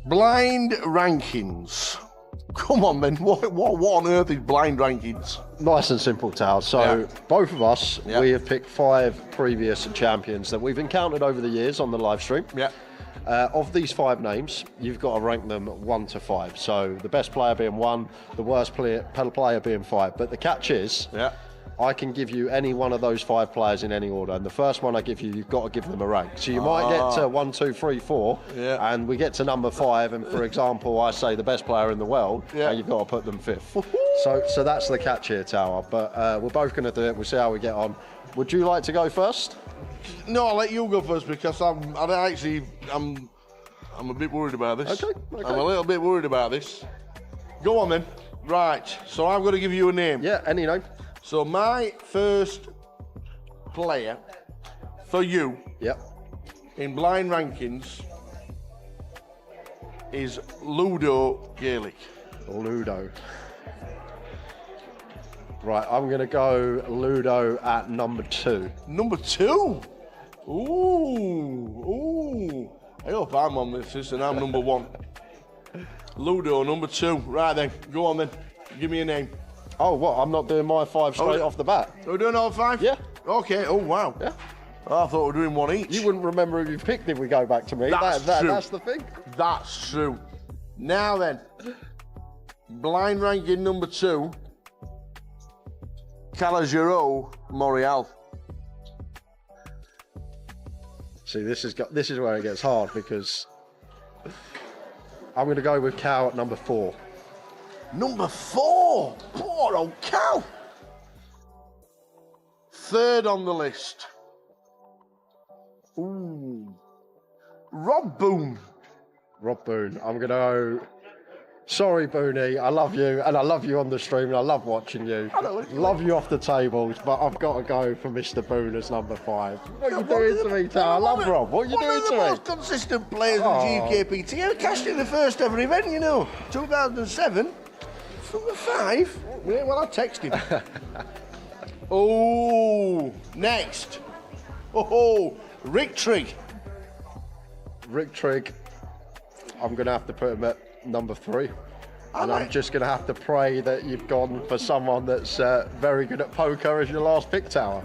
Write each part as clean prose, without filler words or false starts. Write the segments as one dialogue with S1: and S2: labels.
S1: Blind rankings. Come on, then. What on earth is blind rankings?
S2: Nice and simple, Tal. So both of us, we have picked 5 previous champions that we've encountered over the years on the live stream.
S1: Yeah.
S2: Of these 5 names, you've got to rank them 1 to 5. So the best player being 1, the worst player being 5. But the catch is, I can give you any one of those 5 players in any order, and the first one I give you, you've got to give them a rank. So you might get to 1, 2, 3, 4, and we get to number 5, and for example, I say the best player in the world, and you've got to put them 5th. So that's the catch here, Tower. But we're both going to do it. We'll see how we get on. Would you like to go first?
S1: No, I'll let you go first because I'm a bit worried about this.
S2: Okay.
S1: I'm a little bit worried about this. Go on then. Right. So I'm going to give you a name.
S2: Yeah, any name.
S1: So my first player for you in blind rankings is Ludo Gaelic.
S2: Ludo. Right, I'm going to go Ludo at number 2.
S1: Number 2? Ooh. I hope I'm on this and I'm number 1. Ludo, number 2. Right then, go on then. Give me a name.
S2: Oh, what? I'm not doing my 5 straight off the bat?
S1: We're doing all 5?
S2: Yeah.
S1: Okay, oh wow.
S2: Yeah.
S1: I thought we were doing 1 each.
S2: You wouldn't remember who you picked if we go back to me.
S1: That's true.
S2: That's the thing.
S1: That's true. Now then, blind ranking number 2, Calogero Montreal.
S2: See, this is where it gets hard because I'm going to go with Cal at number 4.
S1: Number 4? Poor old Cal. 3rd on the list. Ooh. Rob Boone.
S2: Rob Boone. I'm going to go... Sorry, Booney, I love you, and I love you on the stream, and I love watching you. Love you off the tables, but I've got to go for Mr. Boone as number 5. What are you doing to me, Tal? I love Rob. What are you doing to me?
S1: One of the most consistent players in GUKPT. I cashed in the first ever event, 2007. Number 5? Well, I texted him. Oh, next. Oh, Rick Trigg.
S2: Rick Trigg. I'm going to have to put him at number 3. And I'm just going to have to pray that you've gone for someone that's very good at poker as your last pick, Tower.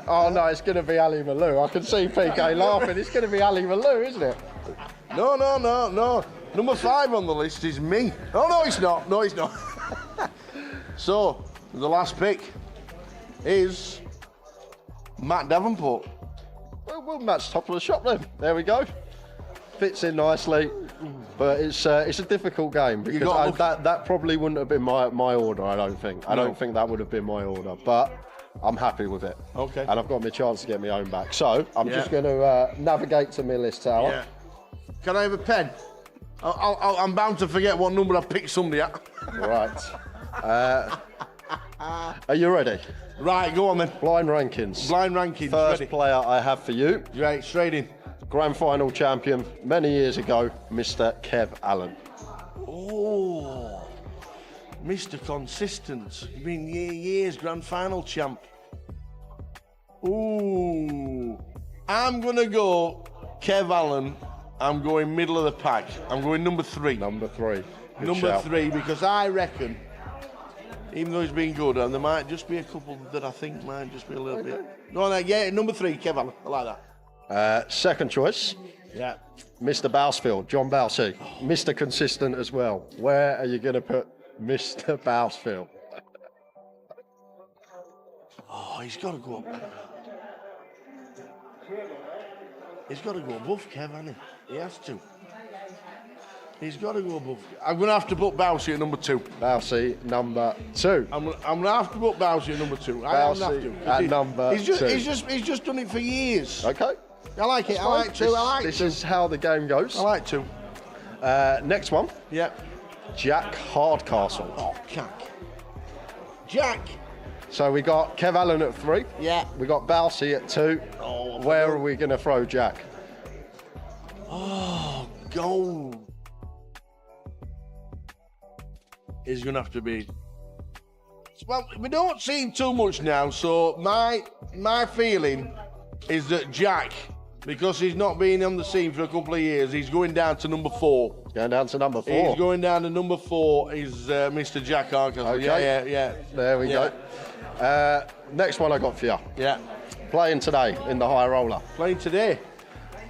S2: Oh no, it's going to be Ali Malou. I can see PK laughing. It's going to be Ali Malou, isn't it?
S1: No. Number 5 on the list is me. Oh, no, it's not. No, it's not. So, the last pick is Matt Davenport.
S2: Well, Matt's top of the shop then. There we go. Fits in nicely, but it's a difficult game because that probably wouldn't have been my order. I don't think. I don't think that would have been my order, but I'm happy with it.
S1: Okay.
S2: And I've got my chance to get my own back. So I'm just going to navigate to my list, Tower.
S1: Yeah. Can I have a pen? I'm bound to forget what number I picked somebody at.
S2: Right. Are you ready?
S1: Right, go on then.
S2: Blind rankings.
S1: Blind rankings.
S2: First
S1: ready.
S2: player I have for you.
S1: Right, straight in.
S2: Grand final champion many years ago, Mr. Kev Allen.
S1: Oh, Mr. Consistent. Been years grand final champ. Ooh, I'm gonna go Kev Allen. I'm going middle of the pack. I'm going number 3.
S2: Number 3. Good
S1: number
S2: shout.
S1: 3 because I reckon, even though he's been good, and there might just be a couple that I think might just be a little bit. No, yeah, number 3, Kev Allen. I like that.
S2: Second choice, Mr. Bousfield, John Bousey, Mr. Consistent as well. Where are you going to put Mr. Bousfield?
S1: Oh, he's got to go up. He's got to go above Kev, hasn't he? He has to. He's got to go above. I'm going to have to put Bousey at number 2.
S2: Bousey, number 2.
S1: I'm going to have to put Bousey at number 2.
S2: Bousey at number 2.
S1: He's just done it for years.
S2: Okay.
S1: I like it. I like 2.
S2: This is how the game goes.
S1: I like 2.
S2: Next one.
S1: Yep.
S2: Jack Hardcastle.
S1: Oh, Jack.
S2: So we got Kev Allen at 3.
S1: Yeah.
S2: We got Bousey at 2.
S1: Oh,
S2: where are we going to throw Jack?
S1: Oh, gold. Is going to have to be. Well, we don't see him too much now, so my feeling is that Jack because he's not been on the scene for a couple of years, he's going down to number 4.
S2: Going down to number 4.
S1: He's going down to number 4. Is Mr. Jack Hardcastle.
S2: Okay.
S1: Yeah.
S2: There we go. Next one I got for you.
S1: Yeah.
S2: Playing today in the high roller.
S1: Playing today.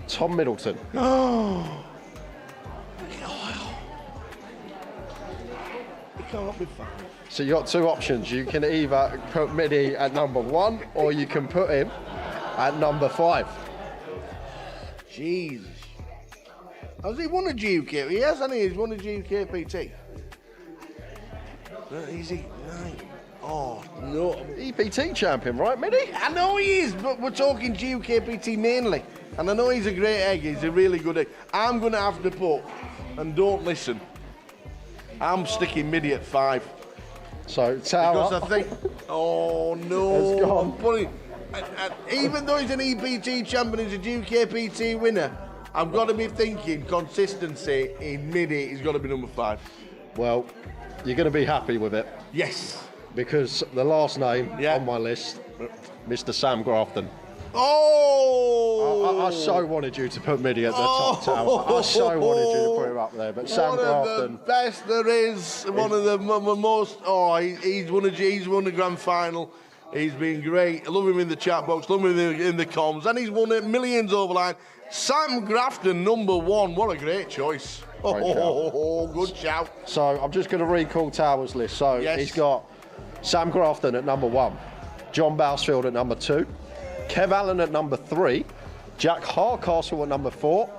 S2: Tom Middleton.
S1: Oh. He can't be fine.
S2: So you got 2 options. You can either put Midi at number 1 or you can put him at number 5.
S1: Jesus. Has he won a GUKPT? He has, hasn't he? He's won a GUKPT. Is he? Oh, no.
S2: EPT champion, right, Midi?
S1: I know he is, but we're talking GUKPT mainly. And I know he's a great egg. He's a really good egg. I'm going to have to put, and don't listen, I'm sticking Midi at 5.
S2: So, Tower.
S1: Because I think, oh no.
S2: It's gone.
S1: I'm putting, even though he's an EPT champion, he's a GUKPT winner, I've got to be thinking consistency in Midi. He's got to be number 5.
S2: Well, you're going to be happy with it.
S1: Yes.
S2: Because the last name on my list, Mr. Sam Grafton.
S1: Oh!
S2: I so wanted you to put Midi at the top, Tower. I so wanted you to put him up there. But Sam Grafton.
S1: One of the best there is. One of the most. Oh, he's won a grand final. He's been great. I love him in the chat box. Love him in the comms. And he's won it millions over line. Sam Grafton, number 1. What a great choice. Good shout.
S2: So I'm just going to recall Tower's list. So he's got Sam Grafton at number 1, John Bousfield at number 2, Kev Allen at number 3, Jack Hardcastle at number 4,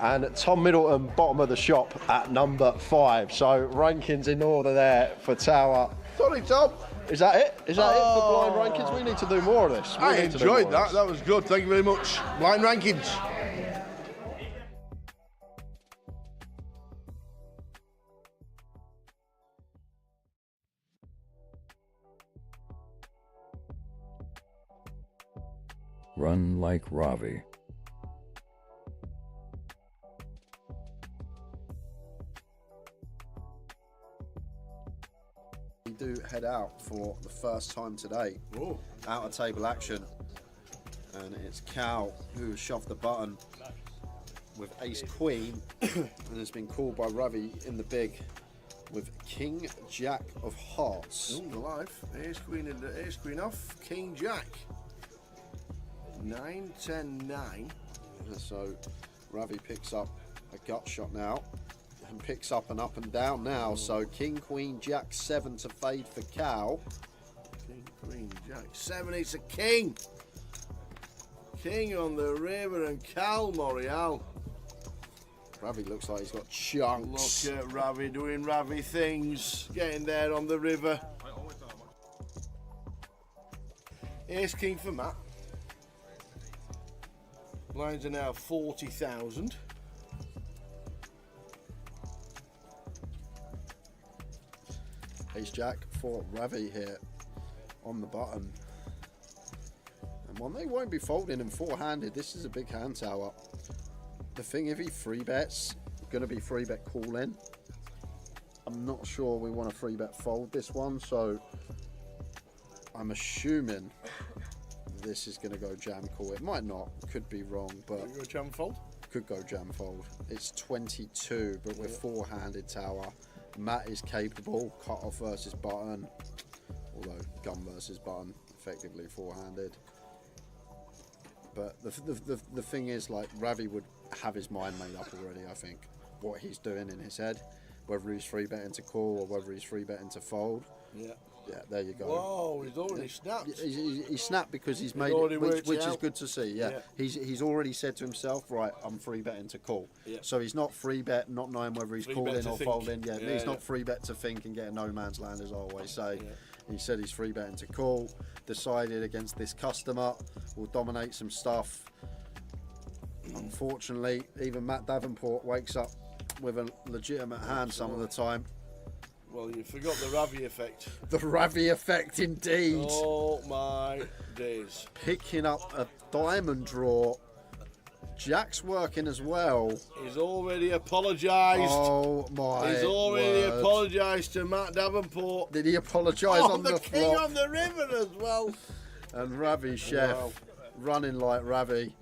S2: and Tom Middleton, bottom of the shop, at number 5. So rankings in order there for Tower.
S1: Sorry, Tom.
S2: Is that it? Is that it for blind rankings? We need to do more of this.
S1: I enjoyed that. That was good. Thank you very much. Blind rankings.
S3: Run like Ravi.
S4: We do head out for the first time today.
S1: Ooh.
S4: Out of table action. And it's Cal who has shoved the button with Ace Queen and has been called by Ravi in the big with King Jack of Hearts.
S1: The life. Ace Queen off. King Jack. 9, 10, 9.
S4: So Ravi picks up a gut shot now and picks up an up and down now. So King, Queen, Jack, 7 to fade for Cal.
S1: King, Queen, Jack, 7. It's a king. King on the river and Cal Morial.
S4: Ravi looks like he's got chunks.
S1: Look at Ravi doing Ravi things. Getting there on the river. Ace King for Matt. Lines are now 40,000.
S4: Ace Jack for Ravi here on the button. And one they won't be folding in 4-handed. This is a big hand tower. The thing, if he free bets, going to be free bet call in. I'm not sure we want a free bet fold this one, so I'm assuming this is going to go jam call. It might not, could be wrong, but
S1: Go jam fold?
S4: Could go jam fold. It's 22, but we're 4-handed tower. Matt is capable. Cut off versus button, although gun versus button, effectively 4-handed. But the thing is, like, Ravi would have his mind made up already. I think what he's doing in his head, whether he's free betting to call or whether he's free betting to fold. Yeah, there you go.
S1: Whoa, he's already snapped.
S4: He snapped because he's made
S1: already
S4: it, which is
S1: out.
S4: good to see. Yeah. He's already said to himself, right, I'm free betting to call.
S1: Yeah.
S4: So he's not free bet, not knowing whether he's
S1: Free
S4: calling
S1: bet to
S4: or
S1: think.
S4: folding. Yeah, he's not free bet to think and get a no man's land, as I always say. He said he's free betting to call. Decided against this customer, will dominate some stuff. Unfortunately, even Matt Davenport wakes up with a legitimate hand some of the time.
S1: Well, you forgot the Ravi effect.
S4: The Ravi effect, indeed.
S1: Oh my days.
S4: Picking up a diamond draw. Jack's working as well.
S1: He's already apologised.
S4: Oh my
S1: He's already
S4: word.
S1: apologised to Matt Davenport.
S4: Did he apologise on the
S1: king
S4: flop?
S1: on the river as well.
S4: And Ravi Chef running like Ravi.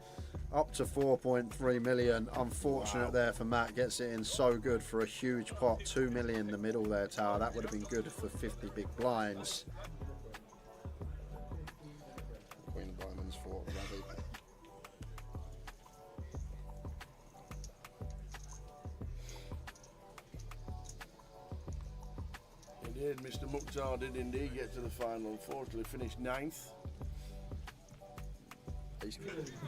S4: Up to 4.3 million. Unfortunate there for Matt. Gets it in so good for a huge pot. 2 million in the middle there, Tower. That would have been good for 50 big blinds. Queen of Diamonds for Ravi.
S1: He did. Mr. Mukhtar did indeed get to the final. Unfortunately, finished 9th.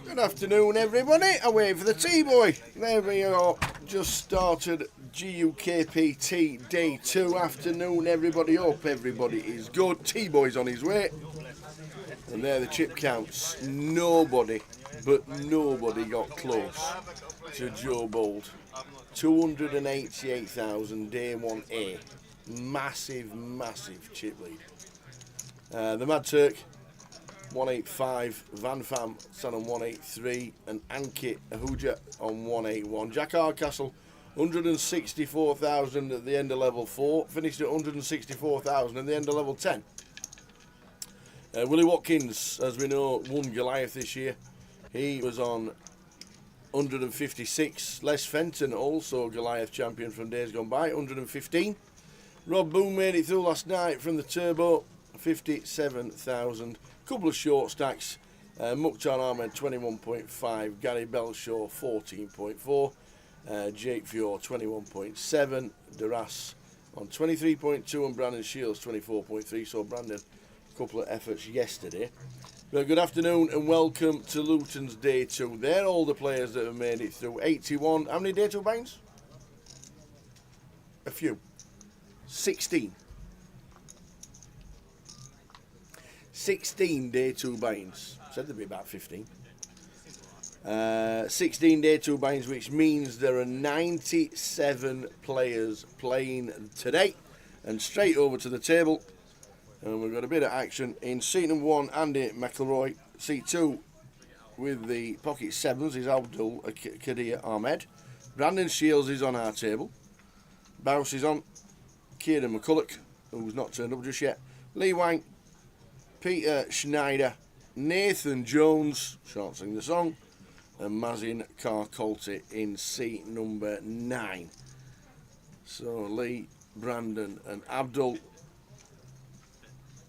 S1: Good afternoon, everybody. Away for the T-Boy. There we are. Just started GUKPT Day 2. Afternoon, everybody. Hope everybody is good. T-Boy's on his way. And there the chip counts. Nobody, but nobody got close to Joe Bold. 288,000 Day 1A. Massive, massive chip lead. The Mad Turk, 185, Van Fam sat on 183, and Ankit Ahuja on 181. Jack Hardcastle, 164,000 at the end of level 4, finished at 164,000 at the end of level 10. Willie Watkins, as we know, won Goliath this year. He was on 156. Les Fenton, also Goliath champion from days gone by, 115. Rob Boone made it through last night from the Turbo, 57,000. Couple of short stacks. Mukhtar Ahmed 21.5, Gary Belshaw 14.4, Jake Fior 21.7, Duras on 23.2, and Brandon Shields 24.3. So Brandon, a couple of efforts yesterday. Well, good afternoon and welcome to Luton's Day 2. They're all the players that have made it through. 81. How many Day 2 binds? A few. 16. 16 Day 2 binds. Said there'd be about 15. 16 Day 2 binds, which means there are 97 players playing today. And straight over to the table. And we've got a bit of action in seat number 1, Andy McElroy. Seat 2 with the pocket 7s is Abdul Kadir Ahmed. Brandon Shields is on our table. Bouse is on. Kieran McCulloch, who's not turned up just yet. Lee Wang, Peter Schneider, Nathan Jones, shan't sing the song, and Mazin Karkolti in seat number 9. So Lee, Brandon and Abdul.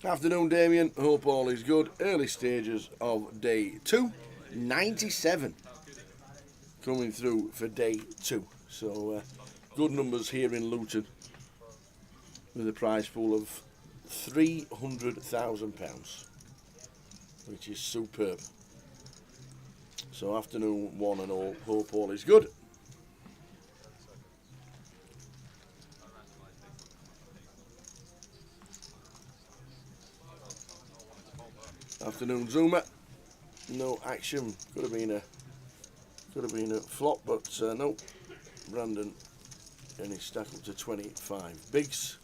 S1: Afternoon, Damien. Hope all is good. Early stages of Day 2. 97 coming through for Day 2. So good numbers here in Luton with a prize pool of £300,000, which is superb. So afternoon, one and all. Hope all is good. Afternoon, Zoomer. No action. Could have been a flop, but no. Brandon and his stack up to 25 bigs.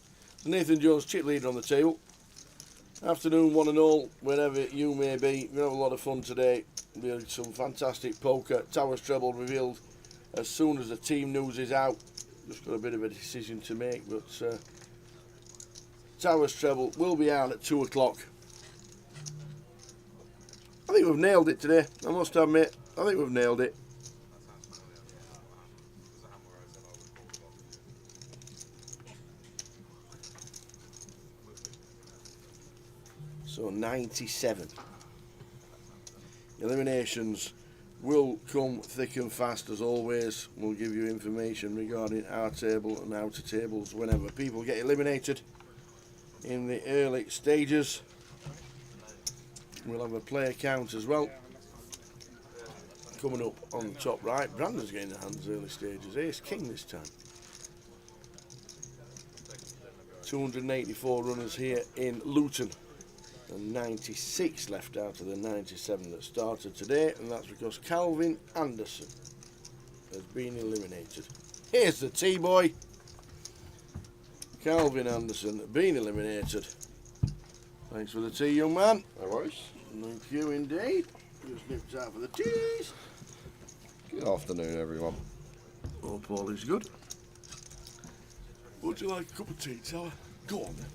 S1: Nathan Jones, chip leader on the table. Afternoon, one and all, wherever you may be. We're going to have a lot of fun today. There'll be some fantastic poker. Towers treble revealed as soon as the team news is out. Just got a bit of a decision to make, but Towers treble will be out at 2 o'clock. I think we've nailed it today, I must admit. I think we've nailed it. So 97. Eliminations will come thick and fast as always. We'll give you information regarding our table and outer tables whenever people get eliminated in the early stages. We'll have a player count as well. Coming up on the top right. Brandon's getting the hands early stages. Ace King this time. 284 runners here in Luton. And 96 left out of the 97 that started today. And that's because Calvin Anderson has been eliminated. Here's the T-Boy. Calvin Anderson been eliminated. Thanks for the tea, young man.
S2: No worries.
S1: Thank you indeed. Just nipped out for the teas.
S2: Good afternoon, everyone.
S1: Hope all is good. Would you like a cup of tea, Tower? Go on then.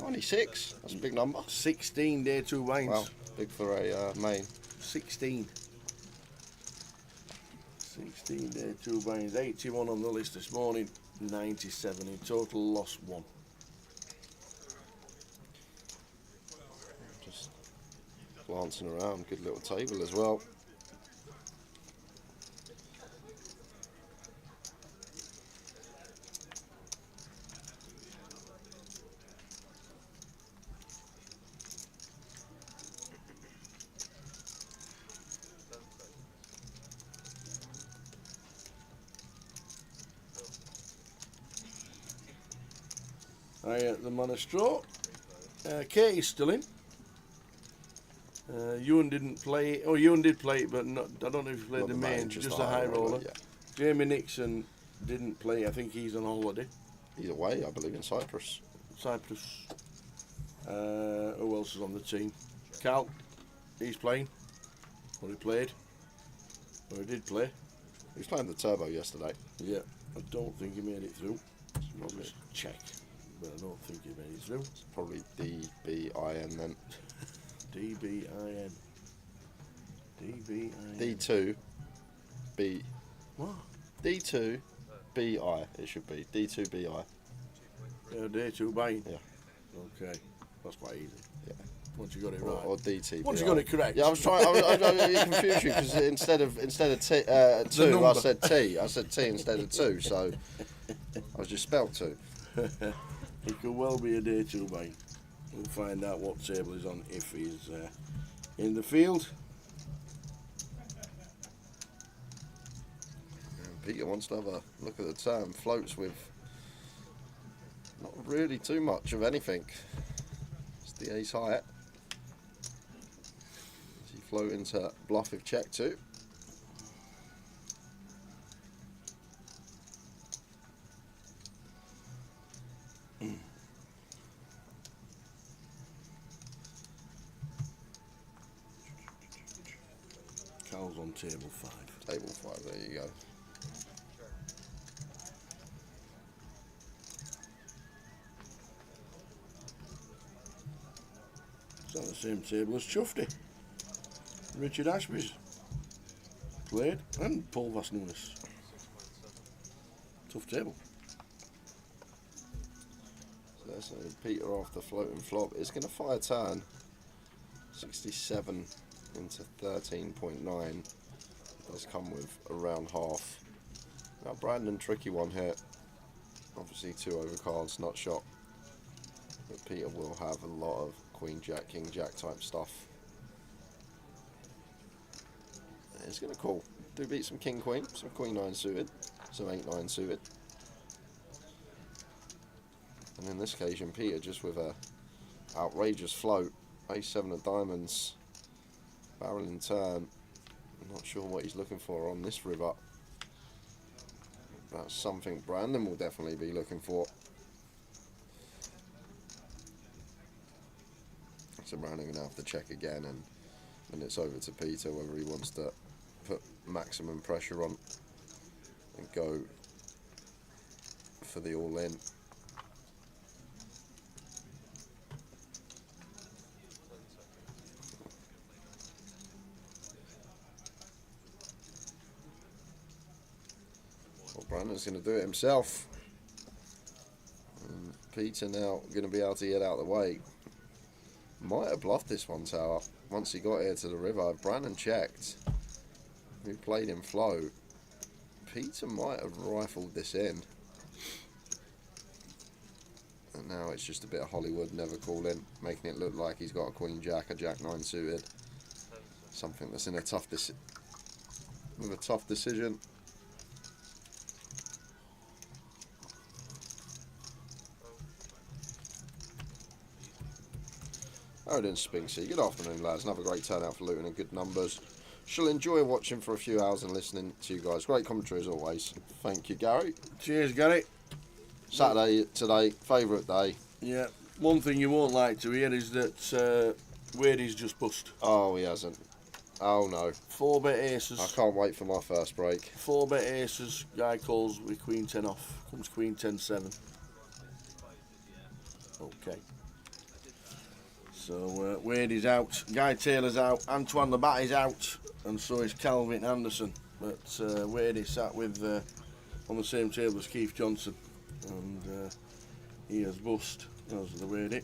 S2: 96. That's a big number.
S1: 16 day 2 wines.
S2: Wow, big for a main.
S1: 16. 16 day 2 wines. 81 on the list this morning. 97 in total. Lost 1.
S2: Just glancing around. Good little table as well.
S1: The Monastro. Katie's still in. Ewan didn't play. Oh, Ewan did play it, but not, I don't know if he played
S2: Not
S1: the
S2: the
S1: main,
S2: main,
S1: just
S2: just
S1: the
S2: the
S1: high
S2: high
S1: roller.
S2: roller, yeah.
S1: Jamie Nixon didn't play. I think he's on holiday.
S2: He's away, I believe, in Cyprus.
S1: Cyprus. Who else is on the team? Cal. He's playing. Or he played. Or he did play.
S2: He was playing the turbo yesterday.
S1: Yeah. I don't think he made it through. I'll just check. But I don't think he made it through.
S2: Probably DBIN then.
S1: DBIN. DBIN.
S2: D2 B.
S1: What?
S2: D2 BI. It should be D2BI.
S1: Day 2 buying.
S2: Yeah.
S1: Okay. That's quite easy.
S2: Yeah.
S1: Once you got it right.
S2: Or DT.
S1: Once you got it correct.
S2: Yeah, I was trying. I confused you because instead of T, 2, I said T. I said T instead of 2. So I was just spelled 2.
S1: It could well be a day 2 buying. We'll find out what table he's on if he's in the field.
S2: Peter wants to have a look at the term. Floats with not really too much of anything. It's the ace high. Is he floating to bluff with check 2?
S1: Cal's on table 5.
S2: Table 5, there you go.
S1: It's on the same table as Chufty. Richard Ashby's played, and Paul Vasnunis. Tough table.
S2: So Peter after floating flop is going to fire turn. 67 into 13.9. Does come with around half. Now Brandon, tricky one here. Obviously 2 overcards, not shot. But Peter will have a lot of Queen Jack, King Jack type stuff. It's going to call. Do beat some King Queen, some Queen 9 suited, some 8-9 suited. And in this occasion, Peter just with a outrageous float, Ace-7 of diamonds, barreling turn. I'm not sure what he's looking for on this river. That's something Brandon will definitely be looking for. So Brandon going to have to check again, and it's over to Peter whether he wants to put maximum pressure on and go for the all-in. Well, Brandon's going to do it himself. And Peter now going to be able to get out of the way. Might have bluffed this one, Tower. Once he got here to the river, Brandon checked. Who played in flow. Peter might have rifled this in. And now it's just a bit of Hollywood, never calling, making it look like he's got a Queen Jack, a Jack 9 suited. Something that's in a tough decision. Odin Spinksy, good afternoon lads, another great turnout for Luton and good numbers. Shall enjoy watching for a few hours and listening to you guys. Great commentary as always. Thank you, Gary.
S1: Cheers, Gary.
S2: Saturday today, favourite day.
S1: Yeah, one thing you won't like to hear is that Wade's just bust.
S2: Oh, he hasn't. Oh no.
S1: 4-bet aces.
S2: I can't wait for my first break.
S1: 4-bet aces, guy calls with Queen 10 off. Comes Queen 10-7. Okay. So Wade is out, Guy Taylor's out, Antoine Labat is out, and so is Calvin Anderson. But Wade is sat with on the same table as Keith Johnson, and he has bust as the Wade.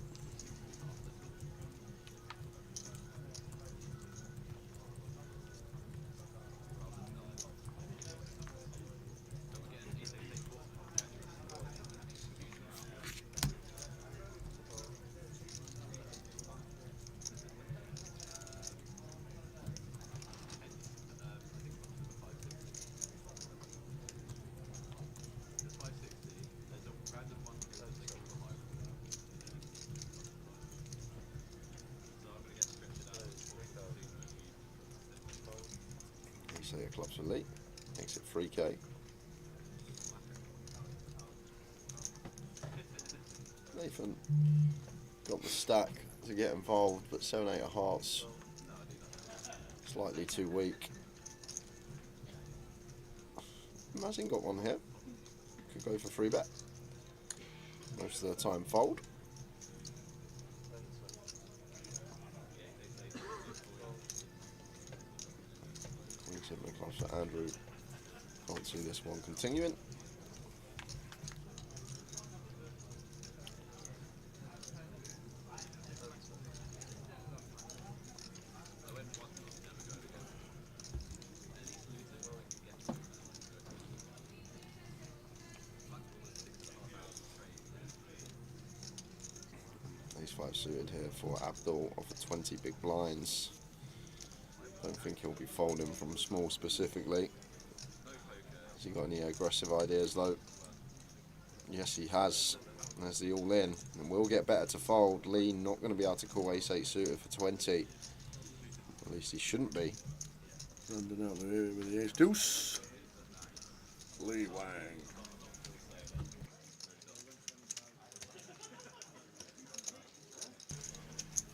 S4: Say a club's elite, makes it 3k. Nathan got the stack to get involved, but 7-8 of hearts, slightly too weak. Imagine got one here, could go for 3-bet. Most of the time fold. For Andrew, can't see this one continuing. Ace 5 suited here for Abdul off of 20 big blinds. Don't think he'll be folding from small specifically. Has he got any aggressive ideas though? Yes, he has. There's the all in, and we'll get better to fold. Lee not going to be able to call ace 8 suited for 20. At least he shouldn't be.
S1: Standing out the area with the ace deuce. Lee Wang.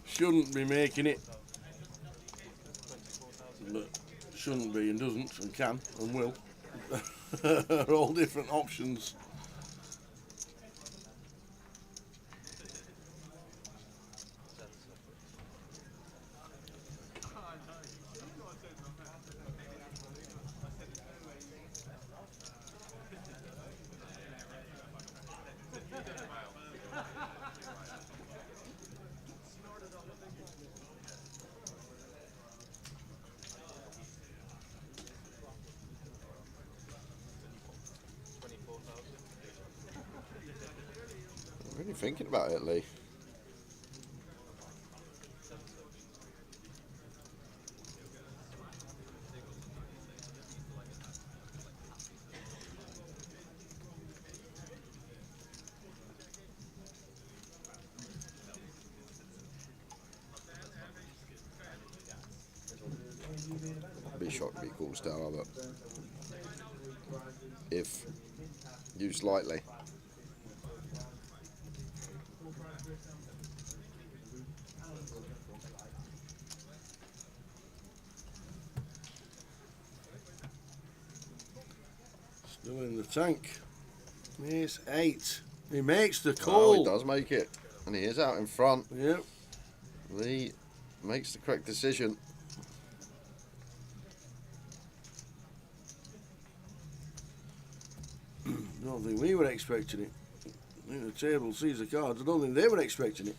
S1: Shouldn't be making it, but shouldn't be and doesn't and can and will. Are all different options.
S4: Really thinking about it, Lee. I'd be shocked if he calls down, but if used lightly.
S1: Still in the tank. Ace 8. He makes the
S4: Oh,
S1: call.
S4: he does make it, and he is out in front.
S1: Yep.
S4: Lee makes the correct decision.
S1: I don't think we were expecting it. I think the table sees the cards. I don't think they were expecting it.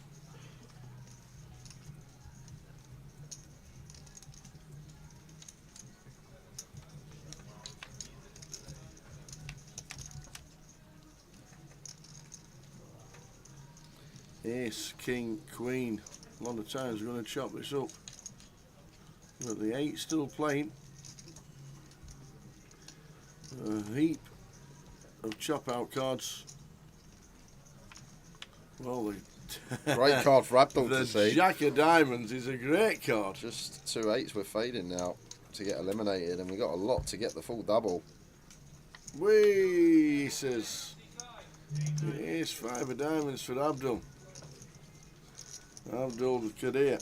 S1: Ace, king, queen. A lot of times we're going to chop this up. But the 8 still playing. A heap of chop out cards. Well,
S4: Great card for Abdul
S1: the
S4: to see.
S1: Jack of Diamonds is a great card.
S4: Just 2 8s we're fading now to get eliminated, and we got a lot to get the full double.
S1: Whee, he says. Ace 5 of diamonds for Abdul. Abdul Kadir.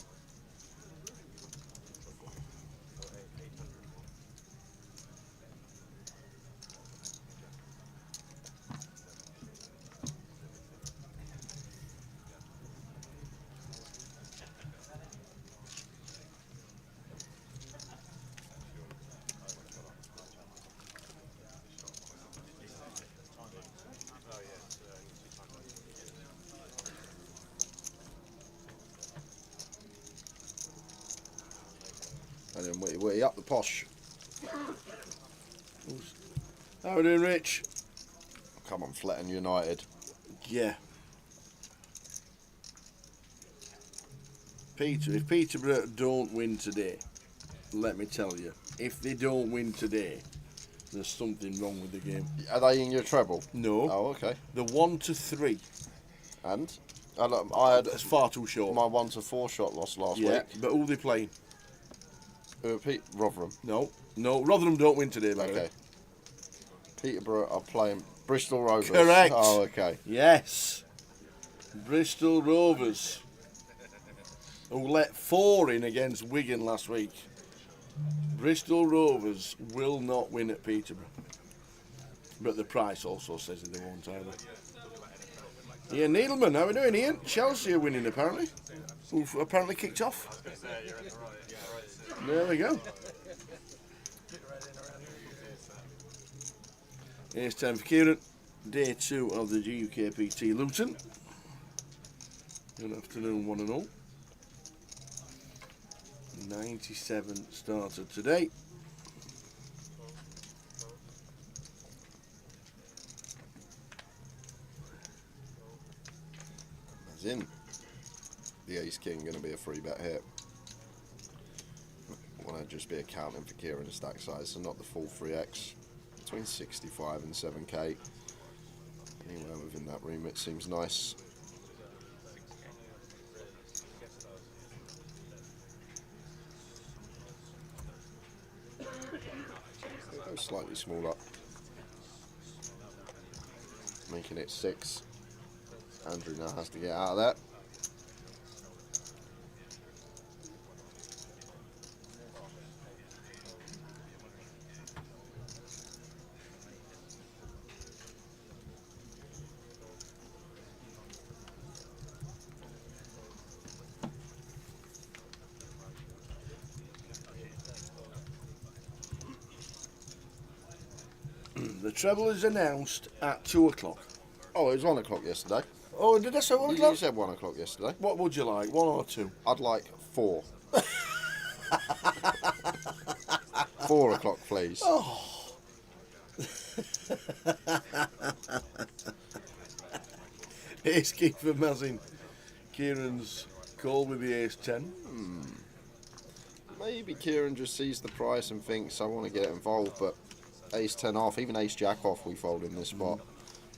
S4: Morning, witty, up the posh.
S1: How we doing, Rich?
S2: Come on, Fletton United.
S1: Yeah. Peter, if Peterborough don't win today, let me tell you, if they don't win today, there's something wrong with the game.
S2: Are they in your treble?
S1: No.
S2: Oh, okay.
S1: The 1-3.
S2: And? I had
S1: That's far too short.
S2: my 1-4 shot loss last
S1: Yeah,
S2: week.
S1: but who they playing?
S2: Rotherham.
S1: No, Rotherham don't win today, by the way.
S2: Okay. Peterborough are playing Bristol Rovers.
S1: Correct.
S2: Oh, okay.
S1: Yes. Bristol Rovers, who let 4 in against Wigan last week. Bristol Rovers will not win at Peterborough. But the price also says that they won't either. Ian Needleman, how are we doing, Ian? Chelsea are winning apparently. Who've apparently kicked off. There we go. Here's time for Kieran. Day 2 of the GUKPT Luton. Good afternoon, one and all. 97 started today.
S2: As in, the Ace King going to be a free bet here. I want to just be accounting for Kieran's stack size, so not the full 3x. Between 65 and 7k. Anywhere within that remit seems nice. Go slightly smaller. Making it 6. Andrew now has to get out of that.
S1: The treble is announced at 2 o'clock.
S2: Oh, it was 1 o'clock yesterday.
S1: Oh, did I say 1
S2: You
S1: o'clock?
S2: said 1 o'clock yesterday.
S1: What would you like, 1 or 2?
S2: I'd like 4. 4 o'clock, please.
S1: Oh. Ace King for Mazin. Kieran's call with the ace 10.
S2: Maybe Kieran just sees the price and thinks I want to get involved, but ace 10 off, even ace jack off, we fold in this spot.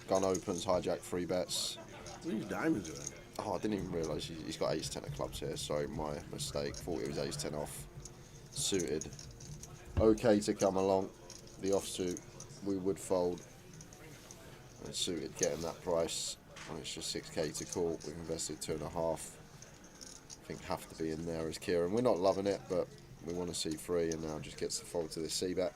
S2: Gun opens, hijack 3 bets.
S1: These diamonds are in.
S2: Oh, I didn't even realise he's got ace 10 of clubs here. Sorry, my mistake. Thought it was ace 10 off. Suited. Okay to come along. The offsuit we would fold. And suited getting that price. And it's just 6k to call. We've invested 2.5. I think have to be in there as Kieran. We're not loving it, but we want to see 3, and now just gets the fold to the C bet.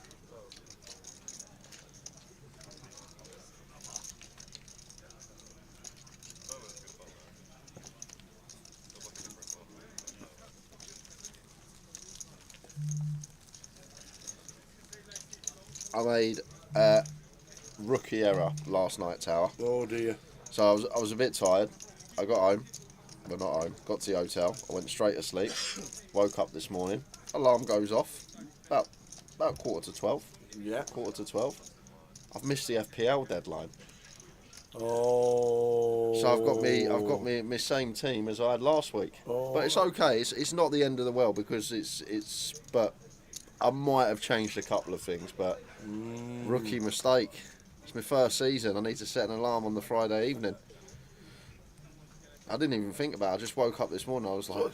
S2: I made a rookie error last night, Tower.
S1: Oh dear.
S2: So I was a bit tired. I got home, but not home. Got to the hotel. I went straight to sleep. Woke up this morning. Alarm goes off. About 11:45.
S1: Yeah.
S2: 11:45. I've missed the FPL deadline.
S1: Oh.
S2: So I've got me my same team as I had last week.
S1: Oh.
S2: But it's okay. It's not the end of the world because it's. But I might have changed a couple of things. But rookie mistake. It's my first season. I need to set an alarm on the Friday evening. I didn't even think about it. I just woke up this morning. I was like,
S1: What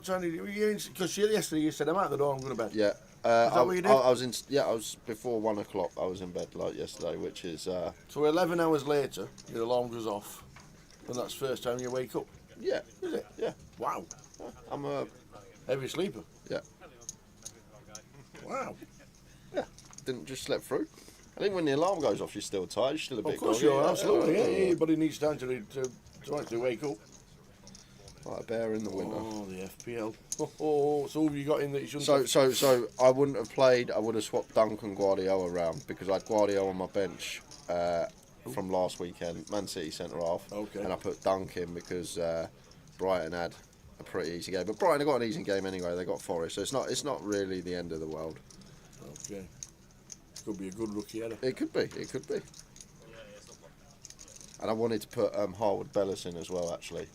S1: time did you? Because yesterday you said I'm out the door. I'm going to bed.
S2: yeah.
S1: Is that what you did?
S2: I was in. Yeah, I was before 1 o'clock. I was in bed like yesterday, which is.
S1: So 11 hours later, your alarm goes off, and that's the first time you wake up.
S2: Yeah.
S1: Is it?
S2: Yeah.
S1: Wow.
S2: I'm a.
S1: Heavy sleeper.
S2: Yeah.
S1: Wow.
S2: Yeah. Didn't just slip through. I think when the alarm goes off, you're still tired. You're still a bit.
S1: Of course
S2: groggy.
S1: you are. Absolutely. Yeah.
S2: Yeah.
S1: Everybody needs time to actually wake up.
S2: Like a bear in the winter.
S1: Oh, the FPL. Oh, so who have you got in that you shouldn't?
S2: So I wouldn't have played. I would have swapped Dunk and Guardiola around because I had Guardiola on my bench from last weekend, Man City centre half.
S1: Okay.
S2: And I put Dunk in because Brighton had
S4: a pretty easy game. But Brighton have got an easy game anyway. They got Forest, so it's not really the end of the world.
S1: Okay. Could be a good rookie header.
S4: It could be. It could be. And I wanted to put Harwood Bellis in as well, actually,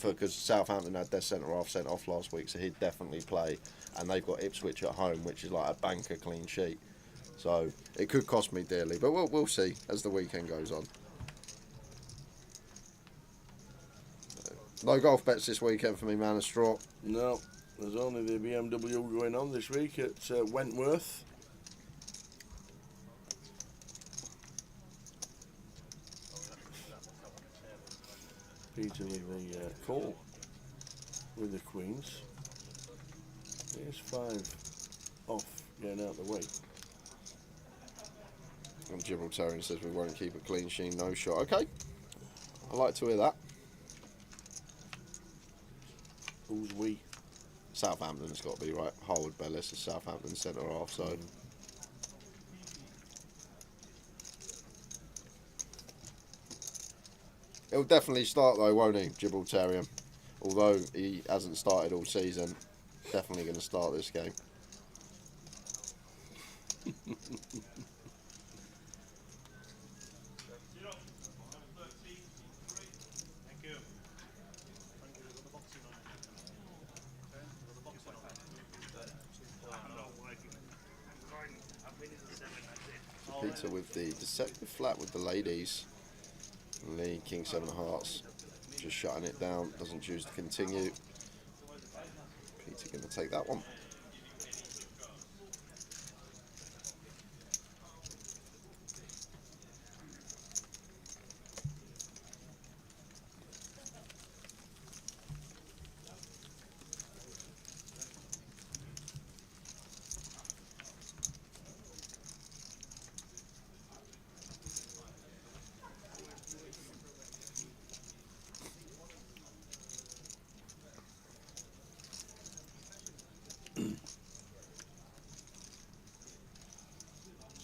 S4: because Southampton had their centre half sent off last week, so he'd definitely play. And they've got Ipswich at home, which is like a banker clean sheet. So it could cost me dearly, but we'll see as the weekend goes on. No golf bets this weekend for me, man of straw.
S1: No, there's only the BMW going on this week at Wentworth. Peter with the call with the Queens. Here's 5 off, getting out the way.
S4: And Gibraltarian says we won't keep a clean sheet, no shot. Okay, I like to hear that.
S1: Who's we?
S4: Southampton has got to be right. Harwood Bellis is Southampton centre half, so. He'll definitely start though, won't he, Gibraltarian? Although he hasn't started all season, definitely going to start this game. Peter with the deceptive flat with the ladies. Lee, King 7 of Hearts, just shutting it down, doesn't choose to continue. Peter going to take that one.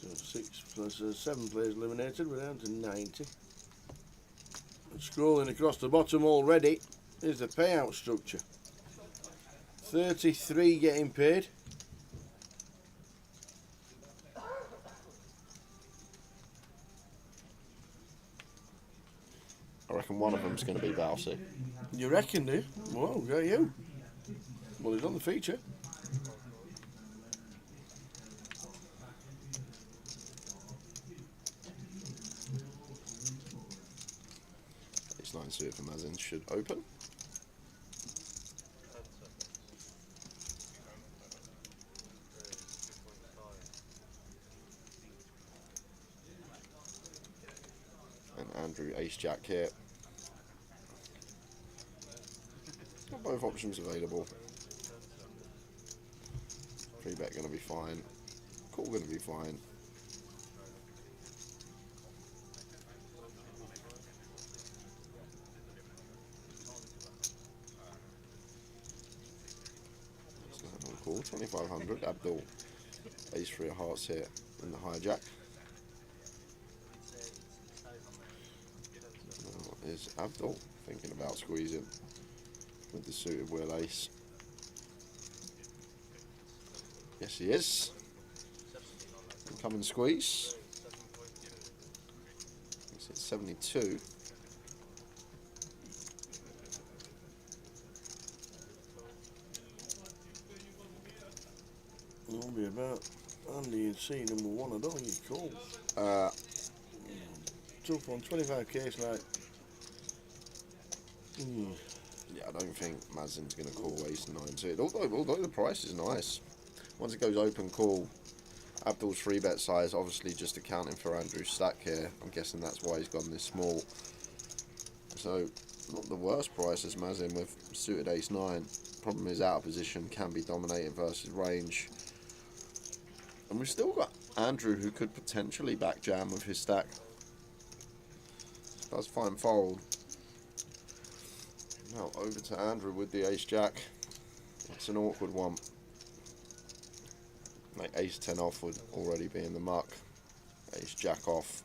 S1: So 6 plus 7 players eliminated, we're down to 90. And scrolling across the bottom already is the payout structure. 33 getting paid.
S4: I reckon one of them's going to be Balsy.
S1: You reckon, do you? Well, got you. Well, he's on the feature.
S4: It's 9 suited for Mazin should open. And Andrew Ace Jack here. Got both options available. Free bet going to be fine. Call going to be fine. Call 2500. Abdul Ace 3 of Hearts here in the hijack. Now is Abdul thinking about squeezing with the suited wheel ace. Yes, he is. Come and squeeze. It's 72.
S1: It'll be about Andy and C number 1. I don't think he called. Tough one, 25k is like.
S4: Yeah, I don't think Mazin's going to call ace 9 suited. Although the price is nice. Once it goes open call, Abdul's free bet size, obviously just accounting for Andrew's stack here. I'm guessing that's why he's gone this small. So, not the worst price as Mazin with suited ace 9. Problem is out of position, can be dominated versus range. And we've still got Andrew who could potentially back jam with his stack. Does fine fold. Now over to Andrew with the ace jack. It's an awkward one. Like ace 10 off would already be in the muck. Ace jack off.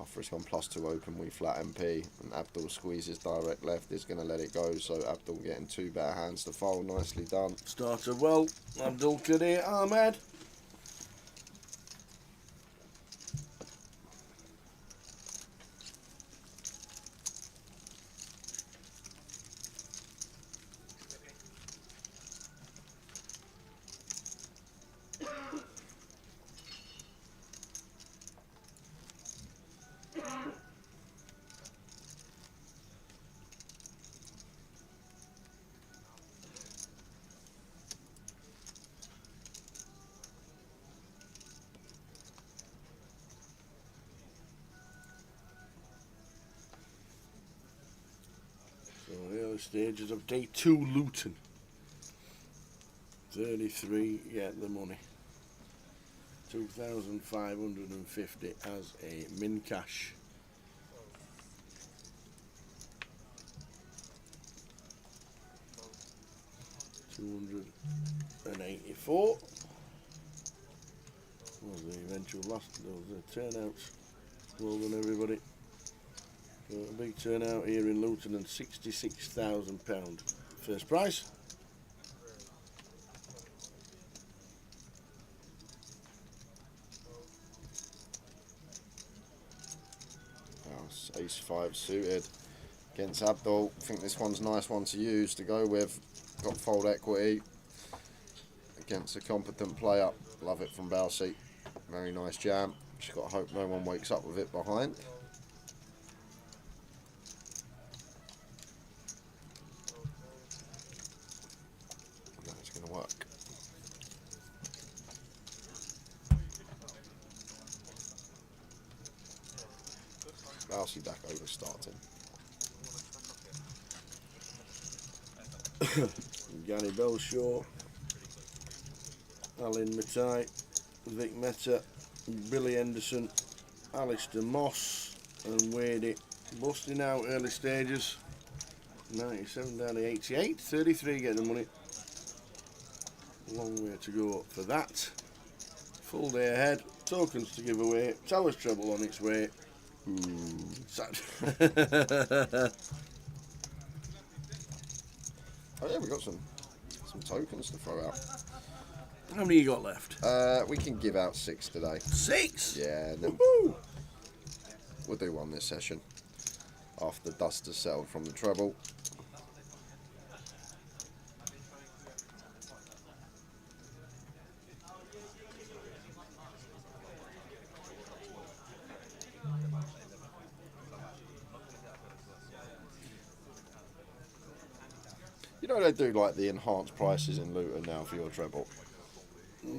S4: After it's gone +2 open, we flat MP, and Abdul squeezes direct left. He's going to let it go, so Abdul getting 2 better hands to fold. Nicely done.
S1: Started well. Abdul Kadir Ahmed. So the early stages of day 2 Luton. 33 get the money. 2,550 as a min cash. $284 was the eventual last. Those turnouts. Well done, everybody. So a big turnout here in Luton and £66,000. First prize.
S4: Ace-5 suited against Abdul. I think this one's a nice one to use to go with. Got fold equity against a competent player. Love it from Balsi. Very nice jam. Just got to hope no one wakes up with it behind. That's going to work. Balsi back over starting.
S1: Gary Belshaw, Alan Matai, Vic Meta, Billy Henderson, Alistair Moss and Wadey busting out early stages. 97 down to 88, 33 getting the money. Long way to go for that. Full day ahead, tokens to give away, Towers treble on its way. Sad.
S4: Oh yeah, we got some tokens to throw out.
S1: How many you got left?
S4: We can give out 6 today.
S1: 6?
S4: Yeah, and then
S1: Woohoo!
S4: we'll do one this session after the dust has settled from the treble. You know they do like the enhanced prices in Luton now for your treble.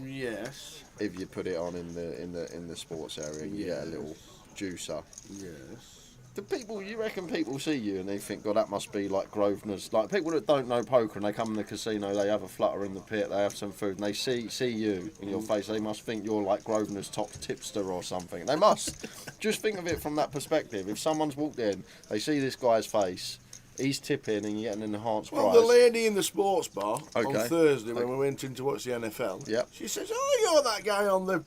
S1: Yes.
S4: If you put it on in the sports area, you get a little juicer.
S1: Yes.
S4: Do people, you reckon people see you and they think, God, that must be like Grosvenor's, like people that don't know poker and they come in the casino, they have a flutter in the pit, they have some food and they see you in your face, they must think you're like Grosvenor's top tipster or something. They must. Just think of it from that perspective. If someone's walked in, they see this guy's face, he's tipping and you get an enhanced prize.
S1: Well, the lady in the sports bar on
S4: Okay.
S1: Thursday when we went in to watch the NFL,
S4: Yep.
S1: she says, "Oh, you're that guy on the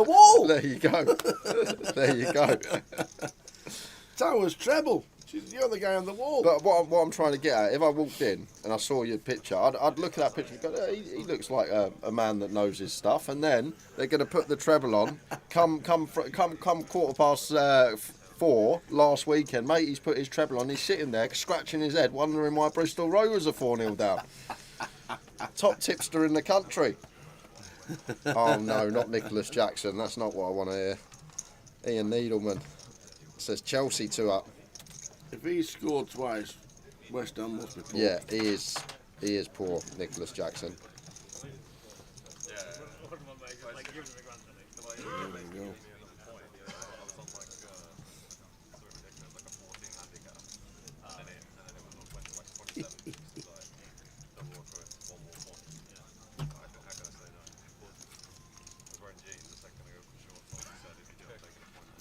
S1: wall."
S4: There you go. There you go.
S1: Towers treble. You're the guy on the wall.
S4: But what I'm trying to get at, if I walked in and I saw your picture, I'd look at that picture and go, oh, he looks like a man that knows his stuff. And then they're going to put the treble on. Come 4:15 last weekend, mate. He's put his treble on. He's sitting there scratching his head, wondering why Bristol Rovers are 4-0 down. Top tipster in the country. Oh no, not Nicholas Jackson. That's not what I want to hear. Ian Needleman says Chelsea 2-up.
S1: If he scored twice, West Ham must be poor.
S4: Yeah, he is poor, Nicholas Jackson.
S1: There we go.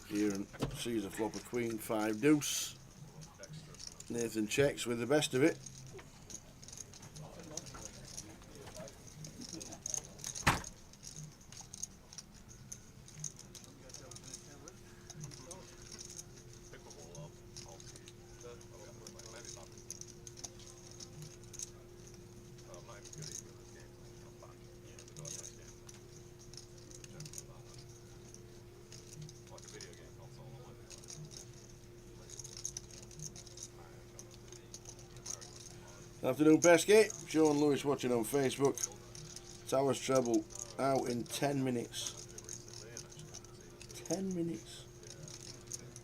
S1: Kieran sees a flop of queen, 5 deuce. Nathan checks with the best of it. Afternoon, Pesky. Sean Lewis watching on Facebook. Towers treble out in 10 minutes. 10 minutes.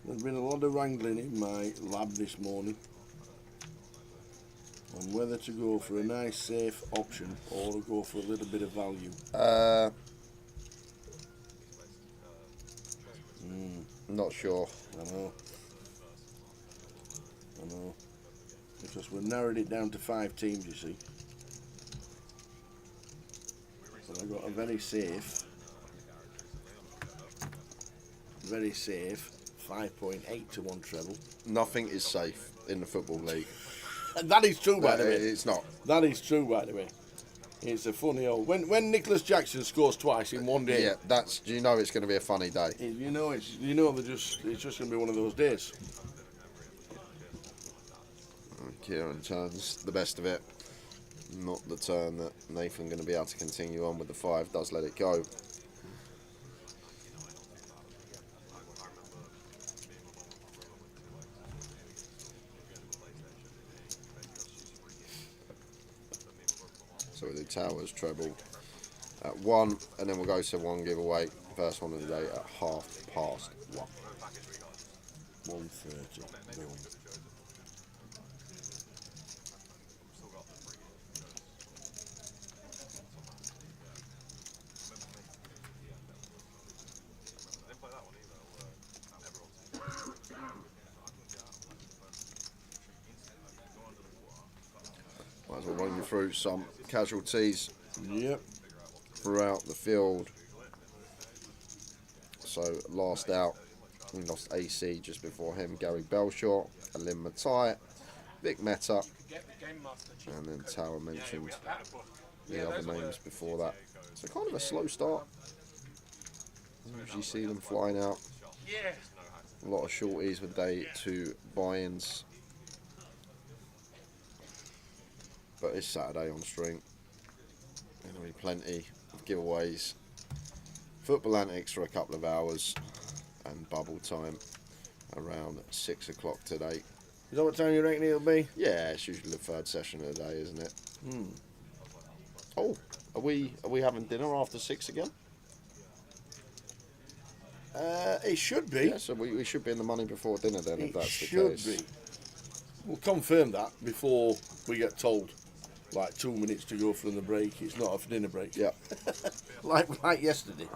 S1: There's been a lot of wrangling in my lab this morning on whether to go for a nice safe option or to go for a little bit of value.
S4: Not sure.
S1: I know. Because we've narrowed it down to 5 teams, you see. So I've got a very safe 5.8 to 1 treble.
S4: Nothing is safe in the Football League.
S1: And that is true, by the way.
S4: It's not.
S1: That is true, by the way. It's a funny old... When Nicholas Jackson scores twice in one day...
S4: Yeah, you know it's going to be a funny day.
S1: It's just going to be one of those days.
S4: Kieran turns the best of it. Not the turn that Nathan going to be able to continue on with the 5. Does let it go. So we do Towers treble at 1, and then we'll go to 1 giveaway. First one of the day at 1:30.
S1: 1:30. Boom.
S4: Might as well run you through some casualties.
S1: Yep.
S4: Throughout the field. So last out, we lost AC just before him, Gary Belshaw, Alim Matai, Vic Meta, and then Tower mentioned the other names before that. So kind of a slow start. Usually see them flying out. A lot of shorties with day 2 buy-ins. But it's Saturday on stream. There'll be plenty of giveaways. Football antics for a couple of hours. And bubble time around 6 o'clock today.
S1: Is that what time you reckon it'll be?
S4: Yeah, it's usually the 3rd session of the day, isn't it? Oh, are we having dinner after 6 again?
S1: It should be.
S4: Yeah, so we should be in the money before dinner then, if that's the
S1: should
S4: case.
S1: be. We'll confirm that before we get told. Like 2 minutes to go from the break. It's not a dinner break.
S4: Yeah.
S1: like yesterday.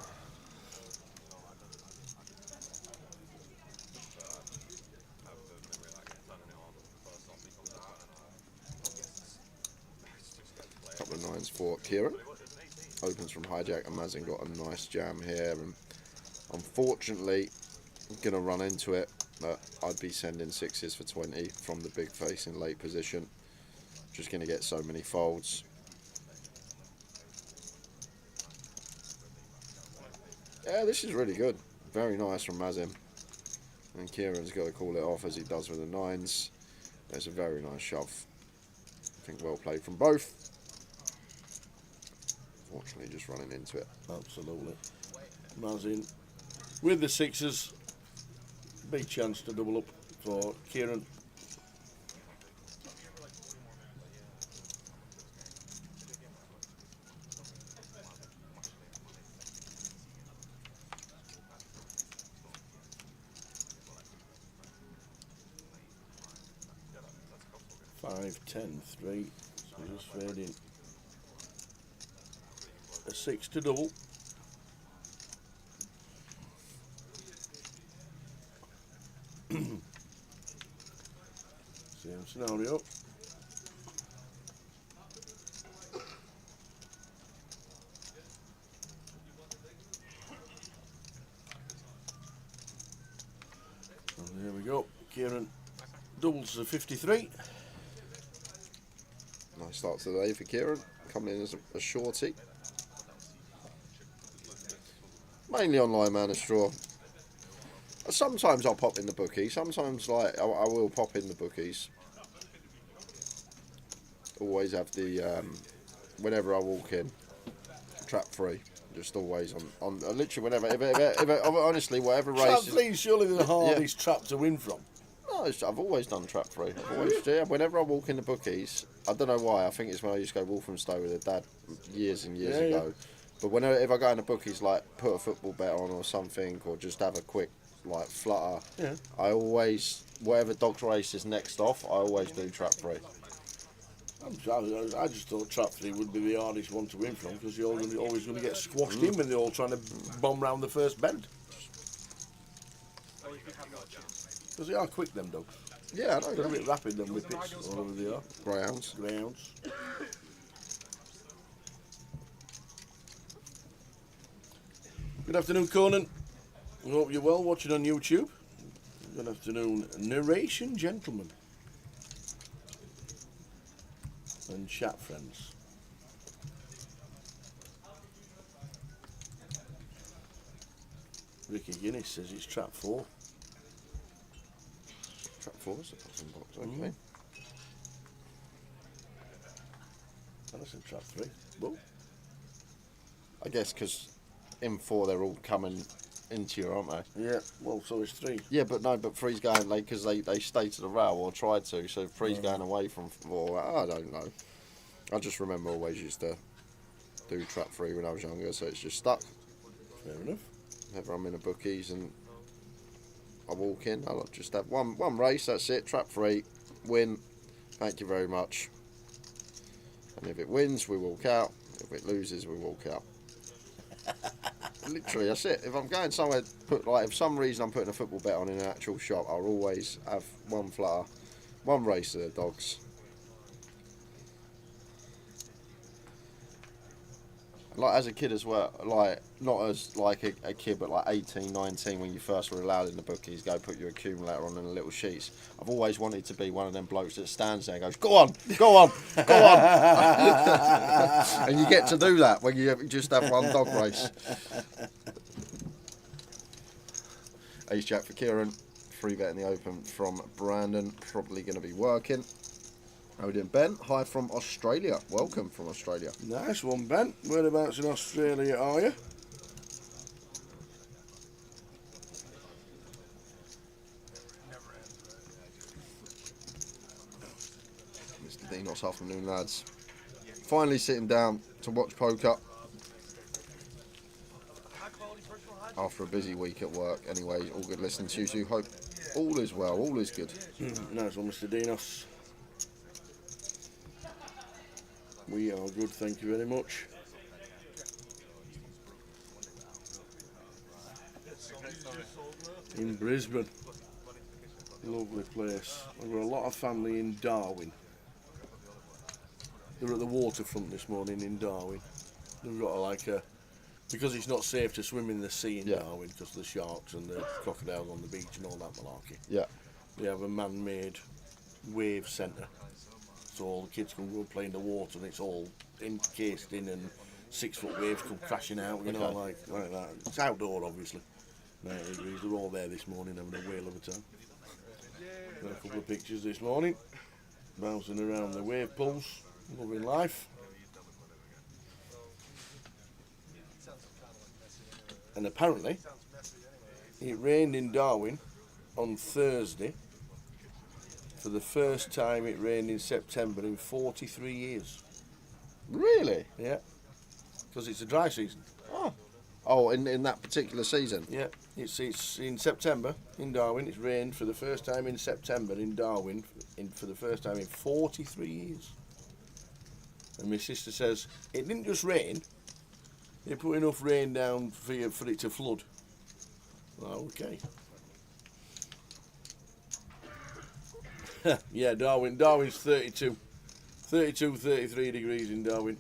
S4: Couple of 9s for Kieran. Opens from hijack, and Mazin got a nice jam here, and unfortunately I'm gonna run into it, but I'd be sending 6s for 20 from the big face in late position. Just gonna get so many folds. Yeah, this is really good. Very nice from Mazin. And Kieran's got to call it off as he does with the 9s. There's a very nice shove. I think well played from both. Fortunately, just running into it.
S1: Absolutely. Mazin with the 6s. Big chance to double up for Kieran. Five, 10, 3. So just fading. A 6 to double. Same scenario. And there we go. Kieran doubles to 53.
S4: Nice start to the day for Kieran. Coming in as a shorty. Mainly online man of straw. Sometimes I'll pop in the bookie. Sometimes I will pop in the bookies. Always have the whenever I walk in, trap free. Just always on literally whenever. If honestly, whatever race.
S1: Trap free is surely the hardest trap to win from.
S4: No, I've always done trap free. I've always, yeah, whenever I walk in the bookies,
S2: I don't know why. I think it's when I used to go Walthamstow with her dad years and years ago. But whenever if I go in the bookies, like put a football bet on or something, or just have a quick like flutter, I always, whatever dog's race is next off, I always do trap 3.
S1: I just thought trap 3 would be the hardest one to win from, because you're always going to get squashed in when they're all trying to bomb round the first bend. Because they are quick, them dogs.
S2: Yeah, I know.
S1: They're a bit rapid, them whippets, or whatever they are.
S2: Greyhounds.
S1: Greyhounds. Good afternoon, Conan. I hope you're well, watching on YouTube. Good afternoon, narration gentlemen and chat friends. Ricky Guinness says it's trap 4.
S2: Trap 4 is the bottom box, okay.
S1: And I said trap 3. Well,
S2: I guess because in 4 they're all coming into you, aren't they?
S1: yeah, well, so is 3.
S2: Yeah, but no, but 3's going, because they stayed to the rail or tried to, so 3's going away from 4. I don't know. I just remember always used to do trap 3 when I was younger, so it's just stuck.
S1: Fair enough.
S2: Whenever I'm in the bookies and I walk in, I'll just have one race, that's it, trap 3, win, thank you very much. And if it wins, we walk out. If it loses, we walk out. Literally, that's it. If I'm going somewhere, if for some reason I'm putting a football bet on in an actual shop, I'll always have one flutter, one race of the dogs. Like as a kid as well, like not as like a kid, but like 18, 19 when you first were allowed in the bookies, go put your accumulator on in the little sheets. I've always wanted to be one of them blokes that stands there and goes, go on, go on, go on. And you get to do that when you just have one dog race. Ace Jack for Kieran, 3 bet in the open from Brandon, probably going to be working. How are we doing, Ben? Hi from Australia. Welcome from Australia.
S1: Nice one, Ben. Whereabouts in Australia are you?
S2: Mr. Dinos, afternoon, lads. Finally sitting down to watch poker. After a busy week at work. Anyway, all good listening to you two. Hope all is well, all is good.
S1: Nice one, Mr. Dinos. We are good, thank you very much. In Brisbane. Lovely place. I've got a lot of family in Darwin. They were at the waterfront this morning in Darwin. They've got because it's not safe to swim in the sea in Darwin because of the sharks and the crocodiles on the beach and all that malarkey.
S2: Yeah.
S1: They have a man-made wave centre. So all the kids can go and play in the water, and it's all encased in, and 6-foot waves come crashing out, you know, like that. It's outdoor, obviously. 90 degrees. They're all there this morning having a whale of a time. Got a couple of pictures this morning, bouncing around the wave pools, loving life. And apparently, it rained in Darwin on Thursday. For the first time it rained in September in 43 years.
S2: Really?
S1: Yeah. Because it's a dry season.
S2: Oh, in that particular season?
S1: Yeah. It's in September in Darwin. It's rained for the first time in September in Darwin for the first time in 43 years. And my sister says, it didn't just rain. They put enough rain down for it to flood. Well, okay. Yeah, Darwin's 33 degrees in Darwin.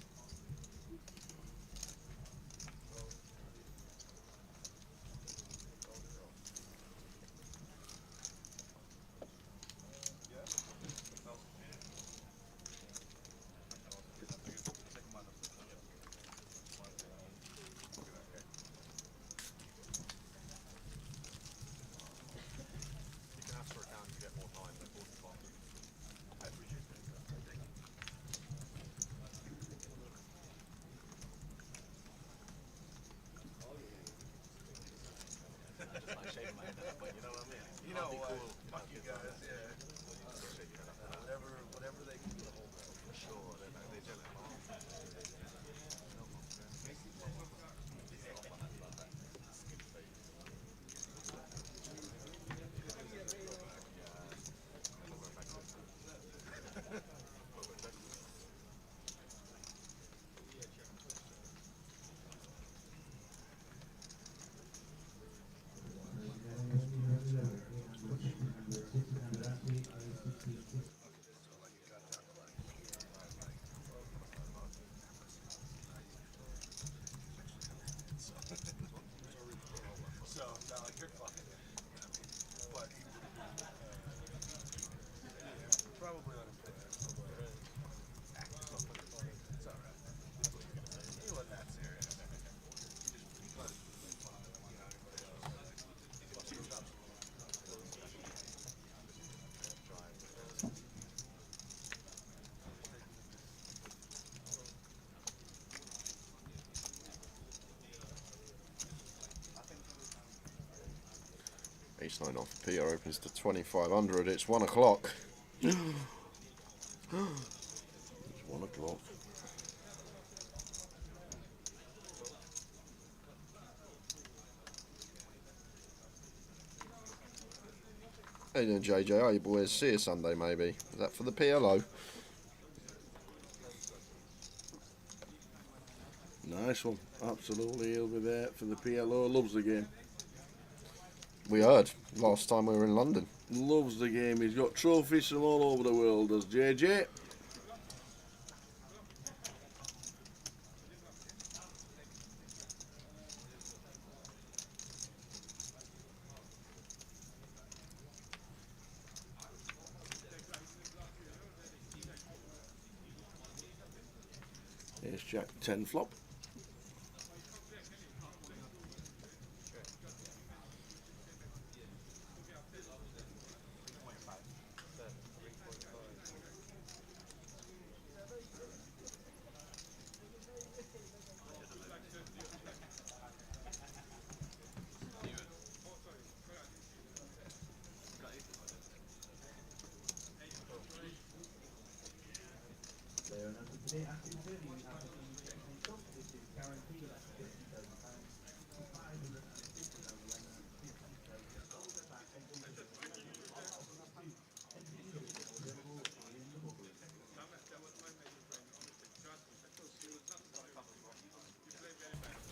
S2: sign off. PR opens to 2,500. It's 1 o'clock.
S1: It's 1 o'clock.
S2: How you doing, JJ? How you boys? See you Sunday, maybe. Is that for the PLO?
S1: Nice one. Absolutely, he'll be there for the PLO. Loves the game.
S2: We heard last time we were in London.
S1: Loves the game. He's got trophies from all over the world, does JJ. Here's Jack 10 flop.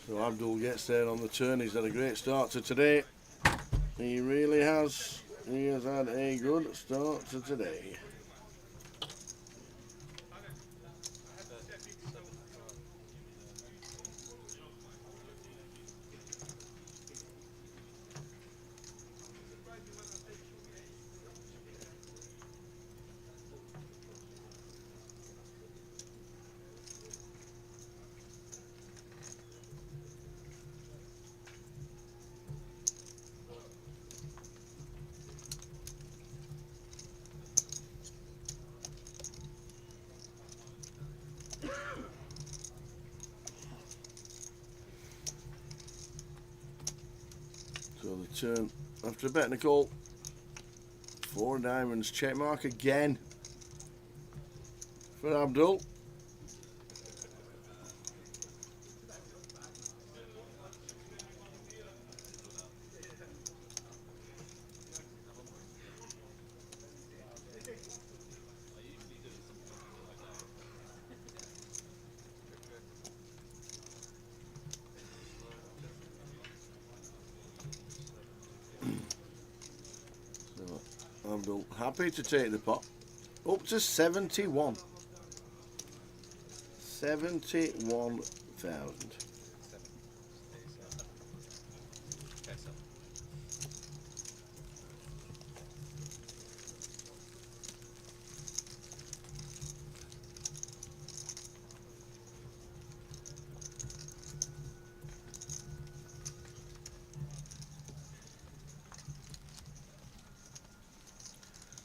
S1: So Abdul gets there on the turn. He's had a great start to today. He really has. He has had a good start to today. So the turn after a bet and a call. 4 diamonds, check mark again for Abdul. Abdul happy to take the pot. Up to 71. 71,000.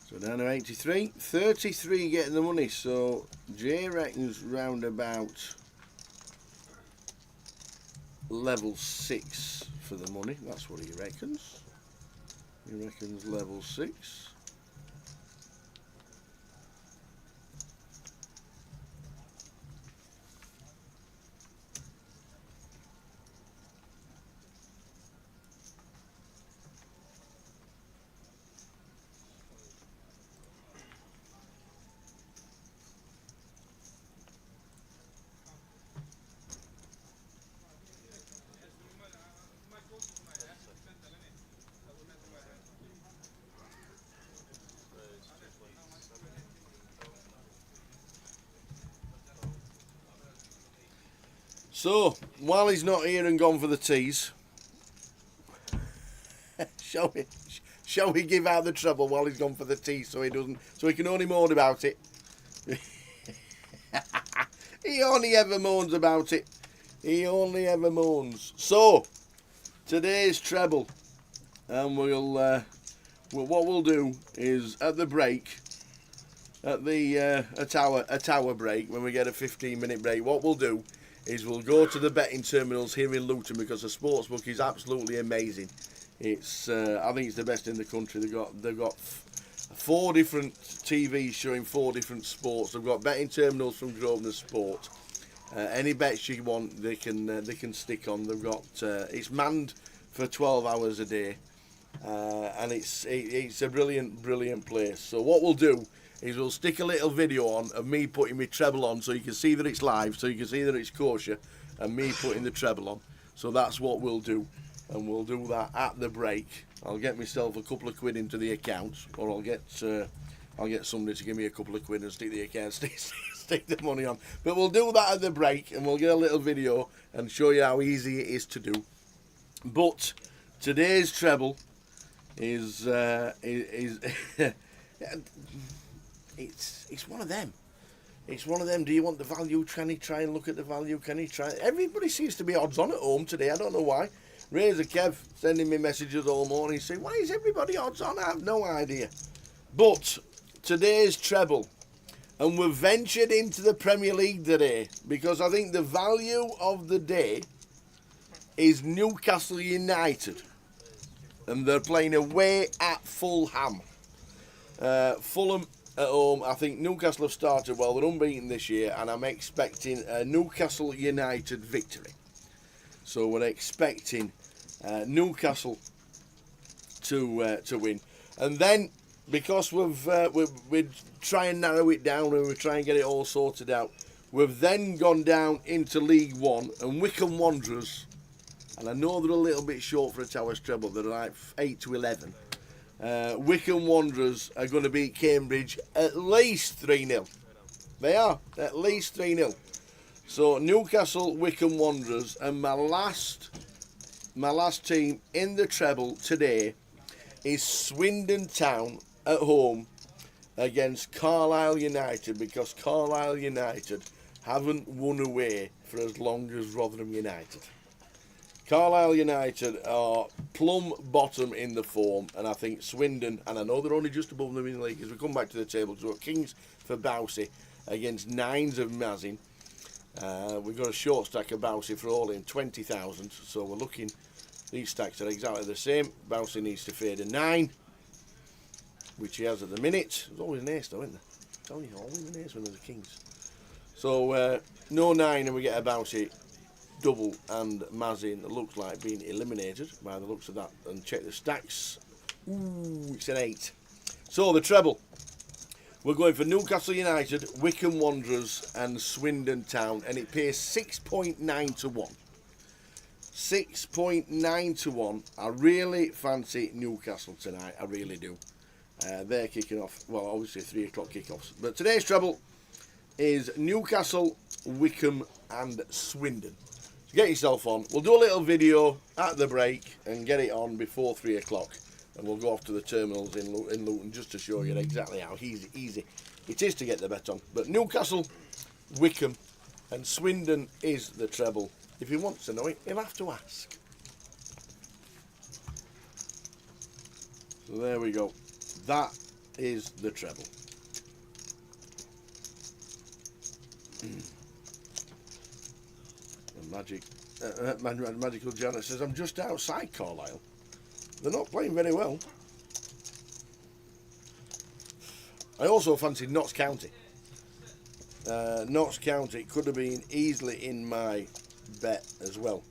S1: So down to 83, 33 getting the money. So Jay reckons round about level 6 for the money. That's what he reckons. He reckons level 6. So, while he's not here and gone for the teas, shall we give out the treble while he's gone for the teas so he can only moan about it? He only ever moans about it. He only ever moans. So, today's treble, and what we'll do is at the break, at the a tower break, when we get a 15-minute break, what we'll do is we'll go to the betting terminals here in Luton, because the sportsbook is absolutely amazing. It's I think it's the best in the country. They've got 4 different TVs showing 4 different sports. They've got betting terminals from Grosvenor Sport. Any bets you want, they can stick on. They've got it's manned for 12 hours a day, and it's a brilliant place. So what we'll do is we'll stick a little video on of me putting my treble on, so you can see that it's live, so you can see that it's kosher, and me putting the treble on. So that's what we'll do, and we'll do that at the break. I'll get myself a couple of quid into the account, or I'll get somebody to give me a couple of quid and stick the account, stick the money on. But we'll do that at the break, and we'll get a little video and show you how easy it is to do. But today's treble is it's one of them. It's one of them. Do you want the value? Can he try and look at the value? Can he try? Everybody seems to be odds on at home today. I don't know why. Razor Kev sending me messages all morning saying, why is everybody odds on? I have no idea. But today's treble, and we've ventured into the Premier League today because I think the value of the day is Newcastle United, and they're playing away at Fulham. Fulham at home. I think Newcastle have started well. They're unbeaten this year, and I'm expecting a Newcastle United victory. So we're expecting Newcastle to win, and then because we're trying to narrow it down and we're trying to get it all sorted out, we've then gone down into League One, and Wycombe Wanderers, and I know they're a little bit short for a Towers treble. They're like 8 to 11. Wycombe Wanderers are going to beat Cambridge at least 3-0. They are at least 3-0. So Newcastle, Wycombe Wanderers, and my last team in the treble today is Swindon Town at home against Carlisle United, because Carlisle United haven't won away for as long as Rotherham United. Carlisle United are plumb bottom in the form, and I think Swindon, and I know they're only just above them in the league as we come back to the table, because we've got Kings for Bowsey against Nines of Mazin. We've got a short stack of Bowsey for all in 20,000, so we're looking, these stacks are exactly the same. Bowsey needs to fade a 9, which he has at the minute. There's always an ace though, isn't there? I'm telling you, always an ace when there's a Kings. So no 9, and we get a Bowsey double, and Mazin looks like being eliminated by the looks of that. And check the stacks. Ooh, it's an 8. So the treble, we're going for Newcastle United, Wycombe Wanderers and Swindon Town, and it pays 6.9 to 1. 6.9 to 1. I really fancy Newcastle tonight, I really do. They're kicking off, well, obviously 3 o'clock kickoffs. But today's treble is Newcastle, Wycombe and Swindon. So get yourself on. We'll do a little video at the break and get it on before 3 o'clock. And we'll go off to the terminals in Luton just to show you exactly how easy it is to get the bet on. But Newcastle, Wycombe and Swindon is the treble. If he wants to know it, he'll have to ask. So there we go. That is the treble. Magical Janet says, I'm just outside Carlisle. They're not playing very well. I also fancied Notts County. Notts County could have been easily in my bet as well.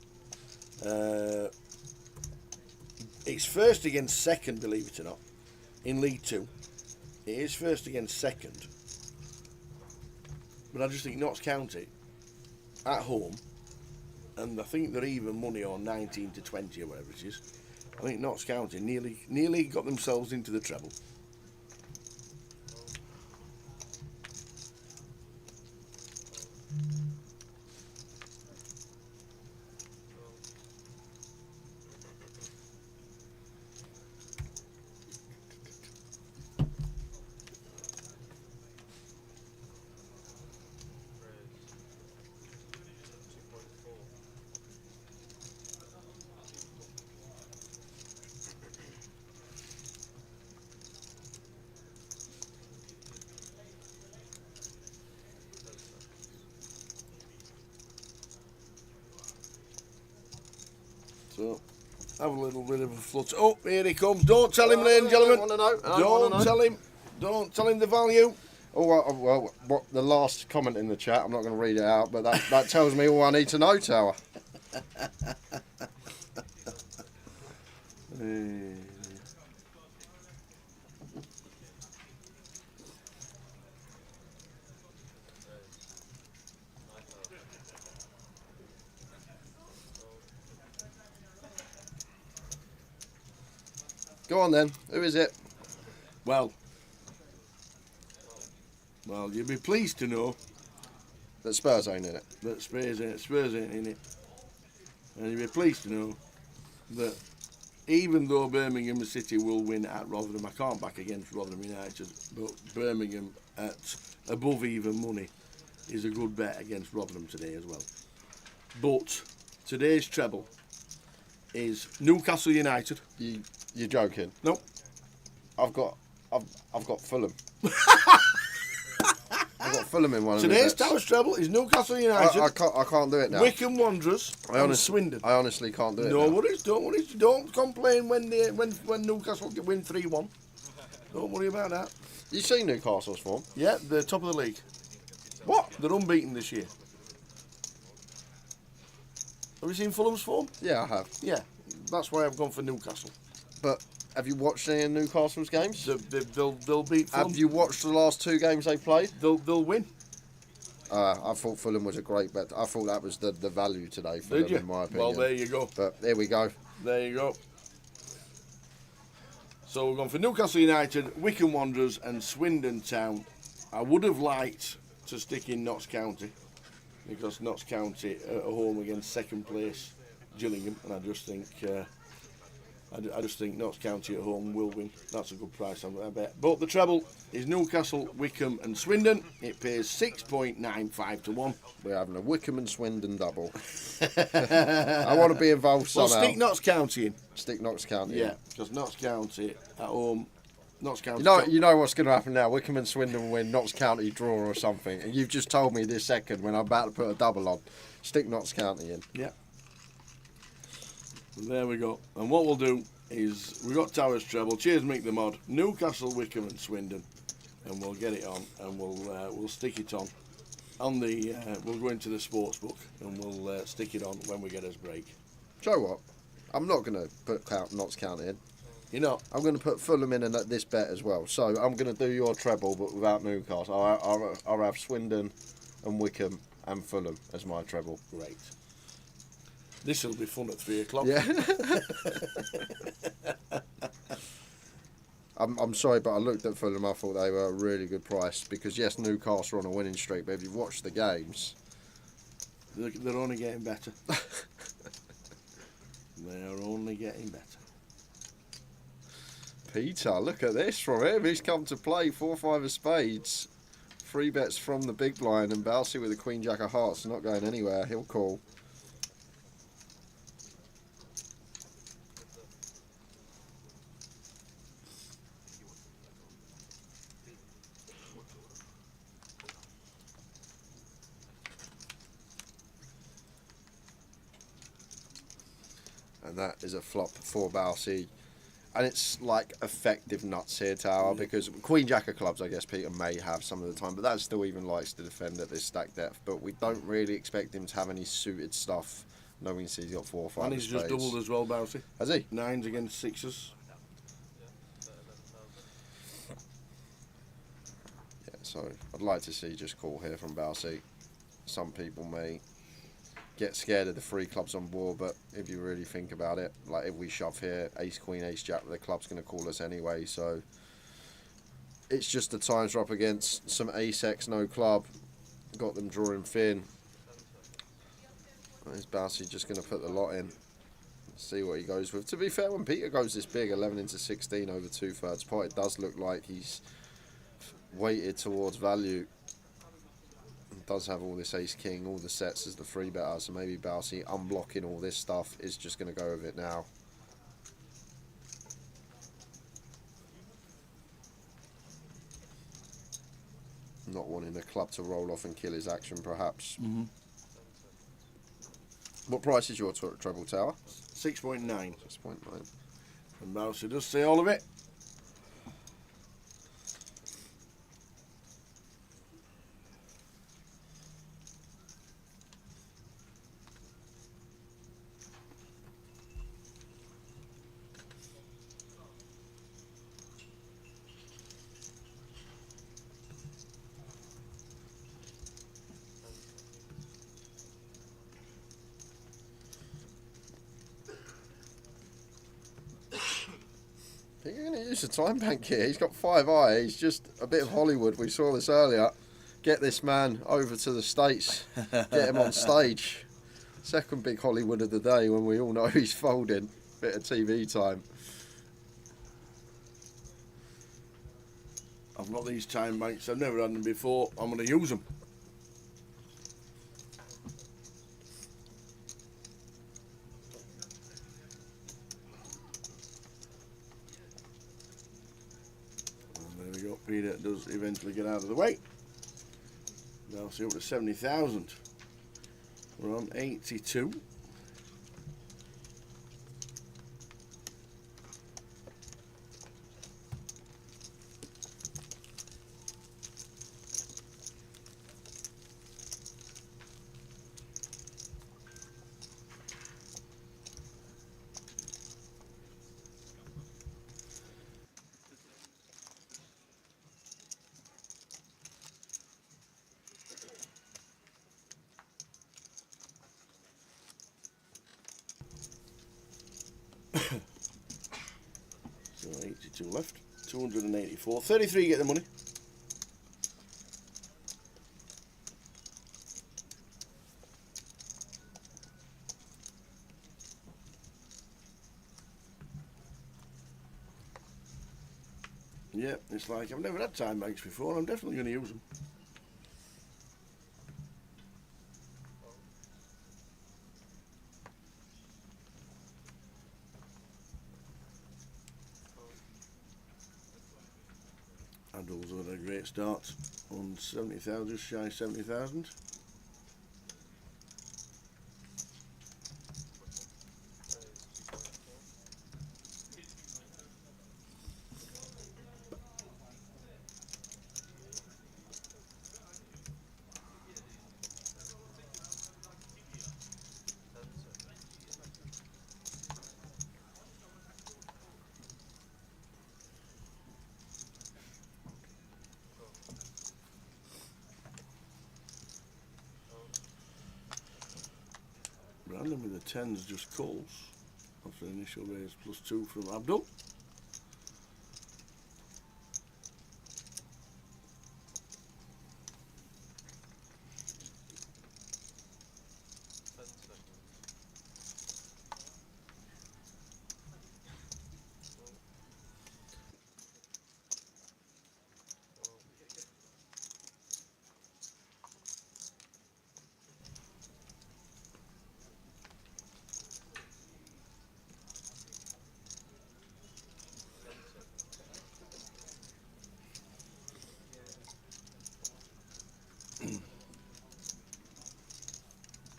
S1: It's first against second, believe it or not, in League 2. It is first against second. But I just think Notts County at home, and I think they're even money on 19 to 20 or whatever it is. I think Notts County nearly got themselves into the treble. have a little bit of a flutter. Oh, here he comes. Don't tell him, ladies and gentlemen. Don't tell him. Don't tell him the value.
S2: Oh, well, what the last comment in the chat, I'm not going to read it out, but that tells me all I need to know, Tower. Go on then, who is it?
S1: Well, you'll be pleased to know
S2: That Spurs ain't in it.
S1: that Spurs ain't in it. And you'll be pleased to know that even though Birmingham City will win at Rotherham, I can't back against Rotherham United, but Birmingham at above even money is a good bet against Rotherham today as well. But today's treble is Newcastle United.
S2: You're joking?
S1: Nope.
S2: I've got Fulham. I've got Fulham in one of
S1: Today's
S2: the bets.
S1: Towers treble is Newcastle United.
S2: I can't do it now.
S1: Wycombe Wanderers and Swindon.
S2: I honestly can't do it.
S1: No
S2: now.
S1: worries, don't worry. Don't complain when Newcastle win 3-1. Don't worry about that.
S2: You seen Newcastle's form?
S1: Yeah, they're top of the league.
S2: What?
S1: They're unbeaten this year. Have you seen Fulham's form?
S2: Yeah, I have.
S1: Yeah, that's why I've gone for Newcastle.
S2: But have you watched any of Newcastle's games?
S1: They'll beat Fulham.
S2: Have you watched the last 2 games they played?
S1: They'll win.
S2: I thought Fulham was a great bet. I thought that was the value today for
S1: Did
S2: them,
S1: you?
S2: in my opinion.
S1: Well, there you go.
S2: But here we go.
S1: There you go. So we're going for Newcastle United, Wycombe Wanderers and Swindon Town. I would have liked to stick in Notts County because Notts County are at home against second place Gillingham, and I just think Notts County at home will win. That's a good price, I bet. But the treble is Newcastle, Wycombe and Swindon. It pays 6.95 to 1.
S2: We're having a Wycombe and Swindon double. I want to be involved
S1: Well,
S2: somehow.
S1: stick Notts County in.
S2: Stick Notts County.
S1: Yeah, because Notts County at home. Notts County.
S2: You know what's going to happen now. Wycombe and Swindon win, Notts County draw or something. And you've just told me this second when I'm about to put a double on. Stick Notts County in.
S1: Yeah. There we go. And what we'll do is we've got Towers treble. Cheers, Mick the Mod. Newcastle, Wycombe and Swindon, and we'll get it on, and we'll stick it on the. We'll go into the sports book and we'll stick it on when we get us break.
S2: Do you know what? I'm not going to put Notts County in.
S1: You know,
S2: I'm going to put Fulham in this bet as well. So I'm going to do your treble, but without Newcastle. I'll have Swindon and Wycombe and Fulham as my treble.
S1: Great. This will be fun at 3 o'clock.
S2: Yeah. I'm sorry, but I looked at Fulham. I thought they were a really good price because yes, Newcastle are on a winning streak, but if you've watched the games,
S1: They're only getting better. They're only getting better.
S2: Peter, look at this from him. He's come to play 4-5 of spades. 3 bets from the big blind, and Balsy with the Queen Jack of Hearts not going anywhere. He'll call. And that is a flop for Balsy. And it's like effective nuts here, Tower, because Queen Jack of clubs, I guess Peter may have some of the time, but that still even likes to defend at this stack depth. But we don't really expect him to have any suited stuff, knowing he's got 4 or 5
S1: And he's just doubled as well, Bouncy.
S2: Has he?
S1: 9s against 6s.
S2: Yeah, so I'd like to see just call here from Balsy. Some people may get scared of the 3 clubs on board, but if you really think about it, like if we shove here, ace, queen, ace, jack, the club's going to call us anyway, so it's just the times we're up against some ace x, no club, got them drawing thin. Is Balsy just going to put the lot in, see what he goes with? To be fair, when Peter goes this big, 11 into 16 over 2/3 pot, it does look like he's weighted towards value. Does have all this ace king, all the sets as the 3 better, so maybe Balsy unblocking all this stuff is just going to go with it now. Not wanting the club to roll off and kill his action, perhaps. What price is your treble, Tower?
S1: 6.9.
S4: 6.9.
S1: And Mousy does say all of it.
S4: I think you're going to use the time bank here. He's got 5i. He's just a bit of Hollywood. We saw this earlier. Get this man over to the States. Get him on stage. Second big Hollywood of the day when we all know he's folding. Bit of TV time.
S1: I've got these time banks. I've never had them before. I'm going to use them. And there we go. Peter does eventually get out of the way. Now see up to 70,000. We're on 82. So 82 left, 284, 33 get the money. Yeah, it's like I've never had time banks before, I'm definitely going to use them. Abdul's had a great start on 70,000, just shy of 70,000. Random with the tens just calls after the initial raise +2 from Abdul.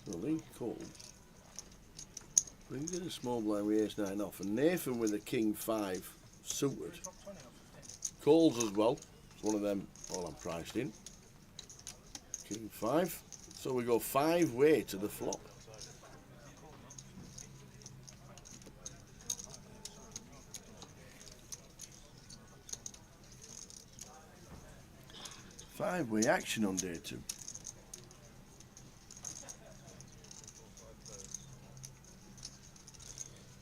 S1: So Lee calls. Brings in a small blind with ace-9 off, and Nathan with a king-5 suited. Calls as well. It's one of them all I'm priced in. King-5. So we go 5-way to the flop. Five-way action on day 2.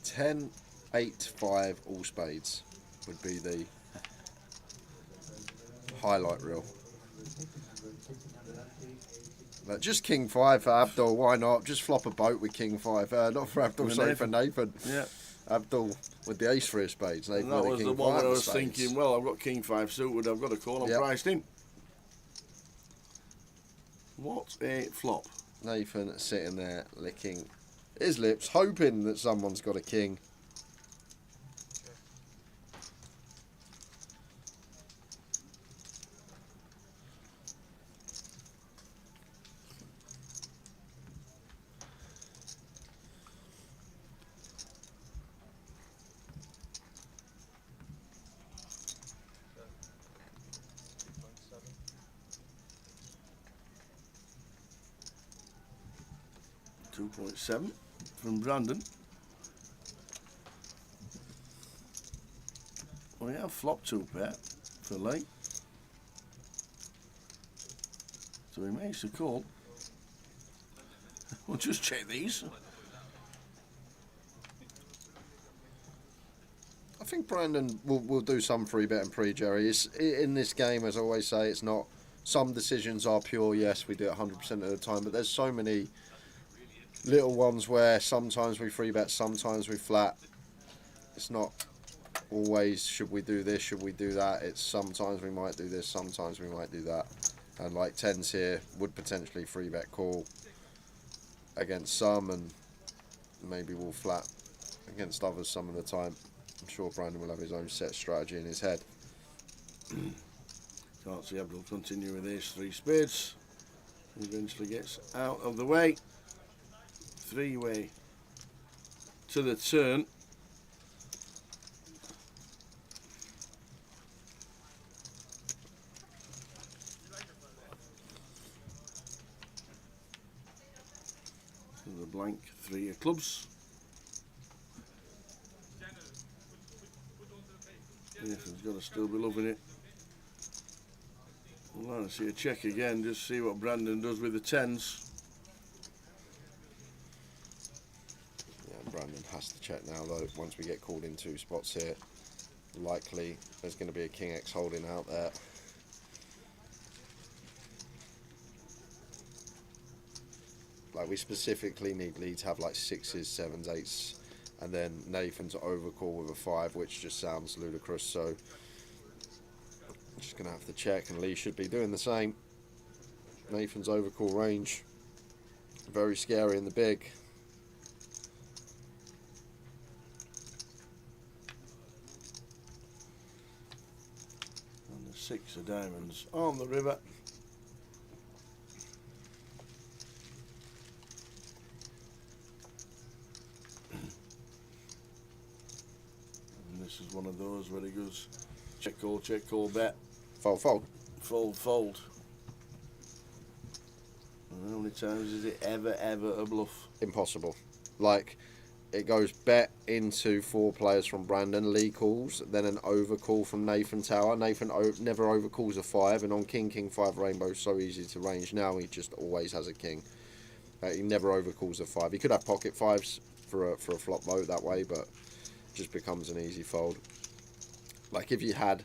S4: Ten, 8, 5, all spades would be the highlight reel. But just king 5 for Abdul, why not? Just flop a boat with king 5. Not for Abdul, sorry, for Nathan.
S1: Yeah.
S4: Abdul with the ace for his spades. Nathan
S1: And that
S4: with
S1: was
S4: king
S1: the one
S4: 5
S1: where I was
S4: spades.
S1: thinking, well, I've got king-5 suited, I've got a call, I'm
S4: Yep.
S1: priced in. What a flop.
S4: Nathan sitting there licking his lips, hoping that someone's got a king.
S1: 2.7 from Brandon. We have flopped 2 pair for late. So he makes the call. We'll just check these.
S4: I think Brandon will do some free bet and pre, Jerry. In this game, as I always say, it's not. Some decisions are pure. Yes, we do it 100% of the time, but there's so many little ones where sometimes we free bet, sometimes we flat. It's not always should we do this, should we do that. It's sometimes we might do this, sometimes we might do that. And like tens here would potentially free bet call against some, and maybe we'll flat against others some of the time. I'm sure Brandon will have his own set strategy in his head.
S1: Can't see Abdul continue with his 3 spades. He eventually gets out of the way. 3-way to the turn. The blank 3 of clubs. Nathan's got to still be loving it. I'd like to see a check again, just see what Brandon does with the 10s.
S4: Yeah, Brandon has to check now though. Once we get called in 2 spots here, likely there's going to be a King X holding out there. Like we specifically need Lee to have like 6s, 7s, 8s, and then Nathan to overcall with a 5, which just sounds ludicrous. So I'm just gonna have to check, and Lee should be doing the same. Nathan's overcall range, very scary in the big.
S1: And the 6 of diamonds on the river. This is one of those where he goes check, call, bet.
S4: Fold, fold.
S1: Fold, fold. And how many times is it ever a bluff?
S4: Impossible. Like, it goes bet into 4 players from Brandon. Lee calls, then an overcall from Nathan Tower. Nathan never overcalls a 5, and on King, King 5 rainbow, so easy to range. Now he just always has a king. He never overcalls a 5. He could have pocket 5s for a flop boat that way, but just becomes an easy fold. Like if you had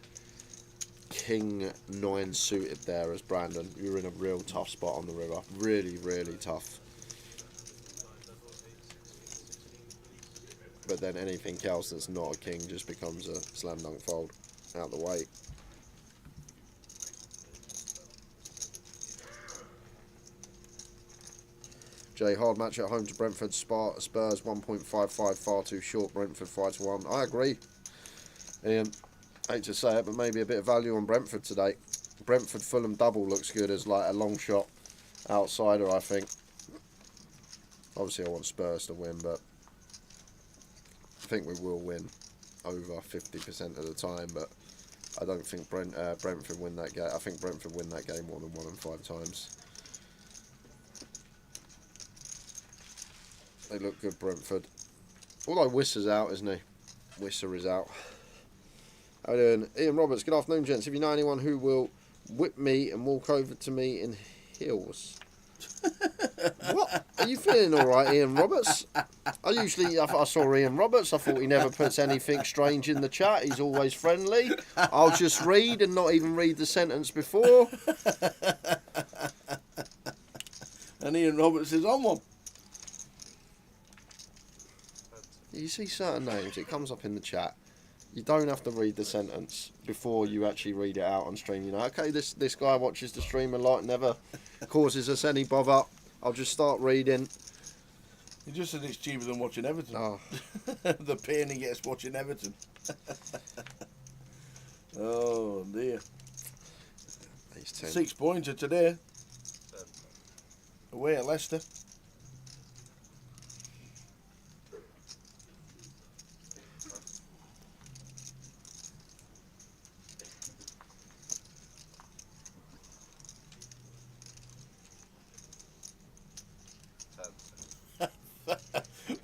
S4: King 9 suited there as Brandon, you're in a real tough spot on the river. Really, really tough. But then anything else that's not a king just becomes a slam dunk fold out the way. Jay, hard match at home to Brentford. Spurs 1.55, far too short. Brentford 5-1. I agree. Ian, hate to say it, but maybe a bit of value on Brentford today. Brentford Fulham double looks good as like a long shot outsider, I think. Obviously I want Spurs to win, but I think we will win over 50% of the time, but I don't think Brentford win that game. I think Brentford win that game more than 1 in 5 times. They look good, Brentford. Although Wisser's out, isn't he? Wisser is out. How are you doing? Ian Roberts, good afternoon, gents. If you know anyone who will whip me and walk over to me in heels. What? Are you feeling alright, Ian Roberts? I saw Ian Roberts. I thought he never puts anything strange in the chat. He's always friendly. I'll just read and not even read the sentence before.
S1: And Ian Roberts is on one.
S4: You see certain names, it comes up in the chat. You don't have to read the sentence before you actually read it out on stream. You know, okay, this guy watches the stream a lot, never causes us any bother. I'll just start reading.
S1: He just said it's cheaper than watching Everton.
S4: Oh.
S1: The pain he gets watching Everton. Oh dear. 6-pointer today. Away at Leicester.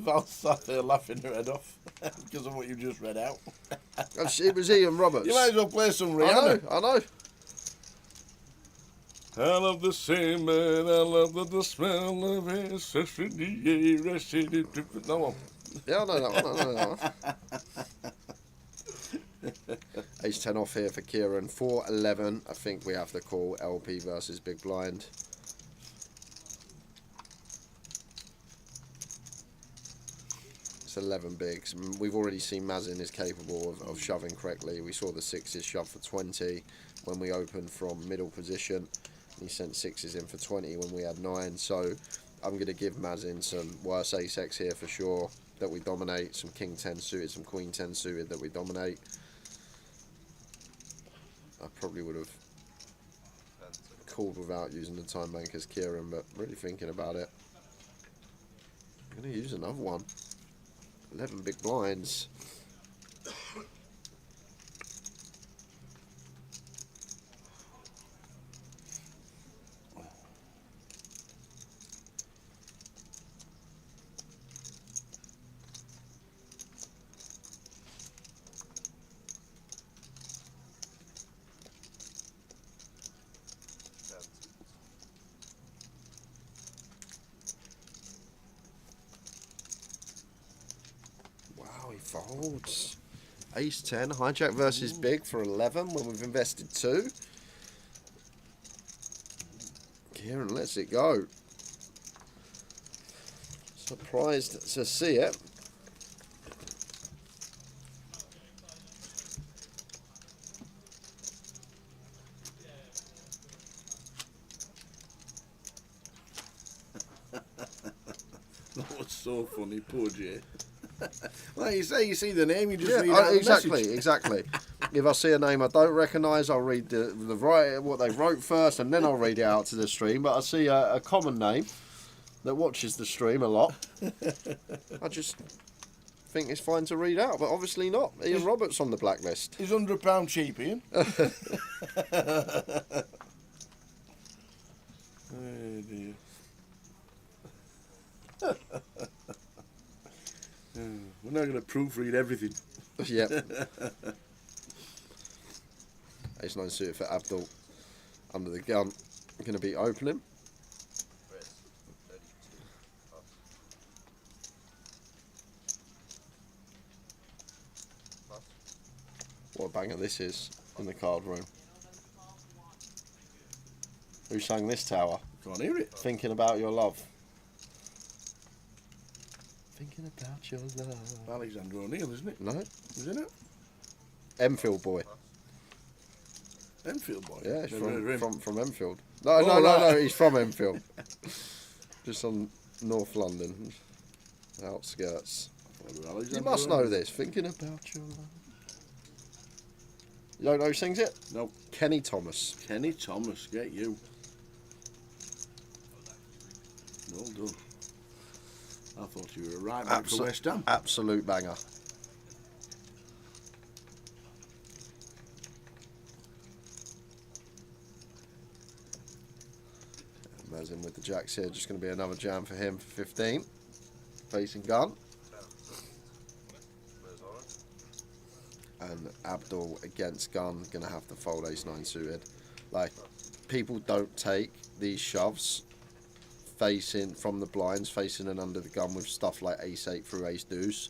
S1: pal sat there laughing her head off because of what you just read out.
S4: It was Ian Roberts.
S1: You might as well play some
S4: I
S1: Rihanna.
S4: know, I know.
S1: I love the same man, I love the smell of his in the air. No one.
S4: Yeah, I know that one. I know that one. Ace 10 off here for Kieran. 4-11. I think we have to call LP versus Big Blind. It's 11 bigs. We've already seen Mazin is capable of shoving correctly. We saw the sixes shove for 20 when we opened from middle position. He sent sixes in for 20 when we had 9. So I'm going to give Mazin some worse ace-x here for sure that we dominate. Some king 10 suited, some queen 10 suited that we dominate. I probably would have called without using the time bank as Kieran, but really thinking about it, I'm going to use another one. 11 big blinds. Wow, he folds. Ace 10, hijack versus big for 11 when we've invested 2. Kieran lets it go. Surprised to see it.
S1: That was so funny, poor Jay. Like you say, you see the name, you just read
S4: Yeah,
S1: out the
S4: exactly,
S1: message.
S4: exactly. If I see a name I don't recognise, I'll read what they wrote first, and then I'll read it out to the stream. But I see a common name that watches the stream a lot. I just think it's fine to read out, but obviously not. Ian Roberts on the blacklist.
S1: He's £100 cheap, Ian. Oh dear. We're not going to proofread everything.
S4: Yep. Ace 9 suited for Abdul under the gun. Going to be opening. What a banger this is in the card room. Who sang this tower?
S1: Can't hear it.
S4: Thinking about your love. Thinking about your love.
S1: Alexander O'Neill, isn't it?
S4: No?
S1: Isn't it?
S4: Enfield boy.
S1: Enfield boy.
S4: Yeah, he's
S1: Never heard of him.
S4: from Enfield. No,
S1: right.
S4: no, he's from Enfield. Just on North London. Outskirts. You must know this. Thinking about your love. You don't know who sings it?
S1: No.
S4: Kenny Thomas.
S1: Kenny Thomas, get you. Well done. I thought you were right back to West Ham.
S4: Absolute banger. Mazin with the jacks here, just going to be another jam for him for 15. Facing gun. And Abdul against gun, going to have to fold ace 9 suited. Like, people don't take these shoves facing from the blinds, facing and under the gun with stuff like ace 8 through ace deuce.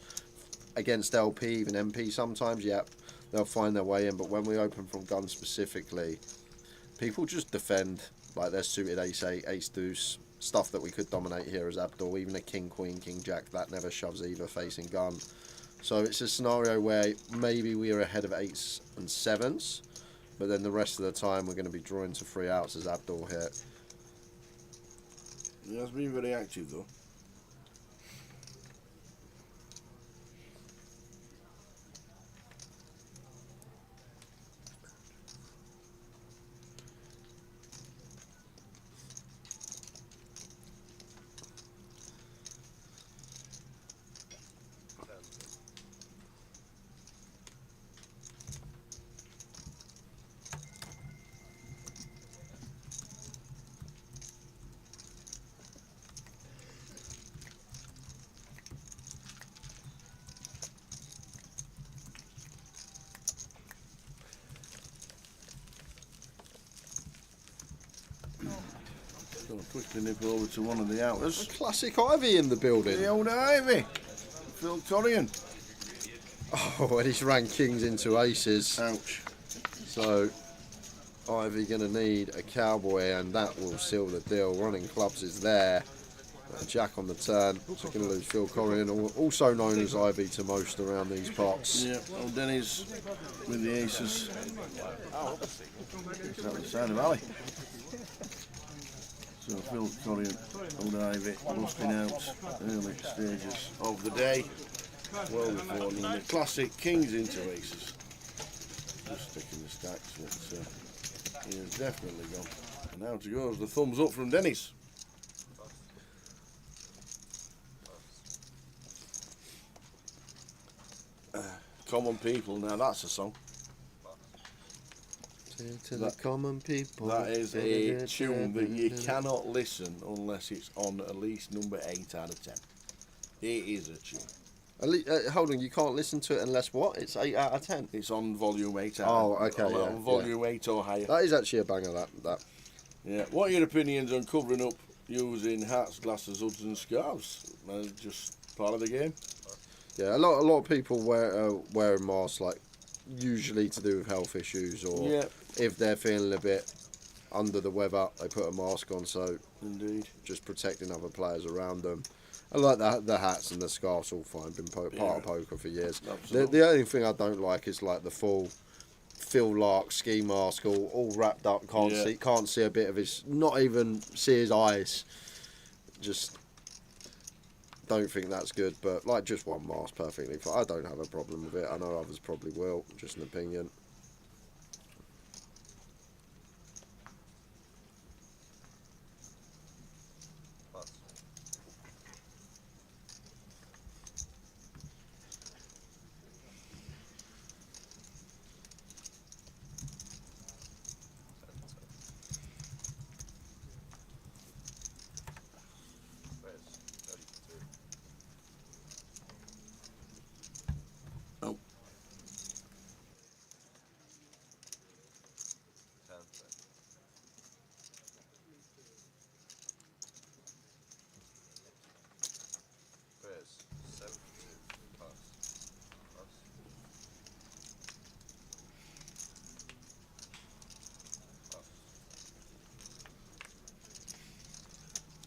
S4: Against LP, even MP sometimes, yep, they'll find their way in. But when we open from gun specifically, people just defend like their suited ace 8, ace deuce, stuff that we could dominate here as Abdul. Even a king, queen, king, jack, that never shoves either facing gun. So it's a scenario where maybe we are ahead of 8s and 7s, but then the rest of the time we're going to be drawing to 3 outs as Abdul here.
S1: He has been very active though. Gonna quickly nip over to one of the outers.
S4: Classic Ivy in the building.
S1: The old Ivy. Victorian.
S4: Oh, and he's ran kings into aces.
S1: Ouch.
S4: So Ivy going to need a cowboy, and that will seal the deal. Running clubs is there. Jack on the turn. So going to lose Phil Corrigan, also known as Ivy to most around these parts.
S1: Yeah, old Denny's with the aces. It's out the side of alley. So Phil Corrigan, old Ivy, busting out early stages of the day. Well before the classic kings into aces. Just sticking the stacks, but he has definitely gone. And now to go is the thumbs up from Dennis. Common People, now that's a song.
S4: To the common people.
S1: That is a tune that you cannot listen unless it's on at least number 8 out of 10. It is a tune.
S4: Hold on, you can't listen to it unless what? It's 8 out of 10.
S1: It's on volume 8
S4: Oh, okay, yeah,
S1: volume 8 or higher.
S4: That is actually a banger, that.
S1: Yeah. What are your opinions on covering up using hats, glasses, hoods and scarves? Just part of the game?
S4: Yeah, a lot of people wearing masks, like usually to do with health issues, or if they're feeling a bit under the weather, they put a mask on, so
S1: indeed,
S4: just protecting other players around them. I like the hats and the scarves, all fine. Been part of poker for years. The only thing I don't like is like the full Phil Lark ski mask, all wrapped up. Can't see a bit of his. Not even see his eyes. Just don't think that's good. But like just one mask, perfectly fine. I don't have a problem with it. I know others probably will. Just an opinion.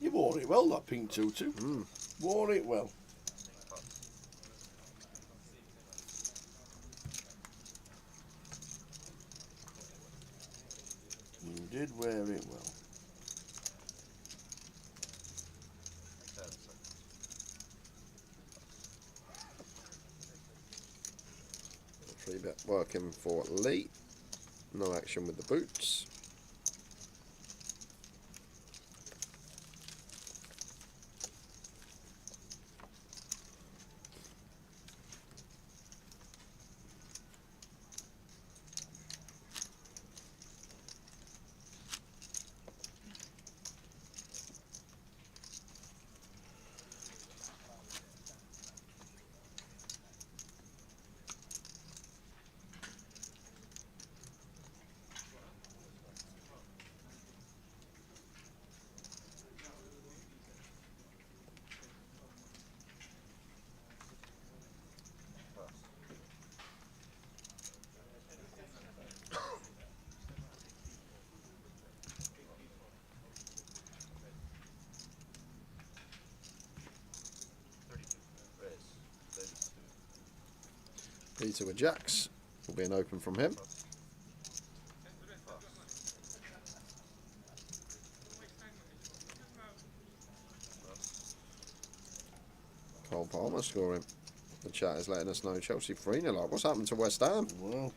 S1: You wore it well, that pink tutu. Wore it well. You did wear it well.
S4: Three bet working for Lee. No action with the boots. Peter with jacks. Will be an open from him. Cole Palmer scoring. The chat is letting us know Chelsea 3-0 up. What's happened to West Ham?
S1: Well,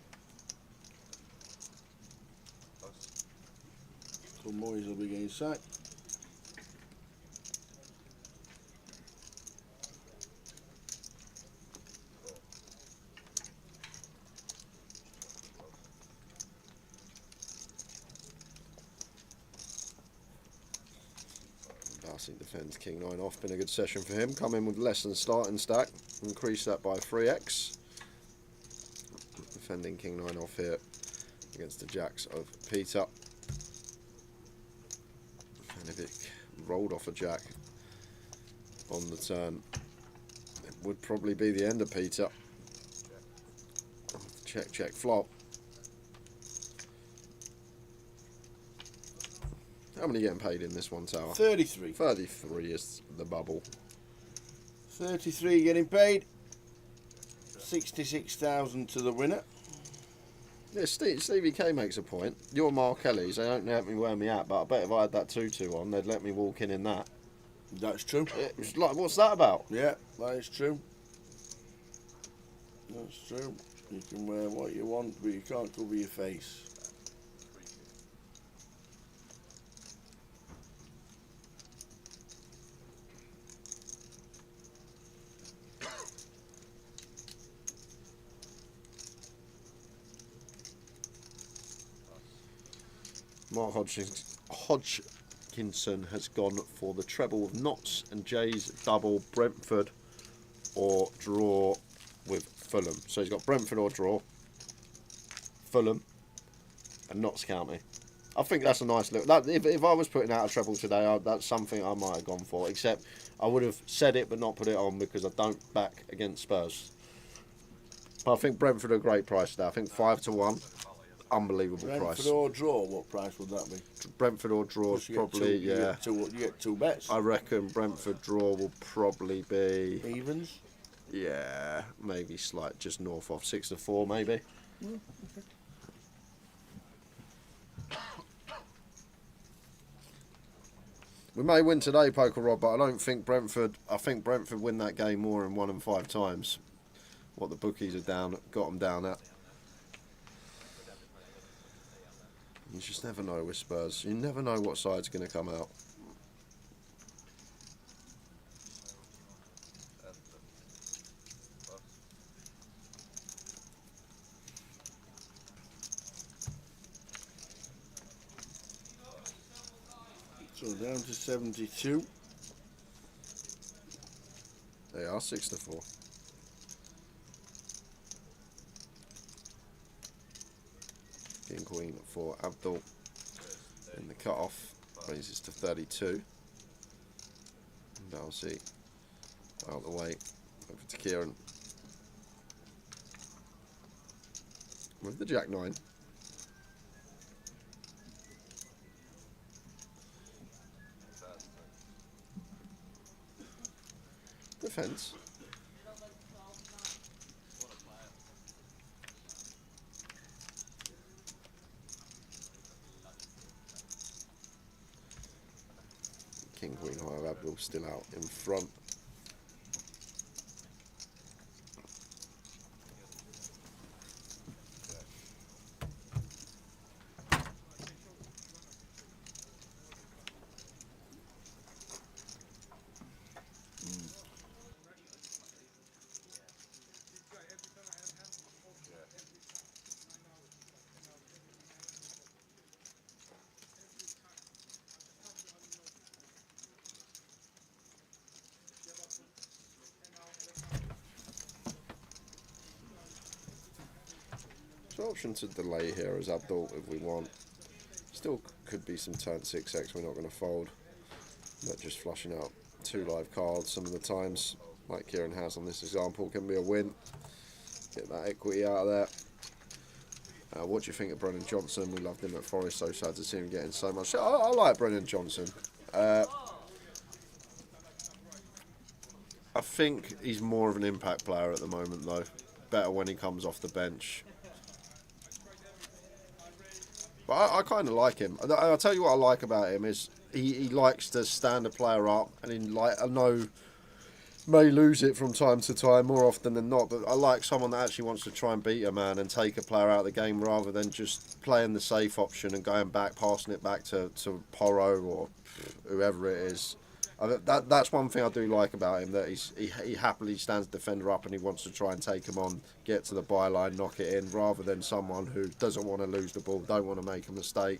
S1: so Moyes will be getting sacked.
S4: Defends King 9 off. Been a good session for him. Come in with less than starting stack. Increase that by 3x. Defending King 9 off here against the jacks of Peter. rolled off a jack on the turn. It would probably be the end of Peter. Check, check, flop. How many getting paid in this one, Tower?
S1: 33.
S4: 33 is the bubble.
S1: 33 getting paid. 66,000 to the winner.
S4: Yeah, Stevie K makes a point. You're Mark Kelly's. They don't let me wear me out, but I bet if I had that 2-2 on, they'd let me walk in that.
S1: That's true.
S4: It was like, what's that about?
S1: Yeah, that is true. That's true. You can wear what you want, but you can't cover your face.
S4: Mark Hodgkinson has gone for the treble with Notts and Jay's double Brentford or draw with Fulham. So he's got Brentford or draw, Fulham, and Notts County. I think that's a nice look. If I was putting out a treble today, that's something I might have gone for. Except I would have said it but not put it on because I don't back against Spurs. But I think Brentford are a great price today. I think 5-1. Unbelievable price.
S1: Brentford or draw, what price would that be?
S4: Brentford or draw is probably, yeah.
S1: You get two bets.
S4: I reckon Brentford draw will probably be...
S1: Evens?
S4: Yeah, maybe slight, just north of 6-4 maybe.
S1: Okay.
S4: We may win today, Poker Rob, but I don't think Brentford... I think Brentford win that game more than 1 and 5 times. What the bookies are got them down at. You just never know with Spurs. You never know what side's going to come out.
S1: So down to 72.
S4: They are 6-4. King Queen for Abdul in the cut-off raises to 32. Dalsey out the way, over to Kieran with the Jack 9. Defence. King Queen High Abdul still out in front. So option to delay here as Abdul if we want. Still could be some turn 6x we're not going to fold. But just flushing out 2 live cards some of the times, like Kieran has on this example, can be a win. Get that equity out of there. What do you think of Brennan Johnson? We loved him at Forest, so sad to see him getting so much. I like Brennan Johnson. I think he's more of an impact player at the moment though. Better when he comes off the bench. But I kind of like him. I'll tell you what I like about him is he likes to stand a player up, and I know may lose it from time to time, more often than not, but I like someone that actually wants to try and beat a man and take a player out of the game rather than just playing the safe option and going back, passing it back to Porro or whoever it is. That's one thing I do like about him, that he happily stands the defender up and he wants to try and take him on, get to the byline, knock it in, rather than someone who doesn't want to lose the ball, don't want to make a mistake,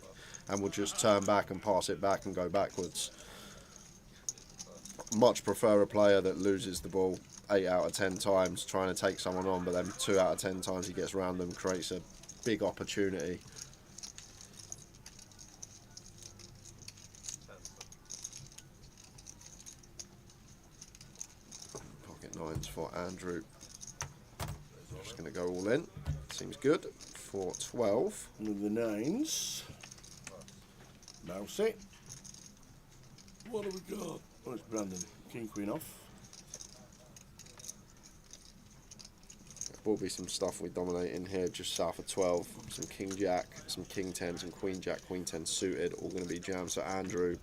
S4: and will just turn back and pass it back and go backwards. Much prefer a player that loses the ball 8 out of 10 times trying to take someone on, but then 2 out of 10 times he gets around them, creates a big opportunity.
S2: nines for Andrew. Just going to go all in. Seems good. For 12.
S1: With the nines. Mouse it. What have we got? Oh, it's Brandon. King, queen off.
S2: Will be some stuff we dominate in here just south of 12. Some king jack, some king 10, some queen jack, queen 10 suited, all going to be jammed. So Andrew,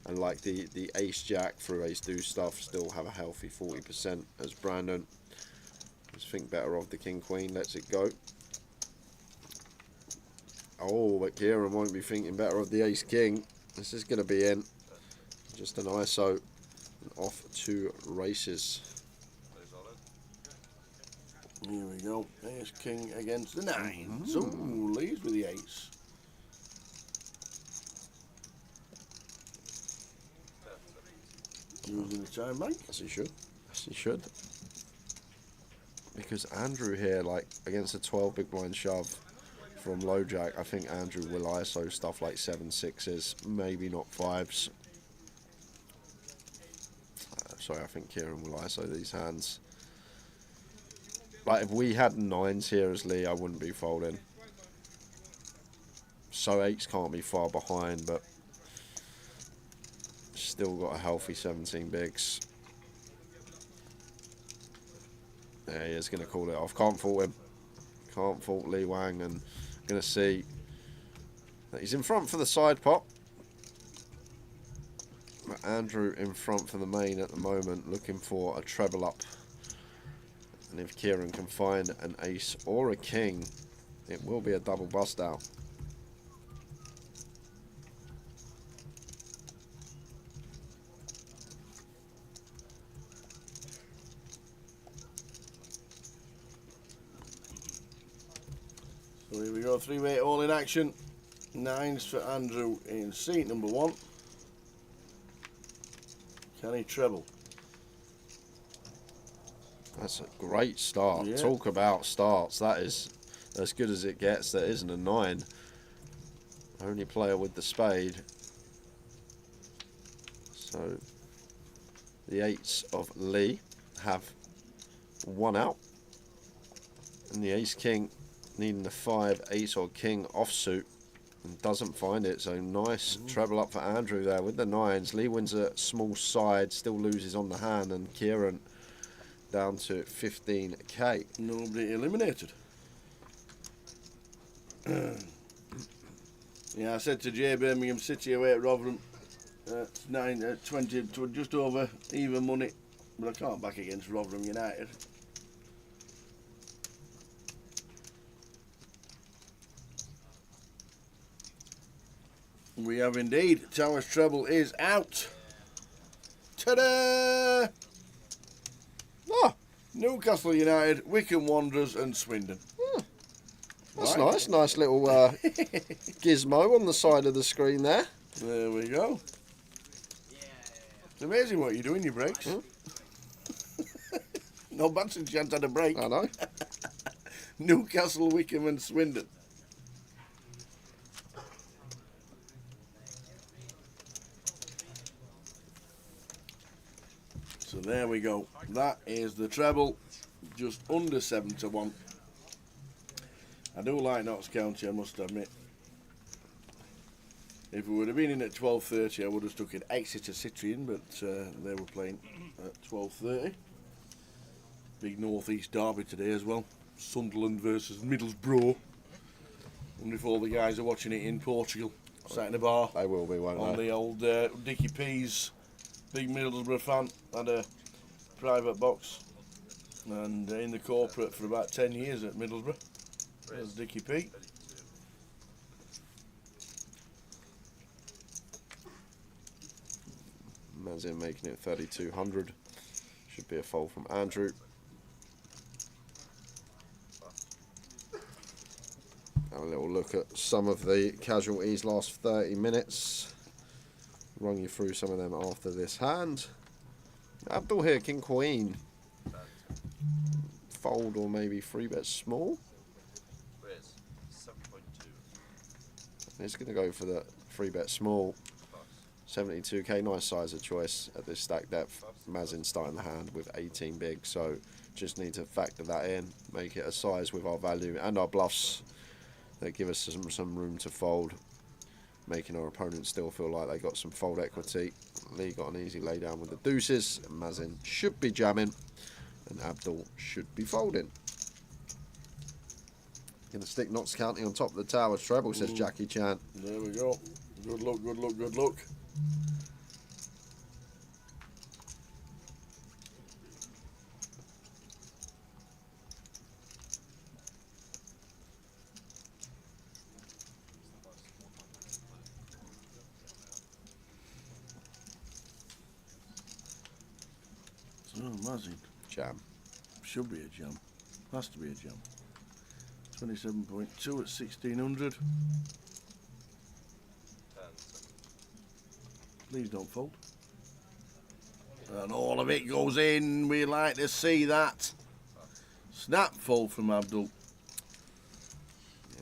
S2: and like the ace jack through ace deuce stuff, still have a healthy 40% as Brandon. Just think better of the king queen, lets it go. Oh, but Kieran won't be thinking better of the ace king. This is going to be in. Just an ISO, and off to races.
S1: Here we go. Ace king against the nine. So leaves with the ace. Using the time bank.
S2: As he should. As he should. Because Andrew here, like against a 12 big blind shove from low jack, I think Andrew will ISO stuff like 7-6s, maybe not 5s. Sorry, I think Kieran will ISO these hands. Like if we had 9s here as Lee, I wouldn't be folding. So 8s can't be far behind, but still got a healthy 17 bigs. Yeah, he is going to call it off. Can't fault him. Can't fault Lee Wang, and going to see that he's in front for the side pot. But Andrew in front for the main at the moment, looking for a treble up. And if Kieran can find an ace or a king, it will be a double bust out.
S1: So here we go, three-way all in action. Nines for Andrew in seat number 1. Can he treble?
S2: That's a great start.
S1: Yeah.
S2: Talk about starts. That is as good as it gets. There isn't a 9. Only player with the spade. So the 8s of Lee have 1 out. And the ace king needing the 5 ace or king offsuit and doesn't find it. So nice treble up for Andrew there with the 9s. Lee wins a small side, still loses on the hand, and Kieran down to 15k.
S1: Nobody eliminated. Yeah, I said to Jay Birmingham City away at Rotherham, 20 to just over even money, but I can't back against Rotherham United. We have indeed. Towers treble is out. Ta-da!
S2: Oh,
S1: Newcastle United, Wycombe Wanderers and Swindon.
S2: that's
S1: Right.
S2: nice. Nice little gizmo on the side of the screen there.
S1: There we go. It's amazing what you do in your breaks. No bad since you hadn't had a break.
S2: I know.
S1: Newcastle, Wycombe and Swindon. So there we go. That is the treble, just under 7 to 1. I do like Notts County, I must admit. If we would have been in at 12:30, I would have stuck in Exeter Citrian, but they were playing at 12:30. Big North East derby today as well. Sunderland versus Middlesbrough. Wonder if all the guys are watching it in Portugal, sat in a bar
S2: They will be, won't
S1: on
S2: they?
S1: the old Dickie P's. Big Middlesbrough fan, had a private box and in the corporate for about 10 years at Middlesbrough. There's Dickie P.
S2: Mazin making it 3,200. Should be a fold from Andrew. Have a little look at some of the casualties last 30 minutes. Run you through some of them after this hand. Abdul here, King Queen. Fold or maybe 3-bet small. It's going to go for the 3-bet small. 72k, nice size of choice at this stack depth. Mazin starting the hand with 18 big, so just need to factor that in, make it a size with our value and our bluffs that give us some room to fold, making our opponents still feel like they got some fold equity. Lee got an easy lay down with the deuces, and Mazin should be jamming, and Abdul should be folding. Gonna stick Notts County on top of the tower treble, says Jackie Chan.
S1: There we go. Good luck, good luck, good luck. So, Mazin.
S2: Jam.
S1: Should be a jam. Has to be a jam. 27.2 at 1600. Please don't fold. And all of it goes in. We like to see that. Snap fold from Abdul.
S2: Yeah,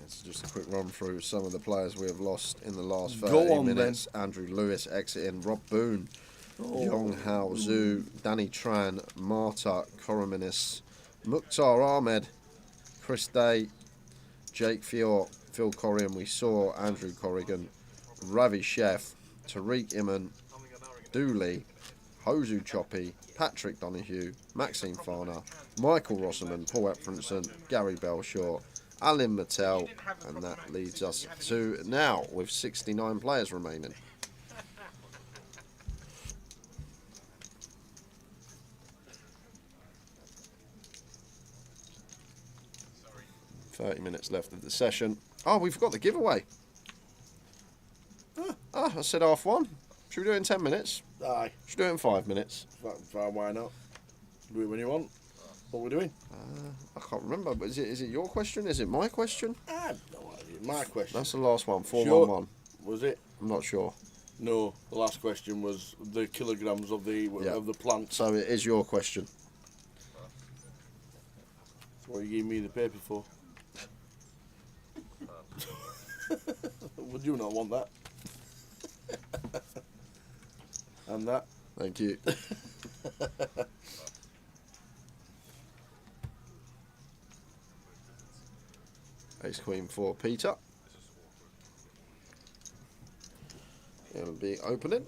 S2: it's just a quick run through some of the players we have lost in the last 30
S1: Go on,
S2: minutes. Then. Andrew Lewis exiting, Rob Boone, Yong Hao Zhu, Danny Tran, Marta Korominis, Mukhtar Ahmed, Chris Day, Jake Fior, Phil Corrigan, we saw Andrew Corrigan, Ravi Chef, Tariq Iman, Dooley, Hozu Choppy, Patrick Donahue, Maxine Farner, Michael Rosserman, Paul Epfrinson, Gary Belshaw, Alan Mattel, and that leads us to now with 69 players remaining. .30 minutes left of the session. Oh, we forgot the giveaway. I said half one. Should we do it in 10 minutes?
S1: Aye.
S2: Should we do it in 5 minutes?
S1: Fine, why not? Do it when you want. What are we doing?
S2: I can't remember, but is it your question? Is it my question?
S1: I have no idea. My question.
S2: That's the last one, 411.
S1: Was it?
S2: I'm not sure.
S1: No, the last question was the kilograms of the plant.
S2: So it is your question.
S1: That's what you gave me the paper for. Would you not want that? And that.
S2: Thank you. Ace Queen for Peter. It'll be opening.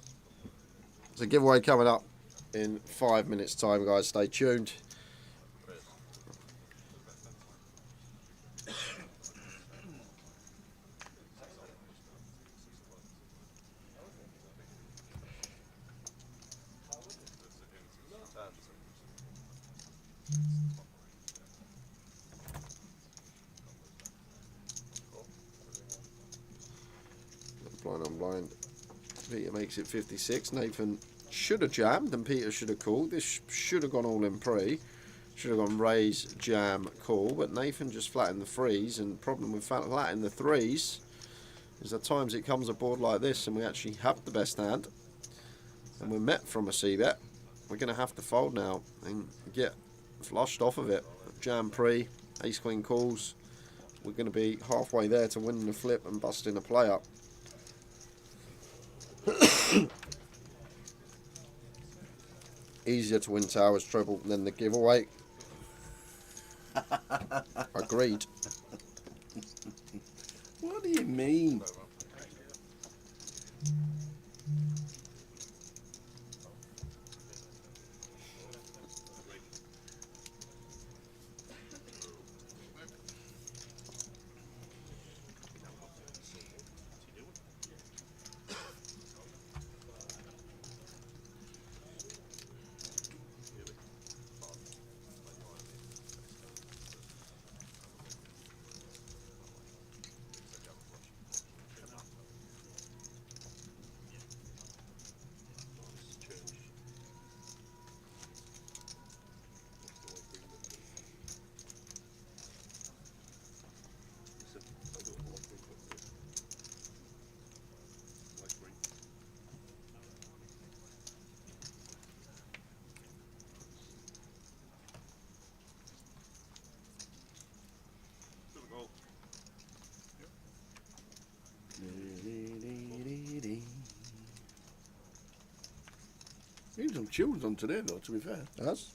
S2: There's a giveaway coming up in 5 minutes time, guys. Stay tuned. Blind on blind. Peter makes it 56. Nathan should have jammed and Peter should have called. This should have gone all in pre. Should have gone raise, jam, call. But Nathan just flattened the threes. And the problem with flattening the threes is at times it comes a board like this and we actually have the best hand. And we're met from a c-bet. We're going to have to fold now and get flushed off of it. Jam pre, ace queen calls. We're going to be halfway there to winning the flip and busting a play up. Easier to win towers treble than the giveaway. Agreed.
S1: What do you mean? He's some tunes on today, though, to be fair.
S4: Yes.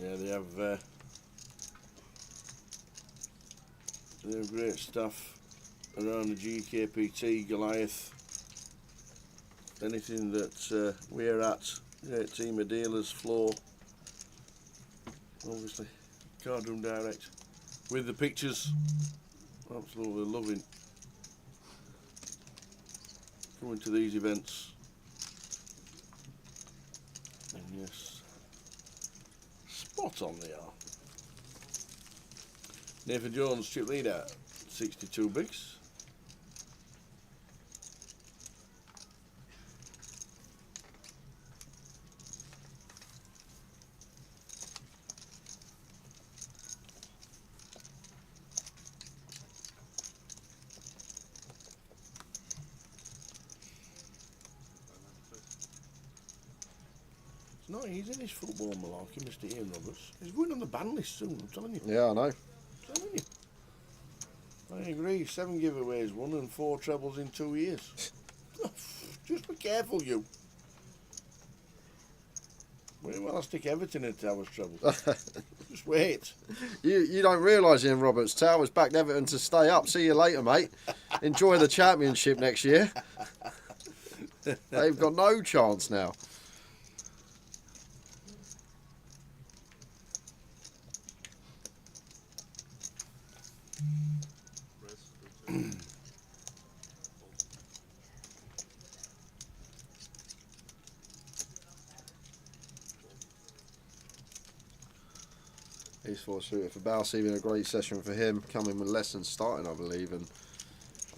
S1: Yeah, they have great stuff around the GUKPT, Goliath. Anything that we're at, great team of dealers, Floor, obviously, Cardroom Direct, with the pictures, absolutely loving coming to these events. And yes, spot on they are. Nathan Jones, chip leader, 62 bigs. It's not easy, this football malarkey, Mr. Ian Roberts. He's going on the ban list soon, I'm telling you.
S4: Yeah, I know.
S1: I'm telling you. I agree, 7 giveaways won and 4 trebles in 2 years. Just be careful, you. Wait while I stick Everton in Towers treble. Just wait.
S4: You don't realise, Ian Roberts, Towers backed Everton to stay up. See you later, mate. Enjoy the championship next year. They've got no chance now. He's 4 suited for Balsey, been a great session for him, coming with lessons starting, I believe, and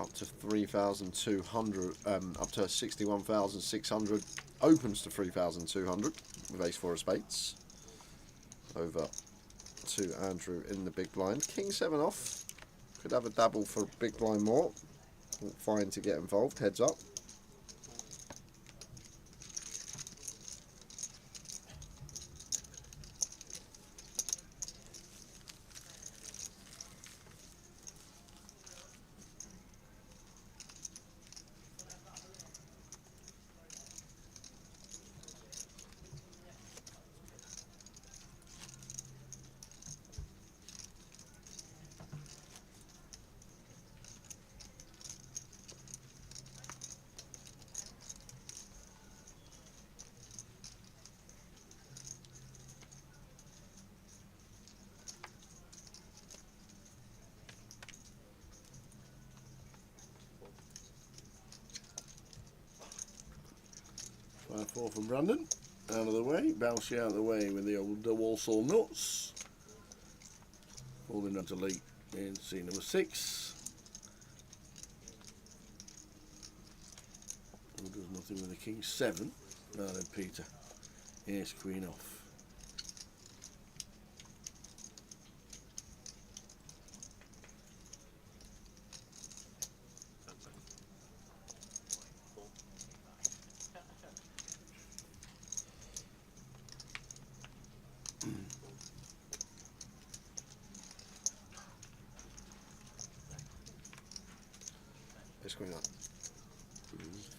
S4: up to 3,200, up to 61,600, opens to 3,200 with ace 4 of spades. Over to Andrew in the big blind. King 7 off, could have a dabble for big blind more. Fine to get involved, heads up.
S1: Five, 4 from Brandon. Out of the way. Bouncy out of the way with the old Walsall nuts. Holding on to Lee in scene number 6. Who does nothing with the King 7. Now then Peter. Ace Queen off.
S4: Ace Queen up.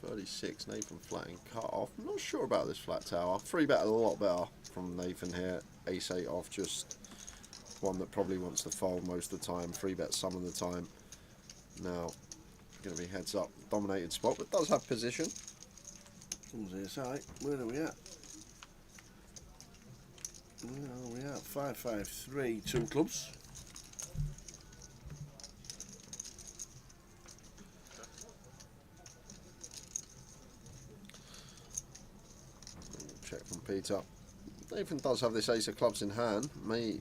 S4: 36, Nathan flatting cut off. I'm not sure about this flat tower. 3 bet a lot better from Nathan here. Ace 8 off, just one that probably wants to fold most of the time. 3 bet some of the time. Now, going to be heads up, dominated spot, but does have position.
S1: Comes inside. Where are we at? Where are we at? 5, 5, 3, 2 clubs.
S4: Check from Peter. Nathan does have this ace of clubs in hand. May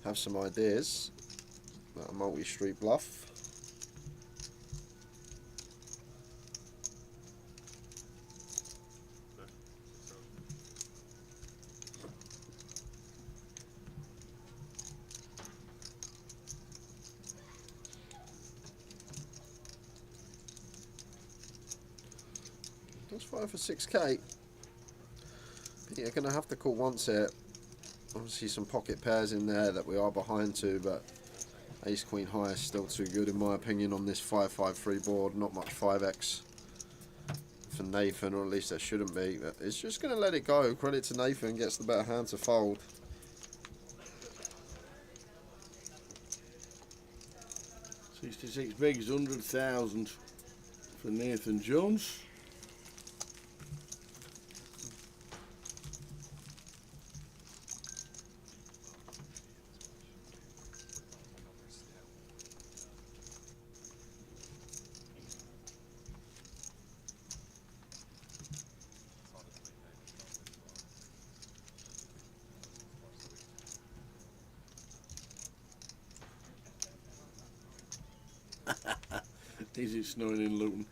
S4: have some ideas about a multi-street bluff. Does 5 for 6k. But you're going to have to call once here. Obviously some pocket pairs in there that we are behind to, but Ace Queen High is still too good in my opinion on this 5-5-3 board. Not much 5x for Nathan, or at least there shouldn't be. But it's just going to let it go. Credit to Nathan, gets the better hand to fold.
S1: $66 bigs, 100,000 for Nathan Jones. Is it snowing in Luton?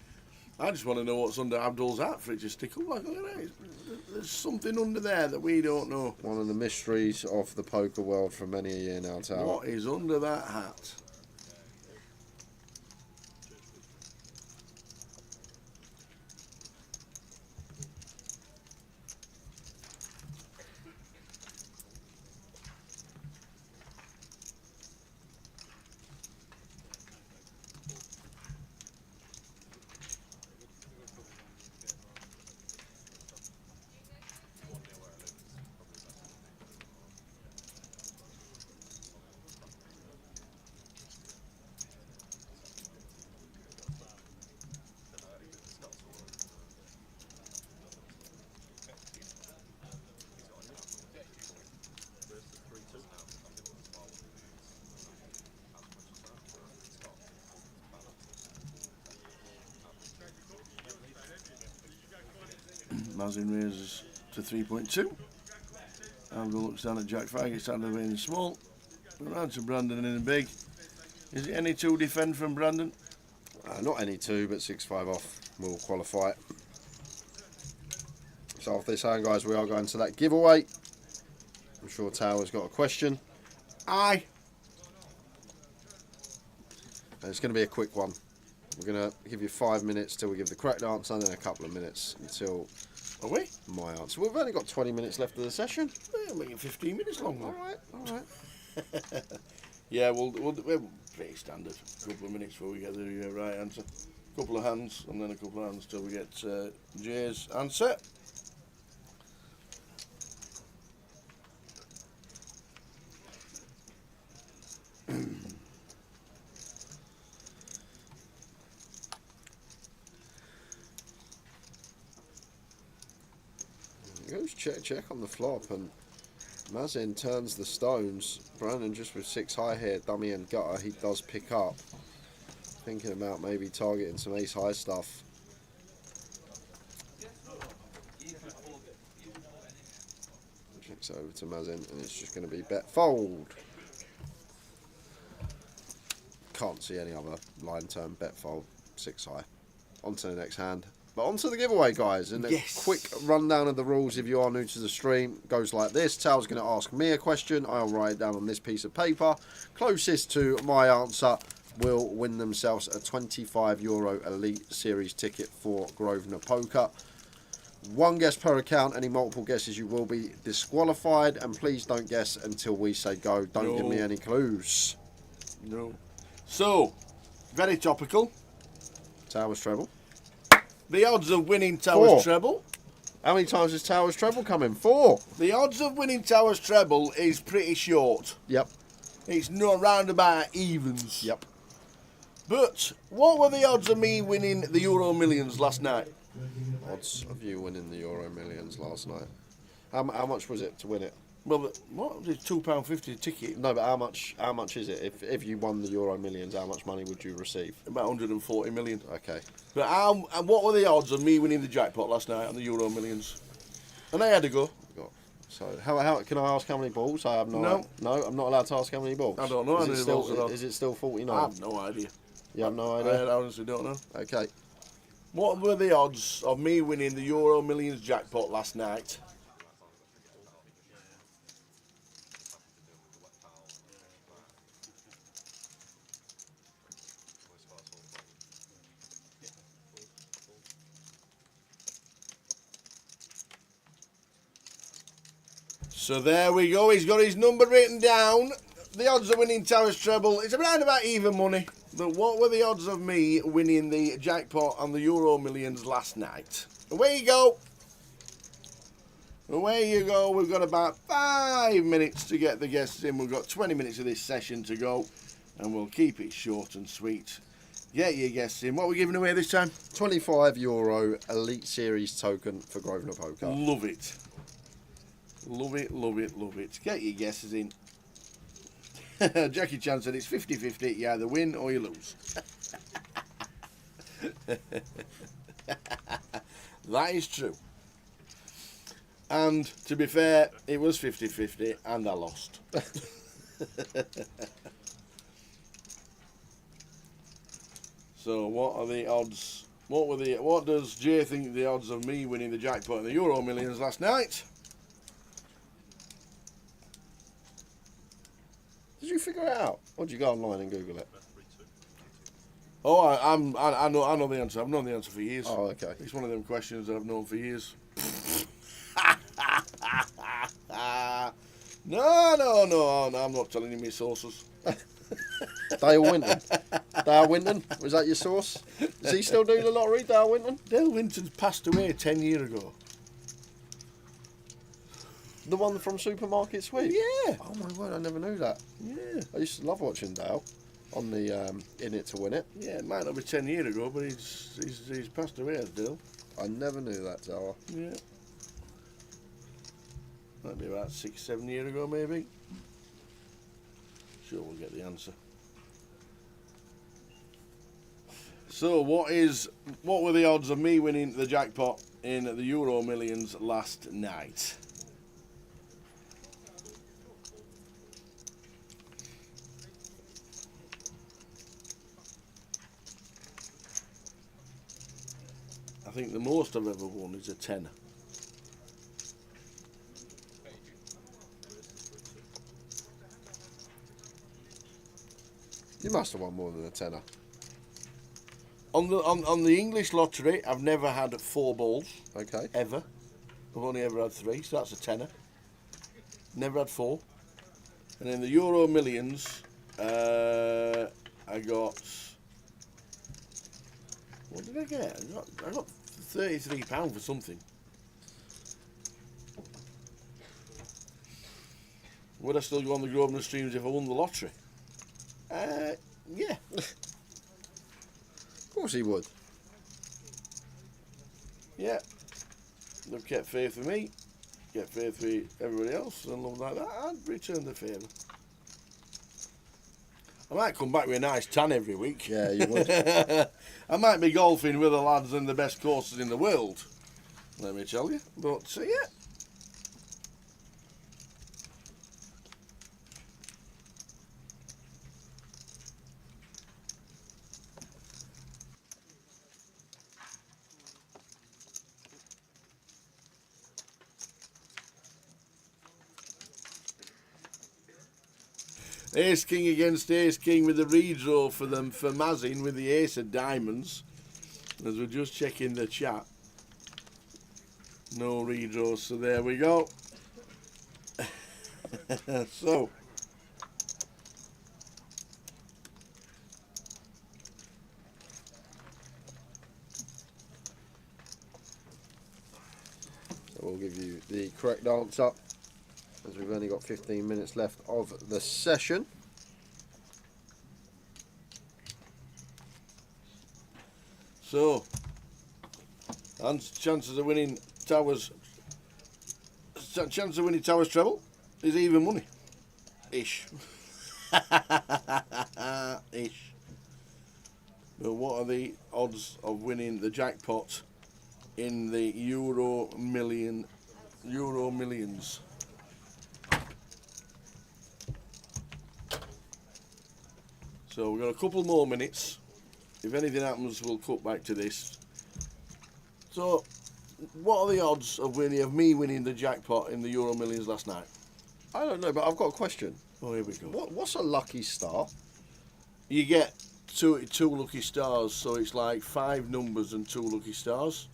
S1: I just want to know what's under Abdul's hat for it to stick up like that. There's something under there that we don't know.
S4: One of the mysteries of the poker world for many a year now, Tower.
S1: What is under that hat? Mazin raises to 3.2. Abdul looks down at Jack 5, gets down to the in small. Around to Brandon in a big. Is it any 2 defend from Brandon?
S4: Not any 2, but 6-5 off will qualify. So off this hand, guys, we are going to that giveaway. I'm sure Tower's got a question.
S1: Aye.
S4: And it's going to be a quick one. We're going to give you 5 minutes till we give the correct answer, and then a couple of minutes until
S1: Are we?
S4: my answer. We've only got 20 minutes left of the session.
S1: We'll make it 15 minutes longer.
S4: All right.
S1: Yeah, we're pretty standard. A couple of minutes before we get the right answer. A couple of hands, and then a couple of hands till we get Jay's answer.
S4: Goes check on the flop, and Mazin turns the stones. Brandon just with 6 high here, dummy and gutter, he does pick up. Thinking about maybe targeting some ace high stuff. Checks over to Mazin, and it's just going to be bet fold. Can't see any other line turn bet fold. 6 high. On to the next hand. But on to the giveaway, guys, and a quick rundown of the rules if you are new to the stream goes like this. Tal's going to ask me a question. I'll write it down on this piece of paper. Closest to my answer will win themselves a €25 Elite Series ticket for Grosvenor Poker. 1 guess per account. Any multiple guesses, you will be disqualified. And please don't guess until we say go. Don't give me any clues.
S1: No. So, very topical.
S4: Towers treble.
S1: The odds of winning Towers treble.
S4: How many times has Towers treble come in? 4.
S1: The odds of winning Towers treble is pretty short.
S4: Yep.
S1: It's not round about evens.
S4: Yep.
S1: But what were the odds of me winning the Euro Millions last night?
S4: Odds of you winning the Euro Millions last night. How much was it to win it?
S1: Well, what was it? £2.50 a ticket.
S4: No, but how much is it? If you won the Euro Millions, how much money would you receive?
S1: About 140 million.
S4: Okay.
S1: But and what were the odds of me winning the jackpot last night on the Euro Millions? And I had to go.
S4: So how can I ask how many balls? I have no. No, I'm not allowed to ask how many balls.
S1: I don't know.
S4: Is it still 49?
S1: I have no idea.
S4: You have no idea?
S1: I honestly don't know.
S4: Okay.
S1: What were the odds of me winning the Euro Millions jackpot last night? So there we go. He's got his number written down. The odds of winning Towers Treble, it's around about even money. But what were the odds of me winning the jackpot on the Euro Millions last night? Away you go. Away you go. We've got about 5 minutes to get the guests in. We've got 20 minutes of this session to go. And we'll keep it short and sweet. Get your guests in. What are we giving away this time?
S2: €25 Elite Series token for Grosvenor Poker.
S1: Love it. Love it, love it, love it. Get your guesses in. Jackie Chan said it's 50-50. You either win or you lose. That is true. And to be fair, it was 50-50 and I lost. So what are the odds? What does Jay think the odds of me winning the jackpot in the Euro Millions last night?
S2: Did you figure it out? Or did you go online and Google it?
S1: Oh, I know the answer. I've known the answer for years.
S2: Oh, okay.
S1: It's one of them questions that I've known for years. No, I'm not telling you my sources.
S2: Dale Winton. Dale Winton, was that your source? Is he still doing the lottery, Dale Winton?
S1: Dale Winton's passed away 10 years ago.
S2: The one from Supermarket Sweep?
S1: Yeah.
S2: Oh my word, I never knew that.
S1: Yeah.
S2: I used to love watching Dale on the In It to Win It.
S1: Yeah, it might not be 10 years ago, but he's passed away, has Dale.
S2: I never knew that, Zara.
S1: Yeah. Might be about 6-7 years ago, maybe. Sure, we'll get the answer. So, what were the odds of me winning the jackpot in the Euro Millions last night? I think the most I've ever won is a tenner.
S2: You must have won more than a tenner.
S1: On the English lottery, I've never had 4 balls.
S2: Okay.
S1: Ever. I've only ever had 3, so that's a tenner. Never had 4. And in the Euro Millions, I got... What did I get? I got £33 for something. Would I still go on the Grosvenor streams if I won the lottery? Yeah.
S2: Of course he would.
S1: Yeah. They've kept faith with me, kept faith with everybody else, and love like that. I'd return the favour. I might come back with a nice tan every week.
S2: Yeah, you would.
S1: I might be golfing with the lads in the best courses in the world, let me tell you. But, yeah. Ace King against Ace King with the redraw for them for Mazin with the Ace of Diamonds. As we're just checking the chat. No redraws, so there we go. So
S2: we'll give you the correct answer, as we've only got 15 minutes left of the session.
S1: So, and chances of winning Towers treble is even money. Ish. Ish. But what are the odds of winning the jackpot in the Euro Millions? So we've got a couple more minutes. If anything happens, we'll cut back to this. So, what are the odds of me winning the jackpot in the Euro Millions last night?
S2: I don't know, but I've got a question.
S1: Oh, here we go.
S2: What's a lucky star?
S1: You get two lucky stars, so it's like 5 numbers and 2 lucky stars.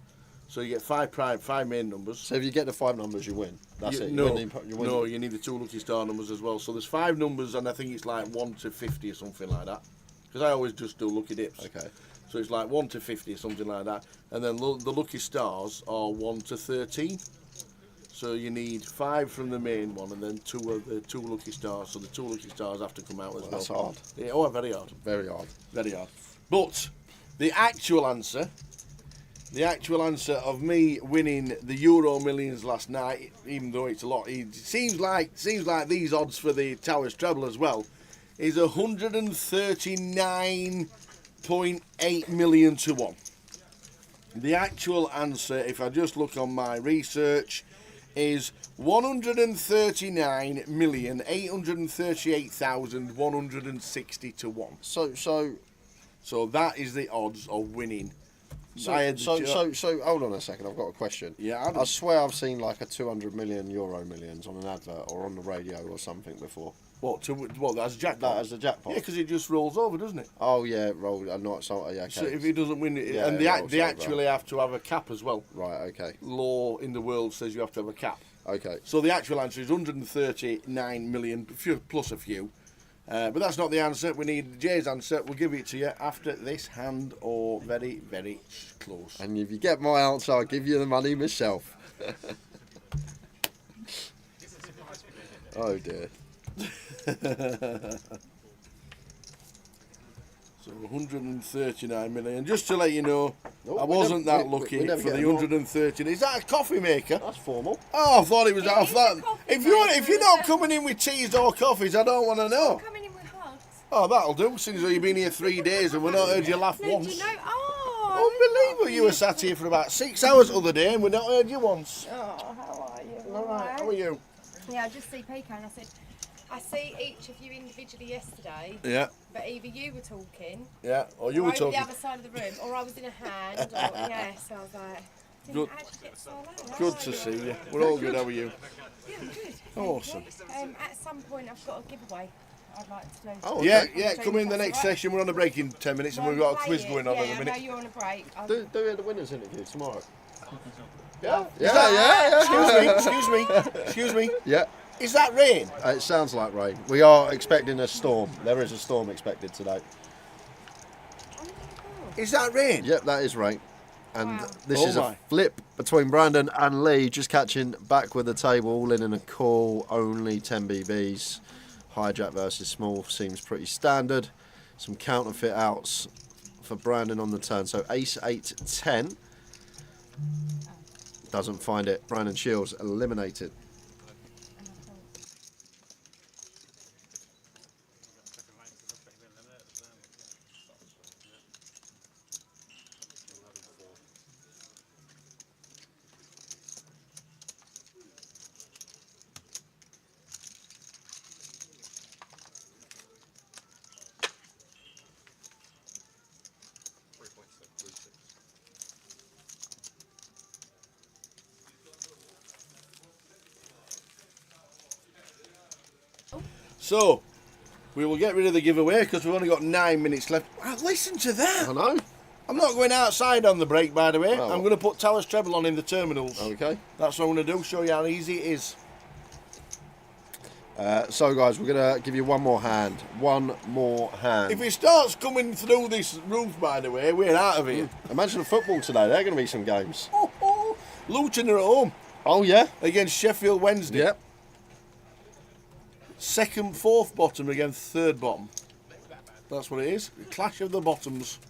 S1: So you get five main numbers.
S2: So if you get the 5 numbers, you win. That's it.
S1: No,
S2: you win
S1: no, you need the 2 lucky star numbers as well. So there's 5 numbers, and I think it's like 1 to 50 or something like that. Because I always just do lucky dips.
S2: Okay.
S1: So it's like 1 to 50 or something like that. And then the lucky stars are 1 to 13. So you need 5 from the main one, and then 2 of the 2 lucky stars. So the 2 lucky stars have to come out as well.
S2: That's hard.
S1: Yeah, oh, very hard.
S2: Very hard.
S1: Very hard. But the actual answer of me winning the Euro Millions last night, even though it's a lot, it seems like these odds for the Towers treble as well, is 139.8 million to 1. The actual answer, if I just look on my research, is 139,838,160 to 1. So that is the odds of winning.
S2: So hold on a second, I've got a question.
S1: Yeah,
S2: I swear I've seen like a 200 million Euro Millions on an advert or on the radio or something before.
S1: What as a jackpot?
S2: That as a jackpot?
S1: Yeah, because it just rolls over, doesn't it?
S2: Oh yeah, it rolled. Not so. Yeah, okay.
S1: So if he doesn't win it,
S2: Yeah,
S1: and they actually have to have a cap as well.
S2: Right. Okay.
S1: Law in the world says you have to have a cap.
S2: Okay.
S1: So the actual answer is 139 million plus a few. But that's not the answer. We need Jay's answer. We'll give it to you after this hand or very, very close.
S2: And if you get my answer, I'll give you the money myself. Oh dear.
S1: So 139 million. Just to let you know,
S2: No,
S1: I
S2: we
S1: wasn't
S2: never-
S1: that
S2: we
S1: lucky
S2: never
S1: for
S2: get
S1: the
S2: them
S1: 130. Is that a coffee maker?
S2: That's formal.
S1: Oh, I thought it was.
S5: It
S1: I
S5: is a
S1: thought
S5: coffee
S1: if
S5: maker,
S1: you're not
S5: isn't it?
S1: coming in with teas or coffees, I don't want to know.
S5: Coming in with hugs.
S1: Oh, that'll do. Since you've been here 3 days and we've not heard you laugh
S5: No,
S1: once.
S5: do you know? Oh,
S1: Unbelievable! You were sat here for about 6 hours the other day and we've not heard you once.
S5: Oh, how are you?
S1: All right. How are you?
S5: Yeah, I just see Pico and I said, I see each of you individually yesterday,
S1: Yeah.
S5: but either you were talking,
S1: Yeah. Or you
S5: or
S1: were
S5: over
S1: talking.
S5: the other side of the room, or I was in a hand, or yeah. So I was like,
S1: Good.
S5: didn't actually get so low.
S1: Good to see you. We're all good. How are you?
S5: Yeah, I'm good.
S1: Awesome.
S5: At some point, I've got a giveaway. I'd like to do.
S2: Oh,
S1: Yeah,
S2: okay.
S1: yeah. Come in the next session. We're on a break in 10 minutes and we've got a quiz going on
S5: yeah,
S1: at the
S5: I know
S1: minute.
S5: you're on a break.
S2: Do the winners interview tomorrow.
S1: Yeah. Excuse me.
S2: Yeah.
S1: Is that rain?
S2: It sounds like rain. We are expecting a storm. There is a storm expected today.
S1: Is that rain?
S2: Yep, that is rain. And
S5: Wow.
S2: this
S1: Oh
S2: is
S1: my.
S2: a flip between Brandon and Lee, just catching back with the table, all in a call, only 10 BBs. Hijack versus small seems pretty standard. Some counterfeit outs for Brandon on the turn. So ace 8 10. Doesn't find it. Brandon Shields eliminated.
S1: So, we will get rid of the giveaway because we've only got 9 minutes left. Wow, listen to that.
S2: I know.
S1: I'm not going outside on the break, by the way.
S2: Oh.
S1: I'm going to put Towers treble on in the terminals.
S2: Okay.
S1: That's what I'm going to do, show you how easy it is.
S2: So, guys, we're going to give you one more hand. One more hand.
S1: If it starts coming through this roof, by the way, we're out of here.
S2: Imagine the football today. There are going to be some games.
S1: Luton are at home
S2: Oh, yeah?
S1: against Sheffield Wednesday.
S2: Yep.
S1: Second, fourth bottom against third bottom. That's what it is. Clash of the bottoms.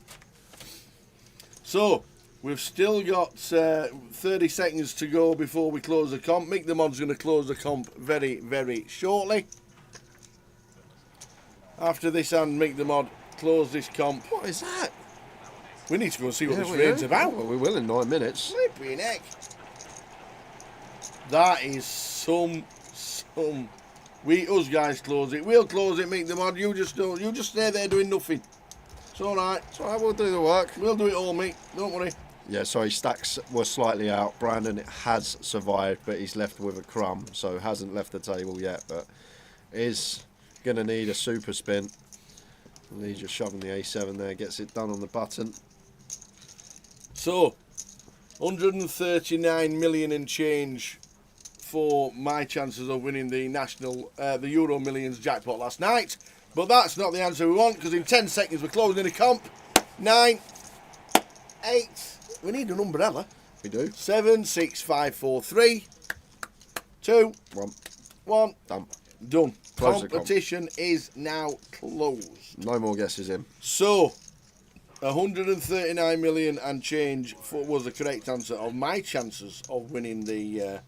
S1: So, we've still got 30 seconds to go before we close the comp. Mick the Mod's going to close the comp very, very shortly. After this hand, Mick the Mod close this comp.
S2: What is that?
S1: We need to go and see what
S2: Yeah,
S1: this
S2: we
S1: rain's
S2: do.
S1: about.
S2: Well, we will in 9 minutes.
S1: Flipping heck. That is some. Us guys close it. We'll close it, Mick the Mod. You just stay there doing nothing. It's all right.
S2: It's all right, we'll do the work.
S1: We'll do it all, Mick. Don't worry.
S2: Yeah, sorry, stacks were slightly out. Brandon has survived, but he's left with a crumb, so hasn't left the table yet, but is going to need a super spin. And he's just shoving the A7 there, gets it done on the button.
S1: So, 139 million and change for my chances of winning the the Euro Millions jackpot last night. But that's not the answer we want, because in 10 seconds we're closing the comp. 9, 8, we need an umbrella.
S4: We do.
S1: 7, 6, 5, 4, 3, 2, 1.
S4: Done.
S1: Done.
S4: Close the
S1: Competition is now closed.
S4: No more guesses in.
S1: So, 139 million and change was the correct answer of my chances of winning the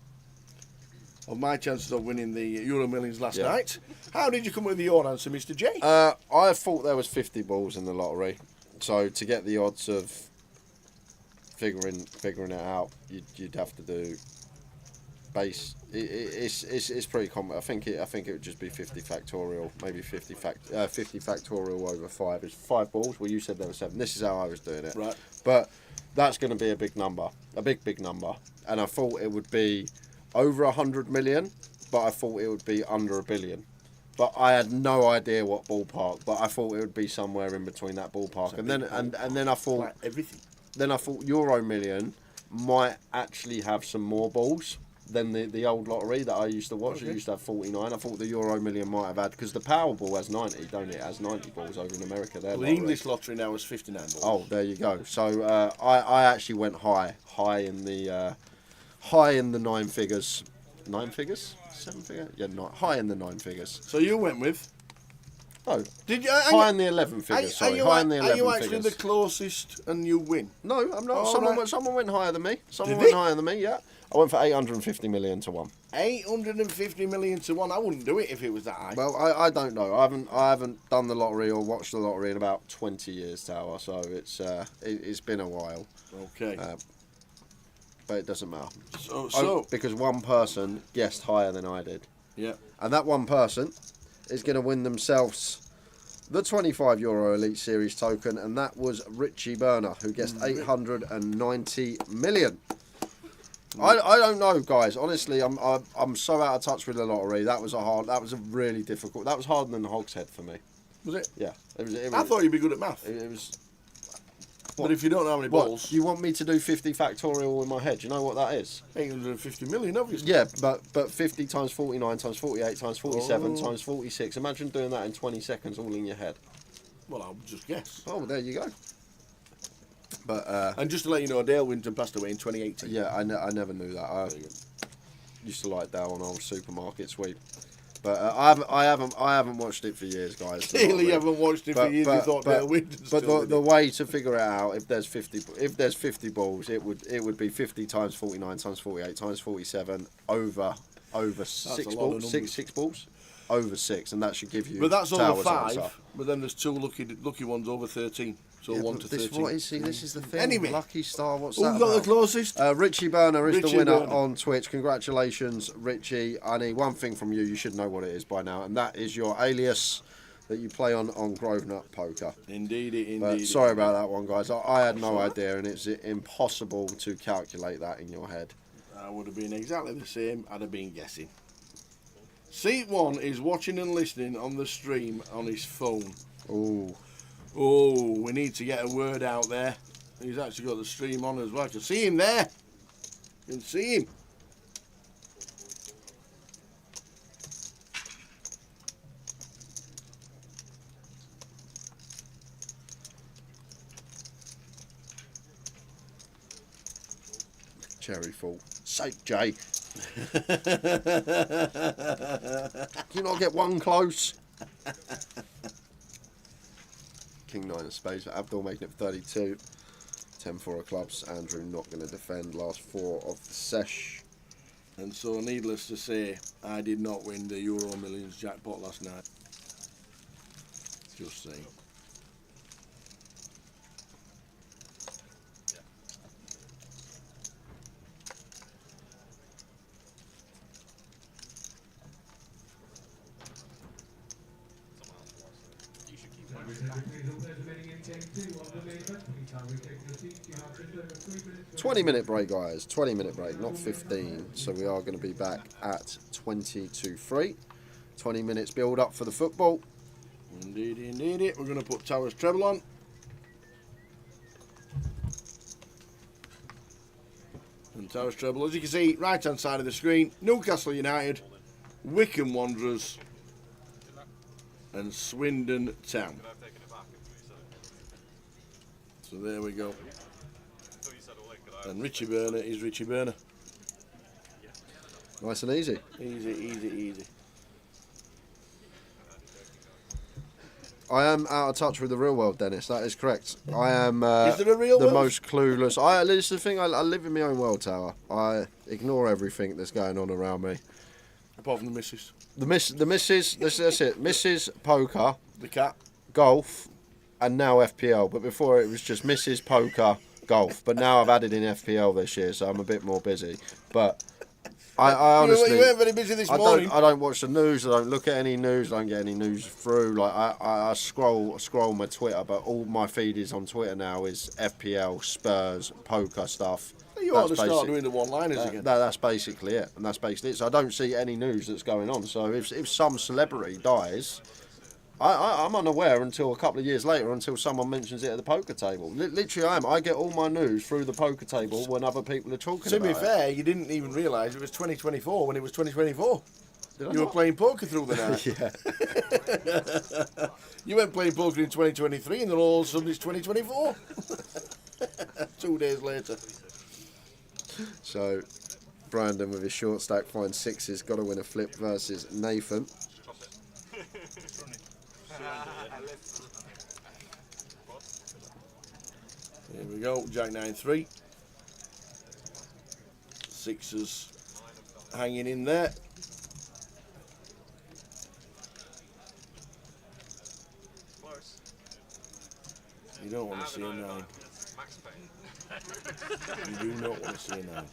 S1: Euro Millions last night. How did you come with your answer, Mr. J?
S4: I thought there was 50 balls in the lottery, so to get the odds of figuring it out, you'd have to do base. It's pretty common. I think it would just be 50 factorial, maybe 50 factorial over 5. It's 5 balls. Well, you said there were 7. This is how I was doing it.
S1: Right.
S4: But that's going to be a big number, a big number, and I thought it would be over 100 million, but I thought it would be under 1 billion. But I had no idea what ballpark, but I thought it would be somewhere in between that ballpark. And then I thought
S1: like everything.
S4: Then I thought Euro Million might actually have some more balls than the old lottery that I used to watch.
S1: Okay.
S4: It used to have 49. I thought the Euro Million might have had, because the Powerball has 90, don't it? It has 90 balls over in America.
S1: Well, the English lottery now is 59 balls.
S4: Oh, there you go. So I actually went high in the 9 figures. 9 figures? 7 figure? Yeah, high in the 9 figures.
S1: So you went with?
S4: No.
S1: Did you?
S4: High in the 11 figures. Sorry, high in the 11
S1: figures. Are you actually
S4: figures.
S1: the closest and you win?
S4: No, I'm not.
S1: Oh,
S4: Someone went higher than me. Someone
S1: Did
S4: went
S1: they?
S4: higher than me. Yeah, I went for 850 million to 1.
S1: 850 million to 1. I wouldn't do it if it was that high.
S4: Well, I don't know. I haven't done the lottery or watched the lottery in about 20 years, Tower. So it's been a while.
S1: Okay.
S4: But it doesn't matter.
S1: So
S4: Because one person guessed higher than I did.
S1: yeah.
S4: And that one person is going to win themselves the €25 Elite Series token, and that was Richie Burner, who guessed 890 million. I don't know, guys. Honestly, I'm so out of touch with the lottery. That was a really difficult. That was harder than the Hogshead for me.
S1: Was it?
S4: Yeah, it was.
S1: I thought you'd be good at math.
S4: It was.
S1: But if you don't know how many
S4: What?
S1: balls,
S4: You want me to do 50 factorial in my head? You know what that is?
S1: 850 million, obviously.
S4: Yeah, but 50 times 49 times 48 times 47
S1: Oh.
S4: times 46. Imagine doing that in 20 seconds, all in your head.
S1: Well, I'll just guess.
S4: Oh, there you go. But
S1: And just to let you know, Dale Winton passed away in 2018.
S4: yeah, I never knew that. I used to like Dale on old supermarket sweep. But I haven't watched it for years, guys.
S1: Clearly, you haven't watched it for years. You thought Dale Winton.
S4: But the way to figure it out, if there's 50 balls, it would be 50 times 49 times 48 times 47 over 6
S1: a lot
S4: balls,
S1: of
S4: six balls, over 6, and that should give you.
S1: But that's over
S4: Tower's
S1: 5.
S4: answer.
S1: But then there's 2 lucky ones over 13. So
S4: Yeah,
S1: 1
S4: but
S1: to
S4: this,
S1: 13.
S4: this is the thing.
S1: Anyway.
S4: Lucky Star. What's
S1: Who's
S4: that
S1: got the
S4: about?
S1: closest?
S4: Richie Burner is
S1: Richie
S4: the winner
S1: Burner.
S4: on Twitch. Congratulations, Richie. I need one thing from you. You should know what it is by now, and that is your alias that you play on Grosvenor Poker.
S1: Indeed.
S4: But sorry about that one, guys. I had no idea, and it's impossible to calculate that in your head.
S1: I would have been exactly the same. I'd have been guessing. Seat 1 is watching and listening on the stream on his phone. Oh, we need to get a word out there. He's actually got the stream on as well. You can see him there. You can see him.
S4: Cherry full. Sake, Jay. Can you not get one close? King 9 of spades for Abdul, making it 32. 10 for clubs. Andrew not going to defend. Last 4 of the sesh.
S1: And so, needless to say, I did not win the Euro Millions jackpot last night. Just saying.
S4: It's 20-minute break, guys. 20-minute break, not 15. So we are going to be back at 20 to 3. 20 minutes build up for the football.
S1: Indeed. We're going to put Towers treble on. And Towers treble. As you can see, right-hand side of the screen, Newcastle United, Wycombe Wanderers, and Swindon Town. So there we go. And Richie Burner is Richie Burner.
S2: Nice and easy.
S1: Easy, easy, easy.
S2: I am out of touch with the real world, Dennis. That is correct. I am
S1: Is there a real
S2: the
S1: world?
S2: most clueless. This is the thing. I live in my own world, Tower. I ignore everything that's going on around me.
S1: Apart from the missus.
S2: The misses. That's it. Misses poker,
S1: The cat.
S2: golf, and now FPL. But before it was just misses poker, golf. But now I've added in FPL this year, so I'm a bit more busy. But I honestly,
S1: You weren't very busy this morning.
S2: I don't watch the news. I don't look at any news. I don't get any news through. Like I scroll my Twitter, but all my feed is on Twitter now is FPL, Spurs, poker stuff.
S1: You ought to start doing the one-liners again.
S2: That's basically it, and that's basically it. So I don't see any news that's going on. So if some celebrity dies, I'm unaware until a couple of years later, until someone mentions it at the poker table. Literally, I am. I get all my news through the poker table when other people are talking
S1: To
S2: about
S1: be fair, you didn't even realise it was 2024 when it was 2024. You were playing poker through the night.
S2: Yeah.
S1: You went playing poker in 2023 and then all of a sudden it's 2024. 2 days later.
S2: So Brandon with his short stack finds sixes. Got to win a flip versus Nathan.
S1: Here we go, Jack 9-3. Sixes hanging in there. You don't want to see a 9. You do not want to see a 9.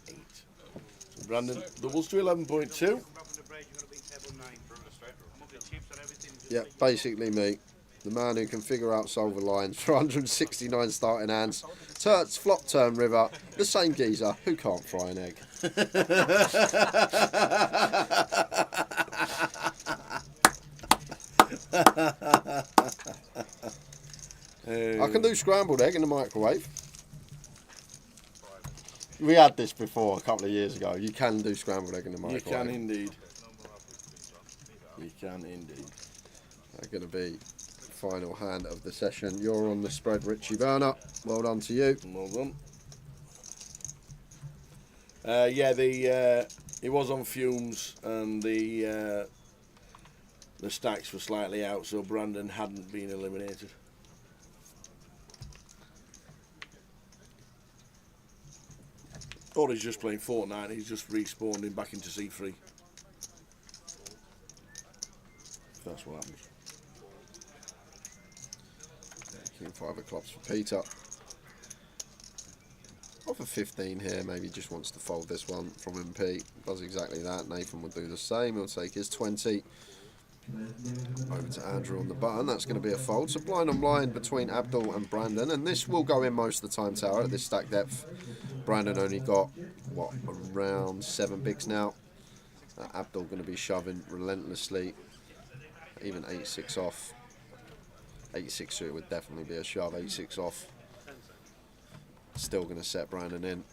S1: 8. So Brandon doubles to 11.2.
S2: Yeah, basically me. The man who can figure out solver lines for 169 starting hands. Turts, flop, turn, river. The same geezer who can't fry an egg. I can do scrambled egg in the microwave. We had this before a couple of years ago. You can do scrambled egg in the microwave.
S1: You can indeed. You can indeed.
S2: They're going to be final hand of the session. You're on the spread, Richie Burner. Well done to you.
S1: Well done. Yeah, it was on fumes and the stacks were slightly out, so Brandon hadn't been eliminated. Or he's just playing Fortnite. He's just respawned him back into C3. If that's what happens.
S2: King 5 of clubs for Peter. Offer 15 here, maybe just wants to fold this one from MP. Does exactly that. Nathan will do the same. He'll take his 20. Over to Andrew on the button. That's going to be a fold. So blind on blind between Abdul and Brandon. And this will go in most of the time, Tower, at this stack depth. Brandon only got, what, around 7 bigs now. Abdul going to be shoving relentlessly. Even 8-6 off. 8-6 suited would definitely be a shove. 8-6 off. Still going to set Brandon in.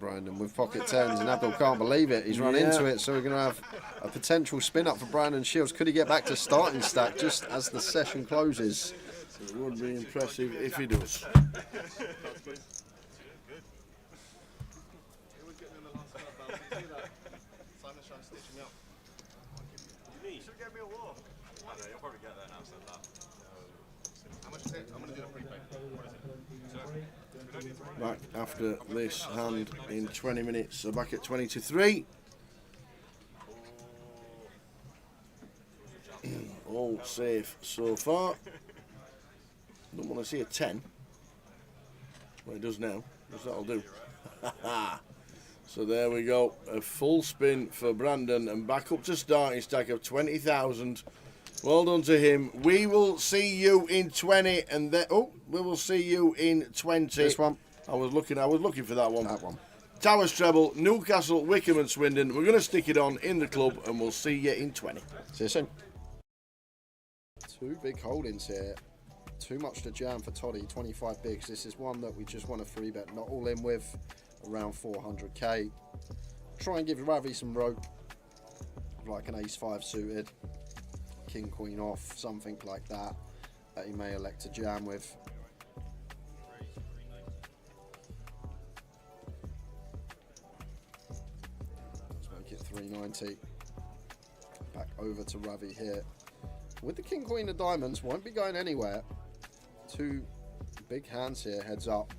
S2: Brandon with pocket 10s and Abdul can't believe it. He's run into it, so we're going to have a potential spin up for Brandon Shields. Could he get back to starting stack just as the session closes?
S1: It would be impressive if he does. Back after this hand in 20 minutes, so back at 20-3. All safe so far. Don't want to see a 10. Well, it does now. That'll do. So there we go. A full spin for Brandon and back up to starting stack of 20,000. Well done to him. We will see you in 20 and then we will see you in 20.
S2: This one.
S1: I was looking for that one.
S2: That one.
S1: Towers treble, Newcastle, Wycombe and Swindon. We're going to stick it on in the club and we'll see you in 20.
S2: See you soon. Two big holdings here.
S4: Too much to jam for Toddy, 25 bigs. This is one that we just want to 3-bet, not all in with, around 400k. Try and give Ravi some rope, like an ace-5 suited, king-queen off, something like that, that he may elect to jam with. Let's make it 390. Back over to Ravi here. With the king-queen of diamonds, won't be going anywhere. Two big hands here, heads up.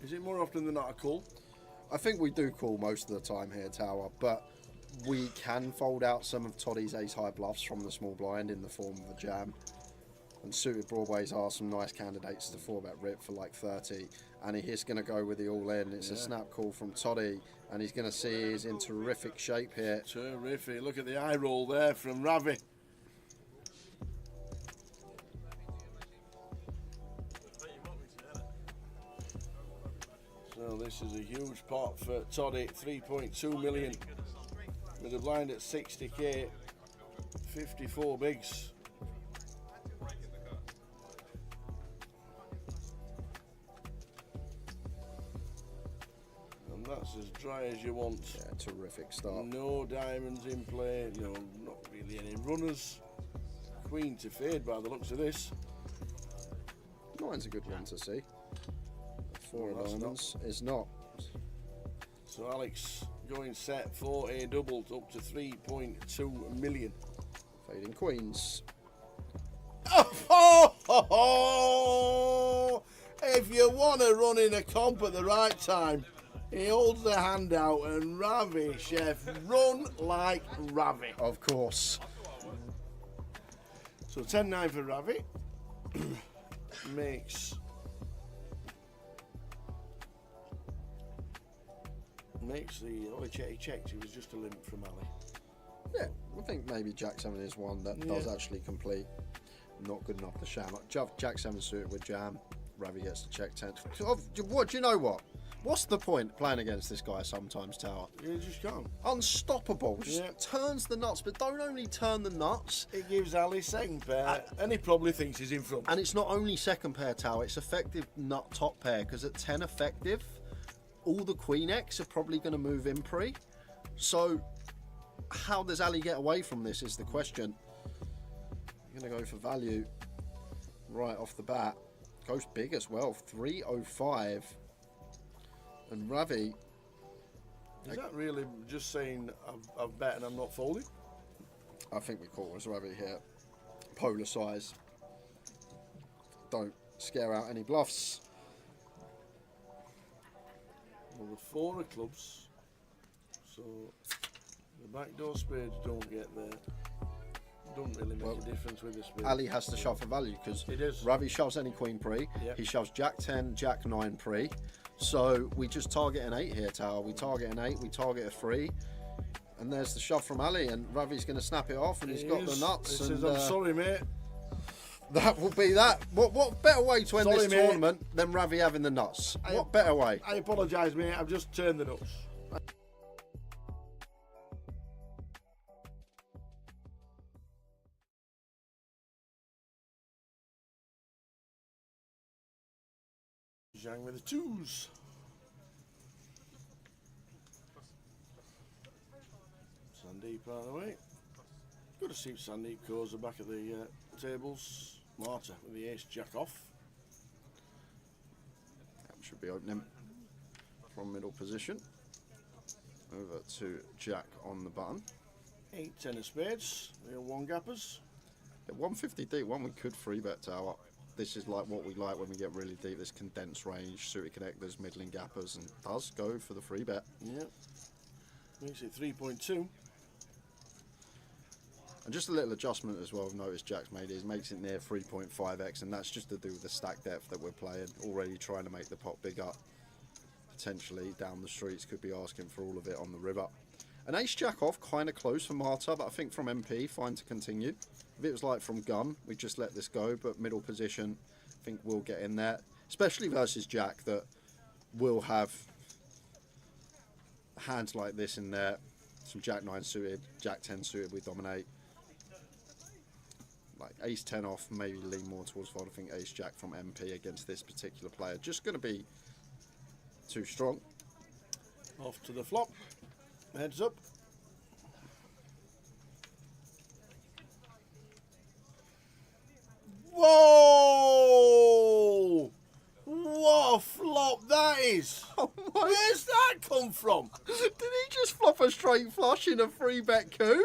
S1: Is it more often than not a call?
S4: I think we do call most of the time here, Tower, but we can fold out some of Toddy's ace-high bluffs from the small blind in the form of a jam. And suited broadways are some nice candidates to 4-bet rip for like 30. And he's going to go with the all-in. It's a snap call from Toddy, and he's going to see he's in terrific shape here.
S1: Terrific. Look at the eye roll there from Ravi. So this is a huge pot for Toddy, 3.2 million. With a blind at 60k, 54 bigs. And that's as dry as you want.
S4: Yeah, terrific start.
S1: No diamonds in play, no, not really any runners. Queen to fade by the looks of this.
S4: Nine's a good one to see. Four
S1: No,
S4: of
S1: that's
S4: diamonds is not.
S1: So Alex going set for a double up to 3.2 million.
S4: Fading queens.
S1: Oh, if you want to run in a comp at the right time, he holds the hand out and Ravi, chef, run like Ravi.
S4: Of course.
S1: So 10-9 for Ravi. Makes the, oh, he checked, it was just a limit from Ali.
S4: Yeah, I think maybe Jack 7 is one that does actually complete. Not good enough to sham. Jack 7 suited with jam. Ravi gets to check 10. What, do you know what? What's the point playing against this guy sometimes, Tower?
S1: You just can't.
S4: Unstoppable. Just turns the nuts, but don't only turn the nuts.
S1: It gives Ali second pair, and he probably thinks he's in front.
S4: And it's not only second pair, Tower, it's effective nut top pair, because at 10 effective, all the Queen X are probably going to move in pre. So, how does Ali get away from this is the question. I'm going to go for value right off the bat. Goes big as well, 305. And Ravi...
S1: Is that really just saying I've bet and I'm not folding?
S4: I think we call us Ravi here. Polar size. Don't scare out any bluffs.
S1: Well, the 4 of clubs, so the backdoor spades don't get there. Don't really make a difference with this spade.
S4: Ali has to shove for value because Ravi shoves any queen pre.
S1: Yep.
S4: He shoves Jack 10, Jack 9 pre. So we just target an 8 here, Tower. We target an 8, we target a 3. And there's the shove from Ali, and Ravi's going to snap it off, and he's got the nuts.
S1: He
S4: and,
S1: says, I'm sorry, mate.
S4: That will be that. What better way to end this tournament than Ravi having the nuts? What better way?
S1: I apologise, mate. I've just turned the nuts. Zhang with the 2s. Sandeep out of the way. Good to see Sandeep Koza back at the tables. Marta with the ace jack off.
S4: That should be opening from middle position. Over to Jack on the button.
S1: 8 10 of spades. Real one gappers.
S4: At 150 deep, one we could 3-bet, Tower. This is like what we like when we get really deep. This condensed range, suited connectors, middling gappers, and does go for the 3-bet.
S1: Yep. Makes it 3.2.
S4: And just a little adjustment as well I've noticed Jack's made is makes it near 3.5x, and that's just to do with the stack depth that we're playing. Already trying to make the pot bigger. Potentially down the streets could be asking for all of it on the river. An ace jack off, kind of close for Marta, but I think from MP, fine to continue. If it was like from gun, we'd just let this go, but middle position, I think we'll get in there. Especially versus Jack, that will have hands like this in there. Some Jack 9 suited, Jack 10 suited, we dominate. like ace 10 off, maybe lean more towards fold. I think ace jack from MP against this particular player just going to be too strong.
S1: Off to the flop. Heads up. Whoa! What a flop that is!
S4: Oh my.
S1: Where's that come from?
S4: Did he just flop a straight flush in a 3-bet coup?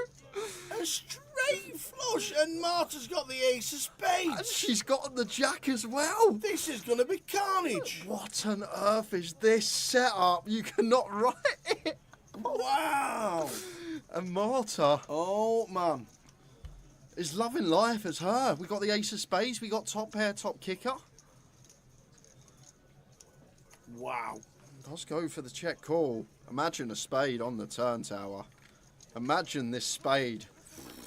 S1: A straight flush, and Marta's got the ace of spades.
S4: And she's got the jack as well.
S1: This is going to be carnage.
S4: What on earth is this setup? You cannot write it.
S1: Wow.
S4: And Marta
S1: Oh, man.
S4: is loving life as her. We got the ace of spades. We got top pair, top kicker.
S1: Wow.
S4: Let's go for the check call. Imagine a spade on the turn tower. Imagine this spade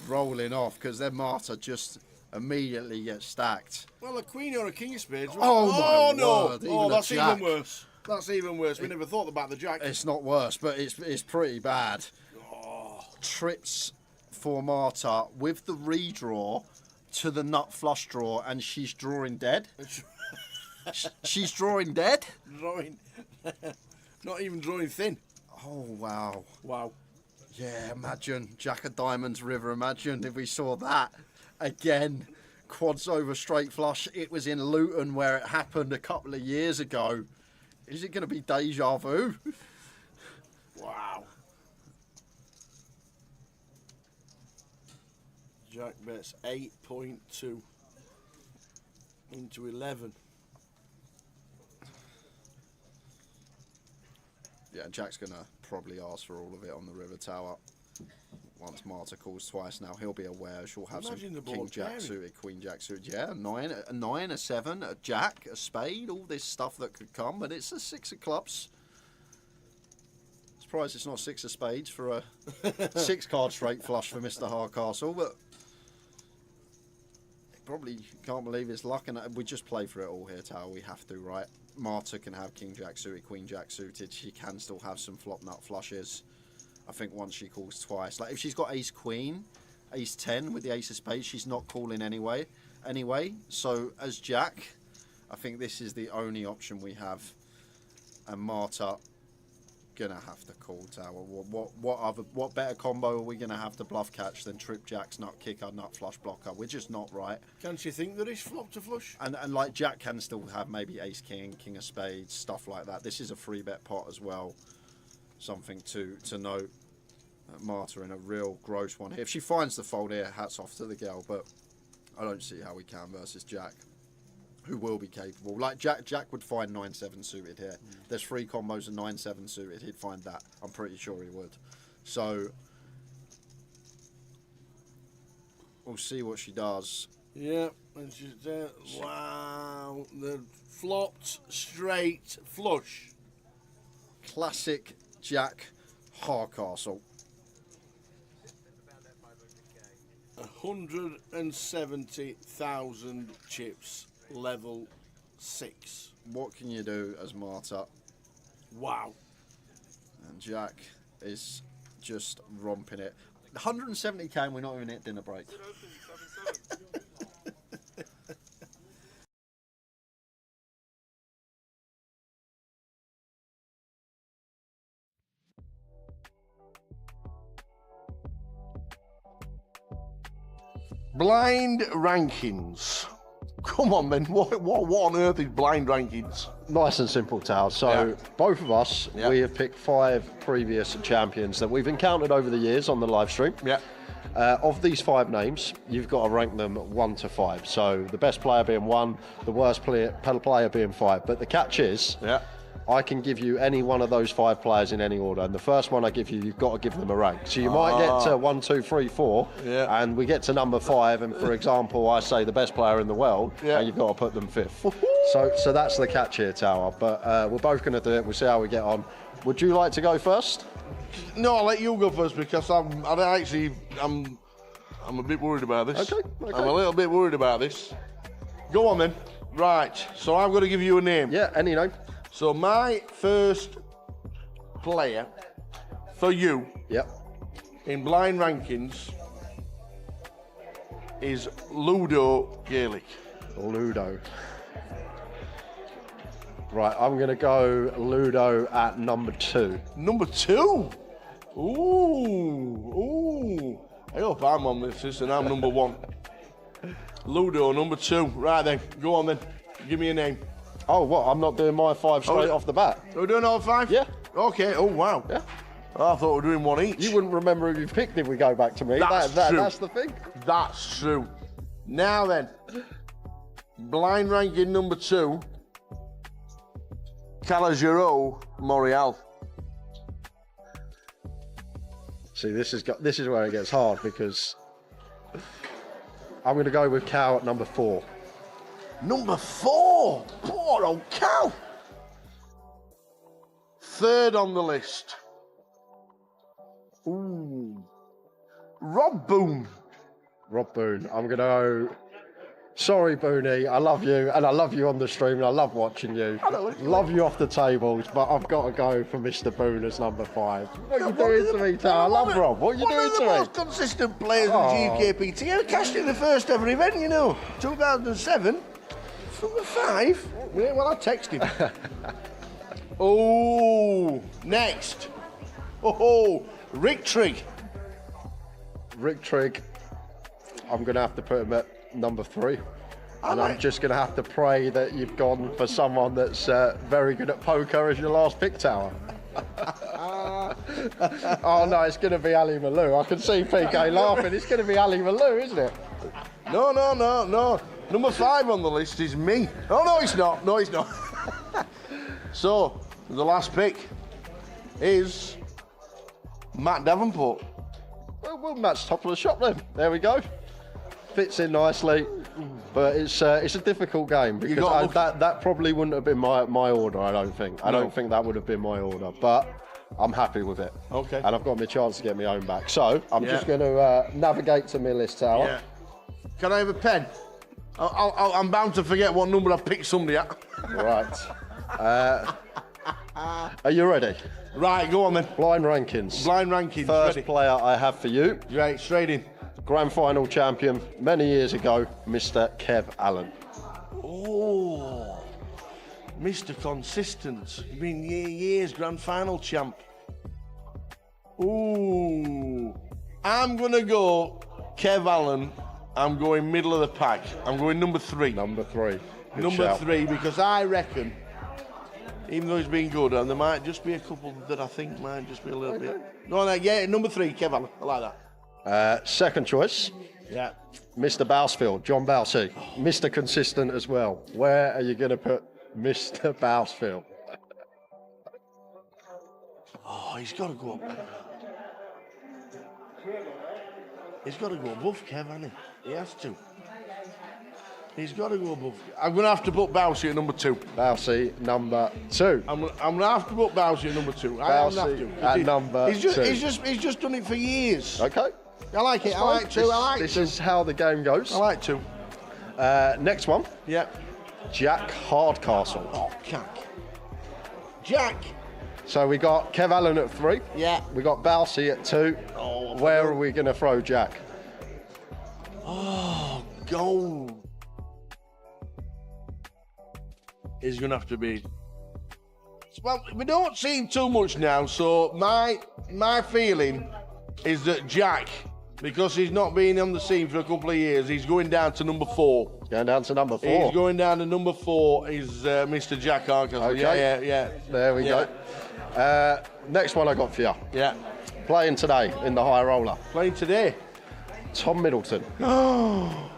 S4: rolling off, because then Marta just immediately gets stacked.
S1: Well, a queen or a king of spades.
S4: Oh, my
S1: no.
S4: word, even
S1: Oh,
S4: a
S1: that's
S4: jack.
S1: even worse. That's even worse. We never thought about the jack.
S4: It's not worse, but it's pretty bad. Trips for Marta with the redraw to the nut flush draw, and she's drawing dead. She's drawing dead?
S1: Drawing. Not even drawing thin.
S4: Oh, wow.
S1: Wow.
S4: Yeah, imagine Jack of Diamonds River. Imagine if we saw that again. Quads over straight flush. It was in Luton where it happened a couple of years ago. Is it going to be deja vu?
S1: Wow. Jack bets 8.2 into 11.
S4: Yeah, Jack's going to probably ask for all of it on the river tower. Once Marta calls twice now, he'll be aware. She'll have
S1: Imagine the
S4: some king
S1: board
S4: jack
S1: pairing.
S4: suited, queen jack suited. Yeah, a nine, a 7, a jack, a spade, all this stuff that could come. But it's a 6 of clubs. Surprised it's not 6 of spades for a 6 card straight flush for Mr. Hardcastle. But probably can't believe it's luck. And we just play for it all here, Tower. We have to, right? Marta can have king jack suited, queen jack suited. She can still have some flop nut flushes. I think once she calls twice, like if she's got ace queen, ace 10 with the ace of spades, she's not calling anyway. So as Jack, I think this is the only option we have. And Marta gonna have to call tower. What better combo are we gonna have to bluff catch than trip Jack's nut kicker, nut flush blocker? We're just not right.
S1: Can't you think there is flop to flush?
S4: And like Jack can still have maybe ace king, king of spades, stuff like that. This is a 3-bet pot as well. Something to note. Marta in a real gross one here. If she finds the fold here, hats off to the girl, but I don't see how we can versus Jack, who will be capable. Like Jack would find 9-7 suited here. There's 3 combos of 9-7 suited. He'd find that. I'm pretty sure he would. So we'll see what she does.
S1: Yeah, and she's there. Wow, the flopped straight flush.
S4: Classic Jack Hardcastle.
S1: 170,000 chips, level 6.
S4: What can you do as Marta?
S1: Wow.
S4: And Jack is just romping it. 170k and we're not even at dinner break.
S1: Blind rankings. Come on, then. What on earth is blind rankings?
S2: Nice and simple, Tal. So both of us,
S1: Yeah.
S2: we have picked 5 previous champions that we've encountered over the years on the live stream.
S1: Yeah.
S2: Of these 5 names, you've got to rank them 1 to 5. So the best player being 1, the worst player being 5. But the catch is, I can give you any one of those 5 players in any order, and the first one I give you, you've got to give them a rank. So you might get to 1, 2, 3, 4, and we get to number 5, and for example, I say the best player in the world, and you've got to put them 5th. So that's the catch here, Tower. But we're both going to do it. We'll see how we get on. Would you like to go first?
S1: No, I'll let you go first because I'm a bit worried about this.
S2: Okay.
S1: I'm a little bit worried about this. Go on then. Right. So I'm going to give you a name.
S2: Yeah, any name.
S1: So my first player for you
S2: Yep.
S1: in blind rankings is Ludo Gaelic.
S2: Ludo. Right, I'm going to go Ludo at number 2.
S1: Number 2? Ooh. I hope I'm on this list and I'm number 1. Ludo, number 2. Right then, go on then. Give me a name.
S2: Oh, what? I'm not doing my 5 straight off the bat?
S1: We're doing all 5?
S2: Yeah.
S1: Okay, oh wow.
S2: Yeah.
S1: I thought we were doing 1 each.
S2: You wouldn't remember who you picked if we go back to me.
S1: That's true.
S2: That's the thing.
S1: That's true. Now then, blind ranking number 2, Calogero Morial.
S2: See, this is where it gets hard because I'm going to go with Cal at number 4.
S1: Number 4? Poor old Cal. 3rd on the list. Ooh. Rob Boone.
S2: Rob Boone. I'm going to go. Sorry, Booney. I love you, and I love you on the stream, and I love watching you. Love you off the tables, but I've got to go for Mr. Boone as number 5. What are you doing to me, Tal? I love Rob. What are you doing to me?
S1: One of the most consistent players in GUKPT. I cashed in the first ever event, 2007. Number 5. Yeah, well, I texted. Oh, next. Oh, Rick Trigg.
S2: Rick Trigg. I'm going to have to put him at number 3. And I'm just going to have to pray that you've gone for someone that's very good at poker as your last pick, Tower. Oh, no, it's going to be Ali Malou. I can see PK laughing. It's going to be Ali Malou, isn't it?
S1: No. Number 5 on the list is me. Oh, no, it's not. No, it's not. So, the last pick is Matt Davenport.
S2: Well, Matt's top of the shop then. There we go. Fits in nicely, but it's a difficult game because that probably wouldn't have been my order. I don't think. I don't think that would have been my order, but I'm happy with it.
S1: Okay.
S2: And I've got my chance to get my own back. So I'm just going to navigate to my list, Tower.
S1: Yeah. Can I have a pen? I'm bound to forget what number I picked somebody at.
S2: Right. Are you ready?
S1: Right, go on then.
S2: Blind rankings.
S1: Blind rankings.
S2: First
S1: ready.
S2: player I have for you.
S1: Right, straight in.
S2: Grand final champion many years ago, Mr. Kev Allen.
S1: Oh, Mr. Consistent. Been years grand final champ. Ooh, I'm gonna go Kev Allen. I'm going middle of the pack. I'm going number 3.
S2: Number 3. Good
S1: Number
S2: shout.
S1: 3, because I reckon, even though he's been good, and there might just be a couple that I think might just be a little bit. No, yeah, number 3, Kev Allen. I like that.
S2: Second choice,
S1: Yeah.
S2: Mr. Bousfield, John Bousey. Mr. Consistent as well. Where are you going to put Mr. Bousfield?
S1: Oh, he's got to go up. He's got to go above Kev, hasn't he? He has to. He's got to go above. I'm going to have to put Bousey at number 2.
S2: Bousey, number 2.
S1: I'm going to have to put Bousey at number 2.
S2: Bousey at number 2.
S1: He's just done it for years.
S2: Okay.
S1: I like it. I like 2.
S2: This is how the game goes.
S1: I like 2.
S2: Next one,
S1: Yeah.
S2: Jack Hardcastle.
S1: Oh, Jack.
S2: So we got Kev Allen at 3.
S1: Yeah.
S2: We got Bousey at 2.
S1: Oh,
S2: Where are we going to throw Jack?
S1: Oh, gold. Is going to have to be. Well, we don't see him too much now, so my feeling is that Jack, because he's not been on the scene for a couple of years, he's going down to number 4.
S2: Going down to number 4.
S1: He's going down to number 4. Is Mr. Jack Hardcastle.
S2: Okay.
S1: Yeah.
S2: There we go. Next one I got for you.
S1: Yeah.
S2: Playing today in the high roller.
S1: Playing today.
S2: Tom Middleton.
S1: Oh.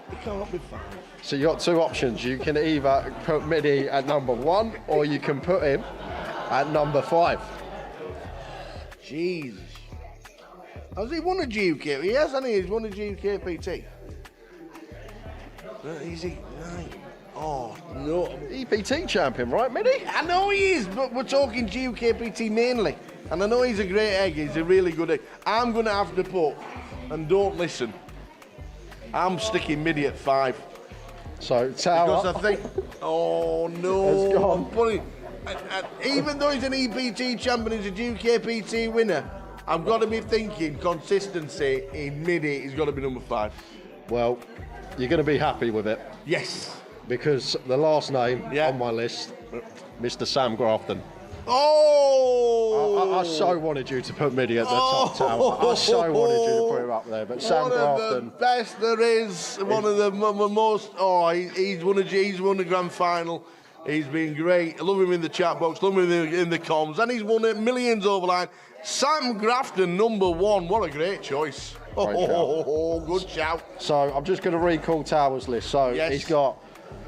S1: He can't be fine.
S2: So you got 2 options. You can either put Midi at number 1 or you can put him at number 5.
S1: Jesus. Has he won a GUKPT? He has, hasn't he? He's won a GUKPT. Is he? Right. Oh, no.
S2: EPT champion, right, Midi?
S1: I know he is, but we're talking GUKPT mainly. And I know he's a great egg. He's a really good egg. I'm going to have to put, and don't listen, I'm sticking Midi at 5.
S2: So, Tower.
S1: Because I think, oh no.
S2: It's gone.
S1: I'm putting, even though he's an EPT champion, he's a GUKPT winner, I've got to be thinking consistency in mid-8 is got to be number 5.
S2: Well, you're going to be happy with it
S1: Yes.
S2: because the last name
S1: Yeah.
S2: on my list, Mr. Sam Grafton.
S1: Oh!
S2: I so wanted you to put Middy at the top tower. I so wanted you to put him up there, but Sam
S1: One of
S2: Grafton.
S1: the best there is. One of the most. Oh, he's won a grand final. He's been great. I love him in the chat box. Love him in the comms, and he's won it millions over line. Sam Grafton, number 1. What a great choice. Good shout.
S2: So I'm just going to recall Tower's list. So
S1: Yes.
S2: he's got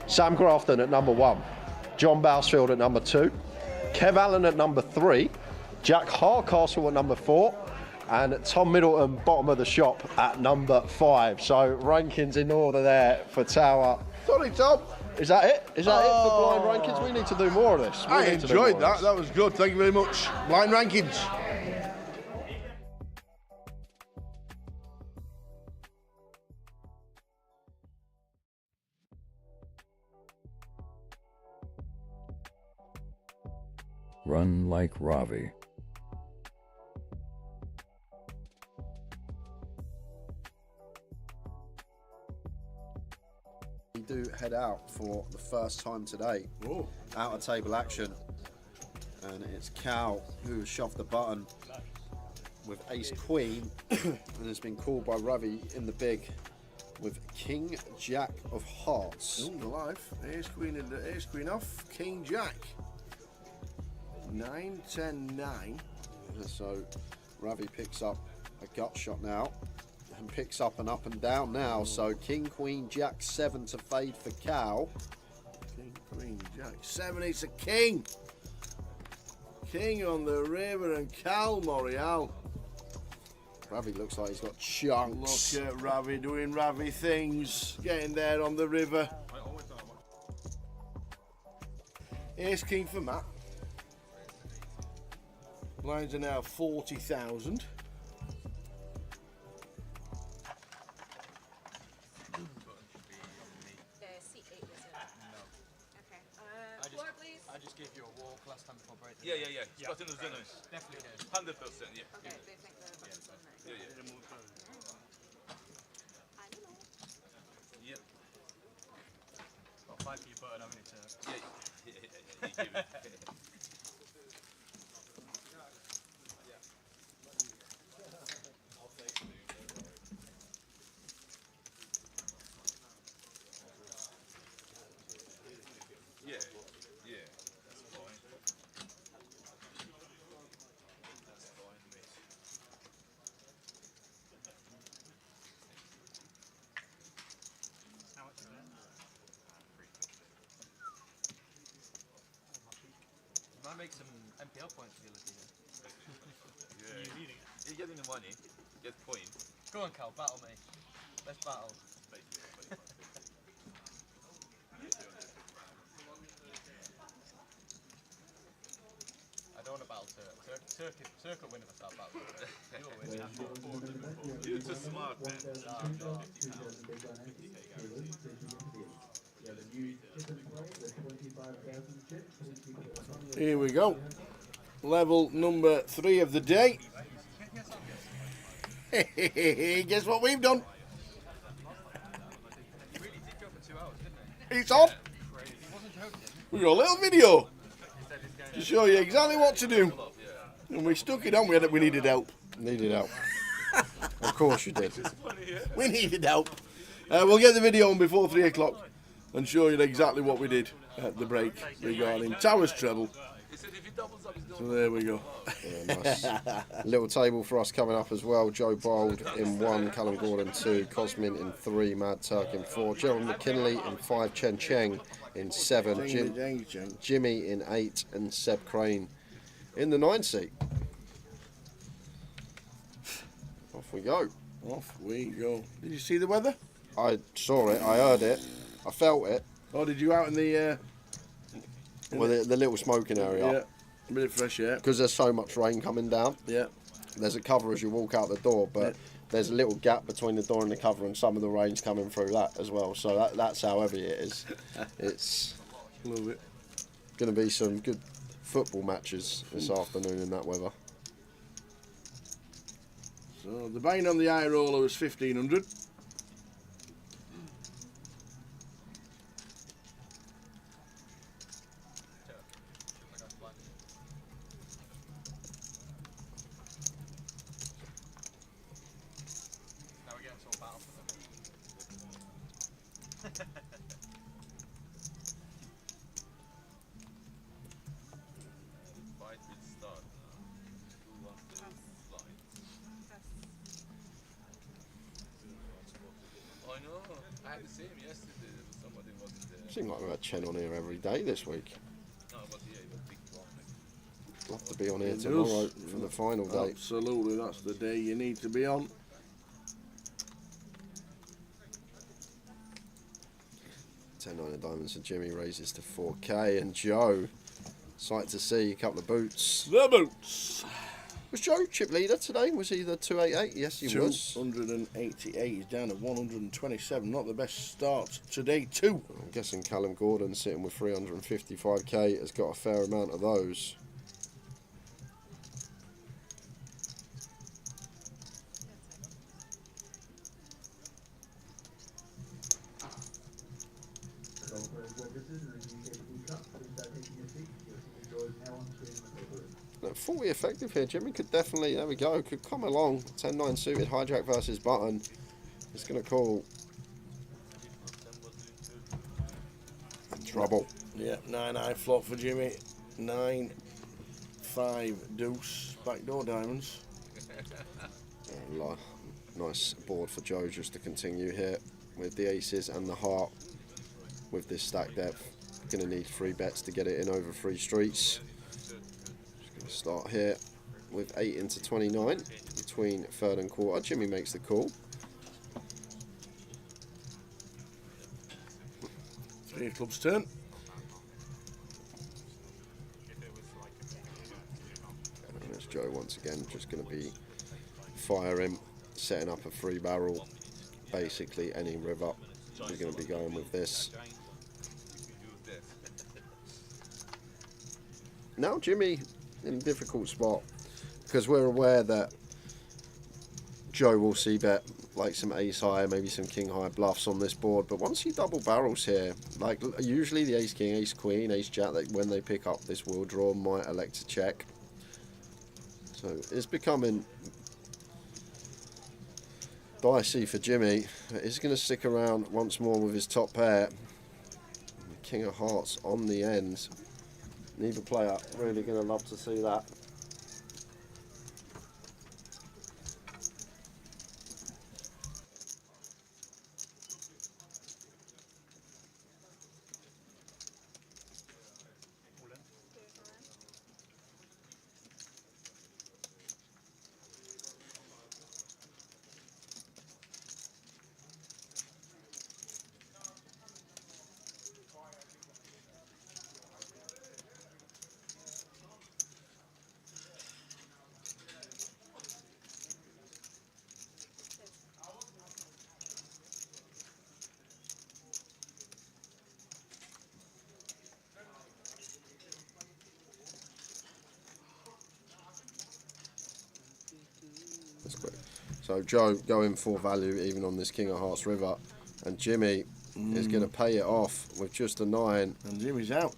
S2: Sam Grafton at number 1, John Bousfield at number 2, Kev Allen at number 3, Jack Hardcastle at number 4, and Tom Middleton, bottom of the shop, at number 5. So rankings in order there for Tower.
S1: Sorry, Tom.
S2: Is that it? Is that it for blind rankings? We need to do more of this.
S1: I enjoyed that. That was good. Thank you very much. Blind rankings.
S3: Run like Ravi.
S4: We do head out for the first time today.
S1: Oh.
S4: Out of table action. And it's Cal who has shoved the button with Ace Queen and has been called by Ravi in the big with King Jack of Hearts.
S1: The life. Ace Queen off. King Jack. 9, 10, 9.
S4: So Ravi picks up a gut shot now and picks up an up and down now. So King, Queen, Jack, 7 to fade for Cal.
S1: King, Queen, Jack. 7, it's a king. King on the river and Cal Morial.
S4: Ravi looks like he's got chunks.
S1: Look at Ravi doing Ravi things. Getting there on the river. Ace King for Matt. Lines are now 40,000.
S6: I just gave you a walk last time before break.
S7: Yeah. Spot in the zone.
S6: Definitely good.
S7: 100%, yeah.
S5: Okay, they think the buttons on there.
S7: Yeah.
S5: I don't know.
S7: Yeah.
S6: Got 5 for your button, haven't you, sir?
S7: Yeah. You give it. Yeah. That's fine. That's fine, mate.
S6: How much is it? Might make some MPL points for you, lucky here.
S7: Yeah.
S6: You needing it?
S7: You're getting the money. Get point.
S6: Go on, Cal, battle me. Let's battle. I don't want to battle Turk. Turk will win if I start battling. You'll win.
S7: You're too smart, man.
S1: Here we go. Level number 3 of the day. Guess what we've done? It's on. We've got a little video to show you exactly what to do. And we stuck it on. We needed help.
S4: Needed help. Of course you did.
S1: We needed help. We'll get the video on before 3 o'clock and show you exactly what we did at the break regarding Towers treble. So there we go.
S4: Yeah, nice. Little table for us coming up as well. Joe Bold in 1, Callum Gordon 2, Cosmin in 3, Mad Turk in 4, Gerald McKinley in 5, Chen Cheng in 7, Jimmy in 8, and Seb Crane in the 9 seat. Off we go.
S1: Off we go. Did you see the weather?
S4: I saw it, I heard it, I felt it.
S1: Oh, did you out in the...
S4: Well, the little smoking area.
S1: Yeah, a bit of fresh air.
S4: Because there's so much rain coming down.
S1: Yeah.
S4: There's a cover as you walk out the door, but there's a little gap between the door and the cover, and some of the rain's coming through that as well. So that's how heavy it is. It's
S1: Love it.
S4: going to be some good football matches this afternoon in that weather.
S1: So the buy-in on the eye roller was 1,500.
S6: Now we're getting to a battle for them.
S7: Fight will start. Who wants to slide? I know. I had the same yesterday. Somebody wasn't there.
S2: Seems like we've had Chen on here every day this week.
S7: No, but yeah, it was big one.
S2: We'll have to be on here
S1: It
S2: tomorrow
S1: does.
S2: for the final day.
S1: Absolutely, that's the day you need to be on.
S2: $10.9 of diamonds, and Jimmy raises to 4K, and Joe, sight to see, a couple of boots.
S1: The boots.
S2: Was Joe chip leader today? Was he the 288? Yes, he was.
S1: 288. He's down at 127. Not the best start today, too.
S2: I'm guessing Callum Gordon, sitting with 355k, has got a fair amount of those. Look, 40 effective here. Jimmy could definitely, there we go, could come along. 10-9 suited, hijack versus button. It's going to call trouble.
S1: Yeah, 9-eye flop for Jimmy. 9-5 deuce. Backdoor diamonds.
S2: Nice board for Joe just to continue here with the aces and the heart with this stack depth. Going to need 3 bets to get it in over 3 streets. Just going to start here with 8 into 29 between third and quarter. Jimmy makes the call.
S1: 3 of clubs turn.
S2: And there's Joe once again, just going to be firing, setting up a 3 barrel. Basically any river. We're going to be going with this. Now Jimmy in a difficult spot because we're aware that Joe will see bet like some ace high, maybe some king high bluffs on this board, but once you double barrels here, like usually the ace king, ace queen, ace jack, when they pick up this wheel draw might elect to check. So it's becoming dicey for Jimmy. He's going to stick around once more with his top pair. King of hearts on the end. Neither player really going to love to see that. That's quick. So Joe going for value even on this King of Hearts river, and Jimmy is going to pay it off with just a 9.
S1: And Jimmy's out.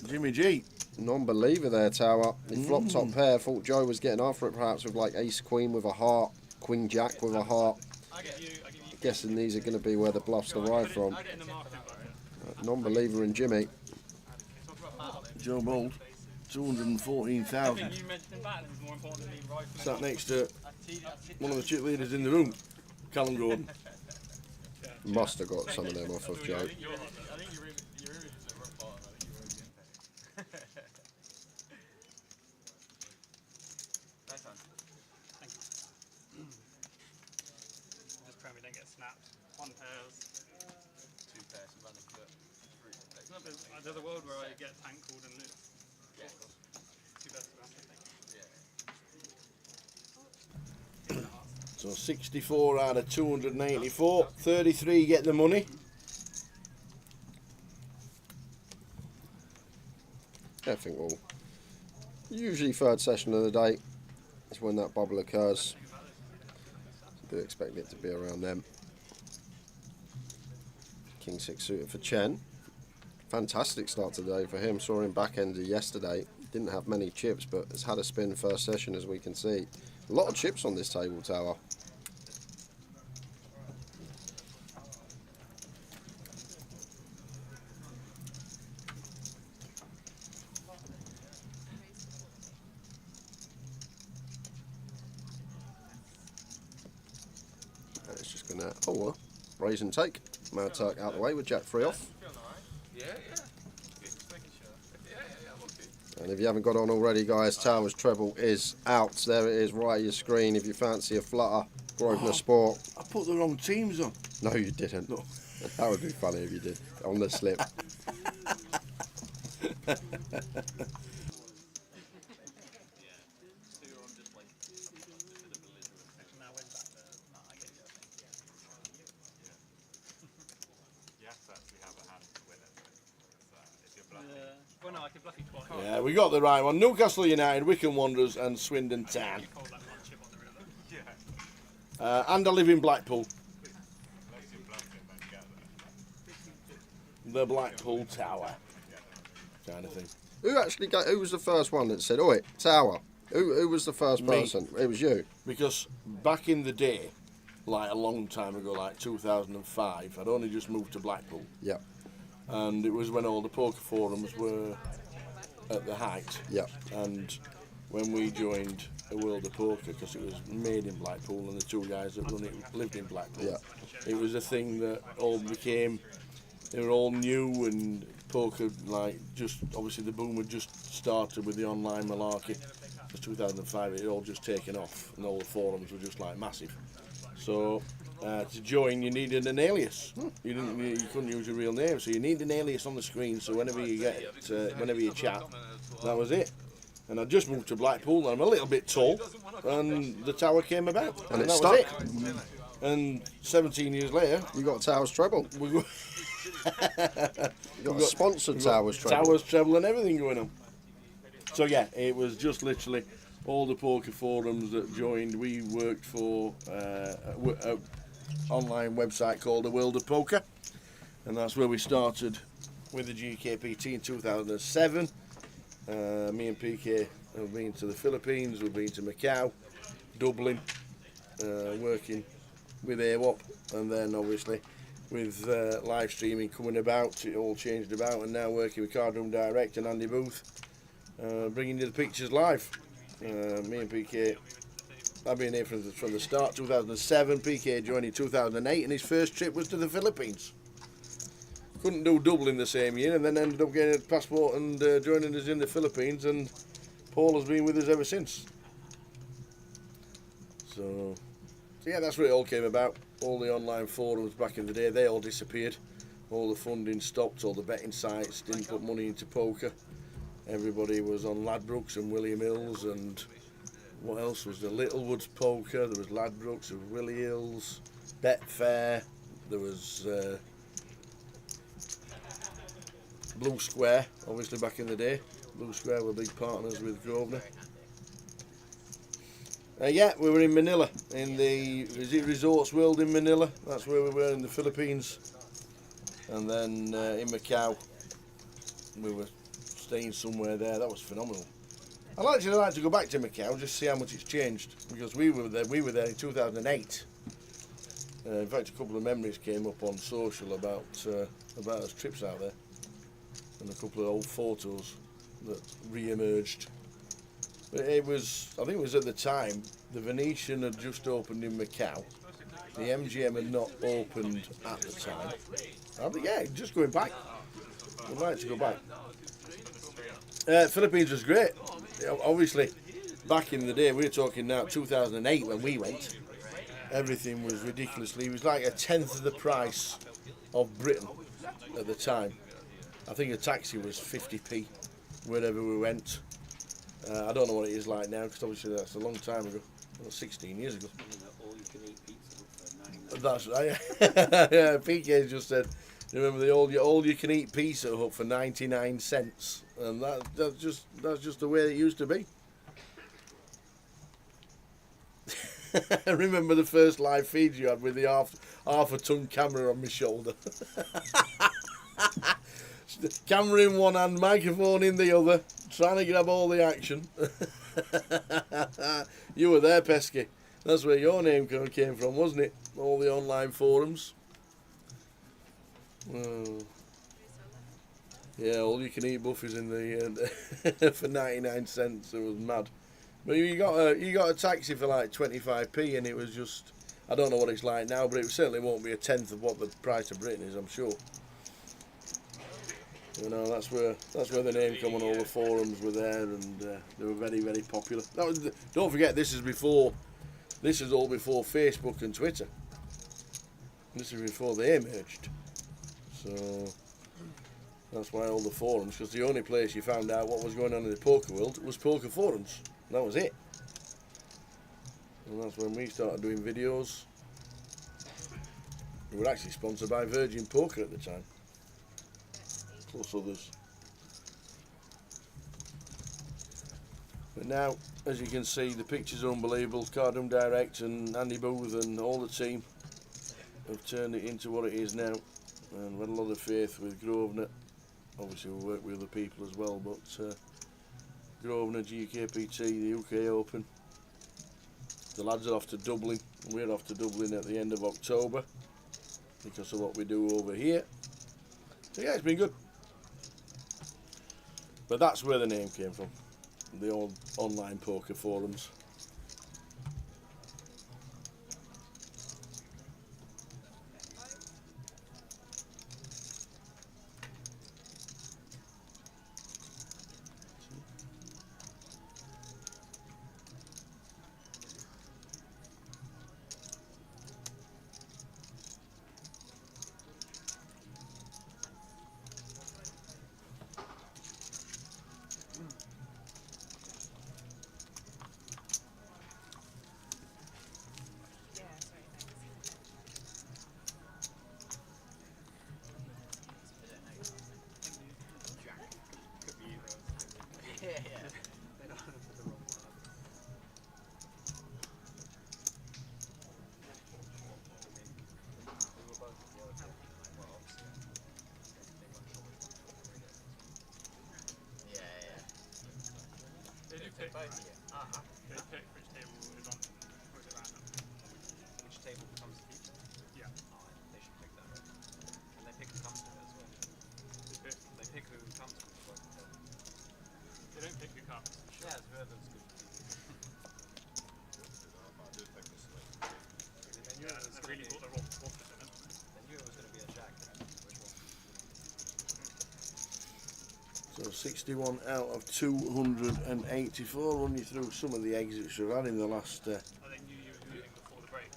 S1: Jimmy G.
S2: Non-believer there, Tower. He flopped top pair. Thought Joe was getting after it perhaps with like ace queen with a heart, queen jack with a heart. Guessing these are going to be where the bluffs arrive from. Non-believer in Jimmy.
S1: Joe Bold. 214,000. Sat next to one of the chip leaders in the room, Callum Gordon.
S2: Must have got some of them off of Joe.
S6: I think your image is a rough bottom. I think your image is nice one.
S8: Thank you. Just pray we don't get snapped. 1 pairs.
S6: 2 pairs of random flip. 3 pairs.
S8: No, but there's a world where I get tank called and lose.
S6: Yeah.
S8: 2 pairs of random, I think.
S1: So 64 out of 284. 33 get the money.
S2: I think we'll usually third session of the day is when that bubble occurs.
S4: do expect it to be around them. King 6 suited for Chen. Fantastic start today for him. Saw him back-ender yesterday. Didn't have many chips, but has had a spin first session, as we can see. A lot of chips on this table tower. And it's just gonna, oh well, raise and take. Mad Turk out the way with Jack 3 off.
S7: Yeah, yeah. Just making sure. Yeah, I'm okay.
S4: And if you haven't got on already, guys, Towers Treble is out. There it is, right at your screen. If you fancy a flutter, Grosvenor Sport.
S1: I put the wrong teams on.
S4: No, you didn't.
S1: No.
S4: That would be funny if you did. On the slip.
S8: Well, no, I could bluff you twice.
S1: Yeah, we got the right one. Newcastle United, Wycombe Wanderers and Swindon Town.
S8: Hold that one chip on the river.
S1: And I live in Blackpool. The Blackpool Tower. Kind of thing.
S4: Who was the first one that said, "Oi, Tower"? Who was the first
S1: Me.
S4: person? It was you.
S1: Because back in the day, like a long time ago, like 2005, I'd only just moved to Blackpool.
S4: Yeah.
S1: And it was when all the poker forums were at the height.
S4: Yeah.
S1: And when we joined the World of Poker, because it was made in Blackpool and the two guys that run it lived in Blackpool,
S4: Yeah.
S1: it was a thing that all became, they were all new, and poker, like, just, obviously the boom had just started with the online malarkey. It was 2005, it had all just taken off, and all the forums were just like massive. So to join, you needed an alias. You couldn't use your real name, so you need an alias on the screen. So whenever you chat, that was it. And I just moved to Blackpool, and I'm a little bit tall, and the tower came about,
S4: And it
S1: that
S4: stuck.
S1: was it. And 17 years later,
S4: You got Towers Treble.
S1: we
S4: You got a sponsored Towers Treble.
S1: Towers Treble and everything going on. So yeah, it was just literally all the poker forums that joined. We worked for a online website called The World of Poker, and that's where we started with the GUKPT in 2007. Me and PK have been to the Philippines, we've been to Macau, Dublin, working with AWOP, and then obviously with live streaming coming about, it all changed about, and now working with Card Room Direct and Andy Booth, bringing you the pictures live. Me and PK, I've been here from the start, 2007. PK joined in 2008, and his first trip was to the Philippines. Couldn't do Dublin the same year, and then ended up getting a passport and joining us in the Philippines, and Paul has been with us ever since. So yeah, that's where it all came about. All the online forums back in the day, they all disappeared. All the funding stopped, all the betting sites didn't put money into poker. Everybody was on Ladbrokes and William Hills, and what else was there? Littlewoods Poker, there was Ladbrokes, there was Willie Hills, Betfair, there was Blue Square, obviously back in the day. Blue Square were big partners with Grosvenor. Yeah, we were in Manila, in the Resorts World in Manila. That's where we were in the Philippines. And then in Macau, we were staying somewhere there. That was phenomenal. I'd actually like to go back to Macau, just see how much it's changed, because we were there in 2008. In fact, a couple of memories came up on social about us trips out there, and a couple of old photos that re-emerged. But it was, I think it was at the time, the Venetian had just opened in Macau. The MGM had not opened at the time. Yeah, just going back. I'd like to go back. Philippines was great. Obviously, back in the day, we were talking now 2008 when we went. Everything was ridiculously, it was like a tenth of the price of Britain at the time. I think a taxi was 50p wherever we went. I don't know what it is like now, because obviously that's a long time ago, 16 years ago. That's right. Yeah, PK just said, remember the all you can eat pizza hut for 99 cents, and that's just the way it used to be. I remember the first live feed you had with the half a ton camera on my shoulder. Camera in one hand, microphone in the other, trying to grab all the action. You were there, Pesky. That's where your name came from, wasn't it? All the online forums. Oh. Yeah, all you can eat buffets in the for 99 cents. It was mad. But you got a taxi for like 25p, and it was just, I don't know what it's like now, but it certainly won't be a tenth of what the price of Britain is, I'm sure. You know, that's where the name come on. All the forums were there, and they were very, very popular. Don't forget, this is all before Facebook and Twitter. This is before they emerged. So that's why all the forums, because the only place you found out what was going on in the poker world was poker forums. That was it. And that's when we started doing videos. We were actually sponsored by Virgin Poker at the time, plus others. But now, as you can see, the pictures are unbelievable. Cardum Direct and Andy Booth and all the team have turned it into what it is now. And we had a lot of faith with Grosvenor. Obviously we work with other people as well, but Grosvenor, GUKPT, the UK Open. The lads are off to Dublin. We're off to Dublin at the end of October because of what we do over here. So yeah, it's been good. But that's where the name came from, the old online poker forums.
S8: They pick which table is on, or is it random?
S6: Which table becomes the keeper?
S8: Yeah.
S6: Oh, they should pick that, right? And they pick who comes to it as well. They pick who comes to it.
S8: They don't pick who comes.
S6: Yeah, it's whoever's good.
S8: Yeah, I really thought the wrong water in it.
S6: They knew it was going to be a jack. Which one?
S1: So 61 out of 284. Run you through some of the exits we've had in the last
S8: Oh, they knew you were leaving before the break.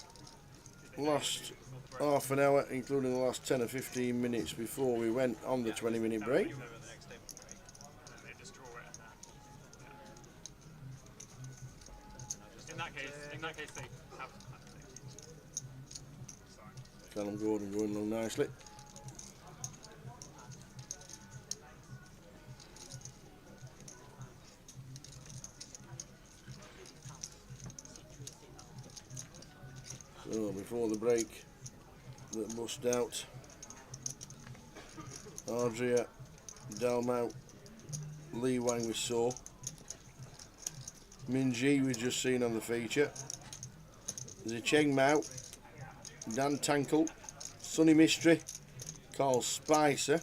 S1: last half an hour, including the last 10 or 15 minutes before we went on the 20-minute break.
S6: You remember the next table break.
S8: And then they just draw it and then, in that case they have to Sorry.
S1: Callum Gordon going along nicely. So before the break, that bust out. Ardria, Dalmau, Lee Wang we saw. Minji we've just seen on the feature. There's a Cheng Mao, Dan Tankle, Sonny Mystery, Carl Spicer,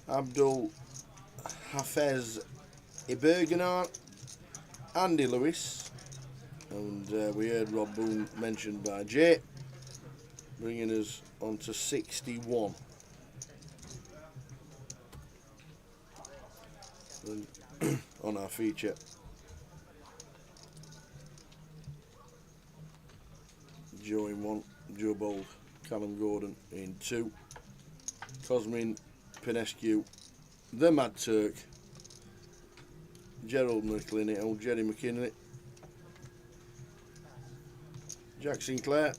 S1: Abdul Hafez Iberganar, Andy Lewis, and we heard Rob Boone mentioned by Jay, bringing us on to 61. And on our feature. Joe in 1, Joe Bold, Callum Gordon in 2, Cosmin Pinescu, the Mad Turk, Gerald McClinney, old Jerry McKinley, Jack Sinclair,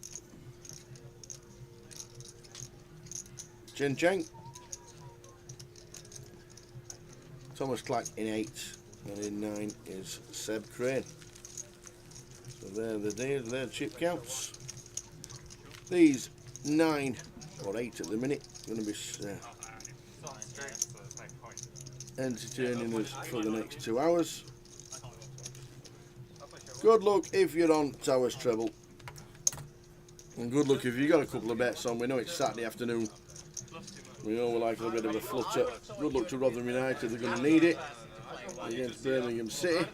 S1: Chen Cheng, Thomas Clack in 8, and in 9 is Seb Crane. So there the deals, there the chip counts. These 9 or 8 at the minute going to be entertaining us for the next 2 hours. Good luck if you're on Towers Treble. And good luck if you've got a couple of bets on. We know it's Saturday afternoon. We know we like a little bit of a flutter. Good luck to Rotherham United, they're going to need it. Against Birmingham City.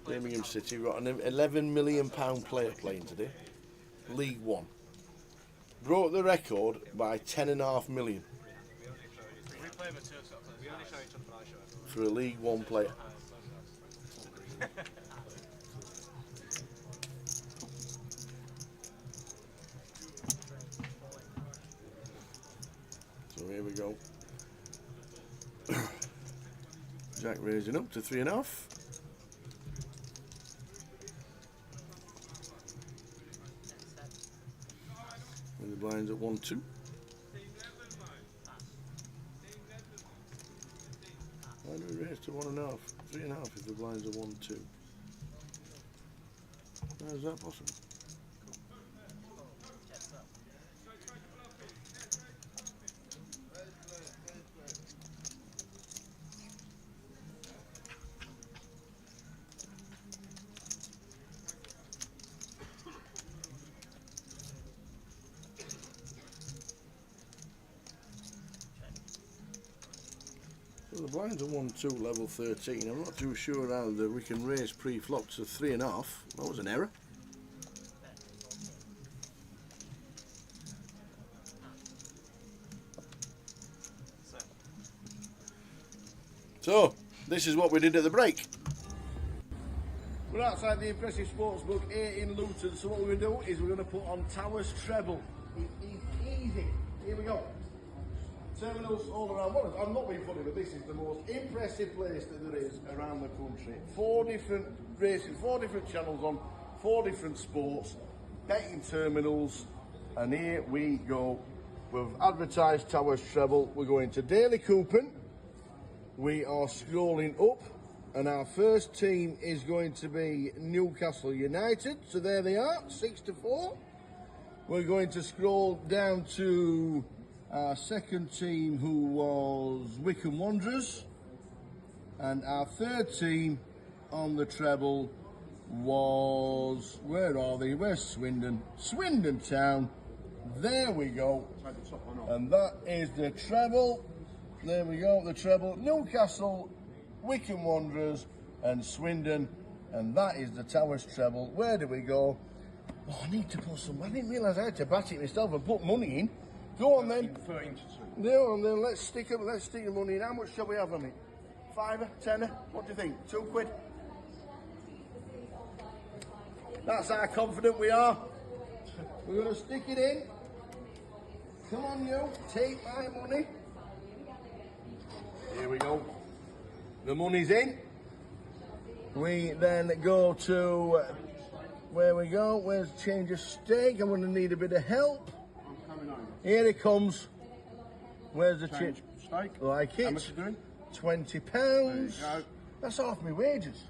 S1: Birmingham City, we've got an £11 million player playing today. League One. Broke the record by 10.5 million. For a League One player. So here we go. Jack raising up to 3.5. And the blinds at 1-2. Why do we raise to 1.5? 3.5 if the blinds are 1-2. How is that possible? So the blinds are 1-2 level 13. I'm not too sure how that we can raise pre-flop to 3.5. That was an error. So, this is what we did at the break. We're outside the impressive sportsbook here in Luton, so what we're going to do is we're going to put on Towers Treble. It's easy. Here we go. Terminals all around. Well, I'm not being funny, but this is the most impressive place that there is around the country. 4 different races, 4 different channels on, 4 different sports, betting terminals, and here we go. We've advertised Towers Treble. We're going to Daily Coupon. We are scrolling up, and our first team is going to be Newcastle United. So there they are, 6-4. We're going to scroll down to our second team, who was Wycombe Wanderers, and our third team on the treble was, where are they? Where's Swindon? Swindon Town. There we go. And that is the treble. There we go, the treble. Newcastle, Wycombe Wanderers, and Swindon, and that is the Towers Treble. Where do we go? Oh, I need to put some. I didn't realise I had to bat it myself and put money in. Go on then. Go on then. Let's stick the money in. How much shall we have on it? £5, £10? What do you think? £2? That's how confident we are. We're going to stick it in. Come on, you. Take my money. Here we go. The money's in. We then go to where we go. Where's change of stake? I'm going to need a bit of help. Here it comes. Where's the change stake? Like it. How much are you doing? £20. That's half my wages.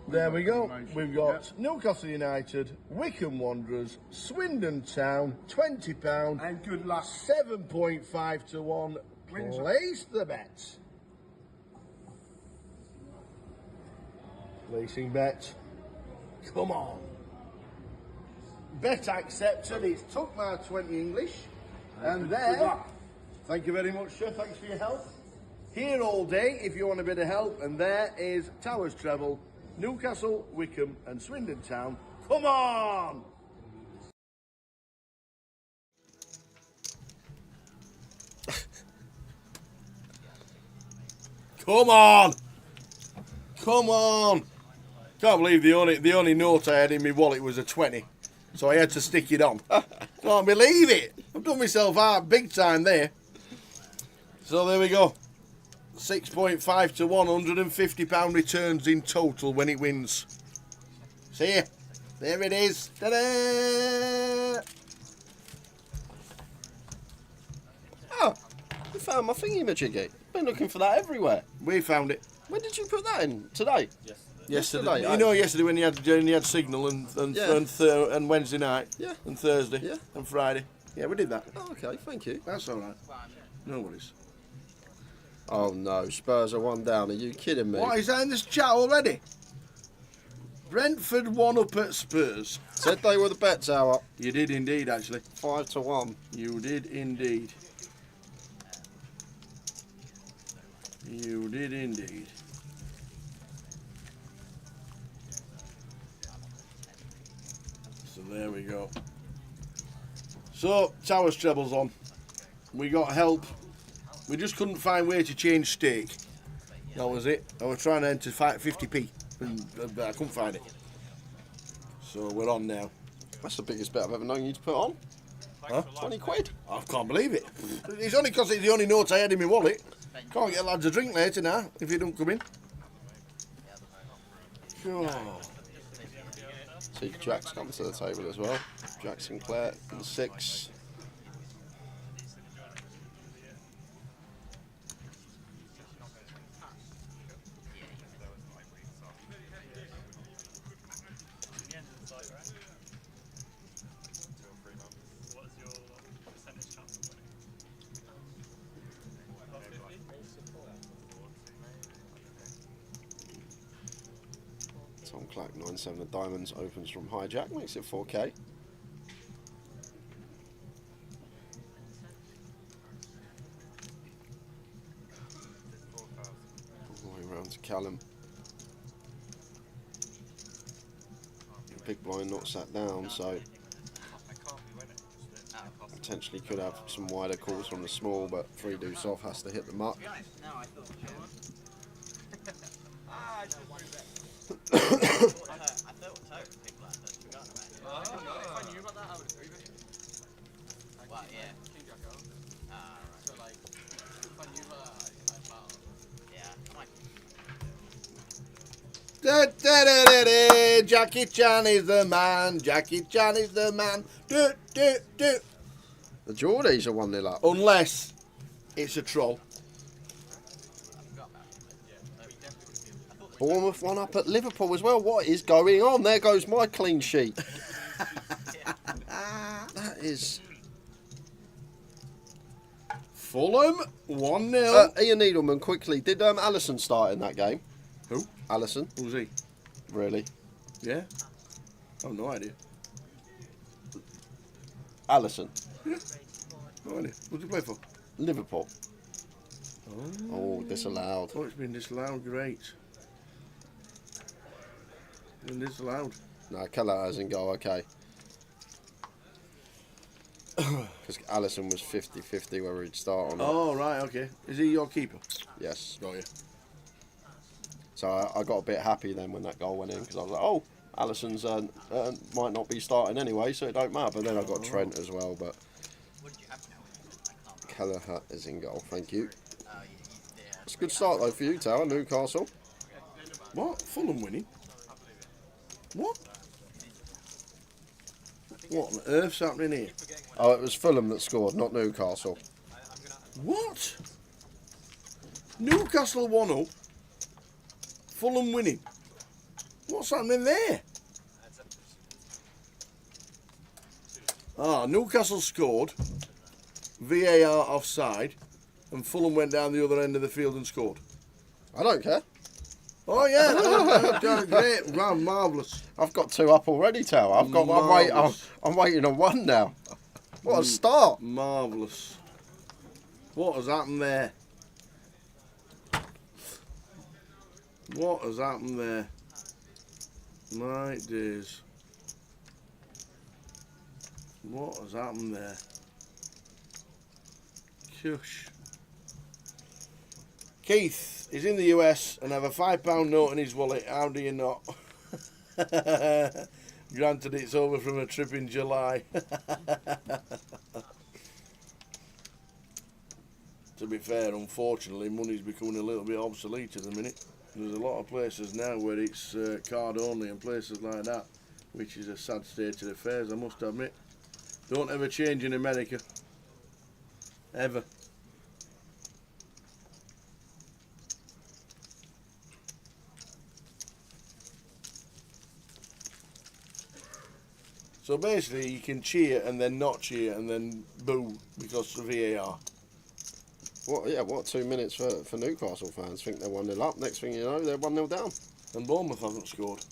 S1: There we go. We've got Newcastle United, Wycombe Wanderers, Swindon Town, £20. And good luck. 7.5 to 1. Place the bets. Placing bet. Come on. Bet accepted. It's took my 20 English. And there. Thank you very much, sir. Thanks for your help. Here all day if you want a bit of help. And there is Towers Treble, Newcastle, Wycombe, and Swindon Town. Come on! Come on! Come on! Can't believe the only note I had in my wallet was a 20. So I had to stick it on. Can't believe it! I've done myself out big time there. So there we go. 6.5 to 1, £150 returns in total when it wins. See ya. There it is. Ta-da!
S2: Oh, I found my thingy-majiggy. Been looking for that everywhere.
S1: We found it.
S2: When did you put that in? Today?
S6: Yesterday.
S1: Yesterday,
S2: Yesterday,
S1: you know, yesterday when you had Signal and Wednesday night,
S2: Yeah.
S1: and Thursday,
S2: Yeah.
S1: and Friday. Yeah, we did that.
S2: Oh, okay, thank you.
S1: That's all right. No worries.
S2: Oh no, Spurs are 1 down. Are you kidding me?
S1: What is that in this chat already? Brentford 1 up at Spurs.
S2: Said they were the bets hour.
S1: You did indeed, actually.
S2: 5-1.
S1: You did indeed. You did indeed. So there we go. So, Towers trebles on. We got help. We just couldn't find a way to change stake. That was it. I was trying to enter 50p, but I couldn't find it. So we're on now.
S2: That's the biggest bet I've ever known you to put on.
S1: Huh?
S2: 20 quid.
S1: I can't believe it. It's only because it's the only note I had in my wallet. Can't get lads a drink later now if you don't come in. Sure.
S2: See, Jack's come to the table as well. Jack Sinclair in 6.
S8: What's your percentage chance of winning? Above 50?
S2: Tom Clack, 9-7 of diamonds, opens from hijack, makes it 4k. All the way round to Callum. Big blind not sat down, so potentially could have some wider calls from the small, but 3 deuce off has to hit the muck.
S1: Jackie Chan is the man. Jackie Chan is the man. Do, do, do.
S2: The Geordies are 1-0 up.
S1: Unless it's a troll.
S2: Bournemouth 1 up at Liverpool as well. What is going on? There goes my clean sheet. That is...
S1: Fulham 1-0.
S2: Ian Needleman, quickly. Did Alisson start in that game?
S1: Who?
S2: Alisson.
S1: Who's he?
S2: Really?
S1: Yeah? I've no idea.
S2: Alisson.
S1: No idea. What's he play for?
S2: Liverpool. Oh, disallowed.
S1: Oh, it's been disallowed. Great. Been disallowed.
S2: No, Keller has in goal, okay. Because Alisson was 50-50 whether he'd start or not.
S1: Oh, right, okay. Is he your keeper?
S2: Yes.
S1: Oh, yeah.
S2: So I got a bit happy then when that goal went in, because I was like, oh, Alisson's might not be starting anyway, so it don't matter. But then I got Trent as well, but Kelleher is in goal, thank you. It's a good start though for you, Tower, Newcastle.
S1: What? Fulham winning? What? What on earth's happening here?
S2: Oh, it was Fulham that scored, not Newcastle.
S1: What? Newcastle 1-0. Fulham winning. What's happening there? Newcastle scored. VAR offside. And Fulham went down the other end of the field and scored.
S2: I don't care.
S1: Oh, yeah. Great. Wow, marvellous.
S2: I've got 2 up already, Tower. I'm waiting on 1 now. What a start.
S1: Marvellous. What has happened there? What has happened there? My days. What has happened there? Cush. Keith is in the US and have a £5 note in his wallet. How do you not? Granted, it's over from a trip in July. To be fair, unfortunately, money's becoming a little bit obsolete at the minute. There's a lot of places now where it's card only and places like that, which is a sad state of affairs, I must admit. Don't ever change in America. Ever. So basically, you can cheer and then not cheer and then boo because of VAR.
S4: What 2 minutes for Newcastle fans? Think they're 1-0 up. Next thing you know, they're 1-0 down.
S1: And Bournemouth hasn't scored.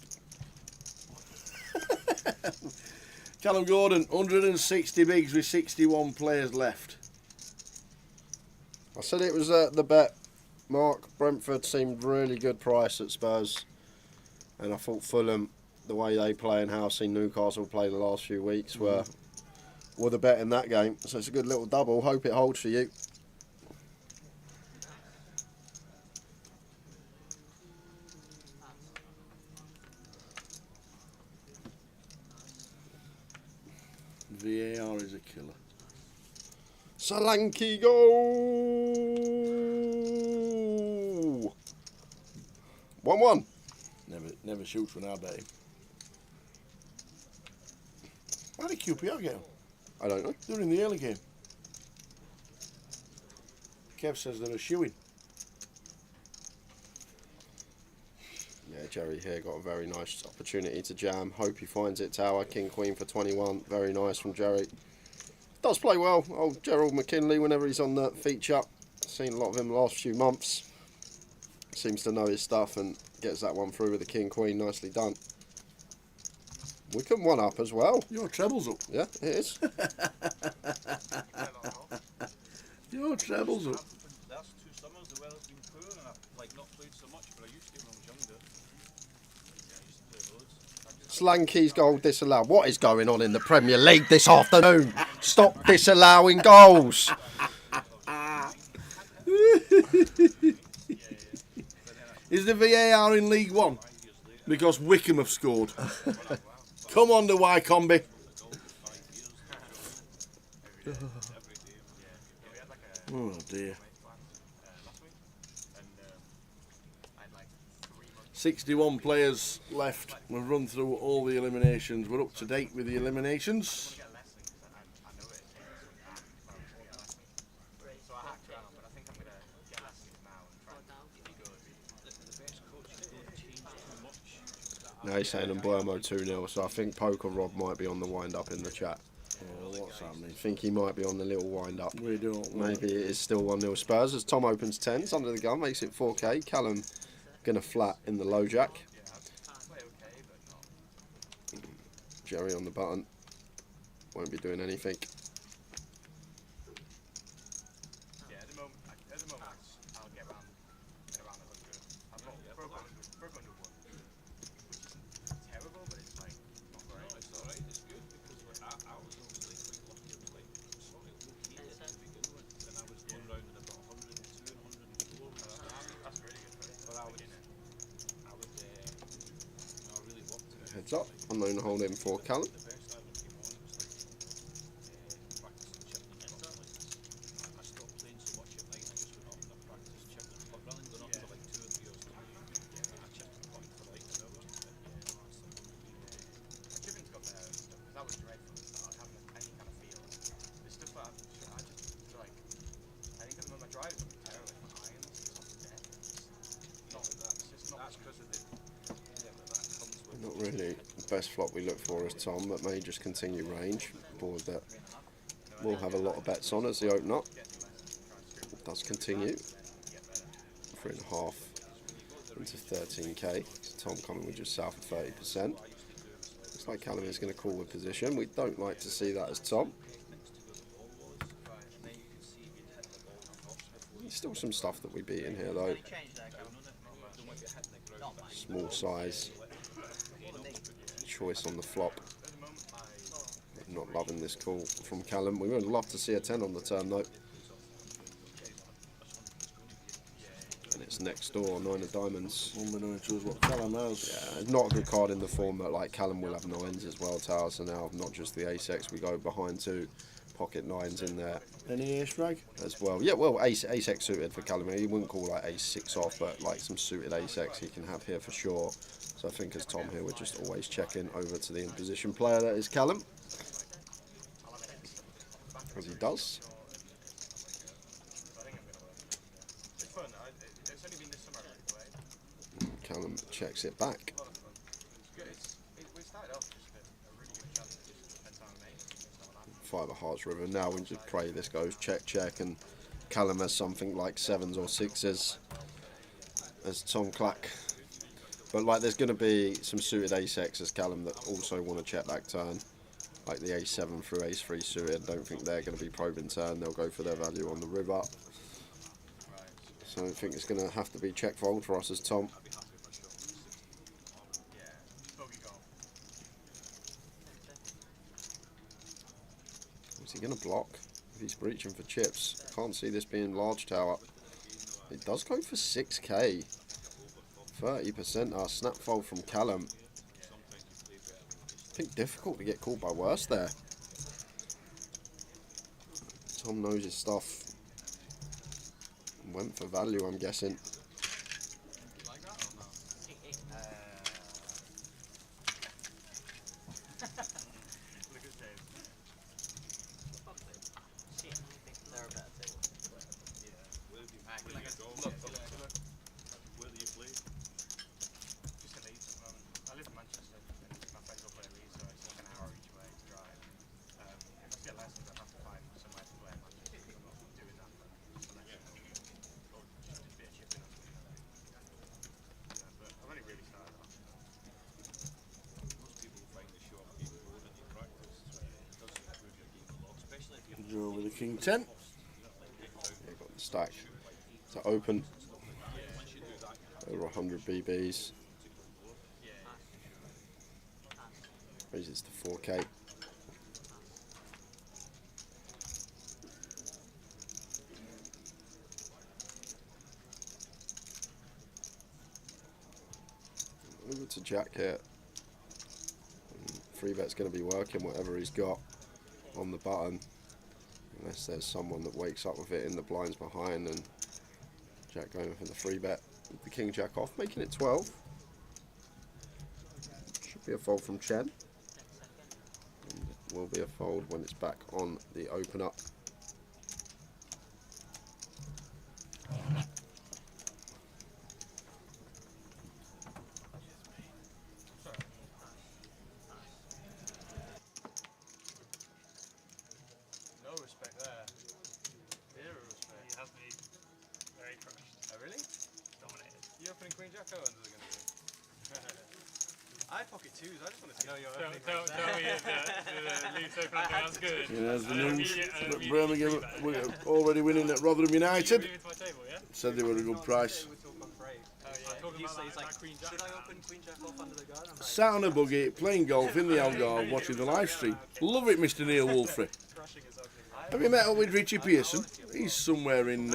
S1: Callum Gordon, 160 bigs with 61 players left.
S4: I said it was the bet. Mark, Brentford seemed really good price at Spurs. And I thought Fulham, the way they play and how I've seen Newcastle play the last few weeks, were the bet in that game. So it's a good little double. Hope it holds for you.
S1: VAR is a killer.
S4: Solanke goal! 1-1.
S1: Never shoots when I bet him. How did QPR get him?
S4: I don't know.
S1: They're in the early game. Kev says they're a shoo-in.
S4: Yeah, Jerry here got a very nice opportunity to jam. Hope he finds it. Tower, King Queen for 21. Very nice from Jerry. Does play well. Old Gerald McKinley, whenever he's on the feature. Seen a lot of him the last few months. Seems to know his stuff and gets that one through with the King Queen. Nicely done. We can one up as well.
S1: Your treble's up.
S4: Yeah, it is.
S1: Your treble's up.
S7: Last 2 summers the weather's been poor and I've like not played so much, but I used to when I was younger. Yeah, I used to play loads.
S4: Slanky's goal disallowed. What is going on in the Premier League this afternoon? Stop disallowing goals.
S1: Is the VAR in League One? Because Wickham have scored. Come on, the Wycombe. Oh dear. 61 players left. We've run through all the eliminations. We're up to date with the eliminations.
S4: Now he's saying Mbuemo 2-0, so I think Poker Rob might be on the wind-up in the chat.
S1: Oh, what's happening?
S4: I think he might be on the little wind-up.
S1: We don't.
S4: Maybe it is still 1-0 Spurs as Tom opens 10s under the gun, makes it 4K. Callum gonna flat in the low jack. Jerry on the button. Won't be doing anything.
S6: Yeah, at the moment I'll get around 100. I've got broke 101, which isn't terrible, but it's like not great.
S7: It's alright, it's good because I was obviously quite lucky. I was like sort of looking at it to begin with, and I was going round at about 102 and 104.
S6: That's really good for it.
S7: But I really worked it.
S4: Heads up, unknown hold in for Callum.
S7: The first time I came on, it was like practicing chipping and stuff. I stopped playing so much at night. I just went up and I practiced chipping. But rather than going up to like 2 or 3 hours time, I chipped the puck for like an hour.
S6: Chipping's got better and stuff, because that was dreadful at the start, having any kind of feel. The stuff that I just feel like, I think that my drive is terrible, my irons, it's off the deck. It's just not.
S7: That's because of the. Yeah, but that comes with.
S4: Not really the best flop we look for is Tom, but may just continue range. Board that we'll have a lot of bets on as they open up. It does continue. 3.5 into 13k. So Tom coming with just south of 30%. Looks like Callum is going to call with position. We don't like to see that as Tom. There's still some stuff that we beat in here though. Small size. Choice on the flop. Not loving this call from Callum. We would love to see a 10 on the turn though. And it's next door, 9 of diamonds.
S1: Unbeknownst to us what Callum has.
S4: Yeah, not a good card in the form, but like Callum will have 9s as well, Tower. So now not just the ace-x, we go behind 2 pocket 9s in there.
S1: Any ace rag?
S4: As well. Yeah, well, ace-x suited for Callum. He wouldn't call like ace-6 off, but like some suited ace-x he can have here for sure. So I think as Tom here, we're just always checking over to the in-position player that is Callum. As he does. Callum checks it back.
S6: We started off just a really good chance of just
S4: 5 of hearts river. Now we just pray this goes check, check, and Callum has something like 7s or 6s as Tom Clack. But like, there's going to be some suited ace-X as Callum that also want to check back turn, like the ace-7 through ace-3 suited. I don't think they're going to be probing turn. They'll go for their value on the river. So I think it's going to have to be check fold for us as Tom. Is he going to block? If he's breaching for chips, I can't see this being large tower. It does go for 6k. 30%. Snap fold from Callum. I think difficult to get called by worse there. Tom knows his stuff. Went for value, I'm guessing.
S1: Draw with a king 10.
S4: You've got the stack to open. Over 100 BBs. Raises to 4k. Over to Jack here. Free bet's going to be working whatever he's got on the button. Unless there's someone that wakes up with it in the blinds behind, and Jack going for the free bet with the king jack off, making it 12. Should be a fold from Chen. And it will be a fold when it's back on the open up.
S6: I had pocket twos, I just want to see.
S8: Tell me the loose open up sounds good.
S1: Yeah, there's the news that Birmingham were already winning at Rotherham United.
S8: Move it to my table, yeah?
S1: Said they were a good price.
S6: Should I open queen jack off under the gun?
S1: Sat on a buggy, playing golf in the Algarve, watching the live stream. Love it, Mr. Neil Wolfrey. Have you met up with Richie Pearson? He's somewhere in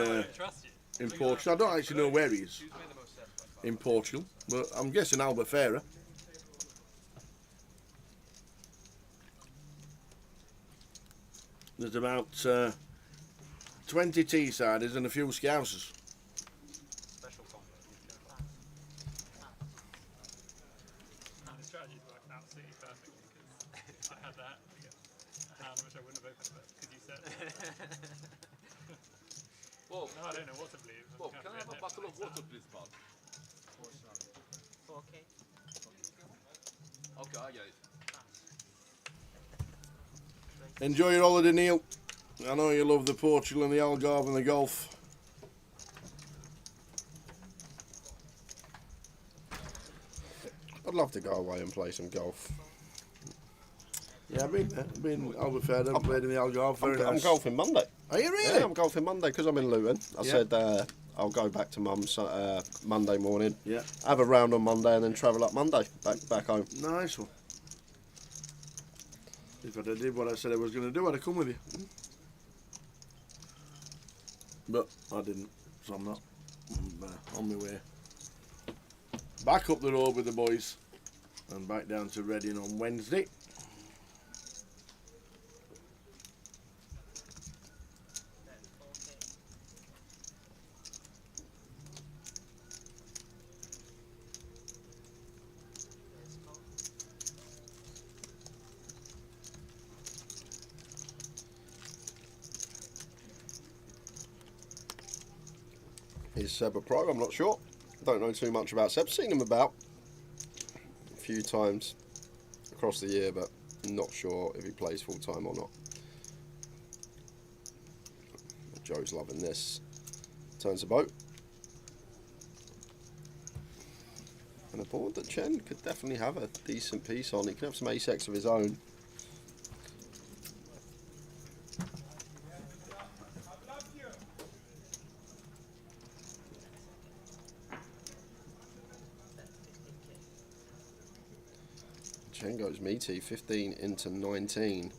S1: Portugal. I don't actually know where he is in Portugal, but I'm guessing Albufeira. There's about 20 Teessiders and a few Scousers.
S8: Special combo. The strategy's worked absolutely perfectly, because I had that hand which I wouldn't have opened, but because you said
S9: Whoa.
S8: no, I don't know what to believe.
S9: Whoa, can I have a bottle of water, please, pal?
S6: 4k.
S9: Okay, I get it.
S1: Enjoy your holiday, Neil. I know you love the Portugal and the Algarve and the golf.
S4: I'd love to go away and play some golf.
S1: Yeah, I've been there. I've been Albufeira and played in the Algarve. Very
S4: I'm
S1: nice.
S4: golfing Monday.
S1: Are you really?
S4: Yeah, I'm golfing Monday because I'm in Luton. I
S1: Yeah.
S4: said I'll go back to Mum's Monday morning.
S1: Yeah.
S4: Have a round on Monday and then travel up Monday back home.
S1: Nice one. If I did what I said I was going to do, I'd have come with you. But I didn't, so I'm not. I'm on my way. Back up the road with the boys and back down to Reading on Wednesday.
S4: Is Seb a pro? I'm not sure. Don't know too much about Seb. Seen him about a few times across the year, but not sure if he plays full time or not. Joe's loving this. Turns the boat. And a board that Chen could definitely have a decent piece on. He can have some ace-x of his own. Chen goes meaty, 15 into 19,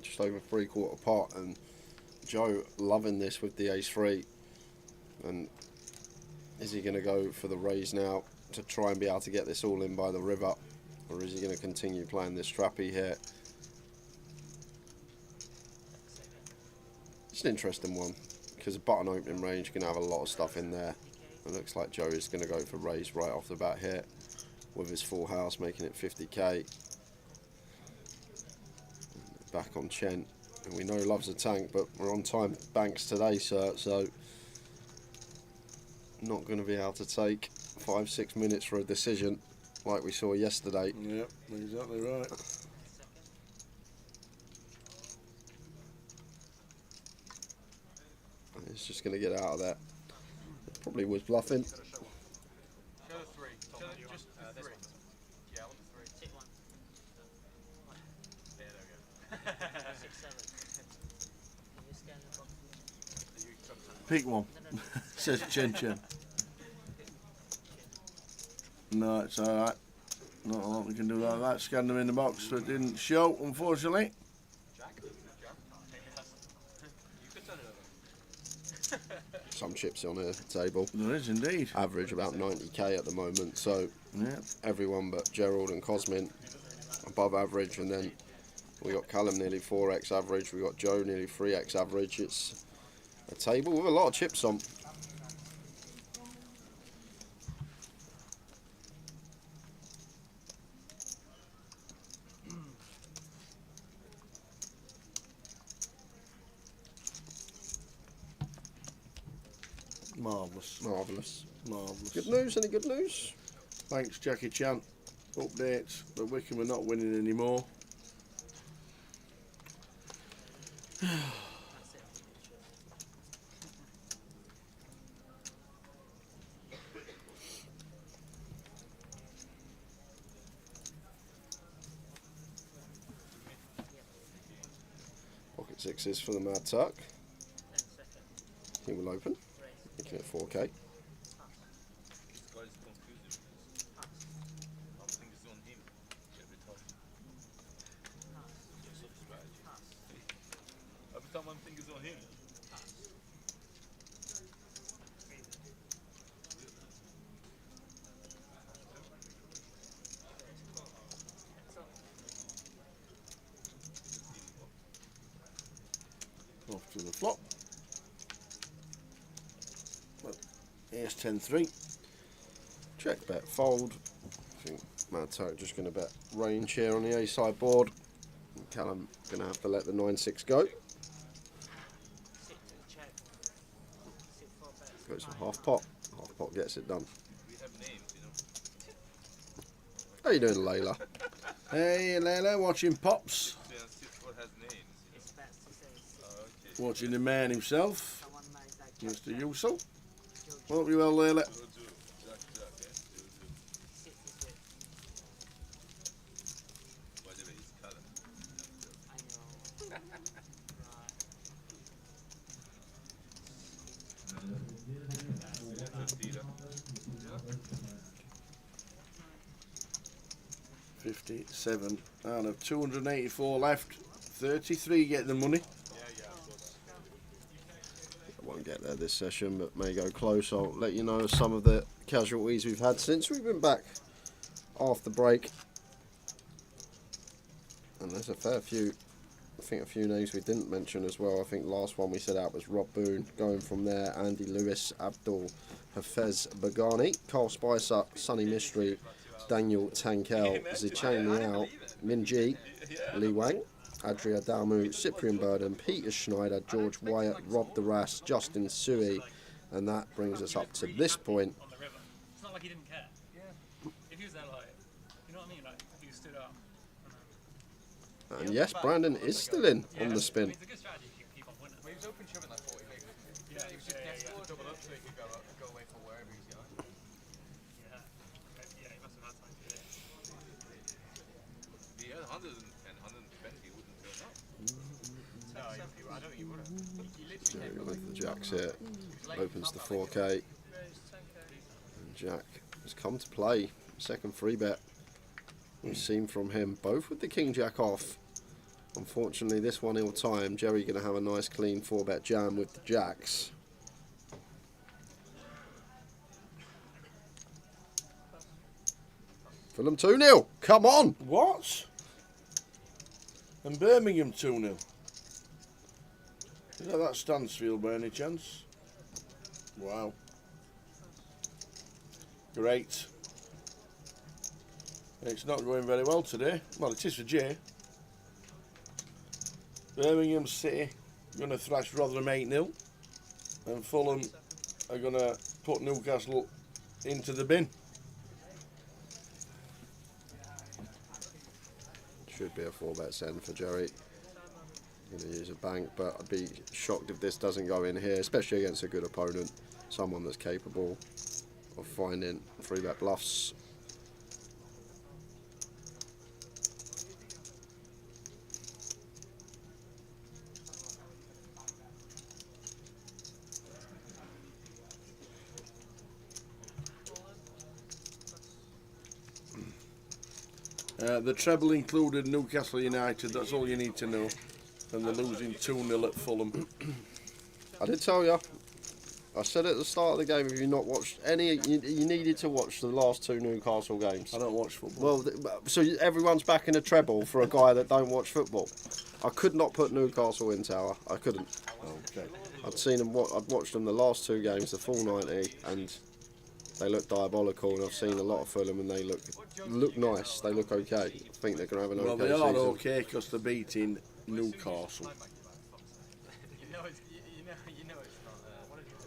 S4: just over 3/4 pot, and Joe loving this with the ace-3. And is he going to go for the raise now to try and be able to get this all in by the river, or is he going to continue playing this trappy here? It's an interesting one, because a button opening range can have a lot of stuff in there. It looks like Joe is going to go for raise right off the bat here with his full house, making it 50k. Back on Chen, and we know loves a tank, but we're on time banks today, sir, so not going to be able to take 5-6 minutes for a decision like we saw yesterday.
S1: Yep, exactly right.
S4: It's just going to get out of there. It probably was bluffing.
S6: Show the 3. Just the 3. Yeah, I want the 3.
S10: Take one.
S6: Yeah, there we go.
S10: 6, 7. Can you scan the box?
S1: Pick one. Says Chen Chen. No, it's alright. Not a lot we can do like that. Scanned them in the box, so it didn't show, unfortunately.
S6: Jack? You could turn it over.
S4: Some chips on the table.
S1: There is indeed.
S4: Average about 90k at the moment, so
S1: Yeah.
S4: everyone but Gerald and Cosmin above average, and then we got Callum nearly 4x average, we got Joe nearly 3x average. It's a table with a lot of chips on.
S1: Marvellous.
S4: Marvellous.
S1: Marvellous.
S4: Good news, any good news?
S1: Thanks, Jackie Chan. Updates, but Wickham are not winning anymore.
S4: Pocket sixes for the Mad Tuck. He will open. Making it 4k.
S9: This guy is confusing. I'm thinking it's on him every time. It's a strategy. Every time I'm thinking it's on him.
S1: Off to the flop. Ace 10-3.
S4: Check, bet, fold. I think Mad Tuck just going to bet range here on the A side board. Callum going to have to let the 9-6 go. Goes for half pot. Half pot gets it done.
S9: We have names, you know.
S4: How you doing, Layla?
S1: Hey, Layla, watching Pops.
S9: Yeah, what has names, you know. Oh, okay.
S1: Watching the man himself, Mr. Yusel. Hope you well, Layla.
S9: Jojo. Jack, yeah. Jojo. By the way, it's Callum.
S10: I know.
S1: 57 out of 284 left. 33 get the money.
S4: I won't get there this session, but may go close. I'll let you know some of the casualties we've had since we've been back after break. And there's a fair few, I think a few names we didn't mention as well. I think last one we set out was Rob Boone. Going from there, Andy Lewis, Abdul Hafez Bagani, Carl Spicer, Sunny Mystery, Daniel Tankel, Zichang Liao, Min Ji, Li Wang, Adria Damu, Cyprian Burden, Peter Schneider, George Wyatt, Rob DeRass, Justin Sui, and that brings us up to this point.
S8: On the river. It's not like he didn't care. Yeah. If he was there, like, you know what I mean? Like, if he stood up.
S4: And yes, Brandon is still in on the spin.
S8: It's a good strategy if you keep on winning.
S6: He was open shoving like 40 big. he could go away for wherever he's going.
S8: Yeah. Yeah, he must have had time to do it.
S9: He had 110, 120, wouldn't turn up.
S6: No, I don't think he would have. He literally
S4: Jerry
S6: came
S4: with the jacks here. Opens the 4K. And Jack has come to play. Second free bet we've seen from him. Both with the king jack off. Unfortunately, this one ill time. Jerry going to have a nice clean 4-bet jam with the jacks. Fulham 2-0. Come on.
S1: What? And Birmingham 2-0. Is that Stansfield by any chance? Wow. Great. It's not going very well today. Well, it is for Jay. Birmingham City going to thrash Rotherham 8-0. And Fulham are going to put Newcastle into the bin.
S4: Should be a 4-bet send for Jerry. Going to use a bank, but I'd be shocked if this doesn't go in here, especially against a good opponent, someone that's capable of finding 3-bet bluffs.
S1: The treble included Newcastle United, that's all you need to know. And they're losing 2-0 at Fulham.
S4: I did tell you, I said at the start of the game, if you not watched any, you needed to watch the last 2 Newcastle games.
S1: I don't watch football.
S4: Well, so everyone's back in a treble for a guy that don't watch football. I could not put Newcastle in tower. I couldn't.
S1: Okay.
S4: I'd seen them. I'd watched them the last 2 games, the full 90, and they look diabolical. And I've seen a lot of Fulham, and they look nice. They look okay. I think they're going to have an okay
S1: season. Well, they are
S4: season.
S1: okay because they're beating Newcastle.
S6: You know it's not. What did you do?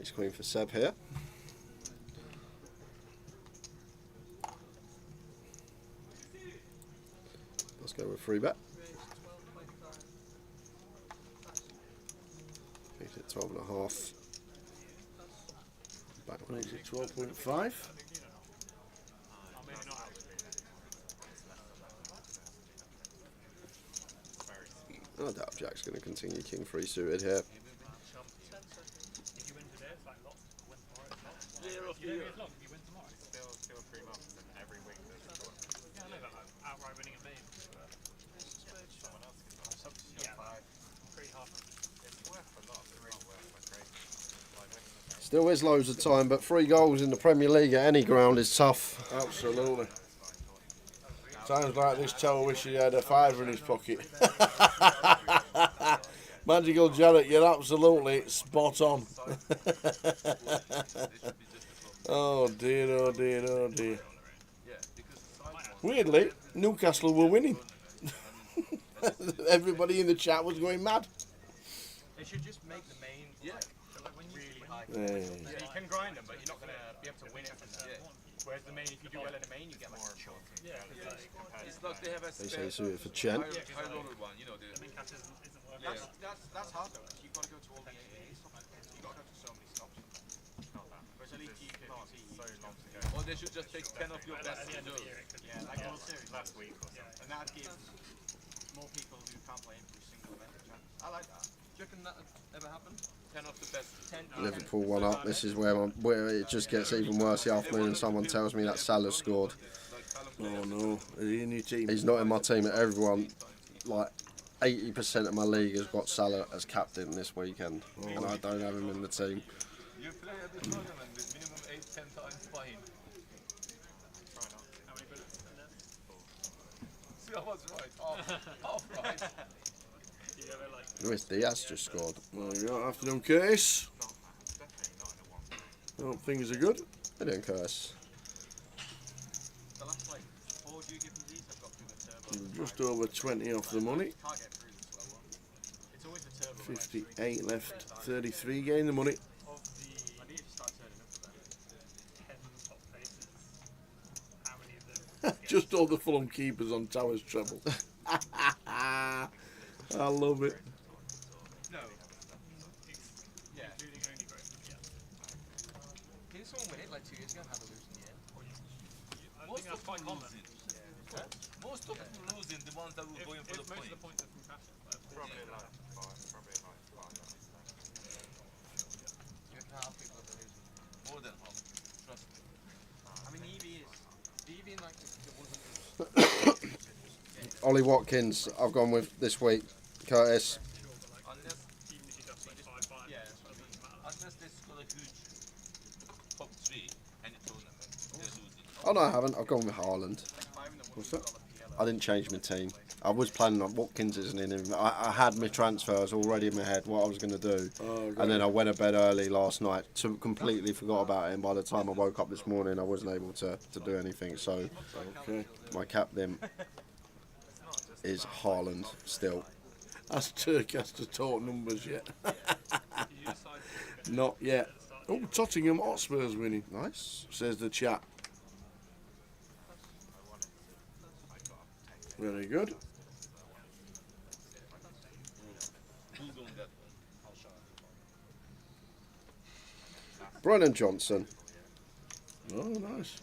S4: Ace Queen for Seb here. Let's go with 3-bet. Makes it 12.5. Back
S1: Makes it 12.5.
S4: I doubt Jack's going to continue King 3 suited here.
S8: If you win today, it's like lots. Win tomorrow, it's lots. You don't get locked if you win tomorrow.
S6: Still 3 months and every week there's a score.
S8: Yeah, I know about outright winning a main.
S6: Someone else can go.
S8: Yeah,
S6: 5.
S8: pretty hard.
S6: It's worth a lot. It's really worth like crazy. Like winning the game.
S4: Still is loads of time, but 3 goals in the Premier League at any ground is tough.
S1: Absolutely. Times like this, Tower wish he had a £5 in his pocket. Magical Jarrett, you're absolutely spot on. Oh dear, oh dear, oh dear. Weirdly, Newcastle were winning. Everybody in the chat was going mad.
S6: They should just make the main really high.
S1: Yeah.
S6: So you can grind them, but you're not going to be able to win it from there. Whereas the main, if you do well in the main, you get like a chunk.
S9: It's like they have a
S4: They
S9: spare
S4: say suited for Chen.
S9: high roller one, you know.
S8: Isn't worth
S6: That's hard though. You've got to go to all the AAs. You've got to go to so many stops. Whereas Elite GUKPT, so long to go.
S9: Or they should just take 10 of your best
S8: At the end of the
S9: reserves.
S8: year, it could be
S6: Yeah, like World Series
S8: last week or something.
S6: and that gives more people who can't play him through single event a chance. I like that. Do you reckon that ever happened?
S9: 10 of the best.
S4: Liverpool 1 up. This is where it just gets even worse the afternoon and someone tells me that Salah scored.
S1: Oh no, is he in your team?
S4: He's not in my team. Everyone, like 80% of my league has got Salah as captain this weekend, and I don't have him in the team.
S9: You play at the tournament with minimum 8-10 times fine.
S8: How many bullets in there?
S9: See, I was right. Half right.
S8: You ever like
S4: Luis Diaz just scored.
S1: There you go, afternoon Curtis. Oh, things are good.
S4: How you doing, Curtis?
S6: The last like 4 GUKPTs I've got through the turbo.
S1: Just over 20 off the money.
S6: Can't get through the slow one. It's always the turbo.
S1: 58 left. 33 gain the money.
S8: Of the
S6: I need to start turning up a bit.
S8: 10 top faces, how many of them?
S1: Just all the Fulham keepers on Towers treble. I love it.
S6: No. Yeah.
S8: Including only growth. Yeah.
S6: Didn't someone win it like 2 years ago and have a losing year?
S8: I think that's quite common.
S9: Most of them losing, the ones that were going for the
S8: Most
S9: point.
S8: of the points are from crashing.
S6: Probably like 5. Probably like 5. You reckon half people are losing?
S9: More than half. Trust me.
S6: I mean, EV in like the 100.
S4: Ollie Watkins, I've gone with this week. Curtis.
S9: Unless,
S8: Even if he does like 5-5,
S6: Yeah.
S8: it doesn't matter.
S9: unless they score a huge top 3 any tournament, they're losing.
S4: Oh no, I haven't. I've gone with Haaland. What's that? I didn't change my team. I was planning on Watkins isn't in him. I had my transfers already in my head what I was going to do, and then I went to bed early last night, so completely forgot about it. And by the time I woke up this morning, I wasn't able to do anything. So my captain is Haaland still.
S1: Has Turk has to talk numbers yet? Not yet. Oh, Tottenham Hotspur's winning.
S4: Nice.
S1: Says the chat. Very good.
S9: Who's on that one?
S4: Brennan Johnson.
S1: Oh, nice.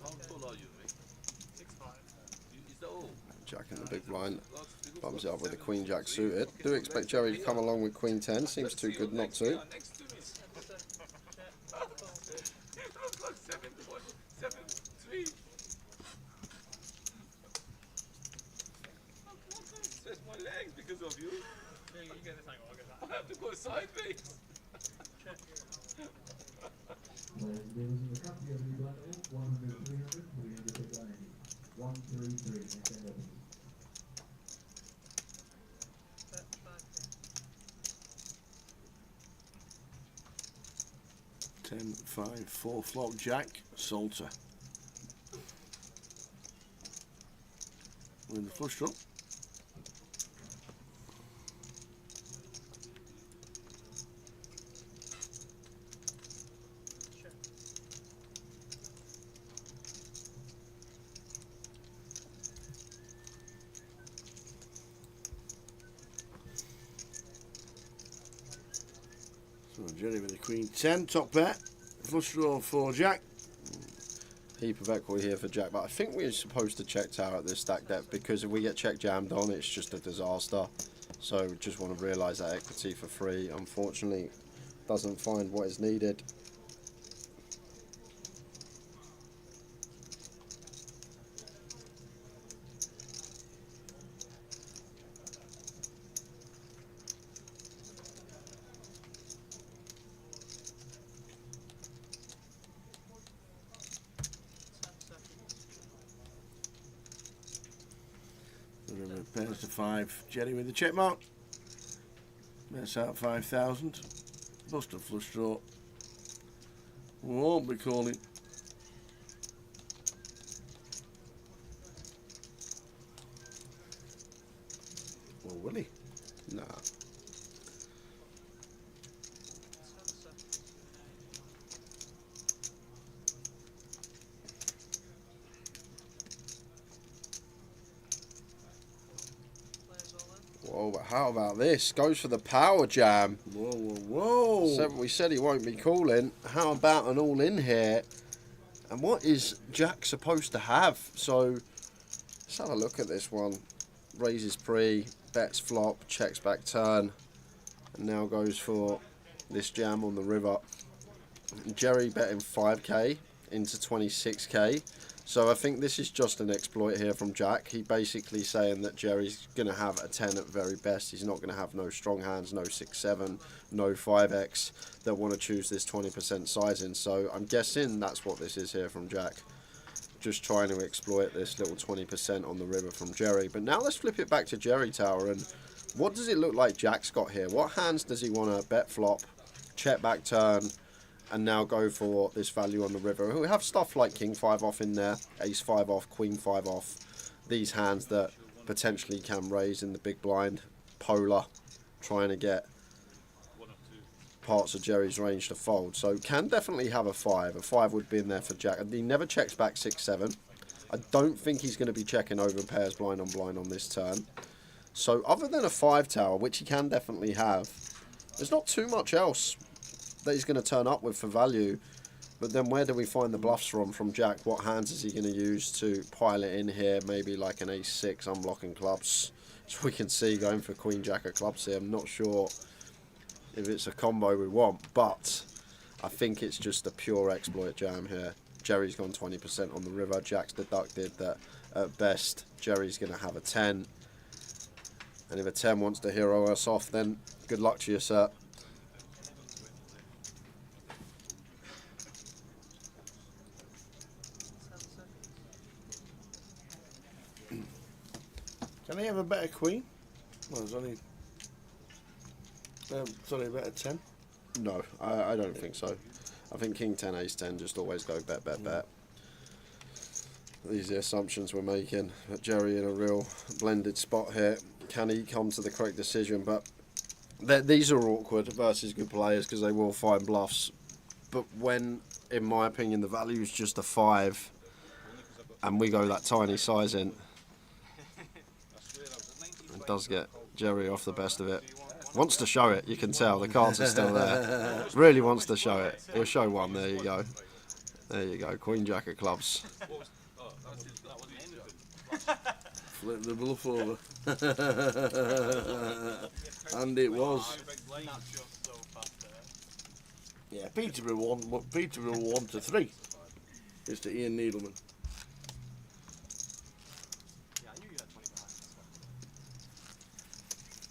S9: How tall are you, mate?
S8: 6'5".
S9: Is that all?
S4: Jack in the big blind. Bums it up with the Queen Jack suited. Do expect Jerry to come along with Queen 10. Seems too good not to.
S9: Next to me. You look like 7'3". Stretch my legs because of you.
S8: Yeah, you get this angle, I'll get
S9: I
S8: that.
S9: have to go sideways.
S1: Ten, 5, 4 flop Jack Salter. With the flush draw. So Jerry with the Queen 10, top bet. Flush draw for Jack.
S4: Heap of equity here for Jack, but I think we're supposed to check tower at this stack depth because if we get check jammed on, it's just a disaster. So just want to realise that equity for free, unfortunately, doesn't find what is needed.
S1: Pairs to 5. Jerry with the check mark. Bets out 5,000. Busted flush draw. Won't be calling. Well, will he?
S4: Nah. Whoa, but how about this? Goes for the power jam.
S1: Whoa, whoa, whoa.
S4: So we said he won't be calling. How about an all in here? And what is Jack supposed to have? So let's have a look at this one. Raises pre, bets flop, checks back turn, and now goes for this jam on the river. Jerry betting 5k into 26k. So I think this is just an exploit here from Jack. He basically saying that Jerry's going to have a 10 at very best. He's not going to have no strong hands, no 6-7, no 5x that want to choose this 20% sizing. So I'm guessing that's what this is here from Jack. Just trying to exploit this little 20% on the river from Jerry. But now let's flip it back to Jerry Tower. And what does it look like Jack's got here? What hands does he want to bet flop, check back turn, and now go for this value on the river? We have stuff like King 5 off in there, Ace 5 off, Queen 5 off. These hands that potentially can raise in the big blind. Polar, trying to get parts of Jerry's range to fold. So can definitely have a 5. A 5 would be in there for Jack. He never checks back 6-7. I don't think he's going to be checking over pairs blind on this turn. So other than a 5 tower, which he can definitely have, there's not too much else that he's going to turn up with for value. But then where do we find the bluffs from Jack? What hands is he going to use to pile it in here? Maybe like an Ace 6 unblocking clubs. So we can see going for Queen Jack of clubs here. I'm not sure if it's a combo we want, but I think it's just a pure exploit jam here. Jerry's gone 20% on the river. Jack's deducted that at best Jerry's going to have a 10. And if a 10 wants to hero us off, then good luck to you, sir.
S1: Can I have a better queen? Well, there's only... sorry, a better 10?
S4: No, I don't think so. I think King 10, Ace 10 just always go bet, bet, bet. These are the assumptions we're making. But Jerry in a real blended spot here. Can he come to the correct decision? But these are awkward versus good players because they will find bluffs. But when, in my opinion, the value is just a 5 and we go that tiny size in, it does get Jerry off the best of it. Wants to show it, you can tell. The cards are still there. Really wants to show it. He'll show one. There you go. There you go. Queen Jack of clubs.
S1: Flip the bluff over. And it was. Yeah, Peterborough won. Peterborough 1-3. It's to Ian Needleman.
S6: Yeah, I knew you had 25.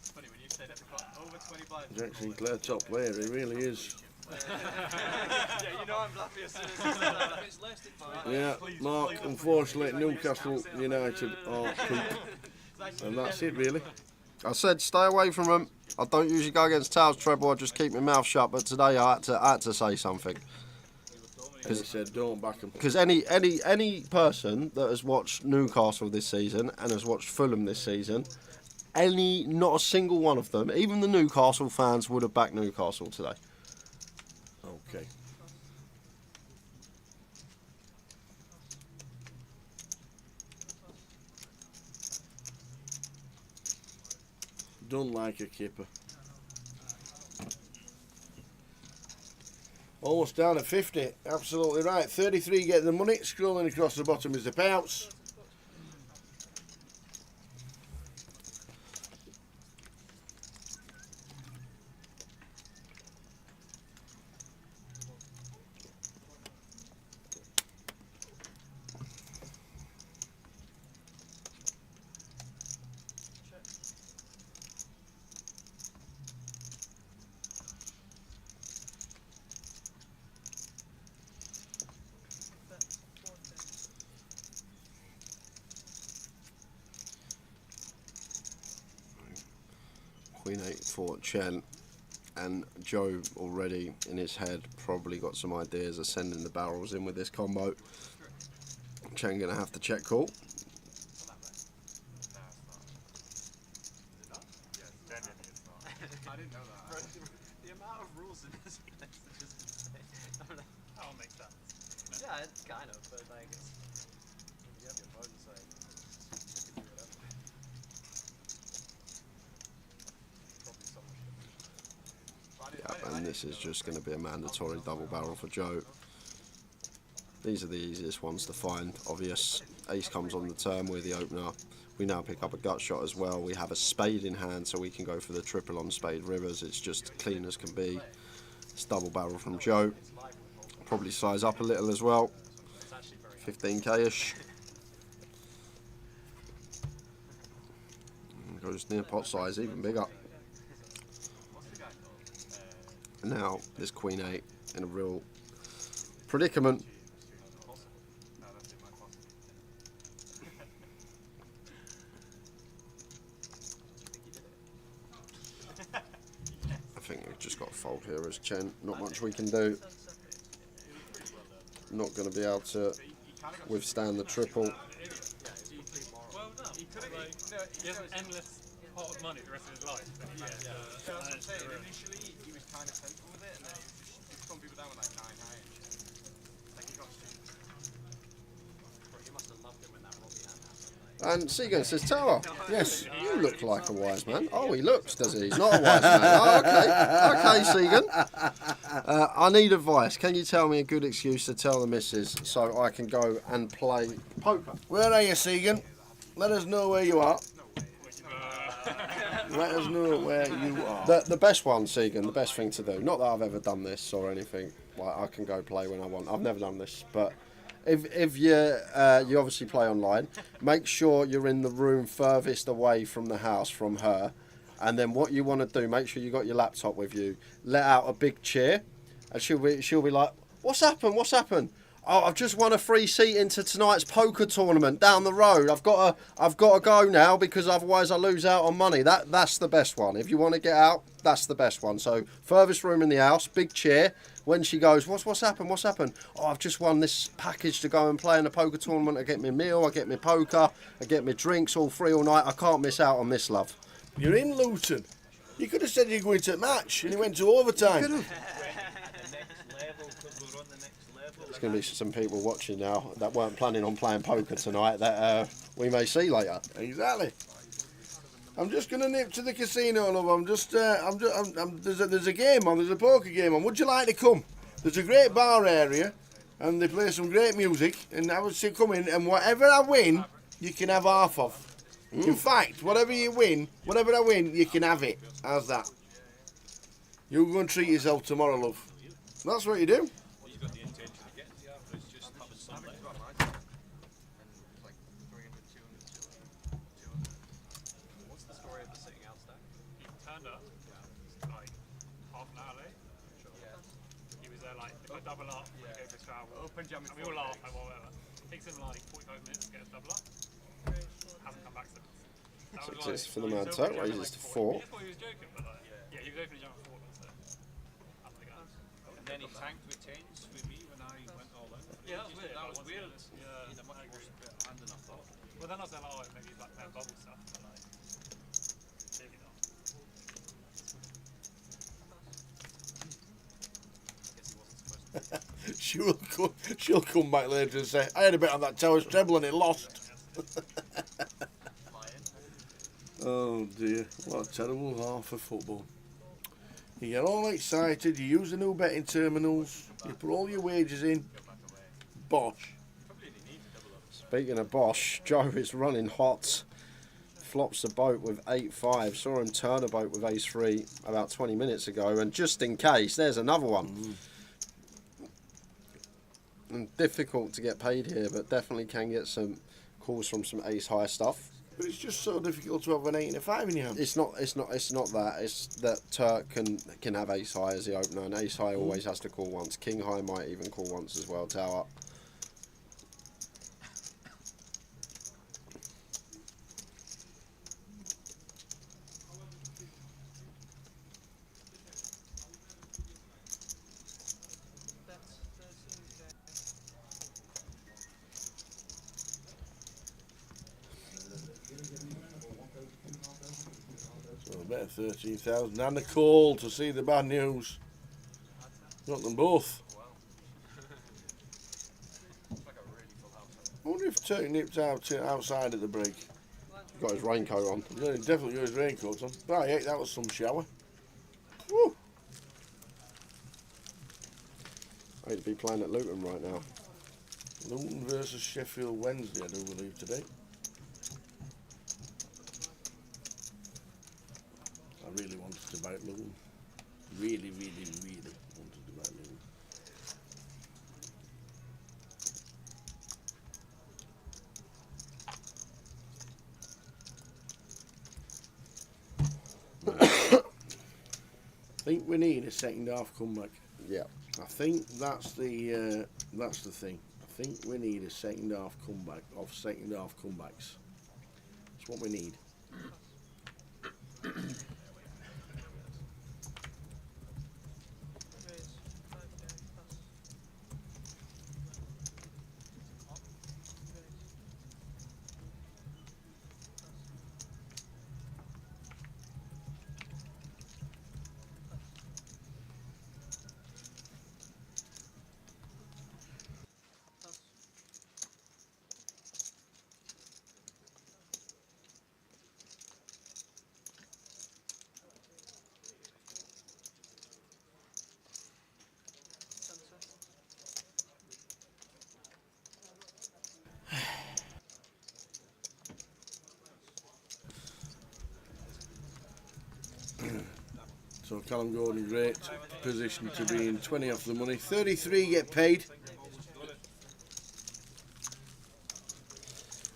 S6: It's funny when you said it, we've got over 25.
S1: Jack Sinclair, top player, he really is.
S6: Yeah, you know I'm laughing as soon as you said that. It's less than 5.
S1: Yeah, Mark, unfortunately, Newcastle United are poop. And that's it, really.
S4: I said stay away from them. I don't usually go against Towers treble, I just keep my mouth shut, but today I had to say something.
S1: He said don't back them.
S4: Because any person that has watched Newcastle this season and has watched Fulham this season, not a single one of them, even the Newcastle fans, would have backed Newcastle today.
S1: Okay. Done like a kipper. Almost down at 50. Absolutely right. 33 getting the money. Scrolling across the bottom is the payouts.
S4: Queen 8 for Chen, and Joe already in his head probably got some ideas of sending the barrels in with this combo. Chen gonna have to check call.
S6: I didn't know that. The amount of rules in this place is just insane.
S8: That all makes sense.
S6: Yeah, it's kind of, but like, you have your phone, it's like, you can do whatever. Probably so much different.
S4: Yeah, and this is just going to be a mandatory double barrel for Joe. These are the easiest ones to find. Obvious. Ace comes on the turn, we're the opener. We now pick up a gut shot as well. We have a spade in hand, so we can go for the triple on spade rivers. It's just clean as can be. It's double barrel from Joe. Probably size up a little as well. 15k-ish. Goes near pot size, even bigger. And now this Queen 8 in a real predicament. I think we've just got to fold here as Chen. Not much we can do. Not going to be able to withstand the triple.
S8: Well done. He has an endless pot of money the rest of his life. But he managed to
S6: Initially, he was kind of sensible with it, and then he was some people down with like 9 high. Like he got stupid.
S7: He must have loved it when that Robbie hand happened.
S4: And Segan says, Tower, yes, you look like a wise man. Oh, he looks, does he? He's not a wise man. Oh, okay, Segan. I need advice. Can you tell me a good excuse to tell the missus so I can go and play poker?
S1: Where are you, Segan? Let us know where you are. Let us know where you are.
S4: The best one, Segan, the best thing to do. Not that I've ever done this or anything. Like, I can go play when I want. I've never done this, but if you you obviously play online, make sure you're in the room furthest away from the house from her, and then what you want to do, make sure you got your laptop with you. Let out a big cheer, and she'll be like, "What's happened? What's happened? Oh, I've just won a free seat into tonight's poker tournament down the road. I've got to go now because otherwise I lose out on money." That's the best one. If you want to get out, that's the best one. So furthest room in the house, big cheer. When she goes, what's happened? What's happened? Oh, I've just won this package to go and play in a poker tournament. I get me meal, I get me poker, I get me drinks, all free all night. I can't miss out on this, love.
S1: You're in Luton. You could have said you're going to a match and you went to overtime.
S4: There's going to be some people watching now that weren't planning on playing poker tonight that we may see later.
S1: Exactly. I'm just going to nip to the casino, love. There's a game on. There's a poker game on. Would you like to come? There's a great bar area, and they play some great music. And I would say come in, and whatever I win, you can have half of. In fact, whatever I win, you can have it. How's that? You go and treat yourself tomorrow, love. That's what you do.
S7: He's got the intention of getting the after, it's just having something. What's the story of the sitting out stack?
S8: he turned up like half an hour late. He was there like, if I double up, I go for travel. And we all laugh at whatever. Takes him like 45 minutes to get a double up. Hasn't come back since. That was
S4: Just for the man tuck, raises to 4.
S8: I thought he was joking, but like, yeah, he was opening jump at 4. So.
S7: And then he tanked with 10s with me when I went all in.
S8: Yeah, that was weird.
S7: That was weird.
S8: Yeah,
S7: He had a much worse bit of hand than I thought.
S8: well, then I was like, oh, maybe he's like playing bubble stuff, but like, maybe not.
S1: She'll come back later and say, I had a bit on that Towers treble and it lost. Oh dear, what a terrible half of football. You get all excited, you use the new betting terminals, you put all your wagers in, bosh.
S4: Speaking of Bosch, Joe is running hot. Flops the boat with 8-5. Saw him turn a boat with ace-3 about 20 minutes ago. And just in case, there's another one. And difficult to get paid here, but definitely can get some calls from some ace-high stuff.
S1: But it's just so difficult to have an 8 and a 5 in your hand.
S4: It's not that. It's that Turk can have ace-high as the opener, and ace-high always has to call once. King-high might even call once as well, Tower.
S1: So I bet 13,000 and a call to see the bad news. Got them both. I wonder if Turk nipped out outside at the break.
S4: Got his raincoat on.
S1: Yeah, he definitely got his raincoat on. Right, that was some shower. Woo!
S4: I hate to be playing at Luton right now.
S1: Luton versus Sheffield Wednesday, I do believe, today. I really wanted to buy Luton. Really wanted to buy Luton. think we need a second half comeback.
S2: Yeah.
S1: I think that's the thing. I think we need a second half comeback of second half comebacks. That's what we need. So Callum Gordon, great position to be in. 20 off the money. 33 get paid.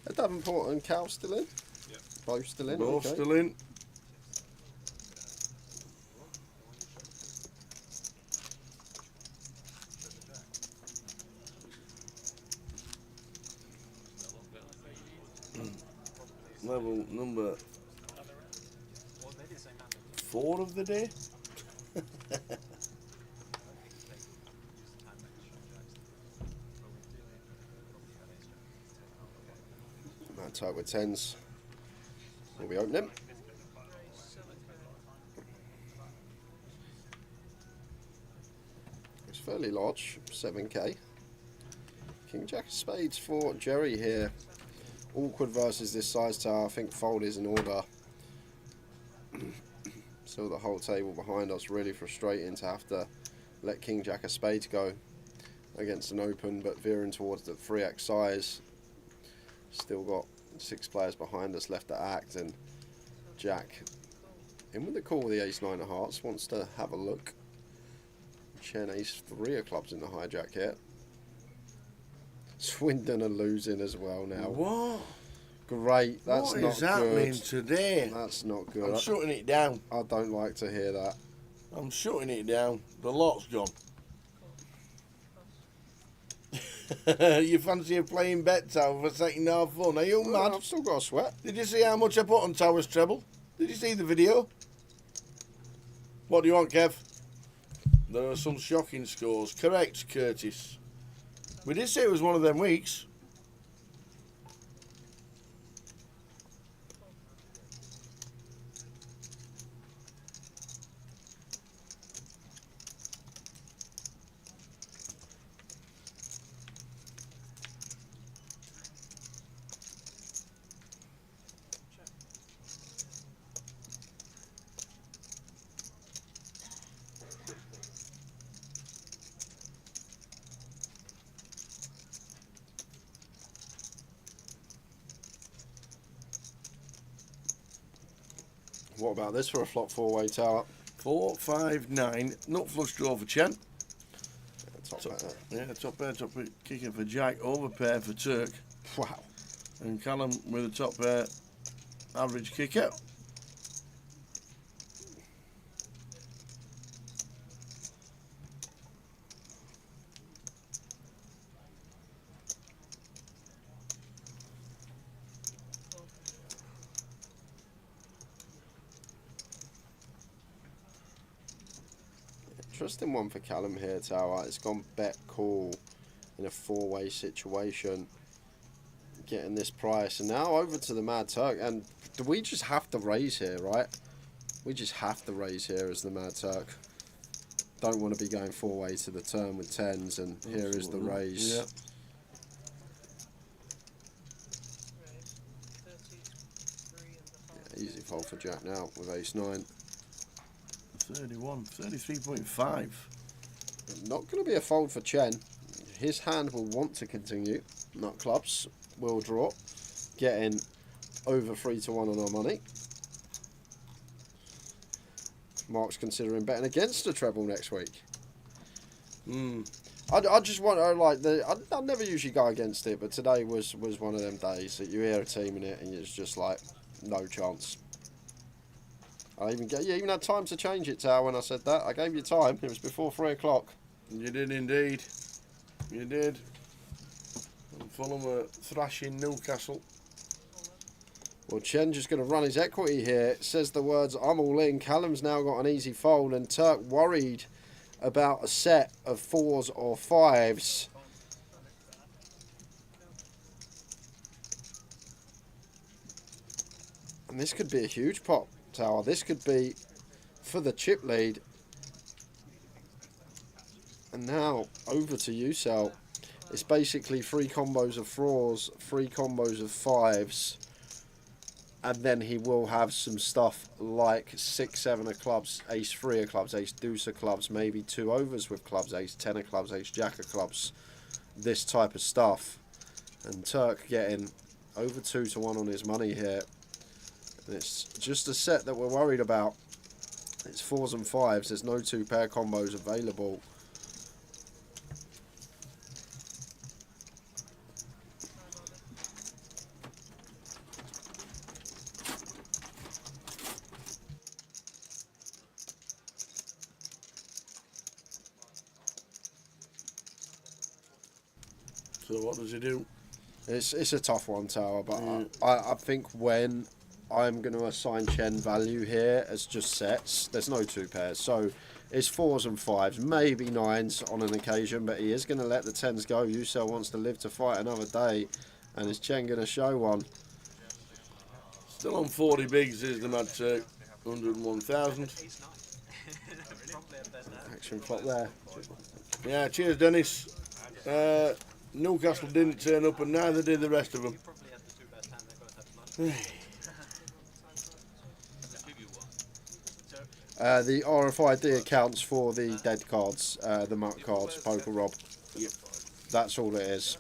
S2: Are Davenport and Cal still in?
S9: Yeah.
S2: Both still in?
S1: Both
S2: Okay.
S1: still in. Level number 4 of the day.
S2: That type with 10s. We'll be opening. It's fairly large, 7k. King Jack of Spades for Jerry here. Awkward versus this size tower. I think fold is in order. So the whole table behind us, really frustrating to have to let King Jack of Spades go against an open, but veering towards the 3x size. Still got 6 players behind us left to act, and Jack in with the call with the ace-9 of hearts, wants to have a look. Chen ace-3 of clubs in the hijack here. Swindon are losing as well now.
S1: What?
S2: Great, that's
S1: what
S2: not
S1: is happening
S2: good.
S1: today?
S2: That's not good.
S1: I'm shutting it down.
S2: I don't like to hear that.
S1: I'm shutting it down. The lot's gone. You fancy playing bet tower for second half fun? Are you mad?
S2: I've still got a sweat.
S1: Did you see how much I put on Towers treble? Did you see the video? What do you want, Kev? There are some shocking scores. Correct, Curtis. We did say it was one of them weeks.
S2: What about this for a flop 4-way tower?
S1: 4, 5, 9. Nut flush draw for Chen.
S2: Top pair.
S1: Yeah, top pair, kicker for Jack. Over pair for Turk.
S2: Wow.
S1: And Callum with a top pair. Average kicker.
S2: Interesting one for Callum here, Tower. It's gone bet call in a 4-way situation. Getting this price. And now over to the Mad Turk. And do we just have to raise here, right? We just have to raise here as the Mad Turk. Don't want to be going 4-way to the turn with 10s. And here is the raise.
S1: Yep.
S2: Yeah, easy fold for Jack now with ace-9.
S1: 31, 33.5.
S2: Not going to be a fold for Chen. His hand will want to continue. Nut clubs will draw. Getting over 3-1 on our money. Mark's considering betting against a treble next week. I just want to I never usually go against it, but today was one of them days that you hear a team in it and it's just like no chance.
S4: I even had time to change it, Tower, when I said that. I gave you time. It was before 3 o'clock.
S1: You did indeed. You did. And Fulham were thrashing Newcastle.
S4: Well, Chen just going to run his equity here. Says the words, I'm all in. Callum's now got an easy fold, and Turk worried about a set of 4s or 5s. And this could be a huge pot, Tower. This could be for the chip lead. And now over to you, Sal. It's basically 3 combos of 4s, 3 combos of 5s. And then he will have some stuff like 6, 7 of clubs, ace 3 of clubs, ace deuce of clubs, maybe 2 overs with clubs, ace 10 of clubs, ace jack of clubs. This type of stuff. And Turk getting over 2 to 1 on his money here. And it's just a set that we're worried about. It's 4s and 5s. There's no 2 pair combos available.
S1: So what does he do?
S4: It's a tough one, Tower, but I think when I'm going to assign Chen value here as just sets, there's no 2 pairs. So it's 4s and 5s, maybe 9s on an occasion, but he is going to let the 10s go. Yusel wants to live to fight another day, and is Chen going to show one?
S1: Still on 40 bigs is the Mad Turk, 101,000.
S4: Action flop there.
S1: Yeah, cheers, Dennis. Newcastle didn't turn up, and neither did the rest of them.
S4: The RFID accounts for the dead cards, the muck cards, Poker Rob.
S1: Yep.
S4: That's all it is.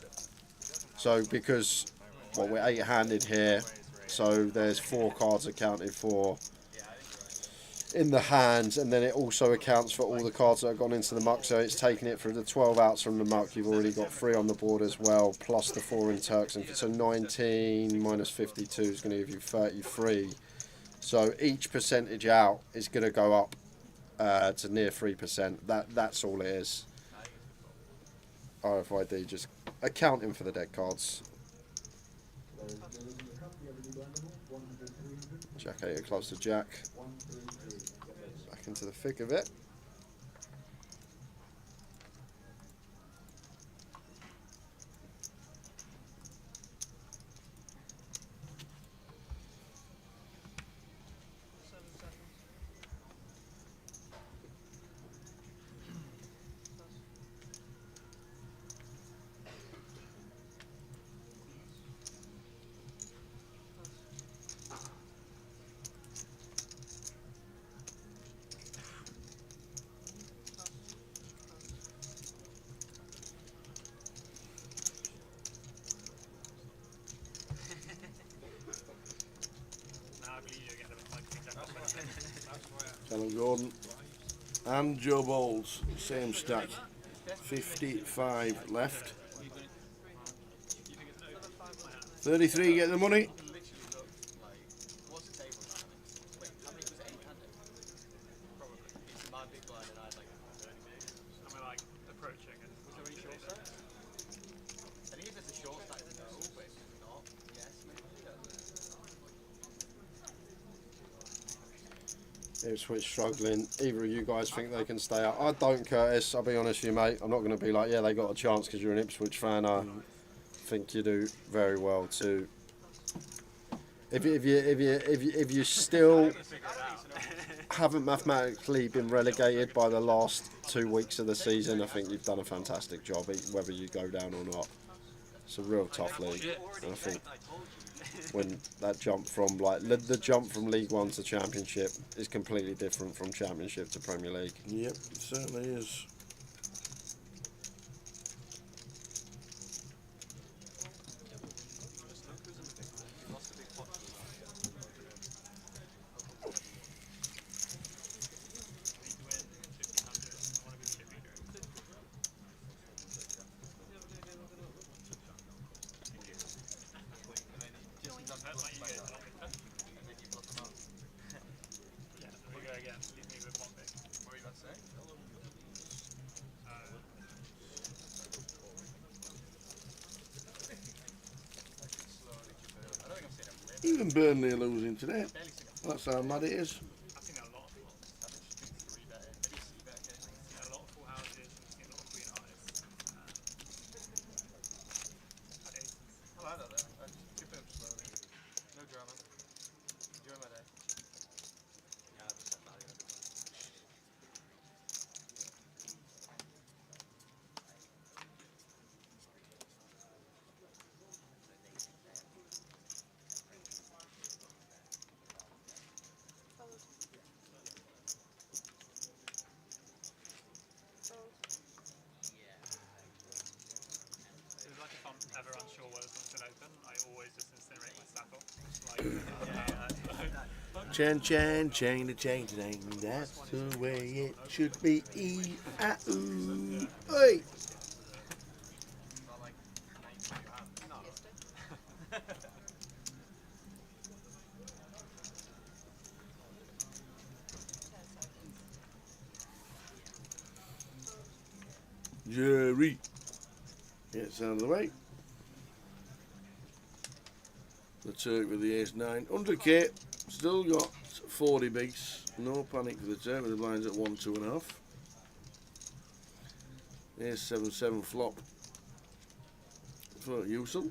S4: So because we're 8-handed here, so there's 4 cards accounted for in the hands, and then it also accounts for all the cards that have gone into the muck, so it's taking it for the 12 outs from the muck. You've already got 3 on the board as well, plus the 4 in Turks, and so 19 minus 52 is going to give you 33. So each percentage out is going to go up to near 3%. That's all it is. RFID just accounting for the dead cards. Jack 8 of clubs to Jack. Back into the thick of it.
S1: Callum Gordon and Joe Bowles, same stack. 55 left. 33 get the money.
S4: Ipswich struggling. Either of you guys think they can stay up? I don't, Curtis. I'll be honest with you, mate. I'm not going to be like, yeah, they got a chance because you're an Ipswich fan. I think you do very well too. If you still haven't mathematically been relegated by the last 2 weeks of the season, I think you've done a fantastic job, whether you go down or not. It's a real tough league, and I think when that jump from the jump from League One to Championship is completely different from Championship to Premier League.
S1: Yep, it certainly is. Even Burnley are losing today. That's how mad it is.
S8: I've seen a lot of full. I've just been 3 betting, maybe C bet occasionally. I've seen a lot of full houses. I've seen a lot of queen eyes. Had aces.
S6: I like that though. I just chip it up slowly. No drama. Enjoy my day. Yeah, I've just set value on it.
S8: It was like if I'm ever unsure whether something's open, I always just incinerate my stack up.
S1: Chain, chain, chain, the chain, chain. That's the way it should be. E-a-ooh. Hey.
S6: Not like 90 you have. No.
S1: Jerry. Gets out of the way. The Turk with the ace-9. 100k. Still got 40 bigs. No panic for the Turk with the blinds at 1, 2.5. Ace-7-7 flop for Yusel.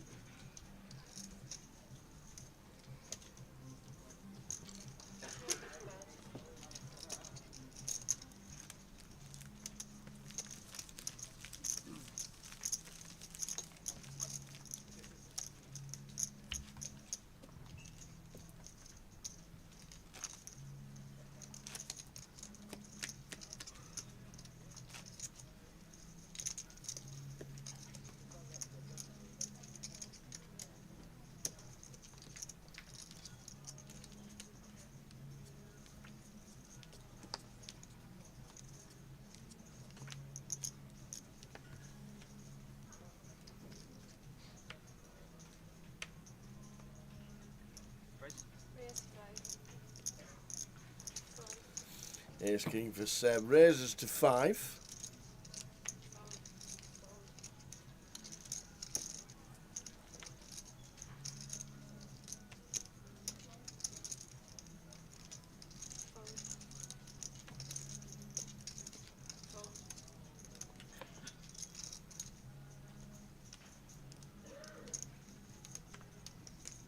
S1: Ace King for Seb. Raises to 5.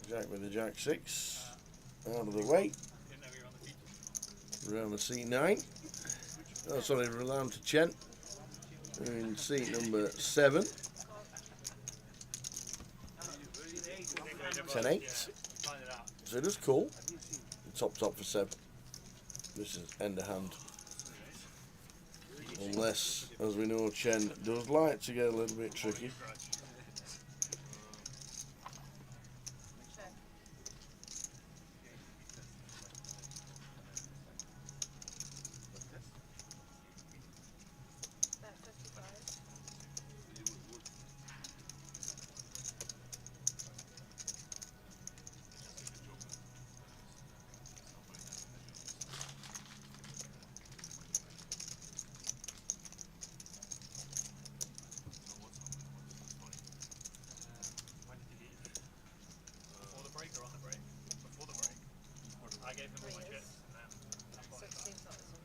S1: Jack with the Jack-6. Out of the way. Around the C9. Oh, sorry, round to Chen. In seat number 7. 10-8. So it is cool. Top for Seb. This is end of hand. Unless, as we know, Chen does like to get a little bit tricky.
S8: I gave him all my chips, and then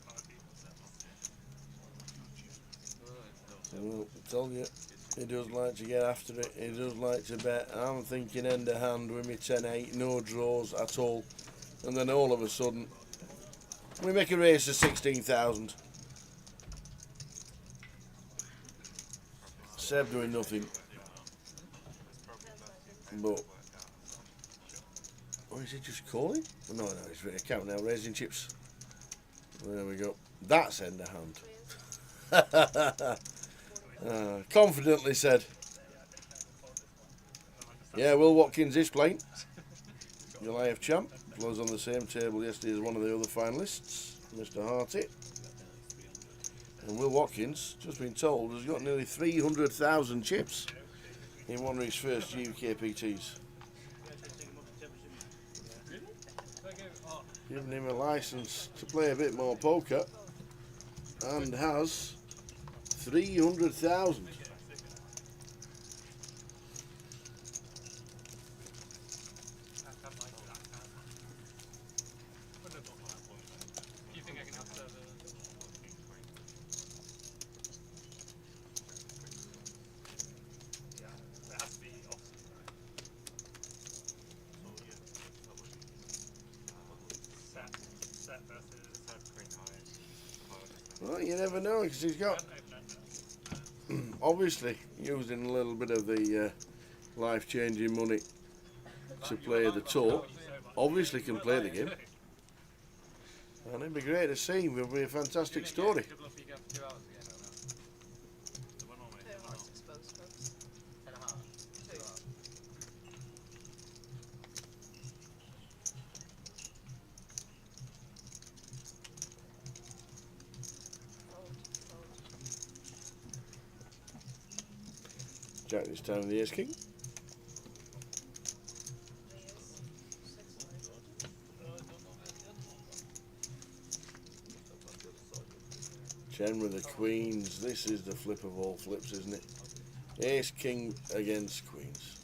S8: other people said,
S1: Well, I told you, he does like to get after it, he does like to bet. I'm thinking end of hand with me 10-8, no draws at all. And then all of a sudden, we make a race of 16,000. Seb doing nothing. But, or is he just calling? No, he's counting out raising chips. There we go. That's end of hand. Confidently said. Yeah, Will Watkins is playing. Goliath champ. Was on the same table yesterday as one of the other finalists, Mr. Harty. And Will Watkins, just been told, has got nearly 300,000 chips in one of his first GUKPTs. Giving him a license to play a bit more poker, and has 300,000. Well, you never know because he's got obviously using a little bit of the life-changing money to play the tour. Obviously can play the game. And it'd be great to see him. It'll be a fantastic story. Jack this time with the ace king. Chen with the queens. This is the flip of all flips, isn't it? Ace king against queens.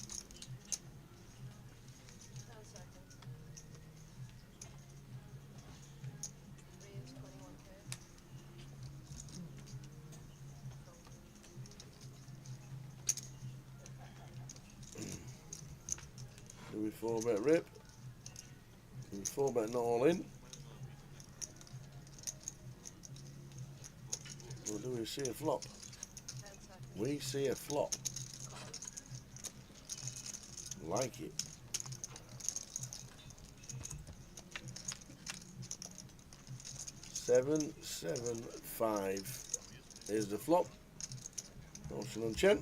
S1: Do we 4-bet rip? Do we 4-bet not all in? Or do we see a flop? We see a flop. Like it. 7-7-5 is the flop. Option on Chen.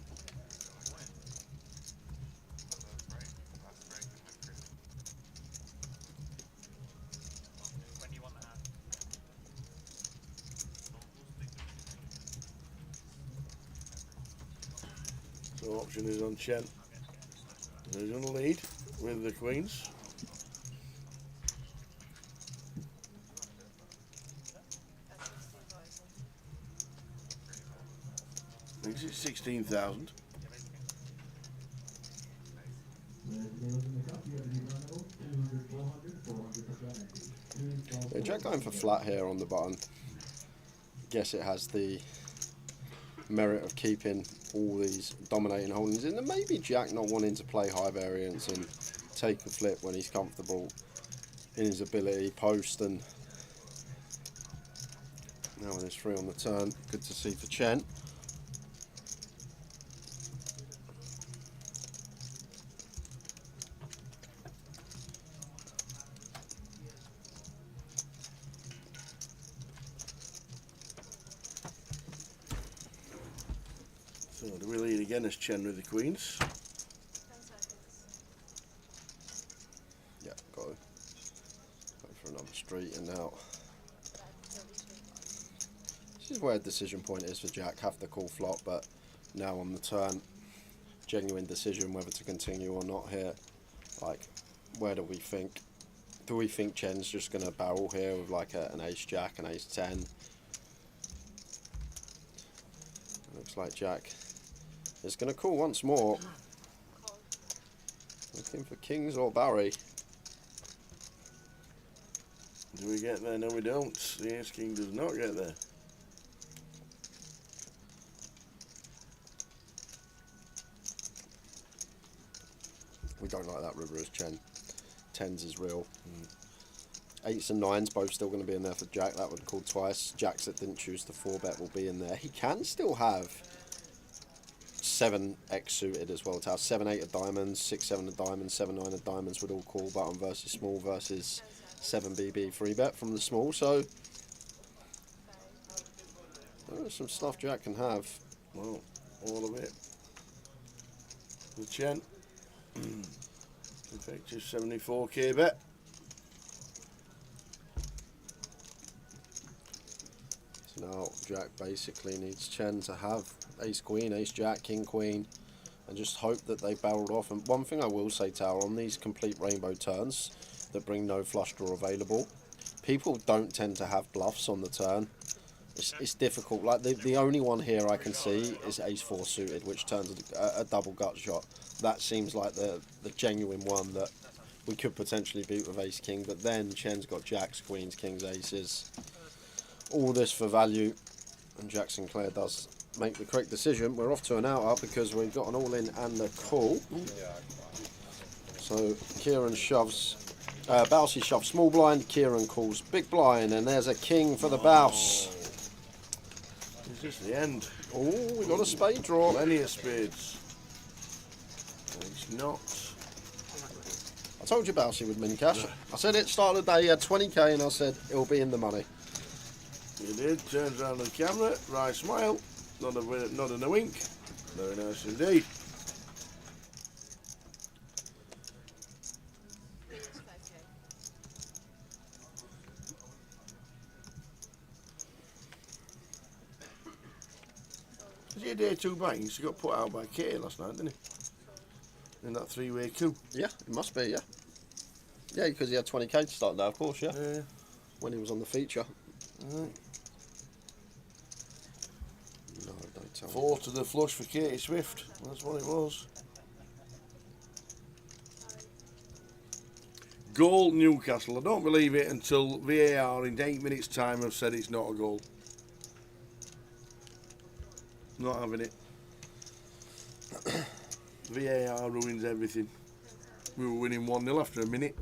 S1: So option is on Chen. He's going to lead with the queens. I think it's 16,000.
S2: Yeah, Jack going for flat here on the button. Guess it has the merit of keeping all these dominating holdings in, and maybe Jack not wanting to play high variance and take a flip when he's comfortable in his ability post. And now with his 3 on the turn, good to see for Chen.
S1: So do we lead again as Chen with the queens?
S2: Yeah, go for another street and out. This is where decision point is for Jack. Have to call flop, but now on the turn, genuine decision whether to continue or not here. Like, where do we think? Do we think Chen's just going to barrel here with like an ace jack, an ace 10? Looks like Jack is going to call once more. Looking for kings or Barry.
S1: Do we get there? No, we don't. The ace king does not get there.
S2: We don't like that river as Chen. 10s is real. 8s and 9s both still going to be in there for Jack. That would call twice. Jacks that didn't choose the 4-bet will be in there. He can still have 7x suited as well. To have 7-8 of diamonds, 6-7 of diamonds, 7-9 of diamonds would all call button versus small versus 7BB 3-bet from the small. So there is some stuff Jack can have.
S1: Well, all of it. The Chen. Effective 74k bet.
S2: So now Jack basically needs Chen to have ace queen, ace jack, king queen, and just hope that they barreled off. And one thing I will say, Tower, on these complete rainbow turns that bring no flush draw available, people don't tend to have bluffs on the turn. It's difficult. Like the only one here I can see is ace 4 suited, which turns a double gut shot. That seems like the genuine one that we could potentially beat with ace king, but then Chen's got jacks, queens, kings, aces. All this for value, and Jack Sinclair does make the correct decision. We're off to an out up because we've got an all-in and a call. So Kieran shoves, Bousey shoves small blind, Kieran calls big blind, and there's a king for the Bouse.
S1: Is this the end?
S4: Oh, we got a spade draw.
S1: Plenty of spades. It's not.
S4: I told you Bousey would min cash. I said at the start of the day he had 20k and I said it'll be in the money.
S1: You did. Turns around to the camera. Right smile. Nod and a wink. Very nice indeed. Was he a day two bangs? He got put out by Katie last night, didn't he? In that three-way coup.
S4: Yeah, it must be, yeah. Yeah, because he had 20k to start there, of course, yeah.
S1: Yeah.
S4: When he was on the feature.
S1: Right.
S4: No, don't tell me.
S1: 4 to the flush for Katie Swift. That's what it was. Goal Newcastle. I don't believe it until VAR in 8 minutes' time have said it's not a goal. Not having it. VAR ruins everything. We were winning 1-0 after a minute.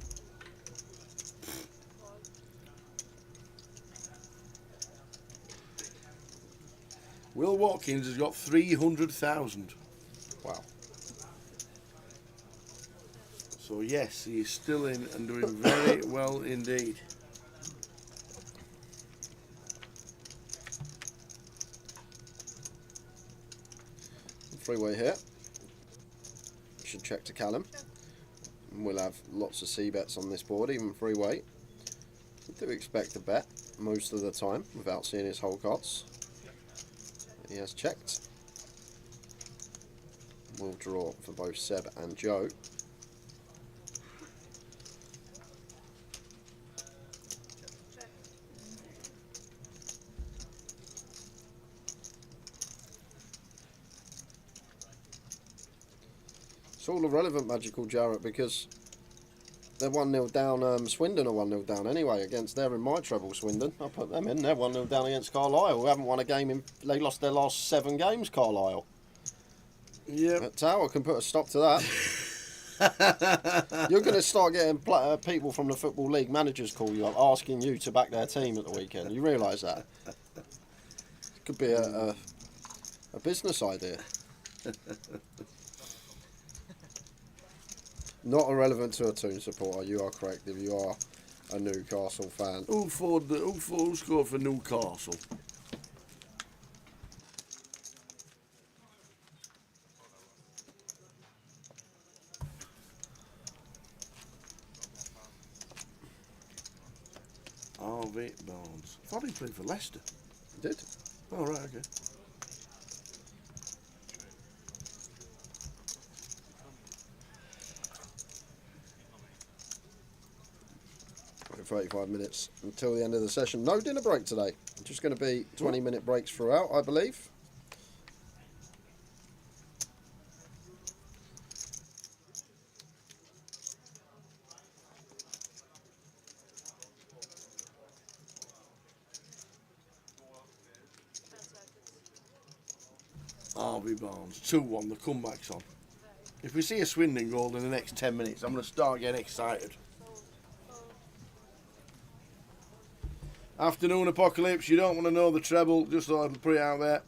S1: Will Watkins has got 300,000.
S4: Wow.
S1: So yes, he is still in and doing very well indeed.
S4: Freeway here. Should check to Callum. And we'll have lots of C bets on this board, even freeway. I do expect to bet most of the time without seeing his whole cards. He has checked. We'll draw for both Seb and Joe. It's all irrelevant, Magical Jarrett, because they're 1-0 down. Swindon are 1-0 down anyway against. They're in my treble, Swindon. I put them in. They're 1-0 down against Carlisle. We haven't won a game in. They lost their last 7 games, Carlisle.
S1: Yeah.
S4: Tower can put a stop to that. You're going to start getting people from the Football League managers call you up asking you to back their team at the weekend. You realise that? Could be a business idea. Not irrelevant to a Toon supporter. You are correct if you are a Newcastle fan.
S1: Who scored for Newcastle? Harvey Barnes. I thought he played for Leicester.
S4: He did.
S1: Oh, right, okay.
S4: 35 minutes until the end of the session. No dinner break today. Just going to be 20-minute breaks throughout, I believe.
S1: Harvey Barnes, 2-1, the comeback's on. If we see a Swindon goal in the next 10 minutes, I'm going to start getting excited. Afternoon Apocalypse, you don't want to know the treble, just thought I'd put it out there.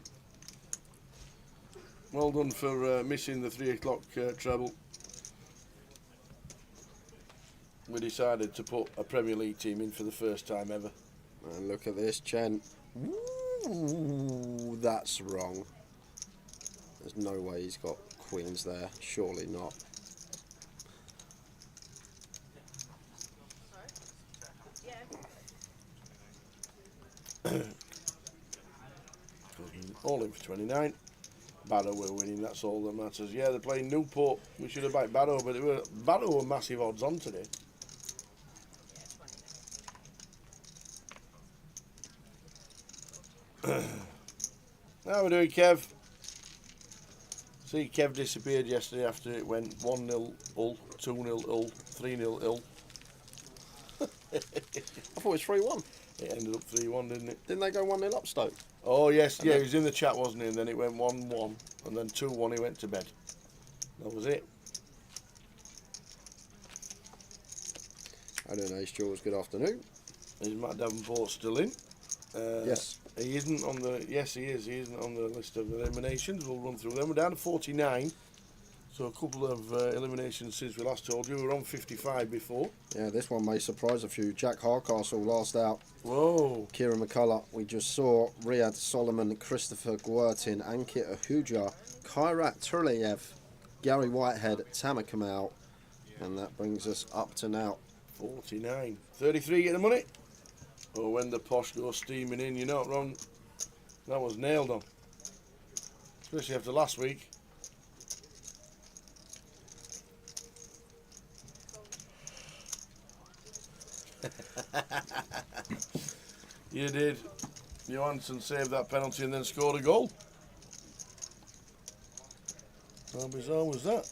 S1: Well done for missing the 3 o'clock treble. We decided to put a Premier League team in for the first time ever.
S4: And look at this, Chen. Ooh, that's wrong. There's no way he's got queens there. Surely not.
S1: All in for 29. Barrow were winning, that's all that matters. Yeah, they're playing Newport. We should have backed Barrow, but Barrow were massive odds on today. How we doing, Kev? See, Kev disappeared yesterday after it went 1-0 Hull, 2-0 Hull, 3-0 Hull.
S4: I thought it was 3-1.
S1: It ended up 3-1, didn't it?
S4: Didn't they go 1-0 up Stoke?
S1: Oh, yes, yeah, he was in the chat, wasn't he? And then it went 1-1, and then 2-1, he went to bed. That was it.
S4: I don't know, Ace Jules, good afternoon.
S1: Is Matt Davenport still in?
S4: Yes.
S1: He isn't on the. Yes, he is. He isn't on the list of eliminations. We'll run through them. We're down to 49. So a couple of eliminations since we last told you. We were on 55 before.
S4: Yeah, this one may surprise a few. Jack Hardcastle last out.
S1: Whoa.
S4: Kieran McCullough. We just saw Riyad Solomon, Christopher Gwertin, Ankit Ahuja, Kairat Turleyev, Gary Whitehead, Tamer Kamal. And that brings us up to now
S1: 49. 33 get the money. Oh, when the posh goes steaming in, you're not wrong. That was nailed on. Especially after last week. You did. Johansson saved that penalty and then scored a goal. How bizarre was that?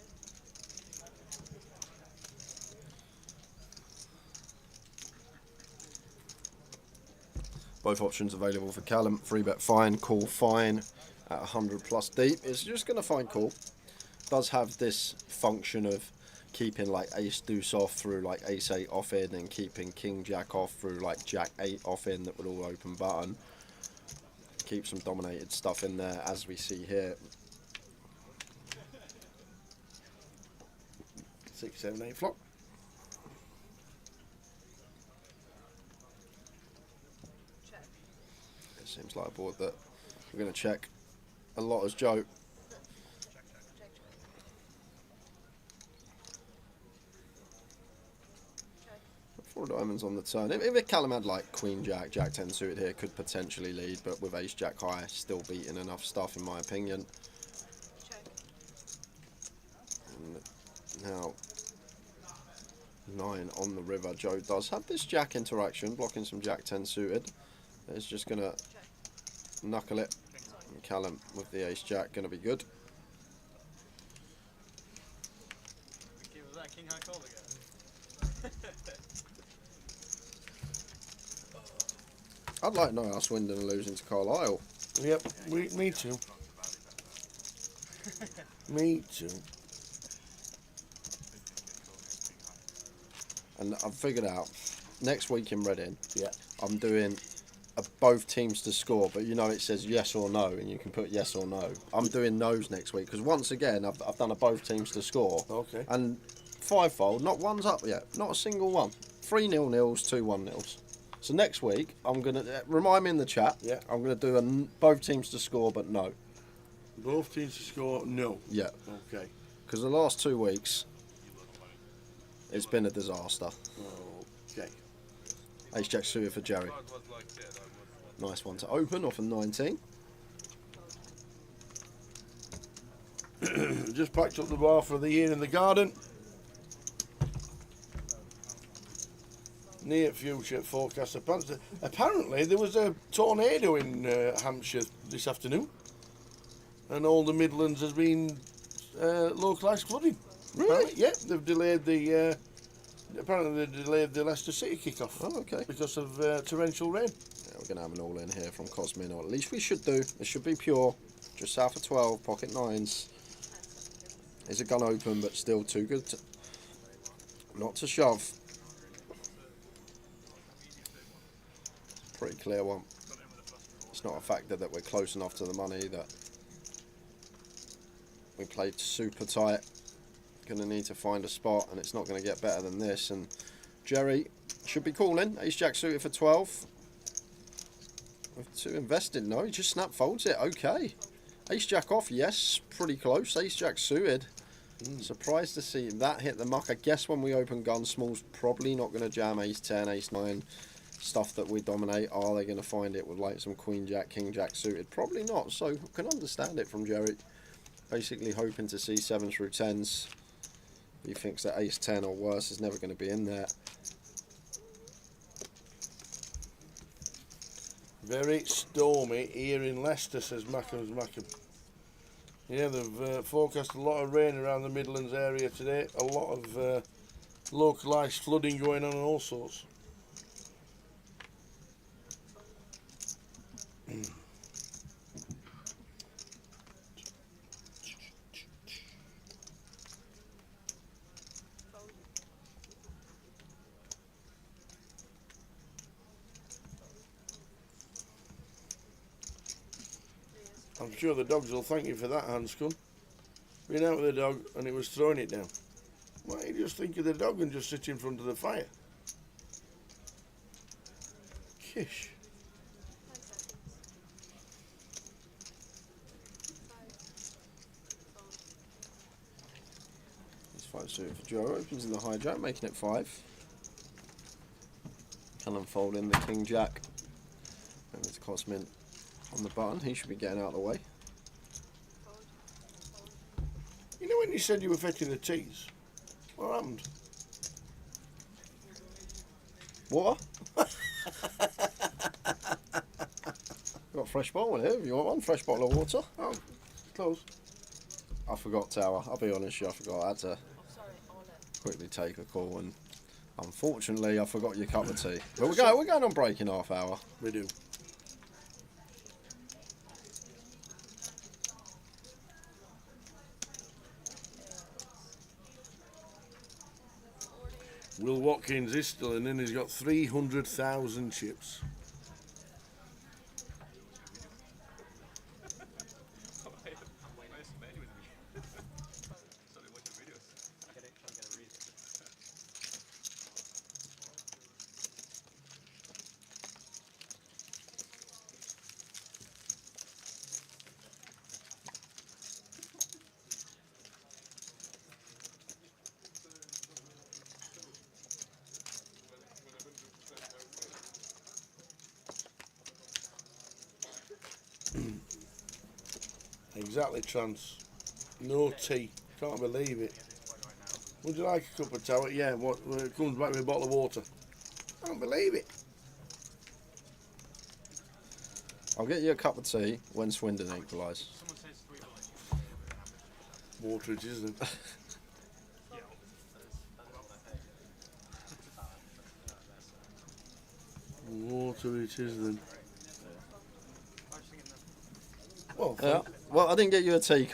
S4: both options available for Callum. Free bet fine, call fine at 100 plus deep. It's just going to find call. Does have this function of keeping like ace deuce off through like ace 8 off in, and keeping king jack off through like jack 8 off in. That would all open button. Keep some dominated stuff in there as we see here.
S1: 6, 7, 8 flop.
S4: It seems like a board that we're going to check a lot as Joe. Four diamonds on the turn. If Callum had like Queen Jack, Jack 10 suited here, could potentially lead, but with Ace Jack high, still beating enough stuff in my opinion. And now 9 on the river. Joe does have this Jack interaction, blocking some Jack 10 suited. It's just going to knuckle it. And Callum with the Ace Jack going to be good.
S6: Was that King High call again?
S4: I'd like to know how Swindon are losing to Carlisle.
S1: Yep, me too. Me too.
S4: And I've figured out, next week in Reading,
S1: yeah,
S4: I'm doing both teams to score, but you know it says yes or no, and you can put yes or no. I'm doing no's next week, because once again, I've done a both teams to score.
S1: Okay.
S4: And fivefold, not one's up yet, not a single one. 3 0-0s, 2 1-0s. So next week, I'm going to, remind me in the chat,
S1: yeah,
S4: I'm going to do both teams to score, but no.
S1: Both teams to score, no.
S4: Yeah.
S1: Okay.
S4: Because the last 2 weeks, it's been a disaster.
S1: Okay.
S4: Ace Jack suited for Jerry. Nice one to open off a 19.
S1: Just packed up the bar for the year in the garden. Near future forecast. Apparently there was a tornado in Hampshire this afternoon, and all the Midlands has been localised flooding.
S4: Really?
S1: Apparently, yeah, they've delayed the. Apparently they delayed the Leicester City kick-off.
S4: Oh, okay.
S1: Because of torrential rain.
S4: Yeah, we're going to have an all-in here from Cosmin, or at least we should do. It should be pure. Just south of 12, pocket 9s. Is a gun open, but still too good not to shove. Pretty clear one. It's not a factor that we're close enough to the money that we played super tight. Going to need to find a spot, and it's not going to get better than this. And Jerry should be calling. Ace Jack suited for 12. With 2 invested, no, he just snap folds it. Okay. Ace Jack off, yes, pretty close. Ace Jack suited. Surprised to see that hit the muck. I guess when we open gun, small's probably not going to jam Ace 10, Ace 9. Stuff that we dominate. Are they going to find it with like some Queen Jack, King Jack suited? Probably not. So I can understand it from Jerry. Basically hoping to see 7s through 10s. He thinks that Ace 10 or worse is never going to be in there.
S1: Very stormy here in Leicester, says Mackham's Mackham. Yeah, they've forecast a lot of rain around the Midlands area today. A lot of localised flooding going on and all sorts. I'm sure the dogs will thank you for that, Hanscon. Been out with the dog and it was throwing it down. Why don't you just think of the dog and just sit in front of the fire? Kish.
S4: It's 5 suited for Joe. Opens in the hijack, making it 5. Can unfold in the King Jack. And it's Cosmin on the button. He should be getting out of the way.
S1: You know when you said you were fetching the teas? What happened?
S4: Water? Got a fresh bottle here if you want one. Fresh bottle of water.
S1: Oh, close.
S4: I forgot, Tower. I'll be honest, I forgot. I had to quickly take a call, and unfortunately, I forgot your cup of tea. But we're going on break in half hour.
S1: We do. Will Watkins is still in, and he's got 300,000 chips. Exactly, Trance. No tea. Can't believe it. Would you like a cup of tea? Yeah, what? When it comes back with a bottle of water. Can't believe it.
S4: I'll get you a cup of tea when Swindon equalise.
S1: Water it is then. Water it is then. Well,
S4: Yeah. Well, I didn't get you a tea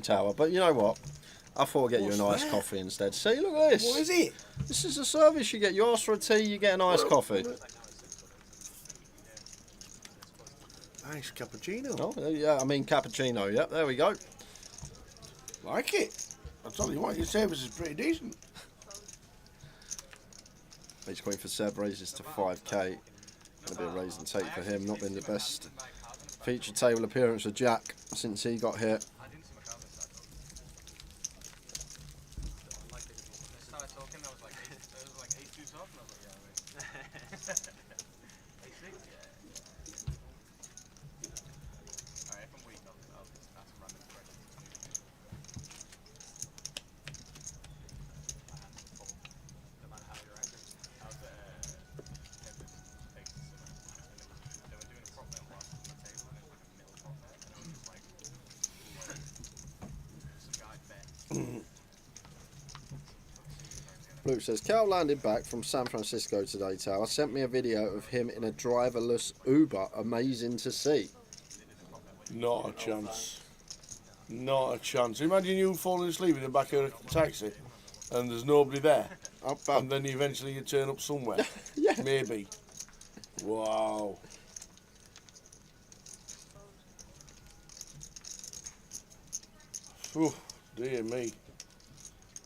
S4: tower, but you know what? I thought I'd get you a nice coffee instead. See, look at this.
S1: What is it?
S4: This is a service you get. You ask for a tea, you get a nice coffee.
S1: Nice cappuccino.
S4: Oh, yeah, I mean cappuccino. Yep, there we go.
S1: Like it. I tell you what, your service is pretty decent.
S4: He's going for Seb, raises to 5k. Gonna be a raise and take for him. Not been the best feature table appearance for Jack since he got here. Luke says, Cal landed back from San Francisco today, Tower. Sent me a video of him in a driverless Uber. Amazing to see.
S1: Not a chance. Not a chance. Imagine you falling asleep in the back of a taxi and there's nobody there. And then eventually you turn up somewhere.
S4: Yeah.
S1: Maybe. Wow. Oh, dear me.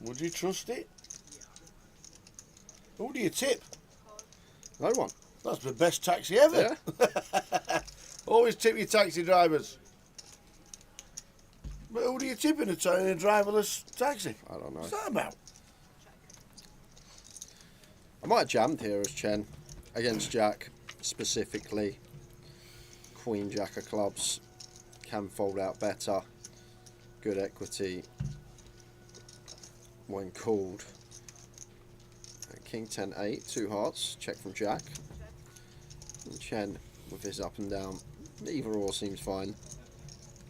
S1: Would you trust it? Who do you tip?
S4: No one.
S1: That's the best taxi ever. Yeah. Always tip your taxi drivers. But who do you tip in a driverless taxi?
S4: I don't know.
S1: What's that about?
S4: I might have jammed here as Chen against Jack specifically. Queen Jack of clubs can fold out better. Good equity when called. King 10-8, 2 hearts, check from Jack. And Chen with his up and down. Either or seems fine.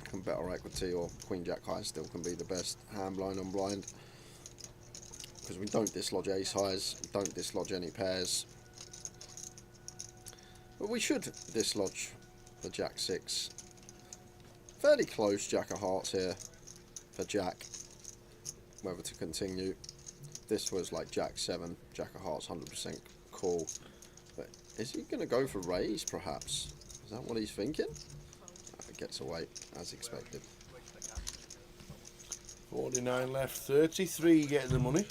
S4: Can better equity or Queen Jack high still can be the best hand blind on blind. Because we don't dislodge ace highs, we don't dislodge any pairs. But we should dislodge the Jack 6. Fairly close Jack of hearts here for Jack. Whether to continue. This was like Jack 7, Jack of hearts 100% call. But is he going to go for raise perhaps? Is that what he's thinking? gets away as expected.
S1: 49 left, 33 getting the money.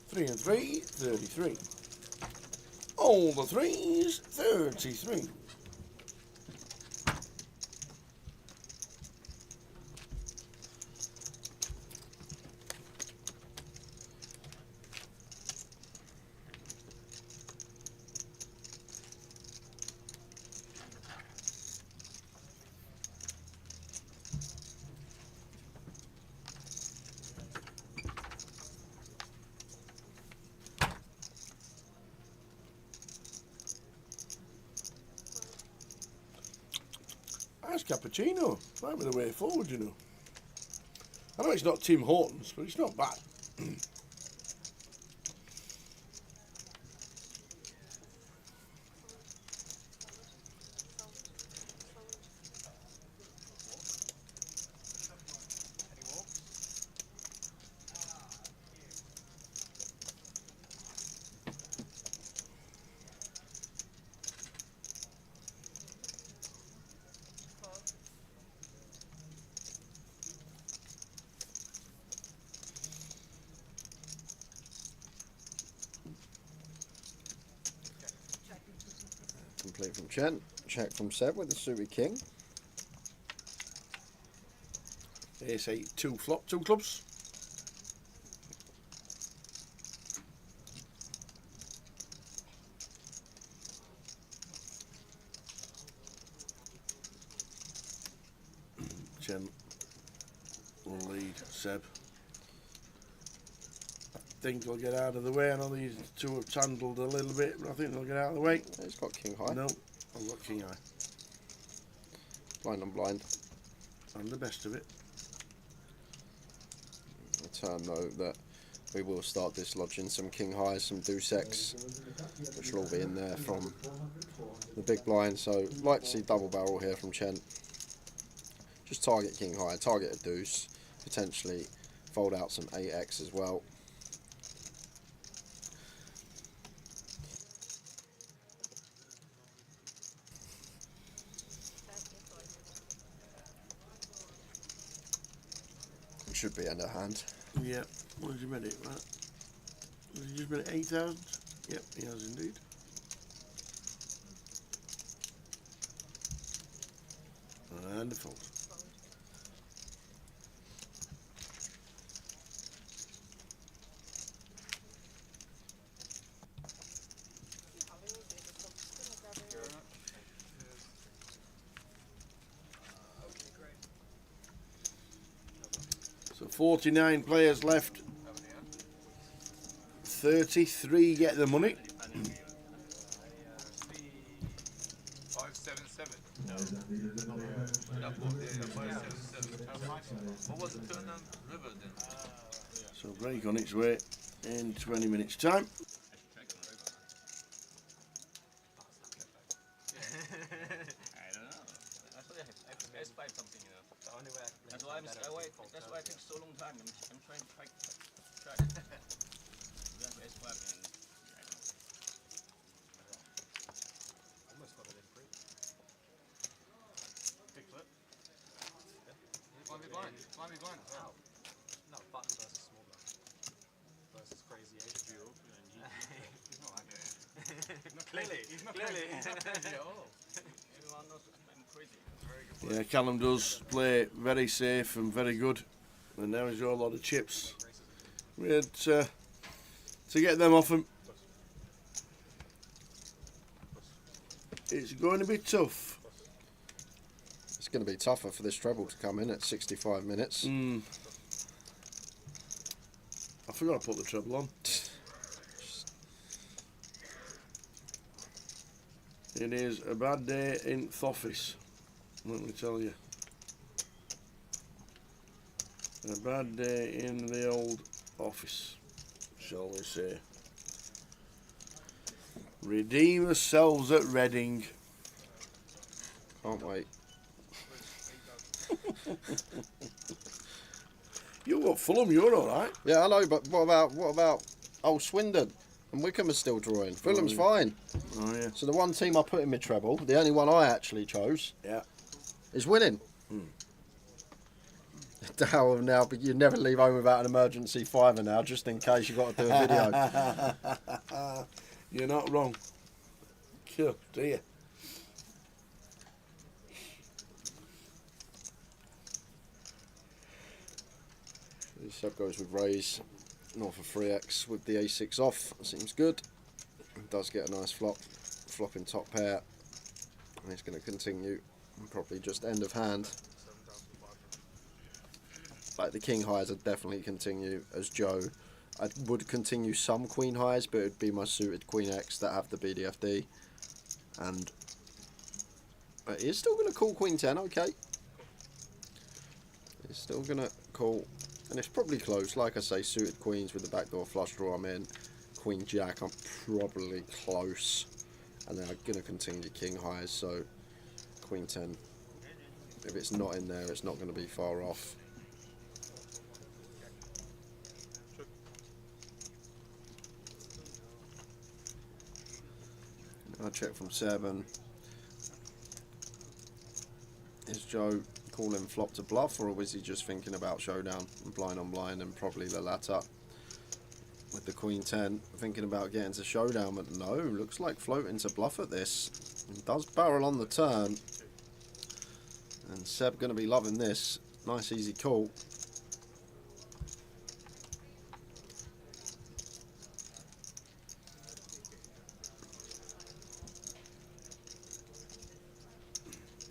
S1: 3 and 3, 33. All the threes, 33. Nice cappuccino. Might be the way forward, you know. I know it's not Tim Hortons, but it's not bad.
S4: Complete from Chen. Check from Seb with the Suited King.
S1: Ace 8, 2 flop, 2 clubs. Chen will lead Seb. I think they'll get out of the way. I know these two have tandled a little bit, but I think they'll get out of the way.
S4: He's got King High.
S1: No, I've got King High.
S4: Blind on blind.
S1: And the best of it.
S4: A turn though that we will start dislodging some King Highs, some Deuce X, which will all be in there from the big blind. So like to see double barrel here from Chen. Just target King High, target a Deuce, potentially fold out some 8X as well. Should be under hand.
S1: Yeah, what has he made it, right? Has he just made it 8,000? Yep, he has indeed. And a fold. So 49 players left. 33 get the money.
S9: 577. No. What was the turn on river then?
S1: So break on its way in 20 minutes time.
S7: I don't know. I prefer S5 something, you know. The only way that's why that's why it takes so long time. I'm trying to track. S5 and I don't know.
S6: Almost got it in free. Big flip. Blind be blind. Blind be blind. Wow. No, button versus small blind. Versus crazy 8. He's not like it. Clearly. He's not crazy at all.
S7: Everyone knows I'm crazy. Very good.
S1: Yeah, Callum does play very safe and very good. And now he's got a lot of chips. We had to get them off him. It's going to be tough.
S4: It's going to be tougher for this treble to come in at 65 minutes.
S1: I forgot to put the treble on. It is a bad day in the office, let me tell you. A bad day in the old office, shall we say. Redeem ourselves at Reading.
S4: Can't wait.
S1: You got Fulham, you're alright.
S4: Yeah, I know, but what about old Swindon? And Wickham is still drawing. Fulham's fine.
S1: Oh, yeah.
S4: So the one team I put in mid-treble, the only one I actually chose, is winning. Dow now, but you never leave home without an emergency fiver now, just in case you've got to do a video.
S1: You're not wrong. Cool, dear.
S4: Seb goes with raise, north of 3x with the a6 off. Seems good. Does get a nice flopping top pair. And he's going to continue, probably just end of hand. Like the king highs, I'd definitely continue as Joe. I would continue some queen highs, but it would be my suited queen X that have the BDFD. And he is still going to call queen 10, okay. He's still going to call, and it's probably close. Like I say, suited queens with the backdoor flush draw I'm in. Queen jack, I'm probably close. And then I'm going to continue king highs, so queen 10. If it's not in there, it's not going to be far off. I check from 7. Is Joe calling flop to bluff, or was he just thinking about showdown and blind on blind, and probably the latter? With the queen 10, thinking about getting to showdown, but no, looks like floating to bluff at this. It does barrel on the turn, and Seb going to be loving this. Nice easy call.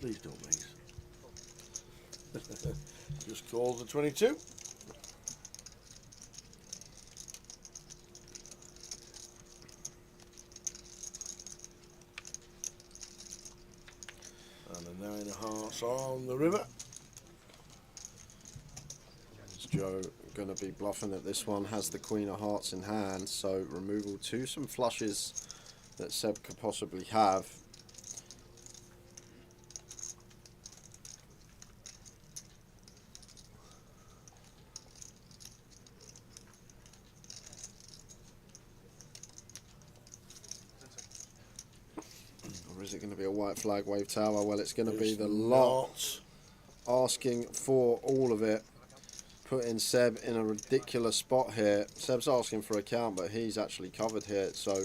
S1: Please don't, mate. Just calls the 22. And a 9 of hearts on the river.
S4: Is Joe going to be bluffing at this one? Has the queen of hearts in hand, so removal to some flushes that Seb could possibly have. Or is it going to be a white flag wave tower? Well, it's going to be the lot asking for all of it. Putting Seb in a ridiculous spot here. Seb's asking for a count, but he's actually covered here, so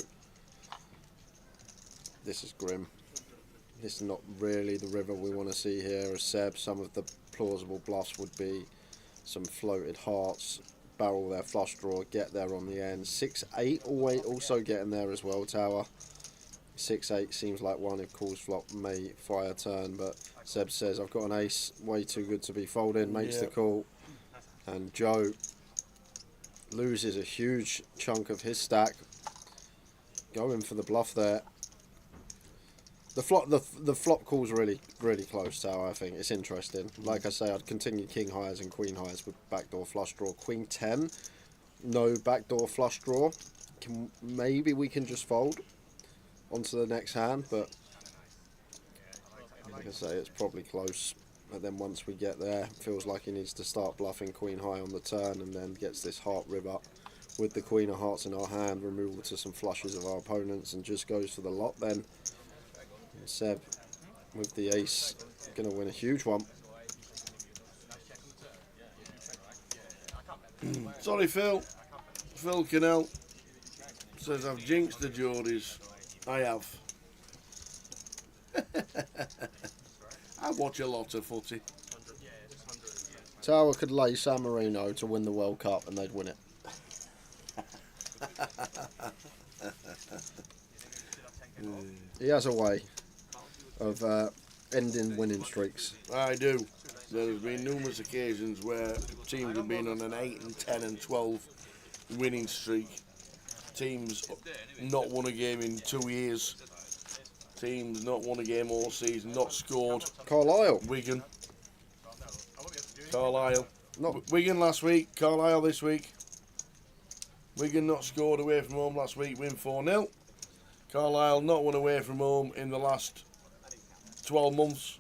S4: this is grim. This is not really the river we want to see here as Seb. Some of the plausible bluffs would be some floated hearts, barrel their flush draw, get there on the end. 6-8 also getting there as well, tower. 6-8 seems like one if calls flop may fire turn, but Seb says I've got an ace, way too good to be folded, makes the call. And Joe loses a huge chunk of his stack, going for the bluff there. The flop call's really close, Tower. I think it's interesting. Like I say, I'd continue king highs and queen highs with backdoor flush draw. Queen 10, no backdoor flush draw. Maybe we can just fold onto the next hand, but like I say, it's probably close. And then once we get there, feels like he needs to start bluffing queen high on the turn, and then gets this heart rib up with the queen of hearts in our hand, removal to some flushes of our opponents, and just goes for the lot then. And Seb with the ace, going to win a huge one.
S1: Sorry, Phil. Phil Cannell says I've jinxed the Geordies. I have. I watch a lot of footy.
S4: Tower could lay San Marino to win the World Cup and they'd win it. He has a way of ending winning streaks.
S1: I do. There's been numerous occasions where teams have been on an 8 and 10 and 12 winning streak. Teams not won a game in 2 years. Teams not won a game all season, not scored.
S4: Carlisle.
S1: Wigan. Carlisle. Not Wigan last week, Carlisle this week. Wigan not scored away from home last week, win 4-0. Carlisle not won away from home in the last 12 months.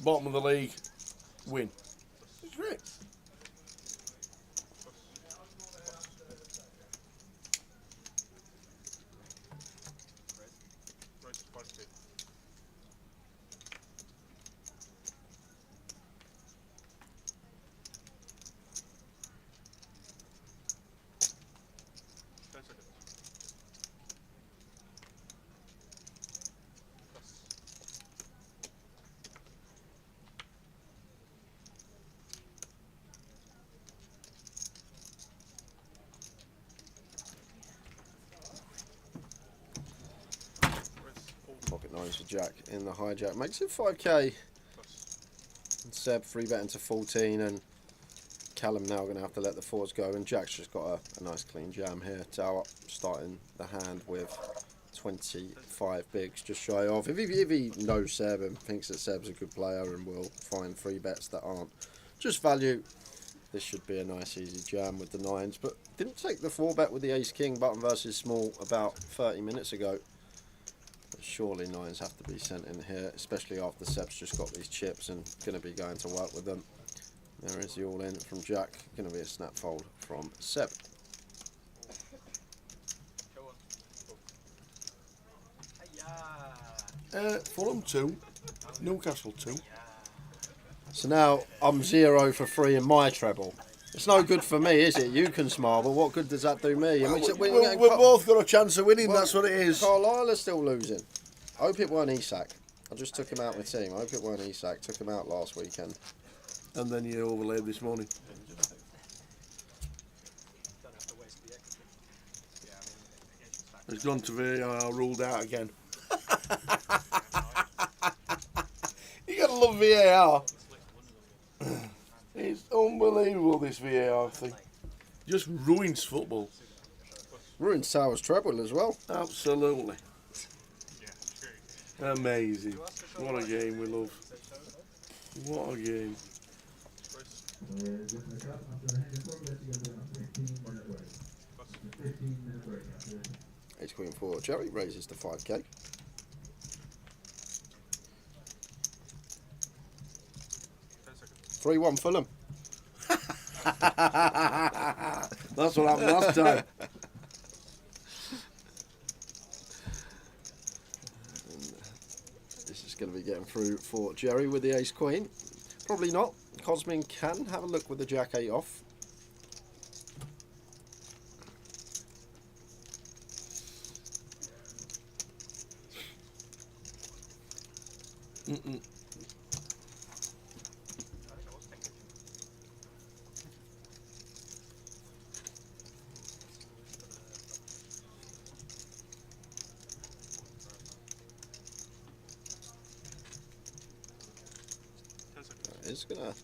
S1: Bottom of the league, win. It's great.
S4: Jack in the hijack. Makes it 5k. And Seb 3 betting to 14, and Callum now going to have to let the fours go. And Jack's just got a nice clean jam here. Tower starting the hand with 25 bigs, just shy of. If he knows Seb and thinks that Seb's a good player and will find 3 bets that aren't just value, this should be a nice easy jam with the 9s. But didn't take the 4 bet with the ace king button versus small about 30 minutes ago. But surely 9s have to be sent in here, especially after Seb's just got these chips and going to be going to work with them. There is the all in from Jack. Going to be a snap fold from Seb.
S1: Fulham 2, Newcastle 2.
S4: So now I'm 0 for 3 in my treble. It's no good for me, is it? You can smile, but what good does that do me?
S1: We've both got a chance of winning, that's what it is.
S4: Carlisle is still losing. I hope it weren't Isak. I just took him out of my team. I hope it weren't Isak. Took him out last weekend.
S1: And then you overlaid this morning. It's gone to VAR, ruled out again. You gotta love VAR. It's unbelievable, this VAR thing. Just ruins football.
S4: Ruins Tower's treble as well.
S1: Absolutely. Amazing. What a game we love. What a game.
S4: Ace queen for Jerry raises to 5k. Three 1 Fulham.
S1: That's what happened last time.
S4: This is going to be getting through for Jerry with the ace queen. Probably not. Cosmin can have a look with the jack 8 off. It's going to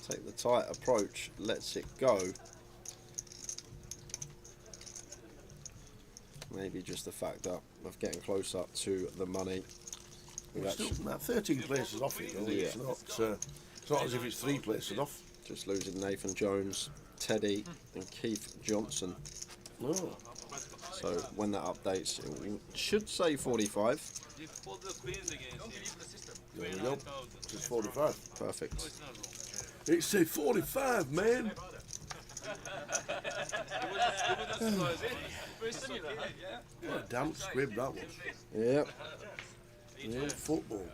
S4: take the tight approach, lets it go. Maybe just the fact of getting close up to the money.
S1: We're still 13 places off it, though.
S4: Yeah.
S1: It's not as if it's 3 places off.
S4: Just losing Nathan Jones, Teddy and Keith Johnson.
S1: No.
S4: So when that updates, it should say 45.
S1: There we go. It's 45.
S4: Perfect.
S1: It said 45, man. What a damp squib that was.
S4: Yep.
S1: Yeah, football.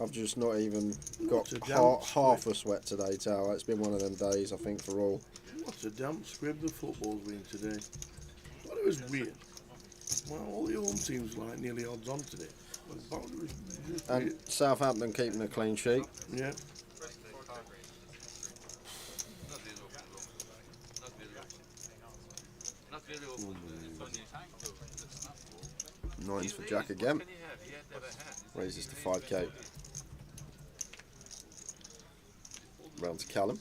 S4: I've just not even got
S1: What's a damp
S4: half a sweat today, Tower. It's been one of them days, I think, for all.
S1: What a damp squib the football's been today. I thought it was weird. Well, all the home teams were like nearly odds on today. But it was just
S4: And
S1: weird.
S4: Southampton keeping a clean sheet.
S1: Yeah.
S4: Nines for Jack again. Raises to 5k. Round to Callum.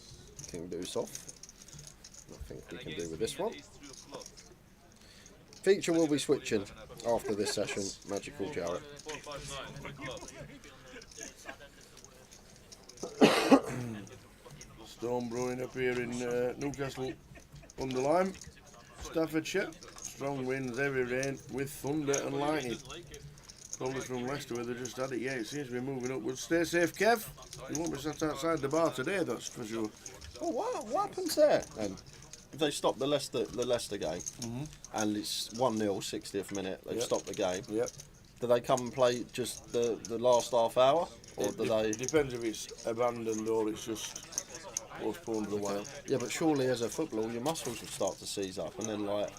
S4: King deuce off. Nothing we can do with this one. Feature will be switching after this session. Magical Jarrett.
S1: Storm brewing up here in Newcastle under Lyme, Staffordshire. Strong winds, heavy rain with thunder and lightning. Probably from Leicester where they just had it. Yeah, it seems to be moving upwards. Stay safe, Kev. You won't be sat outside the bar today, that's for sure.
S4: Oh, what happens there then? If they stop the Leicester game and it's 1-0, 60th minute, they've stopped the game.
S1: Yep.
S4: Do they come and play just the last half hour, or do they?
S1: Depends if it's abandoned or it's just postponed for a while.
S4: Yeah, but surely as a footballer, your muscles will start to seize up, and then like,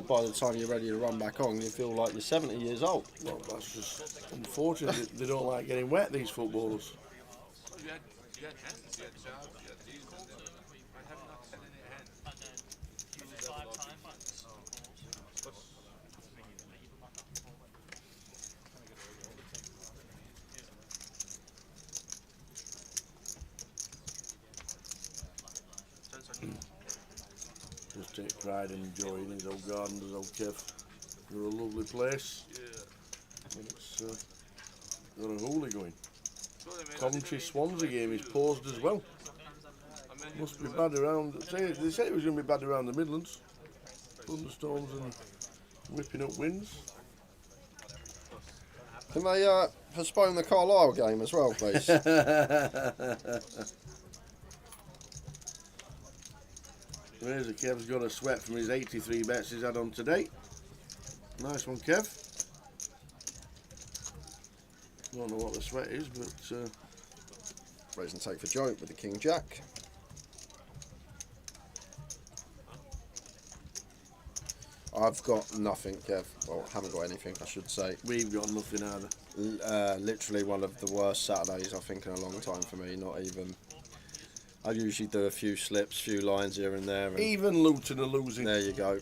S4: by the time you're ready to run back on, you feel like you're 70 years old.
S1: Well, that's just unfortunate. They don't like getting wet, these footballers. take pride and joy in his old garden, does old Kev. They're a lovely place. And it's got a hoolie going. Coventry Swansea game is paused as well. Must be bad around. They said it was going to be bad around the Midlands. Thunderstorms and whipping up winds.
S4: Can they postpone the Carlisle game as well, please?
S1: There's a Kev's got a sweat from his 83 bets he's had on today. Nice one, Kev. Don't know what the sweat is, but
S4: Raise and take for joke with the King Jack. I've got nothing, Kev. Well, haven't got anything, I should say.
S1: We've got nothing either.
S4: Literally one of the worst Saturdays I think in a long time for me. Not even. I usually do a few slips, few lines here and there. And
S1: even Luton are losing.
S4: There you go.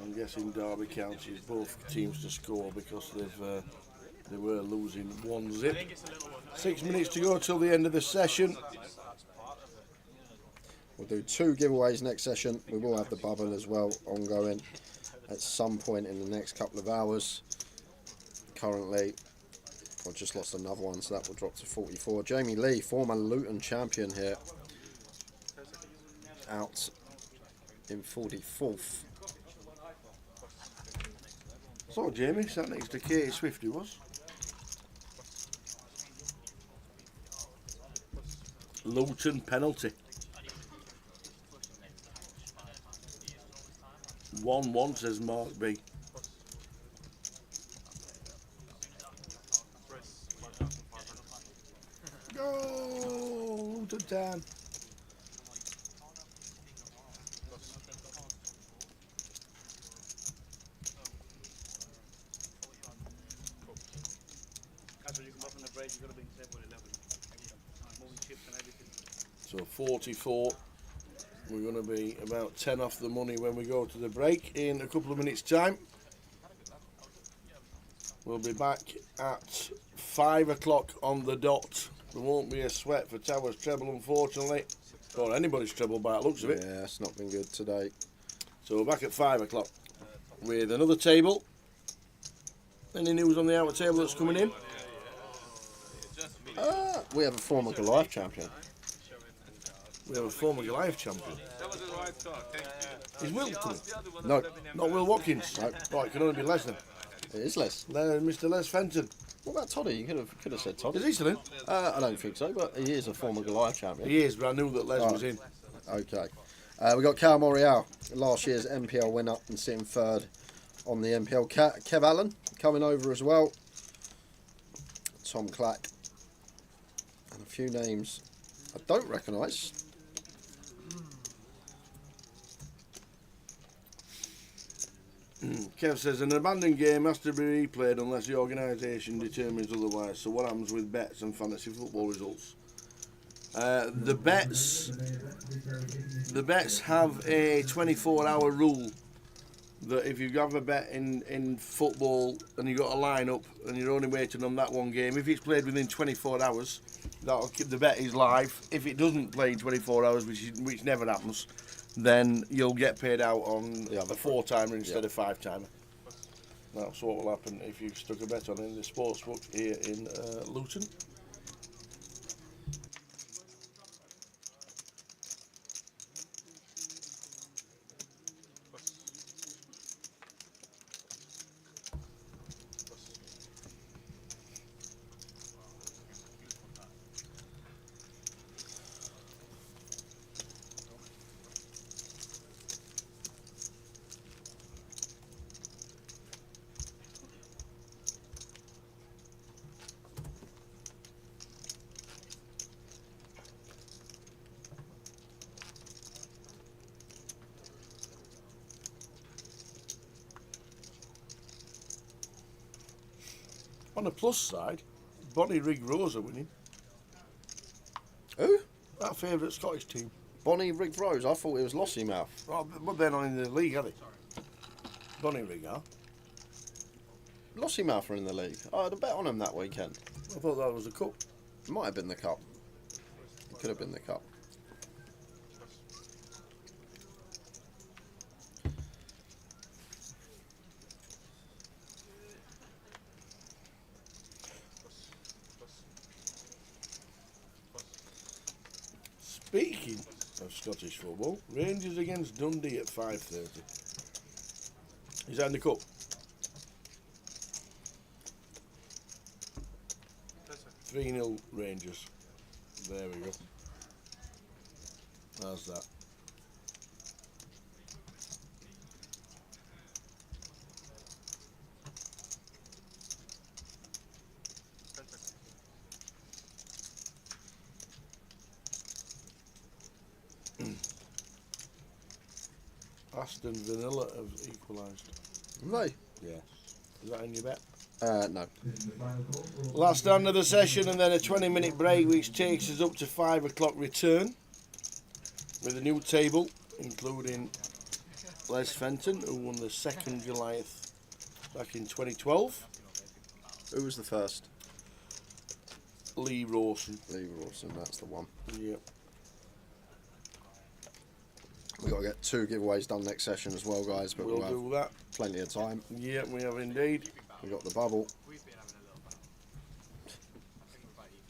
S1: I'm guessing Derby County is both teams to score because they were losing 1-0. 6 minutes to go till the end of the session.
S4: We'll do 2 giveaways next session. We will have the bubble as well ongoing at some point in the next couple of hours. Currently, I've just lost another one, so that will drop to 44. Jamie Lee, former Luton champion here, out in 44th.
S1: So Jamie sat next to Katie Swift, he was. Luton penalty. 1-1 says Mark B. Go Luton Town. So 44. We're going to be about 10 off the money when we go to the break in a couple of minutes' time. We'll be back at 5 o'clock on the dot. There won't be a sweat for Towers treble, unfortunately, or anybody's treble by the looks of it.
S4: Yeah, it's not been good today.
S1: So we're back at 5 o'clock with another table. Any news on the outer table that's coming in?
S4: We have a former Goliath champion.
S1: We have a former Goliath champion. Is Will coming?
S4: No.
S1: Not Will Watkins?
S4: No.
S1: Right, it can only be Les then.
S4: It is Les.
S1: Mr. Les Fenton.
S4: What about Toddy? You could have said Toddy.
S1: Is he still in?
S4: I don't think so, but he is a former Goliath champion.
S1: He is, but I knew that Les was in.
S4: Okay. We got Cal Morial, last year's NPL winner and sitting third on the NPL. Kev Allen coming over as well. Tom Clack. And a few names I don't recognise.
S1: Kev says an abandoned game has to be replayed unless the organisation determines otherwise. So what happens with bets and fantasy football results? The bets have a 24-hour rule that if you have a bet in football and you've got a line-up and you're only waiting on that one game, if it's played within 24 hours, the bet is live. If it doesn't play in 24 hours, which never happens, then you'll get paid out on a 4-timer instead of 5-timer. That's what will happen if you've stuck a bet on in the sportsbook here in Luton. On the plus side, Bonnie Rig Rose are winning.
S4: Who?
S1: Our favourite Scottish team.
S4: Bonnie Rig Rose. I thought it was Lossiemouth.
S1: Oh, but they're not in the league, are they? Bonnie Rig are.
S4: Lossiemouth are in the league. I had a bet on them that weekend.
S1: I thought that was a cup.
S4: It might have been the cup. It could have been the cup.
S1: Speaking of Scottish football, Rangers against Dundee at 5:30. Is that in the cup?
S6: That's it.
S1: 3-0 Rangers. There we go. How's that? Aston Villa have equalised.
S4: They?
S1: Yes. Is that in your bet?
S4: No.
S1: Last stand of the session and then a 20-minute break which takes us up to 5 o'clock return with a new table including Les Fenton who won the second Goliath back in 2012.
S4: Who was the first?
S1: Lee Rawson.
S4: Lee Rawson, that's the one.
S1: Yep.
S4: We've got to get 2 giveaways done next session as well, guys, but
S1: We'll
S4: we'll
S1: do
S4: have
S1: that.
S4: plenty of time.
S1: Yep, we have indeed.
S4: We've got the bubble.
S6: We've been having a little battle. I think we're about even.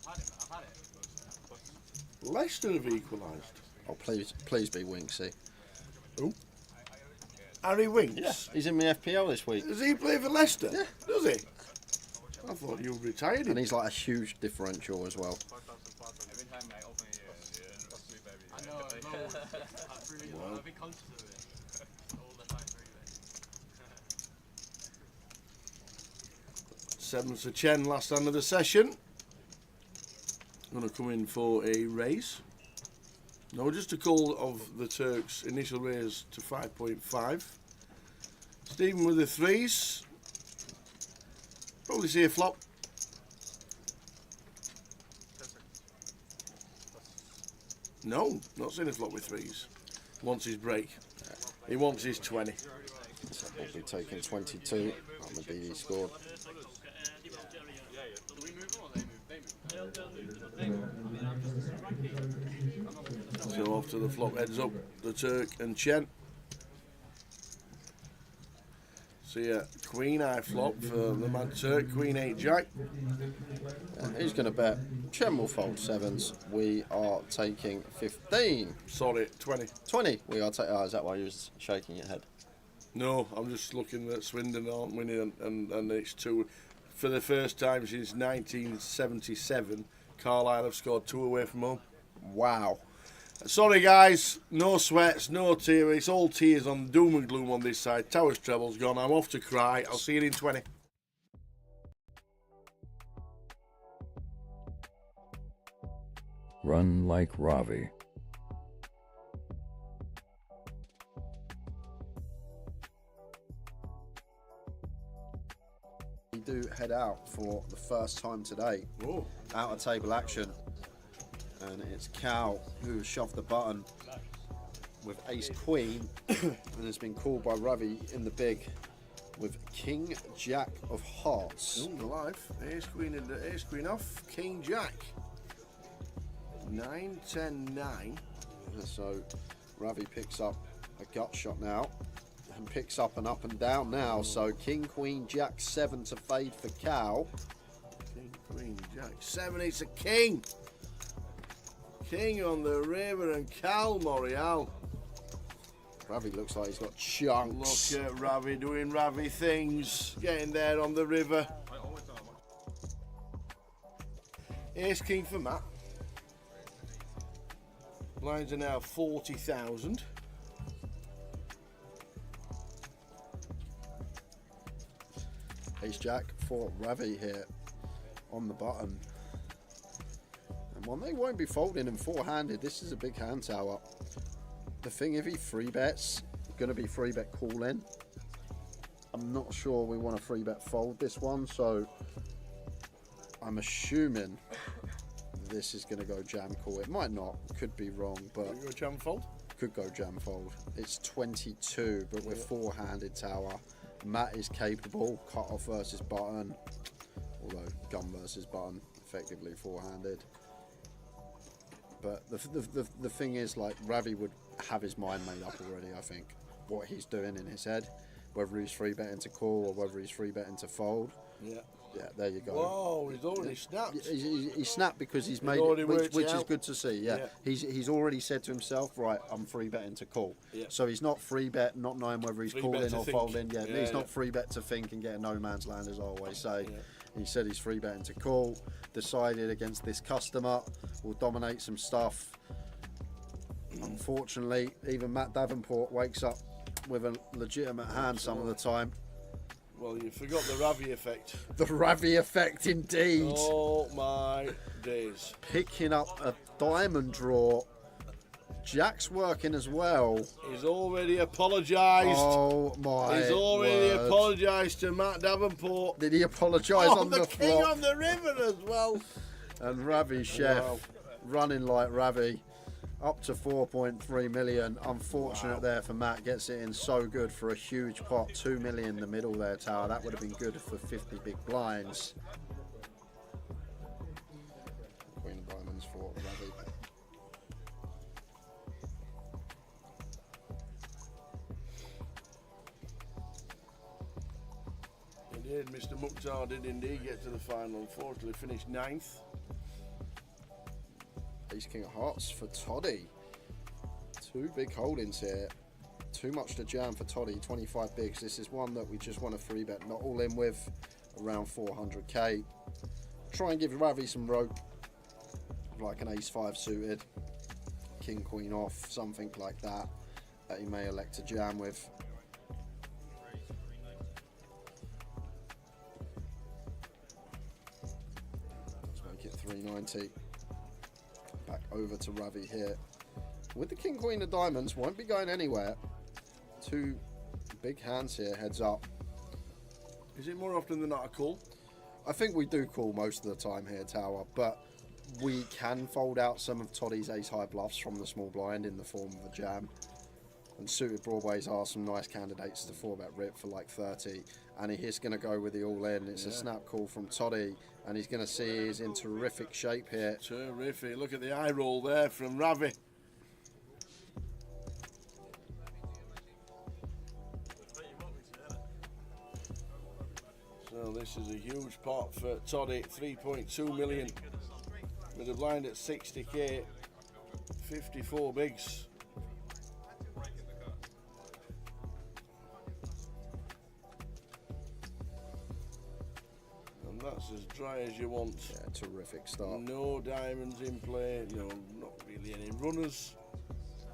S6: I've had it.
S1: Leicester have equalised.
S4: Oh, please be Winksy.
S1: Who? Harry Winks?
S4: Yeah, he's in my FPL this week.
S1: Does he play for Leicester?
S4: Yeah.
S1: Does he? I thought you retired him.
S4: And he's like a huge differential as well.
S6: Every time I open it, I know, I've been conscious of it all the time through it.
S1: 7th of Chen, last stand of the session. Going to come in for a raise. No, just a call of the Turks' initial raise to 5.5. Stephen with the 3s. Probably see a flop. No, not seeing a flop with 3s. Wants his break. He wants his 20.
S4: So we'll be taking 22. Ahmadi scored.
S1: So off to the flop, heads up the Turk and Chen. So yeah, Queen Eye flop for the Mad Turk, Queen 8 Jack.
S4: Who's going to bet? Chen will fold 7s. We are taking 15.
S1: Sorry, 20.
S4: 20. We are taking. Oh, is that why you was shaking your head?
S1: No, I'm just looking at Swindon aren't winning and it's 2. For the first time since 1977, Carlisle have scored 2 away from home.
S4: Wow.
S1: Sorry guys, no sweats, no tears, it's all tears on doom and gloom on this side. Towers treble's gone, I'm off to cry, I'll see you in 20.
S3: Run like Ravi.
S4: We do head out for the first time today.
S1: Oh.
S4: Out of table action. And it's Cal who has shoved the button with Ace Queen and has been called by Ravi in the big with King Jack of Hearts.
S1: Oh, alive. Ace Queen and the Ace Queen off. King Jack. 9, 10, 9.
S4: So Ravi picks up a gut shot now and picks up an up and down now. So King, Queen, Jack, 7 to fade for Cal.
S1: King, Queen, Jack. 7, it's a king. King on the river and Cal Morial.
S4: Ravi looks like he's got chunks.
S1: Look at Ravi doing Ravi things. Getting there on the river. Ace King for Matt. Lines are now 40,000.
S4: Ace Jack for Ravi here on the button. And one they won't be folding and 4-handed. This is a big hand tower. The thing, if he free bets, going to be free bet call in. I'm not sure we want a free bet fold this one, so I'm assuming this is going to go jam call. It might not, could be wrong, but
S1: You go jam fold?
S4: could go jam fold. It's 22, but we're four-handed tower. Matt is capable, cut off versus button, although gun versus button, effectively four-handed. But the thing is, like, Ravi would have his mind made up already, I think, what he's doing in his head, whether he's free betting to call or whether he's free betting to fold.
S1: Yeah.
S4: Yeah, there you go.
S1: Whoa, he's already snapped.
S4: He snapped because he's made
S1: already
S4: it,
S1: worked
S4: which
S1: it
S4: is
S1: out.
S4: good to see. Yeah, he's already said to himself, right, I'm free betting to call.
S1: Yeah.
S4: So he's not free bet, not knowing whether he's
S1: Free bet
S4: calling
S1: to
S4: or
S1: think.
S4: folding. Yeah,
S1: Yeah,
S4: he's
S1: yeah.
S4: not free bet to think and get a no man's land, as I always say. He said he's free betting to call. Decided against this customer, will dominate some stuff. Unfortunately, even Matt Davenport wakes up with a legitimate hand some of the time.
S1: Well, you forgot the Ravi effect.
S4: The Ravi effect, indeed.
S1: Oh my days.
S4: Picking up a diamond draw. Jack's working as well.
S1: He's already apologised.
S4: Oh my
S1: He's already
S4: word.
S1: apologised to Matt Davenport.
S4: Did he apologise
S1: Oh,
S4: on
S1: the
S4: the
S1: king
S4: flop?
S1: on the river as well.
S4: And Ravi Chef
S1: Wow.
S4: running like Ravi. Up to 4.3 million. Unfortunate there for Matt. Gets it in so good for a huge pot. 2 million in the middle there, Tower. That would have been good for 50 big blinds. Queen of diamonds for Ravi.
S1: He did. Mr. Mukhtar did indeed get to the final. Unfortunately, finished 9th.
S4: Ace King of Hearts for Toddy. 2 big holdings here. Too much to jam for Toddy. 25 bigs. This is one that we just want a free bet. Not all in with. Around 400k. Try and give Ravi some rope. Like an Ace 5 suited. King Queen off. Something like that. That he may elect to jam with. Let's make it 390. Back over to Ravi here. With the King Queen of Diamonds, won't be going anywhere. 2 big hands here, heads up.
S1: Is it more often than not a call?
S4: I think we do call most of the time here, Tower, but we can fold out some of Toddy's ace high bluffs from the small blind in the form of a jam. And suited broadways are some nice candidates to 4-bet rip for like 30. And he's going to go with the all-in. It's a snap call from Toddy, and he's going to see he's in terrific shape here.
S1: Terrific. Look at the eye roll there from Ravi. So this is a huge pot for Toddy. 3.2 million. With a blind at 60k. 54 bigs. And that's as dry as you want.
S4: Yeah, terrific start.
S1: No diamonds in play. No, not really any runners.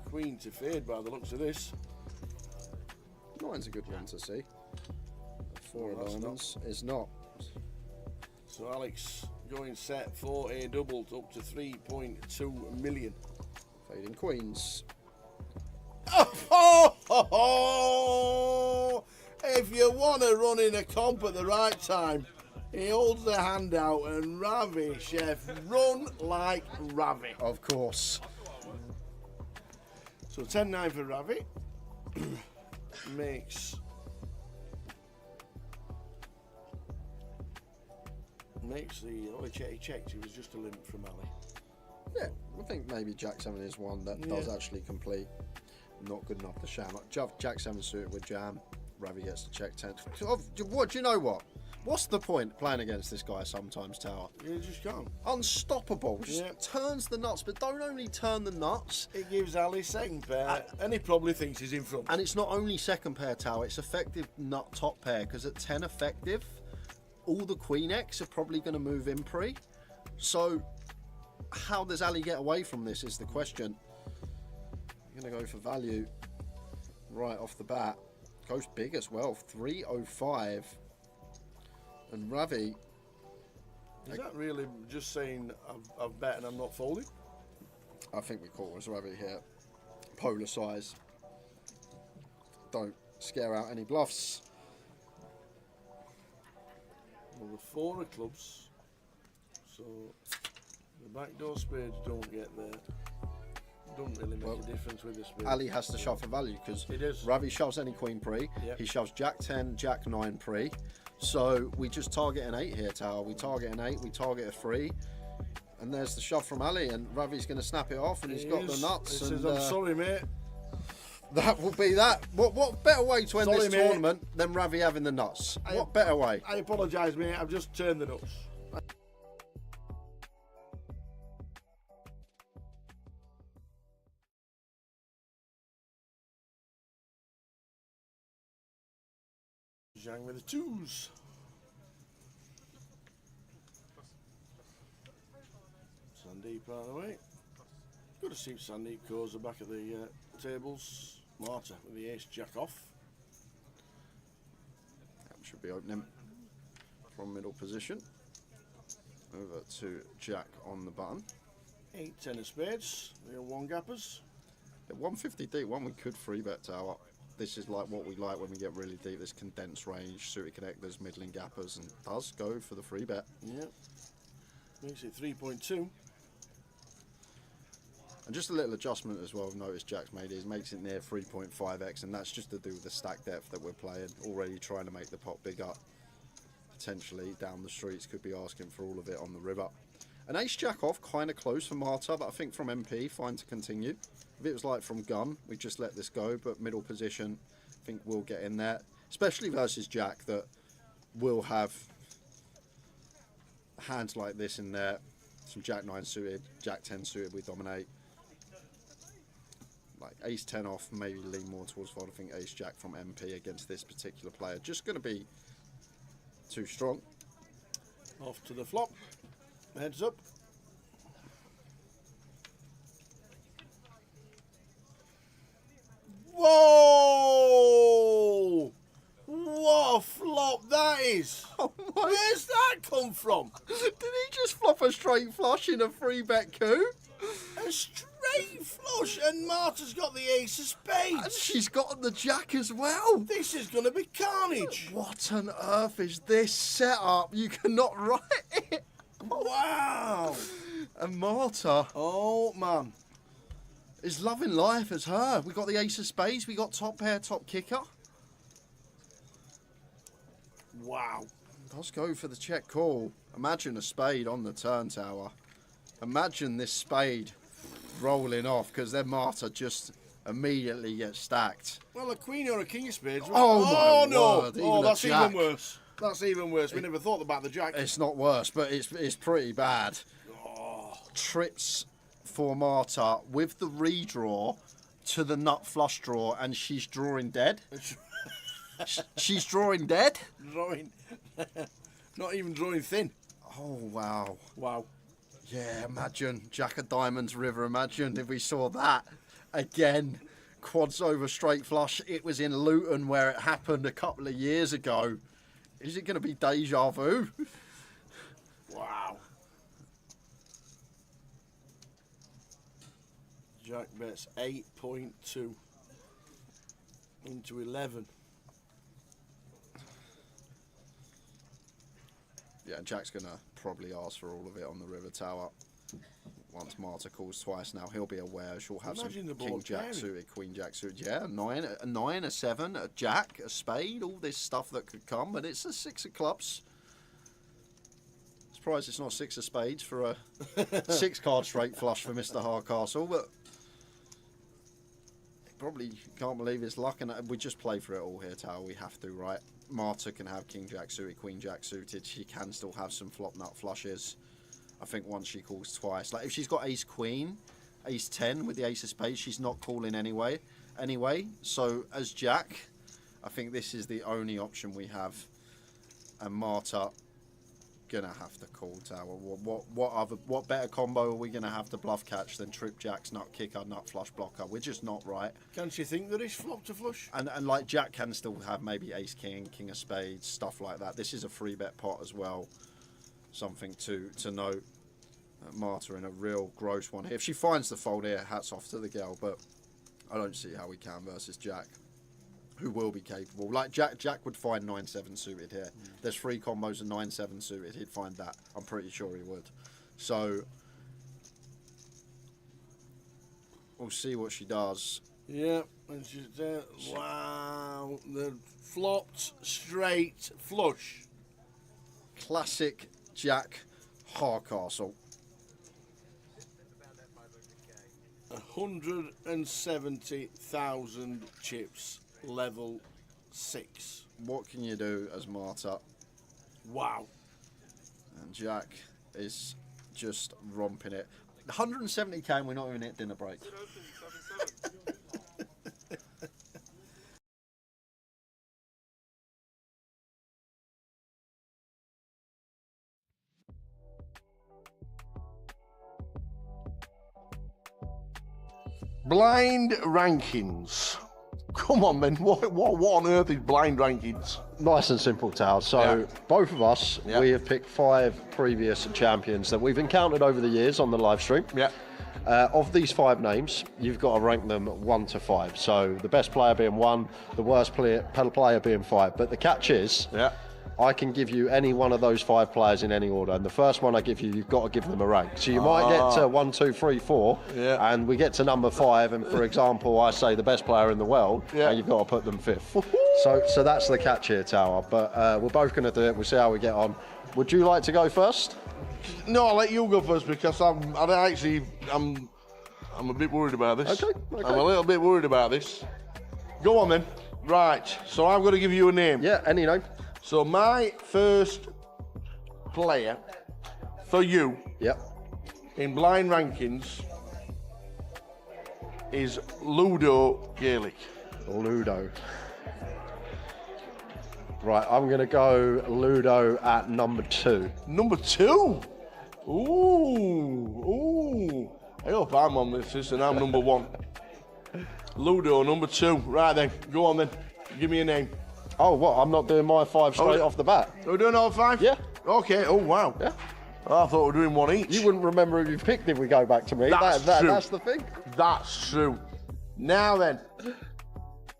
S1: Queen to fade by the looks of this.
S4: Nine's a good one to see. 4
S1: Well, that's
S4: diamonds is not.
S1: So Alex going set for a double up to 3.2 million.
S4: Fading queens.
S1: Oh, if you want to run in a comp at the right time, he holds the hand out and Ravi, Chef, run like Ravi.
S4: Of course.
S1: So 10-9 for Ravi. Makes the, oh, he checked, it was just a limit from Ali.
S4: Yeah, I think maybe Jack 7 is one that does actually complete. Not good enough to sham. Jack 7 suited with jam. Ravi gets to check 10. What, do you know what? What's the point playing against this guy sometimes, Tower?
S1: You just can't.
S4: Unstoppable. Just turns the nuts, but don't only turn the nuts.
S1: It gives Ali second pair, and he probably thinks he's in front.
S4: And it's not only second pair, Tower, it's effective nut top pair, because at 10 effective, all the Queen X are probably going to move in pre. So, how does Ali get away from this is the question. I'm going to go for value right off the bat. Goes big as well, 305. And Ravi...
S1: Is that really just saying I've bet and I'm not folding?
S4: I think we call as Ravi here. Polar size. Don't scare out any bluffs.
S1: Well, the 4 of clubs. So The backdoor spades don't get there. Don't really make a difference with the spades.
S4: Ali has to shove for value because
S1: It is.
S4: Ravi shoves any queen pre.
S1: Yep.
S4: He shoves Jack 10, Jack 9 pre. So we just target an 8 here, Tower. We target an 8, we target a 3. And there's the shove from Ali, and Ravi's going to snap it off, and he's got the nuts.
S1: He
S4: And,
S1: says, I'm sorry, mate.
S4: that will be that. What better way to end
S1: Sorry,
S4: this
S1: mate.
S4: tournament than Ravi having the nuts? What better way?
S1: I apologise, mate. I've just turned the nuts. Zhang with the twos. Sandeep out of the way. Good to see Sandeep Koza back at the tables. Marta with the ace jack off.
S4: Should be opening from middle position. Over to Jack on the button.
S1: 8, 10 of spades. The one gappers.
S4: At 150 deep, one we could 3-bet Tower. This is like what we like when we get really deep. This condensed range, suited connectors, middling gappers, and does go for the 3-bet.
S1: Yep. Makes it 3.2.
S4: And just a little adjustment as well, I've noticed Jack's made is makes it near 3.5x, and that's just to do with the stack depth that we're playing. Already trying to make the pot bigger. Potentially down the streets, could be asking for all of it on the river. An ace jack off, kind of close for Marta, but I think from MP, fine to continue. If it was like from gun, we just let this go, but middle position, I think we'll get in there. Especially versus Jack, that will have hands like this in there. Some Jack 9 suited, Jack 10 suited, we dominate. Like ace 10 off, maybe lean more towards fold. I think ace jack from MP against this particular player just going to be too strong.
S1: Off to the flop. Heads up. Whoa! What a flop that is!
S4: Oh my.
S1: Where's that come from?
S4: Did he just flop a straight flush in a 3-bet coup?
S1: A straight flush, and Marta's got the ace of spades.
S4: And she's got the jack as well.
S1: This is going to be carnage.
S4: What on earth is this setup? You cannot write it.
S1: Wow.
S4: And Marta
S1: Oh, man.
S4: is loving life as her. We got the ace of spades. We got top pair, top kicker.
S1: Wow.
S4: Let's go for the check call. Imagine a spade on the turn, Tower. Imagine this spade rolling off, because then Marta just immediately gets stacked.
S1: Well, a queen or a king of spades.
S4: Oh, my
S1: no.
S4: word, even
S1: Oh,
S4: a
S1: that's
S4: jack.
S1: even worse. That's even worse. We never thought about the jack.
S4: It's not worse, but it's pretty bad.
S1: Oh.
S4: Trips for Marta with the redraw to the nut flush draw, and she's drawing dead. She's drawing dead.
S1: Drawing. Not even drawing thin.
S4: Oh, wow.
S1: Wow.
S4: Yeah, imagine Jack of Diamonds River. Imagine if we saw that again. Quads over straight flush. It was in Luton where it happened a couple of years ago. Is it going to be deja vu?
S1: Wow. Jack bets 8.2 into 11.
S4: Yeah, Jack's going to probably ask for all of it on the river tower. Once Marta calls twice now, he'll be aware. She'll have
S1: Imagine the
S4: some
S1: board
S4: king jack
S1: pairing.
S4: suited, queen jack suited. Yeah, a nine, a 7, a jack, a spade, all this stuff that could come. But it's a 6 of clubs. Surprised it's not 6 of spades for a 6-card straight flush for Mr. Hardcastle. But probably can't believe his luck. And we just play for it all here, Tower. We have to, right? Marta can have king jack suited, queen jack suited. She can still have some flop nut flushes. I think once she calls twice, like if she's got ace queen, ace 10 with the ace of spades, she's not calling anyway. So as Jack, I think this is the only option we have, and Marta gonna have to call tower. What better combo are we gonna have to bluff catch than trip Jack's nut kicker, nut flush blocker? We're just not right.
S1: Can't you think there is flop to flush?
S4: And like Jack can still have maybe ace king, king of spades, stuff like that. This is a 3-bet pot as well. Something to note. Marta in a real gross one here. If she finds the fold here, hats off to the girl, but I don't see how we can versus Jack, who will be capable. Like Jack would find 9-7 suited here. There's 3 combos of 9-7 suited. He'd find that. I'm pretty sure he would. So We'll see what she does.
S1: Yep, and she's there. Wow, the flopped straight flush.
S4: Classic Jack Harcastle.
S1: 170,000 chips, level 6.
S4: What can you do as Marta?
S1: Wow.
S4: And Jack is just romping it. 170k and we're not even at dinner break.
S1: Blind rankings. Come on, man. What on earth is blind rankings?
S2: Nice and simple, Tal. So both of us, we have picked 5 previous champions that we've encountered over the years on the live stream.
S1: Yeah.
S2: Of these 5 names, you've got to rank them 1 to 5. So the best player being 1, the worst player being 5. But the catch is, I can give you any one of those 5 players in any order, and the first one I give you, you've got to give them a rank. So you might get to 1, 2, 3, 4, and we get to number 5, and for example, I say the best player in the world, and you've got to put them 5th. So that's the catch here, Tower. But we're both going to do it. We'll see how we get on. Would you like to go first?
S1: No, I'll let you go first because I'm a bit worried about this.
S2: Okay.
S1: I'm a little bit worried about this. Go on then. Right. So I've got to give you a name.
S2: Yeah, any name.
S1: So my first player for you in blind rankings is Ludo Gaelic.
S2: Ludo. Right, I'm going to go Ludo at number 2.
S1: Number 2? Ooh. I hope I'm on this and I'm number 1. Ludo, number 2. Right then, go on then. Give me a name.
S2: Oh, what? I'm not doing my 5 straight off the bat?
S1: We're doing all 5?
S2: Yeah.
S1: Okay, oh wow.
S2: Yeah.
S1: I thought we were doing 1 each.
S2: You wouldn't remember who you've picked if we go back to me.
S1: That's true.
S2: That's the thing.
S1: That's true. Now then,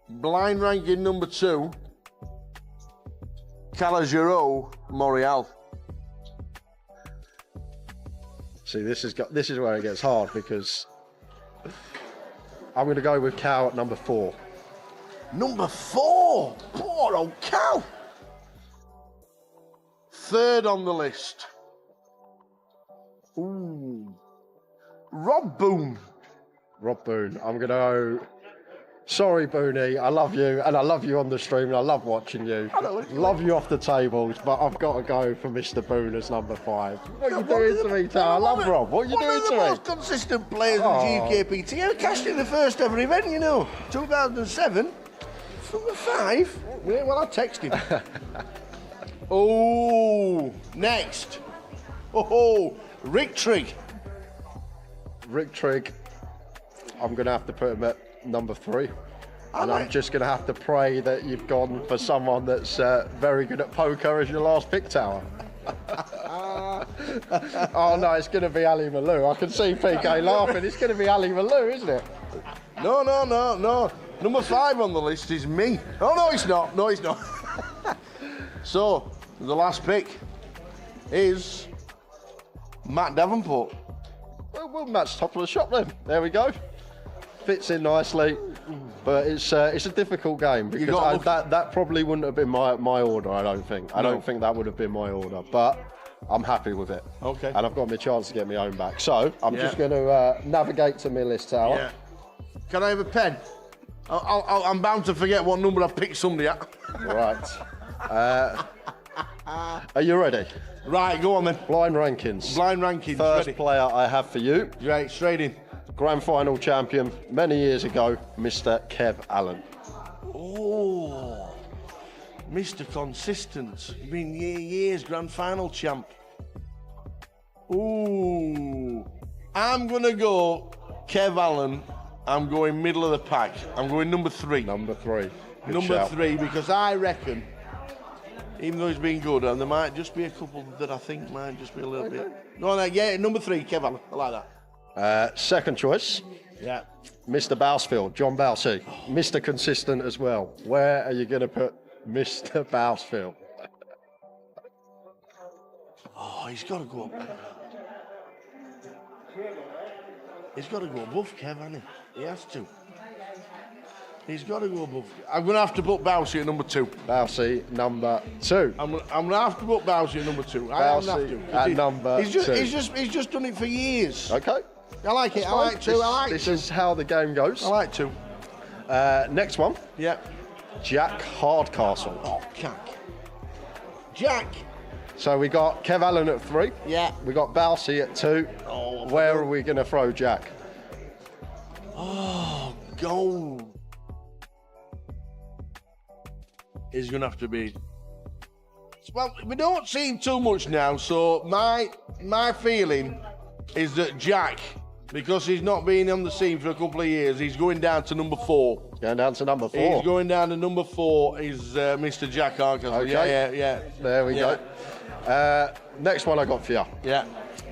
S1: blind ranking number 2, Calogero Morial.
S2: See, this is where it gets hard because I'm going to go with Cal at number 4.
S1: Number 4? Poor old Cal. 3rd on the list. Ooh. Rob Boone.
S2: Rob Boone. I'm going to go... Sorry, Booney, I love you, and I love you on the stream, and I love watching you. Love you off the tables, but I've got to go for Mr. Boone as number 5. What are you doing to me, Tal? I love Rob. What are you doing to me?
S1: One of the most consistent players in GUKPT. I cashed in the first ever event, 2007. Number 5. Well, I texted him. Oh, next. Oh, Rick Trigg.
S2: Rick Trigg. I'm going to have to put him at number 3. And I'm just going to have to pray that you've gone for someone that's very good at poker as your last pick, Tower. Oh no, it's going to be Ali Malou. I can see PK laughing. It's going to be Ali Malou, isn't it?
S1: No. Number 5 on the list is me. Oh, no, it's not. No, it's not. So, the last pick is Matt Davenport.
S2: Well, we'll match top of the shop then. There we go. Fits in nicely, but it's a difficult game because that probably wouldn't have been my order. I don't think. I don't think that would have been my order, but I'm happy with it.
S1: Okay.
S2: And I've got my chance to get my own back. So I'm just going to navigate to my list, Tower.
S1: Yeah. Can I have a pen? I'm bound to forget what number I picked somebody at.
S2: Right. Are you ready?
S1: Right, go on then.
S2: Blind rankings.
S1: Blind rankings.
S2: First
S1: ready.
S2: player I have for you.
S1: Right, straight in.
S2: Grand final champion many years ago, Mr. Kev Allen.
S1: Oh, Mr. Consistent. Been years grand final champ. Ooh, I'm gonna go Kev Allen. I'm going middle of the pack. I'm going number 3.
S2: Number 3. Good
S1: Number
S2: shout.
S1: 3, because I reckon, even though he's been good, and there might just be a couple that I think might just be a little bit. No, yeah, number 3, Kev Allen. I like that.
S2: Second choice, Mr. Bousfield, John Bousey, Mr. Consistent as well. Where are you going to put Mr. Bousfield?
S1: Oh, he's got to go up. He's got to go above Kev, hasn't he? He has to. He's got to go above. I'm going to have to put Bousey at number 2.
S2: Bousey, number 2.
S1: I'm going to have to put Bousey at number 2.
S2: Bousey at number 2.
S1: He's just done it for years.
S2: Okay.
S1: I like it. I like 2.
S2: This is how the game goes.
S1: I like 2.
S2: Next one.
S1: Yeah.
S2: Jack Hardcastle.
S1: Oh, Jack.
S2: So we got Kev Allen at 3.
S1: Yeah.
S2: We got Bousey at 2.
S1: Oh,
S2: where are we going to throw Jack?
S1: Oh, goal. Is going to have to be. Well, we don't see him too much now, so my feeling is that Jack, because he's not been on the scene for a couple of years, he's going down to number 4.
S2: Going down to number 4.
S1: He's going down to number 4. Is Mr. Jack Hardcastle.
S2: Okay.
S1: Yeah.
S2: There we go. Next one I got for you.
S1: Yeah.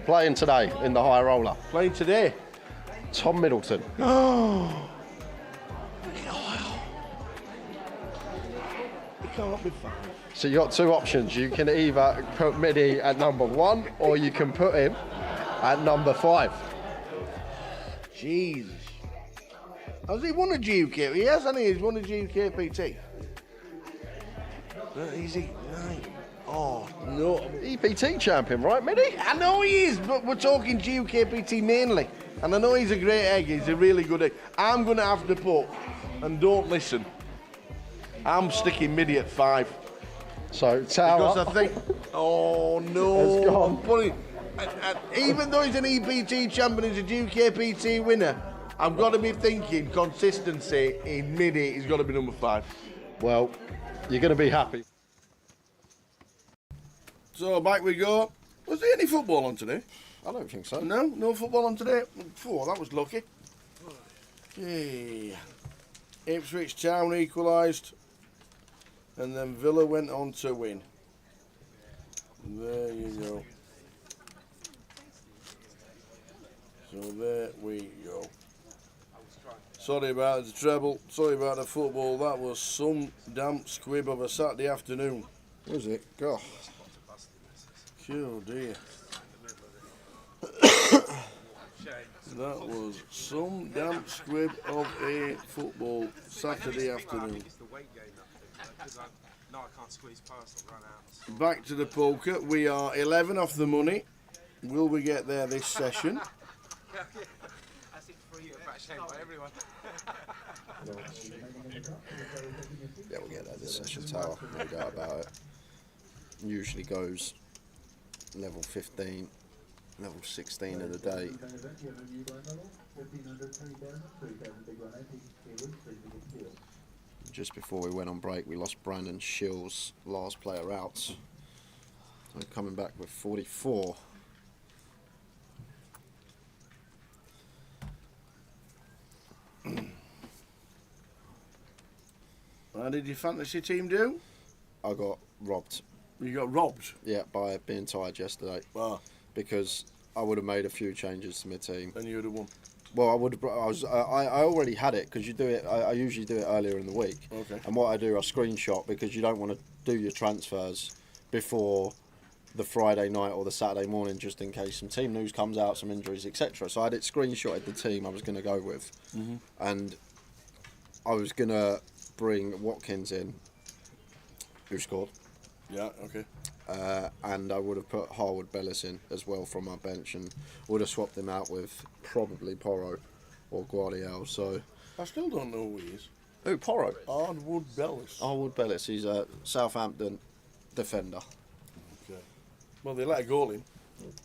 S2: Playing today in the high roller.
S1: Playing today.
S2: Tom Middleton.
S1: Oh. He can't be fine.
S2: So you got 2 options. You can either put Midi at number 1 or you can put him at number 5.
S1: Jesus. Has he won a GUKPT? He has, hasn't he? He's won a GUKPT. Is he? No. Oh, no.
S2: EPT champion, right, Midi?
S1: I know he is, but we're talking GUKPT mainly. And I know he's a great egg. He's a really good egg. I'm going to have to put, and don't listen, I'm sticking Midi at 5.
S2: So, Tower.
S1: Because I think, oh no.
S2: It's gone.
S1: I'm putting, even though he's an EPT champion, he's a GUKPT winner, I've got to be thinking consistency in Midi. He's got to be number 5.
S2: Well, you're going to be happy.
S1: So back we go. Was there any football on today?
S2: I don't think so.
S1: No football on today. That was lucky. Okay. Ipswich Town equalised, and then Villa went on to win. There you go. So there we go. Sorry about the treble. Sorry about the football. That was some damp squib of a Saturday afternoon.
S4: Was it? God.
S1: Oh dear. That was some damp squib of a football Saturday afternoon. Back to the poker. We are 11 off the money. Will we get there this session?
S4: Yeah, we'll get there this session, Tower. No doubt about it. Usually goes level 15, level 16 of the day. Just before we went on break, we lost Brandon Shills, last player out. So coming back with 44.
S1: How did your fantasy team do?
S4: I got robbed.
S1: You got robbed?
S4: Yeah, by being tired yesterday.
S1: Wow.
S4: Because I would have made a few changes to my team.
S1: And you would have won.
S4: Well, I already had it because you do it. I usually do it earlier in the week.
S1: Okay.
S4: And what I do, I screenshot because you don't want to do your transfers before the Friday night or the Saturday morning, just in case some team news comes out, some injuries, etc. So I had it screenshotted the team I was going to go with, and I was going to bring Watkins in, who scored.
S1: Yeah. Okay.
S4: And I would have put Harwood Bellis in as well from my bench, and would have swapped him out with probably Porro or Guardiola. So
S1: I still don't know who he is.
S4: who, Porro?
S1: Harwood Bellis.
S4: Harwood Bellis. He's a Southampton defender.
S1: Okay. Well, they let a goal in.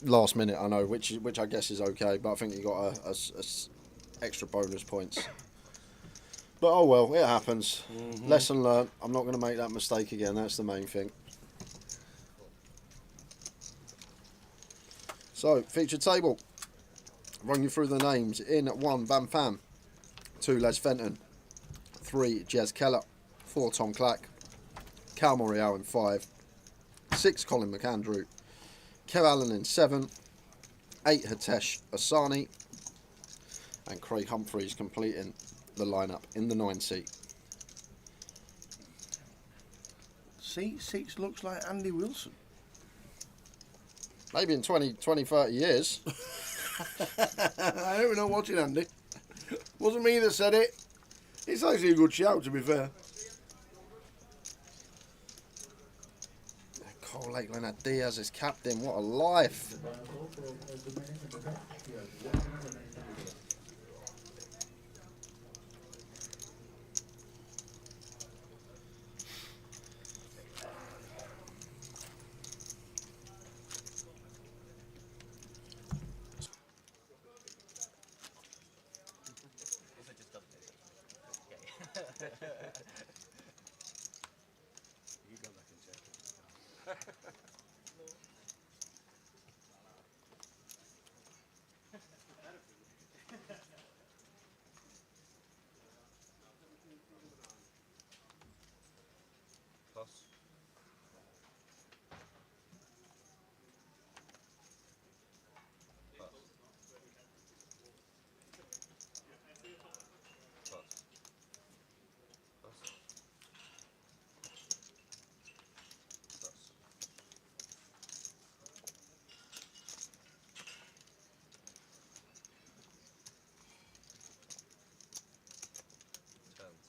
S4: Last minute, I know, which I guess is okay, but I think he got a extra bonus points. But oh well, it happens. Lesson learnt. I'm not going to make that mistake again. That's the main thing. So, featured table. Run you through the names. In at 1, Bam Fam. 2, Les Fenton. 3, Jez Keller. 4, Tom Clack. Cal Morial in 5. 6, Colin McAndrew. Kev Allen in 7. 8, Hitesh Asani. And Craig Humphreys completing the lineup in the 9 seat.
S1: Seat 6 looks like Andy Wilson.
S4: Maybe in 20, 30 years.
S1: I don't know watching Andy. Wasn't me that said it. It's actually a good shout, to be fair. Cole Lakeland had Diaz as captain. What a life.
S9: You go back and check it. Toss. Pass. Pass. Pass. Pass.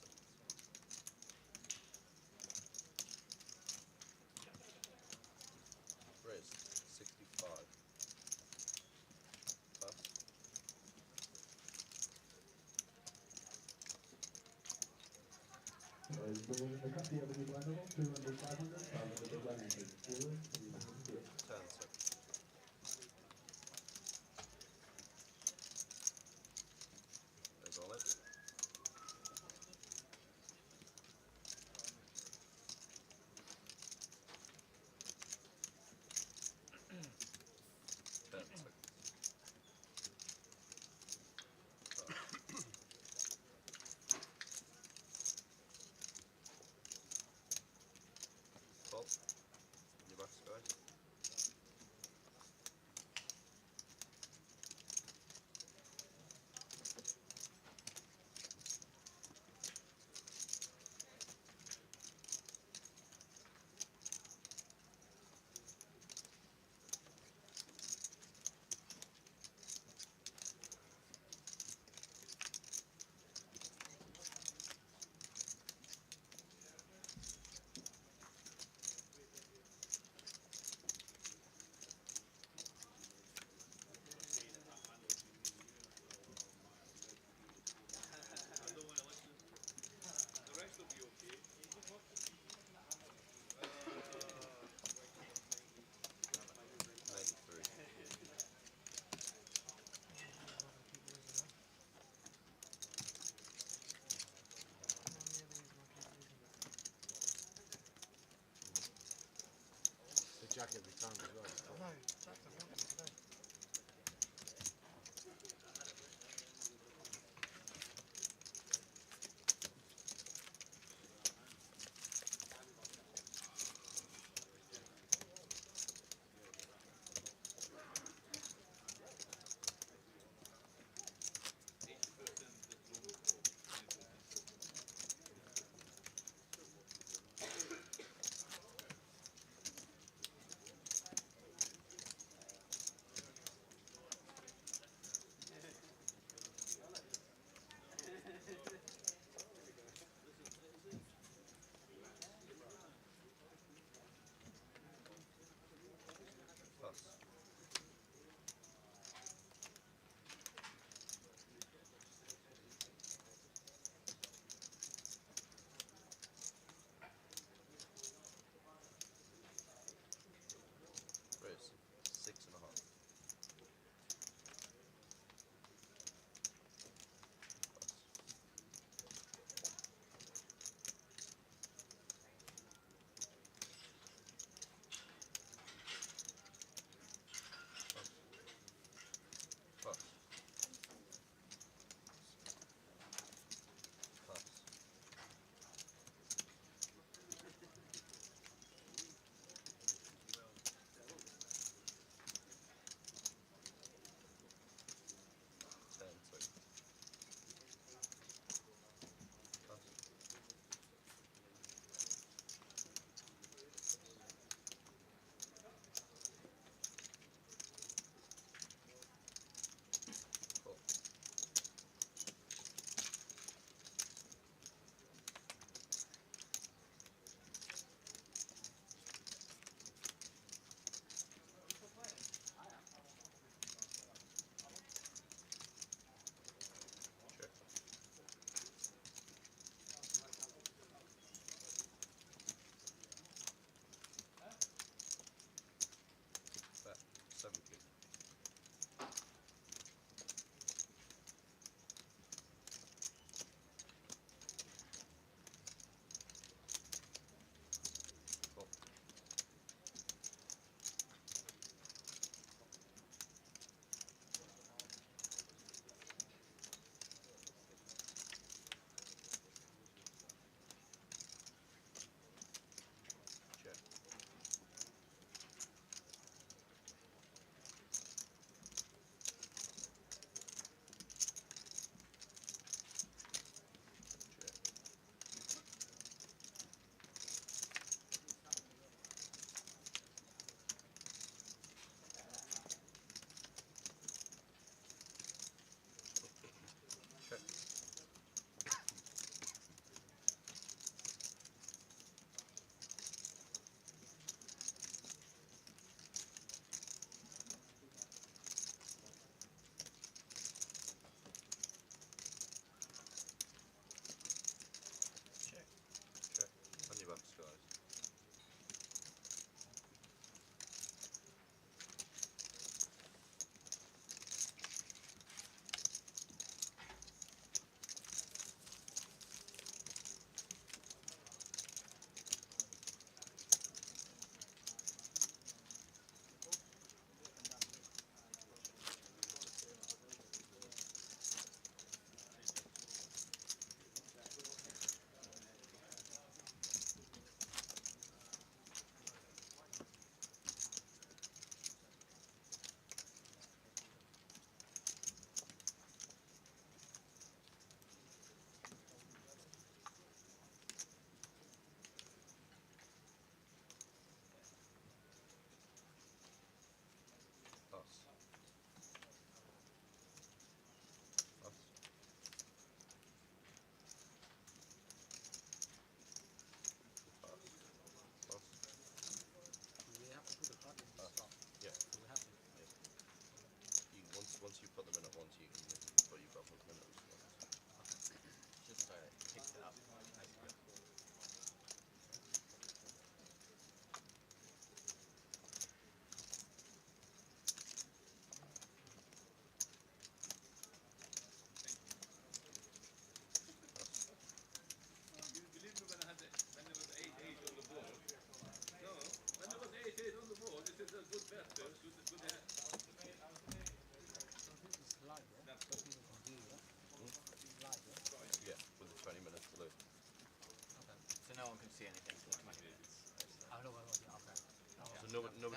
S9: Raise 65. Pass. Turn, sir. There's all it. Turn, sir. Fault. Your back, guys.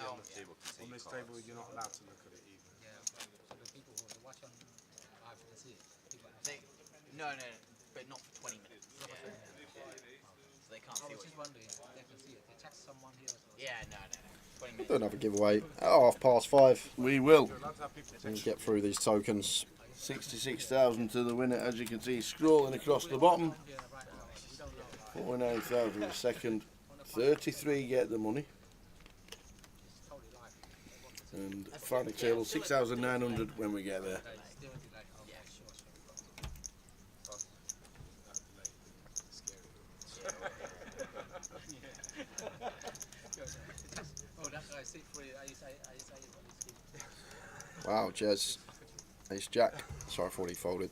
S8: on this table, you're not allowed to look at it either.
S7: Yeah, so the people who watch on live can see it. People
S10: No, but not for 20 minutes. So they can't see
S7: I was
S10: what
S7: just wondering if they can see it. They check someone here as well.
S10: Yeah, no. 20 minutes.
S2: Do another giveaway at 5:30.
S1: We will.
S2: And get through these tokens.
S1: 66,000 to the winner, as you can see, scrolling across the bottom. 49,000 the second. 33 get the money. And final table 6,900 when we get there.
S2: Wow, Jez. Ace Jack. Sorry, I thought he folded.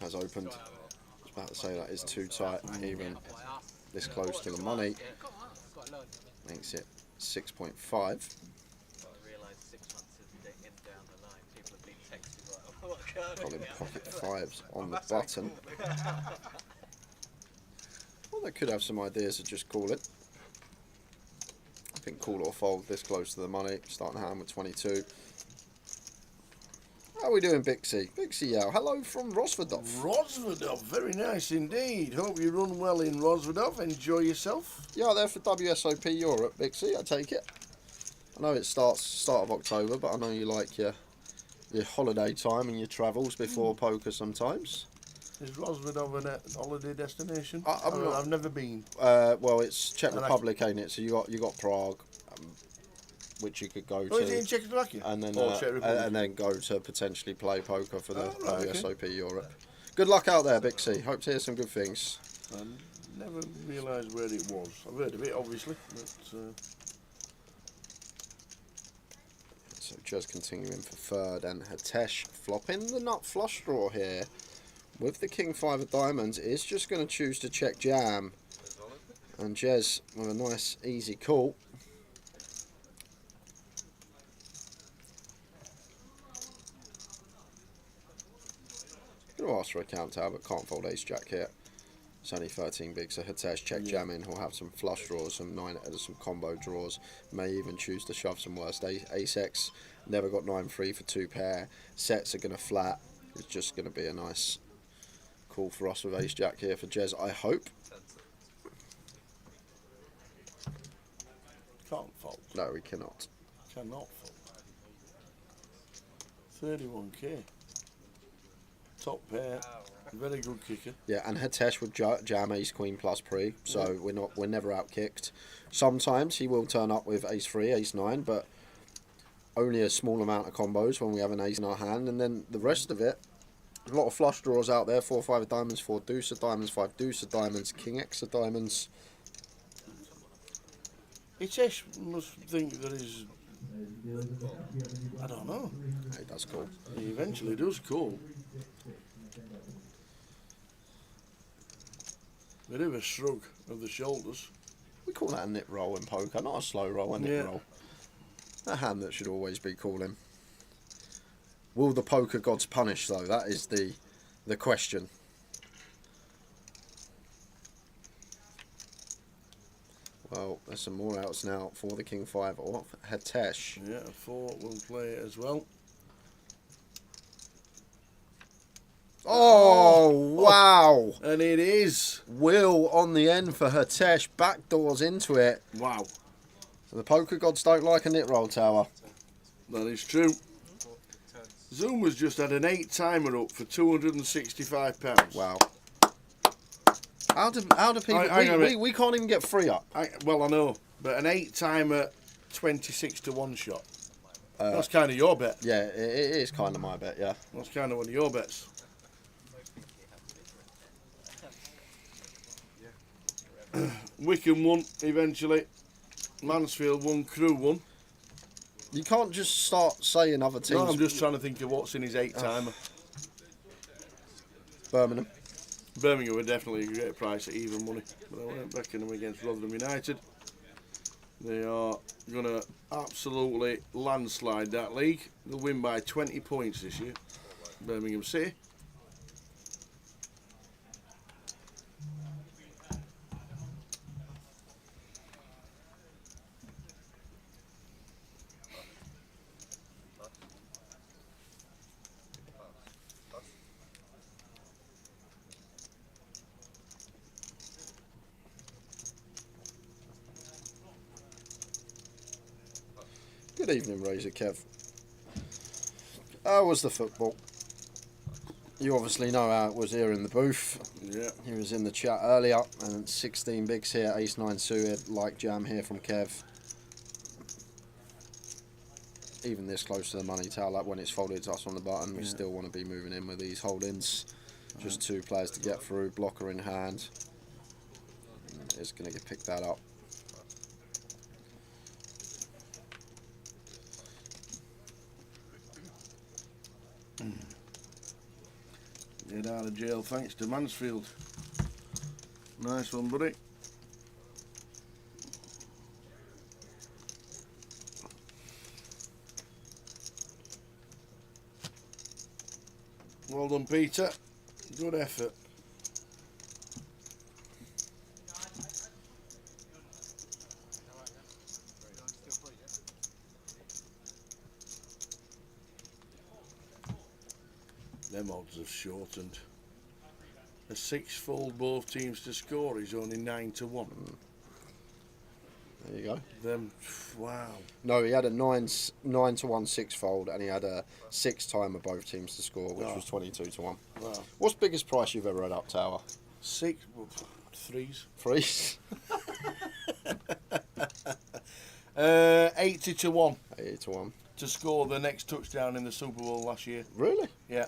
S2: Has opened. I was about to say that is too tight, even this close to the money. Makes it 6.5.
S10: I realised 6 months down the line, people have been texting like, what card
S2: Got him pocket fives on the button. Well, they could have some ideas to just call it. I think call or fold this close to the money. Starting hand with 22. How are we doing, Bixie? Bixie Yao, hello from Rosverdov.
S1: Rosverdov, very nice indeed. Hope you run well in Rosverdov. Enjoy yourself.
S2: You out there for WSOP Europe, Bixie? I take it. I know it starts start of October, but I know you like your holiday time and your travels before poker sometimes.
S1: Is Rosverdov a holiday destination?
S2: I've
S1: never been.
S2: Well, it's Czech Republic, ain't it? So you got Prague, which you could go to.
S1: Oh, is it in Czechoslovakia?
S2: And then
S1: Czech Republic.
S2: and then go to potentially play poker for the
S1: right,
S2: WSOP Europe. Good luck out there, Bixie. Hope to hear some good things.
S1: I never realised where it was. I've heard of it, obviously, but.
S2: So just continuing for third, and Hatesh flopping the nut flush draw here with the King 5 of diamonds is just going to choose to check jam, and Jez with a nice easy call. Going to ask for a count out, but can't fold ace jack here. It's only 13 big, so Hatesh check jamming. He'll have some flush draws, some combo draws. May even choose to shove some worst ace X. Never got 9-3 for 2 pair. Sets are going to flat. It's just going to be a nice call for us with ace jack here for Jez, I hope.
S1: Can't fold.
S2: No, we cannot.
S1: Cannot fold. 31k. Top pair. Very good kicker.
S2: Yeah, and Hatesh would jam ace queen plus pre, so we're never out kicked. Sometimes he will turn up with ace 3, ace 9, but only a small amount of combos when we have an ace in our hand, and then the rest of it, a lot of flush draws out there. 4 5 of diamonds, 4 deuce of diamonds, 5 deuce of diamonds, king X of diamonds.
S1: Hatesh must think that he's, I don't know.
S2: He does call.
S1: He eventually does call. Bit of a shrug of the shoulders.
S2: We call that a nip roll in poker, not a slow roll, a nip roll. A hand that should always be calling. Will the poker gods punish though? That is the question. Well, there's some more outs now for the King 5 or Hatesh.
S1: Yeah, 4 will play it as well.
S2: Oh, wow!
S1: And it is.
S2: Will on the end for Hatesh. Backdoors into it.
S1: Wow.
S2: The poker gods don't like a nit roll, Tower.
S1: That is true. Zoom has just had an 8-timer up for £265.
S2: Wow. How do people... We can't even get 3 up.
S1: Well, I know. But an 8-timer, 26 to 1 shot. That's kind of your bet.
S2: Yeah, it is kind of my bet, yeah.
S1: That's kind of one of your bets. Wickham won eventually. Mansfield won. Crew won.
S2: You can't just start saying other teams.
S1: No, I'm just trying to think of what's in his 8-timer.
S2: Birmingham.
S1: Birmingham were definitely a great price at even money, but I went backing them against Rotherham United. They are going to absolutely landslide that league. They'll win by 20 points this year. Birmingham City.
S4: Good evening, Razor Kev. How was the football? You obviously know how it was here in the booth.
S1: Yeah.
S4: He was in the chat earlier, and 16 bigs here, Ace 9 suited, like jam here from Kev. Even this close to the money towel, like when it's folded to us on the button, we still want to be moving in with these holdings. Just 2 players to get through, blocker in hand. It's going to pick that up.
S1: Get out of jail thanks to Mansfield. Nice one, buddy. Well done, Peter. Good effort. Them odds have shortened. A 6-fold both teams to score is only 9 to 1.
S4: There you go.
S1: Them, wow.
S4: No, he had a 9 to 1 6-fold, and he had a 6-timer both teams to score, which was 22 to 1.
S1: Wow.
S4: What's the biggest price you've ever had up, Tower?
S1: 6, threes.
S4: Threes?
S1: 80 to 1.
S4: 80 to 1.
S1: To score the next touchdown in the Super Bowl last year.
S4: Really?
S1: Yeah.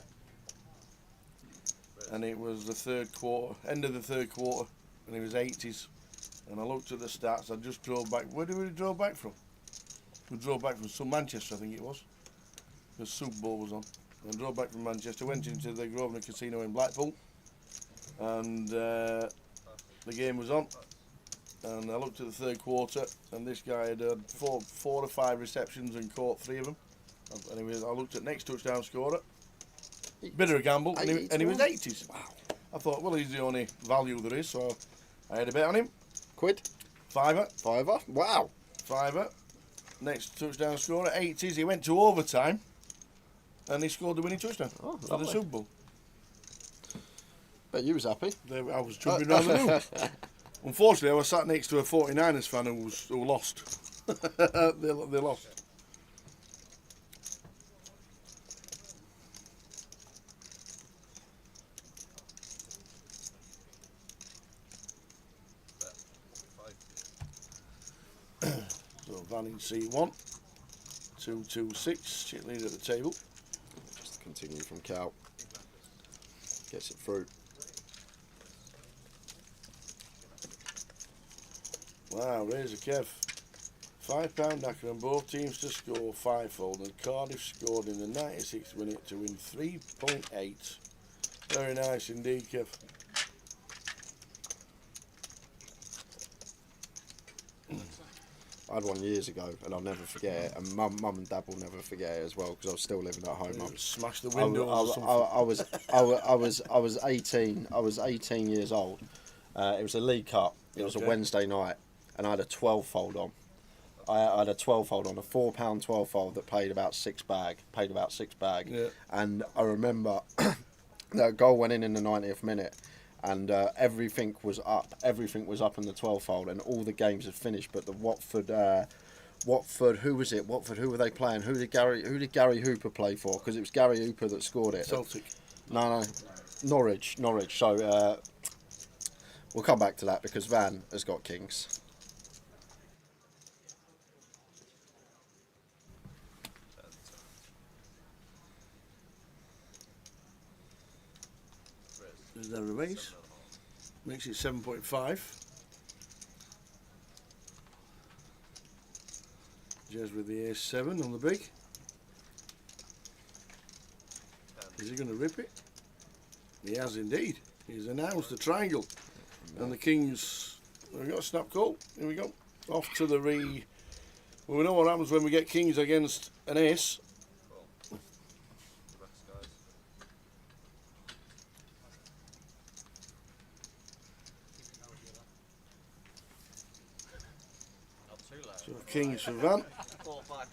S1: And it was the third quarter, end of the third quarter, and it was 80s. And I looked at the stats. I just drove back. Where did we drove back from? We drove back from Manchester, I think it was. The Super Bowl was on. I drove back from Manchester, went into the Grosvenor Casino in Blackpool, and the game was on. And I looked at the third quarter, and this guy had four or five receptions and caught 3 of them. And I looked at next touchdown scorer. Bit of a gamble, and he was 80s. Wow. I thought, well, he's the only value there is, so I had a bet on him.
S4: Quid?
S1: Fiver.
S4: Wow.
S1: Fiver. Next touchdown scorer, 80s. He went to overtime, and he scored the winning touchdown for the Super Bowl.
S4: Bet you was happy.
S1: I was jumping around the room. Unfortunately, I was sat next to a 49ers fan who lost. they lost. So Van in C1, 226, chip lead at the table.
S4: Just continue from Cal. Gets it through.
S1: Wow, Razor Kev. £5 knacker on both teams to score 5-fold, and Cardiff scored in the 96th minute to win 3.8. Very nice indeed, Kev.
S4: I had one years ago, and I'll never forget it. And mum and dad will never forget it as well, because I was still living at home.
S1: Smashed the windows.
S4: I was 18. I was 18 years old. It was a League Cup. It was a Wednesday night, and I had a 12-fold on. I had a 12-fold on, a £4 12-fold that paid about six bag.
S1: Yeah.
S4: And I remember that goal went in the 90th minute. And everything was up. Everything was up in the 12-fold, and all the games had finished. But the Watford, who was it? Watford, who were they playing? Who did Gary Hooper play for? Because it was Gary Hooper that scored it.
S1: Celtic.
S4: No, Norwich. So we'll come back to that because Van has got kings.
S1: Is there a raise? Makes it 7.5. Jez with the A7 on the big. Is he going to rip it? He has indeed. He's announced the triangle. And the kings. We've got a snap call. Here we go. Off to the Well, we know what happens when we get kings against an ace. So kings for Van.
S10: 4 5.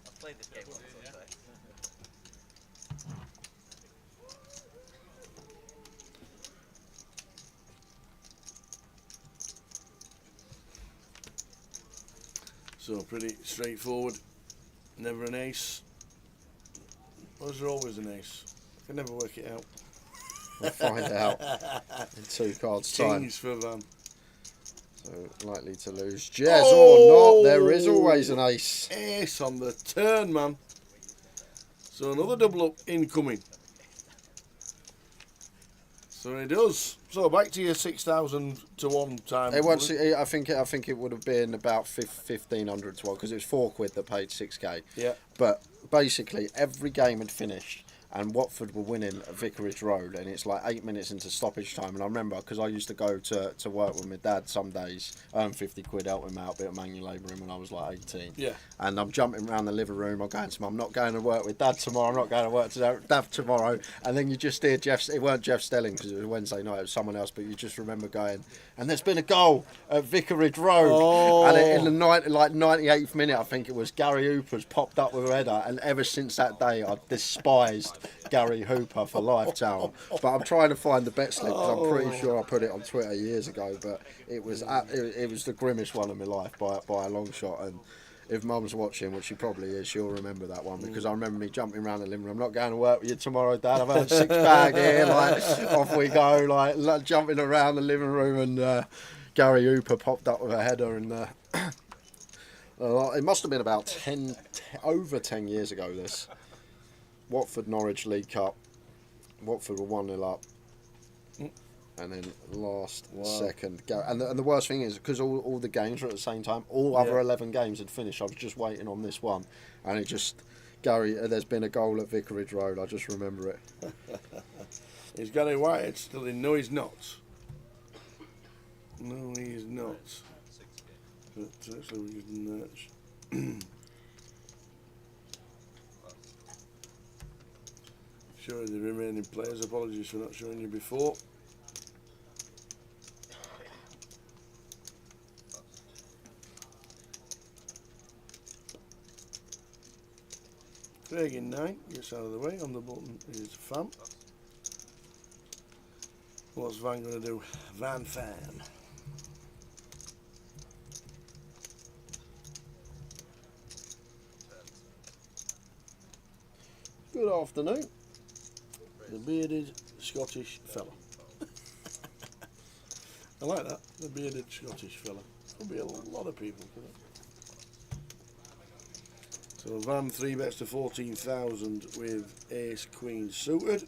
S10: I've played this game once, I'll say.
S1: So pretty straightforward. Never an ace. Was there always an ace? I can never work it out.
S2: We'll find out in 2 cards time.
S1: Kings for Van.
S2: So likely to lose. Jez or not, there is always an ace.
S1: Ace on the turn, man. So another double up incoming. So he does. So back to your 6,000 to 1 time.
S2: It was, I think it would have been about 1,500 to 1 because it was £4 that paid 6k.
S1: Yeah.
S2: But basically every game had finished and Watford were winning at Vicarage Road, and it's like 8 minutes into stoppage time. And I remember because I used to go to work with my dad some days, earn 50 quid, help him out, a bit of manual labouring when I was like 18.
S1: Yeah.
S2: And I'm jumping around the living room. I'm going to Mum, I'm not going to work with Dad tomorrow. I'm not going to work with Dad tomorrow. And then you just hear Jeff. It weren't Jeff Stelling because it was Wednesday night. It was someone else. But you just remember going, and there's been a goal at Vicarage Road.
S1: Oh.
S2: And in the 98th minute, I think it was, Gary Hooper's popped up with a header. And ever since that day, I've despised Gary Hooper for life, Town. But I'm trying to find the bet slip because I'm pretty sure I put it on Twitter years ago. But it was the grimmest one of my life by a long shot. And if Mum's watching, which she probably is, she'll remember that one because I remember me jumping around the living room. I'm not going to work with you tomorrow, Dad. I've had a 6-bag here. Like, off we go, like jumping around the living room, and Gary Hooper popped up with a header, and it must have been about over 10 years ago. This Watford Norwich League Cup. Watford were 1-0 up. And then last second go, and the worst thing is because all the games were at the same time. All other 11 games had finished. I was just waiting on this one, and it just there's been a goal at Vicarage Road. I just remember it.
S1: Is Gary Wyatt still in? No, he's not. No, he is not. But actually, we can. Showing the remaining players. Apologies for not showing you before. Craig in 9 gets out of the way. On the button is Fam. What's Van going to do? Van Fan.
S2: Good afternoon.
S1: The bearded Scottish fella. I like that. The bearded Scottish fella. Could be a lot of people. So Van 3 bets to 14,000 with Ace Queen suited.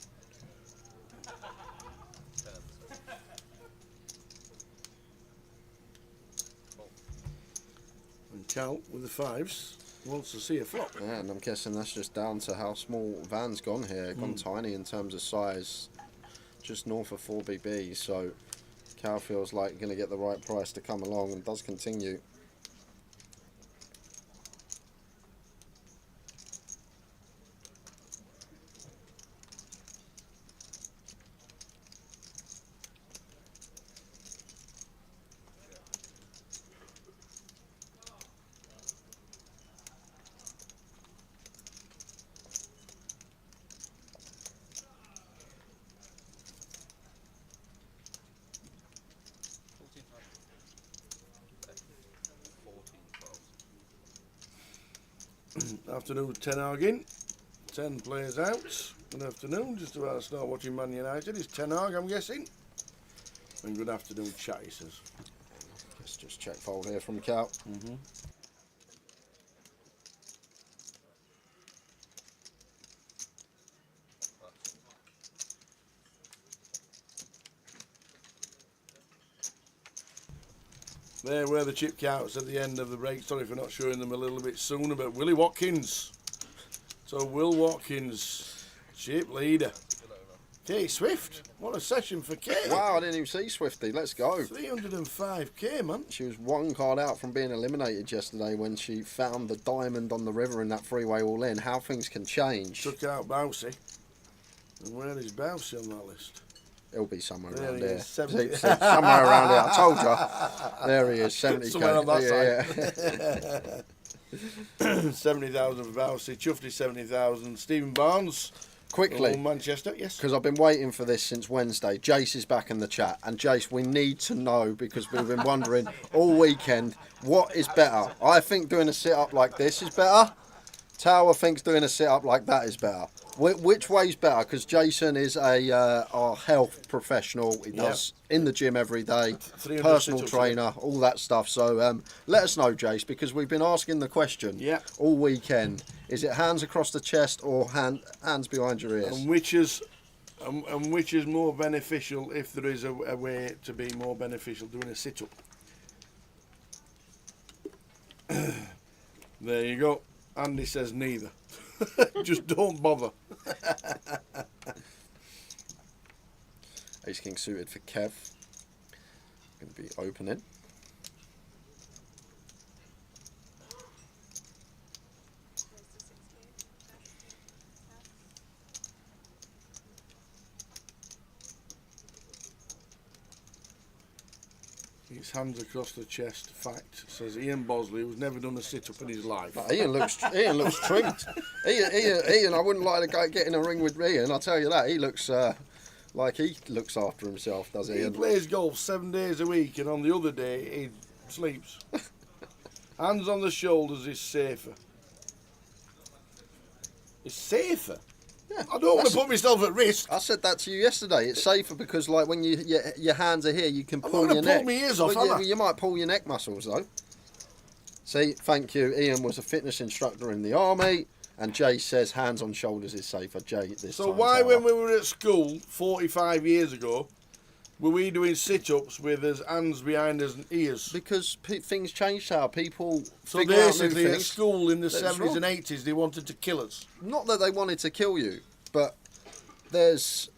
S1: And Cal with the 5s wants to see a flop.
S2: Yeah, and I'm guessing that's just down to how small Van's gone here. Gone tiny in terms of size, just north of 4BB. So Cal feels like going to get the right price to come along, and does continue.
S1: Afternoon, 10 Hag 10 players out. Good afternoon, just about to start watching Man United. It's 10 Hag, I'm guessing. And good afternoon, chat, he says.
S2: Let's just check fold here from Cal.
S1: There were the chip counts at the end of the break. Sorry for not showing them a little bit sooner, but Willie Watkins. So Will Watkins, chip leader. Kate Swift, what a session for Kate.
S2: Wow, I didn't even see Swifty. Let's go.
S1: 305k, man.
S2: She was one card out from being eliminated yesterday when she found the diamond on the river in that freeway all in. How things can change.
S1: Took out Bousey. And where is Bousey on that list?
S2: He'll be somewhere
S1: There
S2: around
S1: he
S2: here.
S1: is, 70.
S2: Somewhere around here. I told you. There he is, 70k.
S1: Somewhere on that side. 70,000 for Bousey. Chuffy 70,000. Stephen Barnes
S4: quickly.
S1: Oh, Manchester, yes.
S4: Because I've been waiting for this since Wednesday. Jace is back in the chat. And Jace, we need to know, because we've been wondering all weekend, what is better? I think doing a sit-up like this is better. Tower thinks doing a sit-up like that is better. Which way's better? Because Jason is our health professional. He does in the gym every day, personal trainer, all that stuff. So let us know, Jace, because we've been asking the question all weekend. Is it hands across the chest or hands behind your ears?
S1: And which is more beneficial, if there is a way to be more beneficial, doing a sit-up? There you go. Andy says neither. Just don't bother.
S4: Ace King suited for Kev. Going to be opening.
S1: His hands across the chest. Fact, says Ian Bosley, who's never done a sit-up in his life.
S4: No, Ian looks trimmed. Ian, I wouldn't like to get in a ring with Ian. I'll tell you that. He looks like he looks after himself, does he?
S1: He plays golf 7 days a week, and on the other day he sleeps. Hands on the shoulders is safer. It's safer.
S4: Yeah,
S1: I don't want to put myself at risk.
S4: I said that to you yesterday. It's safer because, like, when your hands are here, you can pull your neck.
S1: Pull my ears off,
S4: Well, you might pull your neck muscles though. See, thank you. Ian was a fitness instructor in the army, and Jay says hands on shoulders is safer. Jay, this
S1: So
S4: time,
S1: why,
S4: Tower.
S1: when we were at school 45 years ago, were we doing sit-ups with us hands behind us and ears?
S4: Because things changed. How people
S1: So
S4: figure out new
S1: basically, at
S4: things.
S1: school in the
S4: That's
S1: 70s
S4: wrong.
S1: and 80s, they wanted to kill us.
S4: Not that they wanted to kill you, but there's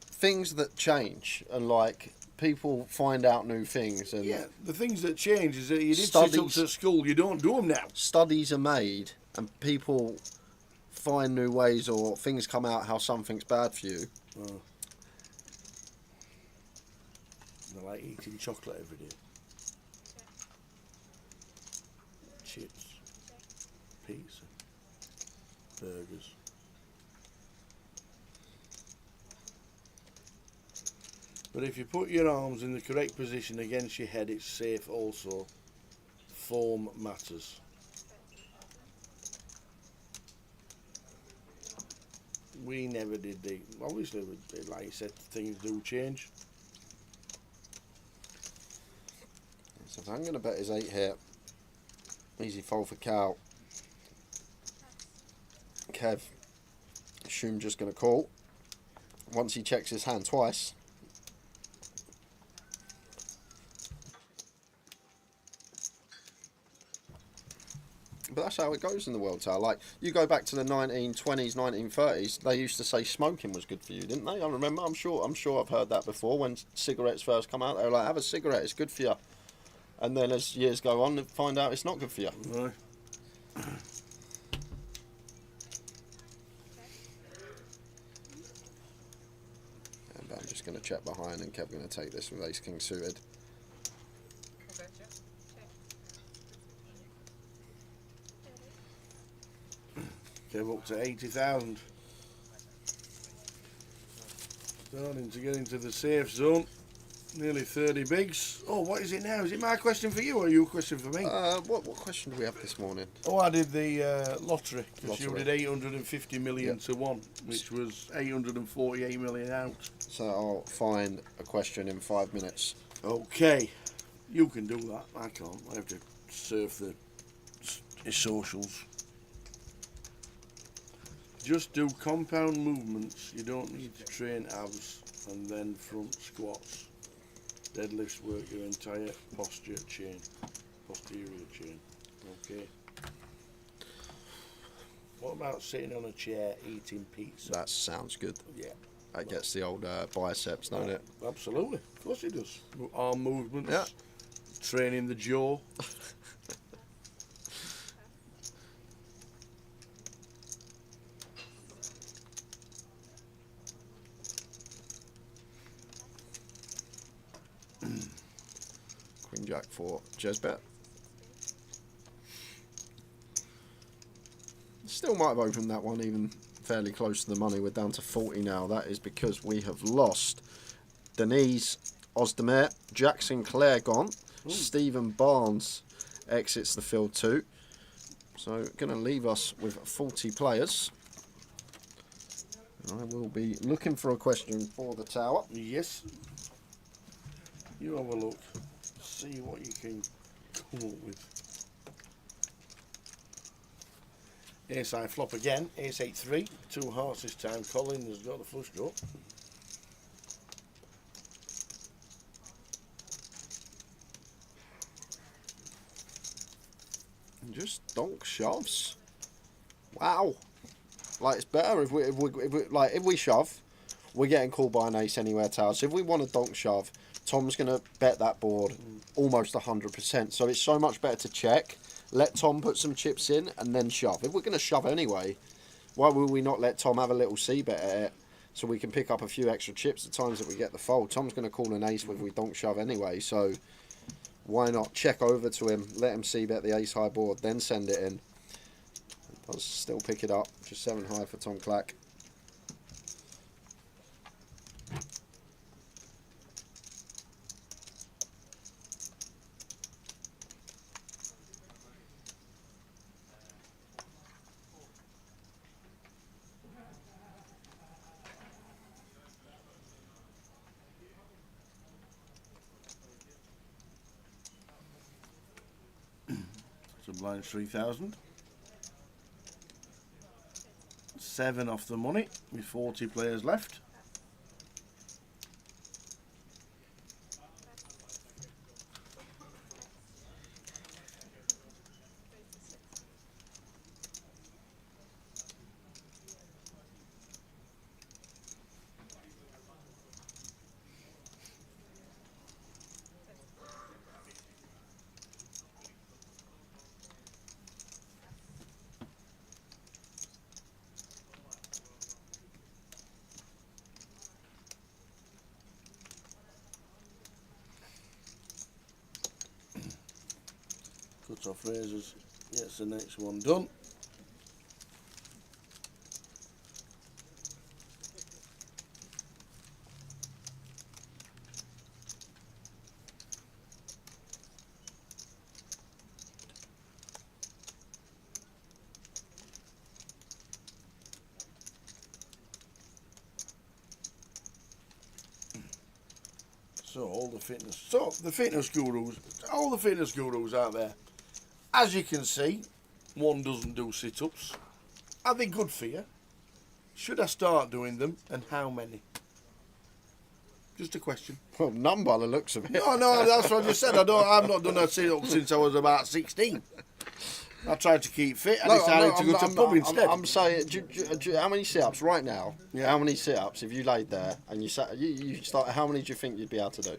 S4: things that change, and like people find out new things. And
S1: Yeah, the things that change is that you did
S4: Studies.
S1: sit-ups at school, you don't do them now.
S4: studies are made, and people find new ways, or things come out how something's bad for you.
S1: Oh. I like eating chocolate every day. Chips, pizza, burgers. But if you put your arms in the correct position against your head, it's safe also. Form matters. We never did the... Obviously, like you said, things do change.
S4: So if I'm going to bet his 8 here, easy fold for Cal. Kev, assume just going to call. Once he checks his hand twice. But that's how it goes in the world, Tower. Like, you go back to the 1920s, 1930s, they used to say smoking was good for you, didn't they? I remember, I'm sure I've heard that before. When cigarettes first come out, they were like, have a cigarette, it's good for you. And then as years go on, they find out it's not good for you.
S1: Right.
S4: And I'm just going to check behind, and Kev's going to take this with Ace King suited.
S1: Kev up to 80,000. Starting to get into the safe zone. Nearly 30 bigs. Oh, what is it now? Is it my question for you or your question for me?
S4: What question do we have this morning?
S1: Oh, I did the lottery. Because you
S4: Lottery.
S1: did 850 million to 1, which was 848 million out.
S4: So I'll find a question in 5 minutes.
S1: Okay. You can do that. I can't. I have to surf the socials. Just do compound movements. You don't need to train abs and then front squats. Deadlifts work your entire posterior chain. Okay. What about sitting on a chair eating pizza?
S4: That sounds good.
S1: Yeah.
S4: That gets the old biceps, don't it?
S1: Absolutely. Of course it does. Arm movements.
S4: Yeah.
S1: Training the jaw.
S4: Queen Jack for Jezbet. still might have opened that one even fairly close to the money. We're down to 40 now. That is because we have lost Denise Ozdemir, Jackson Clare gone, Stephen Barnes exits the field too. So going to leave us with 40 players. And I will be looking for a question for the tower.
S1: Yes. You have a look. See what you can come up with. Ace I flop again. Ace 8-3. 2 hearts this time. Colin has got the flush draw.
S4: And just donk shoves. Wow. Like, it's better if we shove, we're getting called by an ace anywhere tower. So if we want a donk shove, Tom's going to bet that board almost 100%. So it's so much better to check, let Tom put some chips in, and then shove. If we're going to shove anyway, why will we not let Tom have a little c-bet at it so we can pick up a few extra chips the times that we get the fold? Tom's going to call an ace if we donk shove anyway, so why not check over to him, let him c-bet the ace high board, then send it in. Does still pick it up, just 7 high for Tom Clack.
S1: Sublime's 3,000. 7 off the money with 40 players left. Cut off razors, gets the next one done. So all the fitness gurus, all the fitness gurus out there, as you can see, one doesn't do sit-ups. Are they good for you? Should I start doing them, and how many? Just a question.
S4: Well, none by the looks of it.
S1: No, that's what I just said. I've not done a sit-up since I was about 16. I tried to keep fit. I decided to go to pub instead.
S4: I'm saying, how many sit-ups right now?
S1: Yeah.
S4: How many sit-ups if you laid there and you sat? You start. How many do you think you'd be able to do?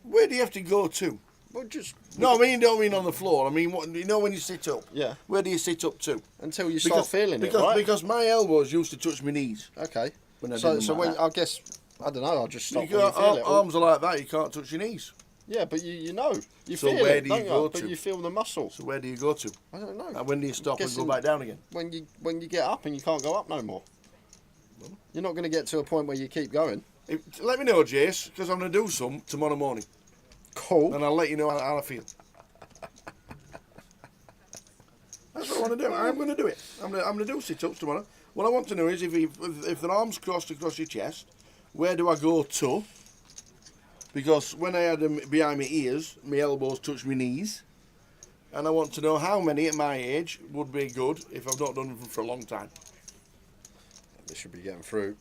S1: Where do you have to go to?
S4: Well, just
S1: no. I mean, don't mean on the floor. I mean, what, you know, when you sit up.
S4: Yeah.
S1: Where do you sit up to?
S4: Until you start feeling it, right?
S1: Because my elbows used to touch my knees.
S4: Okay.
S1: When I
S4: So when I guess I don't know. I'll just stop.
S1: You arms are like that. You can't touch your knees.
S4: Yeah, but you know. You
S1: so
S4: feel
S1: where
S4: it,
S1: do you go to?
S4: But you feel the muscle.
S1: So where do you go to?
S4: I don't know.
S1: And when do you stop and go back down again?
S4: When you get up and you can't go up no more. You're not going to get to a point where you keep going.
S1: Let me know, Jace, because I'm going to do some tomorrow morning.
S4: Cool.
S1: And I'll let you know how I feel. That's what I want to do. I'm going to do it. I'm going to do sit-ups tomorrow. What I want to know is if the arms crossed across your chest, where do I go to? Because when I had them behind my ears, my elbows touched my knees. And I want to know how many at my age would be good if I've not done them for a long time.
S4: This should be getting through.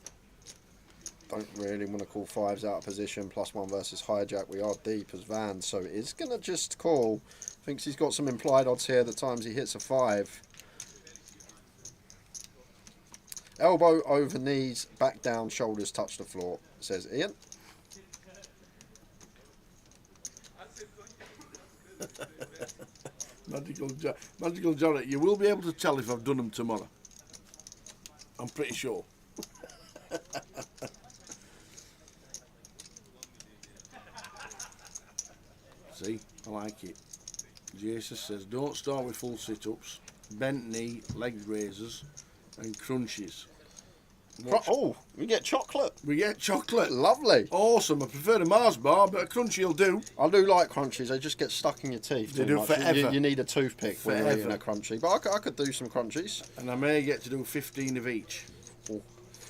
S4: Don't really want to call fives out of position. +1 versus hijack. We are deep as Van, so it is going to just call. Thinks he's got some implied odds here the times he hits a 5. Elbow over knees, back down, shoulders touch the floor, says Ian.
S1: Magical Johnny, you will be able to tell if I've done them tomorrow. I'm pretty sure. See, I like it. Jesus says, don't start with full sit-ups. bent knee, leg raisers, and crunches.
S2: Oh, we get chocolate.
S1: We get chocolate.
S2: Lovely.
S1: Awesome. I prefer the Mars bar, but a crunchy will do.
S2: I do like crunchies. They just get stuck in your teeth.
S1: They
S2: too
S1: do
S2: much.
S1: forever.
S2: You need a toothpick when you're eating a
S1: Forever.
S2: crunchy. But I could do some crunchies.
S1: And I may get to do 15 of each.
S2: Oh,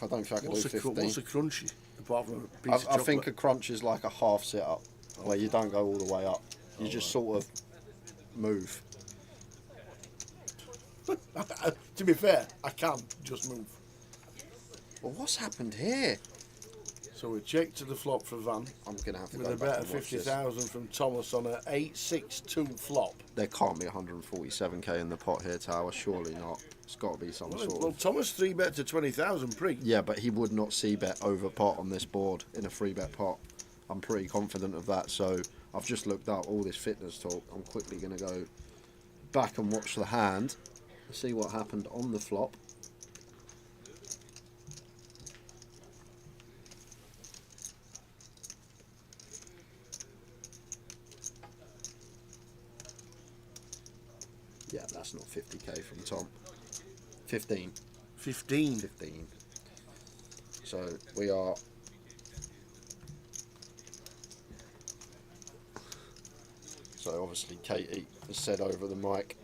S2: I don't think I can
S1: What's
S2: do
S1: a,
S2: 15.
S1: what's a crunchy? Apart from a piece of
S2: I
S1: chocolate.
S2: think a crunch is like a half sit-up, where you don't go all the way up. You just sort of move.
S1: To be fair, I can just move.
S2: Well, what's happened here?
S1: So we check to the flop for Van.
S2: I'm going to have to
S1: With
S2: go
S1: a
S2: back
S1: bet
S2: and
S1: of
S2: watch this.
S1: 50,000 from Thomas on a 8-6-2 flop.
S2: There can't be 147k in the pot here, Tower. Surely not. It's got to be some sort
S1: Well,
S2: of...
S1: Thomas 3-bet to 20,000 pre.
S2: Yeah, but he would not c-bet over pot on this board in a 3-bet pot. I'm pretty confident of that. So I've just looked up all this fitness talk. I'm quickly going to go back and watch the hand. See what happened on the flop. Yeah, that's not 50k from Tom. 15.
S1: 15.
S2: 15. So we are... So obviously Katie has said over the mic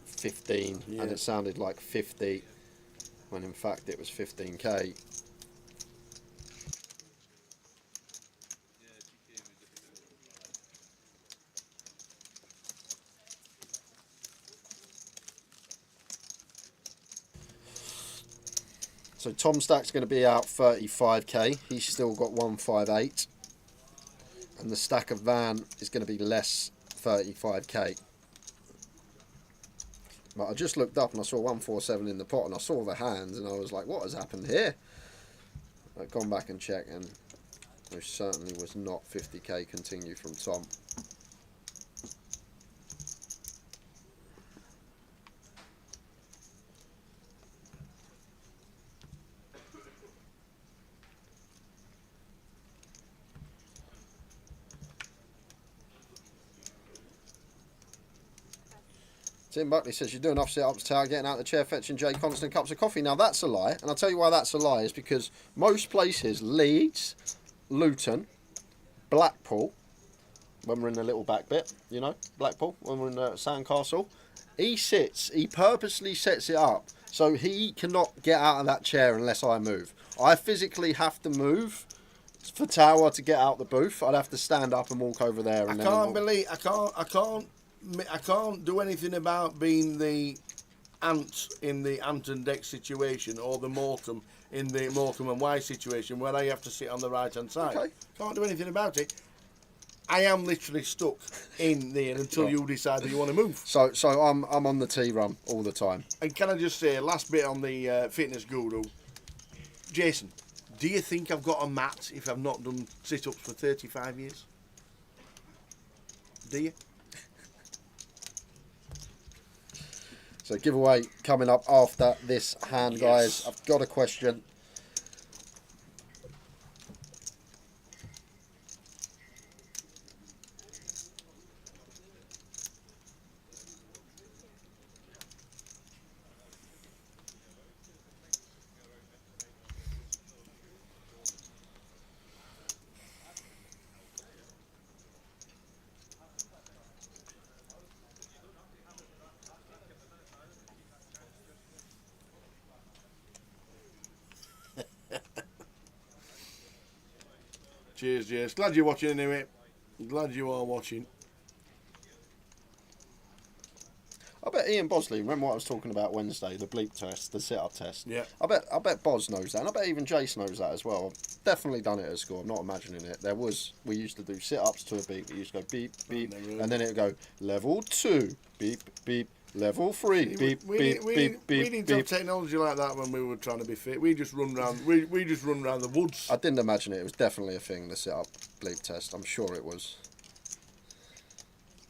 S2: 15
S1: Yeah.
S2: and it sounded like 50 when in fact it was 15k. So Tom Stack's going to be out 35k. He's still got 158. And the stack of Van is going to be less 35k. But I just looked up and I saw 147 in the pot and I saw the hands and I was like, what has happened here? I've gone back and checked and there certainly was not 50k continue from Tom. Tim Buckley says you're doing enough sit-ups, Tower, getting out of the chair, fetching Jay Constant cups of coffee. Now that's a lie, and I'll tell you why that's a lie. Is because most places, Leeds, Luton, Blackpool, when we're in the little back bit, you know, Blackpool, when we're in the Sandcastle, he purposely sets it up so he cannot get out of that chair unless I move. I physically have to move for Tower to get out the booth. I'd have to stand up and walk over there. And
S1: I can't do anything about being the ant in the ant and deck situation or the Mortem in the Mortem and Y situation where I have to sit on the right hand side.
S2: Okay.
S1: Can't do anything about it. I am literally stuck in there until you decide that you want to move.
S2: So I'm on the tea run all the time.
S1: And can I just say, last bit on the fitness guru, Jason, do you think I've got a mat if I've not done sit-ups for 35 years? Do you?
S2: So giveaway coming up after this hand, guys. I've got a question.
S1: Cheers, Jace. Glad you're watching anyway. Glad you are watching.
S2: I bet Ian Bosley, remember what I was talking about Wednesday, the bleep test, the sit-up test?
S1: Yeah.
S2: I bet Boz knows that, and I bet even Jace knows that as well. I've definitely done it at school, I'm not imagining it. We used to do sit-ups to a beep, we used to go beep, beep, and then it would go level 2, beep, beep, level 3, beep,
S1: we
S2: beep, beep,
S1: we
S2: beep,
S1: didn't
S2: beep.
S1: have technology like that when we were trying to be fit. We just run round. We just run round the woods.
S2: I didn't imagine it. It was definitely a thing, the sit-up bleep test. I'm sure it was.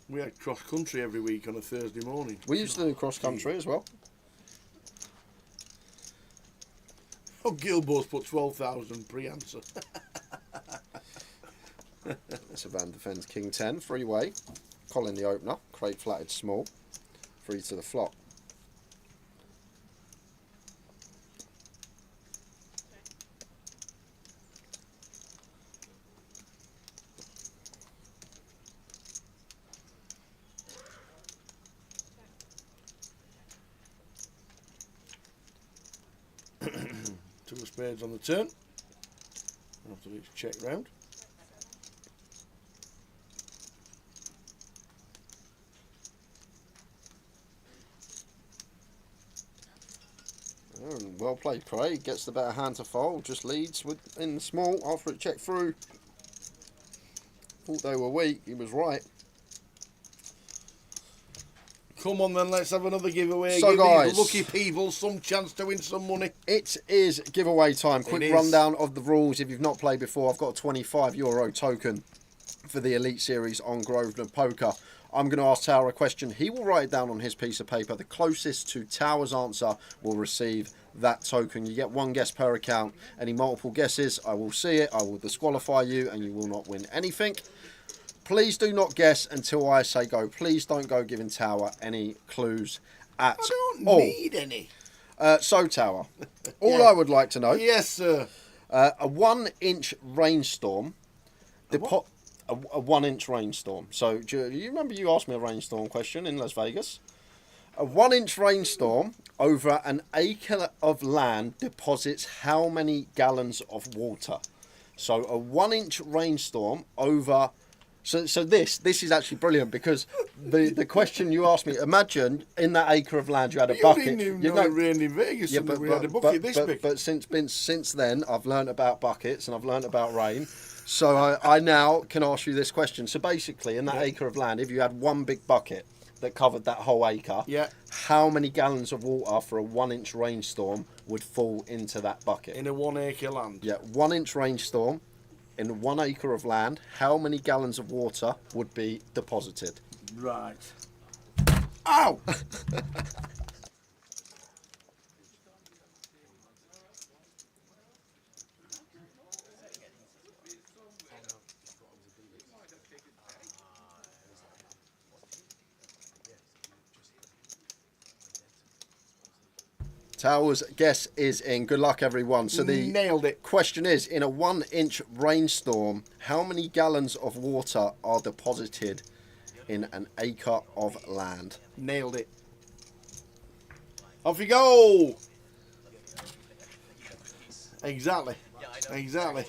S1: We had cross country every week on a Thursday morning.
S2: We used to do cross country as well.
S1: Oh, Gilbo's put 12,000 pre-answer.
S2: So Van defends King 10, 3-way. Colin the opener, crate flatted small, 3 to the flop.
S1: Two of spades on the turn. After each check round.
S4: Oh, well played, Craig. Gets the better hand to fold. Just leads in the small after it checked through. Thought they were weak. He was right.
S1: Come on then, let's have another giveaway.
S4: So
S1: Give
S4: guys,
S1: these lucky people some chance to win some money.
S4: It is giveaway time. Quick
S1: is.
S4: rundown of the rules. If you've not played before, I've got a €25 token for the Elite Series on Grosvenor Poker. I'm going to ask Tower a question. He will write it down on his piece of paper. The closest to Tower's answer will receive that token. You get one guess per account. Any multiple guesses, I will see it. I will disqualify you and you will not win anything. Please do not guess until I say go. Please don't go giving Tower any clues at all.
S1: I don't need any.
S4: So, Tower, all I would like to know...
S1: Yes, sir.
S4: A 1-inch rainstorm... A 1-inch rainstorm. So, do you remember you asked me a rainstorm question in Las Vegas? A 1-inch rainstorm over an acre of land deposits how many gallons of water? So, a 1-inch rainstorm over... So this is actually brilliant because the question you asked me, imagine in that acre of land you had a bucket.
S1: You didn't even know it rained in Vegas and we had a bucket this big.
S4: But since then, I've learnt about buckets and I've learnt about rain. So I now can ask you this question. So basically, in that acre of land, if you had one big bucket that covered that whole acre, how many gallons of water for a 1-inch rainstorm would fall into that bucket?
S1: In a 1 acre land?
S4: Yeah, 1-inch rainstorm. In 1 acre of land, how many gallons of water would be deposited?
S1: Right. Ow!
S4: Tower's guess is in. Good luck, everyone. So the
S1: nailed it.
S4: Question is, in a 1-inch rainstorm, how many gallons of water are deposited in an acre of land?
S1: Nailed it. Off you go. Exactly. Exactly.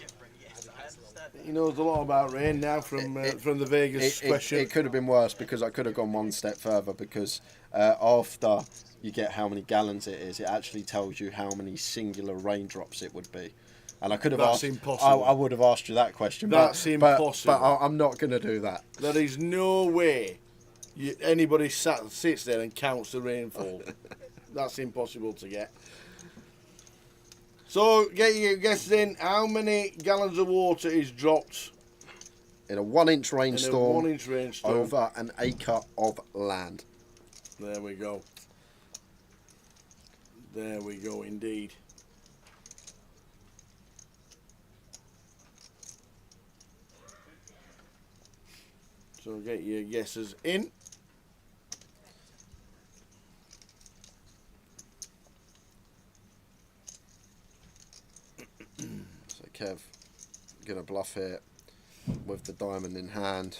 S1: He knows a lot about rain now from the Vegas question.
S4: It could have been worse because I could have gone one step further because after you get how many gallons it is, it actually tells you how many singular raindrops it would be. And I could have asked.
S1: Impossible.
S4: I would have asked you that question.
S1: That's impossible.
S4: But I'm not going to do that.
S1: There is no way anybody sits there and counts the rainfall. That's impossible to get. So, get your guesses in. How many gallons of water is dropped
S4: in a 1-inch rainstorm, over an acre of land?
S1: There we go. There we go, indeed. So get your guesses in.
S4: So Kev, gonna bluff here with the diamond in hand.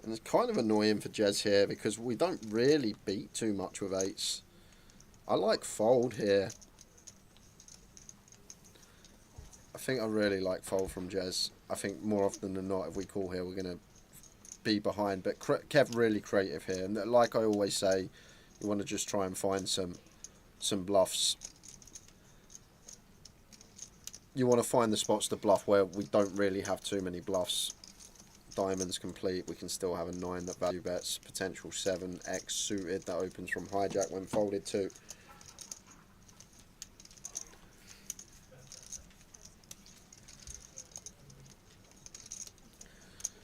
S4: And it's kind of annoying for Jez here because we don't really beat too much with eights. I like fold here. I think I really like fold from Jez. I think more often than not, if we call here, we're going to be behind. But Kev really creative here. And like I always say, you want to just try and find some bluffs. You want to find the spots to bluff where we don't really have too many bluffs. Diamonds complete, we can still have a 9 that value bets, potential 7, X suited that opens from hijack when folded too.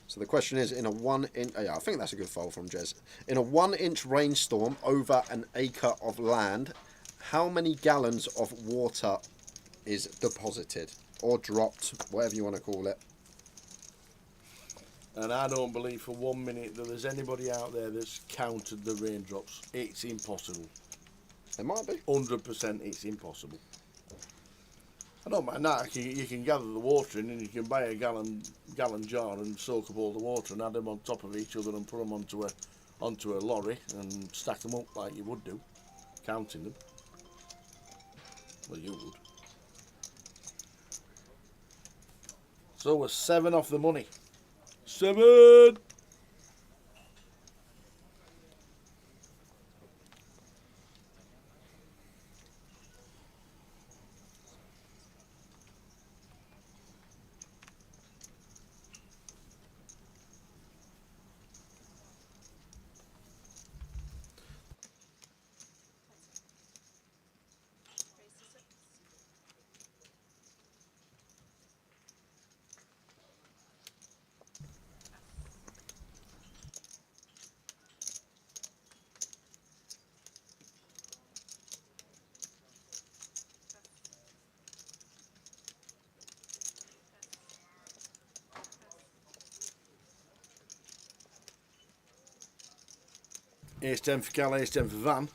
S4: So the question is, in a 1-inch, yeah, I think that's a good fold from Jez. In a 1-inch rainstorm over an acre of land, how many gallons of water is deposited or dropped, whatever you want to call it?
S1: And I don't believe for 1 minute that there's anybody out there that's counted the raindrops. It's impossible.
S4: It might be.
S1: 100% it's impossible. I don't mind that. You can gather the water in and you can buy a gallon jar and soak up all the water and add them on top of each other and put them onto a lorry and stack them up like you would do, counting them. Well, you would. So we're 7 off the money. 7! Ace 10 for Cal, Ace 10 for Van.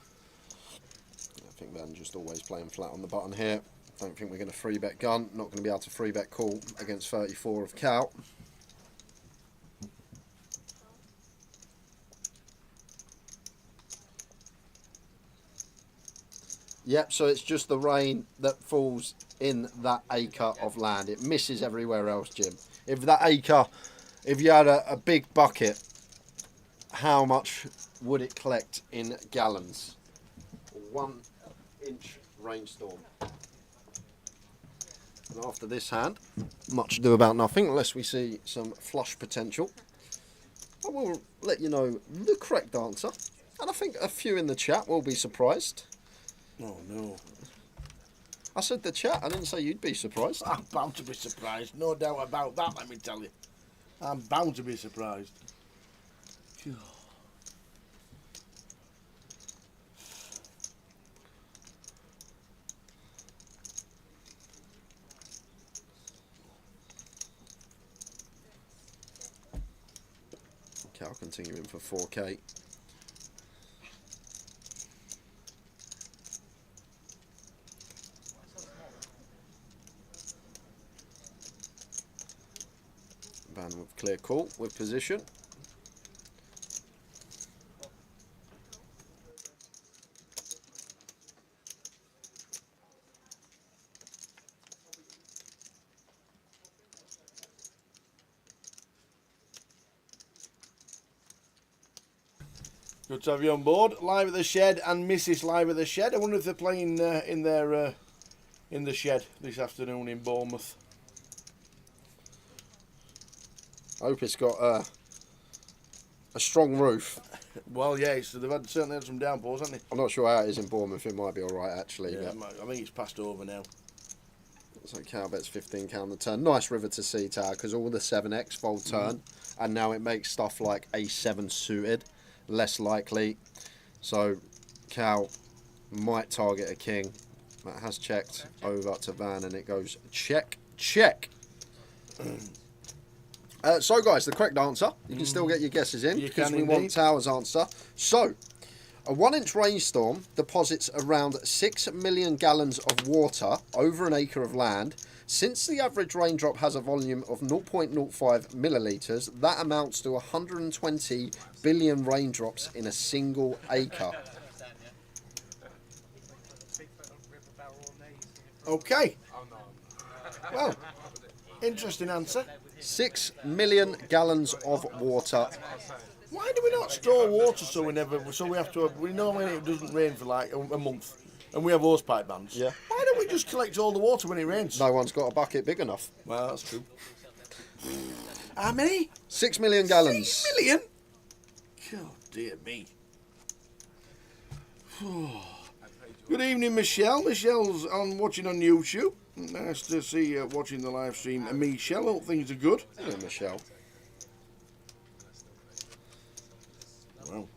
S4: I think Van just always playing flat on the button here. Don't think we're going to free bet gun. Not going to be able to free bet call against 34 of Cal. Yep, so it's just the rain that falls in that acre of land. It misses everywhere else, Jim. If that acre, if you had a big bucket, how much would it collect in gallons? 1 inch rainstorm. And after this hand, much ado about nothing unless we see some flush potential. I will let you know the correct answer. And I think a few in the chat will be surprised.
S1: Oh no.
S4: I said the chat, I didn't say you'd be surprised.
S1: I'm bound to be surprised, no doubt about that, let me tell you. I'm bound to be surprised. Phew.
S4: Okay, I'll continue in for 4K. Van with clear call with position.
S1: Good to have you on board. Live at the shed and Mrs. live at the shed. I wonder if they're playing in the shed this afternoon in Bournemouth.
S4: I hope it's got a strong roof.
S1: Well, yeah, they've certainly had some downpours, haven't they?
S4: I'm not sure how it is in Bournemouth. It might be all right actually.
S1: Yeah,
S4: But
S1: I think it's passed over now.
S4: so Cal bets 15K on the turn. Nice river to sea tower because all the 7x fold turn, and now it makes stuff like A7 suited less likely. So Cal might target a king. That has checked over to Van, and it goes check, check. So guys, the correct answer, you can still get your guesses in because we want Tower's answer. So, a 1 inch rainstorm deposits around 6 million gallons of water over an acre of land. Since the average raindrop has a volume of 0.05 millilitres, that amounts to 120 billion raindrops in a single acre.
S1: Okay. Well, interesting answer.
S4: 6 million gallons of water.
S1: Why do we not store water so we have to? We know when it doesn't rain for like a month, and we have hosepipe bans.
S4: Yeah.
S1: Why don't we just collect all the water when it rains?
S4: No one's got a bucket big enough.
S1: Well, that's true. How many?
S4: 6 million gallons.
S1: 6 million? God dear me. Good evening, Michelle. Michelle's watching on YouTube. Nice to see you watching the live stream. And Michelle, hope things are good.
S4: Hello, Michelle.
S1: Wow.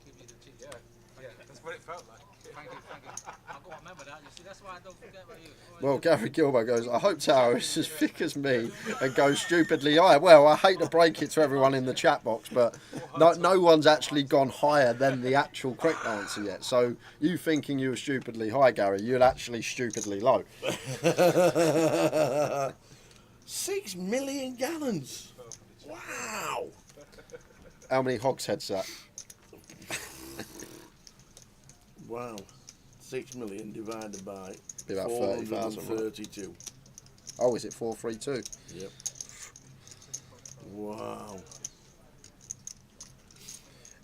S6: Yeah, that's what it felt like.
S10: Thank you. I've got to remember that. You see, that's why I don't forget about you.
S4: Well, Gary Gilbert goes, I hope Tower is as thick as me and goes stupidly high. Well, I hate to break it to everyone in the chat box, but no one's actually gone higher than the actual correct answer yet. So you thinking you were stupidly high, Gary, you're actually stupidly low.
S1: 6 million gallons. Wow.
S4: How many hogsheads that?
S1: Wow. 6 million divided by
S4: Be about 30,000.
S1: 432.
S4: Oh, is it 432?
S1: Yep. Wow.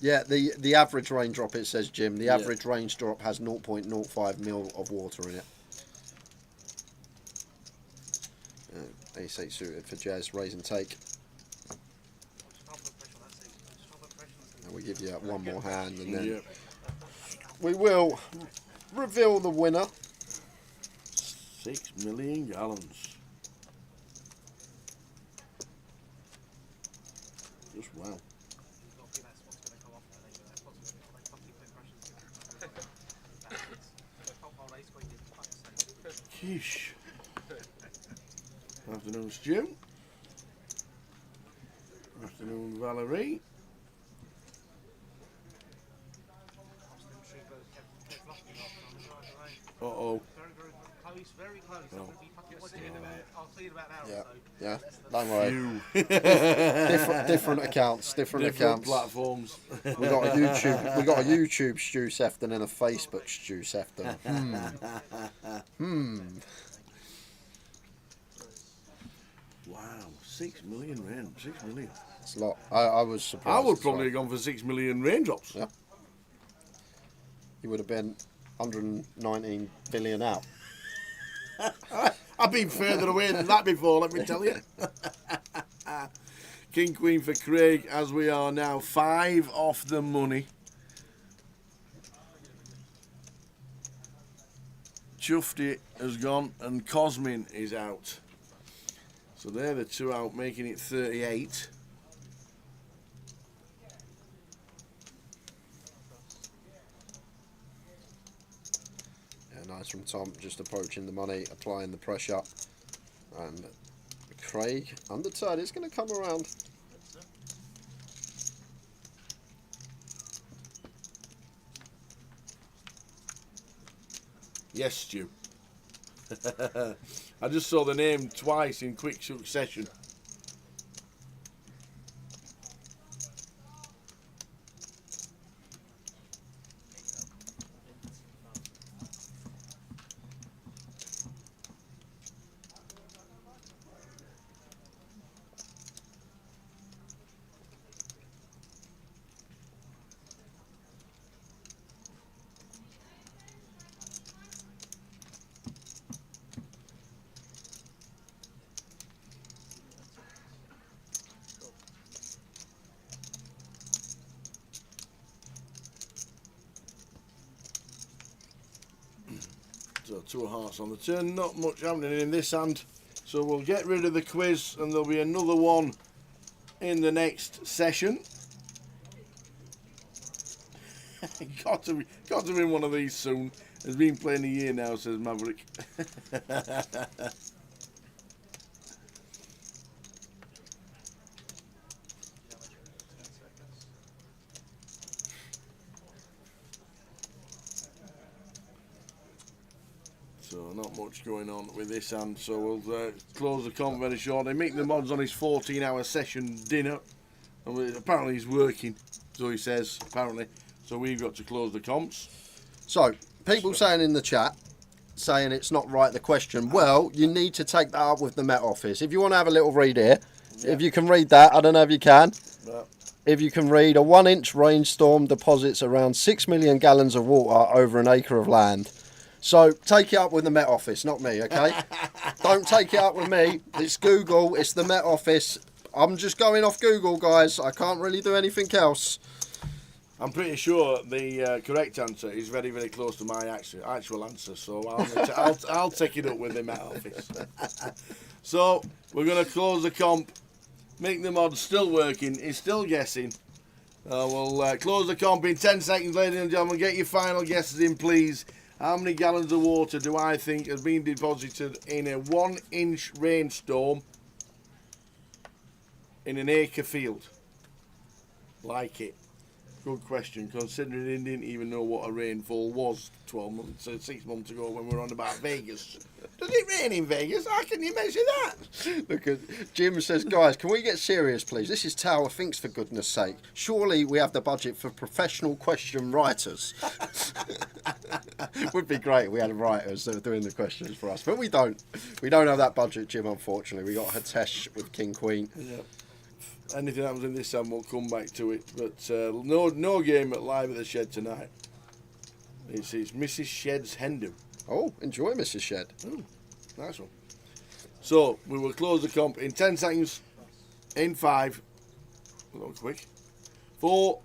S4: Yeah, the average raindrop, it says, Jim, the average raindrop has 0.05 mil of water in it. Ace-8 suited for Jazz, raise and take. And we give you one more hand, and then we will reveal the winner.
S1: 6 million gallons. Just wow. Sheesh. Afternoon, Stu. Afternoon, Valerie. Uh-oh.
S6: Very close.
S1: Oh.
S6: I'll see you in about an hour.
S4: Yeah, don't worry. different accounts, different accounts.
S1: Platforms.
S4: We got a YouTube Stu Sefton and a Facebook Stu Sefton.
S1: Wow, 6 million rain. 6 million.
S4: It's a lot. I was surprised.
S1: I would probably have gone for 6 million raindrops.
S4: Yeah. You would have been 119 billion out.
S1: I've been further away than that before, let me tell you. King Queen for Craig, as we are now 5 off the money. Chufty has gone and Cosmin is out. So they're the two out, making it 38.
S4: Yeah, nice from Tom, just approaching the money, applying the pressure. And Craig, underturn, it's going to come around.
S1: Yes, Stu. I just saw the name twice in quick succession. So 2 of hearts on the turn, not much happening in this hand. So we'll get rid of the quiz and there'll be another one in the next session. got to win one of these soon. Has been playing a year now, says Maverick. So not much going on with this hand, so we'll close the comp very shortly. Mick the Mod's on his 14-hour session dinner, and apparently he's working, so he says, apparently. So we've got to close the comps.
S4: So, people saying in the chat, saying it's not right, the question, well, you need to take that up with the Met Office. If you want to have a little read here, if you can read that, I don't know if you can. If you can read, a 1-inch rainstorm deposits around 6 million gallons of water over an acre of land. So take it up with the Met Office, not me, okay? Don't take it up with me. It's Google, it's the Met Office. I'm just going off Google, guys. I can't really do anything else.
S1: I'm pretty sure the correct answer is very, very close to my actual answer, so I'll take it up with the Met Office. So we're going to close the comp. Mick the Mod still working. He's still guessing. We'll close the comp in 10 seconds, ladies and gentlemen. Get your final guesses in, please. How many gallons of water do I think has been deposited in a 1-inch rainstorm in an acre field? Like it. Good question, considering he didn't even know what a rainfall was 6 months ago when we were on about Vegas. Does it rain in Vegas? How can you measure that?
S4: Look at Jim says, guys, can we get serious, please? This is Tower Thinks, for goodness sake. Surely we have the budget for professional question writers. Would be great if we had writers that are doing the questions for us, but we don't. We don't have that budget, Jim, unfortunately. We got Hatesh with King Queen.
S1: Yeah. anything happens in this hand, we'll come back to it. But no game at live at the shed tonight. It's Mrs. Shed's Hendu.
S4: Oh, enjoy Mrs. Shed.
S1: Ooh, nice one. So we will close the comp in 10 seconds. In 5. A little quick. 4,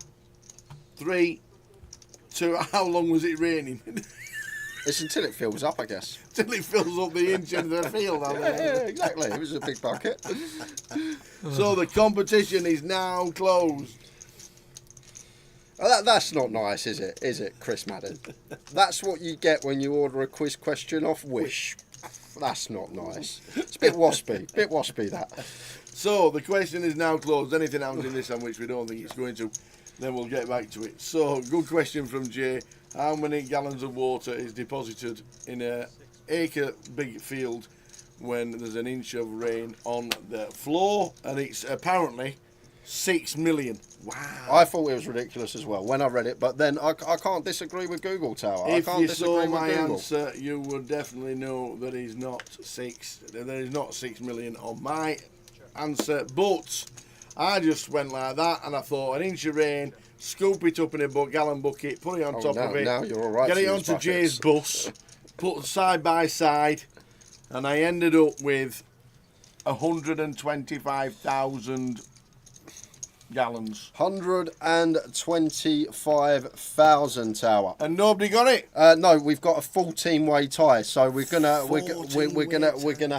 S1: 3, 2. How long was it raining?
S4: It's until it fills up, I guess.
S1: Till it fills up the inch of the field.
S4: Yeah, exactly. It was a big bucket.
S1: So the competition is now closed.
S4: Oh, that's not nice, is it? Is it, Chris Madden? That's what you get when you order a quiz question off Wish. That's not nice. It's a bit waspy, that.
S1: So the question is now closed. Anything happens in this one which we don't think it's going to, then we'll get back to it. So, good question from Jay. How many gallons of water is deposited in an acre big field when there's an inch of rain on the floor? And it's apparently 6 million. Wow.
S4: I thought it was ridiculous as well when I read it, but then I can't disagree with Google Tower.
S1: If
S4: I can't
S1: you
S4: disagree
S1: saw
S4: with
S1: my
S4: Google.
S1: answer, you would definitely know that there is not 6 million on my answer. But I just went like that and I thought an inch of rain, scoop it up in a gallon bucket, put it on top of it.
S4: Now you're all right.
S1: Get
S4: to
S1: it
S4: use
S1: onto
S4: buckets.
S1: Jay's bus, put side by side, and I ended up with 125,000 gallons.
S4: 125,000 Tower.
S1: And nobody got it.
S4: No, we've got a 14-way tie, so we're gonna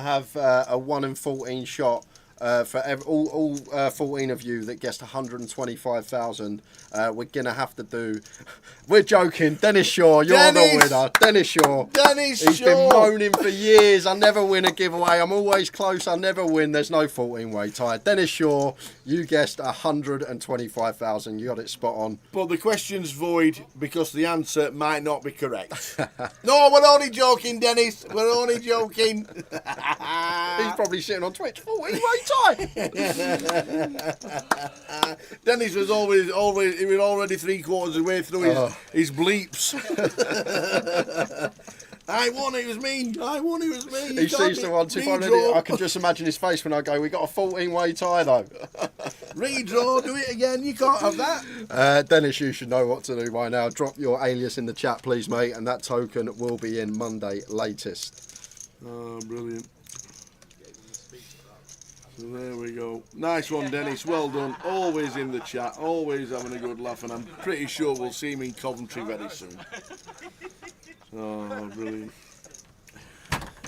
S4: have a 1 in 14 shot. For all 14 of you that guessed 125,000, we're gonna have to do. We're joking, Dennis Shaw. You're the winner, Dennis Shaw. He's been moaning for years. I never win a giveaway. I'm always close. I never win. There's no 14-way tie. Dennis Shaw, you guessed 125,000. You got it spot on.
S1: But the question's void because the answer might not be correct. No, we're only joking, Dennis. We're only joking.
S4: He's probably sitting on Twitch. 14-way tie.
S1: Dennis was he was already 3/4 of the way through his bleeps. I won, it was me. I won, it was me.
S4: He sees the one. I can just imagine his face when I go, we got a 14-way tie though.
S1: Redraw, do it again. You can't have that.
S4: Dennis, you should know what to do by now. Drop your alias in the chat, please, mate, and that token will be in Monday latest.
S1: Oh, brilliant. So there we go. Nice one, Dennis. Well done. Always in the chat. Always having a good laugh, and I'm pretty sure we'll see him in Coventry very soon. Oh, brilliant.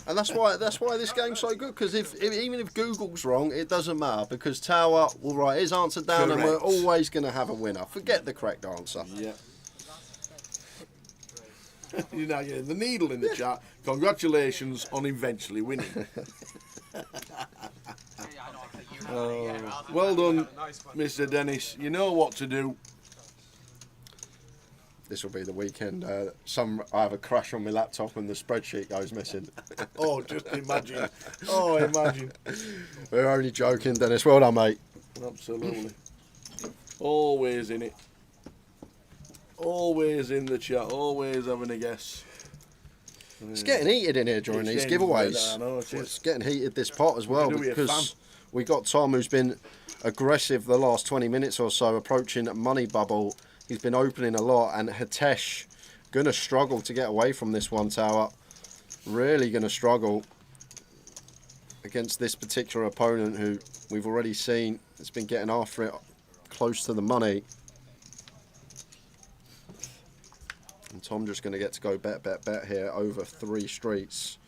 S4: And that's why this game's so good, because even if Google's wrong, it doesn't matter, because Tower will write his answer down. Correct. And we're always going to have a winner. Forget the correct answer.
S1: Yeah. You're now getting the needle in the chat. Congratulations on eventually winning. Well done, Mr. Dennis. You know what to do.
S4: This will be the weekend. I have a crash on my laptop and the spreadsheet goes missing.
S1: Oh, just imagine. Oh, imagine.
S4: We're only joking, Dennis. Well done, mate.
S1: Absolutely. Always in it. Always in the chat. Always having a guess.
S4: It's getting heated in here during these giveaways.
S1: I know, it's
S4: getting heated this pot as well, because we got Tom, who's been aggressive the last 20 minutes or so, approaching money bubble. He's been opening a lot, and Hitesh gonna struggle to get away from this one, Tower. Really gonna struggle against this particular opponent, who we've already seen has been getting after it close to the money. And Tom just going to get to go bet here over 3 streets.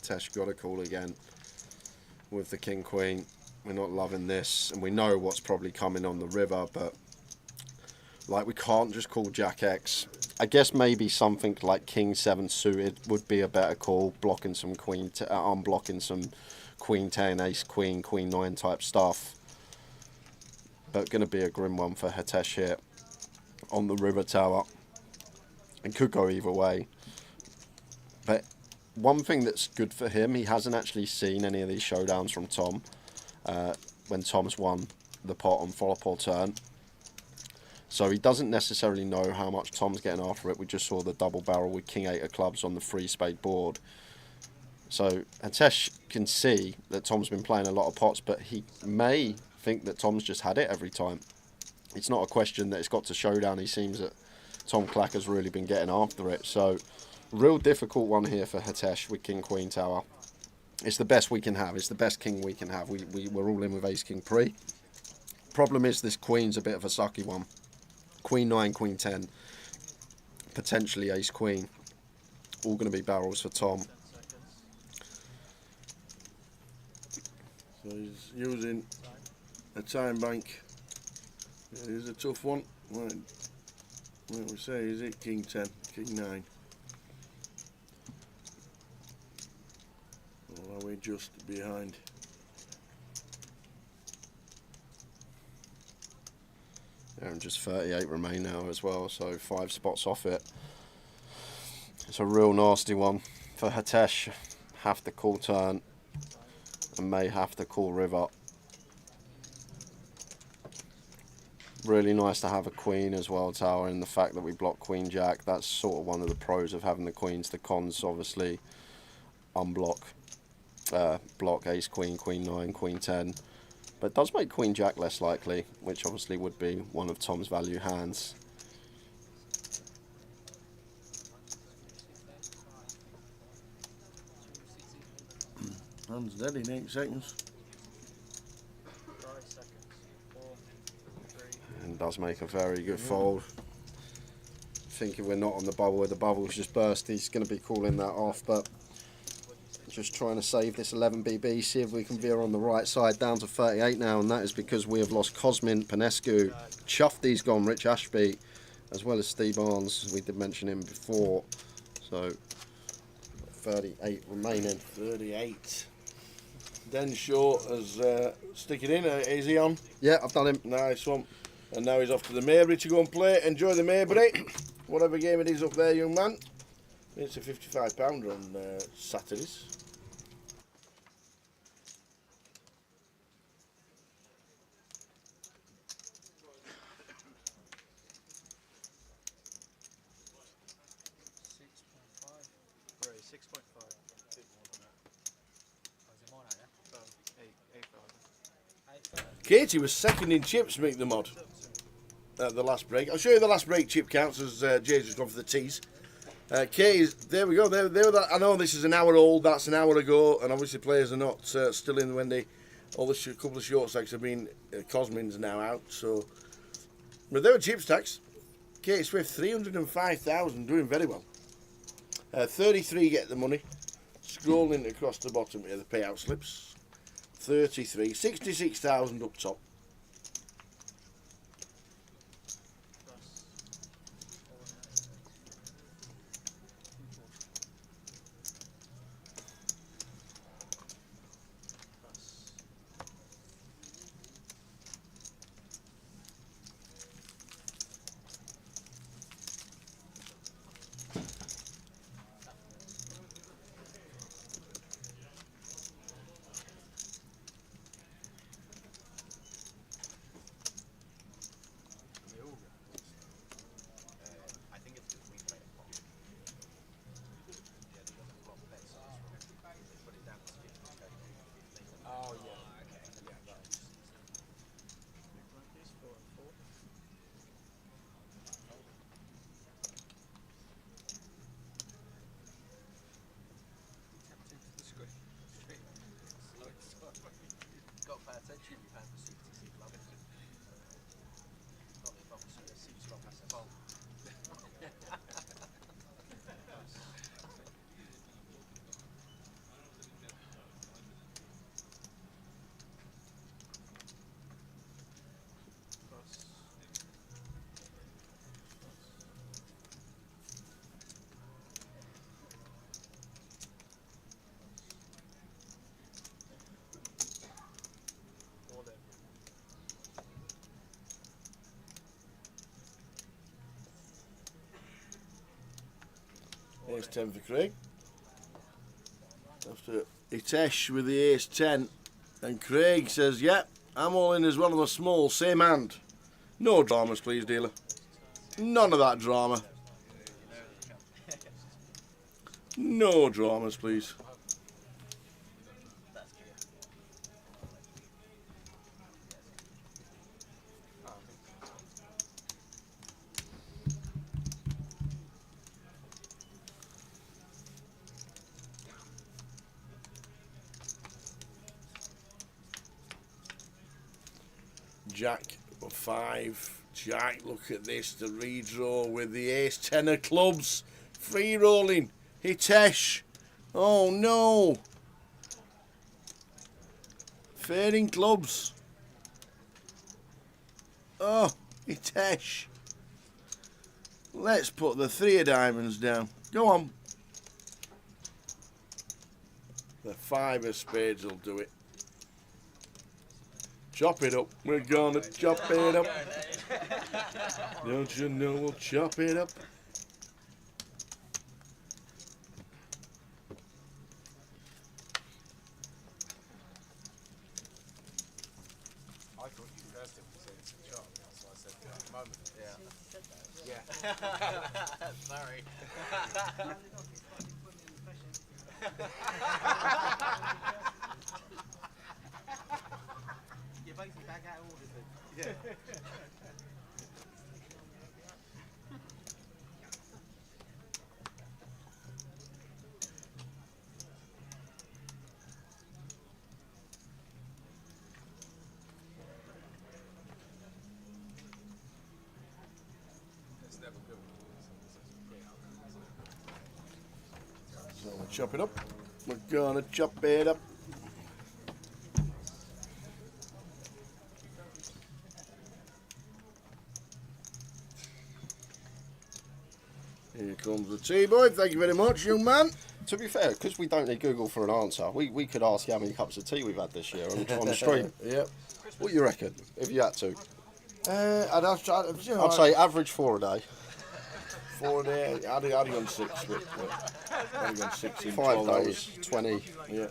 S4: Tesh got a call again with the King Queen. We're not loving this, and we know what's probably coming on the river, but like, we can't just call Jack X. I guess maybe something like King 7 suited would be a better call, blocking some unblocking some Queen 10, Ace Queen, Queen 9 type stuff. But going to be a grim one for Hitesh here on the river, Tower. It could go either way. But one thing that's good for him, he hasn't actually seen any of these showdowns from Tom when Tom's won the pot on flop or turn.
S2: So he doesn't necessarily know how much Tom's getting after it. We just saw the double barrel with king 8 of clubs on the free spade board. So Hitesh can see that Tom's been playing a lot of pots, but he may think that Tom's just had it every time. It's not a question that it's got to showdown. He seems that Tom Clacker's really been getting after it. So real difficult one here for Hitesh with king queen tower. It's the best we can have. It's the best king we can have. We're all in with ace king pre. Problem is this queen's a bit of a sucky one. Queen 9, queen 10, potentially ace queen. All going to be barrels for Tom.
S1: So he's using a time bank. It is a tough one. Right. What we say is it king 10, king 9. Or are we just behind?
S2: And just 38 remain now as well, so 5 spots off it. It's a real nasty one for Hitesh. Have to call turn and may have to call river. Really nice to have a queen as well, tower, and the fact that we block queen jack, that's sort of one of the pros of having the queens. The cons, obviously, unblock, block ace queen, queen 9, queen 10. But it does make queen jack less likely, which obviously would be one of Tom's value hands.
S1: Hand's dead in 8 seconds.
S10: 5 seconds. 4, 3.
S2: And does make a very good fold. Thinking we're not on the bubble, where the bubble's just burst, he's going to be calling that off, but just trying to save this 11 BB, see if we can veer on the right side down to 38 now, and that is because we have lost Cosmin, Panescu, Chuffy's gone, Rich Ashby, as well as Steve Barnes. We did mention him before, so 38 remaining.
S1: 38. Den Short has stick it in. Is he on?
S2: Yeah, I've done him.
S1: Nice one. And now he's off to the Maybury to go and play. Enjoy the Maybury. Whatever game it is up there, young man. It's a £55 on Saturdays. Katie was second in chips, make the mod at the last break. I'll show you the last break chip counts as Jay's just gone for the tees. Katie's, there we go. I know this is an hour old, that's an hour ago, and obviously players are not still in when they, all the couple of short stacks have been, Cosmin's now out, so. But there were chip stacks. Kate Swift, 305,000, doing very well. 33 get the money. Scrolling across the bottom here, the payout slips. 33, 66,000 up top. Ace 10 for Craig. After Hitesh with the ace 10. And Craig says, yeah, I'm all in as well on the small, same hand. No dramas, please, dealer. None of that drama. No dramas, please. Jack 5. Jack, look at this. The redraw with the ace 10 of clubs. Free rolling. Hitesh. Oh no. Fading clubs. Oh, Hitesh. Let's put the 3 of diamonds down. Go on. The 5 of spades will do it. Chop it up. We're gonna chop it up. Don't you know we'll chop it up?
S6: I thought you first if you said it's a chop. That's why I said at the moment. Yeah.
S10: Sorry. You're basically back out of orders then. Yeah.
S6: It's never good.
S1: So we'll chop it up. We're gonna chop it up. Here comes the tea boy. Thank you very much, young man.
S2: To be fair, because we don't need Google for an answer, we could ask how many cups of tea we've had this year on the stream.
S1: Yep.
S2: What do you reckon, if you had to?
S1: I'd have to, you know,
S2: I'd say average 4 a day.
S1: 4 a day. I'd have gone 6. I'd have gone 6 in
S2: 5
S1: 12
S2: days,
S1: hours.
S2: 20.
S1: Yeah.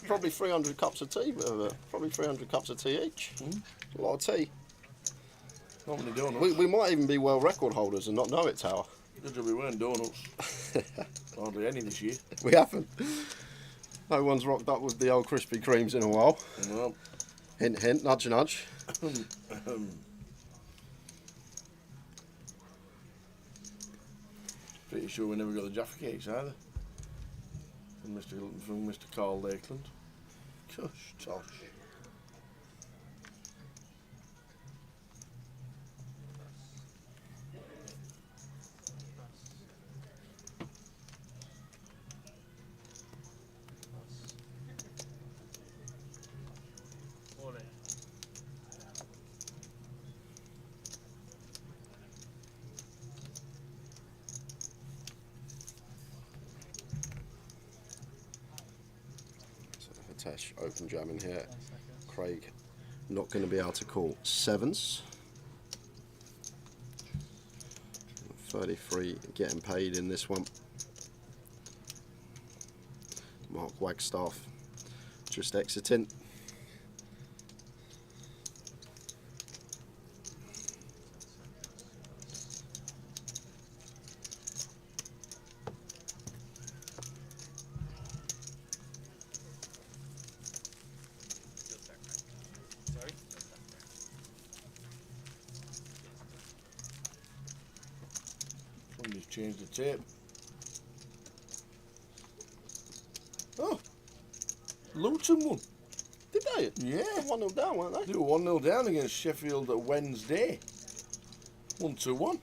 S2: Probably 300 cups of tea. Probably 300 cups of tea each. A lot of tea.
S1: Not many donuts.
S2: We might even be world record holders and not know it, Tower.
S1: Good job we weren't donuts. Hardly any this year.
S2: We haven't. No one's rocked up with the old Krispy Kremes in a while.
S1: Well.
S2: Hint, hint, nudge, nudge.
S1: Pretty sure we never got the Jaffa cakes either. From Mr. Carl Lakeland. Gosh, tosh.
S8: All in.
S2: Hitesh open jamming here. Craig not going to be able to call 7s. 33 getting paid in this one. Mark Wagstaff just exiting.
S6: Sorry?
S1: Somebody's changed the tape. Oh, Luton won.
S2: Did they?
S1: Yeah.
S2: 1-0 down, weren't they?
S1: They were 1-0 down against Sheffield at Wednesday. 1-1.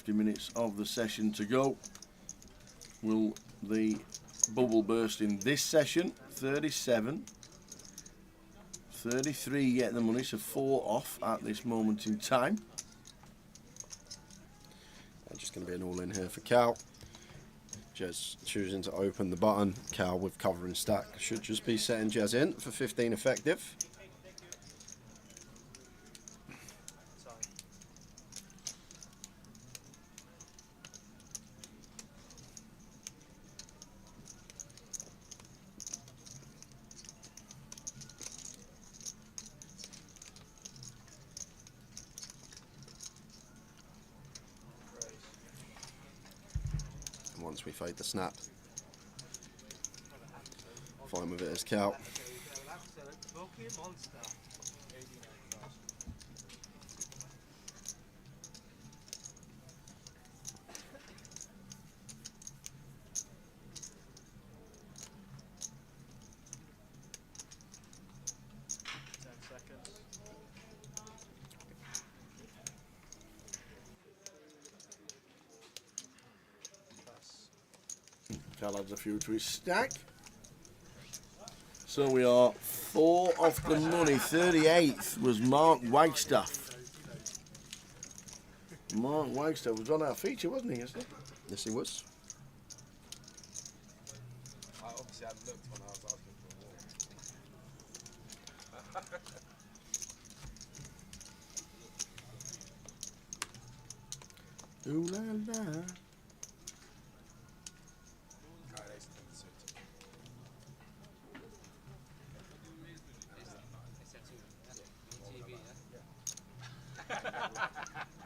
S1: Minutes of the session to go. Will the bubble burst in this session? 37, 33 get the money, so 4 off at this moment in time.
S4: Just going to be an all-in here for Cal. Jez choosing to open the button. Cal with covering stack should just be setting Jez in for 15 effective. Once we fade the snap, fine with it as Cal.
S1: Cal adds a few to his stack. So we are 4 off the money. 38th was Mark Wagstaff. Mark Wagstaff was on our feature, wasn't he? Yesterday?
S4: Yes, he was.
S9: I obviously hadn't looked when I was asking for a walk.
S1: Ooh la la.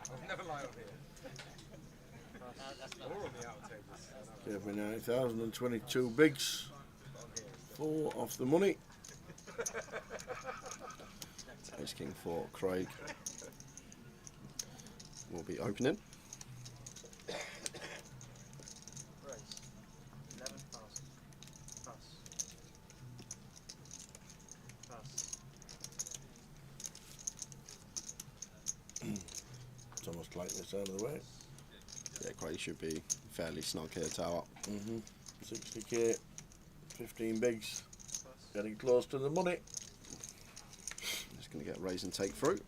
S9: I've never lied on here. Or on the outtakes.
S1: Give me 9,022 bigs. 4 off the money.
S4: Ace King for Craig. Will be opening.
S1: It's almost like this out of the way.
S4: Yeah, Craig should be fairly snug here, tower.
S1: 60k, 15 bigs. Getting close to the money.
S4: Just going to get raise and take through.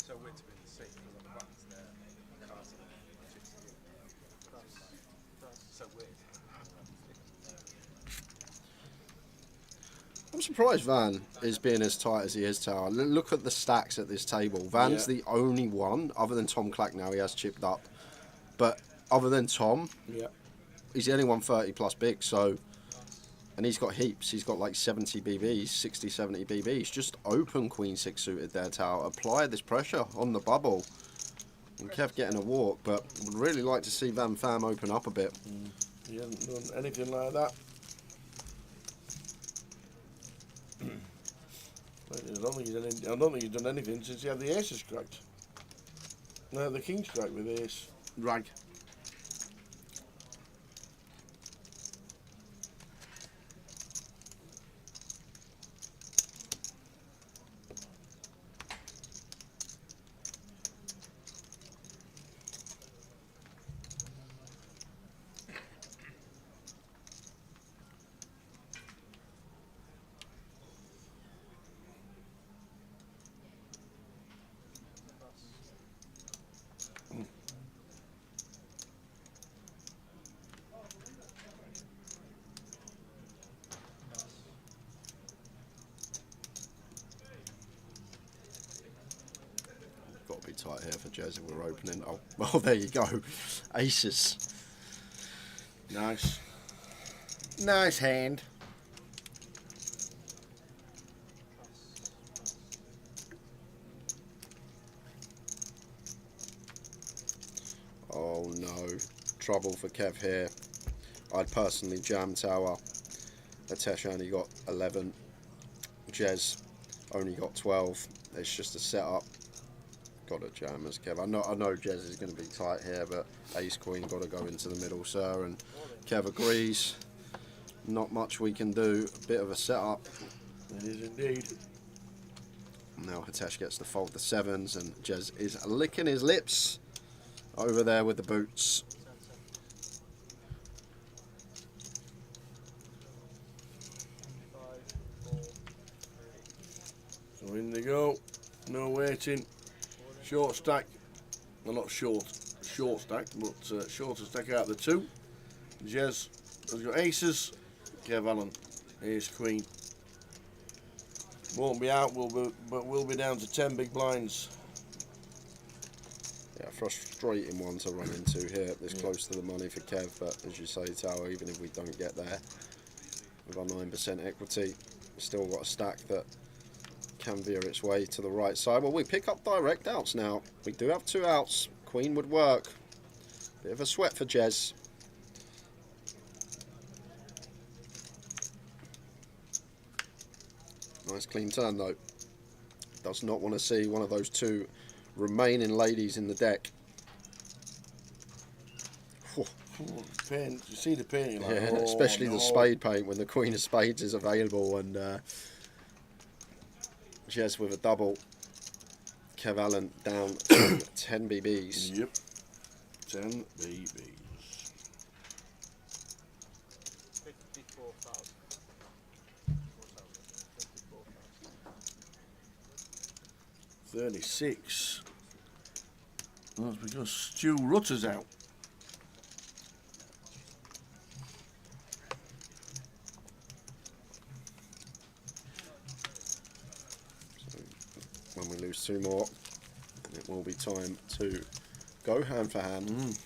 S9: So weird to be in the seat because on the buttons there, cards and chips are in. So weird.
S4: I'm surprised Van is being as tight as he is, Tower. Look at the stacks at this table. Van's the only one, other than Tom Clack now, he has chipped up. But other than Tom, he's the only one 30 plus big, so... And he's got heaps. He's got like 70 BBs, 60, 70 BBs. Just open Queen 6 suited there, Tower. Apply this pressure on the bubble. And Kev getting a walk, but would really like to see Van Pham open up a bit.
S1: He hasn't done anything like that. I don't think he's done anything since he had the aces cracked. No, the king's cracked with ace rag.
S4: Got to be tight here for Jez if we're opening. Oh, well, there you go. Aces.
S1: Nice. Nice hand.
S4: Oh trouble for Kev here. I'd personally jam tower. Atesh only got 11. Jez only got 12. It's just a setup. Got to jam as Kev. I know Jez is going to be tight here, but Ace Queen got to go into the middle, sir. And Kev agrees. Not much we can do. A bit of a setup.
S1: It is indeed.
S4: Now Hitesh gets to fold the 7s, and Jez is licking his lips over there with the boots.
S1: So in they go. No waiting. Short stack. Well, not short stack, but shorter stack out of the 2. Jez has got aces. Kev Allen, ace queen. Won't be out, but will be down to 10 big blinds.
S4: Yeah, frustrating one to run into here, this close to the money for Kev, but as you say, Tower, even if we don't get there with our 9% equity, we've still got a stack that can veer its way to the right side. Well, we pick up direct outs now. We do have 2 outs. Queen would work. Bit of a sweat for Jez. Nice clean turn though. Does not want to see one of those 2 remaining ladies in the deck.
S1: Pain. You see the pain, like,
S4: Yeah,
S1: oh,
S4: especially
S1: no.
S4: the spade paint when the Queen of Spades is available, and Jez with a double. Kev Allen down to 10 BBs.
S1: Yep. 10 BBs.
S10: 54,000.
S1: 36. That's because Stu Rutter's out.
S4: So when we lose 2 more, it will be time to go hand for hand.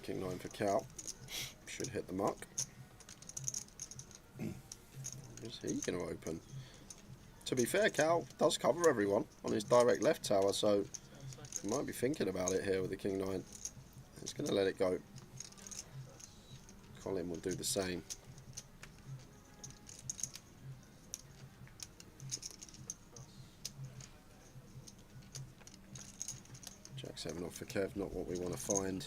S4: King 9 for Cal. Should hit the mark. Is he going to open? To be fair, Cal does cover everyone on his direct left tower, so he might be thinking about it here with the King 9. He's going to let it go. Colin will do the same. Jack 7 off for Kev, not what we want to find.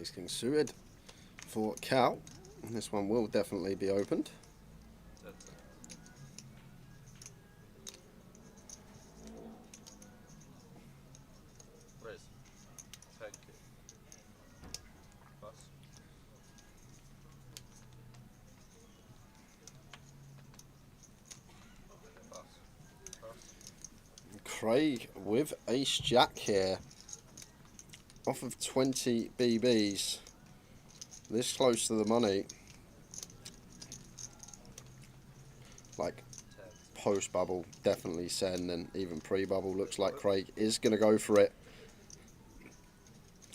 S4: Ace King suited for Cal. And this one will definitely be opened.
S9: Riz. Take it. Pass. Pass. Pass.
S4: Craig with Ace Jack here. Off of 20 BBs. This close to the money. Like post bubble, definitely send, and even pre bubble looks like Craig is going to go for it.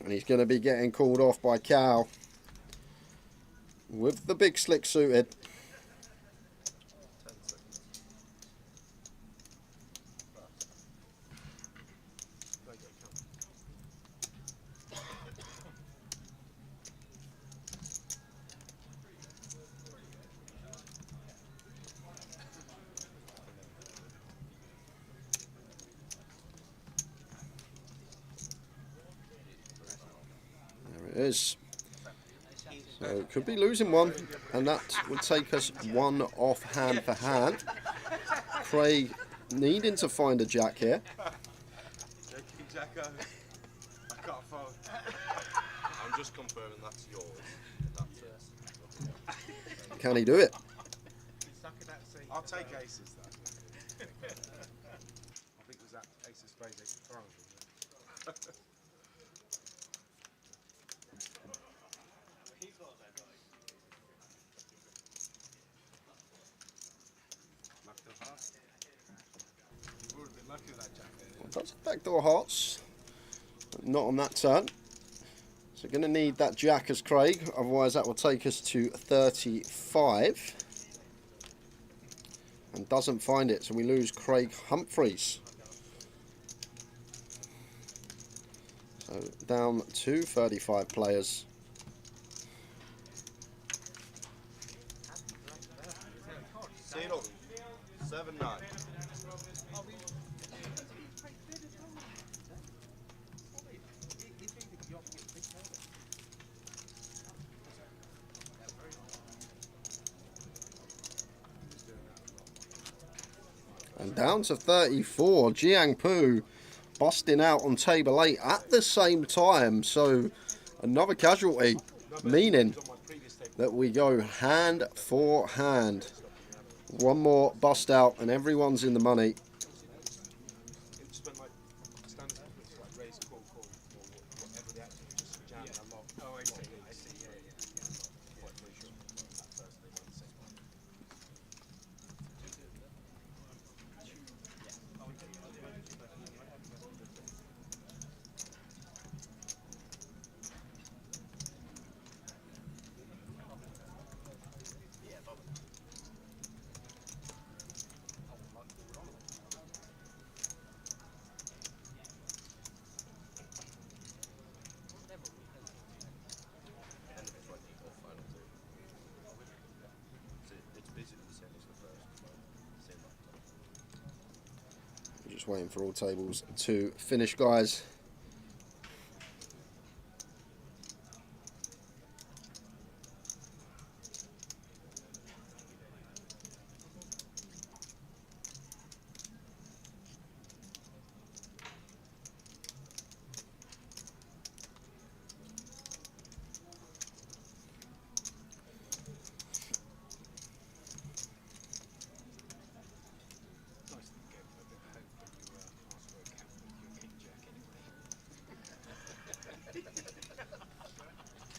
S4: And he's going to be getting called off by Cal with the big slick suited. Is. So could be losing one, and that would take us one off hand for hand. Craig needing to find a jack here.
S9: Jacko. I can't fold. I'm just confirming that's yours. That's it.
S4: Can he do it?
S9: I'll take aces though. I think it was that ace of spades, ace of cards, wasn't it?
S4: That's backdoor hearts, but not on that turn. So going to need that jack as Craig, otherwise that will take us to 35. And doesn't find it, so we lose Craig Humphreys. So down to 35 players.
S9: Zero. 7-9.
S4: And down to 34, Jiang Pu busting out on table 8 at the same time. So another casualty, meaning that we go hand for hand. One more bust out and everyone's in the money. Just waiting for all tables to finish, guys.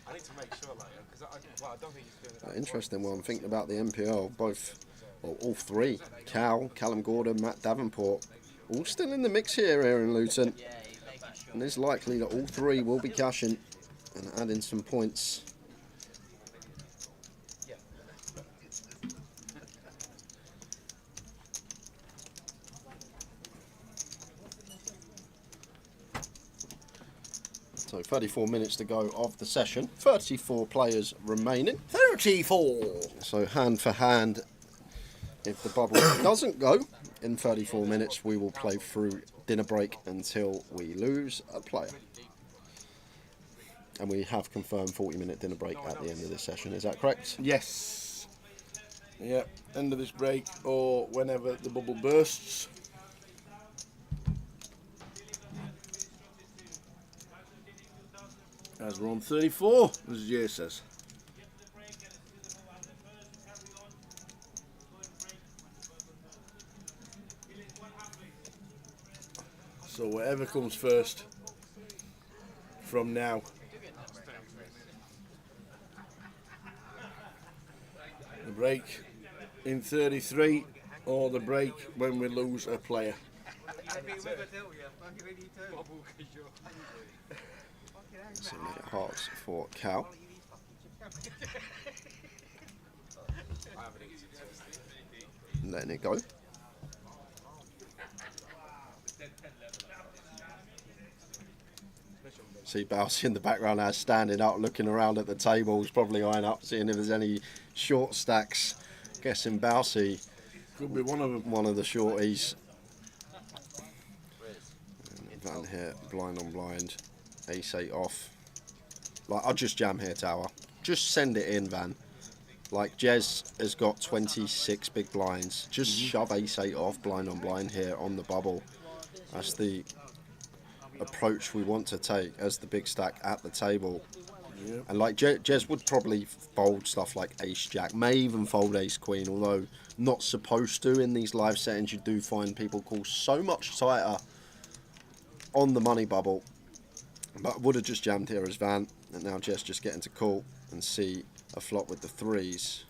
S9: I need to make sure, like, because I don't think he's doing it.
S4: Interesting one, thinking about the MPL, both, well, all three, Cal, Callum Gordon, Matt Davenport, all still in the mix here in Luton. And it's likely that all three will be cashing and adding some points. So 34 minutes to go of the session. 34 players remaining. 34! So hand for hand. If the bubble doesn't go in 34 minutes, we will play through dinner break until we lose a player.
S2: And we have confirmed 40-minute dinner break at the end of this session. Is that correct?
S1: Yes. Yeah, end of this break or whenever the bubble bursts. As we're on 34, as Jay says. So whatever comes first from now. The break in 33 or the break when we lose a player.
S2: So we get hearts for Cal. Letting it go. See Bousey in the background now, standing up, looking around at the tables, probably eyeing up, seeing if there's any short stacks. Guessing Bousey
S1: could be one of them.
S2: One of the shorties. And Van here, blind on blind, ace-8 off. Like, I'll just jam here, Tower. Just send it in, Van. Like, Jez has got 26 big blinds. Just shove ace-8 off, blind on blind here on the bubble. That's the approach we want to take as the big stack at the table. Yep. And like Jez would probably fold stuff like ace-jack, may even fold ace-queen, although not supposed to. In these live settings, you do find people call so much tighter on the money bubble. But would have just jammed here as Van, and now Jez just getting to call and see a flop with the threes.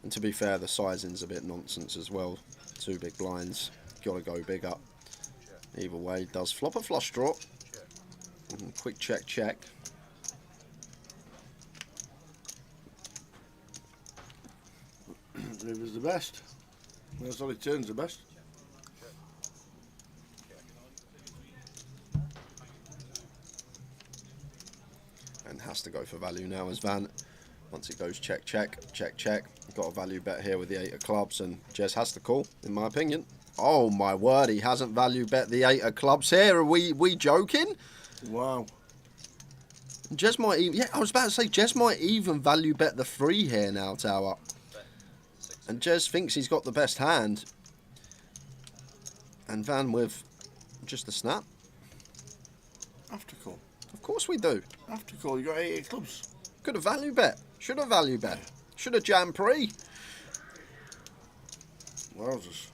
S2: And to be fair, the sizing's a bit nonsense as well. 2 big blinds, gotta go bigger. Either way, does flop a flush draw. Quick check, check.
S1: River's the best. That's all it turns the best.
S2: And has to go for value now as Van. Once it goes check, check, check, check. Got a value bet here with the 8 of clubs, and Jez has to call, in my opinion. Oh my word, he hasn't value bet the 8 of clubs here. Are we joking?
S1: Wow.
S2: Jez might even, yeah, I was about to say, Jez might even value bet the 3 here now, Tower. And Jez thinks he's got the best hand. And Van with just a snap.
S1: After call.
S2: Of course we do.
S1: After call, you got 8 clubs.
S2: Could have value bet. Should have value bet. Should have jammed pre.
S1: Wowzers.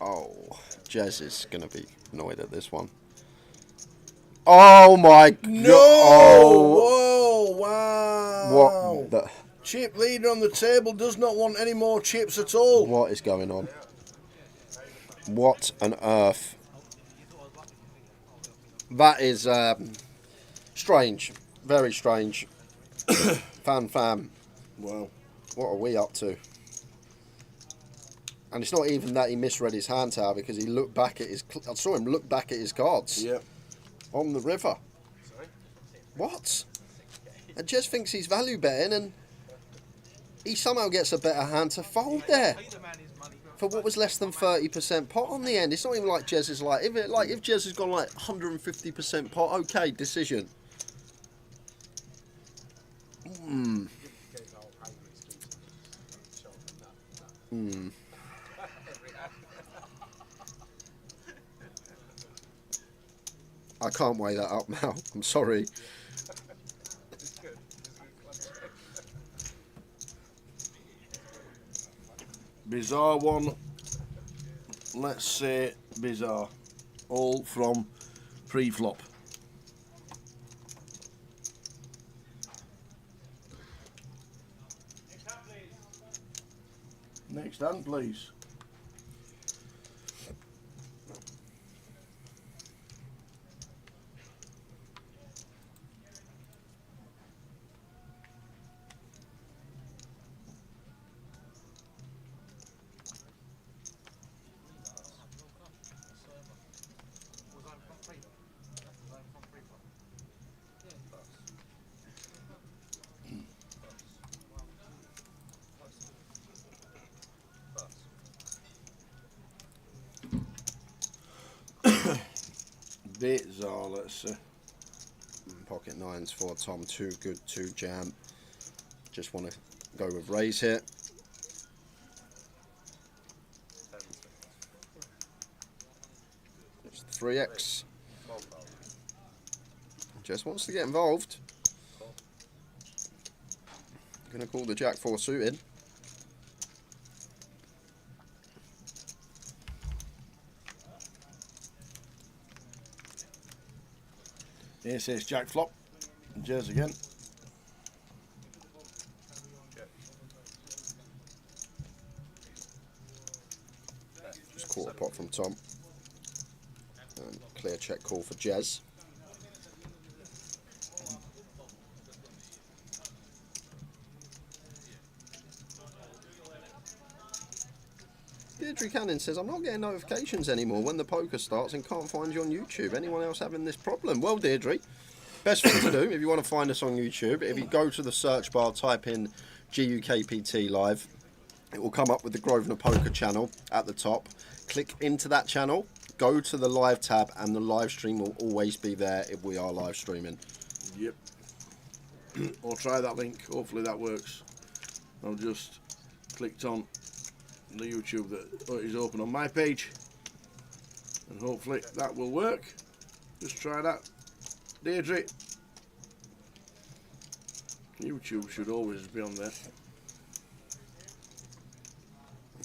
S2: Oh, Jez is going to be annoyed at this one. Oh my god.
S1: No!
S2: Oh.
S1: Whoa, wow.
S2: What the?
S1: Chip leader on the table does not want any more chips at all.
S2: What is going on? What on earth? That is strange. Very strange. Fam.
S1: Wow.
S2: What are we up to? And it's not even that he misread his hand, Tower, because he looked back at his... I saw him look back at his cards.
S1: Yep.
S2: On the river.
S6: Sorry?
S2: What? And Jez thinks he's value betting, and he somehow gets a better hand to fold there. For what was less than 30% pot on the end. It's not even like Jez is like... If Jez has gone like 150% pot, okay, decision. I can't weigh that up now. I'm sorry.
S1: Bizarre one. Let's say bizarre. All from pre-flop. Next hand, please. Bizarre, let's see.
S4: pocket nines for Tom. Too good to jam. Just want to go with raise here. It's 3x. Just wants to get involved. Gonna call the Jack 4 suited.
S1: Here says Jack flop. Jez again.
S4: Just quarter pot from Tom. And clear check call for Jez. Deirdre Cannon says, I'm not getting notifications anymore when the poker starts and can't find you on YouTube. Anyone else having this problem? Well, Deirdre, best thing to do if you want to find us on YouTube, if you go to the search bar, type in GUKPT Live, it will come up with the Grosvenor Poker channel at the top. Click into that channel, go to the live tab, and the live stream will always be there if we are live streaming.
S1: Yep. Or try that link. Hopefully that works. I've just clicked on the YouTube that is open on my page, and hopefully that will work. Just try that, Deirdre. YouTube should always be on there.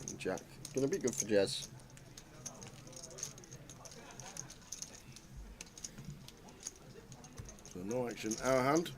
S4: And Jack, gonna be good for Jez.
S1: So no action, our hand.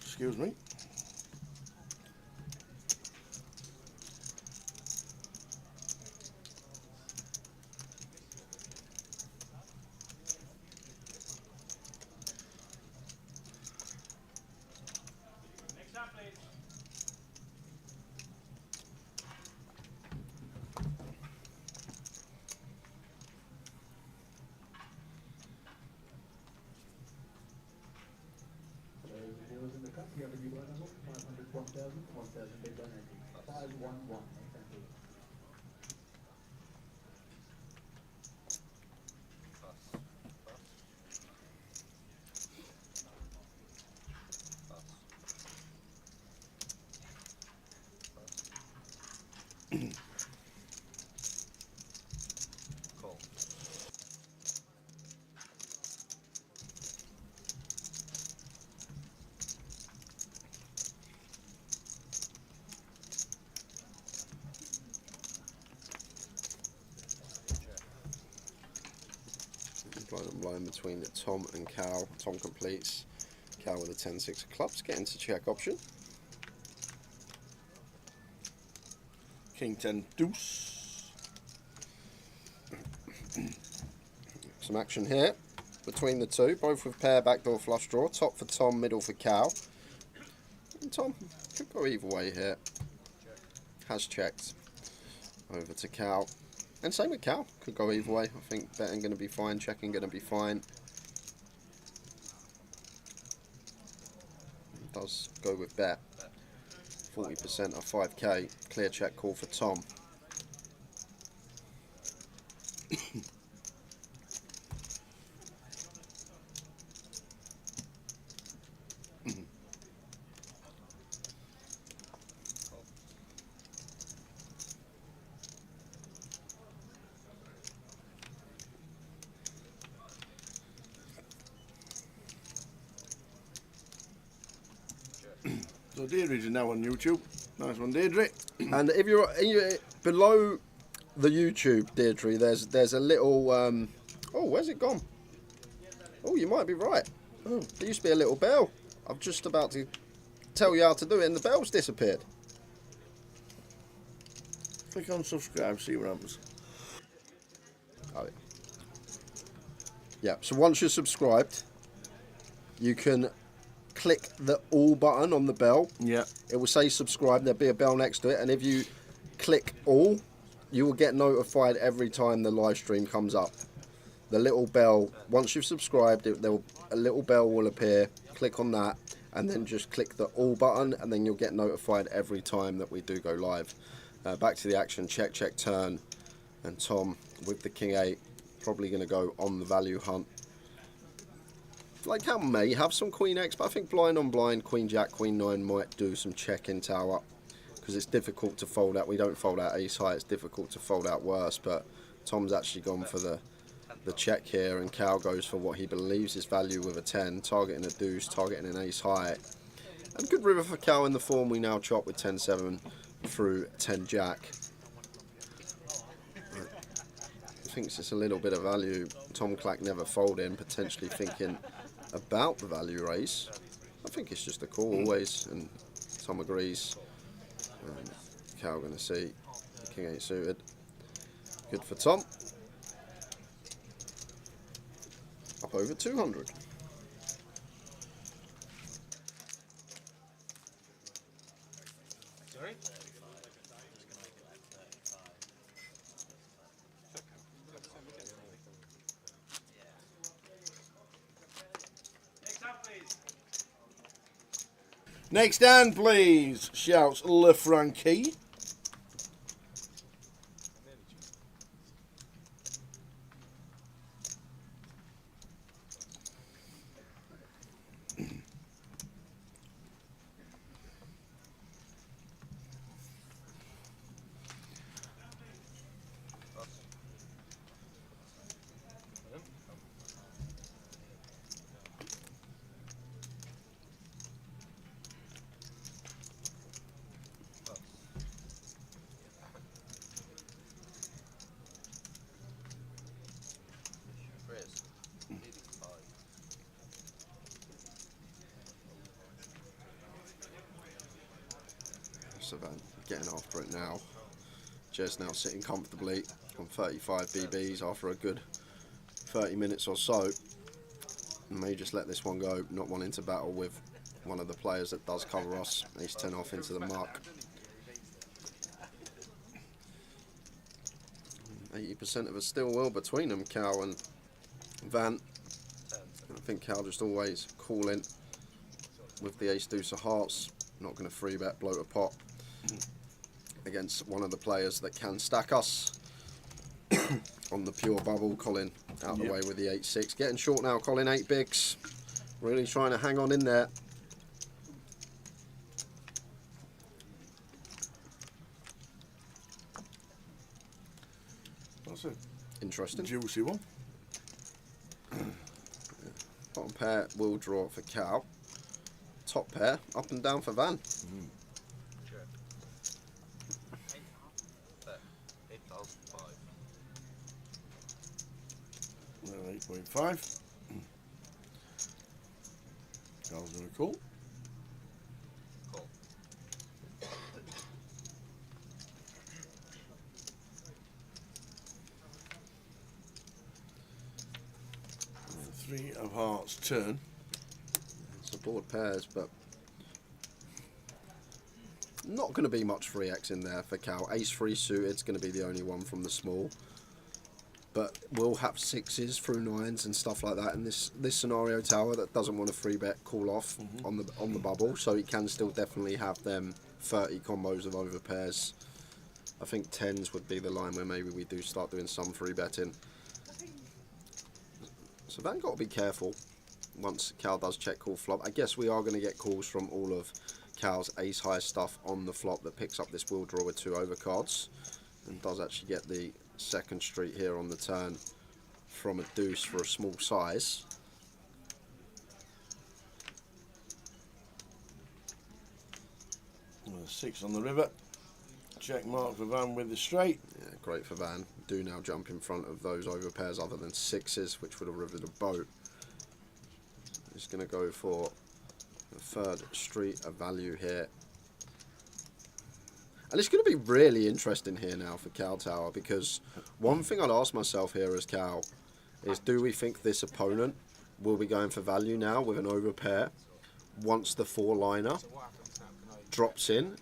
S1: Excuse me.
S8: Next up, please.
S4: Line between Tom and Cal. Tom completes. Cal with a 10-6 of clubs. Get into check option.
S1: King 10 deuce.
S4: Some action here between the two, both with pair backdoor flush draw. Top for Tom, middle for Cal. And Tom could go either way here. Has checked. Over to Cal. And same with Cal. Could go either way. I think betting going to be fine, checking going to be fine. Does go with bet. 40% of 5k. Clear check call for Tom.
S1: So Deirdre's now on YouTube. Nice one, Deirdre.
S4: And if you're below the YouTube, Deirdre, there's a little. Oh, where's it gone? Oh, you might be right. Oh, there used to be a little bell. I'm just about to tell you how to do it, and the bell's disappeared.
S1: Click on subscribe, see what happens.
S4: Oh, yeah. So once you're subscribed, you can click the all button on the bell.
S1: Yeah.
S4: It will say subscribe. There'll be a bell next to it, and if you click all, you will get notified every time the live stream comes up. The little bell, once you've subscribed, a little bell will appear. Click on that, and then just click the all button, and then you'll get notified every time that we do go live. Back to the action. Check, check, turn, and Tom with the King 8, probably going to go on the value hunt. Like, Cal may have some Queen X, but I think blind on blind, Queen Jack, Queen 9 might do some check-in tower, because it's difficult to fold out. We don't fold out ace high, it's difficult to fold out worse, but Tom's actually gone for the check here, and Cal goes for what he believes is value with a 10, targeting a deuce, targeting an ace high. And good river for Cal in the form we now chop with 10-7 through 10 jack. Thinks it's a little bit of value. Tom Clack never folding, potentially thinking about the value raise. I think it's just a call always, and Tom agrees. Cal going to see King 8 suited. Good for Tom. Up over 200.
S6: Sorry?
S1: Next hand, please, shouts LeFranchi.
S4: Getting after it now. Jez now sitting comfortably on 35 BBs after a good 30 minutes or so. May just let this one go, not wanting to battle with one of the players that does cover us. Ace 10 off into the muck. 80% of us still will between them, Cal and Van. I think Cal just always calling with the ace deuce of hearts. Not going to free bet, bloat a pot against one of the players that can stack us on the pure bubble. Colin out the way with the 8-6. Getting short now, Colin, 8 bigs. Really trying to hang on in there.
S1: That's an
S4: interesting,
S1: juicy one.
S4: Bottom pair will draw for Cal. Top pair up and down for Van.
S1: 8.5. Cal's going to call. Three of hearts turn.
S4: So board pairs, but not going to be much 3x in there for Cal. Ace 3 suited is going to be the only one from the small. But we'll have 6s through 9s and stuff like that in this scenario tower that doesn't want to free bet call off on the bubble, so he can still definitely have them 30 combos of over pairs. I think 10s would be the line where maybe we do start doing some free betting. So Van got to be careful once Cal does check call flop. I guess we are going to get calls from all of Cal's ace high stuff on the flop that picks up this wheel draw with 2 overcards and does actually get the second street here on the turn from a deuce for a small size.
S1: Well, 6 on the river. Check mark for Van with the straight.
S4: Yeah, great for Van. Do now jump in front of those over pairs other than 6s, which would have riveted a boat. He's going to go for the third street of value here. And it's going to be really interesting here now for Cal Tower, because one thing I'd ask myself here as Cal is, do we think this opponent will be going for value now with an over pair? once the 4-liner drops in.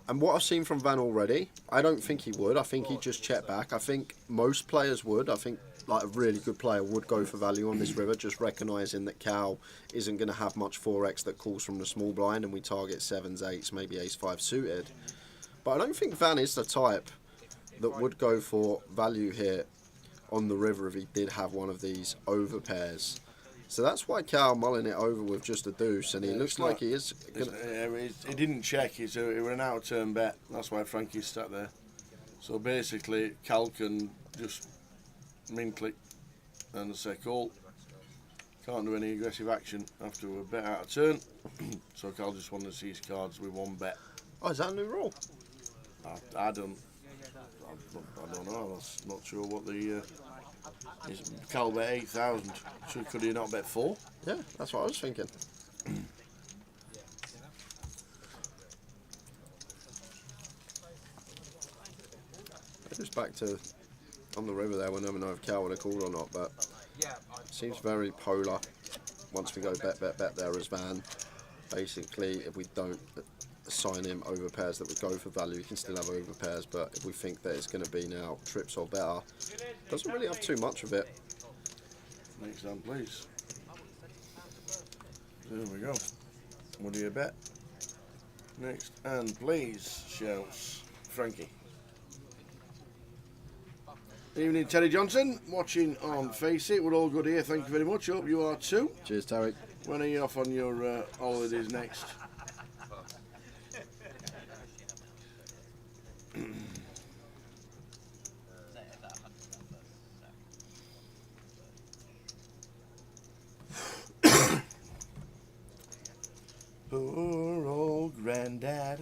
S4: And what I've seen from Van already, I don't think he would. I think he'd just check back. I think most players would. I think like a really good player would go for value on this river, just recognising that Cal isn't going to have much 4x that calls from the small blind, and we target 7s, 8s, maybe ace-5 suited. But I don't think Van is the type that would go for value here on the river if he did have one of these over pairs. So that's why Cal mulling it over with just a deuce, and he looks like he is gonna...
S1: He didn't check, it was an out-of-turn bet. That's why Frankie's sat there. So basically, Cal can just min click and say call. Can't do any aggressive action after a bet out of turn. So Cal just wanted to see his cards with one bet.
S4: Oh, is that a new rule?
S1: I don't know. I'm not sure what the. Cal bet 8,000. So could he not bet 4?
S4: Yeah, that's what I was thinking. Just back to on the river there. We'll never know if Cal would have called or not, but it seems very polar. Once we go bet there as Van, basically, if we don't assign him over pairs that would go for value, he can still have over pairs, but if we think that it's going to be now trips or better, doesn't really have too much of it.
S1: Next hand, please. There we go. What do you bet? Next hand, please, shouts Frankie. Evening, Terry Johnson, watching on Face It. We're all good here, thank you very much. Hope you are too.
S4: Cheers, Terry.
S1: When are you off on your holidays next? Poor old granddad.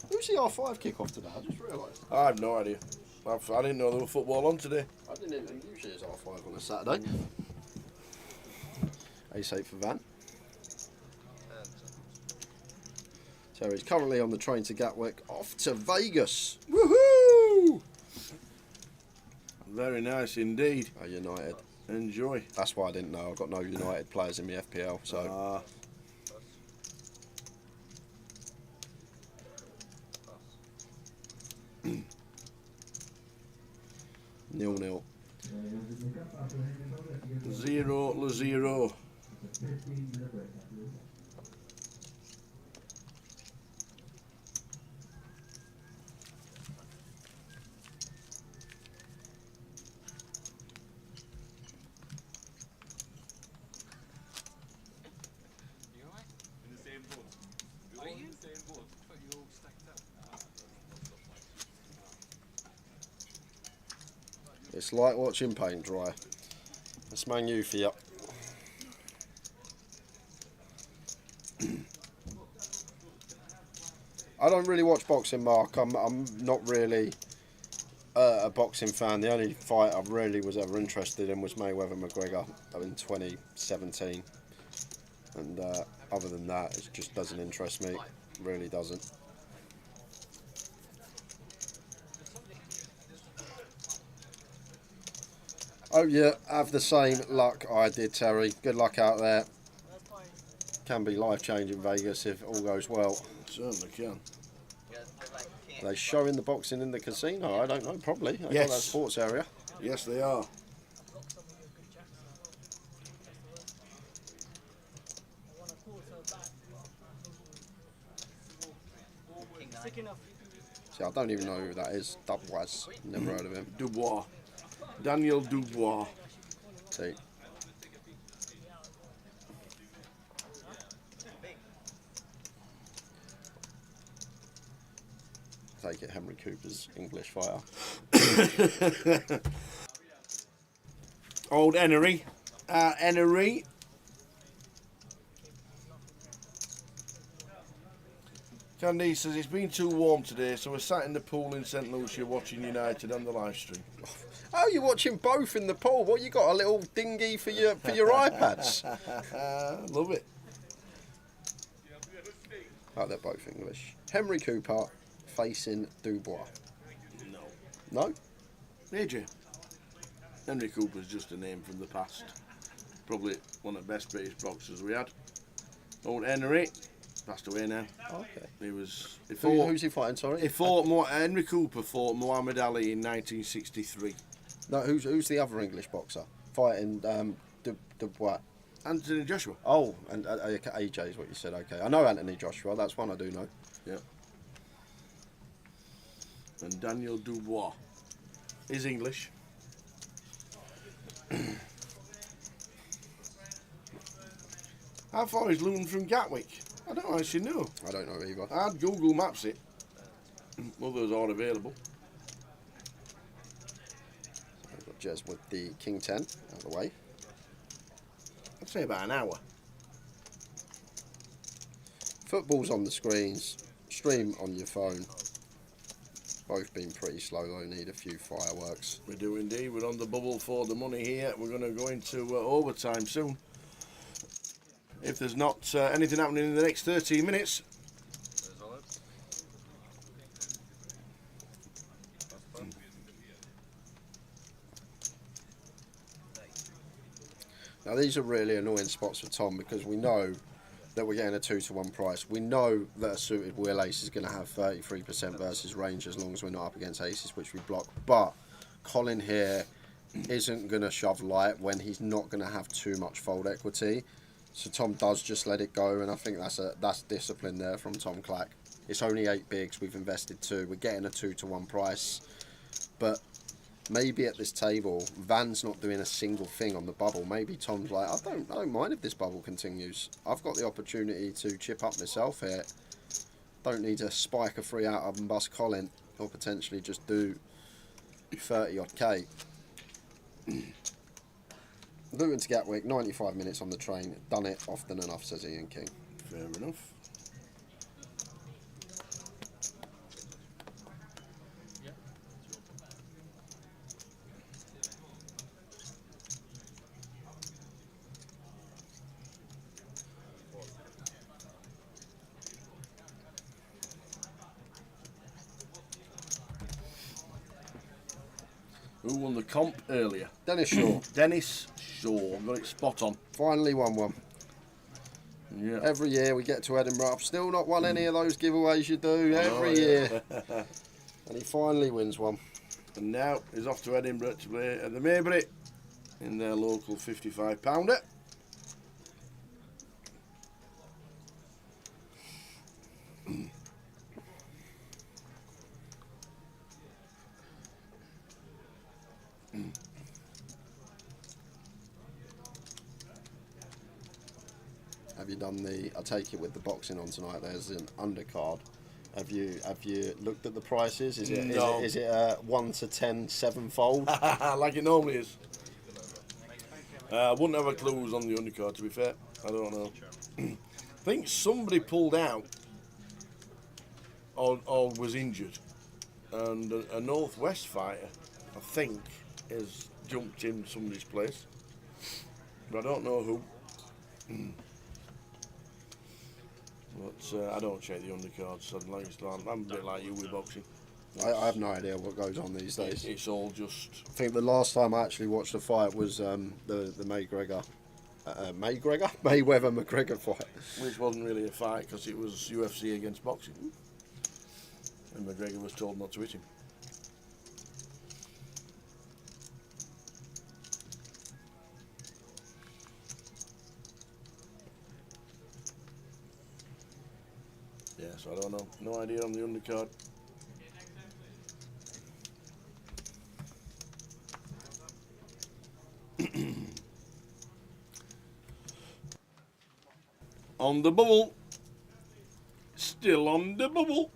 S4: Who's the R5 kick-off today? I just realised.
S1: I have no idea. I didn't know there was football on today.
S4: I didn't even usually it's R5 on a Saturday. Ace-8 for Van. Terry's currently on the train to Gatwick, off to Vegas.
S1: Woohoo! Very nice indeed.
S4: United.
S1: Enjoy.
S4: That's why I didn't know. I've got no United players in the FPL, so... 0-0.
S1: 0-0.
S4: It's like watching paint dry. That's Man U for you. I don't really watch boxing, Mark. I'm not really a boxing fan. The only fight I really was ever interested in was Mayweather-McGregor in 2017. And other than that, it just doesn't interest me. It really doesn't. Oh yeah, have the same luck I did, Terry. Good luck out there. Can be life-changing Vegas if all goes well.
S1: Certainly can.
S4: Are they showing the boxing in the casino? I don't know, probably. They
S1: Yes.
S4: got that sports area.
S1: Yes, they are.
S4: See, I don't even know who that is. Dubois. Never heard of him.
S1: Dubois. Daniel Dubois.
S4: See. Take it, Henry Cooper's English fighter.
S1: Old Enery. Enery. Candy says it's been too warm today, so we're sat in the pool in St Lucia watching United on the live stream.
S4: Oh, you're watching both in the pool. What, you got a little dinghy for your iPads?
S1: Love it.
S4: Oh, they're both English. Henry Cooper facing Dubois.
S1: No.
S4: No?
S1: AJ. Henry Cooper's just a name from the past. probably one of the best British boxers we had. Old Henry, passed away now.
S4: Okay.
S1: Who's
S4: he fighting? Sorry.
S1: Henry Cooper fought Muhammad Ali in 1963.
S4: No, who's the other English boxer fighting? The what?
S1: Anthony Joshua.
S4: Oh, and AJ is what you said. Okay, I know Anthony Joshua. That's one I do know.
S1: Yeah. And Daniel Dubois is English. How far is Luton from Gatwick? I don't actually know.
S4: I don't know either.
S1: I'd Google Maps it. Others are available.
S4: So we've got Jez with the King 10 out of the way.
S1: I'd say about an hour.
S4: Football's on the screens. Stream on your phone. Both been pretty slow though, need a few fireworks.
S1: We do indeed. We're on the bubble for the money here. We're going to go into overtime soon. If there's not anything happening in the next 13 minutes.
S4: Now these are really annoying spots for Tom because we know that we're getting a 2-to-1 price. We know that a suited wheel ace is going to have 33% versus range as long as we're not up against aces, which we block. But Colin here isn't going to shove light when he's not going to have too much fold equity. So Tom does just let it go, and I think that's discipline there from Tom Clack. It's only 8 bigs, we've invested 2. We're getting a 2-to-1 price. But maybe at this table, Van's not doing a single thing on the bubble. Maybe Tom's like, I don't mind if this bubble continues. I've got the opportunity to chip up myself here. Don't need to spike a 3 out of and bust Colin, or potentially just do 30 odd K. Luton to Gatwick, 95 minutes on the train. Done it often enough, says Ian King.
S1: Fair enough. Who won the comp earlier?
S4: Dennis Shaw.
S1: Dennis Shaw. Got it spot on.
S4: Finally won one.
S1: Yeah.
S4: Every year we get to Edinburgh. I've still not won any of those giveaways you do every year. And he finally wins one.
S1: And now he's off to Edinburgh to play at the Maybury in their local 55-pounder.
S4: Have you done I take it with the boxing on tonight, there's an undercard. Have you looked at the prices? Is it
S1: No.
S4: is it a 1 to 10 7-fold?
S1: Like it normally is. I wouldn't have a clue who's on the undercard, to be fair. I don't know. I think somebody pulled out or was injured. And a Northwest fighter, I think, has jumped in somebody's place. But I don't know who. But I don't check the undercards, so I'm a bit like you with boxing.
S4: I have no idea what goes on these days.
S1: It's all just...
S4: I think the last time I actually watched a fight was the Mayweather McGregor fight.
S1: Which wasn't really a fight because it was UFC against boxing. And McGregor was told not to hit him. Yeah, so I don't know. No idea on the undercard. On the bubble. Still on the bubble.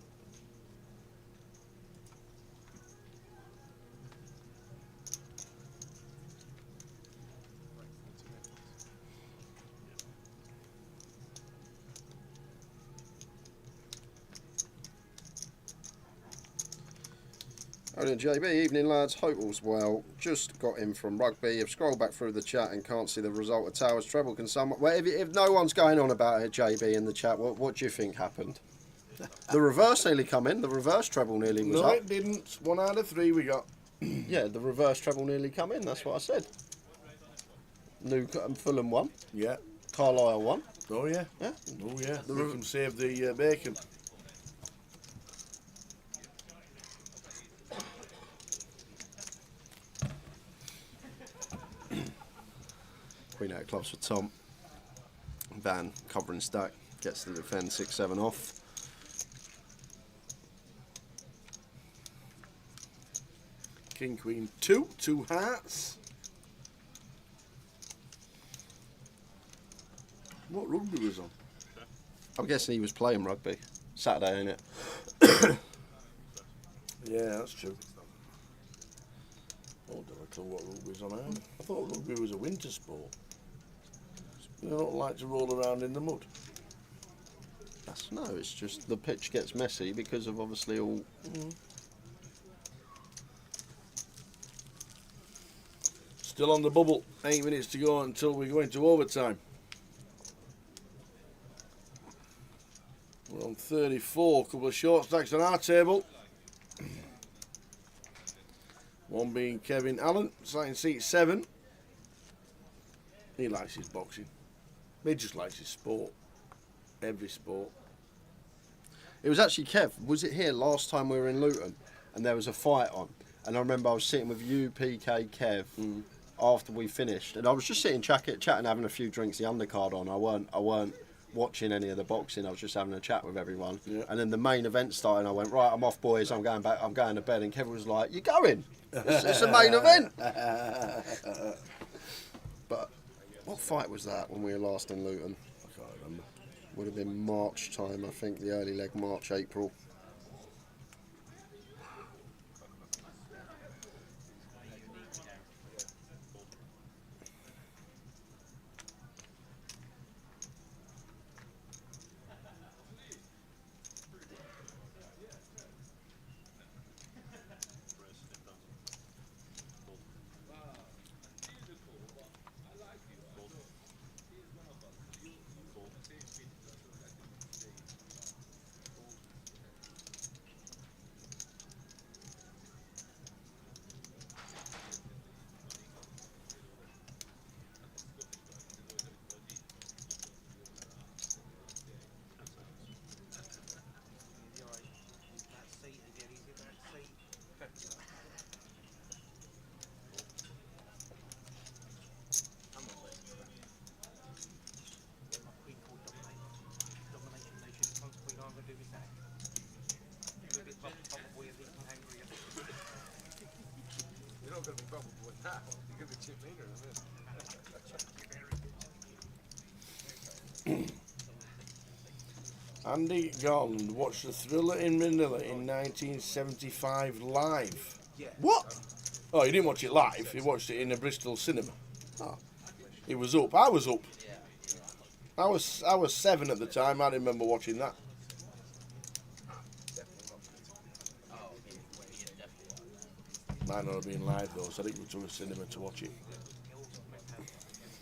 S4: Morning JB, evening lads, hope all's well. Just got in from rugby, I've scrolled back through the chat and can't see the result of Towers treble. Can someone, well, if no one's going on about it JB in the chat, what do you think happened? The reverse nearly come in, the reverse treble nearly was
S1: No,
S4: up.
S1: it didn't. 1 out of 3 we got.
S4: Yeah, the reverse treble nearly come in, that's what I said.
S2: Fulham won.
S1: Yeah.
S2: Carlisle won.
S1: Oh yeah.
S2: Yeah.
S1: Oh yeah. They can save the bacon.
S2: Queen out clubs for Tom. Van covering stack. Gets to defend 6-7 off.
S1: King, Queen, 2. 2 hearts. What rugby was on?
S2: I'm guessing he was playing rugby. Saturday, ain't it?
S1: Yeah, that's true. I don't have a clue what rugby was on. I thought rugby was a winter sport. They don't like to roll around in the mud.
S2: No, it's just the pitch gets messy because of obviously all.
S1: Still on the bubble. 8 minutes to go until we go into overtime. We're on 34. Couple of short stacks on our table. One being Kevin Allen, starting seat 7. He likes his boxing. He just likes his sport. Every sport.
S2: It was actually Kev. Was it here last time we were in Luton, and there was a fight on? And I remember I was sitting with you, PK, Kev, after we finished, and I was just sitting chatting, having a few drinks. The undercard on. I weren't watching any of the boxing. I was just having a chat with everyone. Yeah. And then the main event started. And I went, right, I'm off, boys. I'm going back. I'm going to bed. And Kevin was like, "You going? It's a main event." But what fight was that when we were last in Luton?
S1: I can't remember.
S2: Would have been March time, I think, the early leg, March, April.
S9: You're not going to be bubble boy now. You're going to be chip leader in a minute.
S1: Andy Garland watched The Thriller in Manila in 1975 live.
S9: Yeah.
S1: What? Oh, he didn't watch it live. He watched it in a Bristol cinema. Oh. He was up. I was up. I was 7 at the time. I remember watching that. Might not have been live though, so I think we went to a cinema to watch it.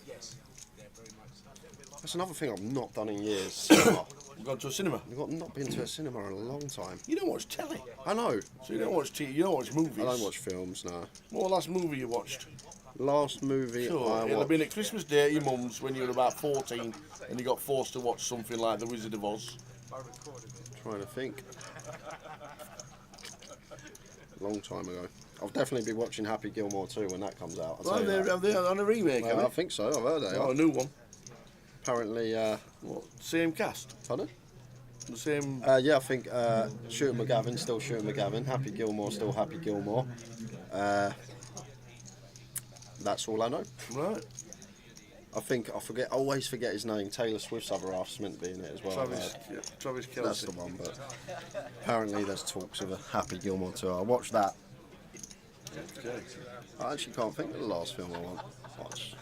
S9: Yes. Yeah, very much so.
S2: That's another thing I've not done in years. Cinema.
S1: You've gone to a cinema?
S2: I've not been to a cinema in a long time.
S1: You don't watch telly?
S2: I know.
S1: So you don't watch TV, you don't watch movies?
S2: I don't watch films, no.
S1: What was the last movie you watched?
S2: Last movie
S1: Sure,
S2: I
S1: it'll
S2: watched.
S1: have been at Christmas Day at your mum's when you were about 14 and you got forced to watch something like The Wizard of Oz.
S9: I recorded it.
S2: Trying to think. Long time ago. I'll definitely be watching Happy Gilmore 2 when that comes out.
S1: Have they on a remake?
S2: I think so. I've heard they
S1: Oh,
S2: are.
S1: a new one.
S2: Apparently,
S1: What? Same cast?
S2: pardon?
S1: The same.
S2: Yeah, I think Shooter McGavin, still Shooter McGavin. Happy Gilmore, still Happy Gilmore. That's all I know.
S1: Right.
S2: I always forget his name. Taylor Swift's other half's meant to be in it as well.
S1: Travis Kelce.
S2: That's the one, but apparently there's talks of a Happy Gilmore 2. I watched that.
S1: Okay.
S2: I actually can't think of the last film I watched.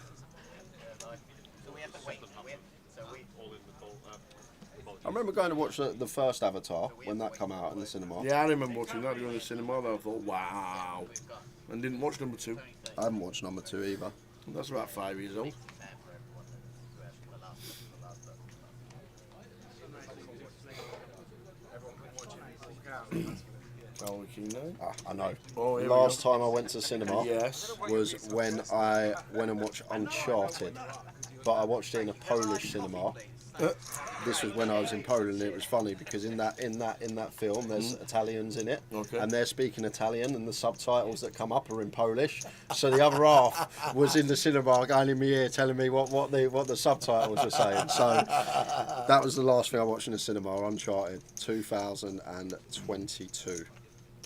S2: I remember going to watch the first Avatar when that came out in the cinema.
S1: Yeah, I remember watching that in the cinema. I thought, wow. And didn't watch number 2.
S2: I haven't watched number 2 either.
S1: That's about 5 years old. Carl King Nine.
S4: I know.
S1: Oh, here we
S4: Last
S1: go.
S4: time I went to cinema
S1: Yes.
S4: was when I went and watched Uncharted, but I watched it in a Polish cinema. This was when I was in Poland, and it was funny because in that film there's Italians in it,
S1: Okay.
S4: and they're speaking Italian, and the subtitles that come up are in Polish. So the other half was in the cinema going in my ear telling me what the subtitles were saying. So that was the last thing I watched in the cinema, Uncharted, 2022.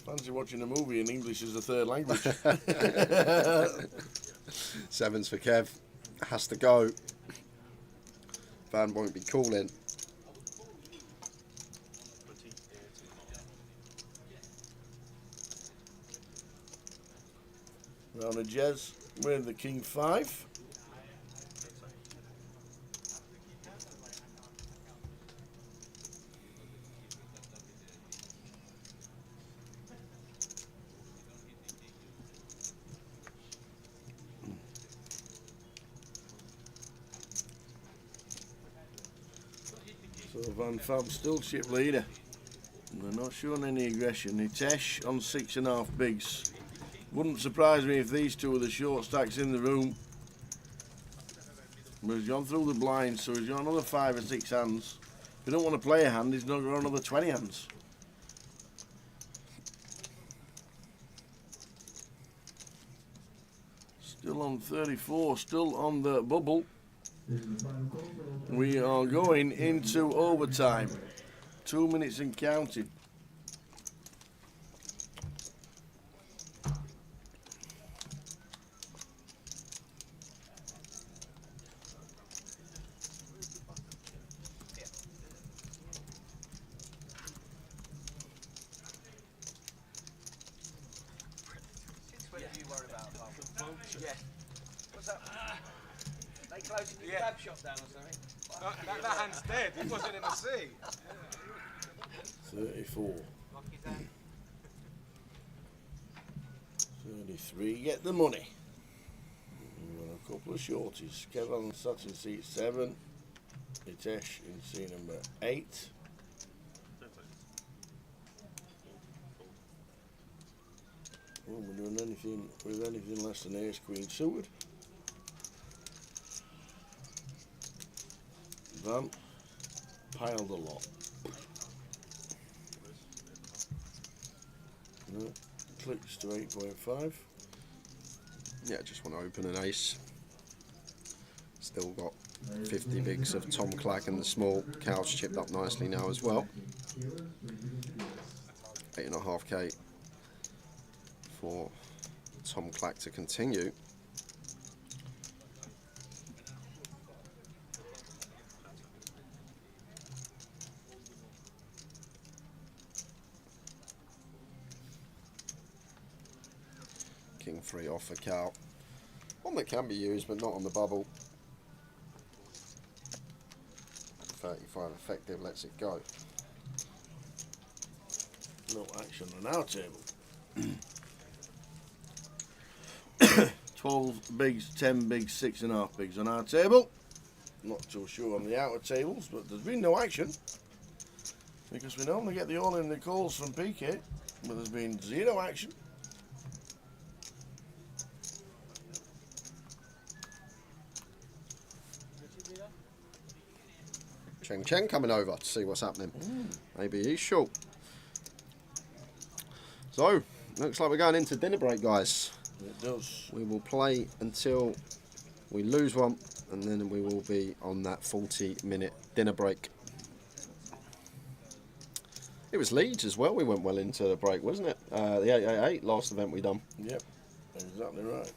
S1: Fancy watching a movie in English as a third language.
S4: 7's for Kev. Has to go. Van won't be calling.
S1: Round of Jez with the King 5. So Van Fab still chip leader. They're not showing any aggression. Nitesh on 6.5 bigs. Wouldn't surprise me if these two are the short stacks in the room. But he's gone through the blinds, so he's got another 5 or 6 hands. If he don't want to play a hand, he's not got another 20 hands. Still on 34, still on the bubble. We are going into overtime. 2 minutes and counting.
S10: What do you worry about? Yeah. What's that? They closing the kebab shop down or something?
S9: That hand's dead. He wasn't in the sea.
S1: 34. 33, get the money. We've got a couple of shorties. Kevin sat in seat 7. Hitesh in seat number 8. Oh, we're doing anything with anything less than ace queen suited. Van piled a lot. No, clicks to 8.5.
S4: Yeah, just want to open an ace. Still got 50 bigs of Tom Clack and the small couch chipped up nicely now as well. 8.5k for Tom Clack to continue. King 3 off for Cal. One that can be used, but not on the bubble. 35 effective, lets it go.
S1: No action on our table. 12 bigs, 10 bigs, 6.5 bigs on our table. Not too sure on the outer tables, but there's been no action. Because we normally get the all in the calls from PK, but there's been zero action.
S4: Cheng Cheng coming over to see what's happening. Maybe he's short. So, looks like we're going into dinner break, guys.
S1: It does.
S4: We will play until we lose one, and then we will be on that 40-minute dinner break. It was Leeds as well. We went well into the break, wasn't it? The 888 last event we done.
S1: Yep, exactly right.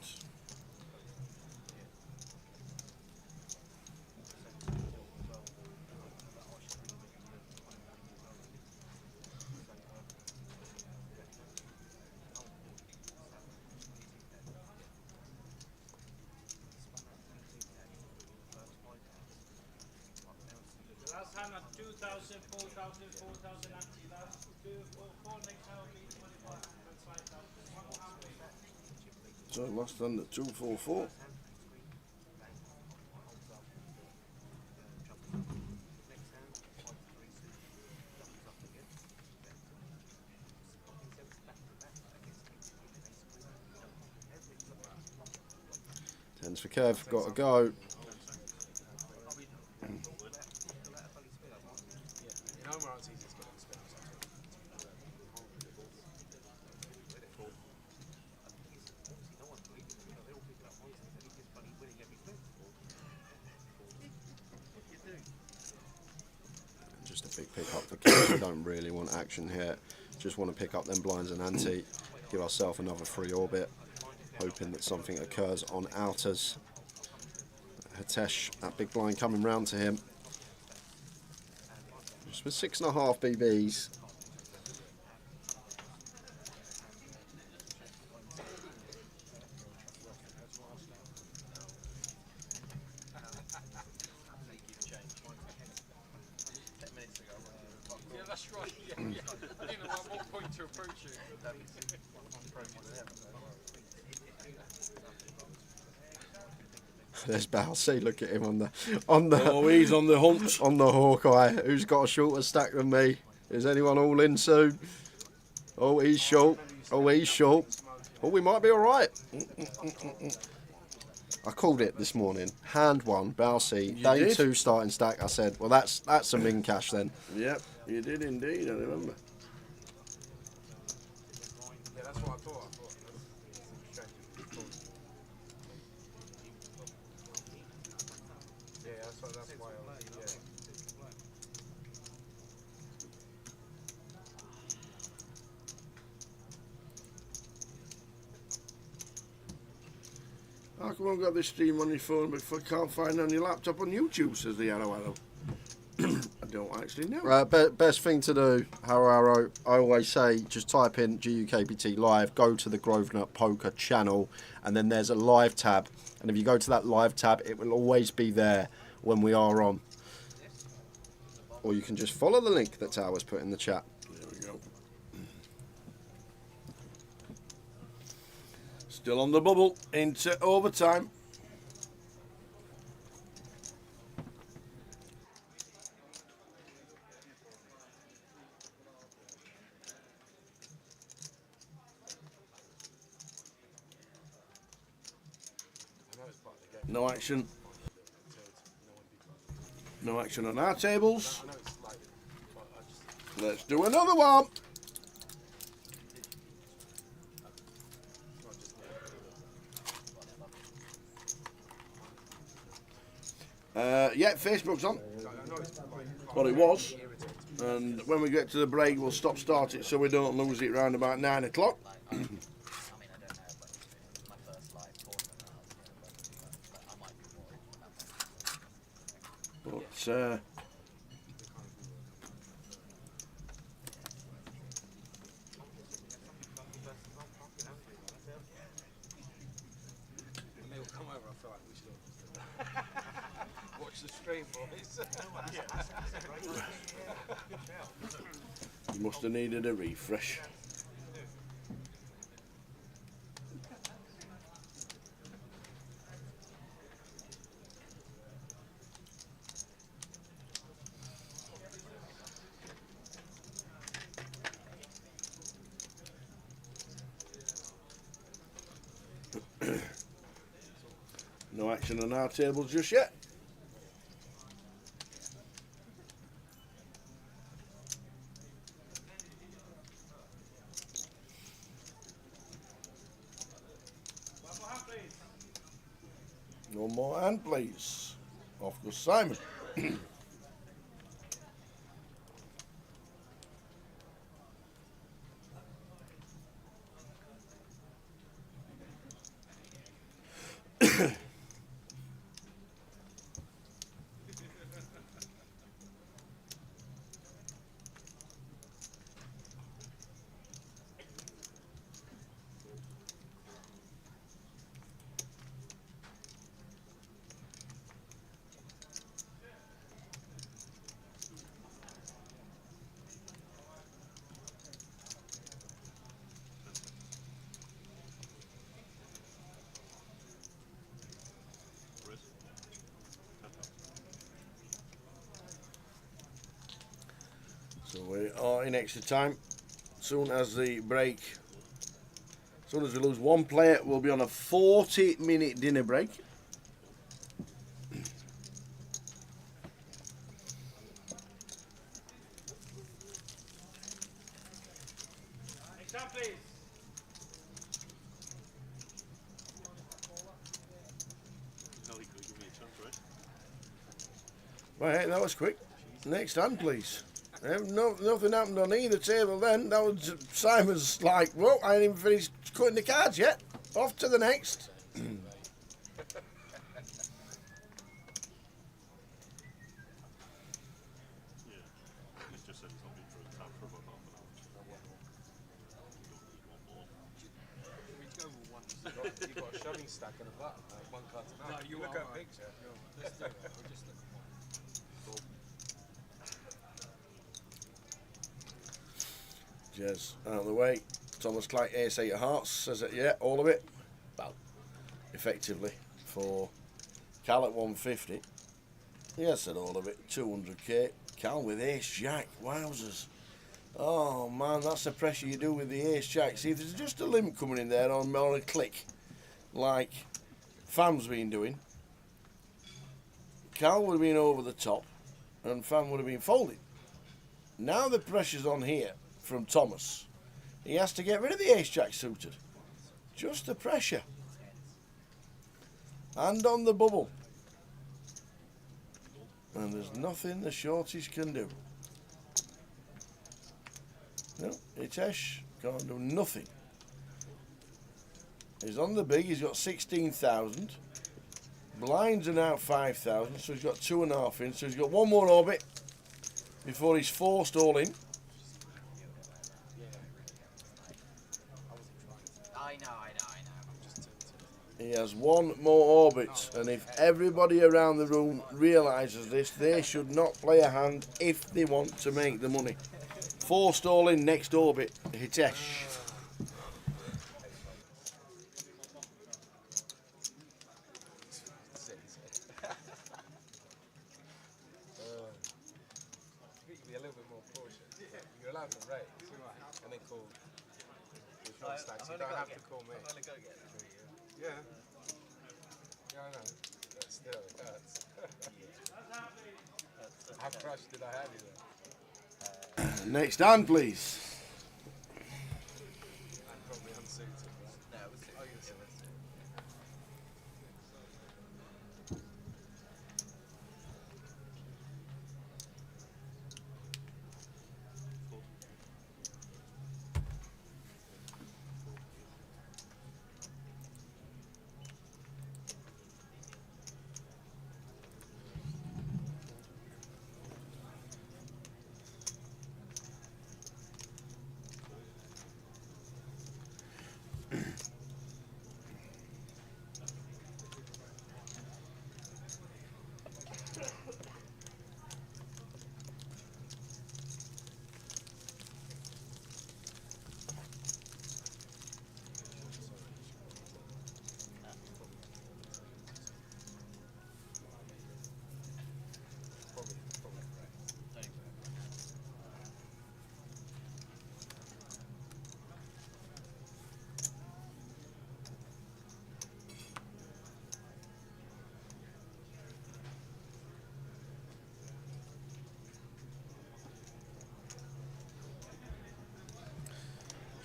S8: Last time at 2,000, 4,000, 4,000, and 4 next time will be 25 and 5,000.
S1: So last hand at 244.
S4: buttons for Kev. Got to go. Just a big pick up for Kev. We don't really want action here. Just want to pick up them blinds and ante. Give ourselves another free orbit. Hoping that something occurs on outers. Hitesh, that big blind coming round to him. Just with 6.5 BBs.
S7: Yeah, that's right. Yeah, yeah. I didn't know at what point to approach you.
S4: There's Balsey, look at him on the
S1: Oh, he's on the hunt.
S4: on the Hawkeye. Who's got a shorter stack than me? Is anyone all in soon? Oh, he's short. Oh, he's short. Oh, we might be alright. I called it this morning. Hand one, Balsey.
S1: You
S4: Day
S1: did?
S4: 2 starting stack. I said, well, that's a min cash then.
S1: Yep, you did indeed, I remember.
S9: Yeah, that's what I thought. Yeah, that's why I was, yeah.
S1: How come I've got this stream on your phone but if I can't find it on your laptop on YouTube, says the arrow arrow. I don't actually know.
S4: Best thing to do, Harrow, I always say, just type in GUKPT live, go to the Grosvenor Poker channel, and then there's a live tab. And if you go to that live tab, it will always be there when we are on. Or you can just follow the link that Tower's put in the chat.
S1: There we go. Still on the bubble into overtime. No action. No action on our tables. Let's do another one. Yeah, Facebook's on. Well, it was. And when we get to the break, we'll start it so we don't lose it round about 9 o'clock. But
S9: Come over, I feel like we should watch the stream, boys.
S1: you must have needed a refresh. No action on our tables just yet. No more hand, please. Off goes Simon. So we are in extra time. Soon as the break, as soon as we lose one player, we'll be on a 40-minute dinner break. Right, that was quick. Next hand, please. Nothing happened on either table then. That was Simon's like, well, I ain't even finished cutting the cards yet. Off to the next.
S9: You've got a shoving stack and a button. One card to no, you look at a picture. Let's do it. We'll just look at one.
S1: Jez out of the way. Thomas Clark, ace 8 of hearts, says it, yeah, all of it. Well, effectively, for Cal at 150. Yeah, said all of it, 200k. Cal with ace jack, wowzers. Oh man, that's the pressure you do with the ace jack. See, if there's just a limp coming in there on a click, like Fam's been doing, Cal would have been over the top and Fam would have been folding. Now the pressure's on here from Thomas. He has to get rid of the ace jack suited. Just the pressure. And on the bubble. And there's nothing the shorties can do. No, Hitesh can't do nothing. He's on the big, he's got 16,000. Blinds are now 5,000, so he's got 2.5 in, so he's got one more orbit before he's forced all in.
S10: I know.
S1: He has one more orbit, and if everybody around the room realises this, they should not play a hand if they want to make the money. Forced all in next orbit, Hitesh.
S9: You can be a little bit more cautious. You're allowed to raise and then call your short stacks. You don't have to call me. Yeah. Yeah, I know. But still, it hurts. How crushed did I have you there?
S1: Next hand, please.
S9: Probably unsuited, right?
S10: No, it's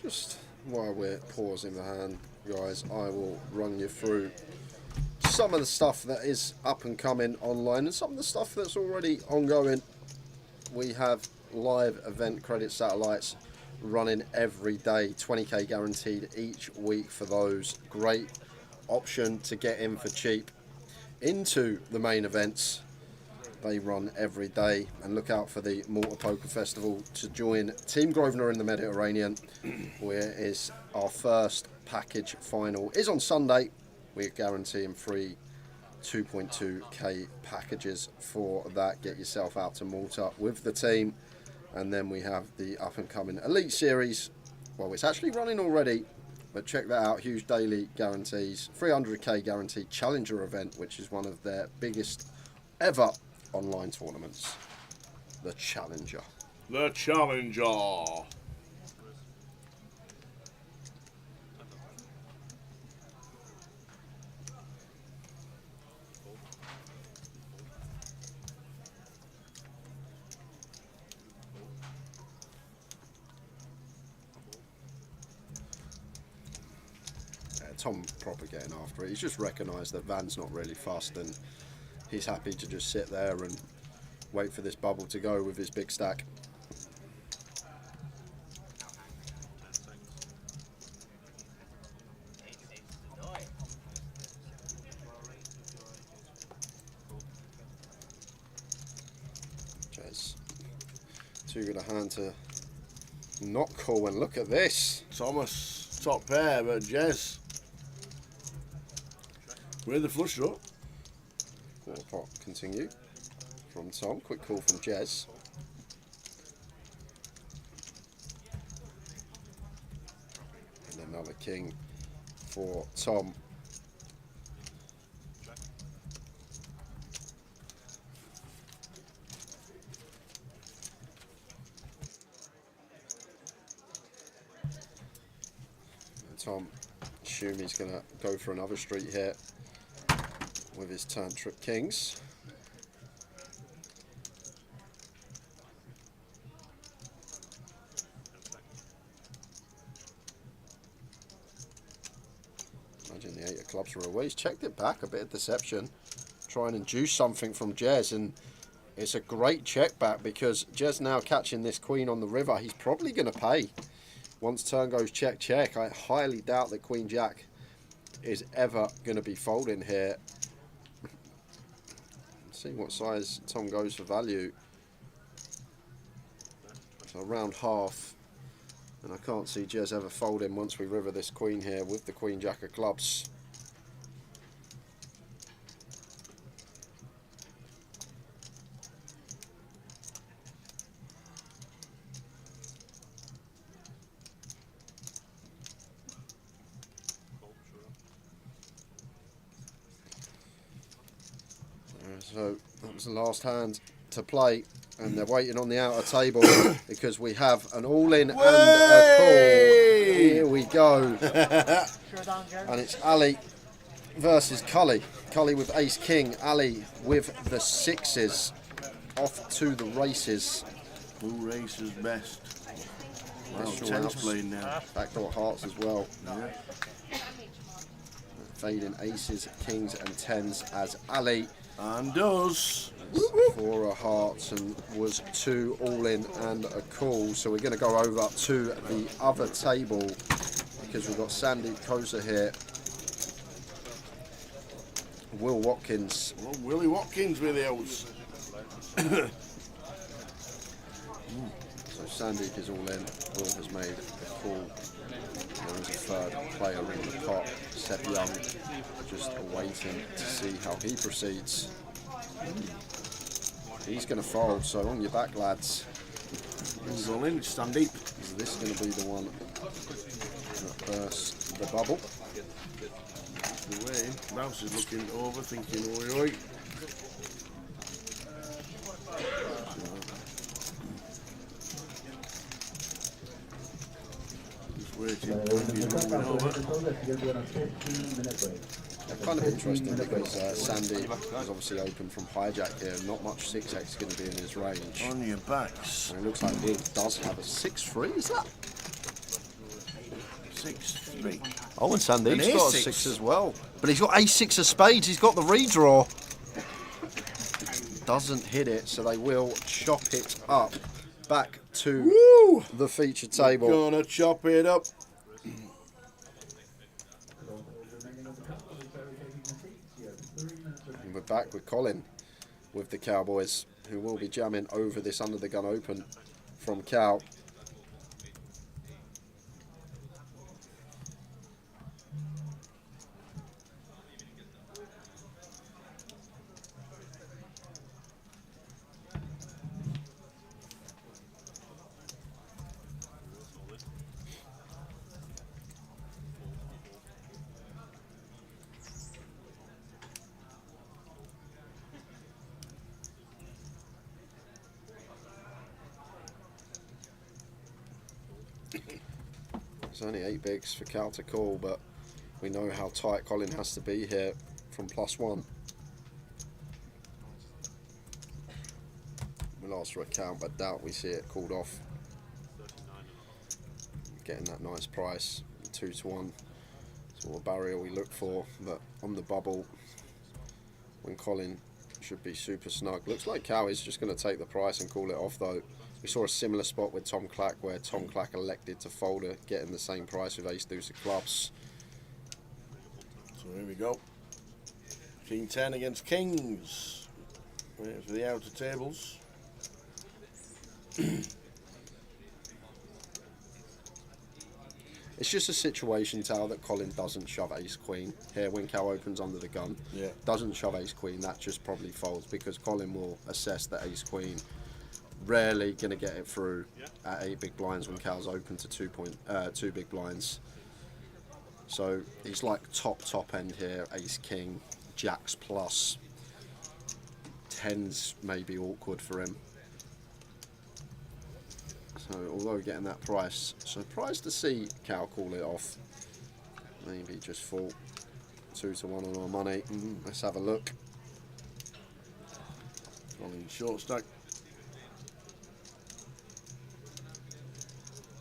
S4: Just while we're pausing the hand, guys, I will run you through some of the stuff that is up and coming online and some of the stuff that's already ongoing. We have live event credit satellites running every day, 20k guaranteed each week for those. Great option to get in for cheap into the main events. They run every day, and look out for the Malta Poker Festival to join Team Grosvenor in the Mediterranean, where is our first package final is on Sunday. We're guaranteeing free 2.2k packages for that. Get yourself out to Malta with the team. And then we have the up and coming Elite Series. Well, it's actually running already, but check that out. Huge daily guarantees, 300k guaranteed challenger event, which is one of their biggest ever online tournaments. The Challenger.
S1: The Challenger.
S4: Tom proper getting after it. He's just recognised that Van's not really fussed, and he's happy to just sit there and wait for this bubble to go with his big stack. Jez, two going to hand to not call, and look at this.
S1: Thomas, top pair, but Jez with the flush draw.
S4: Quarter pot continue from Tom. Quick call from Jez. And another king for Tom. And Tom, assume he's going to go for another street here with his turn trip kings. Imagine the 8 of clubs were away. He's checked it back, a bit of deception. Try and induce something from Jez, and it's a great check back because Jez now catching this queen on the river. He's probably going to pay once turn goes check, check. I highly doubt that Queen Jack is ever going to be folding here. See what size Tom goes for value. So around half. And I can't see Jez ever folding once we river this queen here with the Queen Jack of clubs. So that was the last hand to play, and they're waiting on the outer table because we have an all-in and a call. Here we go. And it's Ali versus Cully. Cully with ace-king, Ali with the sixes. Off to the races.
S1: Who races best? Wow,
S4: Additional
S1: ten's
S4: outs.
S1: playing now.
S4: Backdoor hearts as well.
S1: Yeah.
S4: Fading aces, kings and tens as Ali.
S1: And does.
S4: 4 of hearts and was 2 all in and a call. So we're going to go over to the other table because we've got Sandy Kosa here, Will Watkins.
S1: Well, Willie Watkins with the outs.
S4: So Sandy is all in. Will has made a call. There is a third player in the pot, Seb Young, just awaiting to see how he proceeds. He's going to fold, so on your back, lads.
S1: He's all in, stand deep.
S4: Is this going to be the one that bursts the bubble?
S1: The way Mouse is looking over, thinking, oi, oi. Just waiting, he's moving over.
S4: They're kind of interesting because Sandy is obviously open from hijack here. Not much 6x is going to be in his range.
S1: On your backs.
S4: And it looks like Will does have a 6-3, is that?
S1: 6-3.
S4: Oh, and Sandy's
S1: An
S4: got a
S1: A6.
S4: 6 as well. But he's got ace-6 of spades. He's got the redraw. Doesn't hit it, so they will chop it up back to
S1: Woo!
S4: the feature table.
S1: Gonna chop it up.
S4: And we're back with Colin with the Cowboys, who will be jamming over this under the gun open from Cal. It's only 8 bigs for Cal to call, but we know how tight Colin has to be here from +1. We'll ask for a count, but doubt we see it called off. Getting that nice price, 2-1. sort of barrier we look for, but on the bubble, when Colin should be super snug. Looks like Cowie's just going to take the price and call it off though. We saw a similar spot with Tom Clack where Tom Clack elected to fold it, getting the same price with ace deuce of clubs.
S1: So here we go. King 10 against Kings. Waiting for the outer tables.
S4: It's just a situation, Tal, that Colin doesn't shove ace queen. Here, when Cow opens under the gun,
S1: Yeah.
S4: doesn't shove ace queen, that just probably folds because Colin will assess the ace queen. Rarely going to get it through at 8 big blinds when Cow's open to 2 big blinds. So he's like top end here, ace king, jacks plus. 10s may be awkward for him. So although getting that price, surprised to see Cow call it off. Maybe just fall 2 to 1 on our money. Let's have a look.
S1: Colin short stack.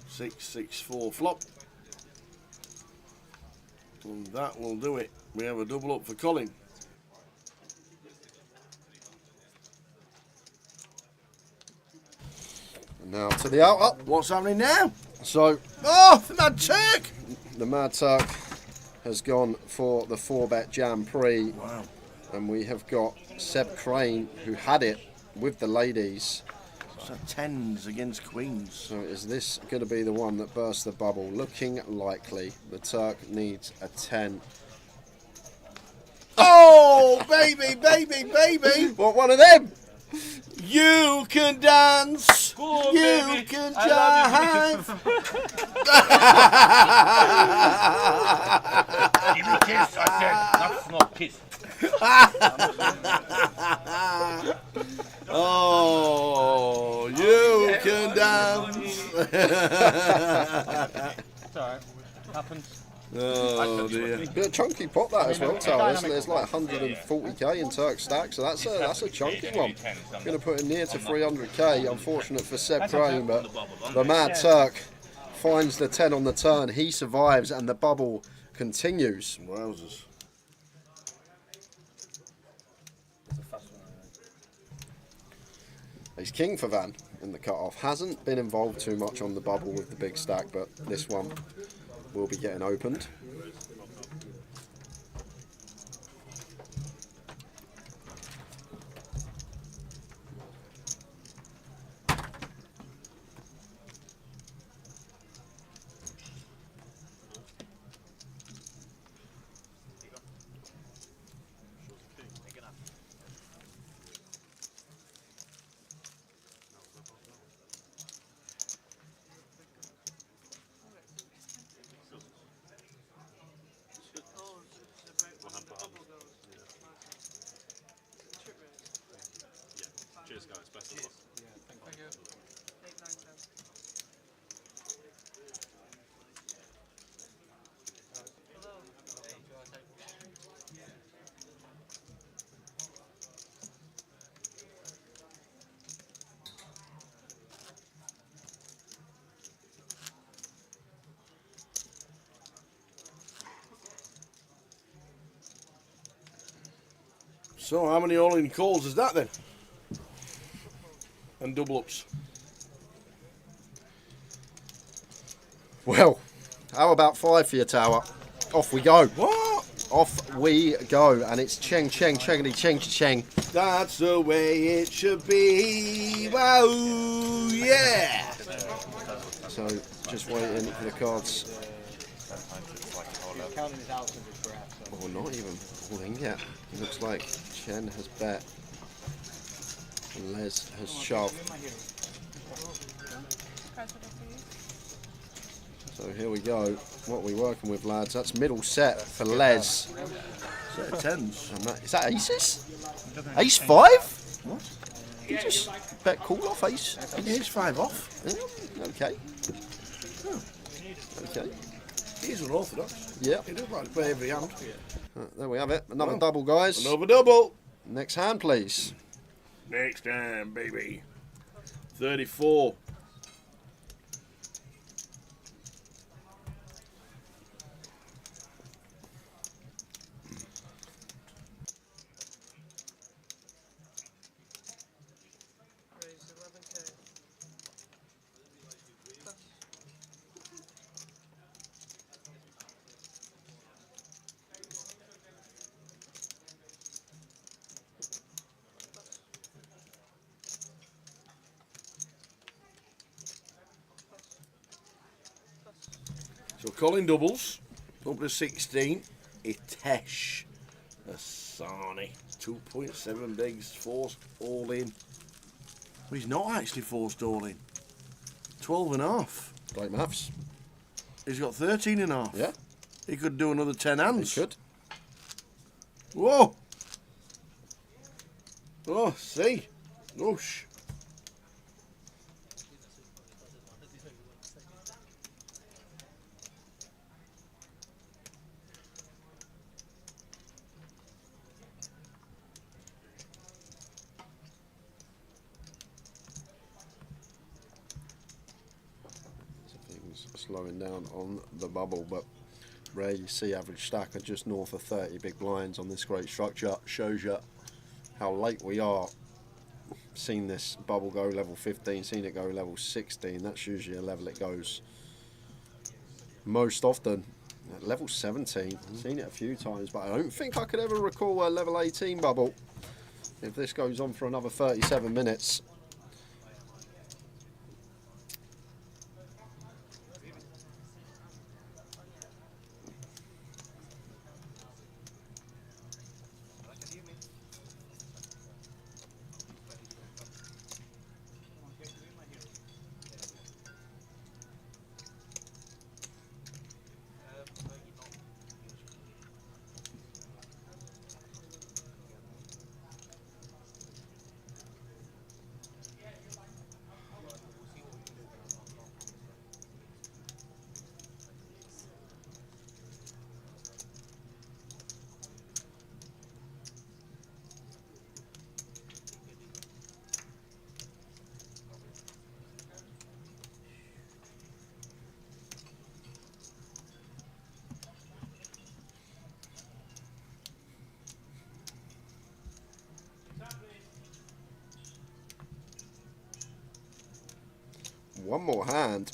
S1: 6-6-4 flop. And that will do it. We have a double up for Colin.
S4: And now to the outer.
S1: What's happening now?
S4: So,
S1: oh, the Mad Turk!
S4: The Mad Turk has gone for the 4-bet jam pre.
S1: Wow.
S4: And we have got Seb Crane, who had it with the ladies.
S1: So 10s against queens.
S4: So is this going to be the one that bursts the bubble? Looking likely. The Turk needs a 10.
S1: Oh, baby, baby, baby!
S4: What one of them?
S1: You can dance.
S10: Go on,
S1: you
S10: baby.
S1: can
S10: I love
S1: jive.
S10: Give me a kiss, I said. That's not kiss.
S1: Oh, you can dance.
S10: It's alright. Happens.
S1: Oh dear.
S4: Bit of chunky pot that as well, Tal. There's like 140k in Turk stack, so that's a chunky one. Going to put it near to 300k. Unfortunate for Seb Crane, but the Mad Turk finds the 10 on the turn. He survives, and the bubble continues.
S1: Wowzers.
S4: He's king for Van in the cut-off. Hasn't been involved too much on the bubble with the big stack, but this one will be getting opened.
S8: Cheers, guys. Best of luck. Thank you.
S1: So how many all-in calls is that then? And double ups.
S4: Well, how about 5 for your tower? Off we go.
S1: What?
S4: Off we go, and it's cheng cheng chengity cheng cheng.
S1: That's the way it should be. Wow, yeah.
S4: So just waiting for the cards. Or not even all in yet. It looks like Chen has bet and Les has shoved. So here we go. What are we working with, lads? That's middle set for Les.
S1: Set of tens.
S4: And is that aces? Ace 5? What? You just bet call off ace?
S1: Ace 5 off.
S4: Okay. Okay.
S1: He's unorthodox.
S4: Yeah.
S1: He does like to play every hand.
S4: There we have it. Another double, guys.
S1: Another double.
S4: Next hand, please.
S1: Next time, baby. 34. So Colin doubles. Up to 16. Itesh Asani. 2.7 bigs. Forced all in. Well, he's not actually forced all in. 12 and a half.
S2: Great maths.
S1: He's got 13 and a half.
S2: Yeah.
S1: He could do another 10 hands.
S2: He could.
S1: Whoa. Oh, see. Whoosh.
S2: Things slowing down on the bubble, but rare you see average stacker just north of 30 big blinds on this great structure. Shows you how late we are. Seen this bubble go level 15, seen it go level 16. That's usually a level it goes most often. At level 17, seen it a few times, but I don't think I could ever recall a level 18 bubble. If this goes on for another 37 minutes. One more hand.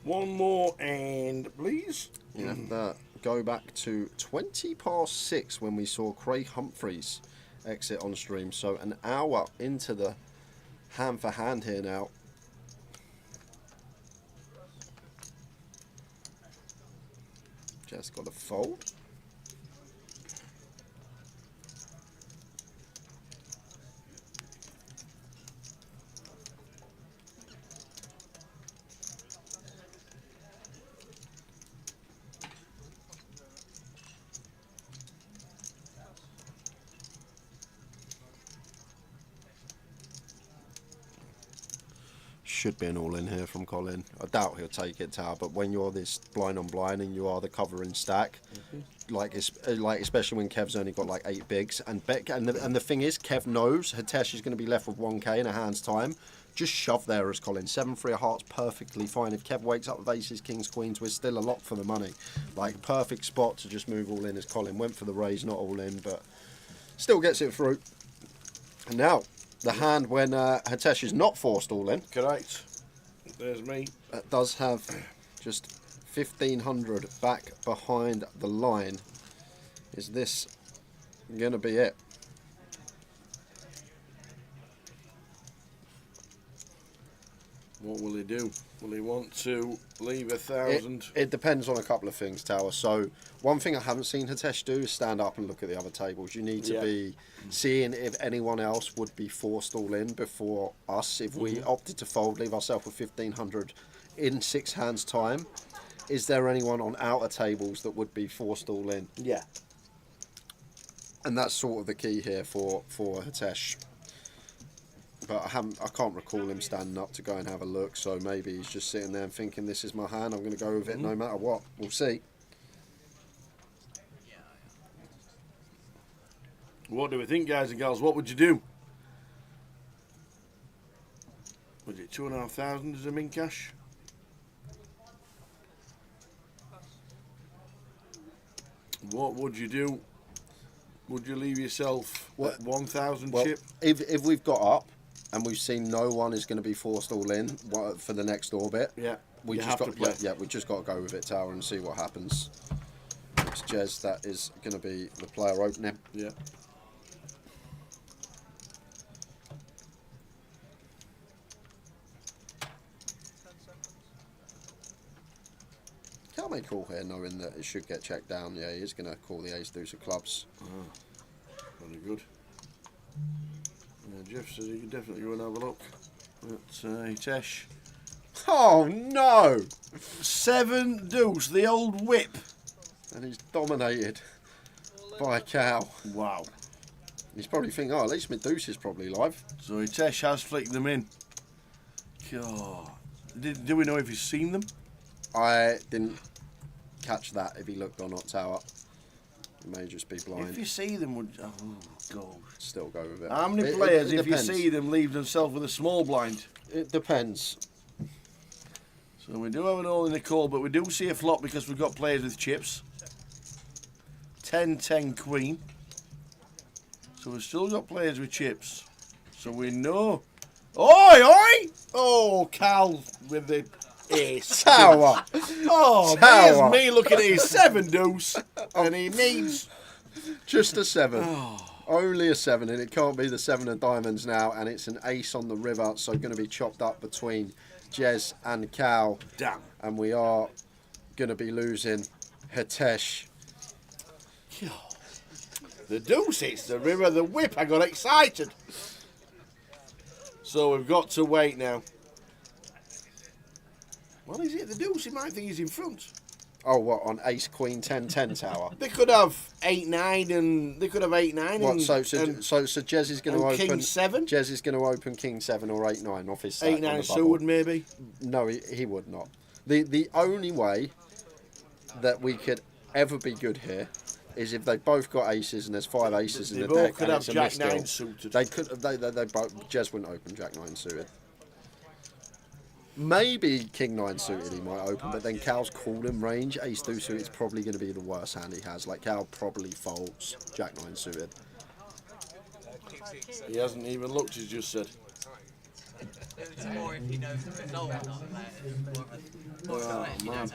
S1: One more and please.
S2: You have to go back to 20 past 6 when we saw Craig Humphreys exit on stream. So an hour into the hand for hand here now. Just got to fold. Should be an all in here from Colin. I doubt he'll take it, Tower, but when you're this blind on blind and you are the covering stack, like especially when Kev's only got like 8 bigs, and the thing is, Kev knows Hitesh is going to be left with 1k in a hand's time. Just shove there as Colin. 7-3 of hearts, perfectly fine. If Kev wakes up with aces, kings, queens, we're still a lot for the money. Like, perfect spot to just move all in as Colin. Went for the raise, not all in, but still gets it through. And now, the hand when Hitesh is not forced all in.
S1: Correct. There's me.
S2: That does have just 1,500 back behind the line. Is this going to be it?
S1: What will he do? Will he want to leave 1,000?
S2: It depends on a couple of things, Tower. So one thing I haven't seen Hitesh do is stand up and look at the other tables. You need to be seeing if anyone else would be forced all in before us. If we opted to fold, leave ourselves with 1,500 in 6 hands time, is there anyone on outer tables that would be forced all in?
S1: Yeah.
S2: And that's sort of the key here for Hitesh. But I can't recall him standing up to go and have a look, so maybe he's just sitting there and thinking, this is my hand, I'm going to go with it no matter what. We'll see.
S1: What do we think, guys and girls? What would you do? Was it 2,500 as a min cash? What would you do? Would you leave yourself 1,000 chip?
S2: If we've got up and we've seen no one is going to be forced all in for the next orbit, we just got we just got to go with it, Tower, and see what happens. It's Jez that is going to be the player opening.
S1: Yeah.
S4: Can't they call here knowing that it should get checked down? Yeah, he is going to call the ace deuce of clubs.
S1: Very good. Jeff says he can definitely go and have a look at Hitesh.
S4: Oh no!
S1: 7 deuce, the old whip.
S4: And he's dominated by a cow.
S1: Wow.
S4: He's probably thinking, oh, at least my deuce is probably live.
S1: So Hitesh has flicked them in. God. Do we know if he's seen them?
S4: I didn't catch that if he looked or not tower. He may just be blind.
S1: If you see them, would God.
S4: Still go with it.
S1: How many
S4: It
S1: players, if you
S4: depends.
S1: see them, leave themselves with a small blind?
S4: It depends.
S1: So we do have an all in the call, but we do see a flop because we've got players with chips. 10-10 queen. So we've still got players with chips. So we know. Oi, oi! Oh, Cal with the ace.
S4: Tower!
S1: Oh,
S4: Tower.
S1: there's me looking at his 7 deuce. And he needs.
S4: Just a 7.
S1: Oh.
S4: Only a 7, and it can't be the 7 of diamonds now, and it's an ace on the river, so going to be chopped up between Jez and Cal.
S1: Damn.
S4: And we are going to be losing Hitesh.
S1: The deuce hits the river, the whip. I got excited. So we've got to wait now. Well, he's hit the deuce. He might think he's in front.
S4: Oh, what, on ace, queen, 10-10 tower?
S1: They could have 8-9 and they could have 8-9
S4: What,
S1: and
S4: so Jez is going to
S1: and
S4: open
S1: king 7?
S4: Jez is going to open king 7 or 8-9 off his stack.
S1: 8-9 suited maybe.
S4: No, he would not. The only way that we could ever be good here is if they both got aces and there's 5 aces in
S1: They
S4: the
S1: both
S4: deck.
S1: could
S4: and
S1: have
S4: it's a
S1: Jack
S4: misdeal.
S1: 9 suited.
S4: They could. They both. Jez wouldn't open Jack 9 suited. Maybe King 9 suited he might open, but then Cal's called him range. Ace 2 suited is probably going to be the worst hand he has. Like Cal probably folds Jack 9 suited.
S1: He hasn't even looked, he's just said.
S10: It's more if he knows the result, not
S1: Oh, man.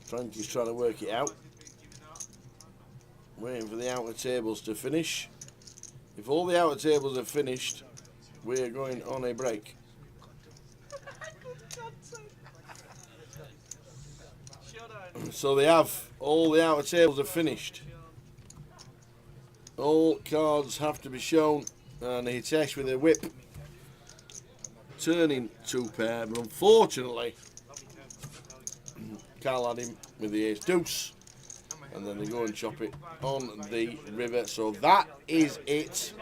S1: Frankie's trying to work it out. Waiting for the outer tables to finish. If all the outer tables are finished, we're going on a break. So they have. All the outer tables are finished. All cards have to be shown. And Hitesh with a whip. Turning 2 pair, but unfortunately, Cal had him with the ace deuce. And then they go and chop it on the river. So that is it.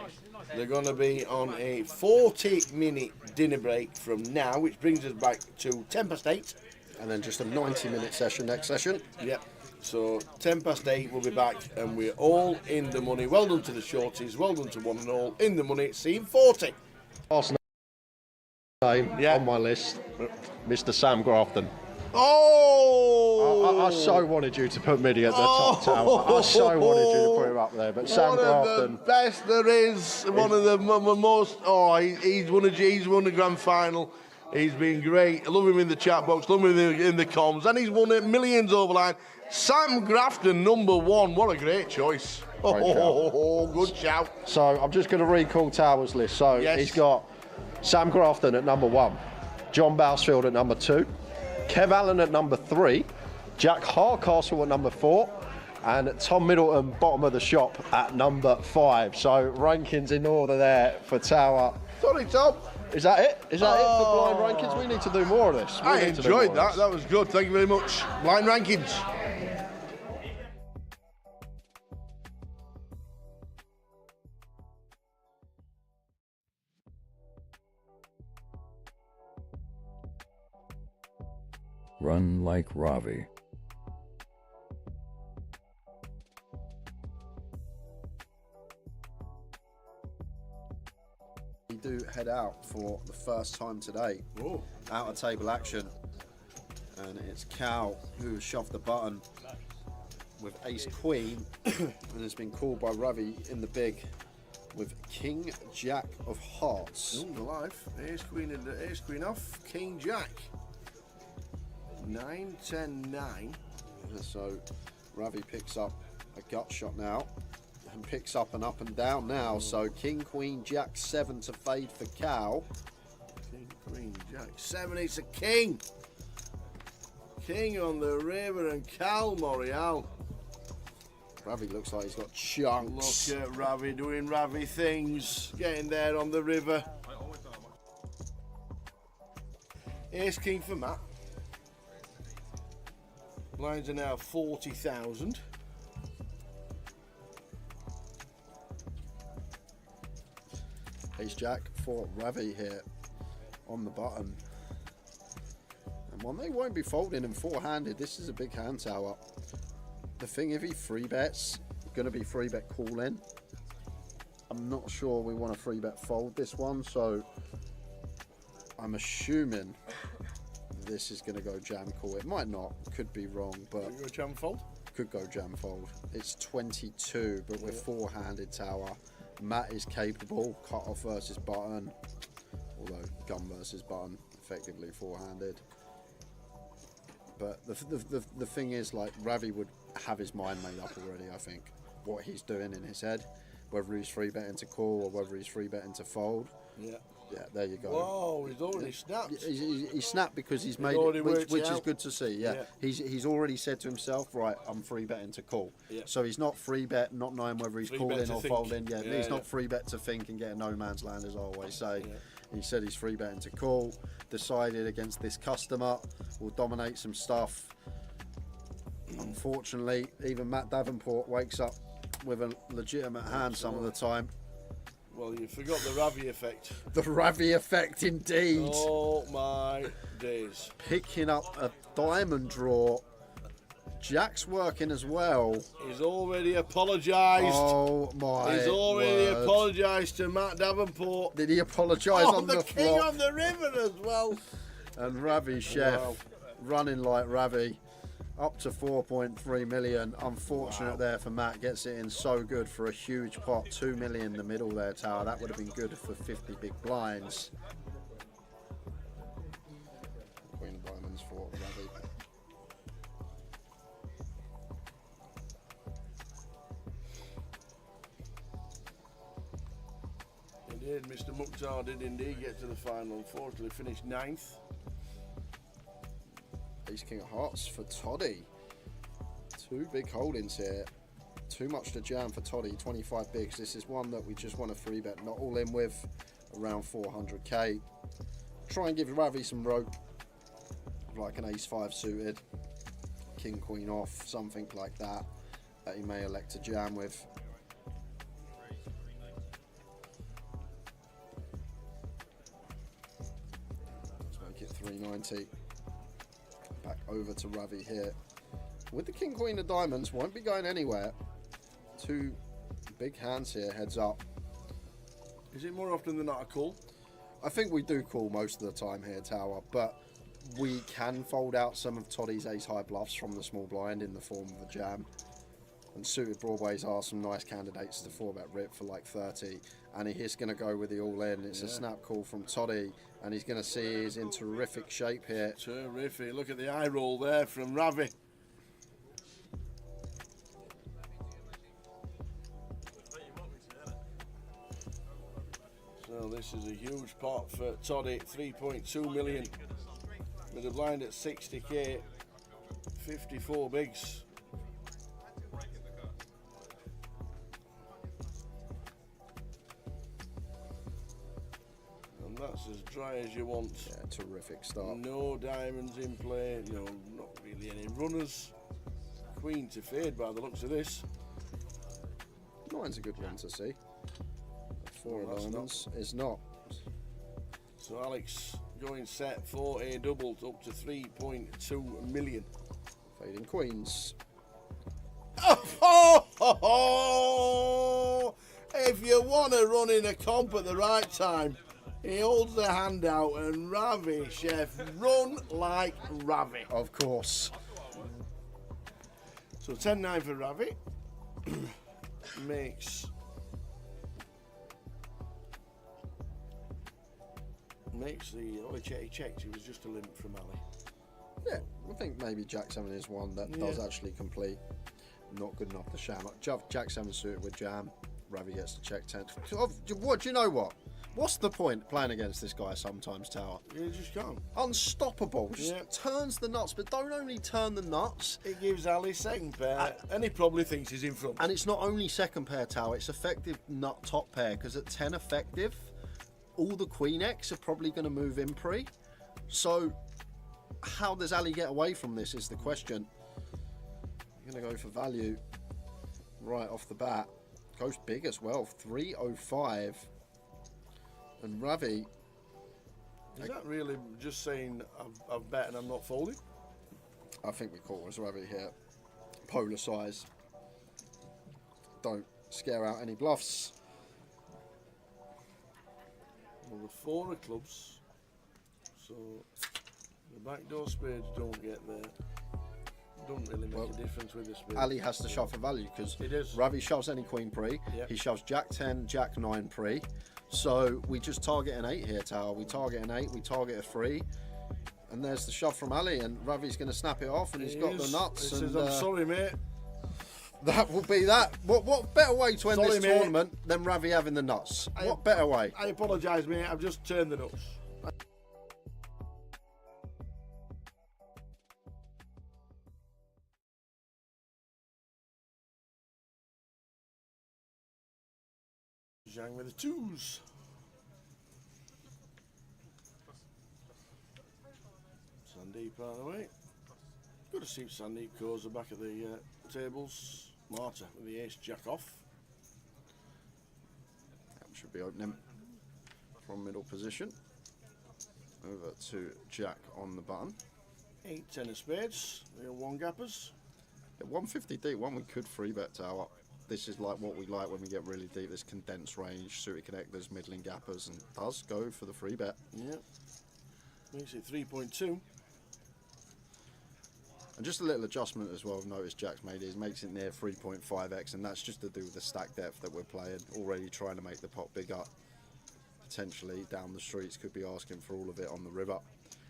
S1: They're going to be on a 40-minute dinner break from now, which brings us back to 8:10.
S4: And then just a 90-minute session next session.
S1: Yep. So 8:10 we'll be back, and we're all in the money. Well done to the shorties. Well done to one and all. In the money. Scene 40.
S2: Last name on my list, Mr. Sam Grafton.
S1: Oh!
S2: I so wanted you to put Midi at the top tower. I so wanted you to put him up there, but Sam
S1: One of the
S2: Grafton.
S1: best there is. One of the most. Oh, he's won a grand final. He's been great. I love him in the chat box. Love him in the comms, and he's won it millions over line. Sam Grafton, #1. What a great choice. Good shout.
S2: So I'm just going to recall Tower's list. So
S1: Yes.
S2: he's got Sam Grafton at #1, John Bousfield at #2, Kev Allen at #3, Jack Hardcastle at #4, and Tom Middleton, bottom of the shop, at #5. So rankings in order there for Tower.
S1: Sorry, Tom.
S2: Is that it? Is that it for blind rankings? We need to do more of this.
S1: I enjoyed that. That was good. Thank you very much. Blind rankings.
S3: Run like Ravi.
S4: We do head out for the first time today.
S1: Oh.
S4: Out of table action. And it's Cal who shoved the button with Ace Queen and has been called by Ravi in the big with King Jack of Hearts.
S1: Ooh, the life. Ace Queen off. King Jack. 9, 10, 9.
S4: So Ravi picks up a gut shot now and picks up an up and down now. So King, Queen, Jack, 7 to fade for Cal.
S1: King, Queen, Jack. 7, it's a king. King on the river and Cal Morial.
S4: Ravi looks like he's got chunks.
S1: Look at Ravi doing Ravi things. Getting there on the river. Ace King for Matt. Blinds are now 40,000.
S4: Ace Jack for Ravi here on the button. And one they won't be folding in four-handed. This is a big hand tower. The thing, if he free bets, going to be free bet call in. I'm not sure we want a free bet fold this one, so I'm assuming this is going to go jam call. It might not, could be wrong, but
S1: Go jam fold?
S4: could go jam fold. It's 22, but we're four-handed tower. Matt is capable, cut off versus button, although gun versus button, effectively four-handed. But the thing is, like, Ravi would have his mind made up already, I think, what he's doing in his head, whether he's free betting to call or whether he's free betting to fold.
S1: Yeah.
S4: Yeah, there you go.
S1: Whoa, he's already snapped.
S4: He snapped because he's made
S1: already
S4: it,
S1: worked
S4: which
S1: it
S4: is
S1: out.
S4: good to see. Yeah, he's already said to himself, right, I'm free betting to call.
S1: Yeah.
S4: So he's not free bet, not knowing whether he's
S1: Free bet
S4: calling
S1: to
S4: or
S1: think.
S4: folding. Yeah,
S1: Yeah,
S4: he's not
S1: yeah.
S4: free bet to think and get a no man's land, as I always say. He said he's free betting to call. Decided against this customer, will dominate some stuff. Unfortunately, even Matt Davenport wakes up with a legitimate hand some of the time.
S1: Well, you forgot the Ravi effect.
S4: The Ravi effect, indeed.
S1: Oh my days.
S4: Picking up a diamond draw. Jack's working as well.
S1: He's already apologised.
S4: Oh my
S1: He's already
S4: word.
S1: apologised to Matt Davenport.
S4: Did he apologise on the
S1: king
S4: flop?
S1: on the river as well.
S4: And Ravi Chef
S1: Wow.
S4: running like Ravi. Up to 4.3 million. Unfortunate there for Matt. Gets it in so good for a huge pot. 2 million in the middle there, Tower. That would have been good for 50 big blinds. Queen of Diamonds for Ravi.
S1: He did. Mr. Mukhtar did indeed get to the final. Unfortunately, finished 9th.
S4: Ace King of Hearts for Toddy. 2 big holdings here. Too much to jam for Toddy, 25 bigs. This is one that we just want a free bet, not all in with, around 400k. Try and give Ravi some rope, like an ace-5 suited, king, queen off, something like that, that he may elect to jam with. Let's make it 390. Back over to Ravi here. With the king, queen of diamonds, won't be going anywhere. 2 big hands here, heads up.
S1: Is it more often than not a call?
S4: I think we do call most of the time here, Tower, but we can fold out some of Toddy's ace-high bluffs from the small blind in the form of a jam. And suited broadways are some nice candidates to 4-bet rip for like 30. And he's going to go with the all-in. It's a snap call from Toddy, and he's going to see he's in terrific shape here.
S1: Terrific. Look at the eye roll there from Ravi. So this is a huge pot for Toddy, 3.2 million. With a blind at 60k, 54 bigs. And that's as dry as you want.
S4: Yeah, terrific start.
S1: No diamonds in play, no, not really any runners. Queen to fade by the looks of this.
S4: Nine's a good one to see. 4 of
S1: that's
S4: diamonds is not.
S1: So Alex going set for a double up to 3.2 million.
S4: Fading queens.
S1: If you want to run in a comp at the right time, He holds the hand out and Ravi, chef, run like Ravi.
S2: Of course.
S1: So 10-9 for Ravi. Makes the... Oh, he checked. He was just a limp from Ali.
S2: Yeah, I think maybe Jack 7 is one that does actually complete. Not good enough to sham. Jack 7 suited with jam. Ravi gets to check 10. What do you know what? What's the point playing against this guy sometimes, Tower?
S1: You just can't.
S2: Unstoppable. Just turns the nuts, but don't only turn the nuts.
S1: It gives Ali second pair, and he probably thinks he's in front.
S2: And it's not only second pair, Tower, it's effective nut top pair, because at 10 effective, all the Queen X are probably going to move in pre. So, how does Ali get away from this is the question. I'm going to go for value right off the bat. Goes big as well, 305. And Ravi...
S1: Is that really just saying I've bet and I'm not folding?
S2: I think we call us Ravi here. Polar size. Don't scare out any bluffs.
S1: Well, the 4 of clubs. So the backdoor spades don't get there. Don't really make a difference with the spades.
S2: Ali has to shove for value because Ravi shoves any queen pre.
S1: Yep.
S2: He shoves Jack 10, Jack 9 pre. So we just target an 8 here, Tower. We target an 8, we target a 3. And there's the shove from Ali, and Ravi's going to snap it off, and he's got the nuts.
S1: He says, I'm sorry, mate.
S2: That will be that. What better way to end this tournament than Ravi having the nuts? What better way?
S1: I apologise, mate. I've just turned the nuts. Zhang with the 2s. Sandeep out of the way. Good to see Sandeep Koza back at the tables. Marta with the ace jack off.
S2: That should be opening from middle position. Over to Jack on the button.
S1: 8, 10 of spades. The 1 gappers.
S2: At 150 deep, one we could 3-bet, Tower. This is like what we like when we get really deep, this condensed range, suited connectors, middling gappers, and does go for the 3-bet.
S1: Yep. Makes it 3.2.
S2: And just a little adjustment as well, I've noticed Jack's made is makes it near 3.5x, and that's just to do with the stack depth that we're playing. Already trying to make the pot bigger. Potentially down the streets, could be asking for all of it on the river.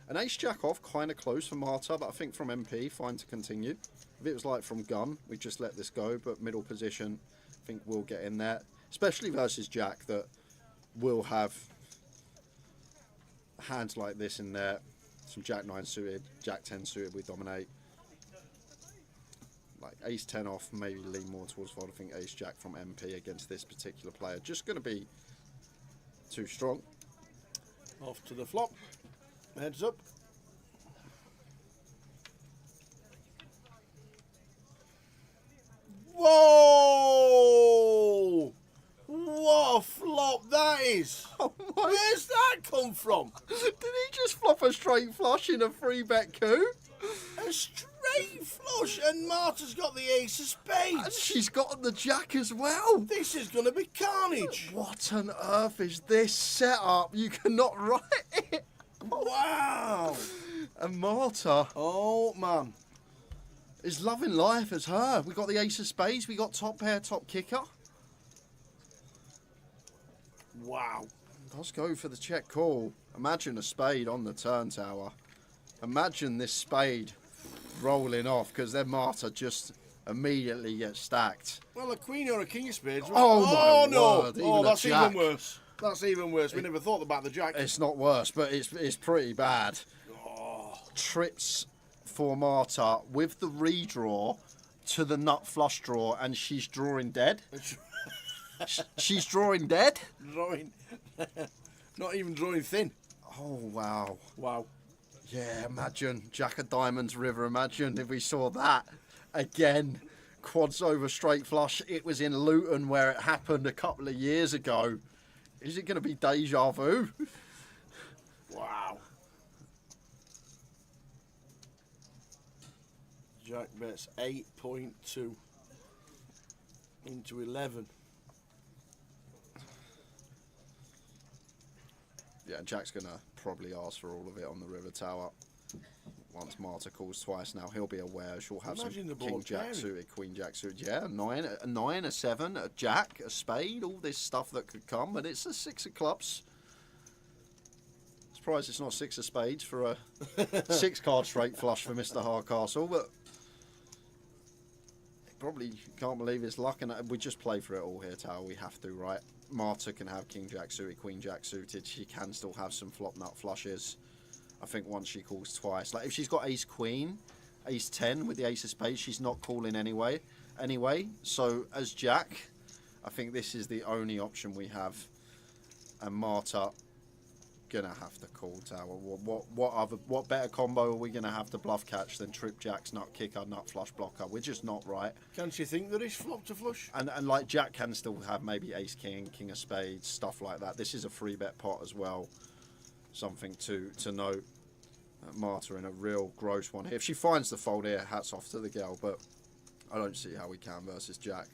S2: An ace jack off, kind of close for Marta, but I think from MP, fine to continue. If it was like from gun, we just let this go, but middle position, I think we'll get in there. Especially versus Jack, that will have hands like this in there. Some Jack 9 suited, Jack 10 suited, we dominate. Like ace 10 off, maybe lean more towards fold. I think ace jack from MP against this particular player, just going to be too strong.
S1: Off to the flop. Heads up. Whoa! What a flop that is!
S2: Oh,
S1: where's that come from?
S2: Did he just flop a straight flush in a 3-bet coup?
S1: A straight flush, and Marta's got the ace of spades.
S2: And she's got the jack as well.
S1: This is going to be carnage.
S2: What on earth is this setup? You cannot write it.
S1: Wow.
S2: And Marta.
S1: Oh, man.
S2: Is loving life as her. We got the ace of spades. We got top pair, top kicker.
S1: Wow.
S2: Let's go for the check call. Imagine a spade on the turn, Tower. Imagine this spade rolling off, because then Marta just immediately gets stacked.
S1: Well, a queen or a king of spades.
S2: Oh, my
S1: no.
S2: word.
S1: Oh, that's
S2: jack.
S1: even worse. That's even worse. We never thought about the jack.
S2: It's not worse, but it's pretty bad.
S1: Oh.
S2: Trips for Marta with the redraw to the nut flush draw, and she's drawing dead. She's drawing dead?
S1: Drawing. Not even drawing thin.
S2: Oh, wow.
S1: Wow.
S2: Yeah, imagine. Jack of Diamonds River, imagine if we saw that again. Quads over straight flush. It was in Luton where it happened a couple of years ago. Is it going to be deja vu?
S1: Wow. Jack bets 8.2 into 11.
S2: Yeah,
S4: Yeah, Jack's going to probably ask for all of it on the river tower. Once Marta calls twice now, he'll be aware. She'll have
S1: Imagine
S4: some
S1: the
S4: king
S1: board's
S4: jack
S1: pairing.
S4: suited, queen jack suited. Yeah, a nine, a 7, a jack, a spade, all this stuff that could come. And it's a 6 of clubs. Surprised it's not 6 of spades for a 6 card straight flush for Mr. Hardcastle, but probably can't believe it's luck. And we just play for it all here, Tower. We have to, right? Marta can have king jack suited, queen jack suited. She can still have some flop nut flushes. I think once she calls twice, like if she's got ace queen, ace 10 with the ace of spades, she's not calling anyway. So as Jack, I think this is the only option we have, and Marta gonna have to call, Tower. What better combo are we gonna have to bluff catch than trip jacks, nut kicker, nut flush blocker? We're just not right.
S1: Can't you think there is flop to flush?
S4: And like Jack can still have maybe ace king, king of spades, stuff like that. This is a free bet pot as well. Something to note. Marta in a real gross one here. If she finds the fold here, hats off to the girl, but I don't see how we can versus Jack,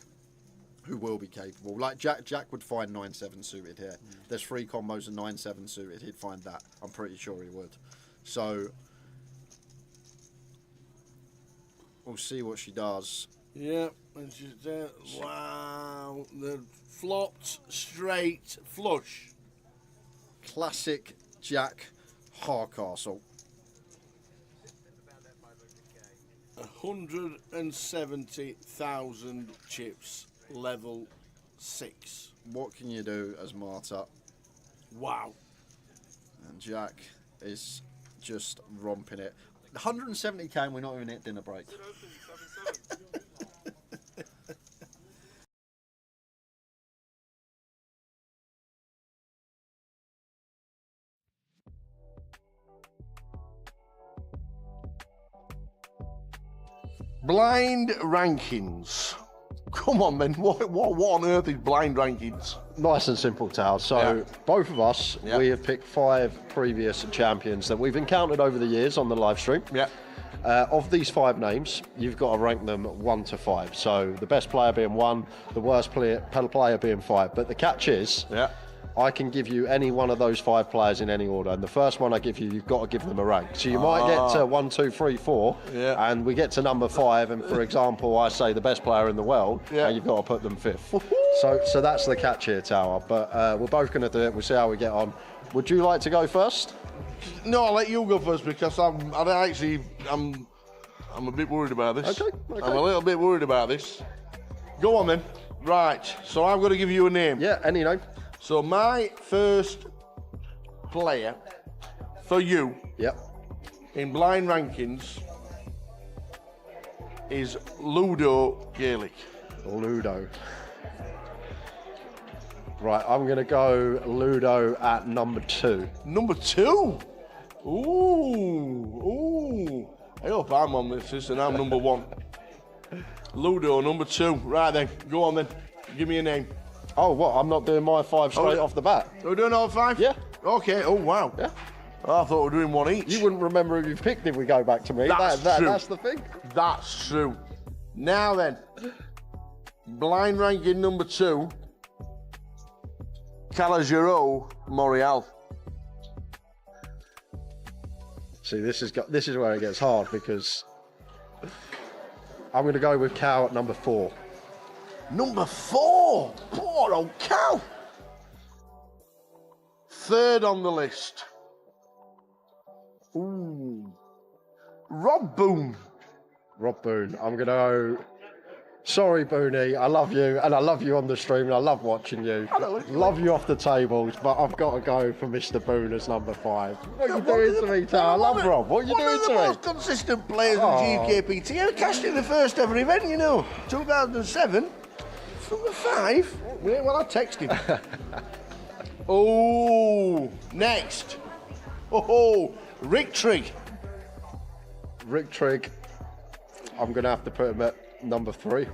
S4: who will be capable. Like Jack would find 9-7 suited here. There's 3 combos of 9-7 suited. He'd find that. I'm pretty sure he would. So we'll see what she does.
S1: Yeah, and she's there. Wow, the flopped straight flush.
S4: Classic Jack Hardcastle.
S1: 170,000 chips, level 6.
S4: What can you do as Marta?
S1: Wow.
S4: And Jack is just romping it. 170k and we're not even at dinner break.
S1: Blind rankings. Come on, man. What on earth is blind rankings?
S2: Nice and simple, Tal. So both of us, we have picked 5 previous champions that we've encountered over the years on the live stream.
S1: Yeah.
S2: Of these 5 names, you've got to rank them 1 to 5. So the best player being 1, the worst player being 5. But the catch is, I can give you any one of those 5 players in any order, and the first one I give you, you've got to give them a rank. So you might get to 1, 2, 3, 4, and we get to number 5, and for example, I say the best player in the world, and you've got to put them 5th. So that's the catch here, Tower. But we're both going to do it. We'll see how we get on. Would you like to go first?
S1: No, I'll let you go first because I'm a bit worried about this.
S2: Okay.
S1: I'm a little bit worried about this. Go on then. Right. So I'm going to give you a name.
S2: Yeah, any name.
S1: So my first player for you in blind rankings is Ludo Gaelic.
S2: Ludo. Right, I'm going to go Ludo at number 2.
S1: Number 2? Ooh. I hope I'm on this and I'm number 1. Ludo, number 2. Right then, go on then. Give me a name.
S2: Oh, what? I'm not doing my 5 straight off the bat?
S1: We're doing all 5?
S2: Yeah.
S1: Okay, oh wow.
S2: Yeah.
S1: I thought we were doing 1 each.
S2: You wouldn't remember who you've picked if we go back to me.
S1: That's true.
S2: That's the thing.
S1: That's true. Now then, blind ranking number 2, Calogero Morial.
S2: See, this is where it gets hard because I'm going to go with Cal at number 4.
S1: Number 4? Poor old Cal. 3rd on the list. Ooh. Rob Boone.
S2: Rob Boone. I'm going to go... Sorry, Booney, I love you, and I love you on the stream, and I love watching you. Love you off the tables, but I've got to go for Mr. Boone as number 5. What are you doing to me, Tal? I love Rob. What are you doing to me?
S1: One of the most consistent players in GUKPT. I cashed in the first ever event, you know, 2007. Number 5? Well, I texted him. Oh, next. Oh, Rick Trigg.
S2: Rick Trigg. I'm going to have to put him at number 3.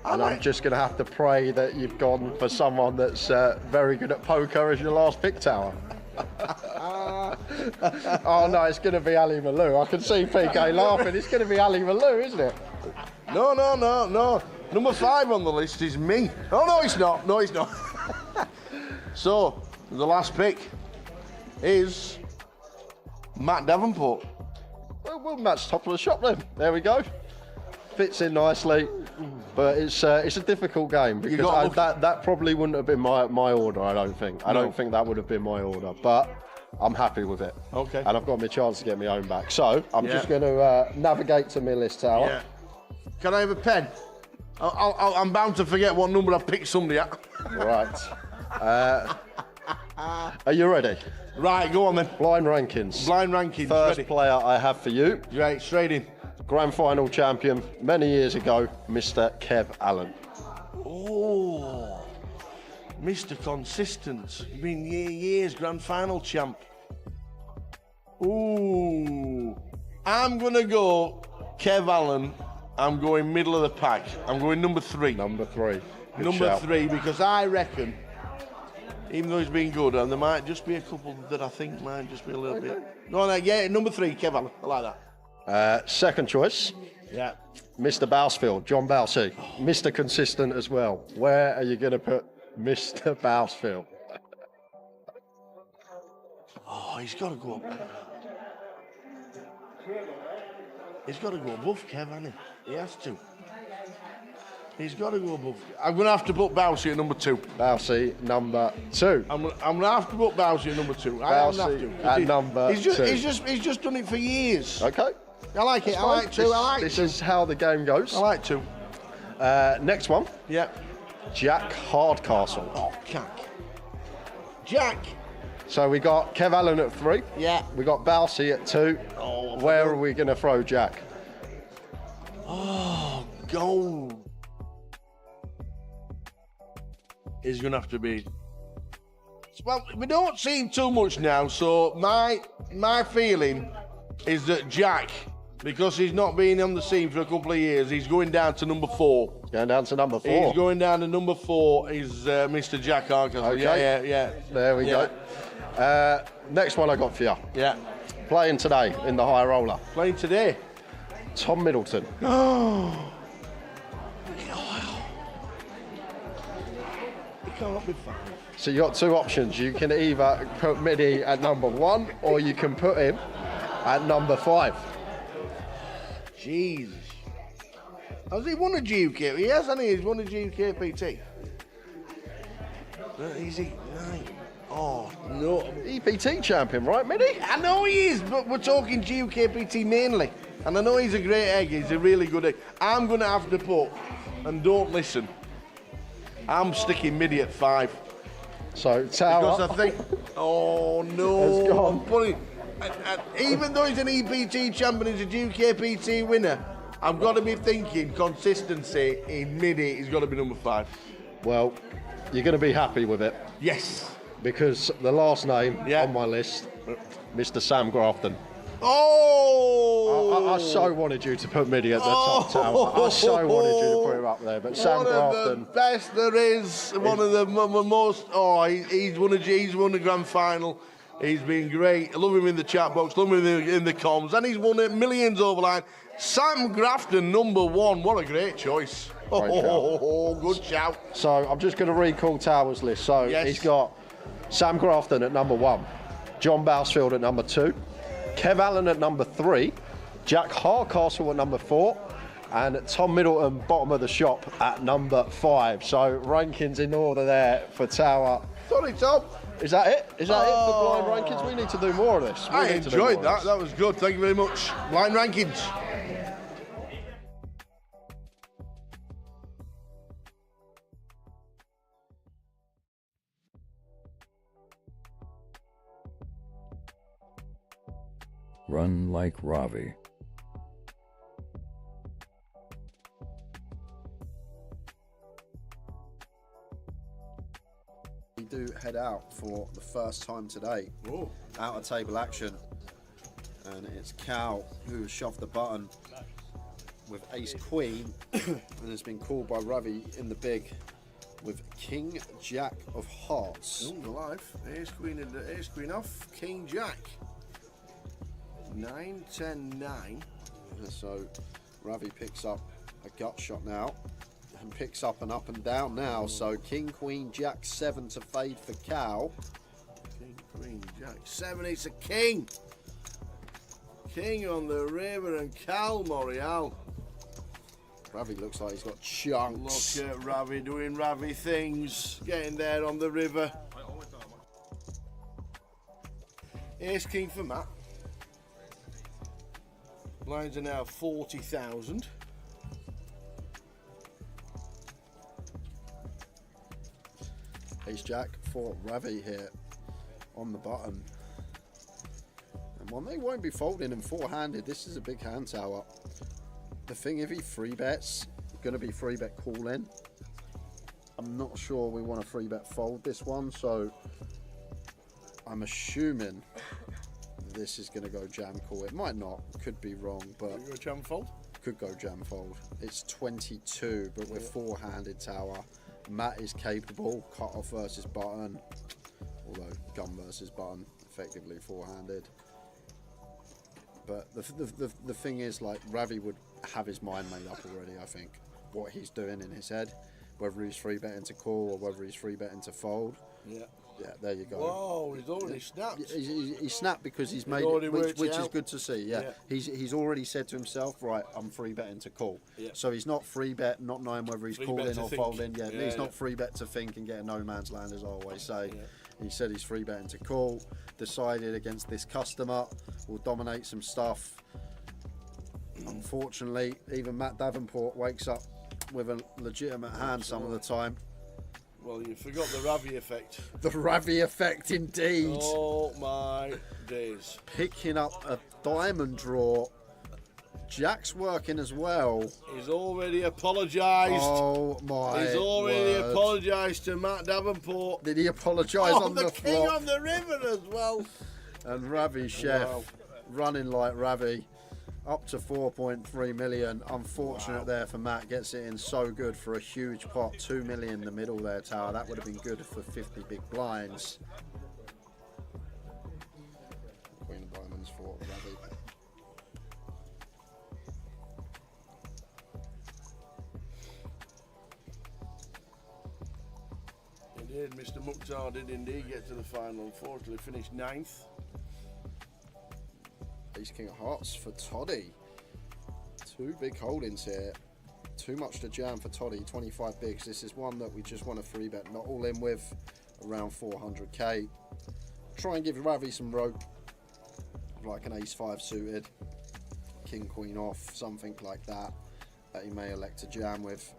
S2: And I'm just going to have to pray that you've gone for someone that's very good at poker as your last pick, Tower. Oh no, it's going to be Ali Malou. I can see PK laughing. It's going to be Ali Malou, isn't it?
S1: No. Number 5 on the list is me. Oh, no, it's not. So, the last pick is Matt Davenport.
S2: Well, Matt's top of the shop then. There we go. Fits in nicely, but it's a difficult game because that probably wouldn't have been my order. I don't think. I don't think that would have been my order, but I'm happy with it.
S1: Okay.
S2: And I've got my chance to get my own back. So I'm just going to navigate to my list tower.
S1: Yeah. Can I have a pen? I'm bound to forget what number I picked somebody at.
S2: Right. Are you ready?
S1: Right, go on then.
S2: Blind rankings.
S1: Blind rankings.
S2: First
S1: ready.
S2: player I have for you.
S1: Right, straight in.
S2: Grand final champion many years ago, Mr. Kev Allen.
S1: Oh, Mr. Consistent. Been years grand final champ. Ooh, I'm gonna go Kev Allen. I'm going middle of the pack. I'm going number 3.
S2: Number 3. Good
S1: Number
S2: shout.
S1: 3, because I reckon, even though he's been good, and there might just be a couple that I think might just be a little bit. No, yeah, number 3, Kev Allen. I like that.
S2: Second choice,
S1: Yeah.
S2: Mr. Bousfield, John Bousey. Mr. Consistent as well. Where are you going to put Mr. Bousfield?
S1: Oh, he's got to go up. He's got to go above Kev, hasn't he? He has to. He's got to go above. I'm going to have to put Bousey at number 2.
S2: Bousey, number 2.
S1: I'm going to have to put Bousey at number 2.
S2: Bousey at number 2.
S1: He's just done it for years.
S2: Okay.
S1: I like it. I like 2. I like 2.
S2: This is how the game goes.
S1: I like 2.
S2: Next one,
S1: Yep.
S2: Jack Hardcastle.
S1: Oh, Jack.
S2: So we got Kev Allen at 3.
S1: Yeah.
S2: We got Bousey at 2.
S1: Oh,
S2: Where are we going to throw Jack?
S1: Oh, gold. Is going to have to be. Well, we don't see him too much now, so my feeling is that Jack, because he's not been on the scene for a couple of years, he's going down to number 4.
S2: Going down to number 4.
S1: He's going down to number 4. Is Mr. Jack Hardcastle.
S2: Okay.
S1: Yeah.
S2: There we go. Next one I got for you.
S1: Yeah.
S2: Playing today in the high roller.
S1: Playing today.
S2: Tom Middleton.
S1: Oh. He can't be fine.
S2: So you got 2 options. You can either put Midi at number 1 or you can put him at number 5.
S1: Jesus. Has he won a GUKPT? He has, hasn't he? He's won a GUKPT. Is he? Right. Oh, no.
S2: EPT champion, right, Midi?
S1: I know he is, but we're talking GUKPT mainly. And I know he's a great egg. He's a really good egg. I'm going to have to put, and don't listen, I'm sticking Midi at 5.
S2: So, Tower.
S1: Because I think, oh no.
S2: Has gone.
S1: I'm putting, even though he's an EPT champion, he's a GUKPT winner, I've got to be thinking consistency in Midi. He's got to be number 5.
S2: Well, you're going to be happy with it.
S1: Yes.
S2: Because the last name on my list, Mr. Sam Grafton.
S1: Oh!
S2: I so wanted you to put Midi at the top tower. I so wanted you to put him up there. But Sam Grafton.
S1: One of the best there is. One of the most. Oh, he's won a grand final. He's been great. I love him in the chat box. Love him in the comms. And he's won it millions over line. Sam Grafton, number 1. What a great choice. Good shout.
S2: So I'm just going to recall Tower's list. So he's got Sam Grafton at number 1, John Bousfield at number 2, Kev Allen at number 3, Jack Hardcastle at number 4, and Tom Middleton, bottom of the shop, at number 5. So rankings in order there for Tower.
S1: Sorry, Tom.
S2: Is that it? Is that it for blind rankings? We need to do more of this.
S1: I enjoyed that. That was good. Thank you very much. Blind rankings.
S3: Run like Ravi.
S4: We do head out for the first time today.
S1: Ooh.
S4: Out of table action. And it's Cal who has shoved the button with Ace Queen and has been called by Ravi in the big with King Jack of Hearts.
S1: Oh, alive. Ace Queen off. King Jack. 9, 10, 9.
S4: So Ravi picks up a gut shot now and picks up an up and down now. So King, Queen, Jack, 7 to fade for Cal.
S1: King, queen, jack. 7, it's a king. King on the river and Cal Morial.
S4: Ravi looks like he's got chunks.
S1: Look at Ravi doing Ravi things. Getting there on the river. Ace king for Matt. Blinds are now 40,000.
S4: Ace Jack for Ravi here on the button. And one they won't be folding in four-handed. This is a big hand tower. The thing, if he free bets, going to be free bet call in. I'm not sure we want a free bet fold this one, so I'm assuming this is going to go jam call. It might not, could be wrong, but
S1: Could go jam fold?
S4: Could go jam fold. It's 22, but we're four-handed tower. Matt is capable, cut off versus button, although gun versus button, effectively four-handed. But the thing is, like, Ravi would have his mind made up already, I think, what he's doing in his head, whether he's free betting to call or whether he's free betting to fold.
S1: Yeah.
S4: Yeah, there you go.
S1: Whoa, he's already snapped.
S4: He snapped because he's made
S1: already
S4: it,
S1: worked
S4: which
S1: it
S4: is
S1: out.
S4: good to see. Yeah, he's already said to himself, right, I'm free betting to call.
S1: Yeah.
S4: So he's not free bet, not knowing whether he's
S1: Free bet
S4: calling
S1: to
S4: or
S1: think.
S4: folding. Yeah,
S1: Yeah,
S4: he's
S1: yeah.
S4: not free bet to think and get a no man's land, as I always say. He said he's free betting to call. Decided against this customer, will dominate some stuff. Unfortunately, even Matt Davenport wakes up with a legitimate hand some of the time.
S1: Well, you forgot the Ravi effect.
S4: The Ravi effect, indeed.
S1: Oh my days.
S4: Picking up a diamond draw. Jack's working as well.
S1: He's already apologised.
S4: Oh my
S1: He's already
S4: word.
S1: apologised to Matt Davenport.
S4: Did he apologise on the
S1: king
S4: flop?
S1: on the river as well.
S4: And Ravi Chef
S1: Wow.
S4: running like Ravi. Up to 4.3 million. Unfortunate there for Matt. Gets it in so good for a huge pot. 2 million in the middle there, Tower. That would have been good for 50 big blinds. Queen of Diamonds for Ravi.
S1: He did. Mr. Mukhtar did indeed get to the final. Unfortunately, finished 9th.
S4: Ace King of Hearts for Toddy. 2 big holdings here. Too much to jam for Toddy. 25 bigs. This is one that we just want a free bet. Not all in with. Around 400k. Try and give Ravi some rope. Like an Ace-5 suited. King Queen off. Something like that. That he may elect to jam with.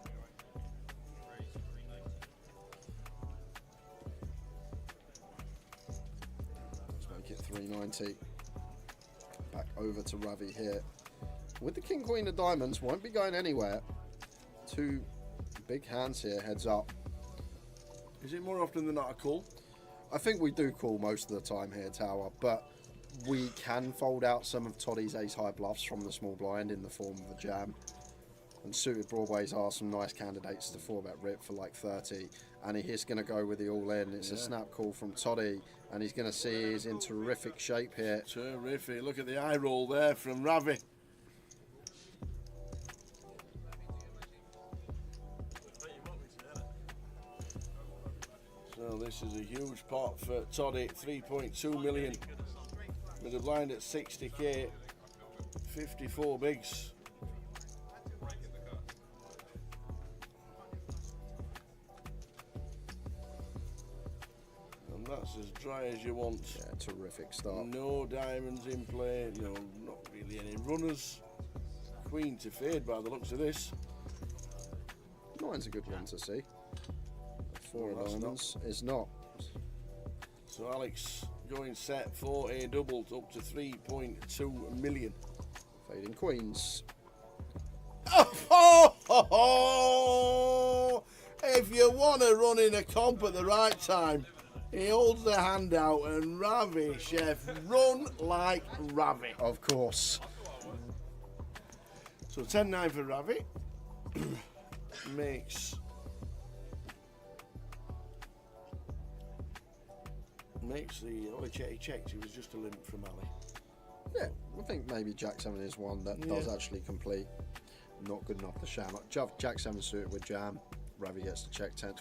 S4: Let's make it 390. Back over to Ravi here. With the King Queen of Diamonds, won't be going anywhere. 2 big hands here, heads up.
S1: Is it more often than not a call?
S4: I think we do call most of the time here, Tower, but we can fold out some of Toddy's ace-high bluffs from the small blind in the form of a jam. And suited broadways are some nice candidates to 4-bet rip for like 30. And he's going to go with the all-in. It's a snap call from Toddy, and he's going to see he's in terrific shape here.
S1: Terrific. Look at the eye roll there from Ravi. So this is a huge pot for Toddy, 3.2 million. With a blind at 60k, 54 bigs. And that's as dry as you want.
S4: Yeah, terrific start.
S1: No diamonds in play, no, not really any runners. Queen to fade by the looks of this.
S4: Nine's a good one to see. 4
S1: No,
S4: of
S1: that's
S4: diamonds is not.
S1: So Alex going set for a double up to 3.2 million.
S4: Fading queens.
S1: Oh, if you want to run in a comp at the right time, he holds the hand out and Ravi, Chef, run like Ravi.
S4: Of course.
S1: So 10-9 for Ravi. Makes the, oh, he checked, he was just a limp from Ali.
S4: Yeah, I think maybe Jack 7 is one that does actually complete. Not good enough to sham. Jack 7 suited with jam. Ravi gets to check 10.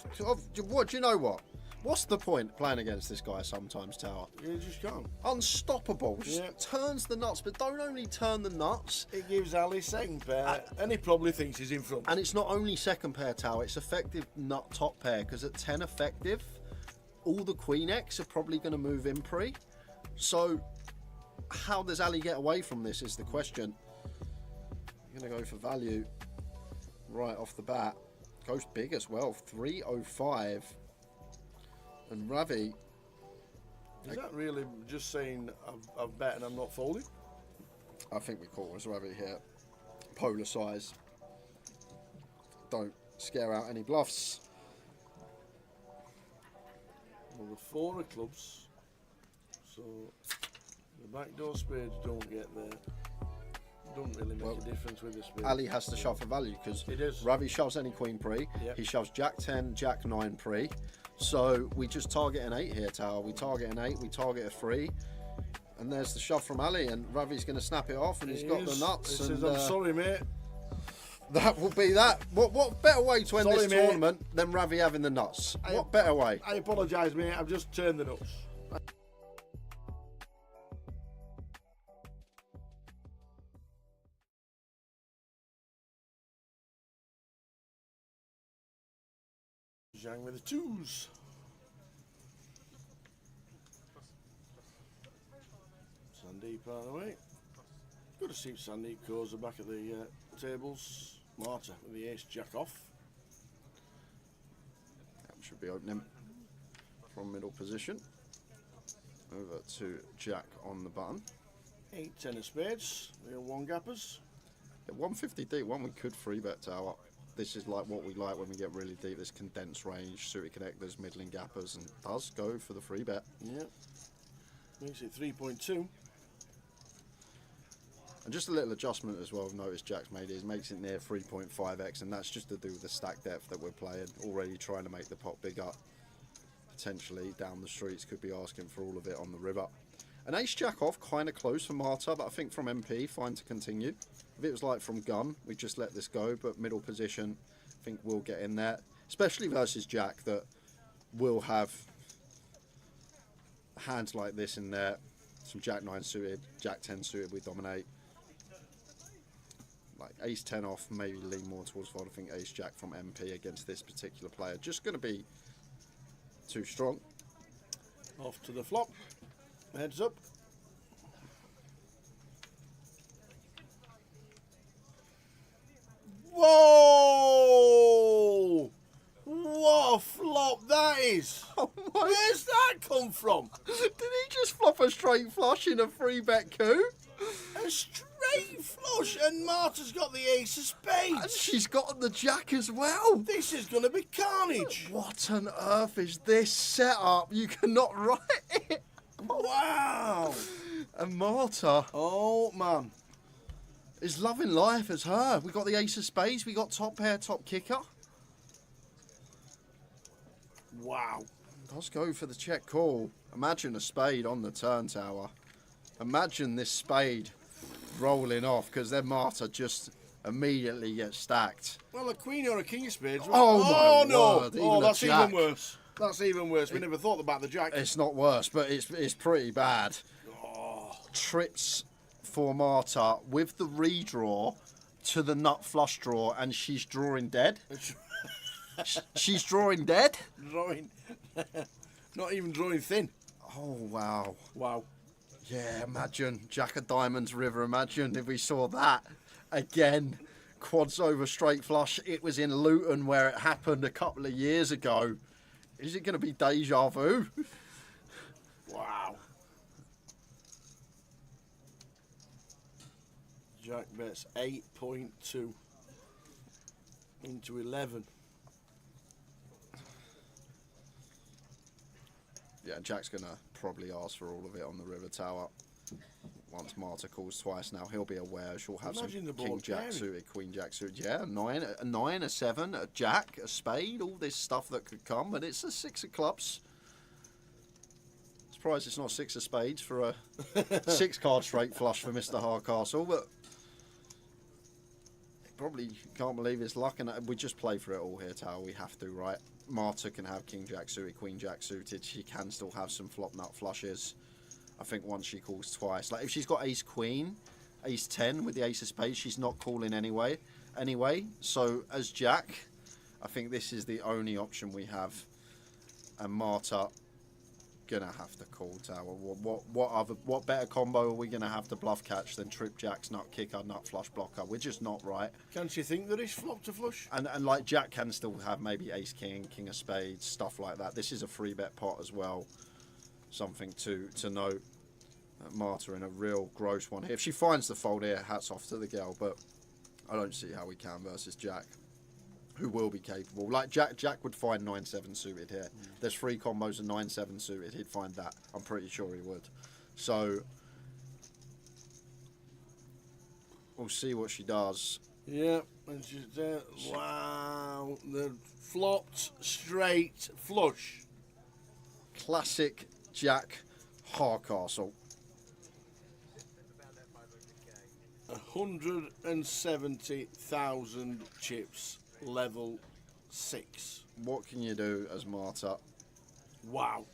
S4: What, do you know what?
S2: What's the point playing against this guy sometimes, Tower?
S1: You just can't.
S2: Unstoppable. Just turns the nuts, but don't only turn the nuts.
S1: It gives Ali second pair, and he probably thinks he's in front.
S2: And it's not only second pair, Tower, it's effective nut top pair, because at 10 effective, all the Queen X are probably going to move in pre. So, how does Ali get away from this is the question. You're going to go for value right off the bat. Goes big as well, 305. And Ravi.
S1: Is that really just saying I've bet and I'm not folding?
S2: I think we call us Ravi here. Polar size. Don't scare out any bluffs.
S1: Well, the 4 of clubs. So the backdoor spades don't get there. Don't really make a difference with the spades.
S2: Ali has to shove for value because Ravi shoves any queen pre.
S1: Yep.
S2: He shoves jack 10, jack 9 pre. So we just target an 8 here, Tower. We target an 8, we target a 3. And there's the shove from Ali, and Ravi's going to snap it off, and he's got the nuts.
S1: He
S2: and,
S1: says, I'm sorry, mate.
S2: That will be that. What better way to end this tournament than Ravi having the nuts? What better way?
S1: I apologise, mate. I've just turned the nuts. Zhang with the 2s. Sandeep out of the way. Good to see Sandeep Koza back at the tables. Marta with the ace jack off.
S2: That should be opening from middle position. Over to jack on the button.
S1: 8, 10 of spades. We are 1 gappers.
S2: At 150 deep, one we could 3-bet, Tower. This is like what we like when we get really deep, this condensed range, suited connectors, middling gappers, and does go for the 3-bet.
S1: Yep. Makes it 3.2.
S2: And just a little adjustment as well, I've noticed Jack's made is makes it near 3.5x, and that's just to do with the stack depth that we're playing. Already trying to make the pot bigger. Potentially down the streets, could be asking for all of it on the river. An ace jack off, kind of close for Marta, but I think from MP, fine to continue. If it was like from gun, we just let this go, but middle position, I think we'll get in there. Especially versus Jack, that will have hands like this in there. Some Jack 9 suited, Jack 10 suited, we dominate. Like ace 10 off, maybe lean more towards fold. I think ace jack from MP against this particular player just going to be too strong.
S1: Off to the flop. Heads up. Whoa! What a flop that is!
S2: Oh
S1: Where's that come from?
S2: Did he just flop a straight flush in a 3-bet coup?
S1: A straight flush, and Marta's got the ace of spades.
S2: And she's got the jack as well.
S1: This is going to be carnage.
S2: What on earth is this setup? You cannot write it.
S1: Wow.
S2: And Marta,
S1: oh man,
S2: is loving life as her. We got the ace of spades. We got top pair, top kicker.
S1: wow.
S2: Let's go for the check call. Imagine a spade on the turn, Tower. Imagine this spade rolling off, because then Marta just immediately gets stacked.
S1: Well, a queen or a king of spades.
S2: Oh, my
S1: no!
S2: word,
S1: Oh, that's
S2: jack.
S1: even worse. That's even worse. We never thought about the jack.
S2: It's not worse, but it's pretty bad.
S1: Oh.
S2: Trips for Marta with the redraw to the nut flush draw, and she's drawing dead. She's drawing dead?
S1: Drawing. Not even drawing thin.
S2: Oh, wow.
S1: Wow.
S2: Yeah, imagine Jack of Diamonds River. Imagine if we saw that again. Quads over straight flush. It was in Luton where it happened a couple of years ago. Is it going to be deja vu?
S1: Wow. Jack bets 8.2 into 11.
S2: Yeah, Jack's going to probably ask for all of it on the river tower. Once Marta calls twice now, he'll be aware. She'll have
S1: Imagine
S2: some
S1: the
S2: king
S1: board
S2: jack
S1: carry.
S2: suited, queen jack suited. Yeah, a 9, a 7, a jack, a spade, all this stuff that could come. But it's a 6 of clubs. Surprised it's not 6 of spades for a 6 card straight flush for Mr. Hardcastle. But probably can't believe his luck. And we just play for it all here, Tower. We have to, right?
S4: Marta can have King Jack suited, Queen Jack suited. She can still have some flop nut flushes. I think once she calls twice. Like if she's got Ace Queen, Ace 10 with the Ace of Spades, she's not calling anyway. So as Jack, I think this is the only option we have. And Marta gonna have to call tower. What better combo are we gonna have to bluff catch than Trip Jack's nut kicker, nut flush blocker? We're just not right.
S1: Can't you think there is flop to flush?
S4: And like Jack can still have maybe Ace King, King of Spades, stuff like that. This is a free bet pot as well. Something to note. Marta in a real gross one here. If she finds the fold here, hats off to the girl, but I don't see how we can versus Jack, who will be capable. Like Jack would find 9-7 suited here. There's 3 combos of 9-7 suited. He'd find that. I'm pretty sure he would. So we'll see what she does.
S1: Yeah, and she's there. Wow, the flopped straight flush.
S4: Classic Jack Hardcastle.
S1: 170,000 chips, level 6.
S4: What can you do as Marta?
S1: Wow.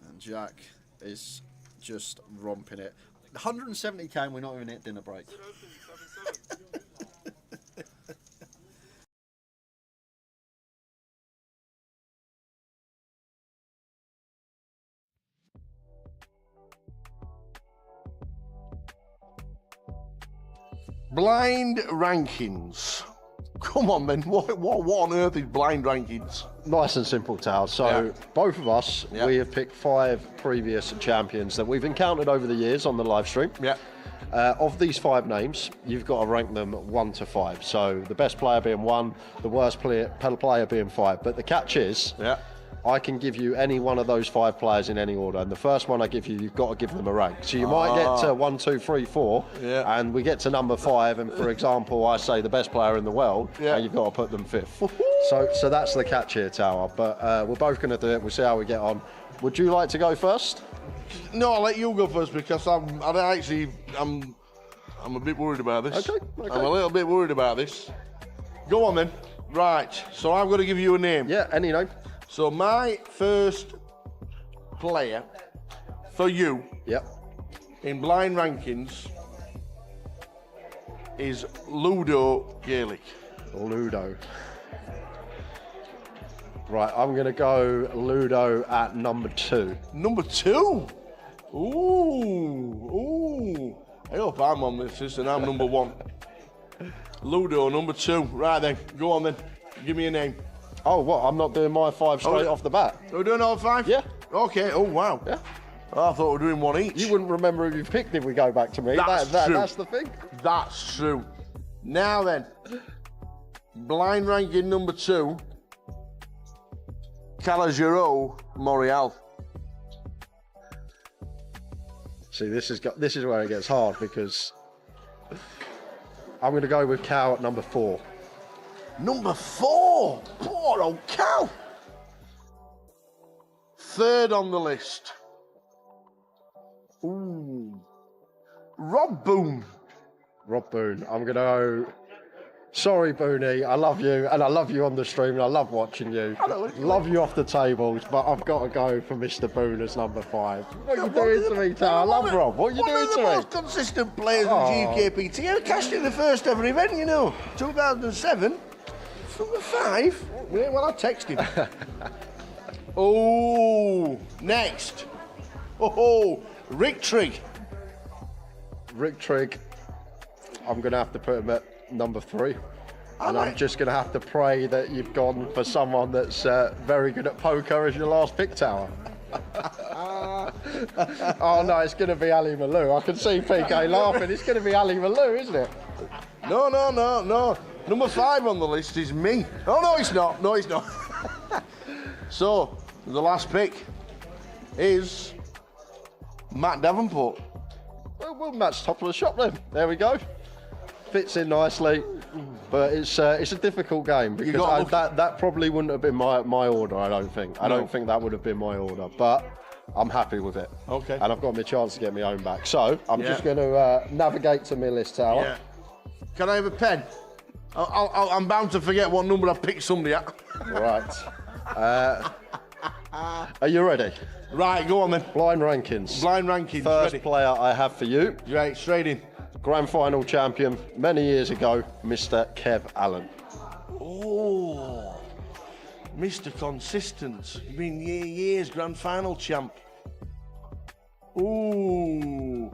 S4: And Jack is just romping it. 170k and we're not even at dinner break.
S1: Blind rankings. Come on, man. What on earth is blind rankings?
S2: Nice and simple, Tal. So both of us, we have picked 5 previous champions that we've encountered over the years on the live stream.
S1: Yeah.
S2: Of these 5 names, you've got to rank them 1 to 5. So the best player being 1, the worst player being 5. But the catch is, I can give you any one of those 5 players in any order, and the first one I give you, you've got to give them a rank. So you might get to 1, 2, 3, 4, and we get to number 5, and for example, I say the best player in the world, and you've got to put them 5th. So that's the catch here, Tower. But we're both going to do it. We'll see how we get on. Would you like to go first?
S1: No, I'll let you go first because I'm a bit worried about this.
S2: Okay.
S1: I'm a little bit worried about this. Go on then. Right. So I'm going to give you a name.
S2: Yeah, any name.
S1: So my first player for you in blind rankings is Ludo Gaelic.
S2: Ludo. Right, I'm going to go Ludo at number 2.
S1: Number 2? Ooh. I hope I'm on this list and I'm number 1. Ludo, number 2. Right then, go on then. Give me a name.
S2: Oh, what? I'm not doing my 5 straight off the bat?
S1: We're doing all 5?
S2: Yeah.
S1: Okay, oh wow.
S2: Yeah.
S1: I thought we were doing 1 each.
S2: You wouldn't remember who you picked if we go back to me.
S1: That's true.
S2: That's the thing.
S1: That's true. Now then, blind ranking number 2, Calogero Morial.
S2: See, this is where it gets hard because I'm going to go with Cal at number 4.
S1: Number 4? Poor old Cal. 3rd on the list. Ooh. Rob Boone.
S2: Rob Boone. I'm going to go... Sorry, Booney, I love you, and I love you on the stream, and I love watching you. Love you off the tables, but I've got to go for Mr. Boone as number 5. What are you doing to me, Tal? I love Rob. What are you doing to me?
S1: One of the most consistent players in GUKPT. I cashed in the first ever event, you know, 2007. Number 5? Yeah, well, I texted him. Oh, next. Oh, Rick Trigg.
S2: Rick Trigg. I'm going to have to put him at number 3. And I'm just going to have to pray that you've gone for someone that's very good at poker as your last pick, Tower. Oh, no, it's going to be Ali Malou. I can see PK laughing. It's going to be Ali Malou, isn't it?
S1: No. Number 5 on the list is me. Oh, no, it's not. No, it's not. So, the last pick is Matt Davenport.
S2: Well, Matt's top of the shop then. There we go. Fits in nicely, but it's a difficult game because that probably wouldn't have been my order. I don't think. I don't think that would have been my order, but I'm happy with it.
S1: Okay.
S2: And I've got my chance to get my own back. So I'm just going to navigate to my list, Tower.
S1: Yeah. Can I have a pen? I'm bound to forget what number I picked somebody at.
S2: Right. Are you ready?
S1: Right, go on then.
S2: Blind rankings.
S1: Blind rankings.
S2: First
S1: ready.
S2: player I have for you,
S1: Right, straight in.
S2: grand final champion many years ago, Mr. Kev Allen.
S1: Oh, Mr. Consistent. Been years grand final champ. Ooh,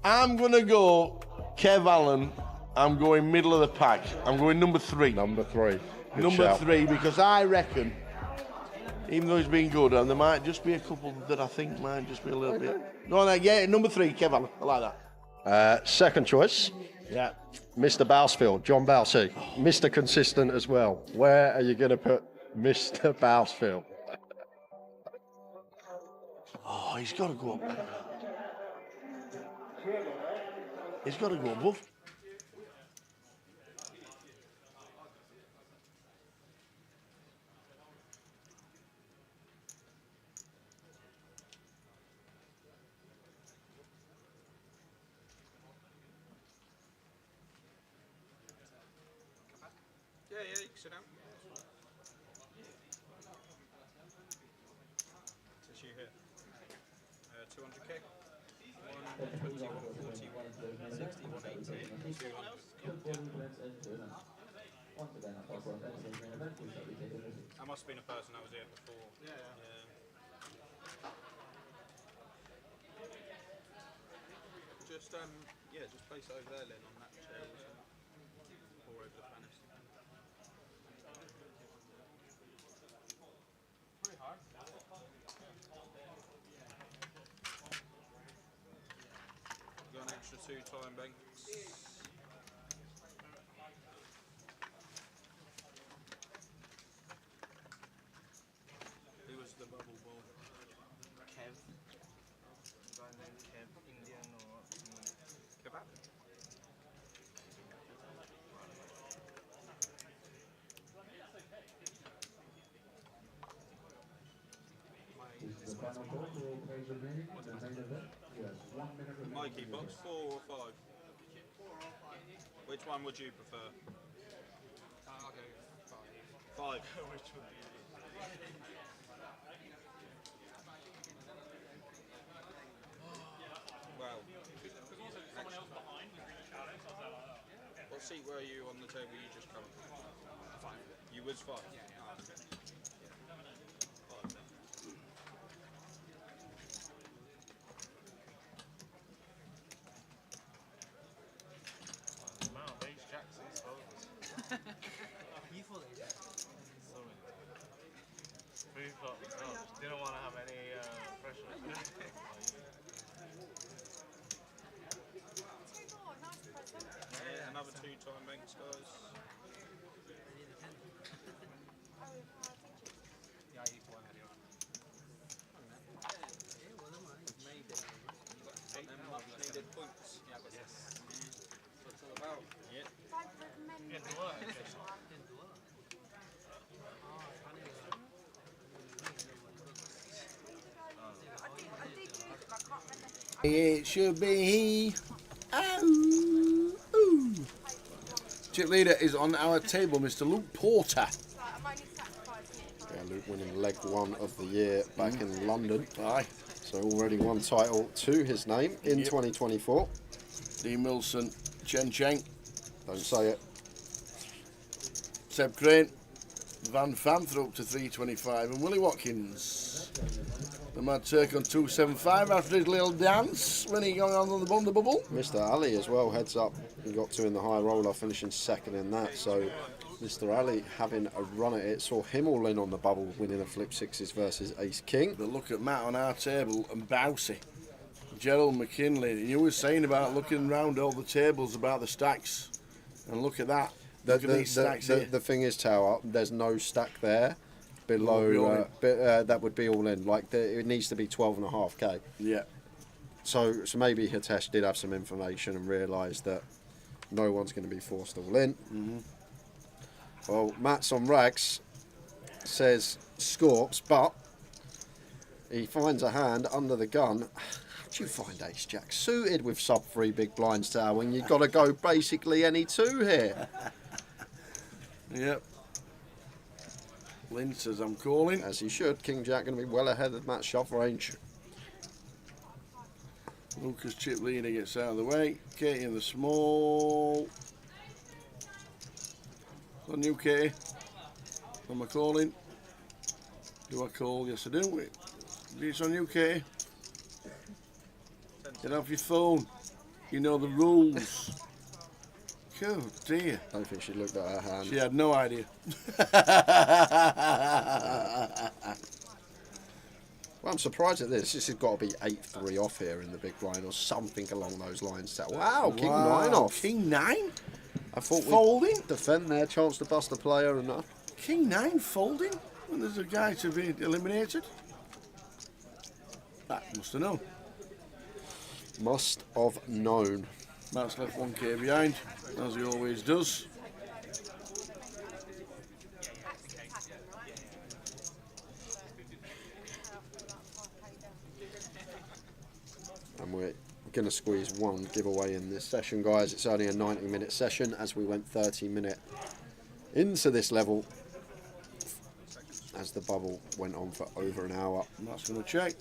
S1: I'm gonna go Kev Allen. I'm going middle of the pack. I'm going number 3.
S2: Number 3. Good
S1: Number
S2: shout.
S1: 3, because I reckon, even though he's been good, and there might just be a couple that I think might just be a little bit. No, yeah, number 3, Kev Allen. I like that.
S2: Second choice,
S1: Yeah.
S2: Mr. Bousfield, John Bousey. Mr. Consistent as well. Where are you going to put Mr. Bousfield?
S1: Oh, he's got to go up. He's got to go above.
S7: Yeah, you can sit down. It's you here. 200k. 121, 41, 60, 180, 200. That must have been a person that was here before. Yeah. Just just place it over there, Lynn, on that chair or something. Or over the banister. Got an extra 2 time banks. Who was the bubble ball?
S6: Kev. Guy named Kev, Indian or someone.
S7: Kebab? Mikey, box 4 or 5? Which one would you prefer?
S6: I'll go
S7: 5.
S6: 5. Which would be?
S7: Wow. What seat were you on the table you just covered? 5. You was 5? Yeah.
S6: Didn't want to have any pressure.
S7: Yeah, another 2 time banks, guys.
S6: Yeah, I eat one anyway.
S7: Much needed points.
S6: Yeah, but yes.
S7: What's all about? Yeah.
S6: Didn't work.
S1: It should be. Ooh. Chip leader is on our table, Mr. Luke Porter.
S4: Yeah, Luke winning leg 1 of the year back in London.
S1: Aye.
S4: So already 1 title to his name in 2024.
S1: Dean Wilson, Chen Cheng,
S4: Don't say it.
S1: Seb Crane, Van Fanther up to 325, and Willie Watkins. The Mad Turk on 275 after his little dance when he got on the bubble.
S4: Mr. Ali as well, heads up. He got 2 in the high roller, finishing 2nd in that. So Mr. Ali having a run at it. Saw him all in on the bubble, winning a flip 6s versus Ace King.
S1: But look at Matt on our table and Bousey. Gerald McKinley. You were saying about looking round all the tables about the stacks. And look at that. Look at these stacks here.
S4: The thing is, Tower, there's no stack there below. That would be all in. Like it needs to be 12.5k.
S1: Yeah.
S4: So maybe Hitesh did have some information and realised that no one's going to be forced all in.
S1: Mm-hmm.
S4: Well, Matt's on rags says Scorps, but he finds a hand under the gun. How do you find Ace Jack suited with sub 3 big blinds, Tower, when you've got to go basically any 2 here?
S1: Yep. Lynn says I'm calling.
S4: As he should. King Jack going to be well ahead of Matt's shove range.
S1: Lucas chip leader gets out of the way. Katie in the small. On you, Katie. Am I calling? Do I call? Yes, I do. It's on you, Katie. Get off your phone. You know the rules. Oh dear.
S4: I don't think she looked at her hand.
S1: She had no idea.
S4: Well, I'm surprised at this. This has got to be 8-3 off here in the big blind or something along those lines. Wow, King 9 off.
S1: King 9?
S4: I thought
S1: Folding?
S4: we'd defend there, chance to bust a player and
S1: King 9 folding? When there's a guy to be eliminated? That must have known.
S4: Must have known.
S1: Matt's left 1k behind, as he always does.
S4: And we're going to squeeze one giveaway in this session, guys. It's only a 90-minute session, as we went 30-minute into this level, as the bubble went on for over an hour.
S1: Matt's going to check.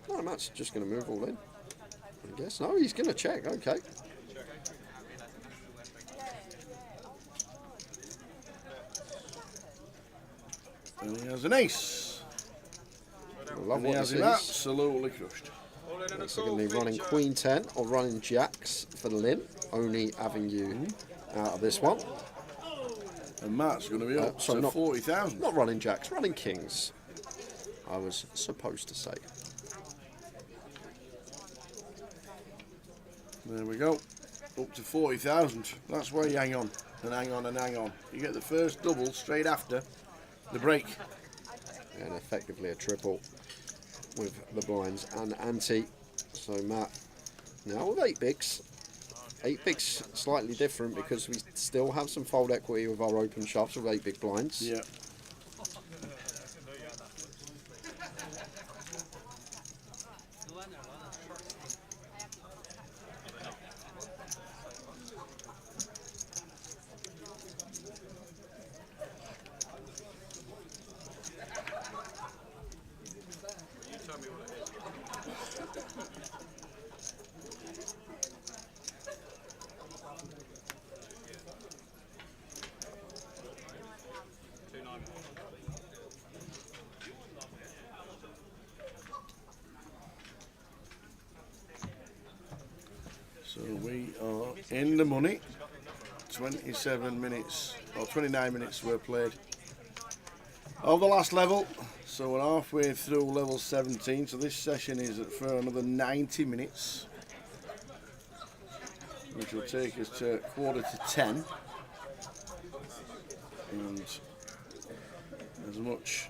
S4: No, Matt's just going to move all in, I guess. No, he's going to check, okay.
S1: And he has an ace.
S4: I love
S1: And he
S4: what
S1: has
S4: this
S1: him
S4: is.
S1: absolutely crushed.
S4: So going to be running Queen 10 or running Jacks for Lynn. Only having you out of this one.
S1: And Matt's going to be up to 40,000.
S4: Not running Jacks, running Kings. I was supposed to say.
S1: There we go. Up to 40,000. That's where you hang on and hang on and hang on. You get the first double straight after the break.
S4: And effectively a triple with the blinds and ante. So Matt now with 8 bigs. 8 bigs slightly different because we still have some fold equity with our open shoves with 8 big blinds.
S1: Yeah. So we are in the money. 27 minutes, or 29 minutes were played of the last level. So we're halfway through level 17. So this session is for another 90 minutes, which will take us to 9:45. And as much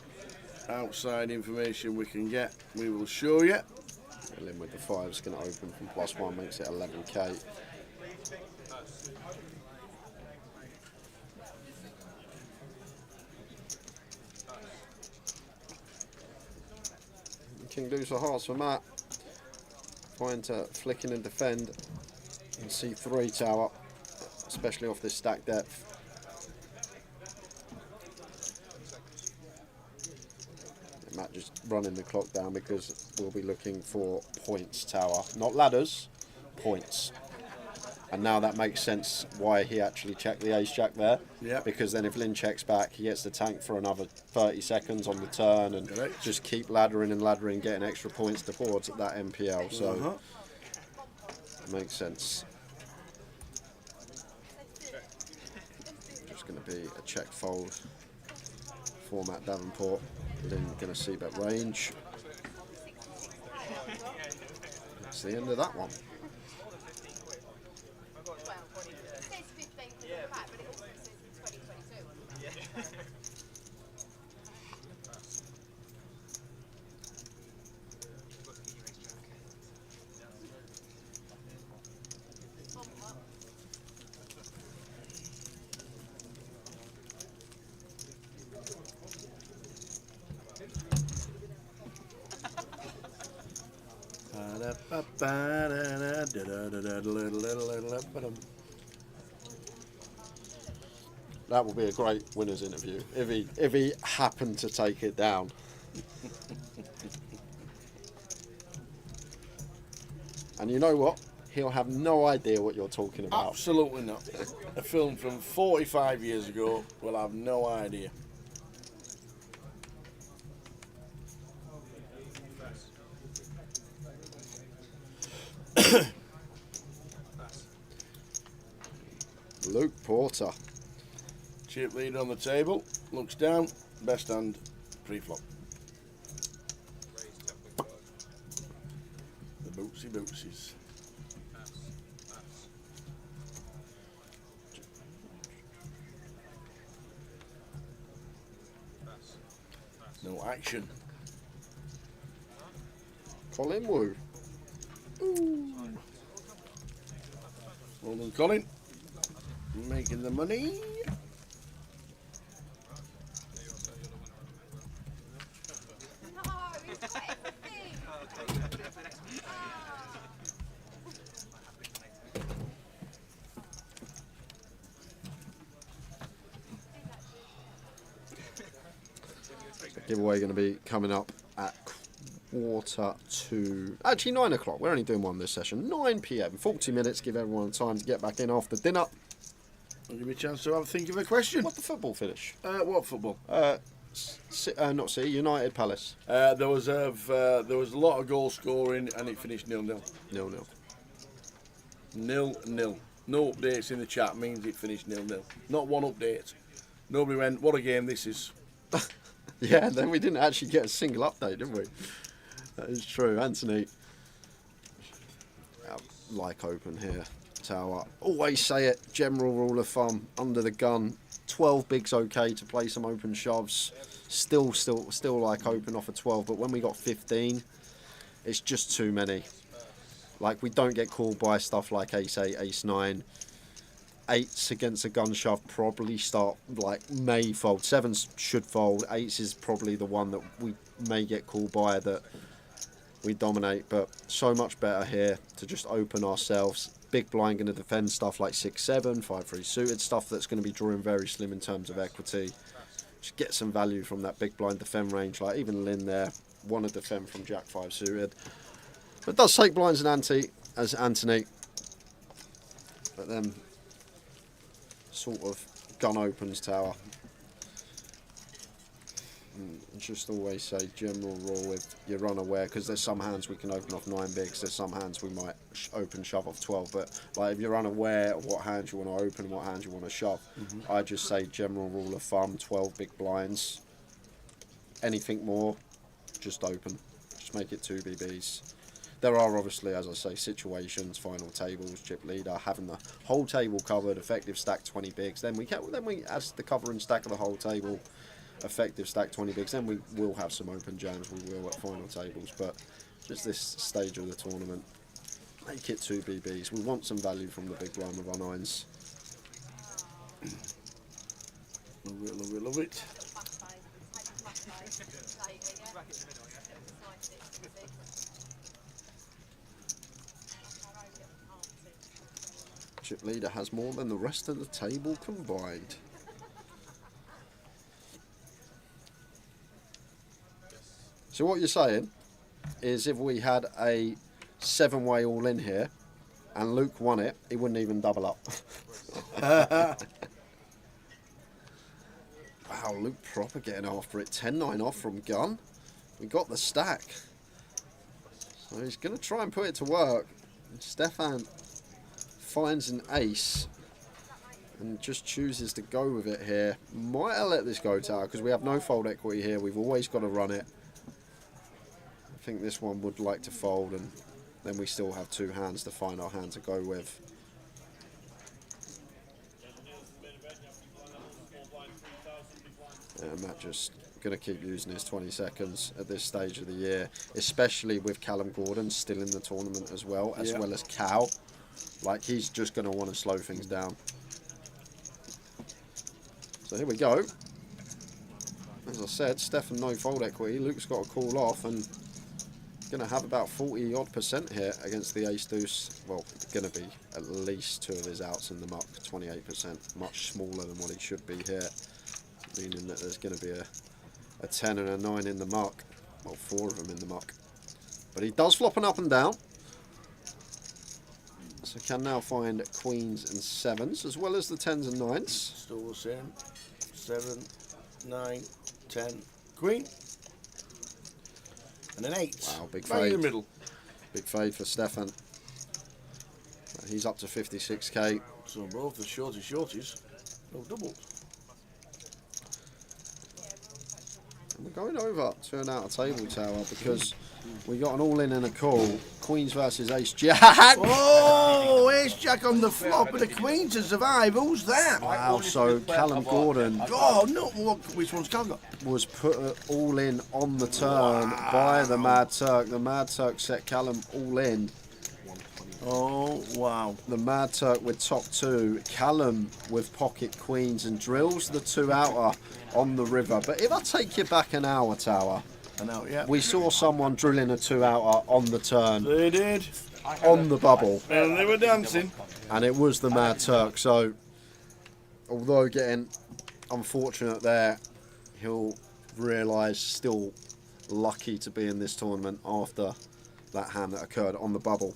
S1: outside information we can get, we will show you.
S4: Lynn with the 5 is going to open from +1, makes it 11k. King deuce of hearts for Matt. Trying to flick in and defend and see 3 tower, especially off this stack depth. And Matt just running the clock down because we'll be looking for points tower, not ladders, points. And now that makes sense why he actually checked the ace jack there.
S1: Yeah.
S4: Because then if Lynn checks back, he gets the tank for another 30 seconds on the turn and just keep laddering and laddering, getting extra points towards that MPL. So makes sense. Just going to be a check fold for Matt Davenport. Lynn going to see bet range. That's the end of that one. That will be a great winners interview if he happened to take it down. And you know what? He'll have no idea what you're talking about.
S1: Absolutely not. A film from 45 years ago will have no idea.
S4: Luke Porter.
S1: Chip leader on the table, looks down, best hand, pre-flop. The bootsies. No action.
S4: Colin Wu.
S1: Ooh. Well done, Colin. Making the money.
S4: Giveaway going to be coming up at 8:45. Actually, 9 o'clock. We're only doing one this session. 9 p.m. 40 minutes. Give everyone time to get back in after dinner.
S1: I'll give you a chance to have a think of a question.
S4: What the football finish?
S1: What football?
S4: Not City, United Palace.
S1: There was a lot of goal scoring and it finished 0-0.
S4: 0-0.
S1: 0-0. No updates in the chat means it finished 0-0. Not one update. Nobody went, what a game this is.
S4: Yeah, then we didn't actually get a single update, did we? That is true. Anthony. Like open here. Tower. Always say it. General rule of thumb. Under the gun. 12 bigs okay to play some open shoves. Still like open off a 12. But when we got 15, it's just too many. Like, we don't get called by stuff like ace 8, ace 9. 8s against a gun shove probably start, like, may fold. 7s should fold. 8s is probably the one that we may get called by that we dominate. But so much better here to just open ourselves. Big blind going to defend stuff like 6-7, 5-3 suited, stuff that's going to be drawing very slim in terms of equity. Just get some value from that big blind defend range. Like even Lynn there, want to defend from Jack 5 suited. But it does take blinds as Anthony. But then sort of gun opens tower. And just always say general rule if you're unaware, because there's some hands we can open off 9 bigs, there's some hands we might open shove off 12, but like if you're unaware of what hands you want to open, what hands you want to shove, I just say general rule of thumb, 12 big blinds. Anything more, just open. Just make it 2 BBs. There are obviously, as I say, situations, final tables, chip leader, having the whole table covered, effective stack 20 bigs. Then we as the cover and stack of the whole table, effective stack 20 bigs. Then we will have some open jams. We will at final tables, but just this stage of the tournament, make it 2 BBs. We want some value from the big blind with our 9s.
S1: Love it, love it, love it.
S4: Chip leader has more than the rest of the table combined. So what you're saying is if we had a 7-way all in here and Luke won it, he wouldn't even double up. Wow, Luke proper getting after it. 10-9 off from gun. We got the stack. So he's going to try and put it to work. And Stefan finds an ace and just chooses to go with it here. Might have let this go, Tower, because we have no fold equity here. We've always got to run it. I think this one would like to fold, and then we still have 2 hands to find our hand to go with. And Matt just going to keep using his 20 seconds at this stage of the year, especially with Callum Gordon still in the tournament as well as Cal. Like, he's just going to want to slow things down. So here we go. As I said, Stefan no fold equity. Luke's got to call off, and Going to have about 40% here against the ace deuce. Well, going to be at least 2 of his outs in the muck, 28%, much smaller than what he should be here, meaning that there's going to be a 10 and a 9 in the muck. Well, 4 of them in the muck. But he does flop an up and down. So can now find queens and 7s, as well as the 10s and 9s.
S11: Still the same. 7, 9, 10, queen. And an 8.
S4: Wow, big
S11: Right in the
S4: fade.
S11: middle.
S4: Big fade for Stefan. He's up to 56k.
S11: So both the shorties have doubled.
S4: And we're going over to an out of table tower because we got an all in and a call. Queens versus ace jack.
S11: Oh, ace jack on the flop and a queen to survive. Who's that?
S4: Wow, so Callum Gordon
S11: Oh, no. Which one's Callum got?
S4: was put all in on the turn by the Mad Turk. The Mad Turk set Callum all in.
S11: Oh, wow.
S4: The Mad Turk with top 2. Callum with pocket queens and drills the 2 outer on the river. But if I take you back an hour, Tower, we saw someone drilling a 2 outer on the turn.
S11: They did.
S4: On the bubble.
S11: And they were dancing.
S4: And it was the Mad Turk. So, although getting unfortunate there, he'll realise still lucky to be in this tournament after that hand that occurred on the bubble.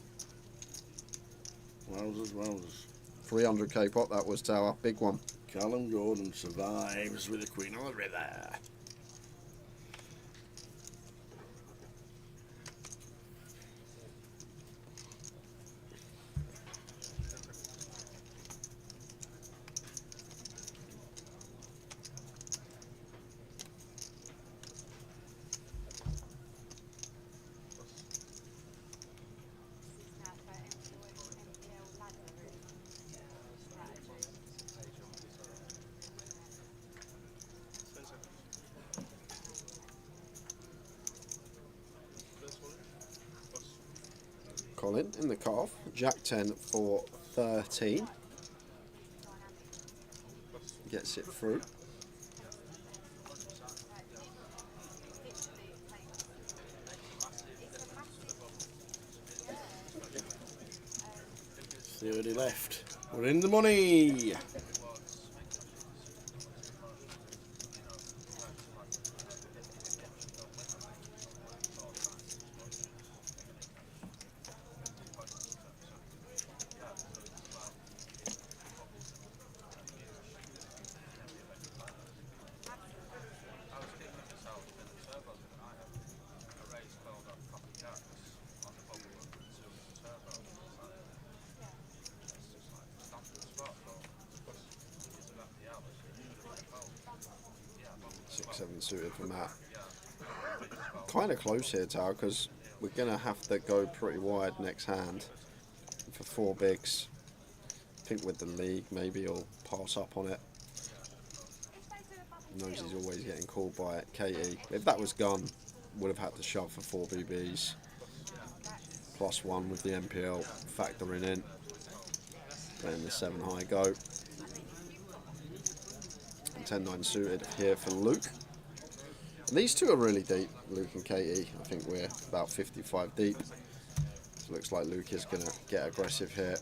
S11: Wowzers.
S4: 300k pot that was, Tower. Big one.
S11: Callum Gordon survives with the queen on the river.
S4: Colin in the cutoff. Jack 10 for 13. Gets it through.
S11: Thirty left. We're in the money.
S4: Suited for Matt. Kind of close here, Tower, because we're going to have to go pretty wide next hand for 4 bigs. I think with the league, maybe he'll pass up on it. Knows he's always getting called by Katie. If that was gun, would have had to shove for 4 BBs. +1 with the MPL factoring in. Playing the 7 high go. And 10-9 suited here for Luke. And these two are really deep, Luke and Katie. I think we're about 55 deep. So looks like Luke is going to get aggressive here.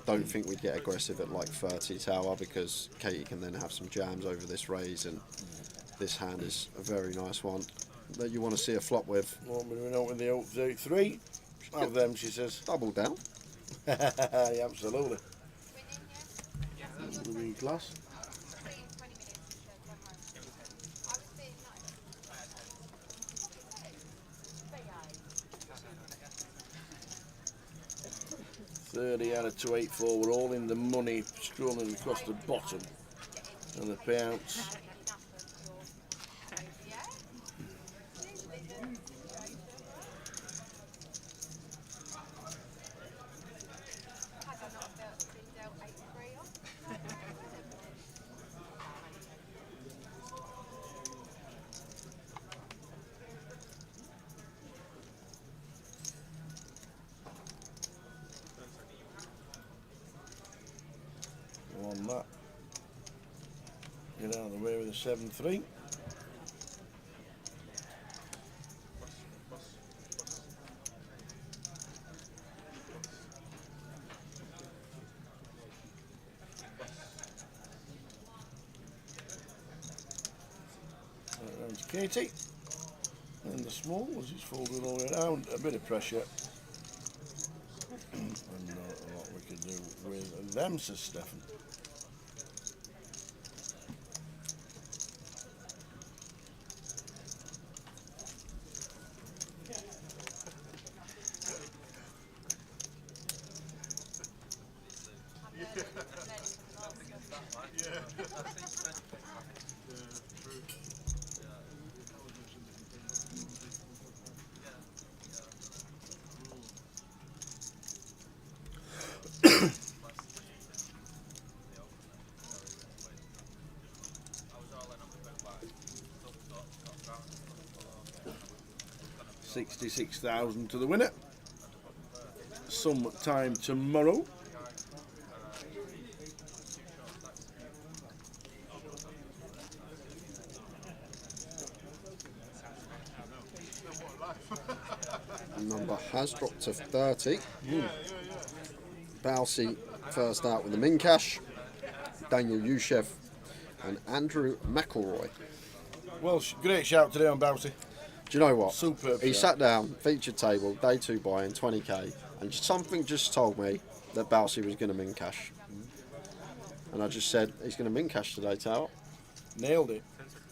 S4: Don't think we'd get aggressive at like 30 Tower because Katie can then have some jams over this raise, and this hand is a very nice one that you want to see a flop with.
S11: Want me to know with the old 33? Have them, she says.
S4: Double down.
S11: Yeah, absolutely. We'll be in class. $30 out of 284. We're all in the money, scrolling across the bottom, and the payouts. On that, get out of the way with a 7-3. Katie. And the small was just folded all the way around. A bit of pressure. And not a lot we could do with them, says Stefan. $66,000 to the winner. Sometime tomorrow.
S4: Number has dropped to 30. Bousey first out with the min cash. Daniel Yushev and Andrew McElroy.
S11: Well, great shout today on Bousey.
S4: Do you know what?
S11: Superb
S4: He
S11: shout.
S4: sat down, featured table, day 2 buy-in, 20k, and something just told me that Bousey was going to min cash. And I just said, he's going to min cash today, Tower.
S11: Nailed it.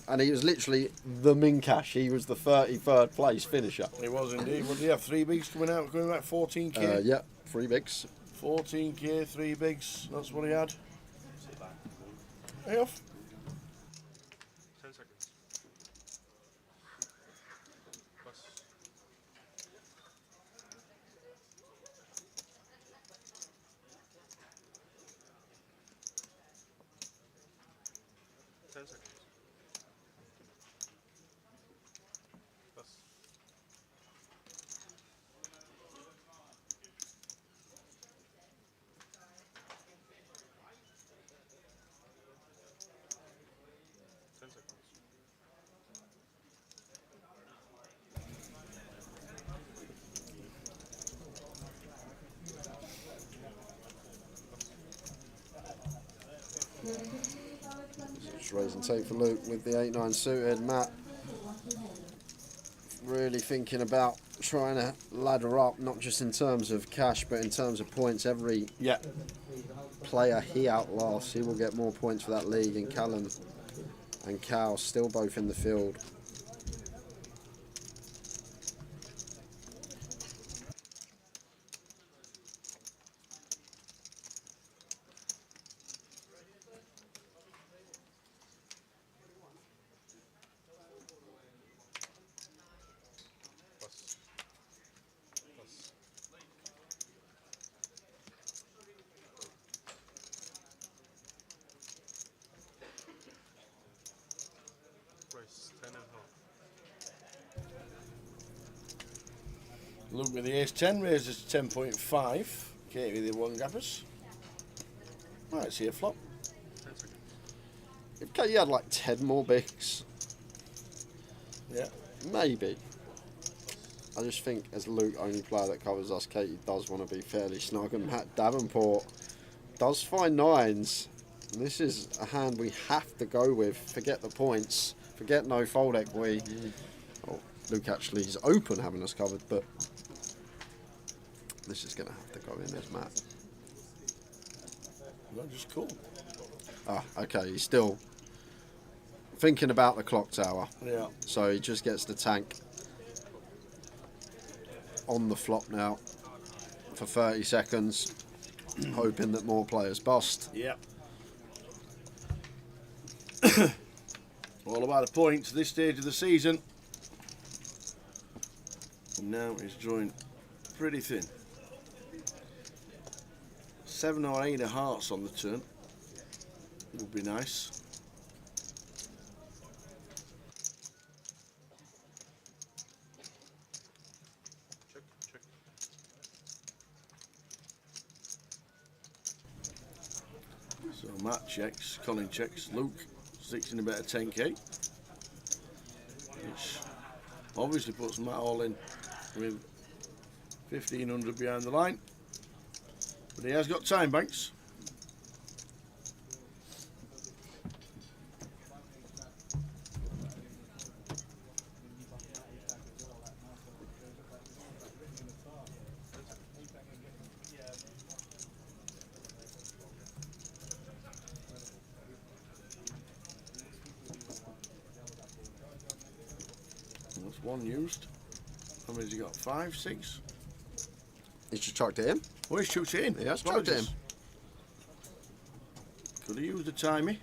S4: And he was literally the min cash. He was the 33rd place finisher.
S11: He was indeed. What did he have? 3 bigs coming out, going back 14k?
S4: Yeah, 3 bigs.
S11: 14k, 3 bigs. That's what he had. Hey off.
S8: 10 seconds. Plus. 10 seconds. Plus. 10 seconds.
S4: Just raise and take for Luke with the 8-9 suited. Matt really thinking about trying to ladder up, not just in terms of cash, but in terms of points. Every player he outlasts, he will get more points for that league. And Callum and Cal still both in the field.
S8: Plus. Plus. Price 10.5.
S11: Luke with the ace 10 raises to 10.5. Katie with the 1 gappers. Right, see a flop.
S8: 10 seconds.
S4: If Katie had like 10 more bigs,
S11: Yeah.
S4: maybe. I just think as Luke, only player that covers us, Katie does want to be fairly snug. And Matt Davenport does find 9s. And this is a hand we have to go with. Forget the points. Forget no fold equity. Oh, Luke actually is open having us covered, but this is going to have to go in as Matt.
S11: Not just cool.
S4: Ah, okay, he's still thinking about the clock tower.
S11: Yeah.
S4: So he just gets the tank on the flop now for 30 seconds, hoping that more players bust.
S11: Yeah. All about the points at this stage of the season. And now he's drawing pretty thin. 7 or 8 of hearts on the turn would be nice.
S8: Check, check.
S11: So Matt checks, Colin checks, Luke sticks in a bit of 10k, which obviously puts Matt all in with 1500 behind the line, but he has got time banks. one used. How many has he got? 5, 6?
S4: He's just chucked it in.
S11: Oh, he's chucked it in.
S4: He has chucked it in.
S11: Could have used a timey.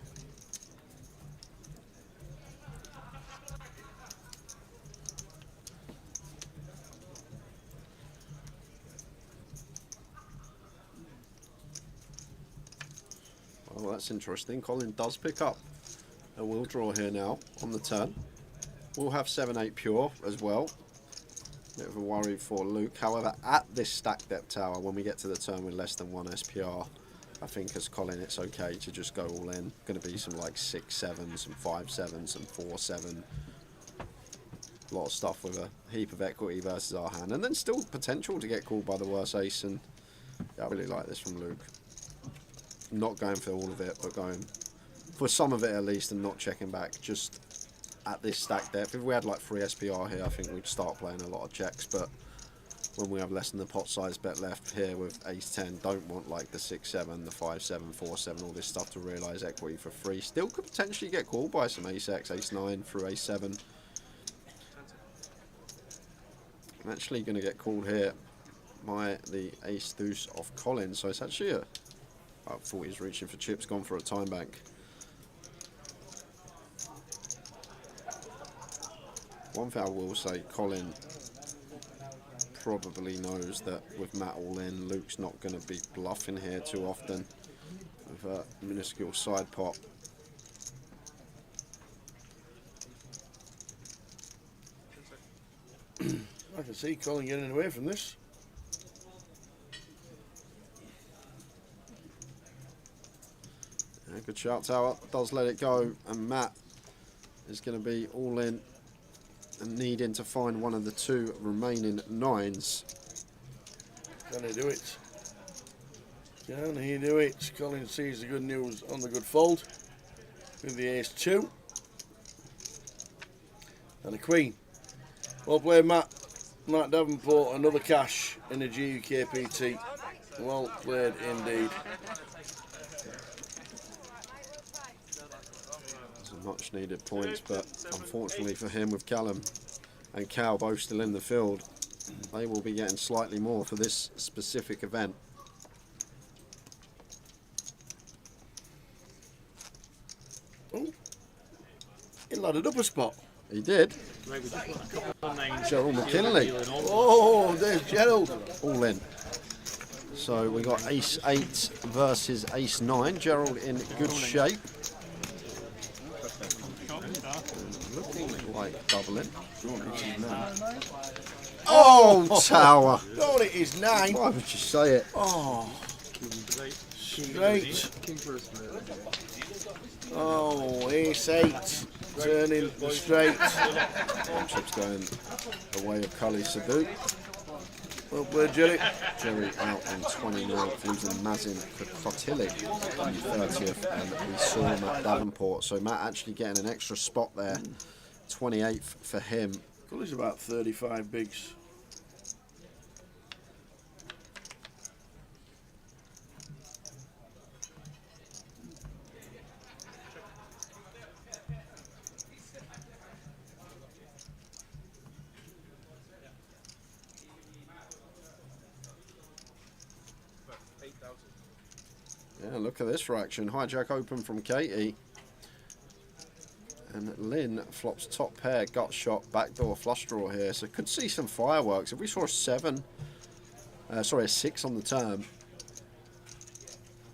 S4: Oh, that's interesting. Colin does pick up a will draw here now on the turn. We'll have 7-8 pure as well. Bit of a worry for Luke. However, at this stack depth tower, when we get to the turn with less than 1 SPR, I think as Colin, it's okay to just go all in. Going to be some like 6-7, some 5-7, some 4-7. A lot of stuff with a heap of equity versus our hand, and then still potential to get called by the worst ace. And yeah, I really like this from Luke. Not going for all of it, but going for some of it at least, and not checking back. Just at this stack depth, if we had like 3 SPR here, I think we'd start playing a lot of checks. But when we have less than the pot size bet left here with ace 10, don't want like the 6-7, the 5-7, 4-7, all this stuff to realise equity for free. Still could potentially get called by some ace X, ace 9 through ace 7. I'm actually going to get called here by the ace deuce of Colin, so it's actually a... I thought he was reaching for chips, gone for a time bank. One thing I will say, Colin probably knows that with Matt all in, Luke's not going to be bluffing here too often with a minuscule side pot.
S11: I can see Colin getting away from this.
S4: Good shout tower, does let it go, and Matt is going to be all in and needing to find one of the 2 remaining 9s.
S11: Can he do it? Can he do it? Colin sees the good news on the good fold with the ace 2 and a queen. Well played, Matt. Matt Davenport, another cash in the GUKPT. Well played indeed.
S4: Much needed points, but unfortunately for him, with Callum and Cal both still in the field, they will be getting slightly more for this specific event.
S11: Oh, he ladded up a spot.
S4: He did. Gerald McKinley.
S11: Oh, there's Gerald.
S4: All in. So we got ace 8 versus ace 9. Gerald in good shape. Looking like doubling. Oh, tower.
S11: God, it is 9.
S4: Why would you say it?
S11: Oh, straight. Oh, ace 8. Turning straight.
S4: Chips going the way of Kali Sadu.
S11: Well played, Jerry.
S4: Jerry out on 29th, losing Mazin Kotilik on 30th, and we saw Matt Davenport. So Matt actually getting an extra spot there, 28th for him.
S11: Cully's about 35 bigs.
S4: Yeah, look at this reaction. Hijack open from Katie. And Lynn flops top pair, gut shot, backdoor flush draw here. So could see some fireworks. If we saw a 6 on the turn.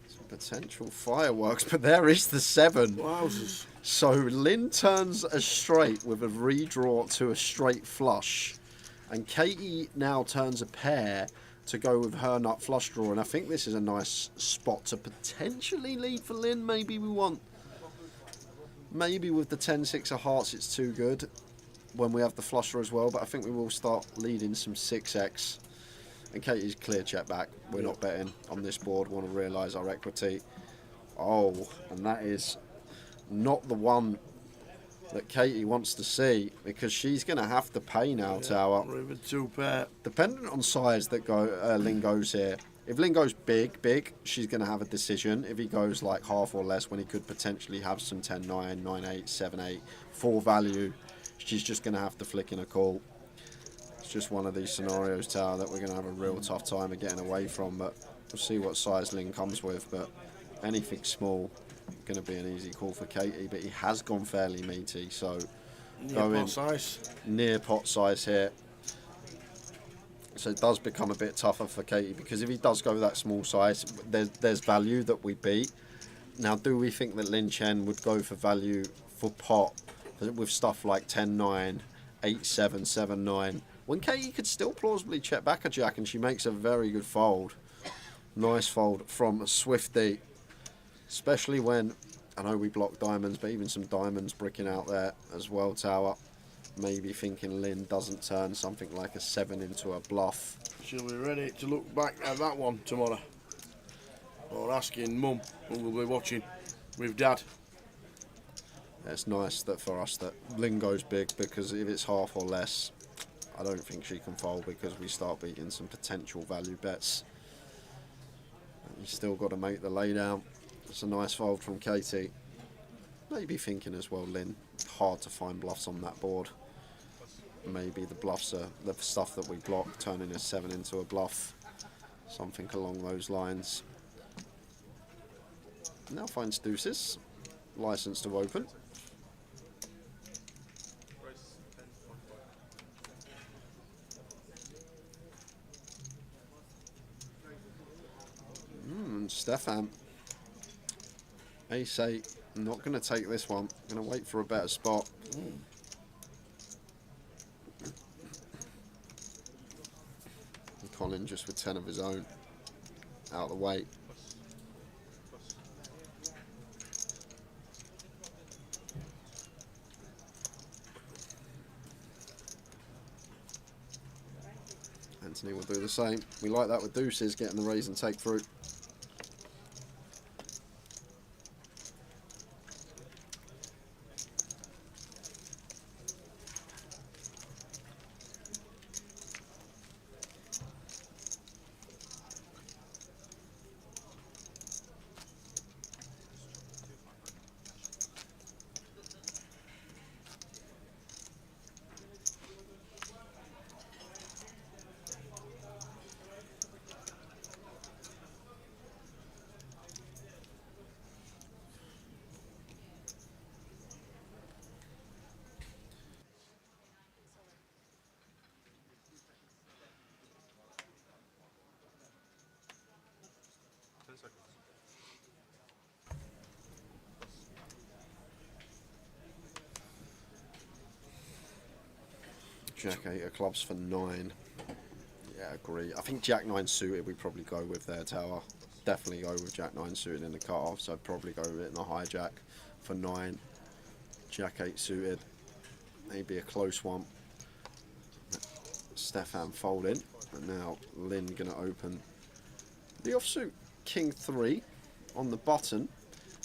S4: Some potential fireworks, but there is the 7.
S11: Wowzers.
S4: So Lynn turns a straight with a redraw to a straight flush. And Katie now turns a pair to go with her nut flush draw, and I think this is a nice spot to potentially lead for Lynn. Maybe we want, maybe with the 10-6 of hearts it's too good when we have the flush draw as well, but I think we will start leading some 6x. And Katie's clear check back. We're not betting on this board, want to realise our equity. Oh, and that is not the one that Katie wants to see, because she's going to have to pay now, Tower.
S11: River 2 pair.
S4: Dependent on size that Lynn goes here. If Lynn goes big, she's going to have a decision. If he goes like half or less, when he could potentially have some 10-9, 9-8, 7-8, 4 value, she's just going to have to flick in a call. It's just one of these scenarios, Tower, that we're going to have a real tough time of getting away from, but we'll see what size Lynn comes with. But anything small, going to be an easy call for Katie, but he has gone fairly meaty, so
S11: Near pot size.
S4: Near pot size here. So it does become a bit tougher for Katie, because if he does go that small size, there's value that we beat. Now, do we think that Lin Chen would go for value for pot with stuff like 10-9, 8-7, 7-9, when Katie could still plausibly check back a jack, and she makes a very good fold. Nice fold from Swifty, especially when, I know we block diamonds, but even some diamonds bricking out there as well, Tower. Maybe thinking Lynn doesn't turn something like a 7 into a bluff.
S11: She'll be ready to look back at that one tomorrow. Or asking Mum, who will be watching with Dad.
S4: It's nice that for us that Lynn goes big, because if it's half or less, I don't think she can fold, because we start beating some potential value bets. You still got to make the laydown. It's a nice fold from Katie. Maybe thinking as well, Lynn, hard to find bluffs on that board. Maybe the bluffs are the stuff that we block, turning a 7 into a bluff. Something along those lines. Now finds deuces. License to open. Stefan. Ace-8. Not going to take this one. Going to wait for a better spot. Colin just with 10 of his own. Out of the way. Anthony will do the same. We like that with deuces, getting the raise and take through. Jack 8 of clubs for 9. Yeah, agree. I think Jack 9 suited we probably go with there, Tower. Definitely go with Jack 9 suited in the cut-off, so I'd probably go with it in the hijack for 9. Jack 8 suited. Maybe a close one. Stefan folding. And now Lynn going to open the offsuit King 3 on the button.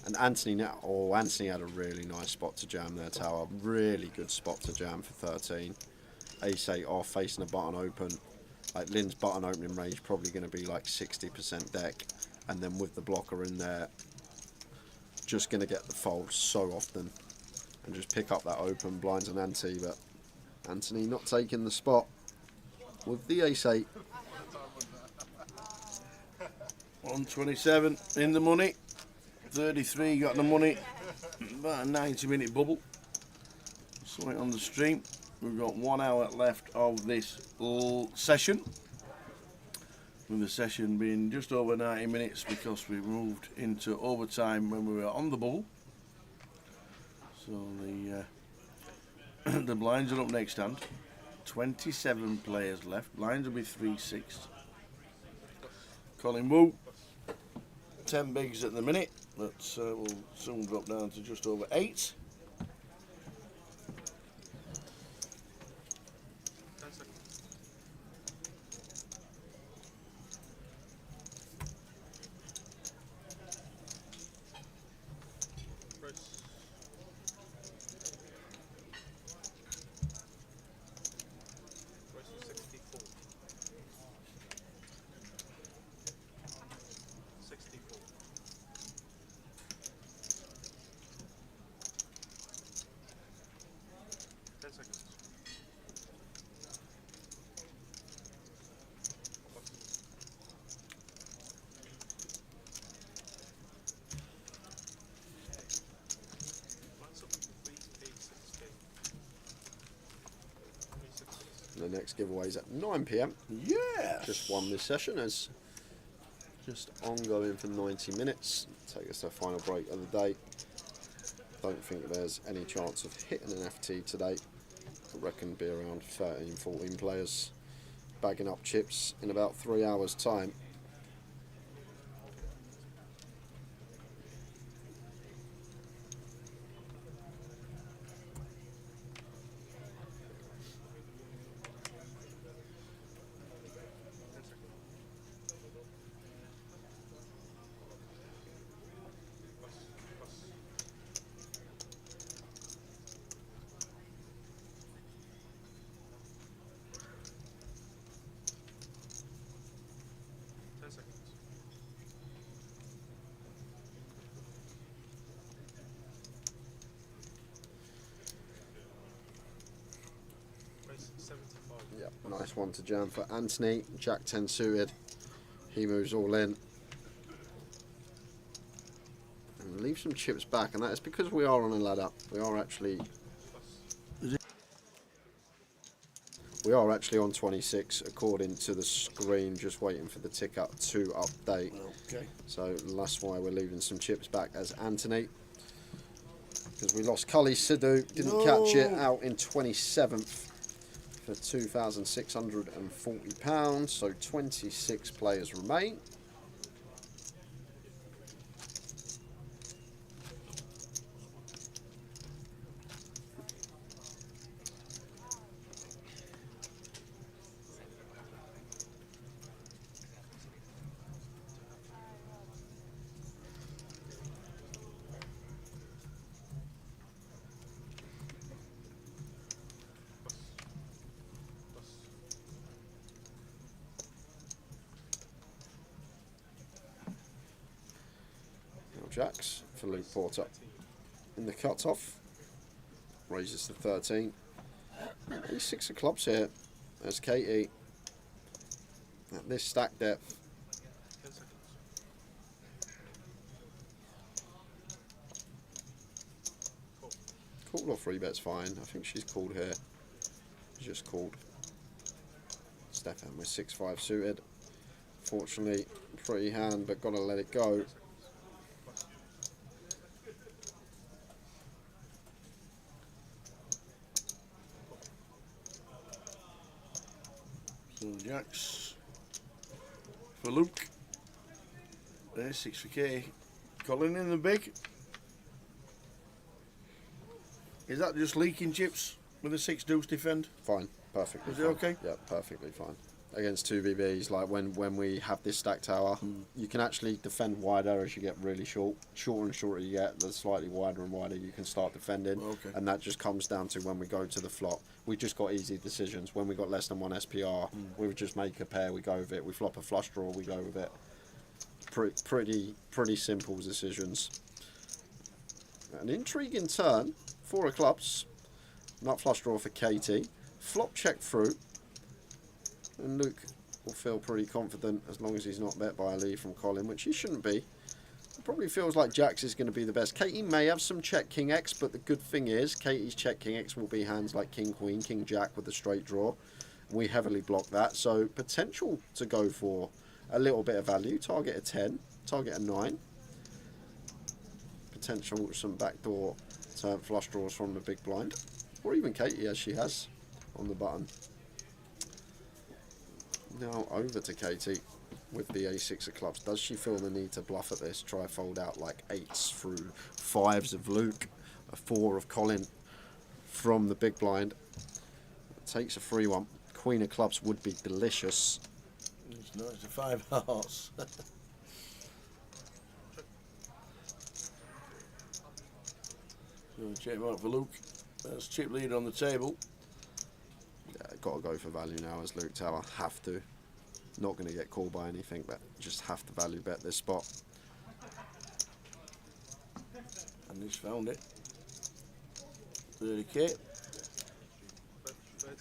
S4: And Anthony now, oh, Anthony had a really nice spot to jam there, Tower. Really good spot to jam for 13. Ace-8 off, facing a button open. Like Lynn's button opening range probably going to be like 60% deck, and then with the blocker in there, just going to get the fold so often, and just pick up that open blinds and ante. But Anthony not taking the spot with the Ace-8.
S11: 127 in the money. 33 got the money. About a 90-minute bubble. Something on the stream. We've got 1 hour left of this session, with the session being just over 90 minutes because we moved into overtime when we were on the bubble. So the blinds are up next hand. 27 players left. Blinds will be 3-6. Colin Wu, 10 bigs at the minute, but we'll soon drop down to just over 8.
S4: next giveaways at 9 PM.
S11: Yes.
S4: Just one this session is just ongoing for 90 minutes. Take us to the final break of the day. Don't think there's any chance of hitting an FT today. I reckon be around 13, 14 players bagging up chips in about 3 hours time. Yep, nice one to jam for Anthony. Jack 10 suited. He moves all in. And leave some chips back, and that is because we are on a ladder. We are actually on 26 according to the screen, just waiting for the tick up to update.
S11: Okay.
S4: So that's why we're leaving some chips back as Anthony. Because we lost Cully Sidhu, didn't catch it, out in 27th. For £2,640, so 26 players remain. Jacks for Luke Porter in the cut-off, raises to 13. These 6 of clubs here as Katie at this stack depth. Called or free bet's fine. I think she's called here. She's just called. Stefan with 6-5 suited. Fortunately, pretty hand, but gotta let it go.
S11: So Jacks for Luke. There's 6 for Kay. Colin in the big. Is that just leaking chips with a 6 deuce defend?
S4: Fine, perfectly.
S11: Is it
S4: fine.
S11: okay?
S4: Yeah, perfectly fine. Against 2 BBs, like when we have this stack tower, you can actually defend wider as you get really short. Shorter and shorter you get, the slightly wider and wider you can start defending.
S11: Okay.
S4: And that just comes down to when we go to the flop. We just got easy decisions. When we got less than 1 SPR, we would just make a pair, we go with it. We flop a flush draw, we go with it. Pretty simple decisions. An intriguing turn. 4 of clubs. Nut flush draw for Katie. Flop check through. And Luke will feel pretty confident as long as he's not bet by a lead from Colin, which he shouldn't be. It probably feels like Jack's is going to be the best. Katie may have some check King X, but the good thing is Katie's check King X will be hands like King Queen, King Jack with a straight draw. We heavily block that, so potential to go for a little bit of value. Target a 10, target a 9. Potential some backdoor turn flush draws from the big blind, or even Katie as she has on the button. Now over to Katie with the A6 of clubs. Does she feel the need to bluff at this? Try fold out like 8s through 5s of Luke, a 4 of Colin from the big blind. Takes a free one. Queen of clubs would be delicious.
S11: It's nice to 5 hearts. So check him out for Luke. That's chip lead on the table.
S4: Yeah, got to go for value now as Luke Tower. Have to. Not going to get called by anything, but just have to value bet this spot.
S11: And he's found it. 30k.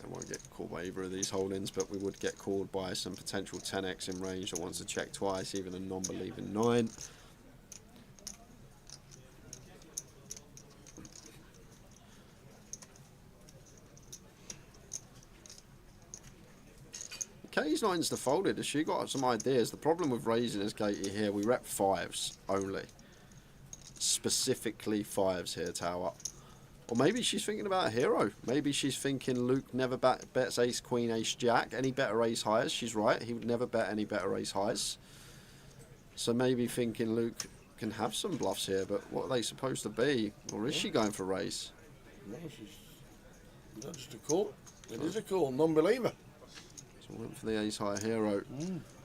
S4: I won't get called by either of these holdings, but we would get called by some potential 10x in range that wants to check twice, even a non-believing 9. Katie's not insta folded. Has she got some ideas? The problem with raising is, Katie, here we rep 5s only. Specifically 5s here, Tower. Or maybe she's thinking about a hero. Maybe she's thinking Luke never bets ace, queen, ace, jack. Any better ace highs? She's right. He would never bet any better ace highs. So maybe thinking Luke can have some bluffs here, but what are they supposed to be? Or is she going for raise?
S11: No, she's not just a call. It is a call, non-believer.
S4: So went for the ace high hero.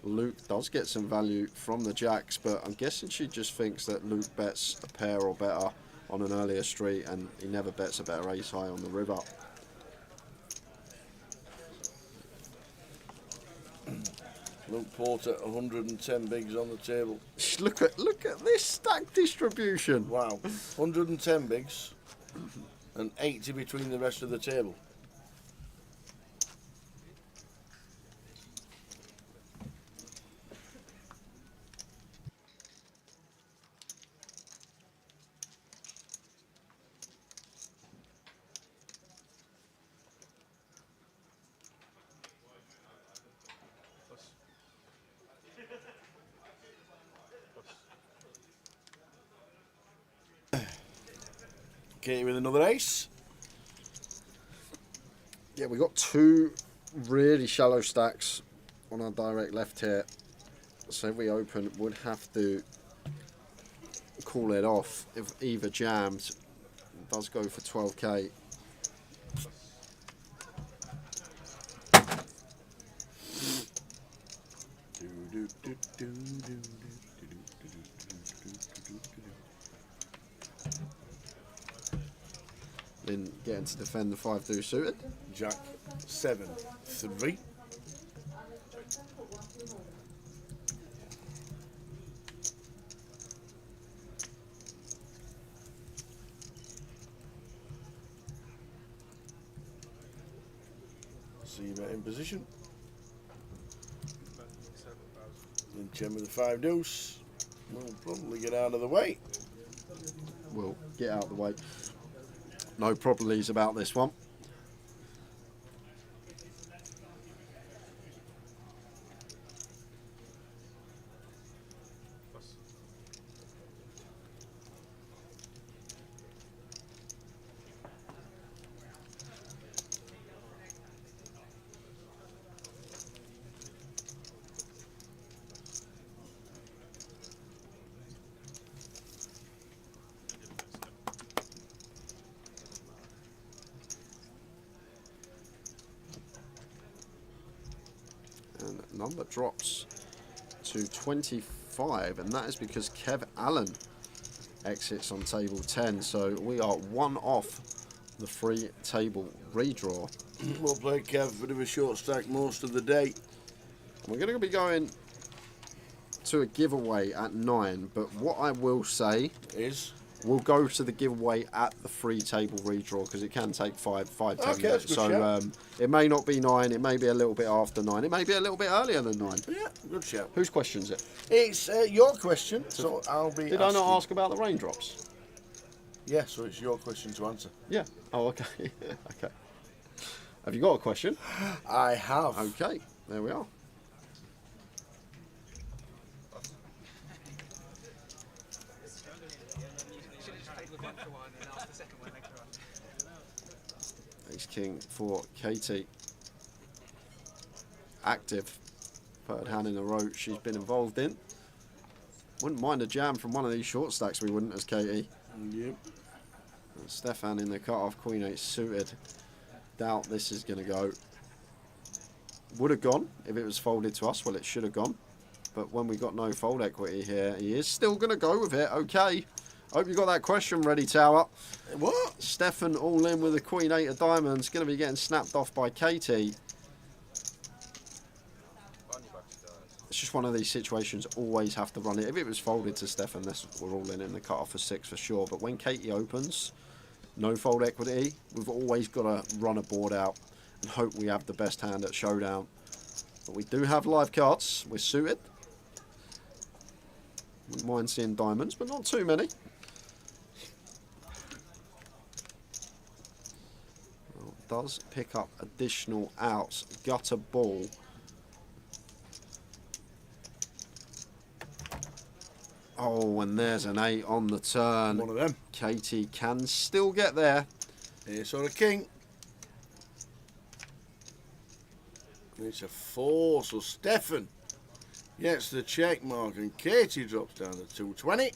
S4: Luke does get some value from the jacks, but I'm guessing she just thinks that Luke bets a pair or better on an earlier street, and he never bets a better ace high on the river.
S11: Luke Porter, 110 bigs on the table.
S4: Look at this stack distribution.
S11: Wow, 110 bigs and 80 between the rest of the table. Katie with another ace.
S4: Yeah, we got 2 really shallow stacks on our direct left here. So if we open, would have to call it off. If either jammed, it does go for 12k. Then getting to defend the 5-2 suited.
S11: Jack 7-3. See you in position. Then Chen with the 5 deuce. We'll probably get out of the way.
S4: We'll get out of the way. No probablys about this one. And number drops to 25, and that is because Kev Allen exits on table 10. So we are 1 off the free table redraw.
S11: We'll play Kev, bit of a short stack most of the day.
S4: We're going to be going to a giveaway at 9, but what I will say
S11: is
S4: we'll go to the giveaway at the free table redraw because it can take 5-10
S11: Okay,
S4: minutes. So it may not be 9, it may be a little bit after 9, it may be a little bit earlier than 9.
S11: Yeah, good shout.
S4: Whose question's it?
S11: It's your question, so I'll be
S4: Did I not ask about the raindrops?
S11: Yeah, so it's your question to answer.
S4: Yeah. Oh, okay. Okay. Have you got a question?
S11: I have.
S4: Okay, there we are. Ace King for Katie. Active. Third hand in a row she's been involved in. Wouldn't mind a jam from one of these short stacks, we wouldn't, as Katie.
S11: Yep.
S4: And Stefan in the cut-off, Queen 8 suited. Doubt this is going to go. Would have gone if it was folded to us. Well, it should have gone. But when we got no fold equity here, he is still going to go with it. Okay. Hope you got that question ready, Tower.
S11: What?
S4: Stefan all in with the Queen 8 of diamonds. Going to be getting snapped off by Katie. It's just one of these situations, always have to run it. If it was folded to Stefan, we're all in the cut-off for 6 for sure. But when Katie opens, no fold equity, we've always got to run a board out and hope we have the best hand at showdown. But we do have live cards. We're suited. Wouldn't mind seeing diamonds, but not too many. Well, does pick up additional outs. Gutter ball
S2: Oh, and there's an 8 on the turn.
S11: One of them.
S2: Katie can still get there.
S11: Ace or a king. It's a 4, so Stefan gets the check mark and Katie drops down to 220.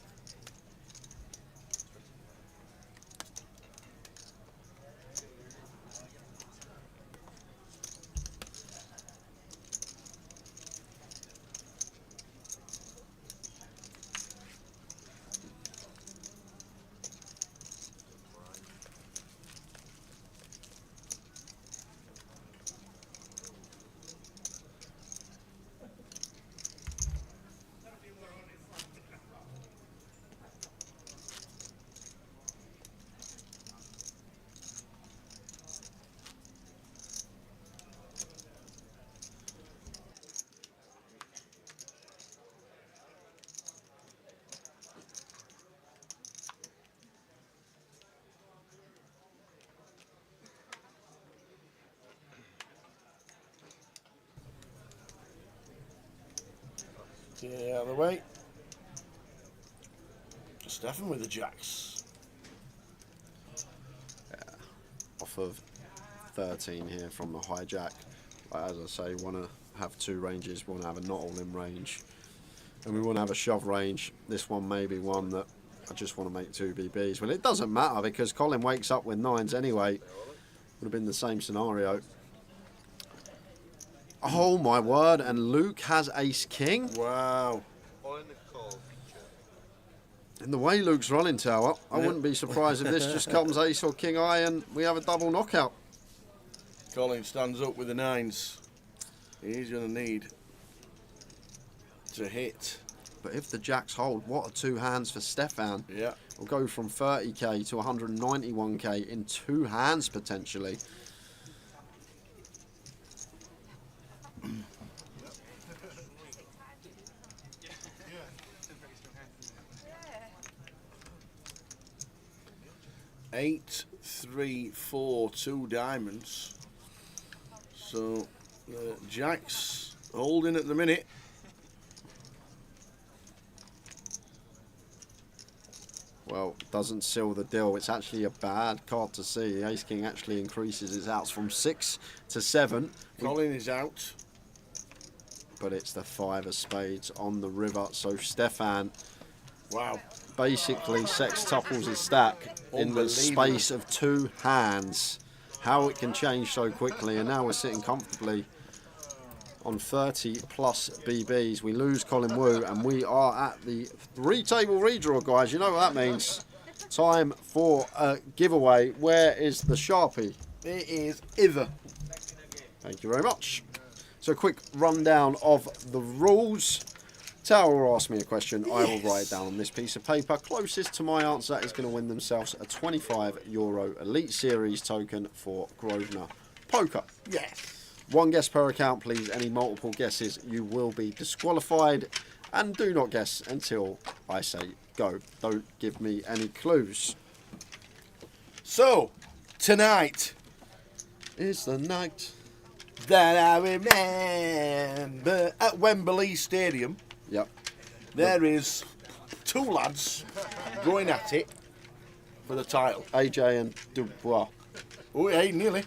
S11: Get out of the way. Stefan with the jacks.
S2: Off of 13 here from the hijack. As I say, want to have 2 ranges. Want to have a not all in range, and we want to have a shove range. This one may be one that I just want to make 2 BBs. Well, it doesn't matter because Colin wakes up with 9s anyway. Would have been the same scenario. Oh my word! And Luke has ace king.
S11: Wow.
S2: And the way Luke's rolling tower, I wouldn't be surprised if this just comes ace or king eye and we have a double knockout.
S11: Colin stands up with the 9s. He's going to need to hit.
S2: But if the jacks hold, what are 2 hands for Stefan?
S11: Yeah.
S2: We'll go from 30k to 191k in 2 hands potentially.
S11: Eight, 3, 4, 2 diamonds. So Jack's holding at the minute.
S2: Well, doesn't seal the deal. It's actually a bad card to see. The ace king actually increases his outs from 6 to 7.
S11: Colin is out.
S2: But it's the 5 of spades on the river. So Stefan,
S11: wow,
S2: basically sextuples his stack in the space of 2 hands. How it can change so quickly, and now we're sitting comfortably on 30 plus BBs. We lose Colin Wu, and we are at the 3-table redraw, guys. You know what that means. Time for a giveaway. Where is the Sharpie?
S11: It is either.
S2: Thank you very much. So a quick rundown of the rules. Tower will ask me a question. I will write it down on this piece of paper. Closest to my answer is going to win themselves a €25 Elite Series token for Grosvenor Poker.
S11: Yes.
S2: 1 guess per account, please. Any multiple guesses, you will be disqualified. And do not guess until I say go. Don't give me any clues.
S11: So, tonight
S2: is the night
S11: that I remember at Wembley Stadium.
S2: Yep.
S11: There is 2 lads going at it for the title.
S2: AJ and Dubois.
S11: Oh, hey, nearly.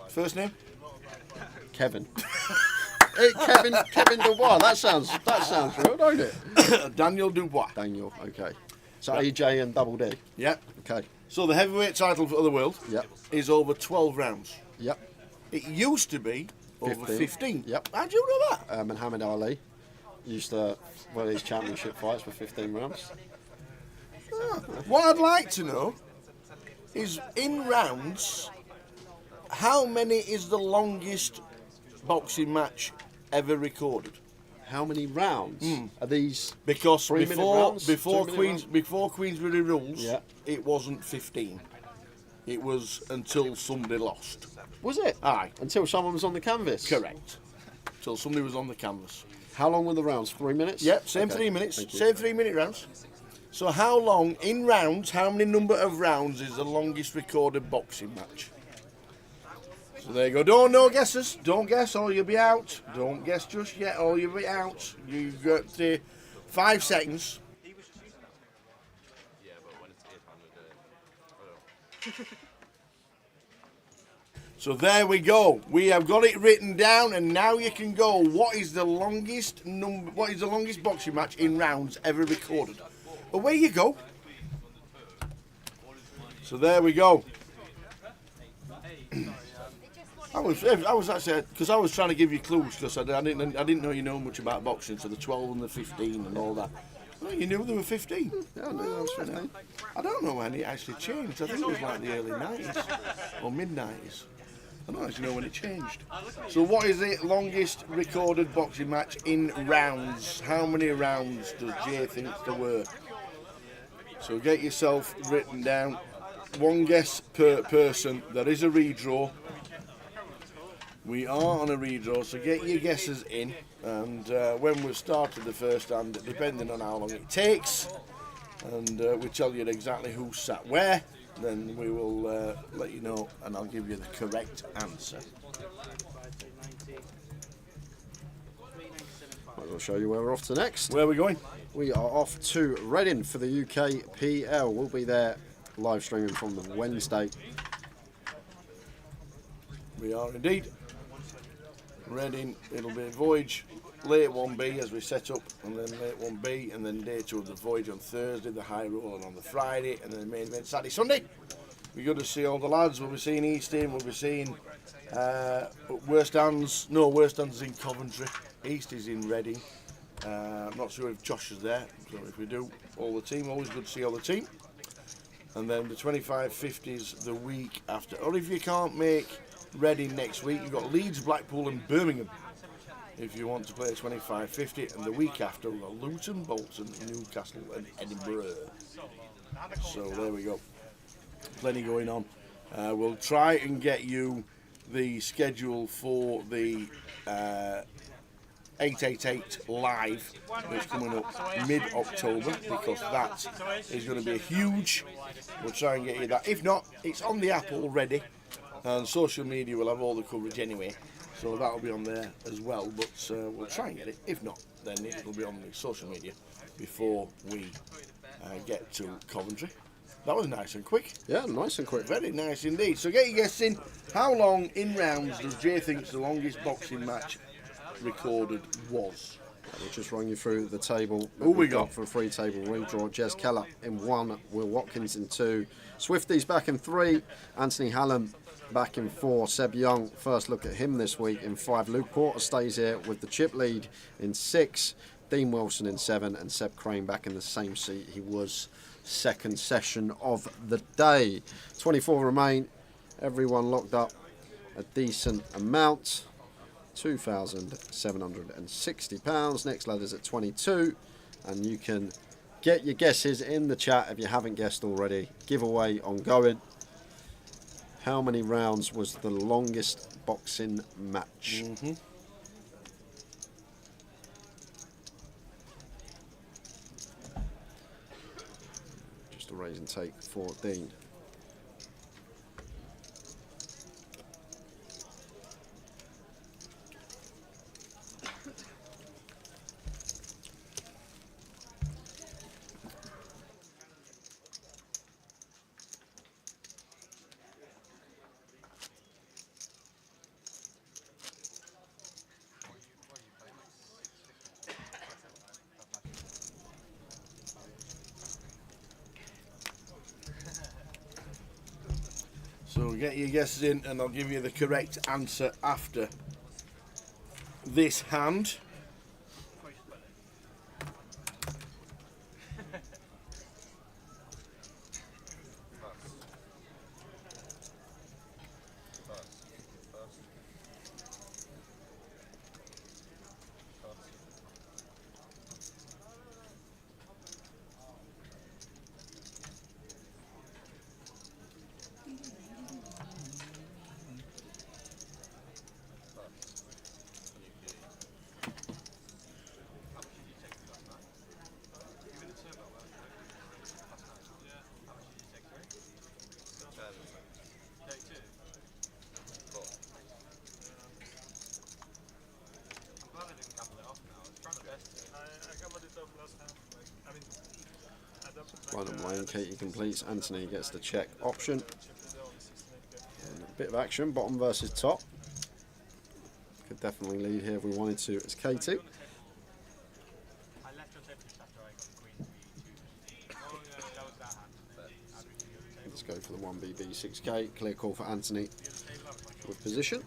S11: First name?
S2: Kevin. Kevin Dubois. That sounds real, don't it?
S11: Daniel Dubois.
S2: Daniel. Okay. So AJ and Double D.
S11: Yep.
S2: Okay.
S11: So the heavyweight title for the world.
S2: Yep.
S11: Is over 12 rounds.
S2: Yep.
S11: It used to be over 15.
S2: Yep.
S11: How do you know that?
S2: Muhammad Ali used to win his championship fights for 15 rounds.
S11: What I'd like to know is, in rounds, how many is the longest boxing match ever recorded?
S2: How many rounds are these?
S11: Because
S2: 3-minute rounds?
S11: before
S2: 2-minute rounds?
S11: Queensberry rules,
S2: Yeah.
S11: it wasn't 15. It was until somebody lost.
S2: Was it?
S11: Aye.
S2: Until someone was on the canvas.
S11: Correct. Until somebody was on the canvas.
S2: How long were the rounds? 3 minutes?
S11: Yep, same
S2: Okay,
S11: 3 minutes.
S2: thank you.
S11: Same 3-minute rounds. So how long, in rounds, how many number of rounds is the longest recorded boxing match? So there you go. Don't no guesses. Don't guess or you'll be out. Don't guess just yet or you'll be out. You've got 5 seconds. So there we go. We have got it written down, and now you can go. What is the longest boxing match in rounds ever recorded? Away you go. So there we go. I was actually, because I was trying to give you clues, because I didn't know you know much about boxing, so the 12 and the 15 and all that. Well, you knew there were 15.
S4: Yeah, I knew there was 15.
S11: I don't know when it actually changed. I think it was like the early 90s or mid 90s. I don't actually know when it changed. So what is the longest recorded boxing match in rounds? How many rounds does Jay think there were? So get yourself written down. One guess per person. There is a redraw. We are on a redraw, so get your guesses in. And when we've started the first hand, depending on how long it takes, and we tell you exactly who sat where, then we will let you know, and I'll give you the correct answer.
S4: I'll show you where we're off to next.
S11: Where are we going?
S4: We are off to Reading for the UKPL. We'll be there live streaming from the Wednesday.
S11: We are indeed. Reading, it'll be a voyage, late 1B as we set up, and then late 1B, and then day 2 of the voyage on Thursday, the high roller on the Friday, and then the main event Saturday, Sunday. We're going to see all the lads. We'll be seeing Easton, we'll be seeing Worstands is in Coventry, East is in Reading. I'm not sure if Josh is there, so if we do, all the team, always good to see all the team. And then the 25-50s the week after, or if you can't make Reading next week, you've got Leeds, Blackpool and Birmingham if you want to play a 25-50, and the week after we've got Luton, Bolton, Newcastle and Edinburgh. So there we go, plenty going on. We'll try and get you the schedule for the 888 live that's coming up mid-October, because that is going to be huge. We'll try and get you that. If not, it's on the app already, and social media will have all the coverage anyway, so that'll be on there as well, but we'll try and get it. If not, then it will be on the social media before we get to Coventry. That was nice and quick.
S4: Yeah, nice and quick.
S11: Very nice indeed. So get your guess in. How long in rounds does Jay think the longest boxing match recorded was?
S4: We'll just run you through the table.
S11: Who we got
S4: for a free table redraw? Jez Keller in 1, Will Watkins in 2, Swifties back in 3, Anthony Hallam back in 4, Seb Young, first look at him this week, in 5. Luke Porter stays here with the chip lead in 6, Dean Wilson in 7, and Seb Crane back in the same seat he was second session of the day. 24 remain, everyone locked up a decent amount, £2,760. Next ladder's at 22, and you can get your guesses in the chat if you haven't guessed already. Giveaway ongoing. How many rounds was the longest boxing match? Just a raise and take for Dean.
S11: So get your guesses in, and I'll give you the correct answer after this hand.
S4: Random lane, Katie completes, Anthony gets the check option. And a bit of action, bottom versus top. Could definitely lead here if we wanted to as Katie. Let's go for the 1BB 6K. Clear call for Anthony with position.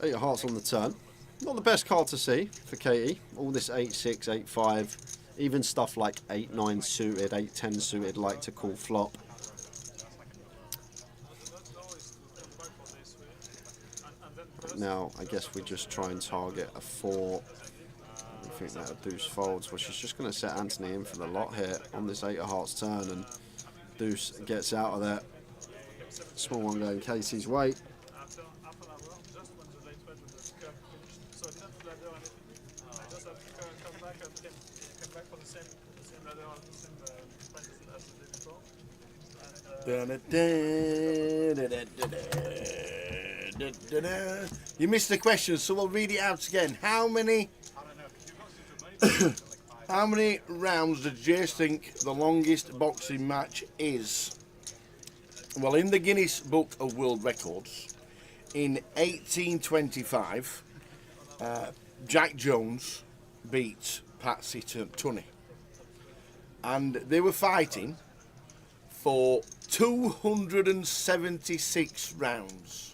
S4: Eight of hearts on the turn. Not the best card to see for Katie. All this 8-6, 8-5, even stuff like 8-9 suited, 8-10 suited like to call flop. Now, I guess we just try and target a 4. I think that a deuce folds, which is just going to set Anthony in for the lot here on this 8 of hearts turn, and deuce gets out of there. Small one going Katie's way.
S11: You missed the question, so we'll read it out again. How many rounds does Jace think the longest boxing match is? Well, in the Guinness Book of World Records, in 1825, Jack Jones beat Patsy Tunney, and they were fighting for 276 rounds.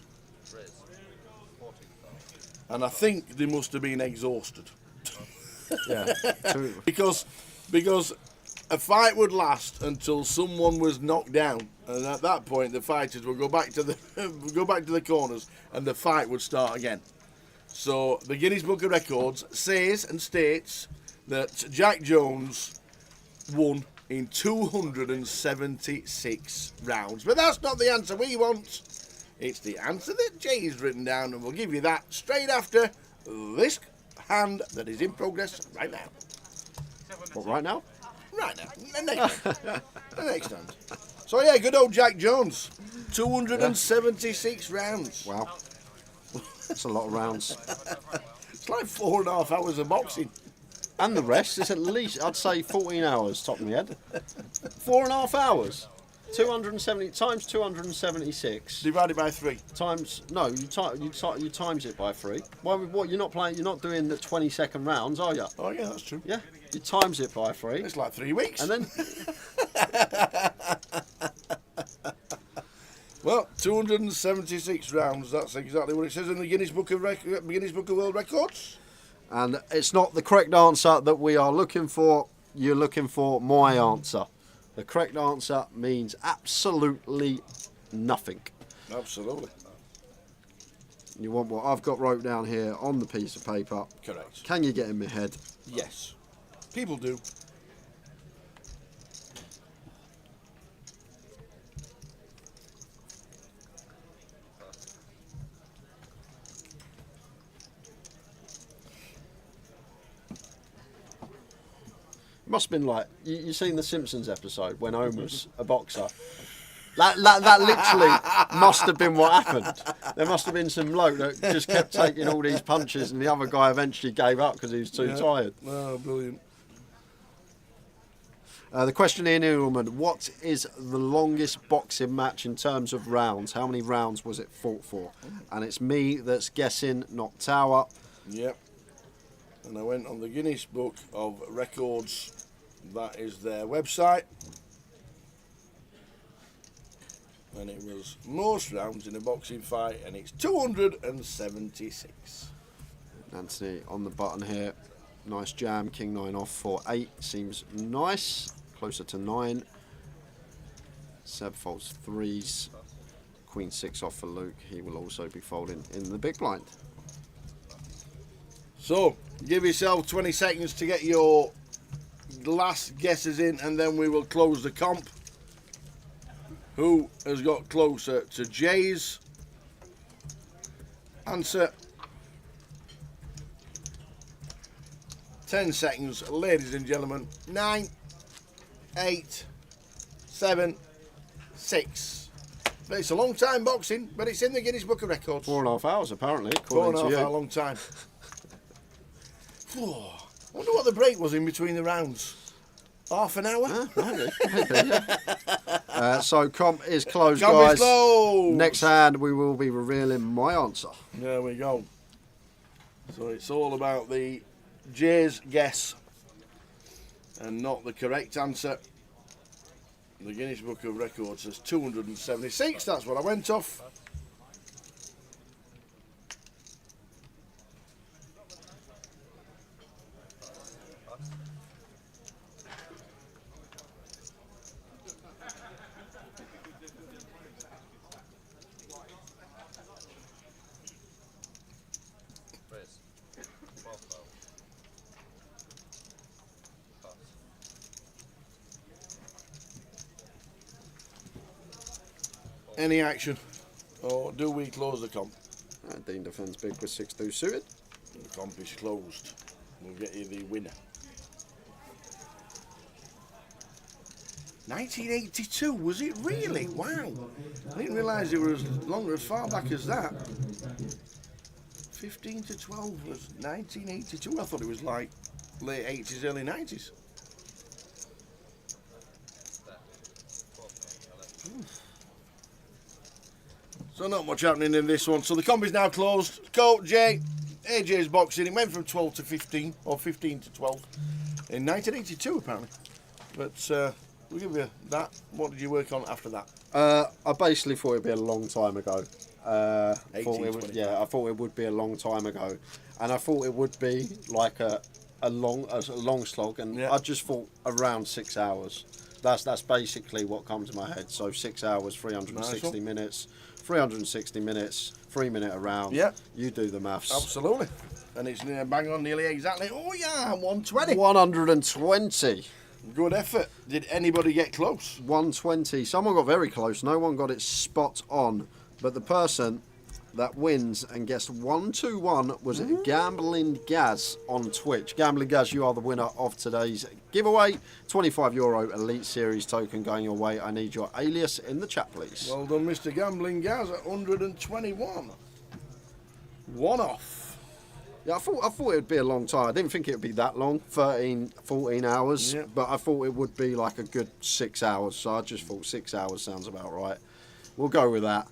S11: And I think they must have been exhausted.
S4: Yeah.
S11: because a fight would last until someone was knocked down, and at that point the fighters would go back to the corners and the fight would start again. So the Guinness Book of Records says and states that Jack Jones won in 276 rounds. But that's not the answer we want. It's the answer that Jay's written down, and we'll give you that straight after this hand that is in progress right now.
S4: What, right now?
S11: Right now. The next hand. So yeah, good old Jack Jones. 276 rounds.
S4: Wow. That's a lot of rounds.
S11: It's like 4.5 hours of boxing.
S4: And the rest is at least, I'd say, 14 hours, top of my head. 4.5 hours. 270 times 276
S11: divided by 3
S4: times you times it by 3. What you're not playing? You're not doing the 20-second rounds, are you?
S11: Oh yeah, that's true.
S4: Yeah, you times it by 3.
S11: It's like 3 weeks.
S4: And then
S11: well, 276 rounds. That's exactly what it says in the Guinness Book of World Records.
S4: And it's not the correct answer that we are looking for. You're looking for my answer. The correct answer means absolutely nothing.
S11: Absolutely.
S4: You want what I've got wrote down here on the piece of paper.
S11: Correct.
S4: Can you get in my head?
S11: Yes. People do.
S4: It must have been like you seen the Simpsons episode when Homer's a boxer. That literally must have been what happened. There must have been some bloke that just kept taking all these punches, and the other guy eventually gave up because he was too tired.
S11: Oh, brilliant.
S4: The question here, Neilman, what is the longest boxing match in terms of rounds? How many rounds was it fought for? And it's me that's guessing, not Tower.
S11: Yep. And I went on the Guinness Book of Records. That is their website. And it was most rounds in a boxing fight, and it's 276.
S4: Anthony on the button here. Nice jam. King 9 off for 8. Seems nice. Closer to 9. Seb folds 3s. Queen 6 off for Luke. He will also be folding in the big blind.
S11: So, give yourself 20 seconds to get your last guesses in, and then we will close the comp. Who has got closer to Jay's answer? 10 seconds, ladies and gentlemen. 9, 8, 7, 6. But it's a long time boxing, but it's in the Guinness Book of Records.
S2: 4.5 hours apparently.
S11: 4.5 hour, long time. I wonder what the break was in between the rounds. Half an hour?
S2: Maybe, yeah. So comp is closed,
S11: Comp
S2: guys.
S11: is closed.
S2: Next hand, we will be revealing my answer.
S11: There we go. So it's all about the Jay's guess and not the correct answer. The Guinness Book of Records says 276. That's what I went off. Any action? Or do we close the comp?
S2: Dean defends big with 6-2 suited.
S11: The comp is closed. We'll get you the winner. 1982, was it really? Wow. I didn't realise it was as far back as that. 15 to 12 was 1982. I thought it was like late 80s, early 90s. So not much happening in this one. So the comp is now closed. Colt, Jay, AJ's boxing. It went from 12 to 15, or 15 to 12 in 1982 apparently. But we'll give you that. What did you work on after that?
S2: I basically thought it'd be a long time ago. I
S11: 18,
S2: thought it would be a long time ago, and I thought it would be like a long slog, and I just thought around 6 hours. That's basically what comes to my head. So 6 hours, 360 minutes. 360 minutes, 3 minute a round.
S11: Yeah.
S2: You do the maths.
S11: Absolutely. And it's bang on nearly exactly. Oh yeah, 120.
S2: 120.
S11: Good effort. Did anybody get close?
S2: 120. Someone got very close. No one got it spot on. But the person that wins and gets 121 was Gambling Gaz on Twitch. Gambling Gaz, you are the winner of today's giveaway. €25 Elite Series token going your way. I need your alias in the chat, please.
S11: Well done, Mr. Gambling Gaz at 121. One off.
S2: Yeah, I thought it would be a long time. I didn't think it would be that long, 13, 14 hours.
S11: Yeah.
S2: But I thought it would be like a good 6 hours. So I just thought 6 hours sounds about right. We'll go with that.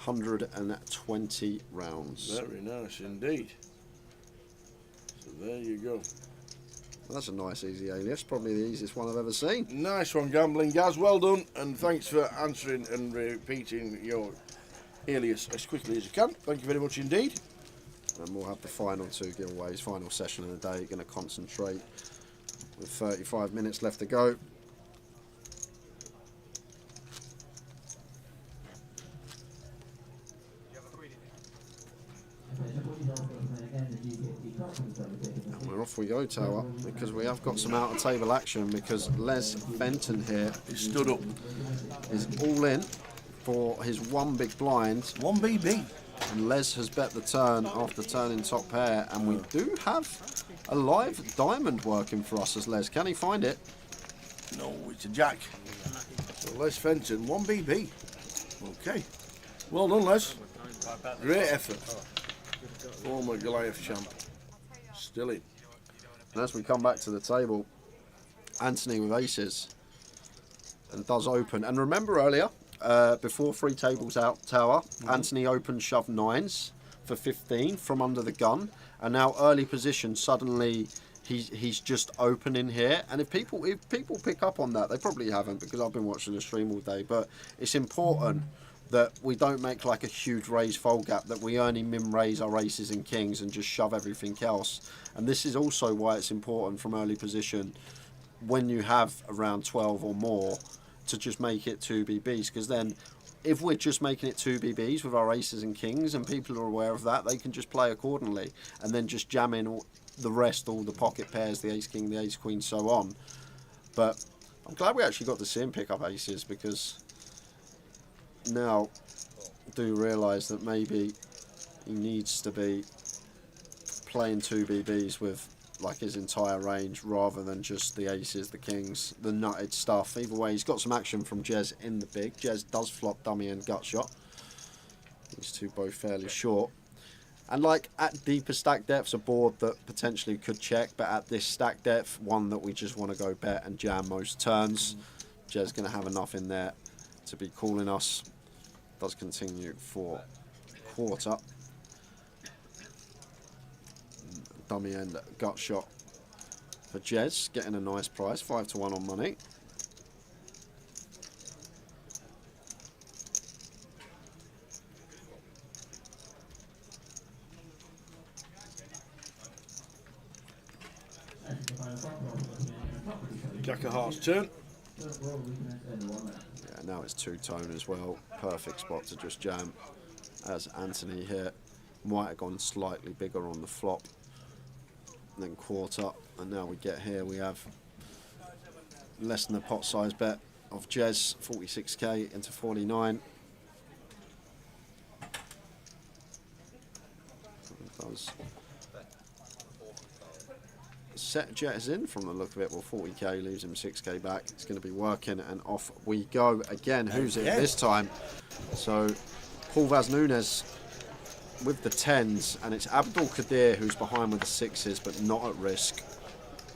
S2: 120 rounds.
S11: Very nice indeed. So there you go.
S2: That's a nice easy alias, probably the easiest one I've ever seen.
S11: Nice one, Gambling Gaz, well done, and thanks for answering and repeating your alias as quickly as you can. Thank you very much indeed.
S2: And we'll have the final two giveaways, final session of the day. Going to concentrate with 35 minutes left to go. And we're off we go, Tower, because we have got some out of table action, because Les Benton here
S11: is stood up,
S2: is all in for his one big blind.
S11: 1BB.
S2: And Les has bet the turn after turning top pair, and we do have a live diamond working for us as Les. Can he find it?
S11: No, it's a jack. So Les Fenton, 1BB. Okay. Well done, Les. Great effort. Former Goliath champ. Still in.
S2: And as we come back to the table, Anthony with aces and does open. And remember earlier, before 3 tables out Tower, Anthony opened shove 9s for 15 from under the gun, and now early position suddenly he's just opening here. And if people pick up on that, they probably haven't, because I've been watching the stream all day, but it's important that we don't make like a huge raise fold gap, that we only min raise our aces and kings and just shove everything else. And this is also why it's important from early position, when you have around 12 or more, to just make it 2BBs, because then if we're just making it 2BBs with our aces and kings and people are aware of that, they can just play accordingly and then just jam in all the rest, all the pocket pairs, the ace king, the ace queen, so on. But I'm glad we actually got to see him pick up aces, because now I do realise that maybe he needs to be playing 2BBs with
S4: like his entire range rather than just the aces, the kings, the nutted stuff. Either way, he's got some action from Jez in the big. Jez does flop dummy and gut shot. These two both fairly short. And like at deeper stack depths, a board that potentially could check, but at this stack depth, one that we just want to go bet and jam most turns. Jez going to have enough in there to be calling us. Does continue for quarter. Dummy and gut shot for Jez, getting a nice price, 5-1 on money.
S11: Jack of Hearts turn.
S4: Yeah, now it's two-tone as well. Perfect spot to just jam. As Anthony here might have gone slightly bigger on the flop. Then quarter, and now we get here, we have less than the pot size bet of Jez, 46k into 49. Does set Jez in from the look of it. Well, 40k leaves him 6k back. It's going to be working, and off we go again. Who's it this time? So Paul Vaz Nunes with the 10s, and it's Abdul Qadir who's behind with the 6s, but not at risk.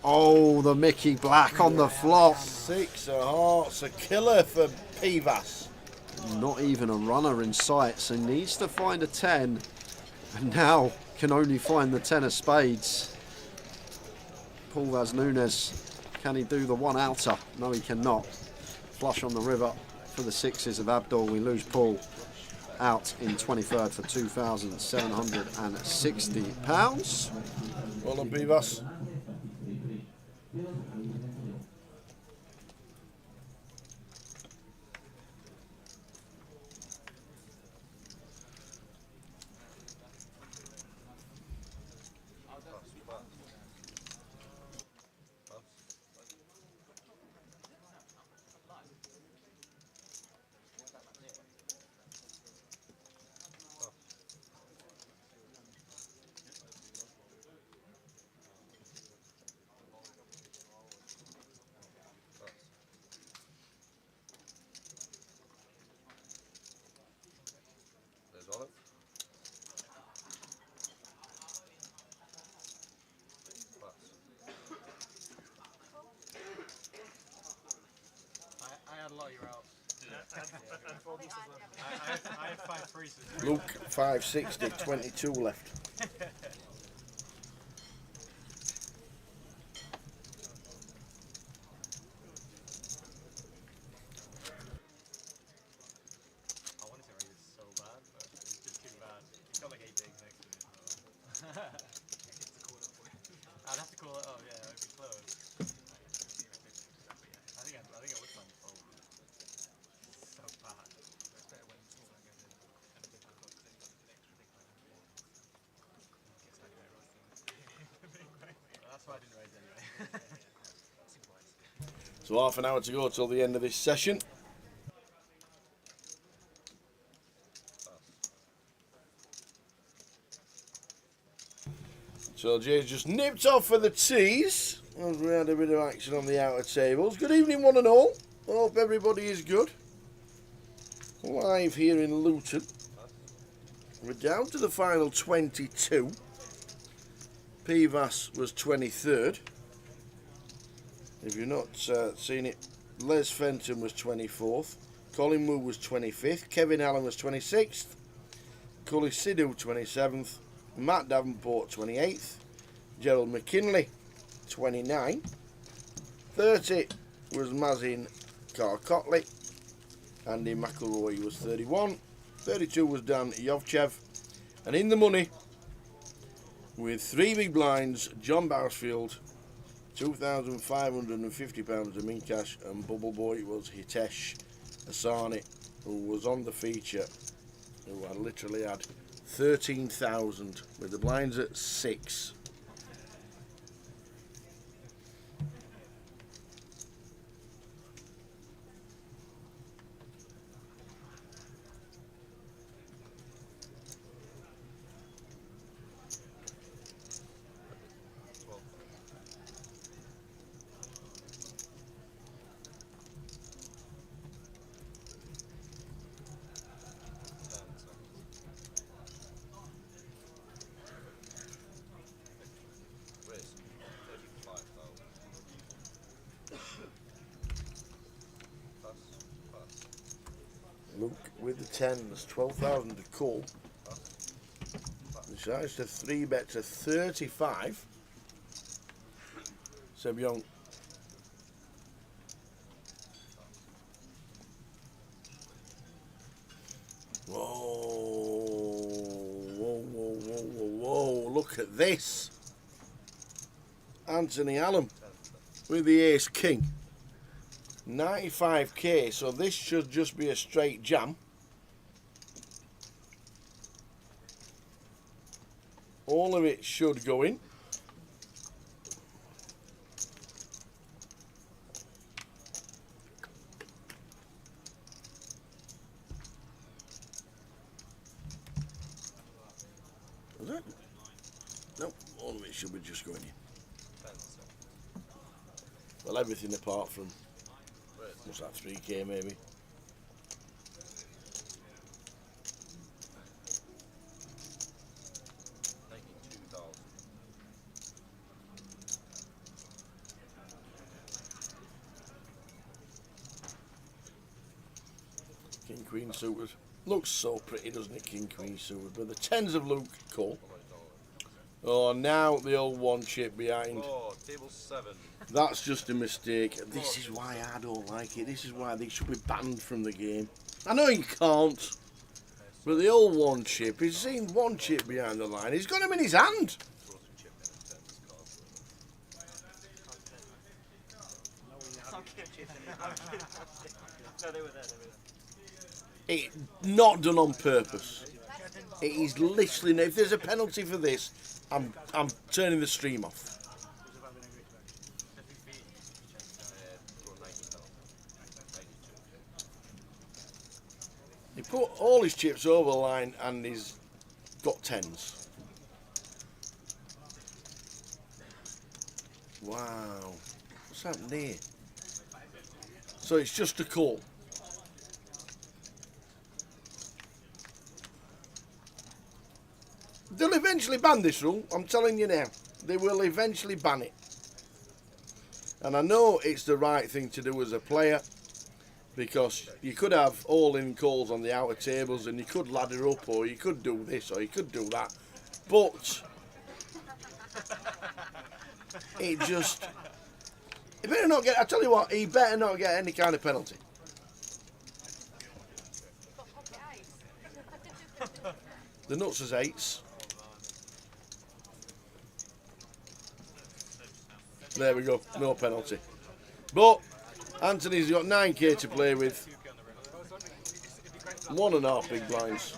S4: Oh, the Mickey Black on the flop.
S11: 6 of hearts, a killer for Pivas.
S4: Not even a runner in sight, so needs to find a 10, and now can only find the 10 of spades. Paul Vaz Nunes, can he do the one outer? No, he cannot. Flush on the river for the 6s of Abdul. We lose Paul out in 23rd for £2,760.
S11: Well done, Pivas.
S6: I had a lot of your outs. I had 5 freezes.
S11: Luke, 560, 22 left.
S6: I wanted to raise it so bad, but it was just too bad. It's got like 8 bigs next to it. So. I'd have to call it. Oh yeah, it'd be close. I think I would find the fold. So bad. That's why I didn't raise anyway.
S11: So half an hour to go till the end of this session. So Jay's just nipped off for the tees. As we had a bit of action on the outer tables. Good evening, one and all. Hope everybody is good. Live here in Luton. We're down to the final 22. Pivas was 23rd. If you've not seen it, Les Fenton was 24th. Colin Wu was 25th. Kevin Allen was 26th. Cully Sidhu 27th. Matt Davenport 28th. Gerald McKinley 29. 30 was Mazin Karkotley. Andy McElroy was 31. 32 was Dan Yovchev. And in the money, with 3 big blinds, John Barrisfield, £2,550 of me cash, and Bubble Boy was Hitesh Asani, who was on the feature, who I literally had 13,000 with the blinds at 6. Luke with the tens, 12,000 to call. Decides to 3-bet to 35. Seb Young. Whoa, look at this. Anthony Allen with the ace king. 95k, so this should just be a straight jam. All of it should go in. Is it? Nope, all of it should be just going in. Well, everything apart from, what's that, 3k maybe? King Queen suited. Looks so pretty, doesn't it, King Queen suited? But the tens of Luke Cole. Oh, now the old one chip behind.
S2: Oh, table 7.
S11: That's just a mistake. This is why I don't like it. This is why they should be banned from the game. I know you can't, but the old one chip, he's seen one chip behind the line. He's got him in his hand. It not done on purpose. It is literally. If there's a penalty for this, I'm turning the stream off. He put all his chips over the line and he's got tens. Wow. What's happened here? So it's just a call. They'll eventually ban this rule, I'm telling you now. They will eventually ban it. And I know it's the right thing to do as a player, because you could have all-in calls on the outer tables and you could ladder up, or you could do this, or you could do that. But it just... He better not get... I tell you what, he better not get any kind of penalty. The nuts is 8s. There we go, no penalty. But Anthony's got 9k to play with. 1.5 big blinds.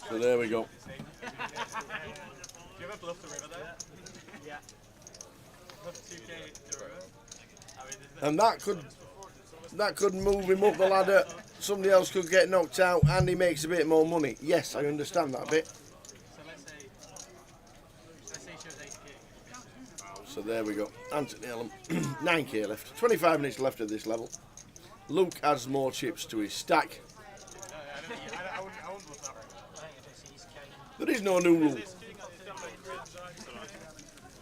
S11: So there we go.
S8: Do you ever bluff the river there? Yeah. Bluff 2k to river.
S11: And that could move him up the ladder. Somebody else could get knocked out and he makes a bit more money. Yes, I understand that bit.
S8: So let's say she was 8k.
S11: So there we go. Anthony Allen, 9k left. 25 minutes left at this level. Luke adds more chips to his stack.
S8: I wouldn't bluff that right.
S11: There is no new rule.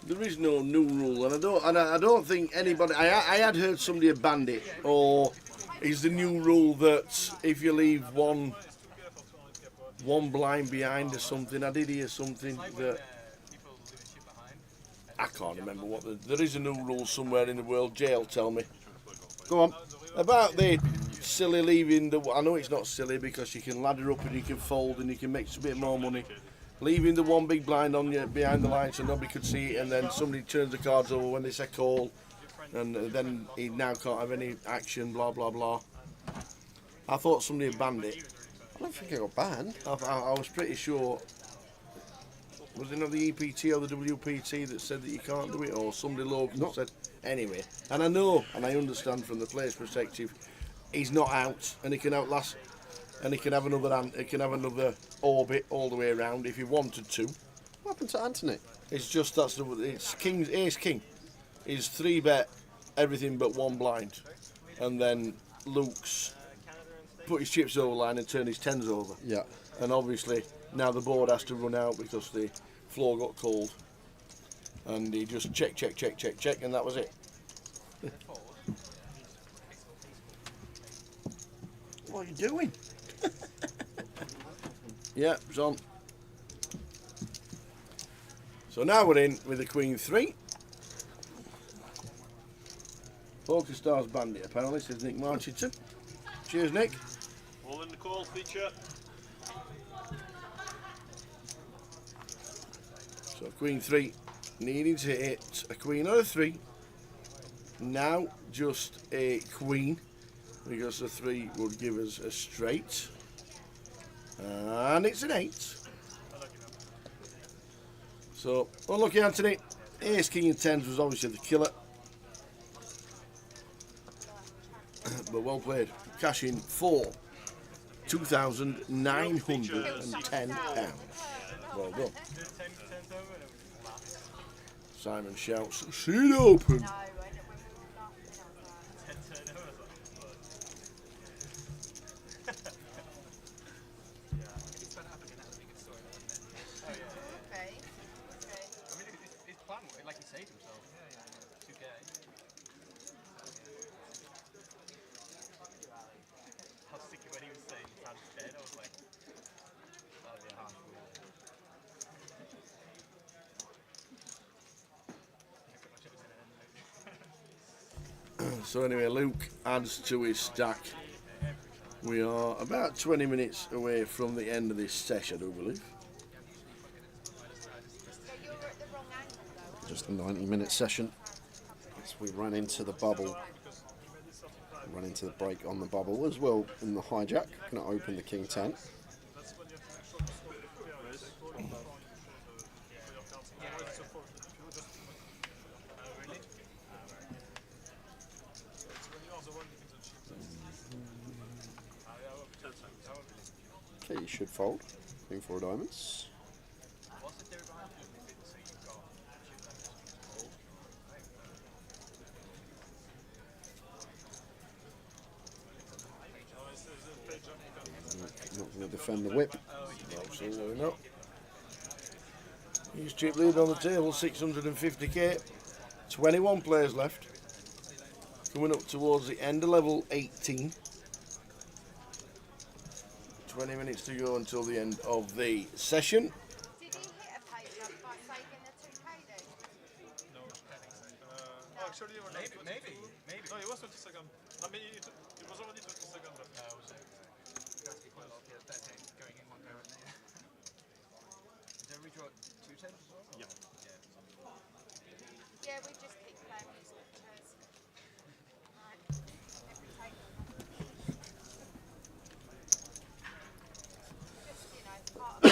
S11: There is no new rule, and I don't think anybody. I had heard somebody had banned it, or is the new rule that if you leave one blind behind or something. I did hear something that I can't remember what. There is a new rule somewhere in the world. Jail, tell me. Go on. About the silly leaving the. I know it's not silly because you can ladder up and you can fold and you can make a bit more money. Leaving the one big blind on you behind the line so nobody could see it, and then somebody turns the cards over when they say call, and then he now can't have any action. Blah blah blah. I thought somebody had banned it.
S2: I don't think it got banned.
S11: I was pretty sure. Was it not the EPT or the WPT that said that you can't do it, or somebody local said? Anyway, and I know and I understand from the player's perspective, he's not out and he can outlast, and he can have another orbit all the way around if he wanted to.
S2: What happened to Anthony?
S11: It's just it's King's ace king. Is 3-bet everything but one blind, and then Luke's put his chips over the line and turn his tens over.
S2: Yeah.
S11: And obviously now the board has to run out because the floor got cold, and he just check, and that was it. What are you doing? Yeah, it's on. So now we're in with the Queen 3. Poker Stars Bandit, apparently, says Nick Marchington. Cheers, Nick.
S12: All in the call feature.
S11: So Queen 3 needing to hit a Queen or a 3. Now just a Queen, because the 3 would give us a straight. And it's an 8. So, unlucky Anthony. Ace, King and 10s was obviously the killer. But well played. Cash in for £2,910. Well done. Simon shouts, "See it open."
S6: Like he saved himself. Yeah. 2K. How sticky when he was saying his hand's dead, I was like, that'd be a harsh
S11: word. So anyway, Luke adds to his stack. We are about 20 minutes away from the end of this session, I do believe.
S4: Just a 90-minute session. As we run into the bubble, run into the break on the bubble as well in the hijack. Going to open the King 10. Okay, you should fold. Queen 4 diamonds. Not going to defend the whip.
S11: Absolutely not. He's chip lead on the table, 650k. 21 players left. Coming up towards the end of level 18. 20 minutes to go until the end of the session.
S5: Did he hit a paper by saving the 2K then?
S8: No, actually, maybe. No, it was 20 seconds. I mean, it was already 20 seconds. But
S6: was it? That's quite a lot of going in one go, isn't it? Did we draw 2 10s as well?
S8: Yeah.
S5: Yeah, we just keep playing these pictures. Right. Every take. Just, you know, part of it.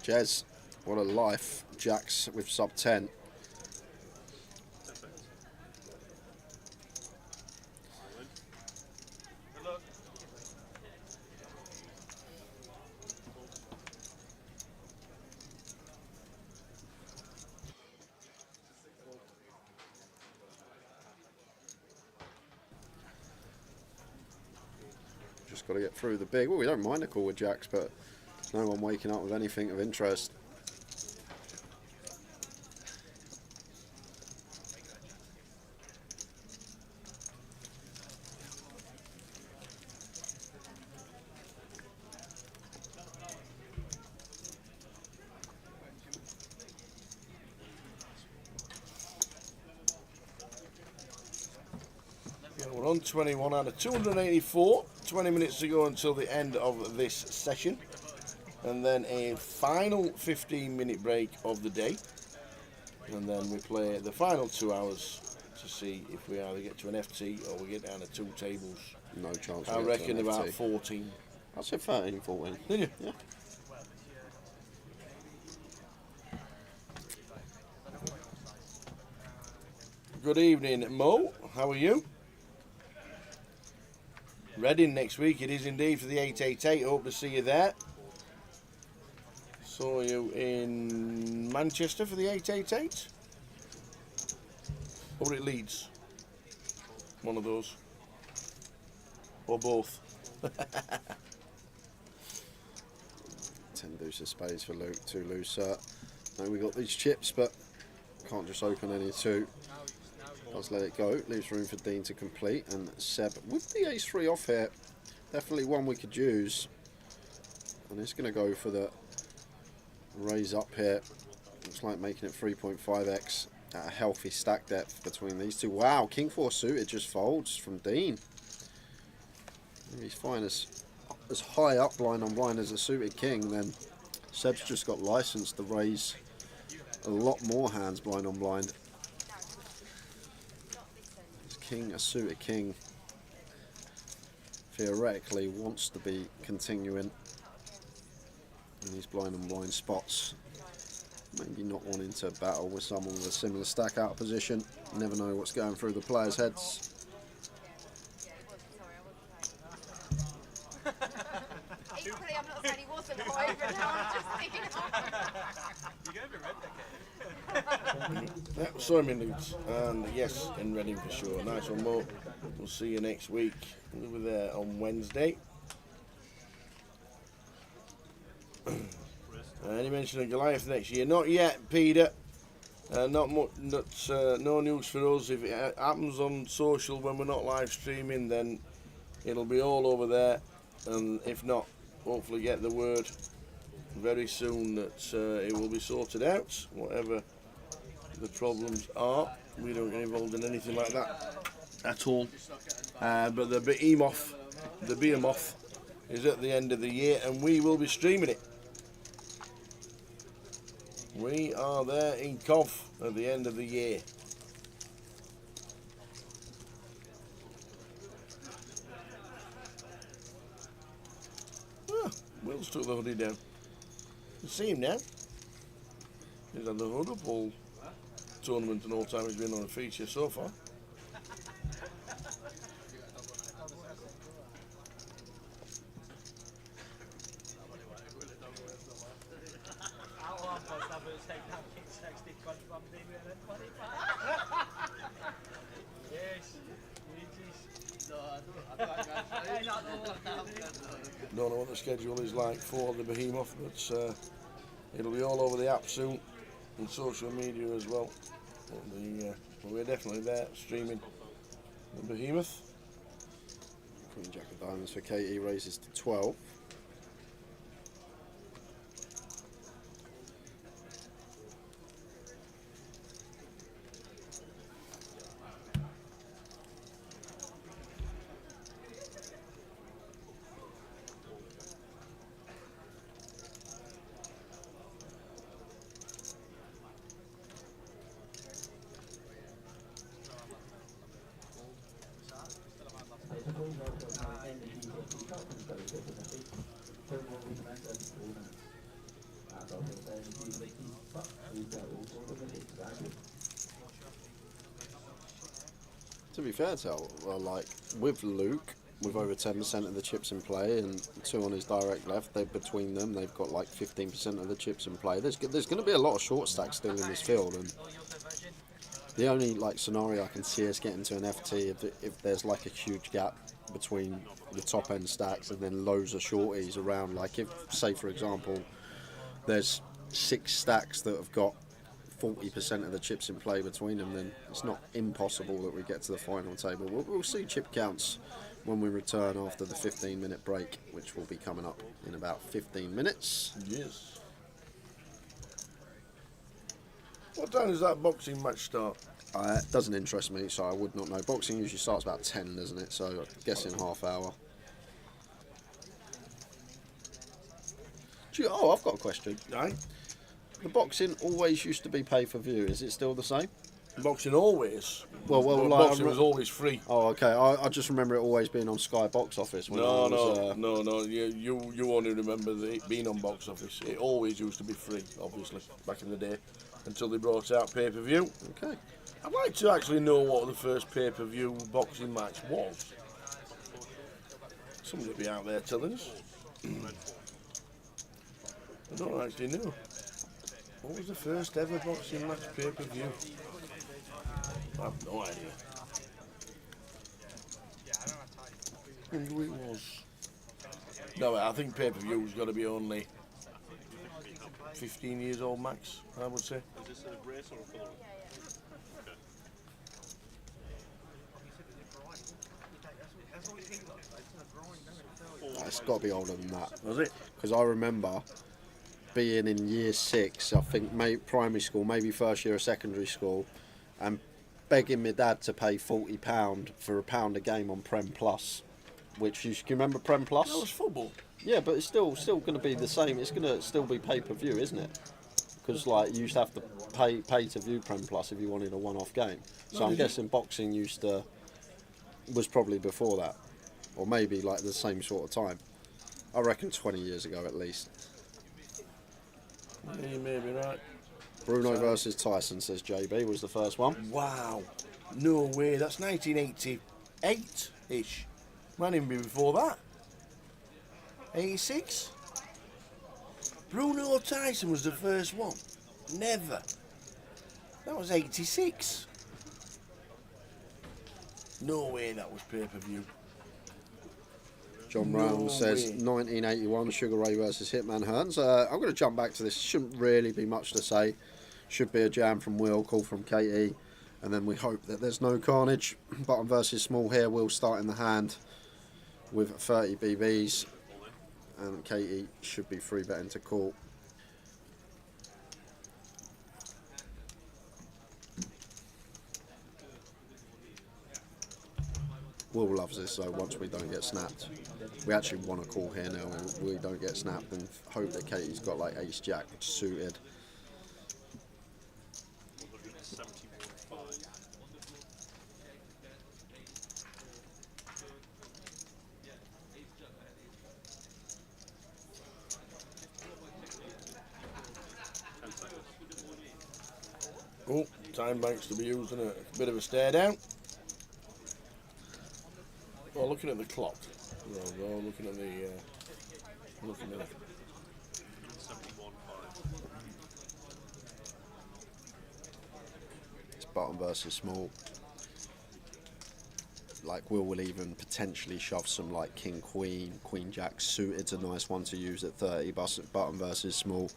S4: Jez, what a life. Jacks with sub 10. Just got to get through the big. Well, we don't mind a call with Jacks, but there's no one waking up with anything of interest.
S11: Yeah, we're on 21 out of 284. 20 minutes to go until the end of this session. And then a final 15-minute break of the day. And then we play the final 2 hours to see if we either get to an FT or we get down to 2 tables.
S4: No chance.
S11: I reckon about 14.
S4: I said 13, 14.
S11: Did you?
S4: Yeah.
S11: Good evening, Mo. How are you? Reading next week, it is indeed for the 888. Hope to see you there. Saw you in Manchester for the 888. Or at Leeds. One of those. Or both.
S4: 10 deuce of spades for Luke, 2 loose. Now we got these chips, but can't just open any two. Let's let it go. Leaves room for Dean to complete, and Seb with the ace-3 off here. Definitely one we could use. And it's going to go for the raise up here. Looks like making it 3.5x at a healthy stack depth between these two. Wow, King 4 suited just folds from Dean. He's fine as high up blind on blind as a suited king, then Seb's just got license to raise a lot more hands blind on blind. This king, a suited king, theoretically wants to be continuing in these blind on blind spots. Maybe not wanting to battle with someone with a similar stack out of position. You never know what's going through the players' heads.
S5: Equally, I'm not saying he wasn't over now, I'm just thinking,
S6: You're going to be red decade.
S11: Yeah, saw him in Luton, and yes, in Reading for sure. Nice one, Mo. We'll see you next week. We were there on Wednesday. Any mention of Goliath next year? Not yet, Peter. Not much. No news for us. If it happens on social when we're not live streaming, then it'll be all over there. And if not, hopefully get the word very soon that it will be sorted out. Whatever the problems are, we don't get involved in anything like that at all. But the behemoth is at the end of the year, and we will be streaming it. We are there in Cov at the end of the year. Ah, Will's took the hoodie down. You see him now. He's had the hood up all tournament and all time he's been on a feature so far. Don't know what the schedule is like for the behemoth, but it'll be all over the app soon and social media as well. But we're definitely there streaming the behemoth.
S4: Queen Jack of Diamonds for Katie raises to 12. To be fair to like with Luke, with over 10% of the chips in play and 2 on his direct left, between them they've got like 15% of the chips in play. There's going to be a lot of short stacks still in this field, and the only like scenario I can see us getting to an FT if there's like a huge gap between the top end stacks and then loads of shorties around. Like if, say for example, there's 6 stacks that have got 40% of the chips in play between them, then it's not impossible that we get to the final table. We'll see chip counts when we return after the 15-minute break, which will be coming up in about 15 minutes.
S11: Yes. What time does that boxing match start?
S4: It doesn't interest me, so I would not know. Boxing usually starts about 10, doesn't it? So I'm guessing half hour. Oh, I've got a question.
S11: Right.
S4: The boxing always used to be pay-per-view. Is it still the same?
S11: Boxing always.
S4: Well,
S11: like, boxing was always free.
S4: Oh, okay. I just remember it always being on Sky Box Office. When
S11: No. You only remember it being on Box Office. It always used to be free, obviously, back in the day, until they brought out pay-per-view.
S4: Okay.
S11: I'd like to actually know what the first pay-per-view boxing match was. Somebody will be out there telling us. I don't actually know. What was the first ever boxing match pay-per-view? I have no idea. I wonder who it was. No, I think pay-per-view's got to be only 15 years old max, I would say.
S12: Is this a race or a follow?
S4: It's got to be older than that.
S11: Was it?
S4: Because I remember being in year 6, I think primary school, maybe first year of secondary school, and begging my dad to pay £40 for £1 a game on Prem Plus, which you can remember Prem Plus?
S11: That was football.
S4: Yeah, but it's still going to be the same. It's going to still be pay-per-view, isn't it? Because like you used to have to pay to view Prem Plus if you wanted a one-off game. So I'm guessing boxing was probably before that, or maybe like the same sort of time. I reckon 20 years ago at least.
S11: Yeah, you may be right.
S4: Bruno versus Tyson, says JB, was the first one.
S11: Wow. No way. That's 1988-ish. Might even be before that. 86? Bruno Tyson was the first one. Never. That was 86. No way that was pay-per-view.
S4: John Brown
S11: No
S4: says
S11: way.
S4: 1981 Sugar Ray versus Hitman Hearns. I'm going to jump back to this. Shouldn't really be much to say. Should be a jam from Will, call from Katie, and then we hope that there's no carnage. Button versus Small here. Will start in the hand with 30 BBs, and Katie should be free betting to call. Will loves this, so once we don't get snapped, we actually want to call here now and we don't get snapped, and hope that Katie's got like ace jack suited.
S11: Oh, time banks to be used in a bit of a stare down. Oh, looking at the clock. No, looking at the. Looking at it.
S4: It's button versus small. Like will even potentially shove some like king queen, queen jack suited's a nice one to use at 30. Button versus small.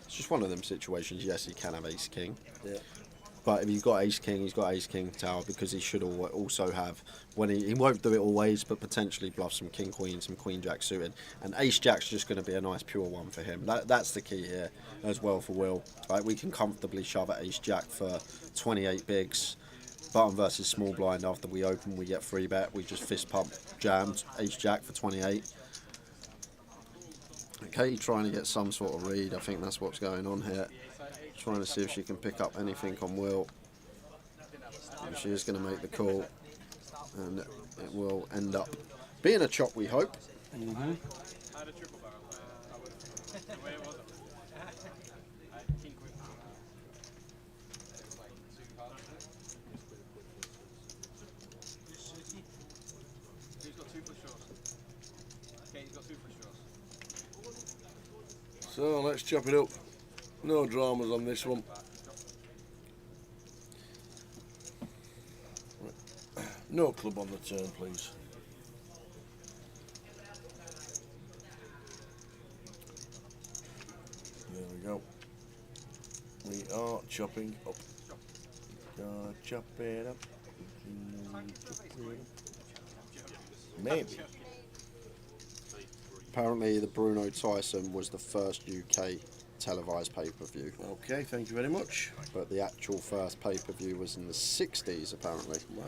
S4: It's just one of them situations. Yes, he can have ace king.
S11: Yeah.
S4: But if you've got ace king, he's got ace king tower, because he should also have, when he won't do it always, but potentially bluff some king queen, some queen jack suited, and ace jack's just going to be a nice pure one for him. That's the key here as well for Will. Like, we can comfortably shove at ace jack for 28 bigs. Button versus small blind, after we open we get free bet, we just fist pump jammed ace jack for 28. Okay, trying to get some sort of read. I think that's what's going on here. Trying to see if she can pick up anything on Will. And she is going to make the call, and it will end up being a chop, we hope.
S11: Mm-hmm. So let's chop it up. No dramas on this one. No club on the turn, please. There we go. We are chopping up. Gonna chop it up. Maybe.
S4: Apparently the Bruno Tyson was the first UK televised pay-per-view.
S11: Okay, thank you very much.
S4: But the actual first pay-per-view was in the 60s, apparently.
S11: Wow.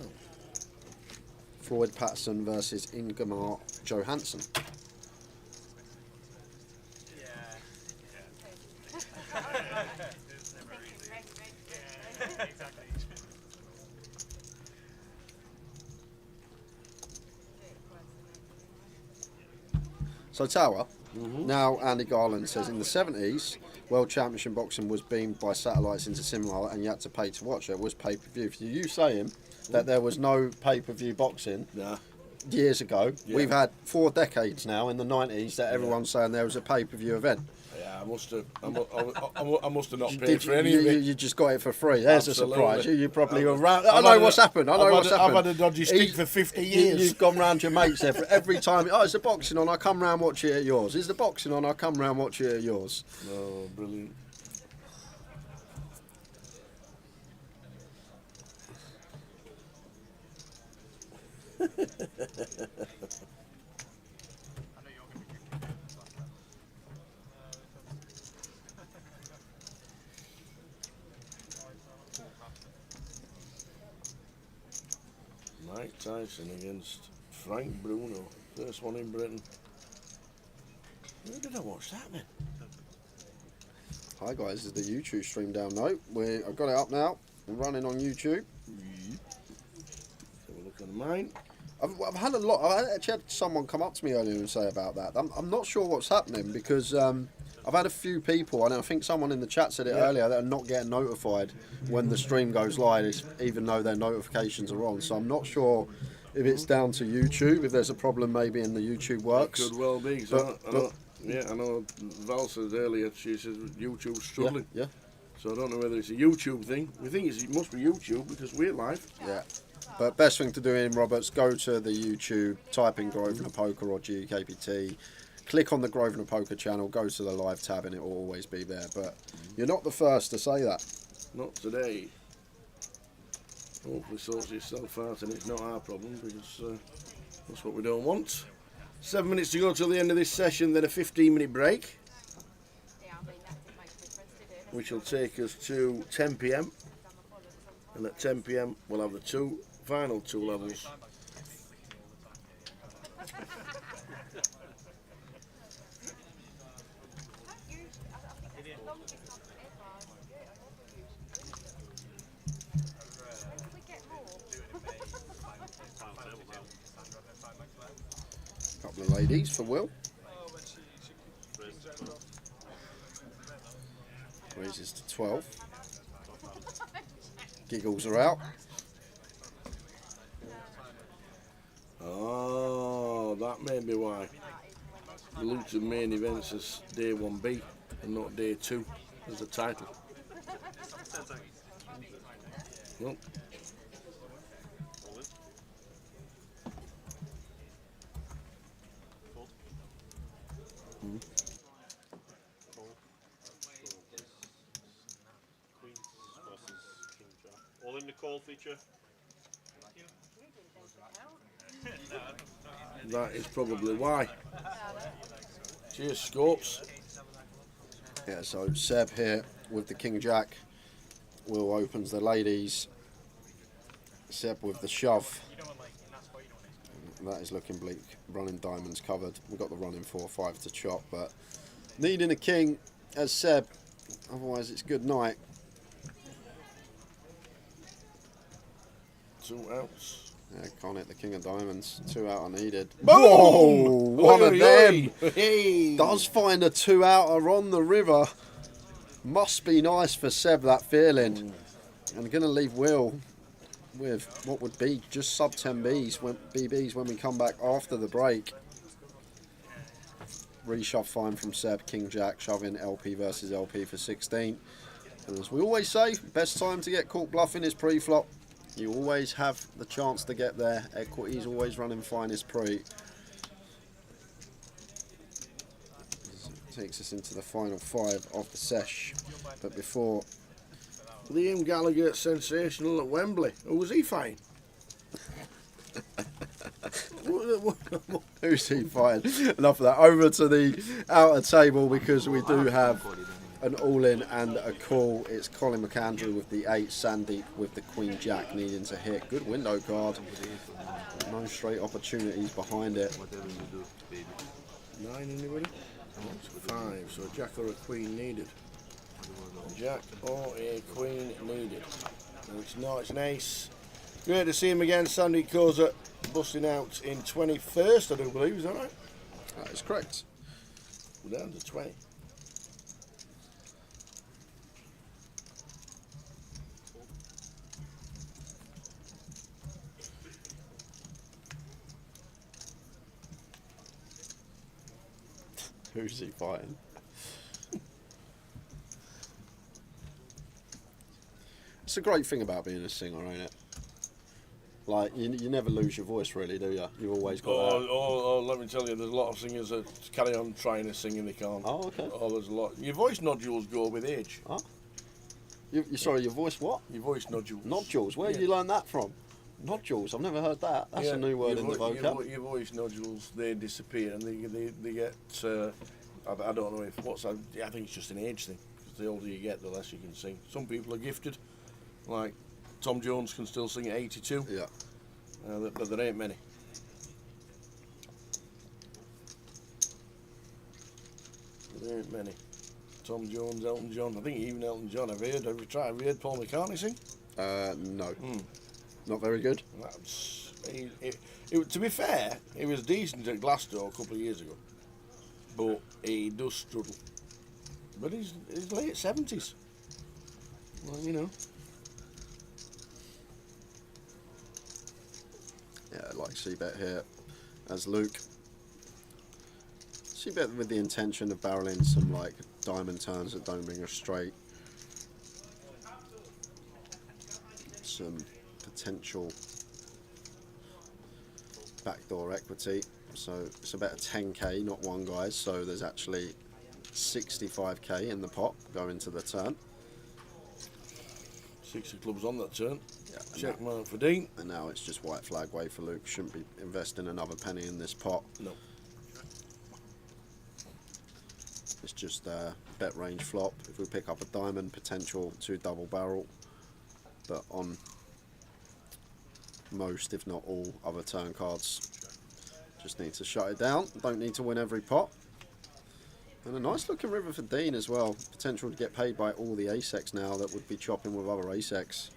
S4: Floyd Patterson versus Ingemar Johansson. So Tower, now Andy Garland says in the 70s, World Championship Boxing was beamed by satellites into Simla and you had to pay to watch it. It was pay-per-view. For you saying that there was no pay-per-view boxing years ago, we've had 4 decades now in the 90s that everyone's saying there was a pay-per-view event.
S11: Yeah. I must have. I must have not paid
S4: Did
S11: for any of it.
S4: you just got it for free. There's
S11: Absolutely.
S4: a surprise. You probably
S11: I've-
S4: around.
S11: I've
S4: I know
S11: had
S4: what's
S11: a-
S4: happened. I know
S11: I've
S4: what's
S11: had a-
S4: happened.
S11: I've had a dodgy stick for 50 years.
S4: You've gone round your mates every time. Oh, is the boxing on? I come round watch it at yours. Is the boxing on? I come round watch it at yours.
S11: Oh, brilliant. Mike Tyson against Frank Bruno. First one in Britain. Where did I watch that then?
S4: Hi guys, this is the YouTube stream down now. I've got it up now. I'm running on YouTube.
S11: Have a look on mine.
S4: I've had a lot. I actually had someone come up to me earlier and say about that. I'm not sure what's happening because I've had a few people, and I think someone in the chat said it earlier, that are not getting notified when the stream goes live, even though their notifications are on. So I'm not sure if it's down to YouTube, if there's a problem maybe in the YouTube works.
S11: It could well be. I know Val said earlier, she says YouTube's struggling.
S4: Yeah.
S11: So I don't know whether it's a YouTube thing. We think it must be YouTube because we're live.
S4: Yeah. But best thing to do in Roberts, go to the YouTube, type in Grosvenor Poker or GUKPT, click on the Grosvenor Poker channel, go to the live tab and it will always be there. But you're not the first to say that.
S11: Not today. Hopefully sorts yourself out and it's not our problem because that's what we don't want. 7 minutes to go till the end of this session, then a 15-minute break, which will take us to 10 p.m. And at 10 p.m. we'll have the final two levels.
S4: Couple of ladies for Will. Raises to 12. Giggles are out.
S11: Oh, that may be why. The Luton main events is day 1B and not day 2 as the title. Well,
S12: All in the call feature.
S11: that is probably why. Cheers, Scopes.
S4: Yeah, so Seb here with the King Jack. Will opens the ladies. Seb with the shove. That is looking bleak. Running diamonds covered. We've got the running 4-5 to chop, but needing a king as Seb. Otherwise, it's good night.
S11: 2 outs.
S4: Yeah, can't hit the king of diamonds. 2 out are needed.
S11: Boom!
S4: Whoa! One of them
S11: Hey.
S4: does find a 2 outer on the river. Must be nice for Seb, that feeling. And going to leave Will with what would be just sub 10 BBs when we come back after the break. Reshove fine from Seb, King Jack, shoving LP versus LP for 16. And as we always say, best time to get caught bluffing is pre-flop. You always have the chance to get there. Equity is always running finest pre. Takes us into the final 5 of the sesh. But before...
S11: Liam Gallagher, sensational at Wembley. Who was he fighting?
S4: Who's he fighting? Enough of that. Over to the outer table because we do have an all-in and a call. It's Colin McAndrew with the 8, Sandeep with the Queen Jack needing to hit. Good window card. No straight opportunities behind it.
S11: 9 anybody? 5, so a Jack or a Queen needed. A Jack or a Queen needed. No, it's not, it's an ace. Great to see him again, Sandy Koza, busting out in 21st, I do believe, is that right?
S4: That is correct.
S11: We're down to 20.
S4: Who's he fighting? It's a great thing about being a singer, ain't it? Like, you never lose your voice, really, do you? You've always got that.
S11: Let me tell you, there's a lot of singers that carry on trying to sing and they can't.
S4: Oh, okay.
S11: Oh, there's a lot. Your voice nodules go with age.
S4: Huh? Sorry, your voice what?
S11: Your voice nodules.
S4: Nodules? Where did you learn that from? Nodules? I've never heard that. That's a new word in the vocab.
S11: Your voice nodules, they disappear and they get, I don't know I think it's just an age thing. Because the older you get, the less you can sing. Some people are gifted, like Tom Jones can still sing at 82.
S4: Yeah.
S11: But there ain't many. There ain't many. Tom Jones, Elton John. I think even Elton John. Have you heard Paul McCartney sing?
S4: No. Not very good.
S11: To be fair, he was decent at Glasgow a couple of years ago, but he does struggle. But he's late 70s. Well, you know.
S4: Yeah, like C-Bet here as Luke. C-Bet with the intention of barreling some like diamond turns that don't bring us straight. Some potential backdoor equity. So it's about a 10k, not one, guys. So there's actually 65k in the pot going to the turn.
S11: 60 clubs on that turn.
S4: Yeah,
S11: Check mark for Dean.
S4: And now it's just white flag way for Luke. Shouldn't be investing another penny in this pot.
S11: No.
S4: It's just bet range flop. If we pick up a diamond, potential to double barrel. But on most, if not all, other turn cards, just need to shut it down. Don't need to win every pot. And a nice looking river for Dean as well. Potential to get paid by all the ace-X now that would be chopping with other ace-X.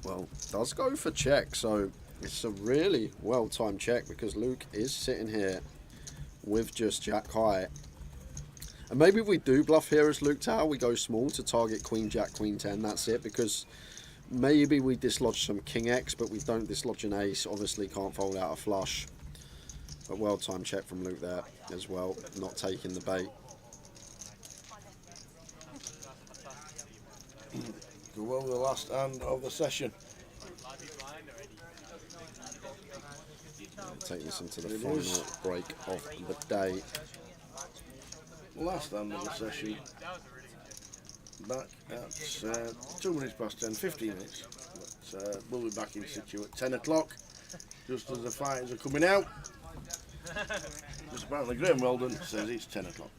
S4: Well, does go for check, so it's a really well-timed check because Luke is sitting here with just Jack high. And maybe if we do bluff here as Luke Tower, we go small to target Queen Jack, Queen 10, that's it, because maybe we dislodge some King X, but we don't dislodge an ace. Obviously can't fold out a flush. But well-timed check from Luke there as well, not taking the bait.
S11: Go well with the last hand of the session.
S4: Take this into the final break of the day.
S11: Last hand of the session. Back at 2 minutes past 10, 15 minutes. But, we'll be back in situ at 10 o'clock, just as the fighters are coming out. Just apparently Graham Weldon says it's 10 o'clock.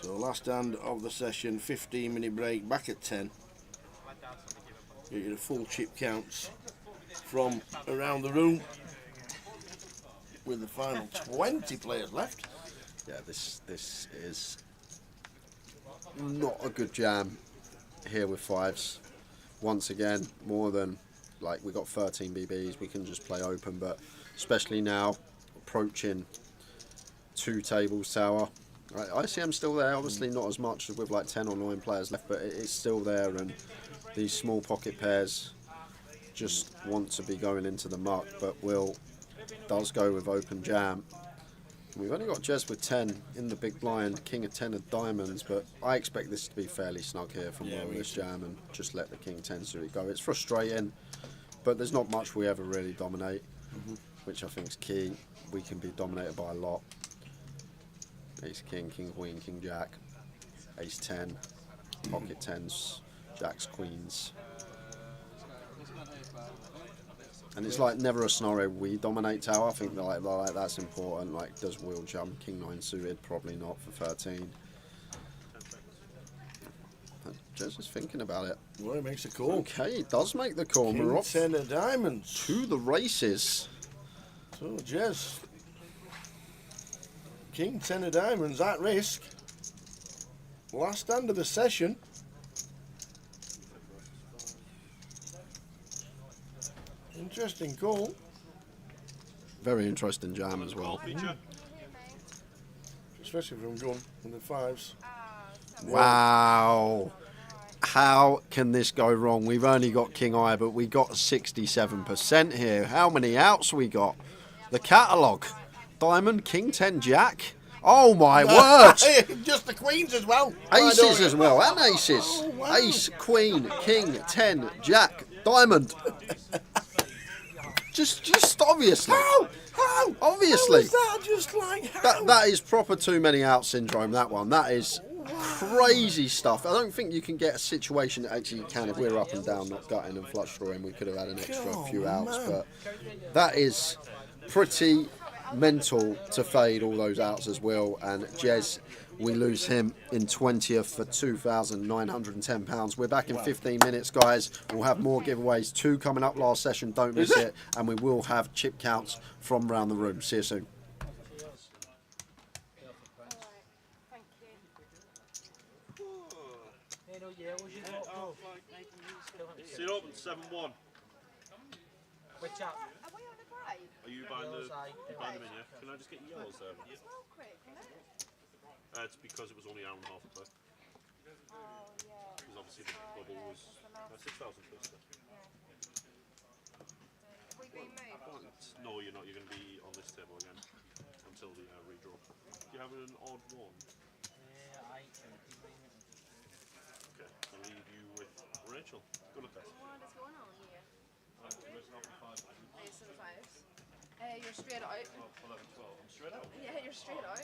S11: So last hand of the session, 15-minute break, back at 10. Get you the full chip counts from around the room with the final 20 players left.
S4: Yeah, this is not a good jam here with fives. Once again, more than, like, we got 13 BBs, we can just play open, but especially now approaching 2 tables tower. ICM's still there, obviously not as much as with like 10 or 9 players left, but it's still there, and these small pocket pairs just want to be going into the muck. But Will does go with open jam. We've only got Jez with 10 in the big blind, King of 10 of diamonds, but I expect this to be fairly snug here from Will this jam and just let the King 10 suit go. It's frustrating, but there's not much we ever really dominate, which I think is key. We can be dominated by a lot. Ace King, King Queen, King Jack, Ace 10, pocket 10s, Jacks, Queens. And it's like never a scenario we dominate tower. I think that like that's important. Like, does Will jump King 9 suited? Probably not for 13. Jez is thinking about it.
S11: Well, he makes a call.
S4: Okay, he does make the call.
S11: King
S4: We're off
S11: 10 of diamonds
S4: to the races.
S11: So Jez, King 10 of diamonds at risk. Last hand of the session. Interesting call.
S4: Very interesting jam as well.
S11: Especially from Gun with the 5s.
S4: Wow. How can this go wrong? We've only got King Eye, but we got 67% here. How many outs we got? The catalogue. Diamond, King 10, Jack. Oh my word!
S11: Just the queens as well.
S4: Aces as well, and aces.
S11: Oh, wow.
S4: Ace, Queen, King, 10, Jack, Diamond. just obviously.
S11: How?
S4: Obviously.
S11: How is that just like how?
S4: That is proper too many out syndrome, that one. That is crazy stuff. I don't think you can get a situation that actually you can. If we're up and down, not gutting and flush drawing, we could have had an extra few outs.
S11: man.
S4: But that is pretty mental to fade all those outs as well. And Jez, we lose him in 20th for £2,910. We're back in 15 minutes, guys. We'll have more giveaways. 2 coming up last session. Don't miss it. And we will have chip counts from around the room. See you soon.
S12: See it open 7-1.
S6: Which out?
S5: Are we on the break?
S12: Are you buying the them in, yeah? Can I just get your yellows there? It's because it was only an hour and a half play.
S5: Oh, yeah.
S12: Because obviously the bubble was 6,000 plus.
S5: Have we been moved?
S12: No, you're not. You're going to be on this table again until the redraw. Do you have an odd one? Okay, I'll leave you with Rachel. Good luck, guys.
S5: What is going on here? Ace and fives. You're straight out.
S12: 11, 12. I'm straight out.
S5: Yeah, you're straight out.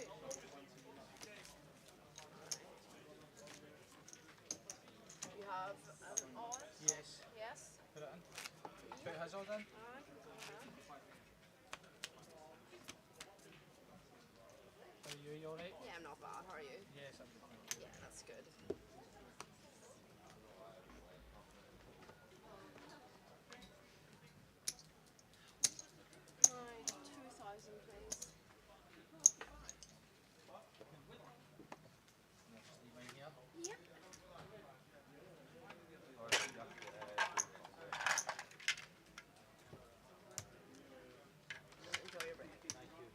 S5: You have an odd?
S6: Yes.
S5: Yes.
S6: Put it in. Put his odd in. Are you alright?
S5: Yeah, I'm not bad. How are you?
S6: Yes, I'm fine.
S5: Yeah, that's good. Right, 2,000 please. Yep. Enjoy your break. Thank you.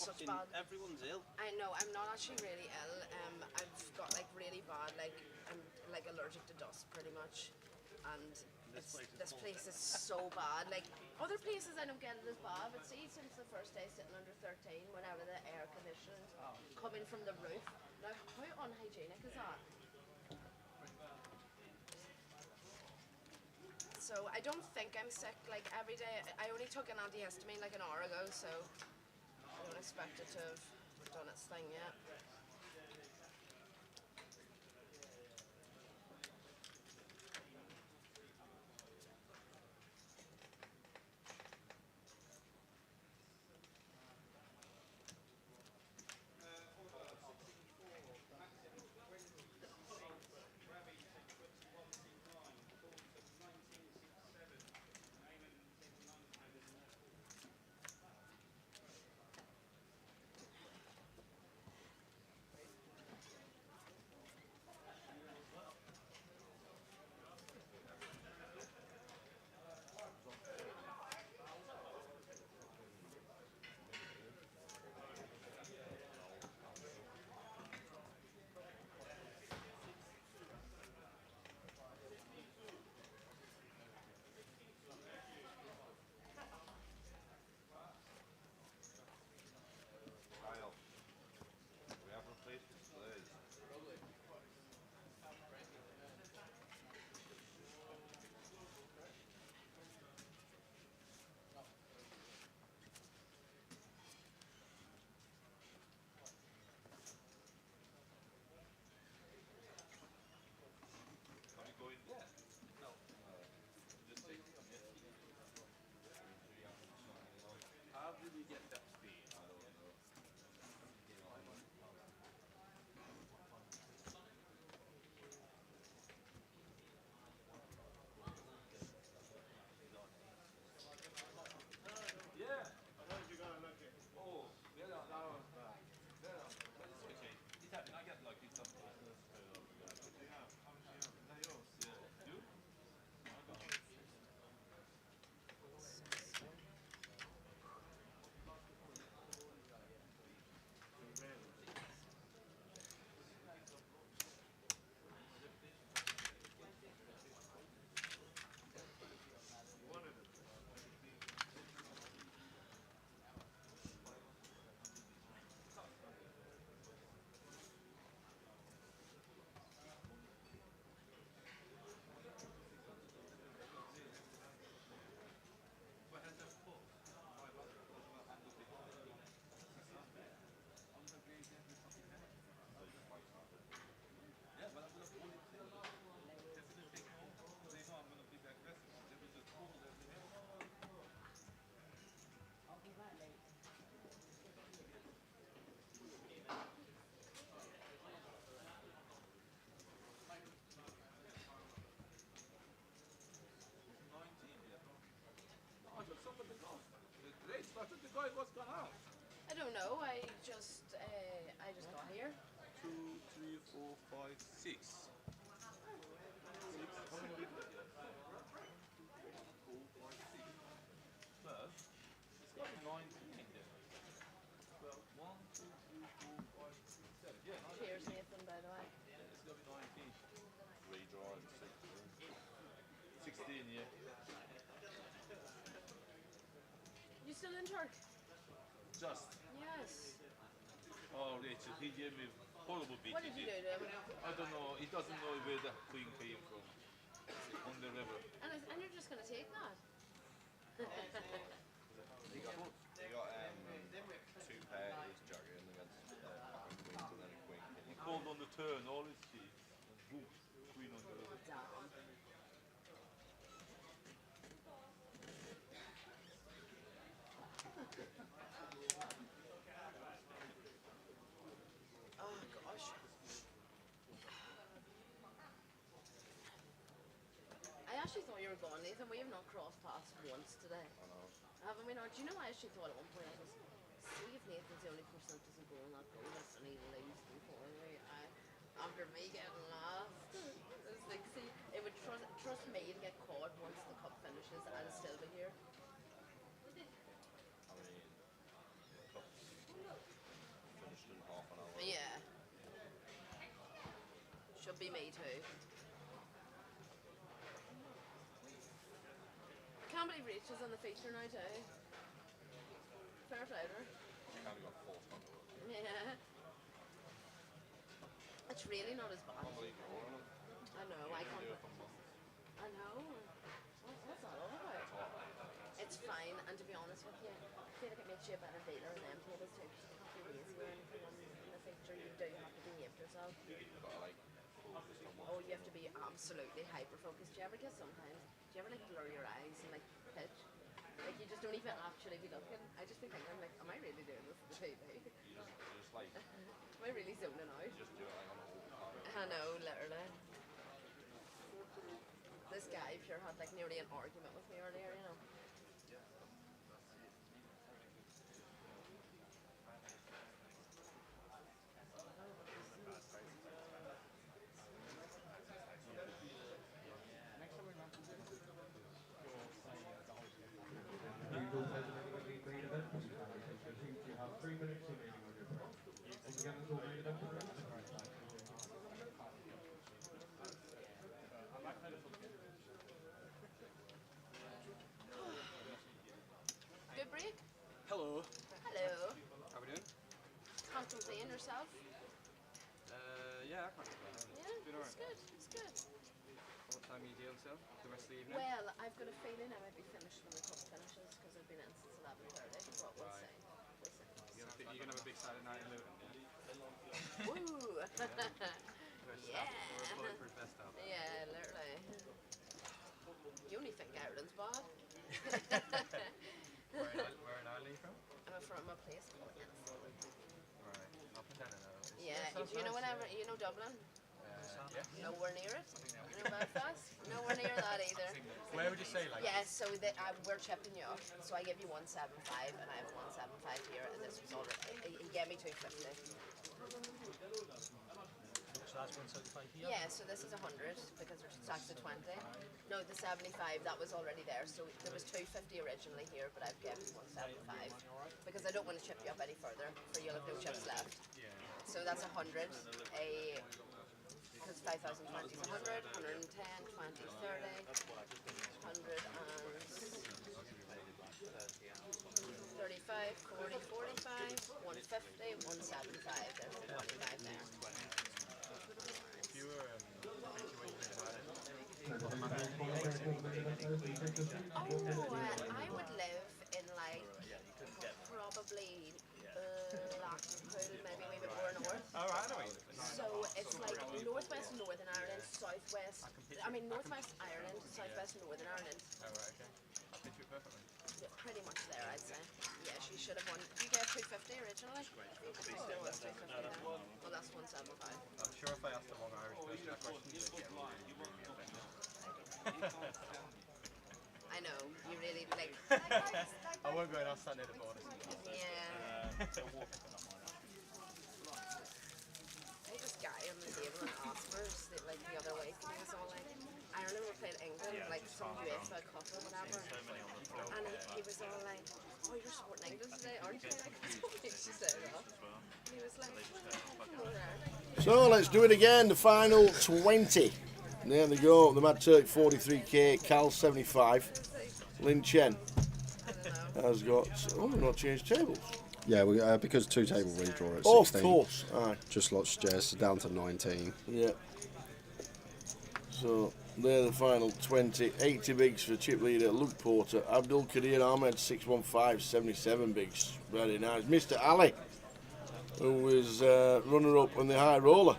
S10: such
S13: Fucking
S10: bad.
S13: everyone's ill.
S10: I know, I'm not actually really ill. I've got like really bad, like I'm like allergic to dust pretty much, and this place is so bad. Like other places I don't get it as bad, but see, since the first day sitting under 13, whenever the air conditioning coming from the roof, now how unhygienic is that? So I don't think I'm sick. Like every day, I only took an antihistamine like an hour ago, so I don't expect it to have done its thing yet.
S14: Kyle, we have replacements for those. Are you going? Yeah. No. Just take them, yeah. How did you get that speed? I don't know. Yeah. I heard you gonna look it. Oh, yeah, that one's bad. Yeah, but it's okay. It happened. I get lucky sometimes. What do you have? How much do you have? Is that yours? Yeah. You? I got it. Yeah, but I'm gonna pull it through. Definitely take home. They know I'm gonna be aggressive. They will just pull everything.
S10: I'll be back late.
S14: Oh, but somebody got the race started. The guy was gone out.
S10: I don't know. I just got here.
S14: 2, 3, 4, 5, 6. 6. How many people? 4, 5, 6. Well, it's got to be 19 there. Well, 1, 2, 3, 4, 5, 6, 7. Yeah, 19.
S10: Cheers, Nathan, by the way.
S14: Yeah, it's got to be 19. Redraw and 16, yeah.
S10: You still in Turk?
S14: Just.
S10: Yes.
S14: Oh, Rachel, he gave me horrible beating.
S10: What did you do to him?
S14: I don't know. He doesn't know where the queen came from. On the river.
S10: And you're just gonna take that?
S15: They got 2 pairs jogging against queens and then a queen.
S14: He called on the turn, all his keys. Boom, queen on the river.
S10: Oh gosh. I actually thought you were gone, Nathan. We have not crossed paths once today.
S15: I know.
S10: Haven't we not? Do you know, I actually thought at one point I was, see if Nathan's the only person that doesn't go on that goal list and he leaves before me. After me getting last. It's like, see, it would trust me to get caught once the cup finishes and still be here.
S15: I mean,
S10: be me too. Can't believe Rach is on the feature now too. Fair play to her. Yeah. It's really not as bad. I know, I can't. I know. What's that all about? It's fine, and to be honest with you, I feel like it makes you a better dealer in them tables too, because you can't be lazy or anything in the feature. You do have to behave yourself. Oh, you have to be absolutely hyper-focused. Do you ever get sometimes? Do you ever like blur your eyes and like pitch? Like you just don't even actually be looking. I just be thinking like, am I really doing this for the TV? Am I really zoning out? I know, literally. This guy sure had like nearly an argument with me earlier, you know. Good break?
S6: Hello.
S10: Hello.
S6: How we doing?
S10: Can't complain yourself?
S6: Yeah, I can't complain.
S10: Yeah,
S6: Doing alright.
S10: it's good, it's good.
S6: What time are you dealing till? The rest of the evening?
S10: Well, I've got a feeling I might be finished when the cup finishes because I've been in since 11:30, but we'll see. We'll see.
S6: You're gonna have a big Saturday night in Luton, yeah?
S10: Woo! Yeah.
S6: We're a bulletproof vest out.
S10: Yeah, literally. You only think Ireland's bad.
S6: Where in Ireland are you from?
S10: I'm from a place called Enfield.
S6: Right, I'll pretend I know.
S10: Yeah, do you know whenever you know Dublin?
S6: Yeah.
S10: Nowhere near it. You know Belfast? Nowhere near that either.
S6: Where would you say like?
S10: Yeah, so we're chipping you up. So I give you 175, and I have 175 here, and this was already. He gave me 250.
S7: So that's 175 here?
S10: Yeah, so this is 100 because we're taxed at 20. No, the 75 that was already there. So there was 250 originally here, but I've given 175 because I don't want to chip you up any further. For you'll have no chips left. So that's 100. Because 5,020 is 100, 110, 20, 30, 100 and 35, 40, 45, 150, 175. There's 25 there.
S6: If you were
S10: I would live in like probably Blackpool, maybe a wee bit more north. So it's like northwest Northern Ireland, southwest. I mean northwest Ireland, southwest Northern Ireland.
S6: Oh right, okay. I'll pitch you perfectly.
S10: Yeah, pretty much there, I'd say. Yeah, she should have won. You get 250 originally. Oh, that's 250 then. Well, that's 175.
S6: I'm sure if I asked the wrong Irish person that question, they'd get really offended.
S10: I know, you really like.
S6: I won't go and ask that near the border.
S10: Yeah. This guy on the table in Osmers, like the other week, and he was all like, Ireland were playing England, like some UEFA Cup or whatever, and he was all like, oh, you're supporting England today, aren't you? Like, she said that. And he was like, well,
S11: So let's do it again. The final 20. There they go. The Mad Turk 43k, Cal 75. Lin Chen has got. Oh, we've not changed tables.
S2: Yeah, we, because two table redraw at 16.
S11: Oh, of course. Aye.
S2: Just lots of jazz, down to 19.
S11: Yeah. So they're the final 20. 80 bigs for chip leader Luke Porter. Abdul Kadir Ahmed 615, 77 bigs. Very nice. Mr. Ali, who was runner up on the high roller.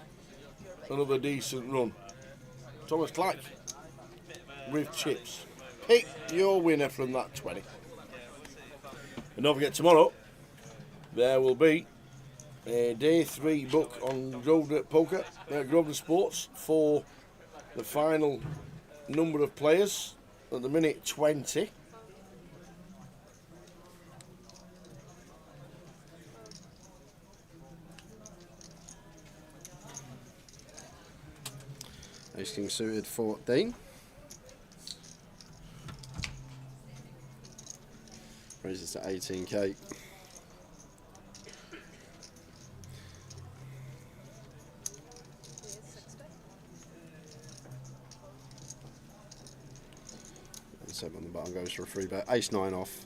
S11: Another decent run. Thomas Clack with chips. Pick your winner from that 20. And don't forget, tomorrow there will be a day 3 book on Grosvenor Poker, Grosvenor Sports, for the final number of players. At the minute, 20.
S2: Hastings suited 14. Raises to 18k.
S4: one goes for a free bet. Ace 9 off.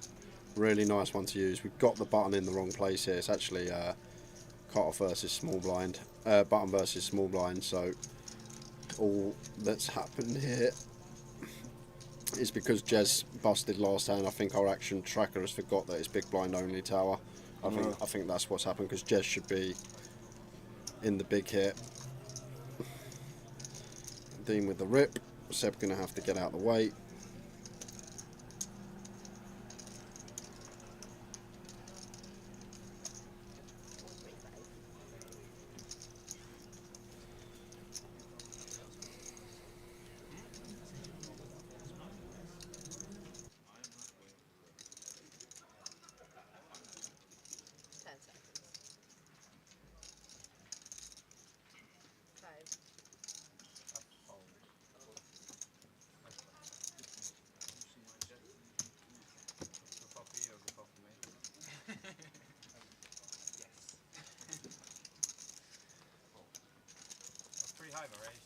S4: Really nice one to use. We've got the button in the wrong place here. It's actually cut-off versus small blind. Button versus small blind. So all that's happened here is because Jez busted last hand. I think our action tracker has forgot that it's big blind only tower. I think that's what's happened, because Jez should be in the big hit. Dean with the rip. Seb gonna have to get out of the way.
S6: Pretty high my range.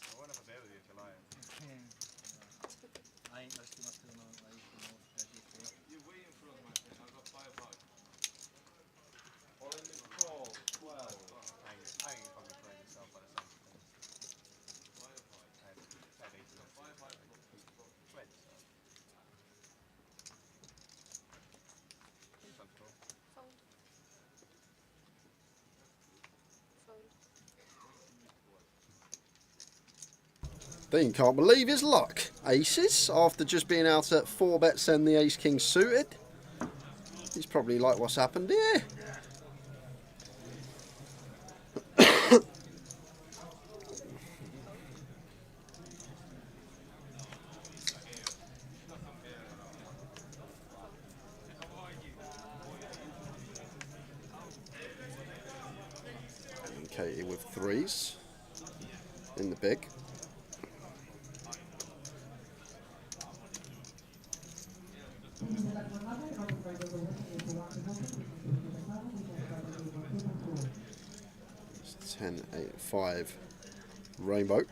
S6: I won't have a beer with you if you're lying.
S7: I ain't listening up to the moment, like,
S14: You're waiting for us, my friend. I've got 5 bucks. All in this call, 12.
S6: I ain't probably playing yourself by the same thing. 5 5. 20. Sounds cool.
S10: Fold. Fold.
S4: Dean can't believe his luck. Aces, after just being out at 4 bets and the ace king suited. He's probably like, what's happened here? And Katie with 3s in the big. It's 10, 8, 5 rainbow.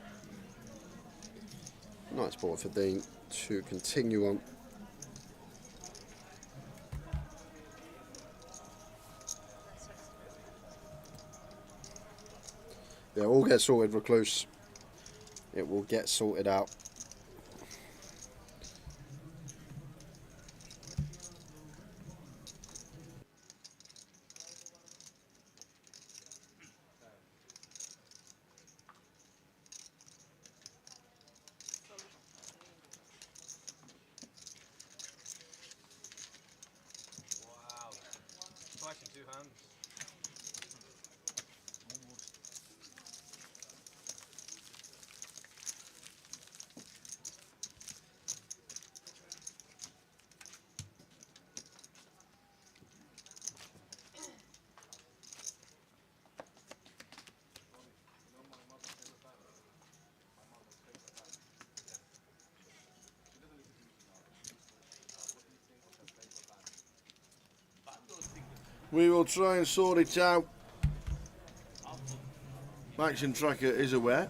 S4: Nice board for Dean to continue on. Yeah, all get sorted, Recluse. It will get sorted out.
S6: Wow. Flashing 2 hands.
S11: We will try and sort it out. Action tracker is aware.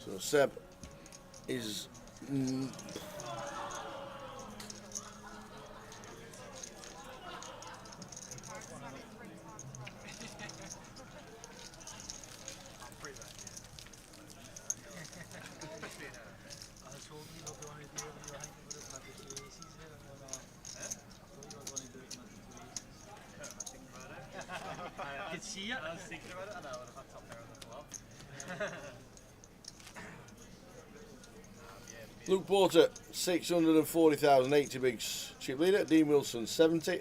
S11: So Seb is
S7: I could see it. I was thinking about it, and I would have had top pair on the flop.
S11: Luke Porter, 640,000, 80 bigs. Chip leader, Dean Wilson, 70.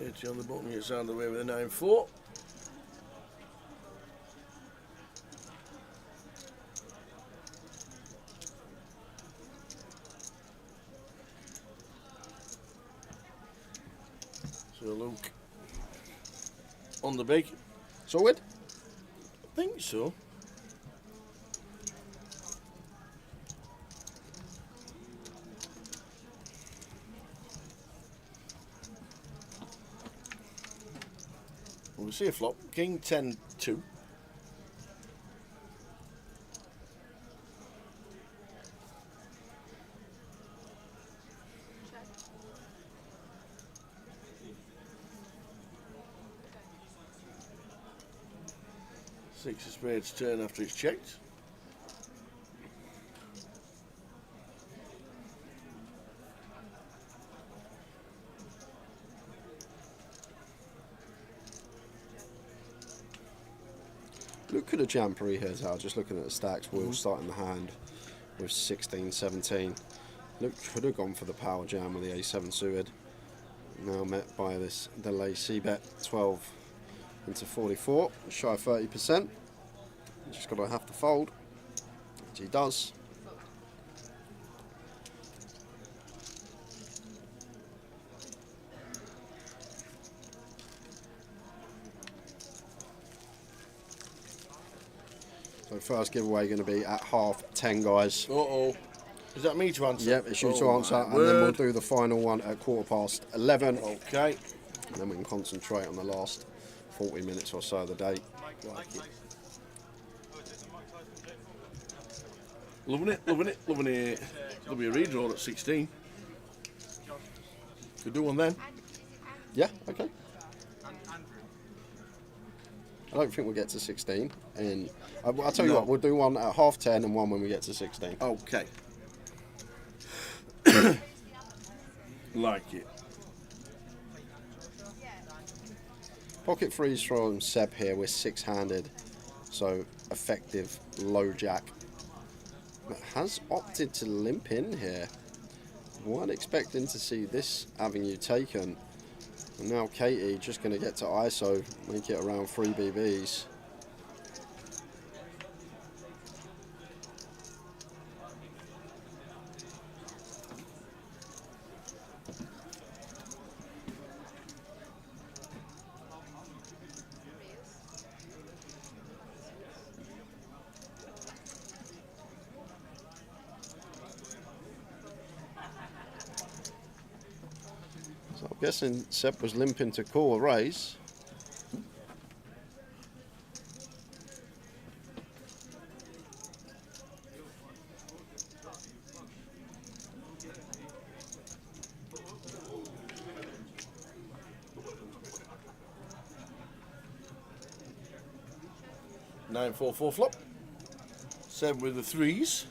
S11: 80 on the button, gets out of the way with a 9-4. So Luke on the big.
S4: Solid?
S11: I think so. We'll see a flop. King 10-2. Six of spades turn after it's checked.
S4: Luke could have jammed pre-hairs out, just looking at the stacks. We'll start in the hand with 16, 17. Luke could have gone for the power jam with the A7 suited. Now met by this delay C-bet 12 into 44, shy of 30%. Just got to have to fold, which he does. So first giveaway going to be at 10:30, guys.
S11: Uh-oh. Is that me to answer?
S4: Yep, it's you to answer, and then we'll do the final one at 11:15.
S11: Okay.
S4: And then we can concentrate on the last 40 minutes or so of the day.
S11: Loving it, loving it, loving it. There'll be a redraw at 16. Could do one then.
S4: Yeah, okay. I don't think we'll get to 16. And I'll tell you what, we'll do one at 10:30 and one when we get to 16.
S11: Okay. Like it.
S4: Pocket freeze from Seb here. We're six-handed, so effective low jack. But has opted to limp in here. Weren't expecting to see this avenue taken. And now Katie just going to get to ISO, make it around 3 BBs. So I'm guessing Seb was limping to call a raise.
S11: Nine, 4-4 flop. Seb with the threes.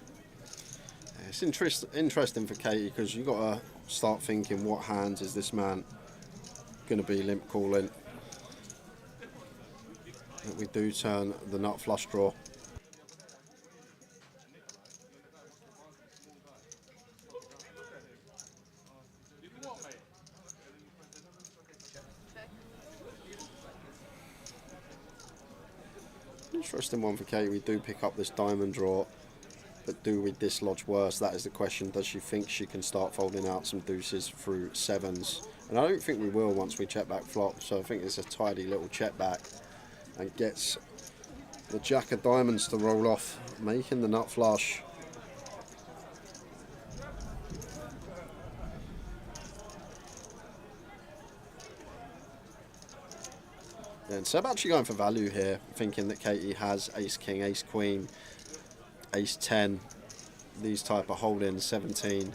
S4: It's interesting for Katie because you've got to start thinking what hands is this man going to be limp calling. But we do turn the nut flush draw. Interesting one for Katie. We do pick up this diamond draw. But do we dislodge worse? That is the question. Does she think she can start folding out some deuces through sevens? And I don't think we will once we check back flop. So I think it's a tidy little check back and gets the jack of diamonds to roll off, making the nut flush. And Seb actually going for value here, thinking that Katie has ace king, ace queen, ace 10, these type of holdings, 17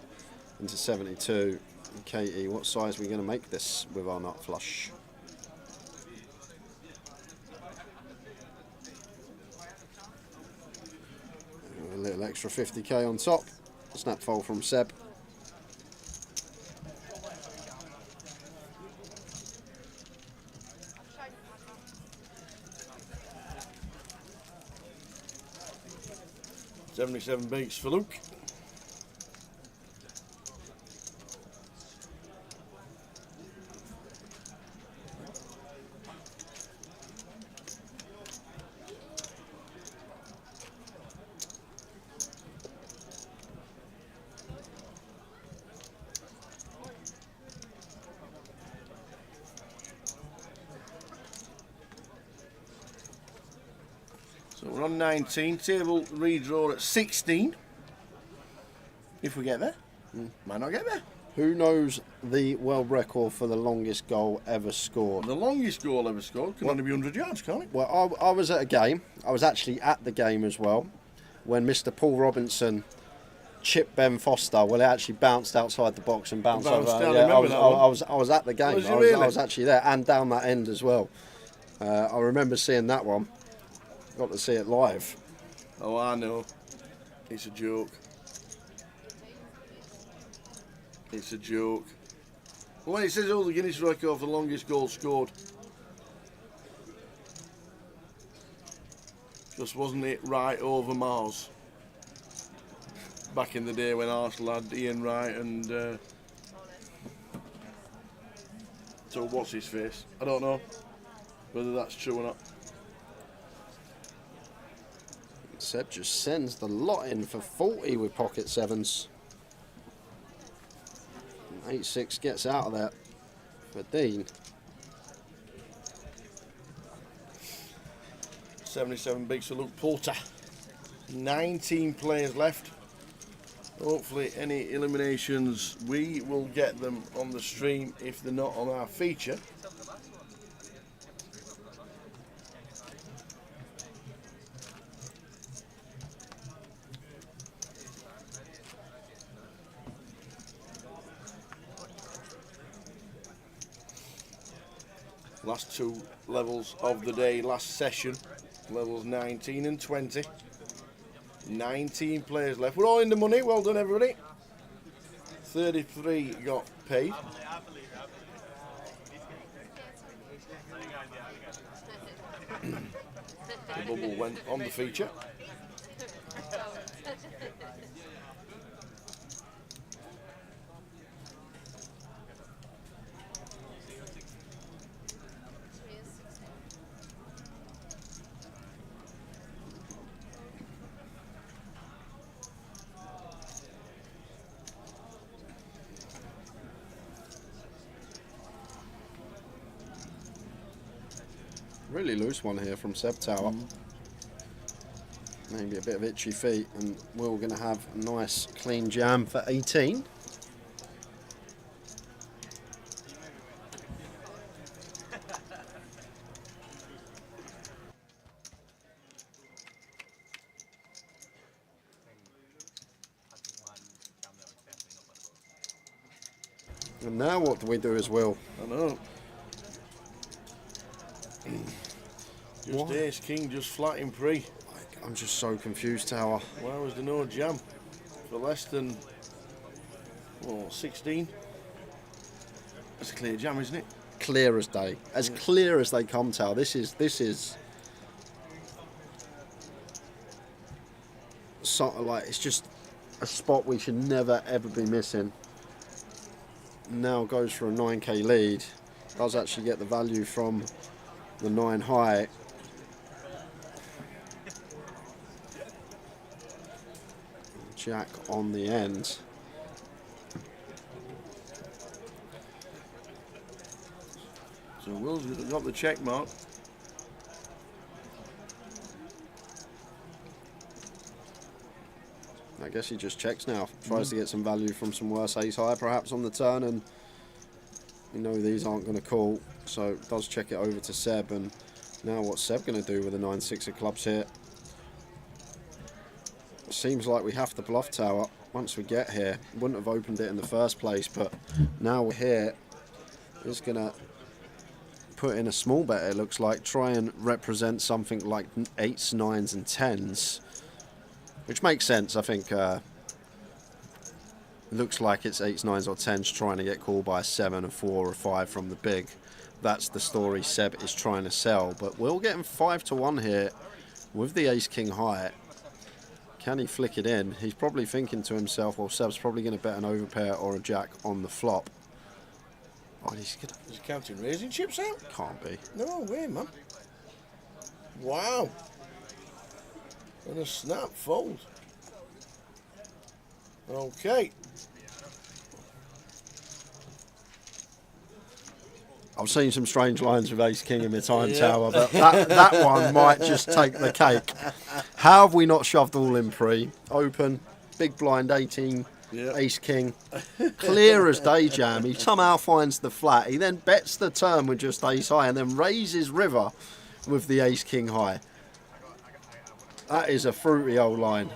S4: into 72. And Katie, what size are we going to make this with our nut flush? A little extra 50k on top. Snap fold from Seb.
S11: $77 beats for Luke. So we're on 19. Table redraw at 16. If we get there. Might not get there.
S4: Who knows the world record for the longest goal ever scored?
S11: The longest goal ever scored can only be 100 yards, can't it?
S4: Well, I was at a game. I was actually at the game as well when Mr. Paul Robinson chipped Ben Foster. Well, it actually bounced outside the box and bounced over.
S11: Down,
S4: Yeah,
S11: I
S4: was at the game. I was actually there and down that end as well. I remember seeing that one. Got to see it live.
S11: Oh, I know. It's a joke. It's a joke. Well, when it says all the Guinness record for the longest goal scored, just wasn't it right over Mars? Back in the day when Arsenal had Ian Wright and so what's his face? I don't know whether that's true or not.
S4: Seb just sends the lot in for 40 with pocket sevens. 8-6 gets out of that for Dean.
S11: 77 big salute Porter. 19 players left. Hopefully any eliminations, we will get them on the stream if they're not on our feature. Last two levels of the day, last session, levels 19 and 20. 19 players left. We're all in the money. Well done, everybody. 33 got paid. The bubble went on the feature.
S4: Really loose one here from Seb Tower. Maybe a bit of itchy feet, and we're going to have a nice clean jam for 18. And now what do we do as well?
S11: I know. Just ace king, just flat in pre.
S4: I'm just so confused, Tower.
S11: Why was there no jam for less than 16? That's a clear jam, isn't it?
S4: Clear as day, as clear as they come, Tower. This is sort of like, it's just a spot we should never ever be missing. Now goes for a 9k lead. Does actually get the value from the 9 high. Jack on the end.
S11: So Will's got the check mark.
S4: I guess he just checks now. Tries to get some value from some worse ace high perhaps on the turn, and you know these aren't going to call, so does check it over to Seb. And now what's Seb going to do with the 9-6 of clubs here? Seems like we have to bluff, Tower, once we get here. Wouldn't have opened it in the first place, but now we're here. He's going to put in a small bet, it looks like, try and represent something like 8s, 9s and 10s, which makes sense. I think it looks like it's 8s, 9s or 10s trying to get called by a 7, a 4 or a 5 from the big. That's the story Seb is trying to sell, but we'll get him 5-1 here with the ace king high. Can he flick it in? He's probably thinking to himself, well, Seb's probably going to bet an overpair or a jack on the flop. Oh, he's
S11: counting raising chips out?
S4: Can't be.
S11: No way, man. Wow. And a snap fold. Okay.
S2: I've seen some strange lines with Ace King in my time tower, but that one might just take the cake. How have we not shoved all in pre? Open, big blind 18, Ace King. Clear as day jam. He somehow finds the flat. He then bets the turn with just Ace High and then raises river with the Ace King High. That is a fruity old line.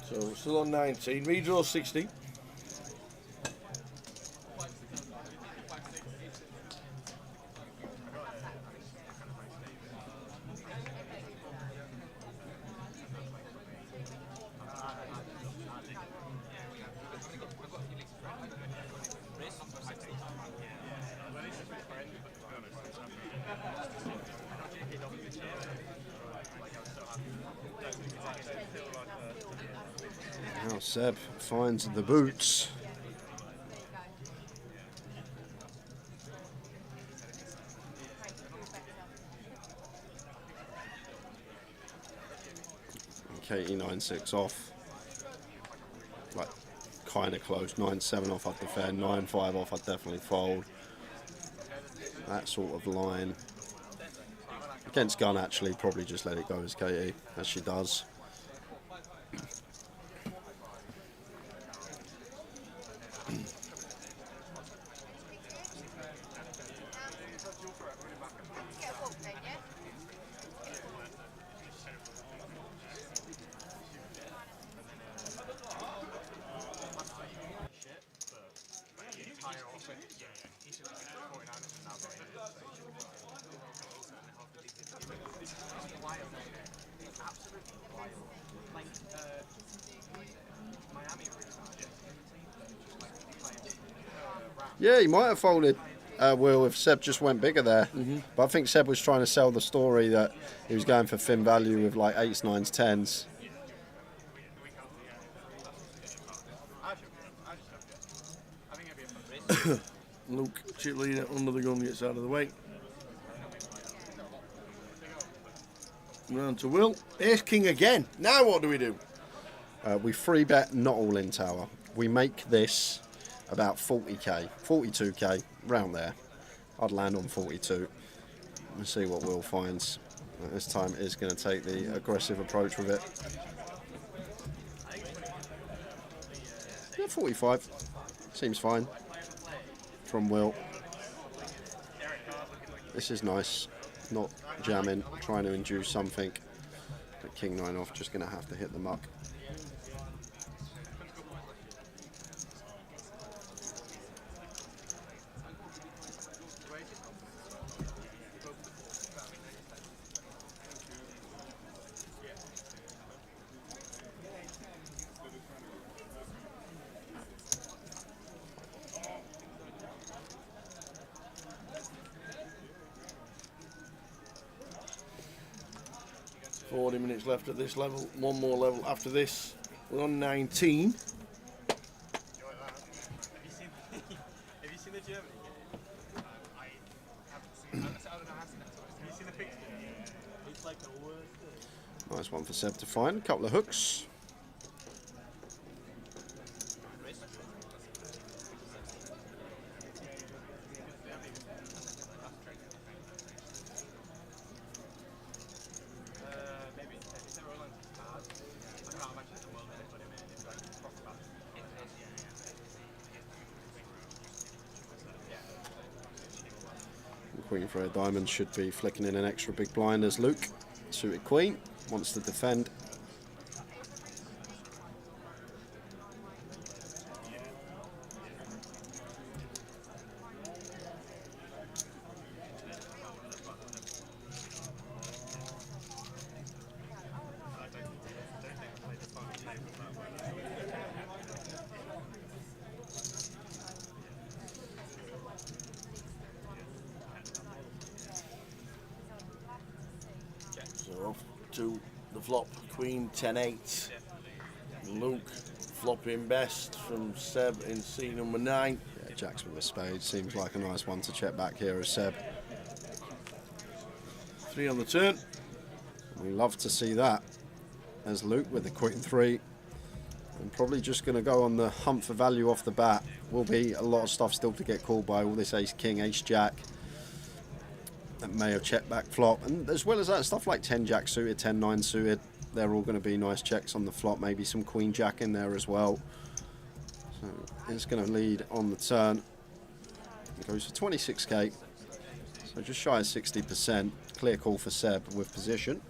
S11: So still on 19. Redraw 60.
S2: Now Seb finds the boots. Katie 9-6 off. Like, kind of close. 9-7 off, I'd defend. 9-5 off, I'd definitely fold. That sort of line. Against gun, actually, probably just let it go as Katie, as she does. Yeah, he might have folded, Will, if Seb just went bigger there. But I think Seb was trying to sell the story that he was going for thin value with like 8s, 9s, 10s.
S11: Luke, chip leader under the gun, gets out of the way. Round to Will. Ace King again. Now what do we do?
S2: We free bet not all in tower. We make this about 40k, 42k, round there. I'd land on 42. Let's see what Will finds. This time is going to take the aggressive approach with it. Yeah, 45. Seems fine. From Will. This is nice. Not jamming, trying to induce something. But King 9 off, just going to have to hit the muck.
S11: Left at this level, one more level after this. We're on 19.
S6: Have you seen the Germany game? I haven't seen. I don't know how to see that. Have you seen the picture? It's like the worst.
S2: Nice one for Seb to find. A couple of hooks. Queen for a diamond should be flicking in an extra big blind as Luke, suited queen, wants to defend.
S11: to the flop, Queen 10-8. Luke flopping best from Seb in C number 9.
S4: Yeah, jacks with a spade seems like a nice one to check back here as Seb.
S11: 3 on the turn.
S4: We love to see that as Luke with the Queen 3. I'm probably just going to go on the hunt for value off the bat. Will be a lot of stuff still to get called by all this ace king, ace jack that may have checked back flop, and as well as that stuff like 10 jack suited, 10-9 suited, they're all going to be nice checks on the flop. Maybe some queen jack in there as well. So it's going to lead on the turn. It goes for 26k, so just shy of 60%. Clear call for Seb with position.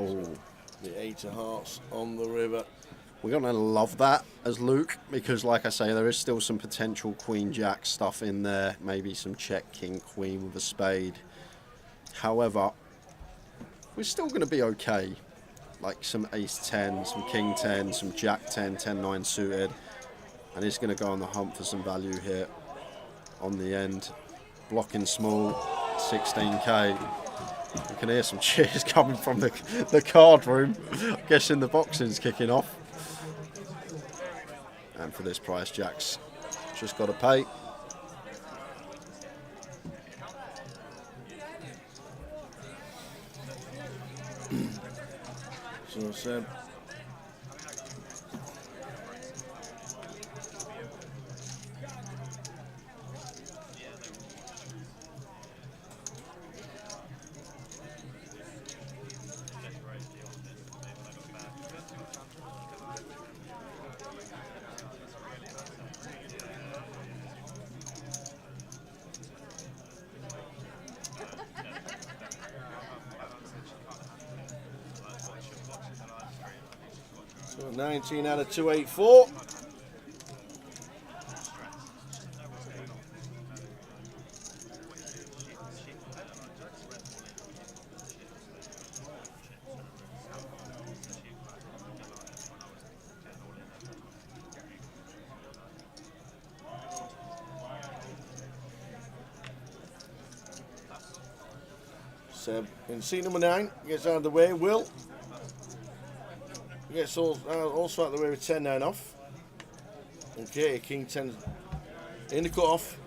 S11: Oh, the 8 of hearts on the river.
S4: We're going to love that as Luke, because like I say, there is still some potential queen jack stuff in there. Maybe some check king queen with a spade. However, we're still going to be okay. Like some ace 10, some king 10, some jack 10, 10-9 suited. And he's going to go on the hunt for some value here on the end. Blocking small, 16k. You can hear some cheers coming from the card room. I'm guessing the boxing's kicking off. And for this price, Jack's just got to pay.
S11: So Seb. So 19 out of 284. Seb in seat number 9 gets out of the way. Will gets also out of the way with 10-9 off. Okay, king 10 in the cut-off.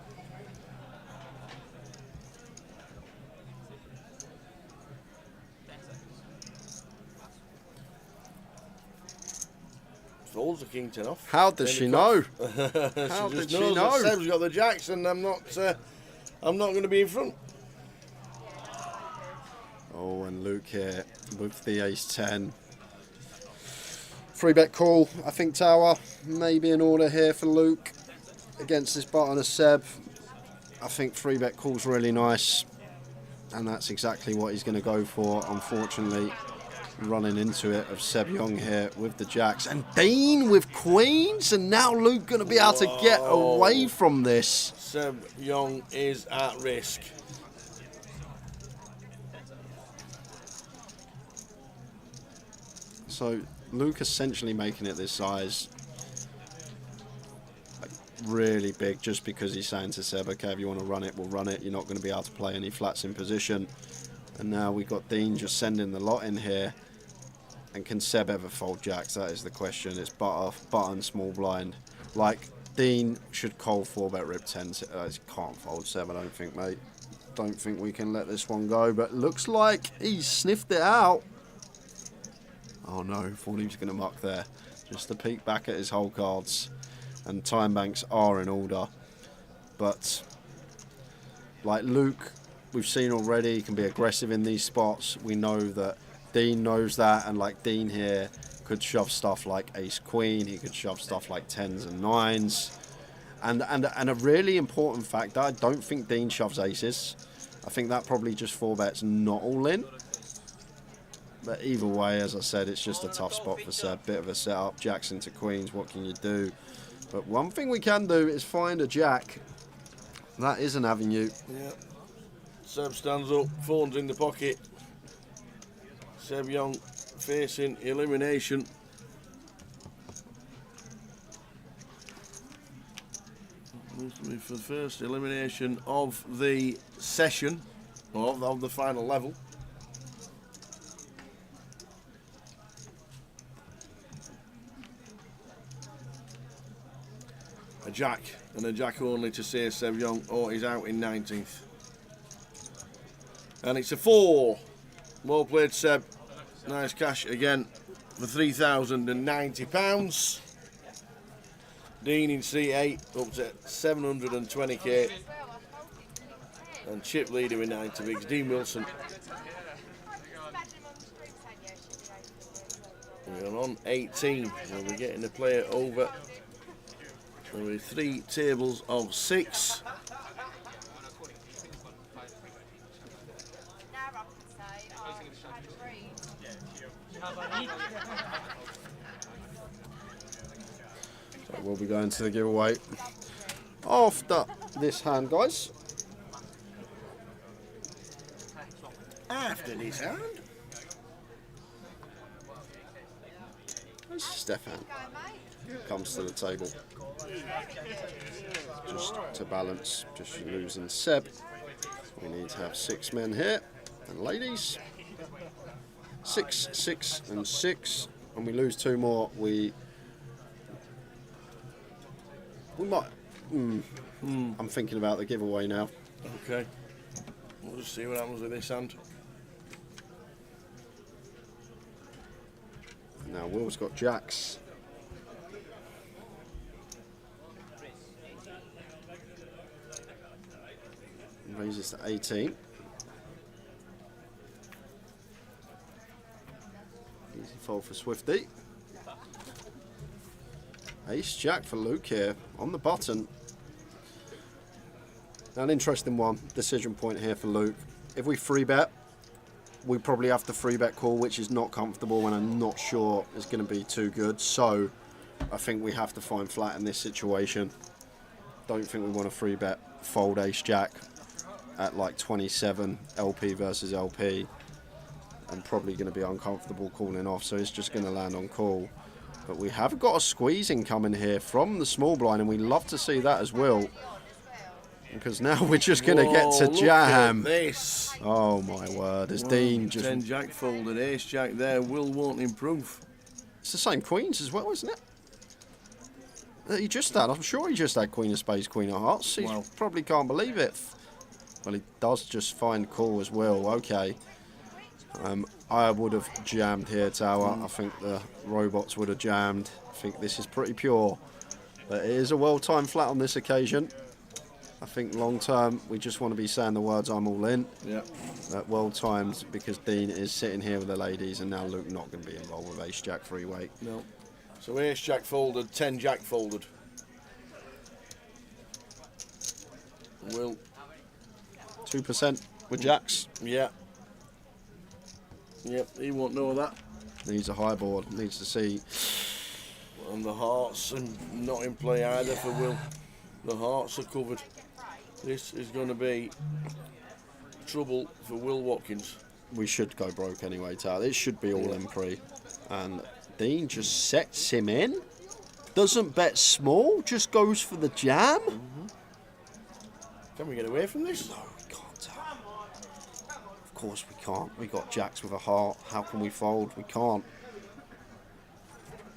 S11: Folds the king 10 off.
S4: How does she know?
S11: How did she know? Seb's got the jacks, and I'm not going to be in front.
S4: Oh, and Luke here with the ace 10. 3-bet call, I think tower, maybe in order here for Luke against this button of Seb. I think 3-bet call's really nice, and that's exactly what he's going to go for. Unfortunately, running into it of Seb Young here with the jacks, and Dean with queens, and now Luke going to be able to get away from this.
S11: Seb Young is at risk.
S4: So Luke essentially making it this size, like really big, just because he's saying to Seb, okay, if you want to run it, we'll run it. You're not going to be able to play any flats in position. And now we've got Dean just sending the lot in here. And can Seb ever fold jacks? That is the question. It's button, small blind. Like, Dean should call 4-bet rip 10. Can't fold Seb, I don't think, mate. Don't think we can let this one go. But looks like he's sniffed it out. Oh no, thought he was going to muck there. Just to peek back at his whole cards. And time banks are in order. But, like Luke, we've seen already, he can be aggressive in these spots. We know that Dean knows that. And like Dean here could shove stuff like ace-queen. He could shove stuff like 10s and 9s. And a really important fact, I don't think Dean shoves aces. I think that probably just 4-bets not all in. But either way, as I said, it's just a tough spot for Seb. Bit of a setup. Jacks into queens. What can you do? But one thing we can do is find a jack. That is an avenue.
S11: Yeah. Seb stands up, phone's in the pocket. Seb Young facing elimination. This will be for the first elimination of the session, or of the final level. A jack, and a jack only to say Seb Young, oh, he's out in 19th. And it's a 4. Well played, Seb. Nice cash again for £3,090. Dean in C8 up to 720k. And Chip leader with 90 bigs. Dean Wilson. We're on 18. We'll be getting the player over. There'll be 3 tables of 6.
S4: So we'll be going to the giveaway after this hand, guys.
S11: After this hand.
S4: Stefan comes to the table. Just to balance, just losing Seb. We need to have 6 men here, and ladies. 6, 6, and 6, and we lose 2 more. We might. I'm thinking about the giveaway now.
S11: Okay. We'll just see what happens with this hand.
S4: Now Will's got jacks. Raises to 18. Easy fold for Swifty. Ace Jack for Luke here on the button. An interesting one. Decision point here for Luke. If we free bet, we probably have to free bet call, which is not comfortable and I'm not sure is going to be too good. So I think we have to find flat in this situation. Don't think we want to free bet fold Ace Jack at like 27 LP versus LP, and probably going to be uncomfortable calling off, so it's just going to land on call. But we have got a squeezing coming here from the small blind, and we love to see that as well, because now we're just going to get to jam.
S11: Look at this.
S4: Oh my word, as Dean just
S11: 10 jack folded, Ace Jack there. Will won't improve.
S4: It's the same queens as well, isn't it? That he just had. I'm sure he just had Queen of Spades, Queen of Hearts. He probably can't believe it. Well, he does just find call as well. Okay. I would have jammed here, Tower. I think the robots would have jammed. I think this is pretty pure. But it is a well-timed flat on this occasion. I think long-term, we just want to be saying the words, I'm all in.
S11: Yeah.
S4: Well-timed, because Dean is sitting here with the ladies, and now Luke not going to be involved with Ace Jack free-weight.
S11: No. So Ace Jack folded, 10 Jack folded. Will.
S4: 2% with jacks.
S11: Yeah. Yep, he won't know that.
S4: Needs a high board, needs to see.
S11: And the hearts and not in play either for Will. The hearts are covered. This is going to be trouble for Will Watkins.
S4: We should go broke anyway, Tal. It should be all in pre. And Dean just sets him in. Doesn't bet small, just goes for the jam.
S11: Can we get away from this?
S4: No, we can't, Tal. Of course we can't. We got jacks with a heart. How can we fold? We can't.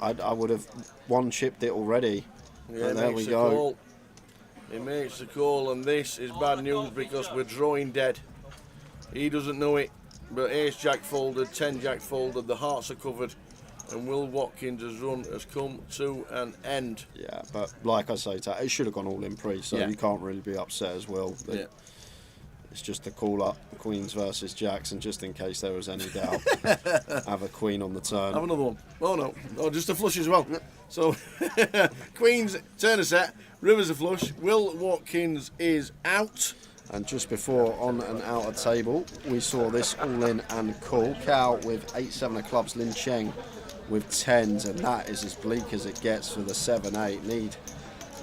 S4: I would have one-chipped it already.
S11: Yeah,
S4: there we go.
S11: Call. He makes the call, and this is bad news because we're drawing dead. He doesn't know it, but Ace Jack folded, 10 Jack folded, the hearts are covered, and Will Watkins' run has come to an end.
S4: Yeah, but like I say, it should have gone all in pre, so you can't really be upset as well. But it's just a call up, Queens versus Jacks, and just in case there was any doubt, have a Queen on the turn.
S11: Have another one. Oh no, oh, just a flush as well. So Queens turn a set, Rivers a flush, Will Watkins is out.
S4: And just before on and out of table, we saw this all in and call. Cow with 8-7 of clubs, Lin Cheng with 10s, and that is as bleak as it gets for the 7-8. Need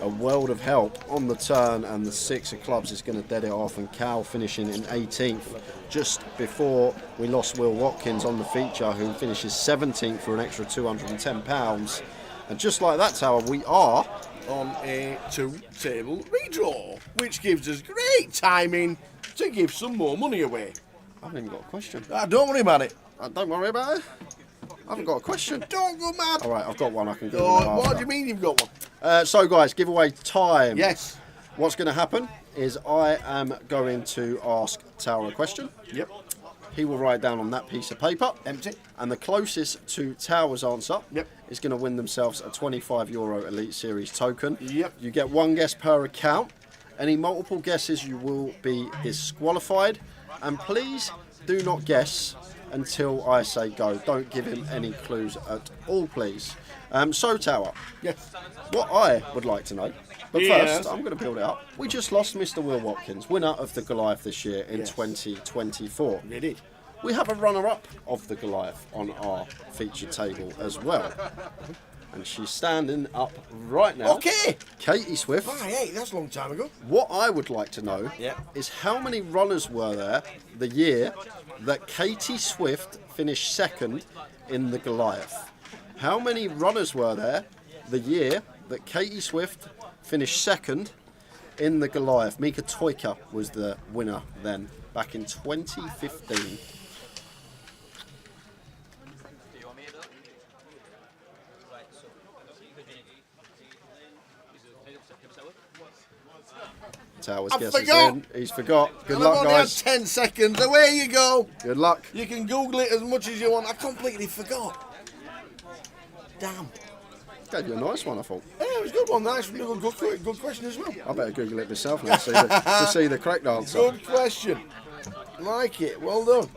S4: a world of help on the turn, and the 6 of clubs is going to dead it off, and Cal finishing in 18th just before we lost Will Watkins on the feature, who finishes 17th for an extra £210. And just like that, Tower, we are
S11: on a 2-table redraw, which gives us great timing to give some more money away.
S4: I haven't even got a question.
S11: Don't worry about it.
S4: Don't worry about it. I haven't got a question.
S11: Don't go mad.
S4: All right, I've got one. I can go.
S11: What do you mean you've got one?
S4: So, guys, giveaway time.
S11: Yes.
S4: What's going to happen is I am going to ask Tower a question.
S11: Yep.
S4: He will write down on that piece of paper.
S11: Empty.
S4: And the closest to Tower's answer
S11: Yep.
S4: is going to win themselves a €25 Elite Series token.
S11: Yep.
S4: You get one guess per account. Any multiple guesses, you will be disqualified. And please do not guess until I say go. Don't give him any clues at all, please. So, Tower,
S11: yes.
S4: What I would like to know, but
S11: Yes.
S4: first, I'm going to build it up. We just lost Mr. Will Watkins, winner of the Goliath this year in 2024.
S11: We did.
S4: We have a runner-up of the Goliath on our feature table as well. And she's standing up right now.
S11: Okay.
S4: Katie Swift.
S11: Hey, that's a long time ago.
S4: What I would like to know is how many runners were there the year that Katie Swift finished second in the Goliath? How many runners were there the year that Katie Swift finished second in the Goliath? Mika Toika was the winner then, back in 2015. Towers guesses in. He's forgot. Good
S11: And
S4: luck,
S11: I've only
S4: guys.
S11: had 10 seconds. Away you go.
S4: Good luck.
S11: You can Google it as much as you want. I completely forgot. Damn.
S4: Gave you a nice one, I thought.
S11: Yeah, it was a good one. Nice, good question as well.
S4: I better Google it myself now to see the correct answer.
S11: Good question. Like it. Well done.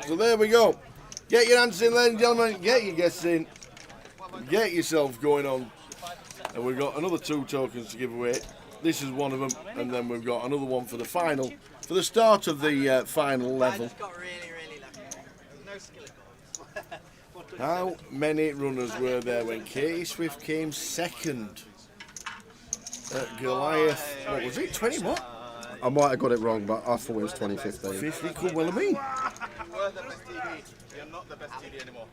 S11: So there we go. Get your answers in, ladies and gentlemen. Get your guesses in. Get yourself going on. And we've got another 2 tokens to give away. This is one of them, and then we've got another one for the final, for the start of the final level.
S6: I just got really lucky. No skill at goals.
S11: How many runners were there when Katie Swift came second at Goliath? What was it? 20 what?
S4: I might have got it wrong, but I thought it was 2015.
S11: 50 could well have been.
S15: We're the best TD. You're not the best TD anymore.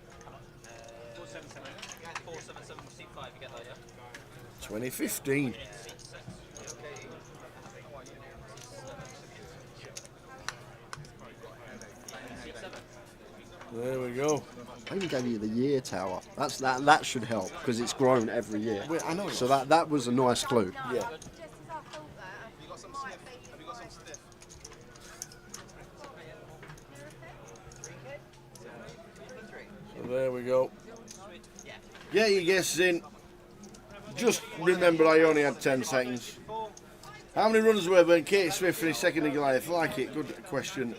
S7: 477. 477 was seat 5. You get that, yeah?
S11: 2015. There we go.
S4: I even gave you the year, Tower. That should help because it's grown every year.
S11: Well, I know.
S4: So that was a nice clue.
S11: Yeah.
S15: Have you got some stiff? Have you got some stiff?
S11: So there we go. Get your guesses in. Just remember I only had 10 seconds. How many runners were there when Katie Swift finished second in Goliath? Like it. Good question.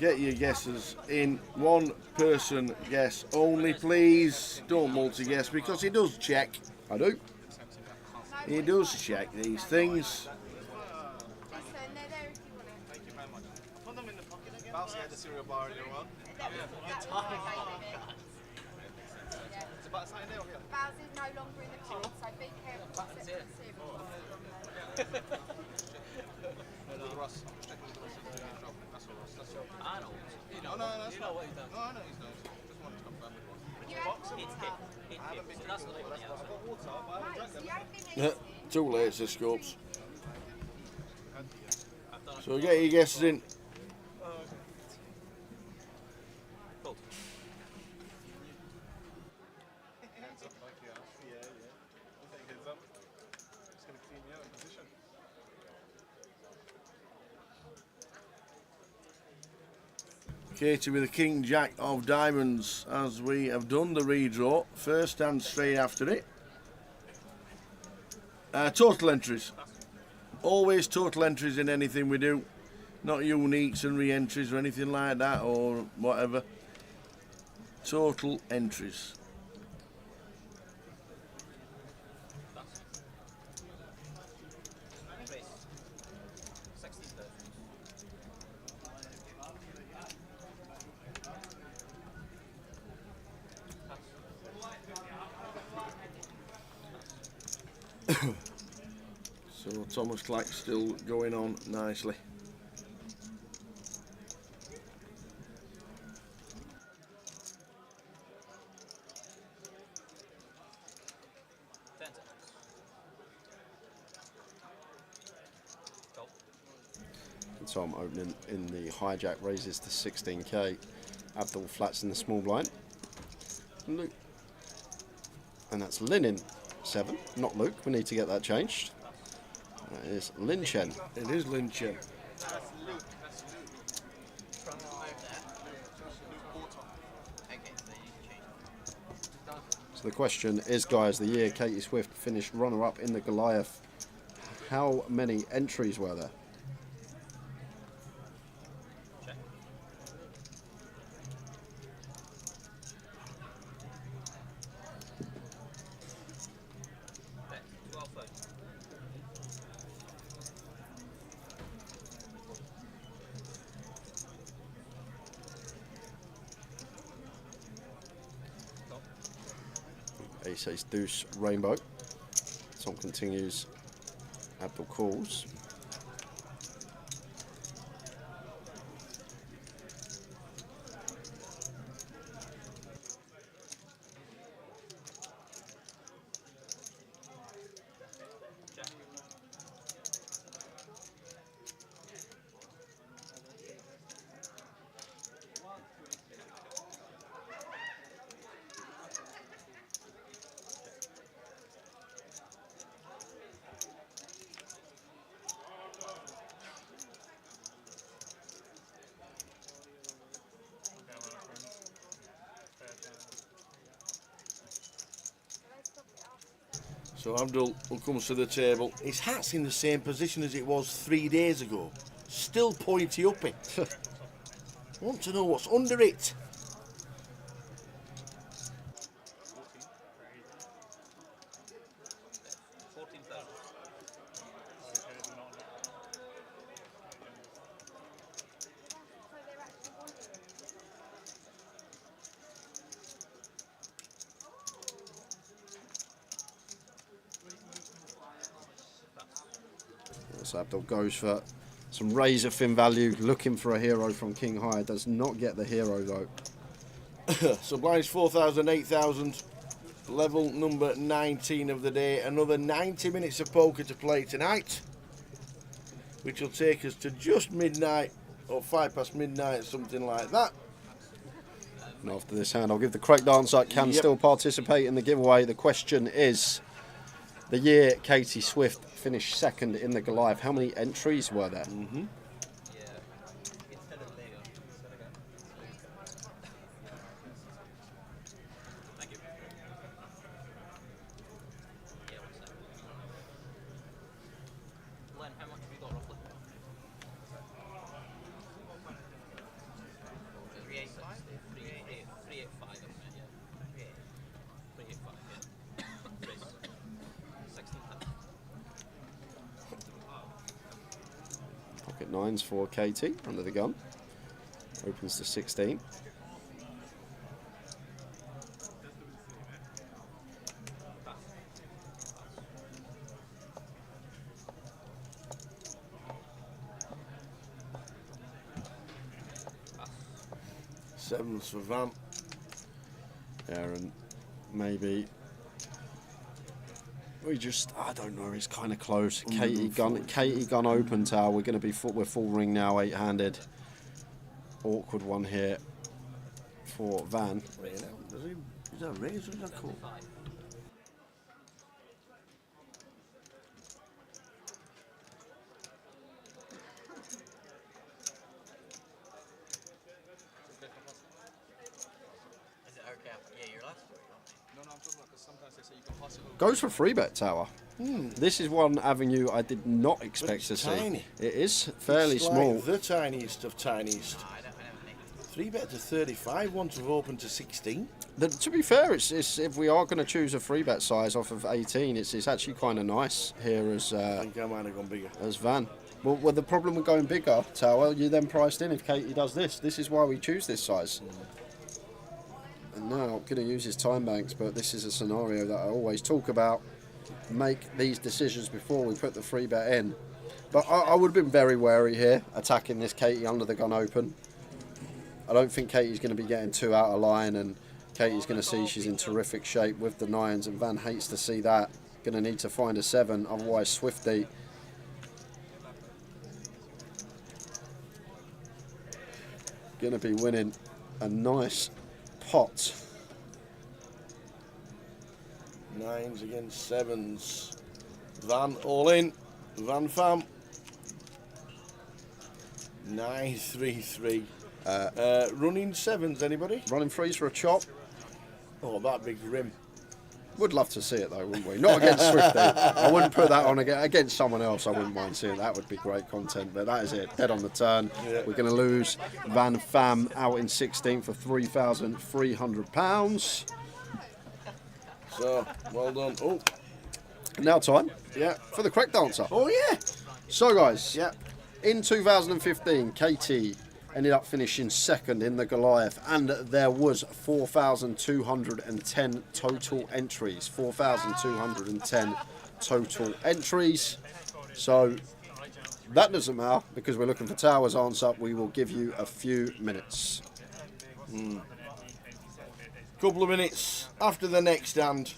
S11: Get your guesses in. One person guess only, please. Don't multi-guess because he does check.
S4: I do.
S11: He does check these things.
S15: Bounce had the cereal bar in your one. It's about something there or here?
S5: Bowser's no longer in the pot, so be careful. That's it.
S15: Russ. I'm just checking with the rest of the job. That's all, Russ. That's all.
S7: Arnold.
S15: No, that's
S7: you know what he's done.
S15: No, I know he's done. Just wanted to confirm with you.
S5: You had water.
S15: I haven't been drinking water. I've got water, but I haven't drank them.
S5: You had been
S11: Too late, says Scopes. So get your guesses in.
S15: Hands up, like you are. Yeah. We'll take hands up. Just going to clean you out in position.
S11: Katie with the King Jack of Diamonds as we have done the redraw. First and straight after it. Total entries. Always total entries in anything we do. Not uniques and re-entries or anything like that or whatever. Total entries. So Thomas Clack still going on nicely.
S2: Tom opening in the hijack raises to 16k. Abdul flats in the small blind. Luke. And that's Lin in 7, not Luke. We need to get that changed. That is Lin Chen.
S11: It is Lin Chen.
S2: So the question is, guys, the year Katie Swift finished runner-up in the Goliath, how many entries were there? He says deuce rainbow. Tom continues. Abdul calls.
S11: So Abdul comes to the table. His hat's in the same position as it was 3 days ago. Still pointy uppy. Want to know what's under it?
S2: So Abdul goes for some razor thin value, looking for a hero from King High. Does not get the hero though.
S11: So blinds 4,000, 8,000. Level number 19 of the day. Another 90 minutes of poker to play tonight, which will take us to just midnight or 5 past midnight, something like that.
S2: And after this hand, I'll give the correct answer. Can still participate in the giveaway. The question is, the year Katie Swift finished second in the Goliath, how many entries were there? Pocket nines for Katie under the gun. Opens to 16.
S11: Sevens for Van.
S2: Aaron, maybe. We just, I don't know, it's kind of close. Katie gun open tower. We're going to be we're full ring now, 8-handed. Awkward one here for Van.
S11: Is that raise or is that call?
S2: Goes for free bet tower. This is one avenue I did not expect to see.
S11: Tiny.
S2: It is fairly
S11: It's
S2: small.
S11: like the tiniest of tiniest. 3 bet to 35, one to open to 16.
S2: To be fair, it's if we are going to choose a free bet size off of 18, it's actually kind of nice here as.
S11: I think I might have gone bigger.
S2: As Van. Well, the problem with going bigger, Tower, you then priced in if Katie does this. This is why we choose this size. And now I'm going to use his time banks, but this is a scenario that I always talk about.
S4: make these decisions before we put the 3-bet in. But I would have been very wary here, attacking this Katie under the gun open. I don't think Katie's going to be getting too out of line, and Katie's going to see she's in terrific shape with the 9s, and Van hates to see that. Going to need to find a 7, otherwise Swifty going to be winning a nice pot.
S11: 9s against 7s. Van all in. Van fam. 9-3-3. Running 7s, anybody?
S4: Running 3s for a chop.
S11: Oh, that big rim.
S4: Would love to see it though, wouldn't we? Not against Swifty. I wouldn't put that on against someone else. I wouldn't mind seeing it. That would be great content. But that is it. Dead on the turn.
S11: Yeah.
S4: We're going to lose Van Fam out in 16 for £3,300.
S11: So, well done. Oh,
S4: now time.
S11: Yeah.
S4: For the correct answer.
S11: Oh yeah.
S4: So guys.
S11: Yeah.
S4: In 2015, Katie ended up finishing second in the Goliath, and there was 4,210 total entries. 4,210 total entries. So that doesn't matter because we're looking for Tower's answer. We will give you a few minutes.
S11: Couple of minutes after the next hand.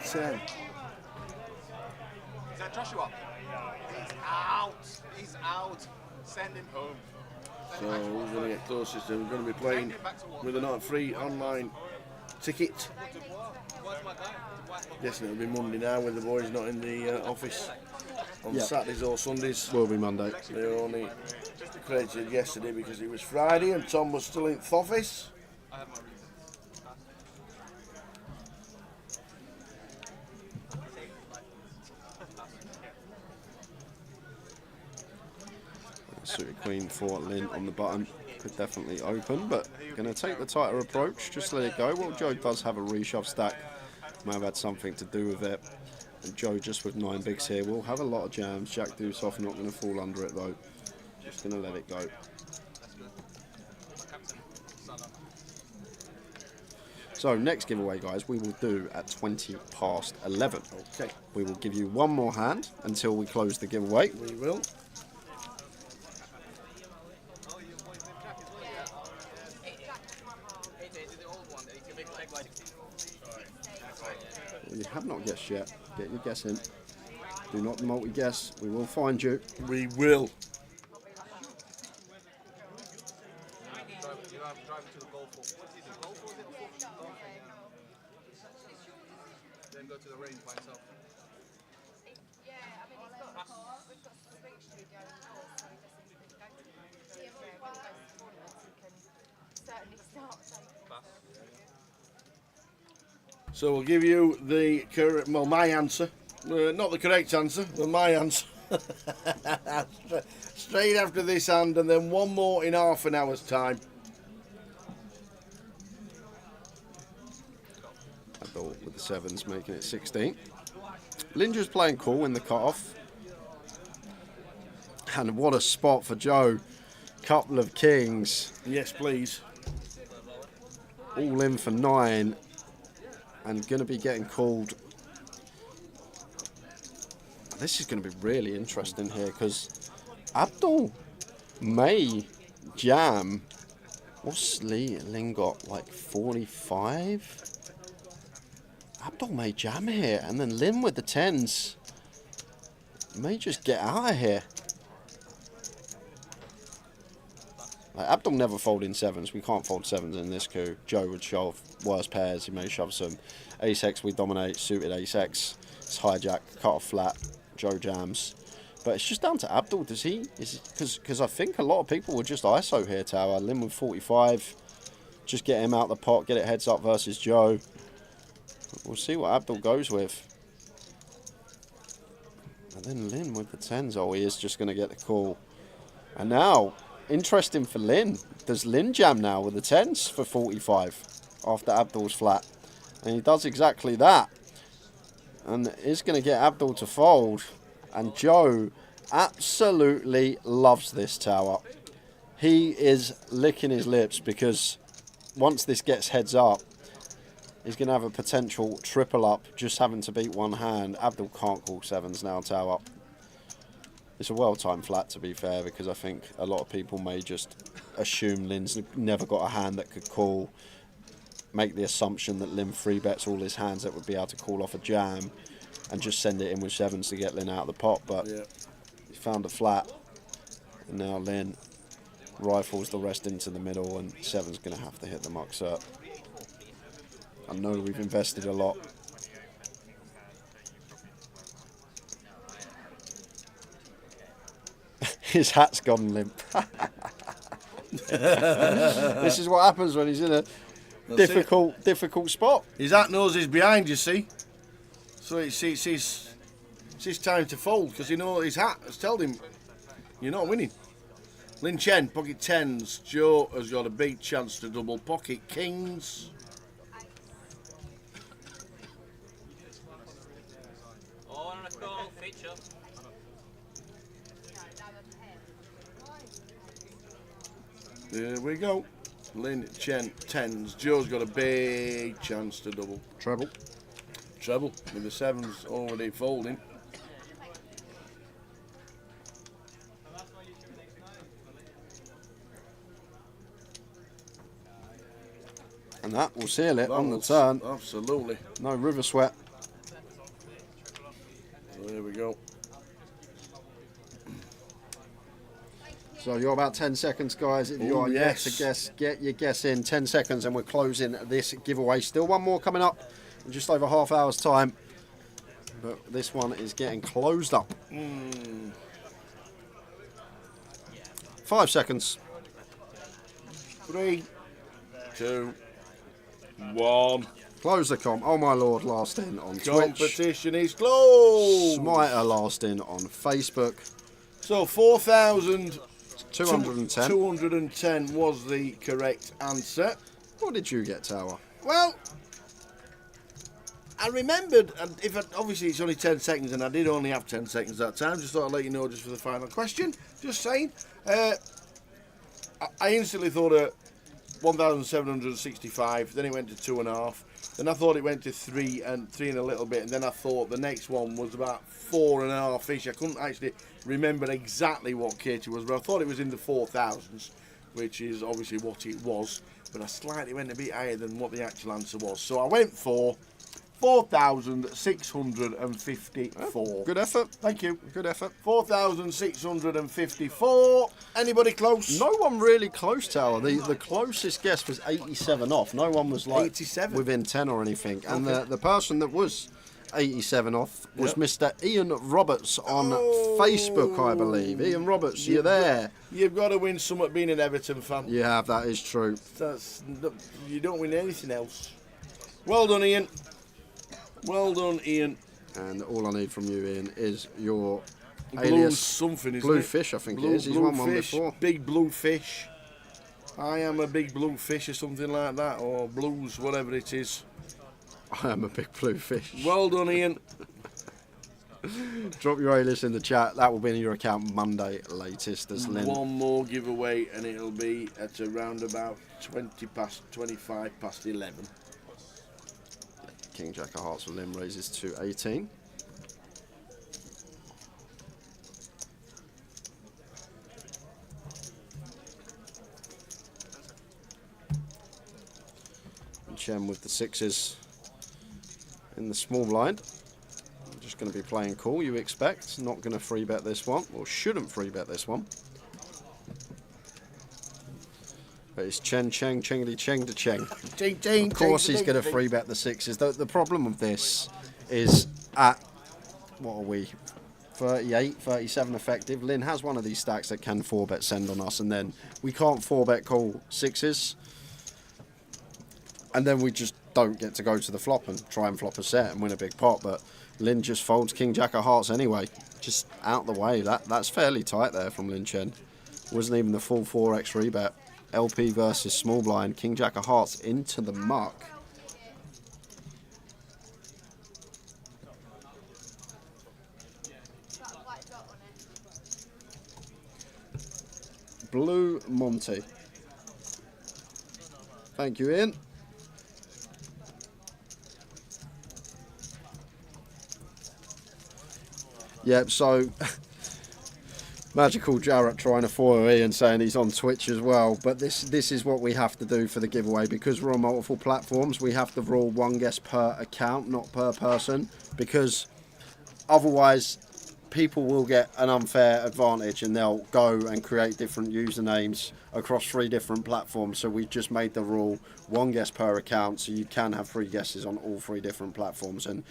S9: Is that Joshua? He's out. He's out. Send him home.
S11: So who's going to get closest? We're going to be playing with a free online ticket. Guessing it'll be Monday now when the boys not in the office. On Saturdays or Sundays.
S4: Will be Monday.
S11: They were only credited yesterday because it was Friday and Tom was still in the office.
S4: Suited Queen for Lynn on the button. Could definitely open, but going to take the tighter approach. Just let it go. Well, Joe does have a reshove stack. May have had something to do with it. And Joe just with 9 bigs here will have a lot of jams. Jack deuce off, not going to fall under it though. Just going to let it go. So next giveaway, guys, we will do at 20 past 11.
S11: Okay.
S4: We will give you one more hand until we close the giveaway.
S11: We will.
S4: You have not guessed yet. Get your guess in. Do not multi-guess. We will find you.
S11: We will.
S9: Then go to the range by himself.
S5: Yeah, I mean, he's got a car. We've got the switch studio in the course, so he doesn't go to the when he goes to tournaments, he can certainly start
S11: So we'll give you the correct, well, my answer. Not the correct answer, but my answer. Straight after this hand, and then one more in half an hour's time.
S4: Abdul with the 7s, making it 16. Linda's playing cool in the cut-off. And what a spot for Joe. Couple of kings.
S11: Yes, please.
S4: All in for 9. And going to be getting called. This is going to be really interesting here because Abdul may jam. What's Lynn got? Like 45? Abdul may jam here, and then Lynn with the 10s may just get out of here. Like, Abdul never fold in 7s. We can't fold 7s in this coup. Joe would shove worse pairs. He may shove some ace-x. We dominate. Suited ace-x. It's hijack. Cut off flat. Joe jams. But it's just down to Abdul. Does he? Because I think a lot of people would just ISO here, Tower. Lynn with 45. Just get him out the pot. Get it heads up versus Joe. We'll see what Abdul goes with. And then Lynn with the 10s. Oh, he is just going to get the call. And now, interesting for Lynn. Does Lynn jam now with the 10s for 45 after Abdul's flat? And he does exactly that. and is going to get Abdul to fold. And Joe absolutely loves this tower. He is licking his lips because once this gets heads up, he's going to have a potential triple up just having to beat one hand. Abdul can't call sevens now, tower. It's a well-timed flat, to be fair, because I think a lot of people may just assume Lynn's never got a hand that could call, make the assumption that Lynn free bets all his hands that would be able to call off a jam and just send it in with sevens to get Lynn out of the pot. But he found a flat, and now Lynn rifles the rest into the middle, and seven's going to have to hit the muck cert. I know we've invested a lot. His hat's gone limp. This is what happens when he's in a difficult spot.
S11: His hat knows he's behind, you see. So it's his time to fold, because you know his hat has told him you're not winning. Lin Chen, pocket tens. Joe has got a big chance to double. Pocket kings.
S7: Oh, let's go, feature.
S11: There we go. Lin Chen, tens. Joe's got a big chance to double.
S4: Treble.
S11: Treble, with the sevens already folding.
S4: And that will seal it on the turn.
S11: Absolutely.
S4: No river sweat.
S11: There we go.
S4: So you're about 10 seconds, guys. If you are yet to guess, get your guess in. 10 seconds and we're closing this giveaway. Still one more coming up in just over half hour's time. But this one is getting closed up. 5 seconds.
S11: 3, 2, 1.
S4: Close the comp. Oh my lord, last in on Twitch.
S11: Competition is closed.
S4: Smiter last in on Facebook.
S11: So 4,210 210 was the correct answer.
S4: What did you get, Tower?
S11: Well, I remembered, and obviously it's only 10 seconds, and I did only have 10 seconds that time. Just thought I'd let you know just for the final question. Just saying. I instantly thought 1,765. Then it went to 2.5. Then I thought it went to 3 and a little bit, and then I thought the next one was about 4.5 fish. I couldn't actually remember exactly what Katie was, but I thought it was in the 4,000s, which is obviously what it was. But I slightly went a bit higher than what the actual answer was, so I went for 4,654.
S4: Good effort.
S11: Thank you.
S4: Good effort.
S11: 4,654. Anybody close?
S4: No one really close, Tower. The closest guess was 87 off. No one was like
S11: 87?
S4: within 10 or anything. And the person that was 87 off was Mr. Ian Roberts on Facebook, I believe. Ian Roberts, you're there.
S11: You've got to win some at being an Everton fan.
S4: You have, that is true.
S11: You don't win anything else. Well done, Ian. Well done, Ian.
S4: And all I need from you, Ian, is your
S11: Blue
S4: alias.
S11: Something, isn't
S4: Blue
S11: it?
S4: fish, I think
S11: blue,
S4: it is. He's won one
S11: fish,
S4: before.
S11: Big blue fish. I am a big blue fish or something like that, or blues, whatever it is.
S4: I am a big blue fish.
S11: Well done, Ian.
S4: Drop your alias in the chat. That will be in your account Monday latest, as Lynn.
S11: One more giveaway, and it'll be at around about 25 past 11.
S4: King Jack of Hearts for Lynn raises to 18. And Chen with the sixes in the small blind. I'm just going to be playing cool, you expect. Not going to free bet this one, or shouldn't free bet this one. But it's Chen, Cheng, Chengly, Cheng to Cheng. Of course he's going to free bet the sixes. The problem with this is at, what are we, 38, 37 effective. Lynn has one of these stacks that can 4-bet send on us, and then we can't 4-bet call sixes. And then we just don't get to go to the flop and try and flop a set and win a big pot. But Lynn just folds King Jack of Hearts anyway. Just out the way. That's fairly tight there from Lin Chen. Wasn't even the full 4x rebet. LP versus small blind. King Jack of Hearts into the muck. Blue Monty. Thank you, Ian. Yep, so Magical Jarrett trying to foil Ian, saying he's on Twitch as well. But this is what we have to do for the giveaway. Because we're on multiple platforms, we have to rule one guest per account, not per person. Because otherwise, people will get an unfair advantage and they'll go and create different usernames across 3 different platforms. So we've just made the rule one guest per account, so you can have 3 guesses on all 3 different platforms. And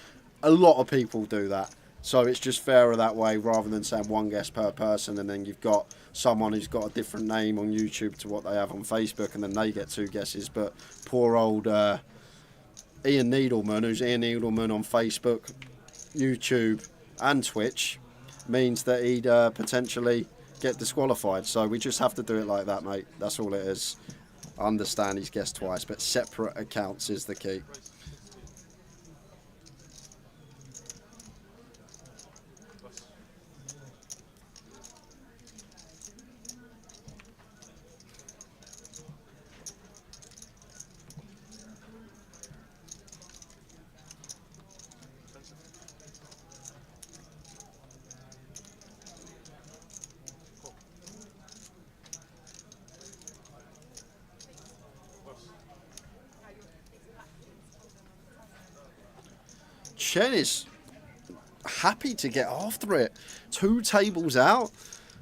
S4: a lot of people do that. So it's just fairer that way, rather than saying one guest per person and then you've got someone who's got a different name on YouTube to what they have on Facebook and then they get 2 guesses. But poor old Ian Needleman, who's Ian Needleman on Facebook, YouTube and Twitch, means that he'd potentially get disqualified. So we just have to do it like that, mate. That's all it is. I understand he's guessed twice, but separate accounts is the key. Chen is happy to get after it. 2 tables out,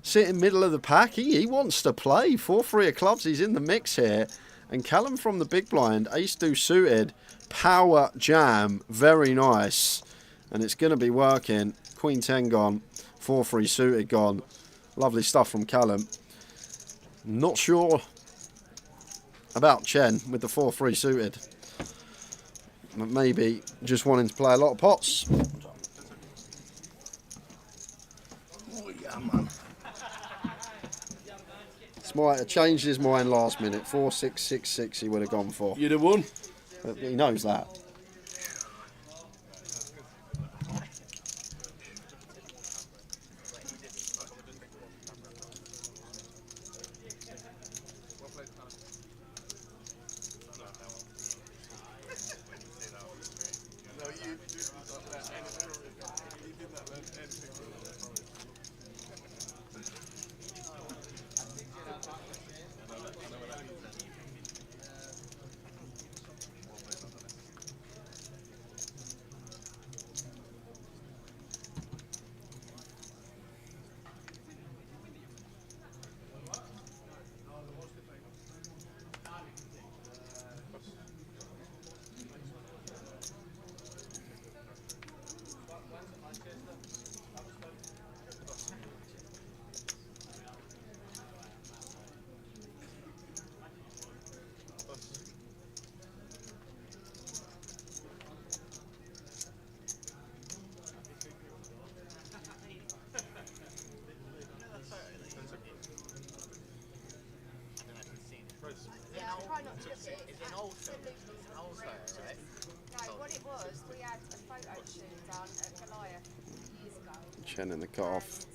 S4: sitting middle of the pack. He wants to play. 4-3 of clubs. He's in the mix here. And Callum from the big blind. Ace deuce suited. Power jam. Very nice. And it's going to be working. Queen 10 gone. 4-3 suited gone. Lovely stuff from Callum. Not sure about Chen with the 4-3 suited. But maybe just wanting to play a lot of pots.
S11: Oh yeah, man.
S4: Might have changed his mind last minute. 4-6-6-6 he would have gone for.
S11: You'd have won.
S4: But he knows that. Chen in the cut-off.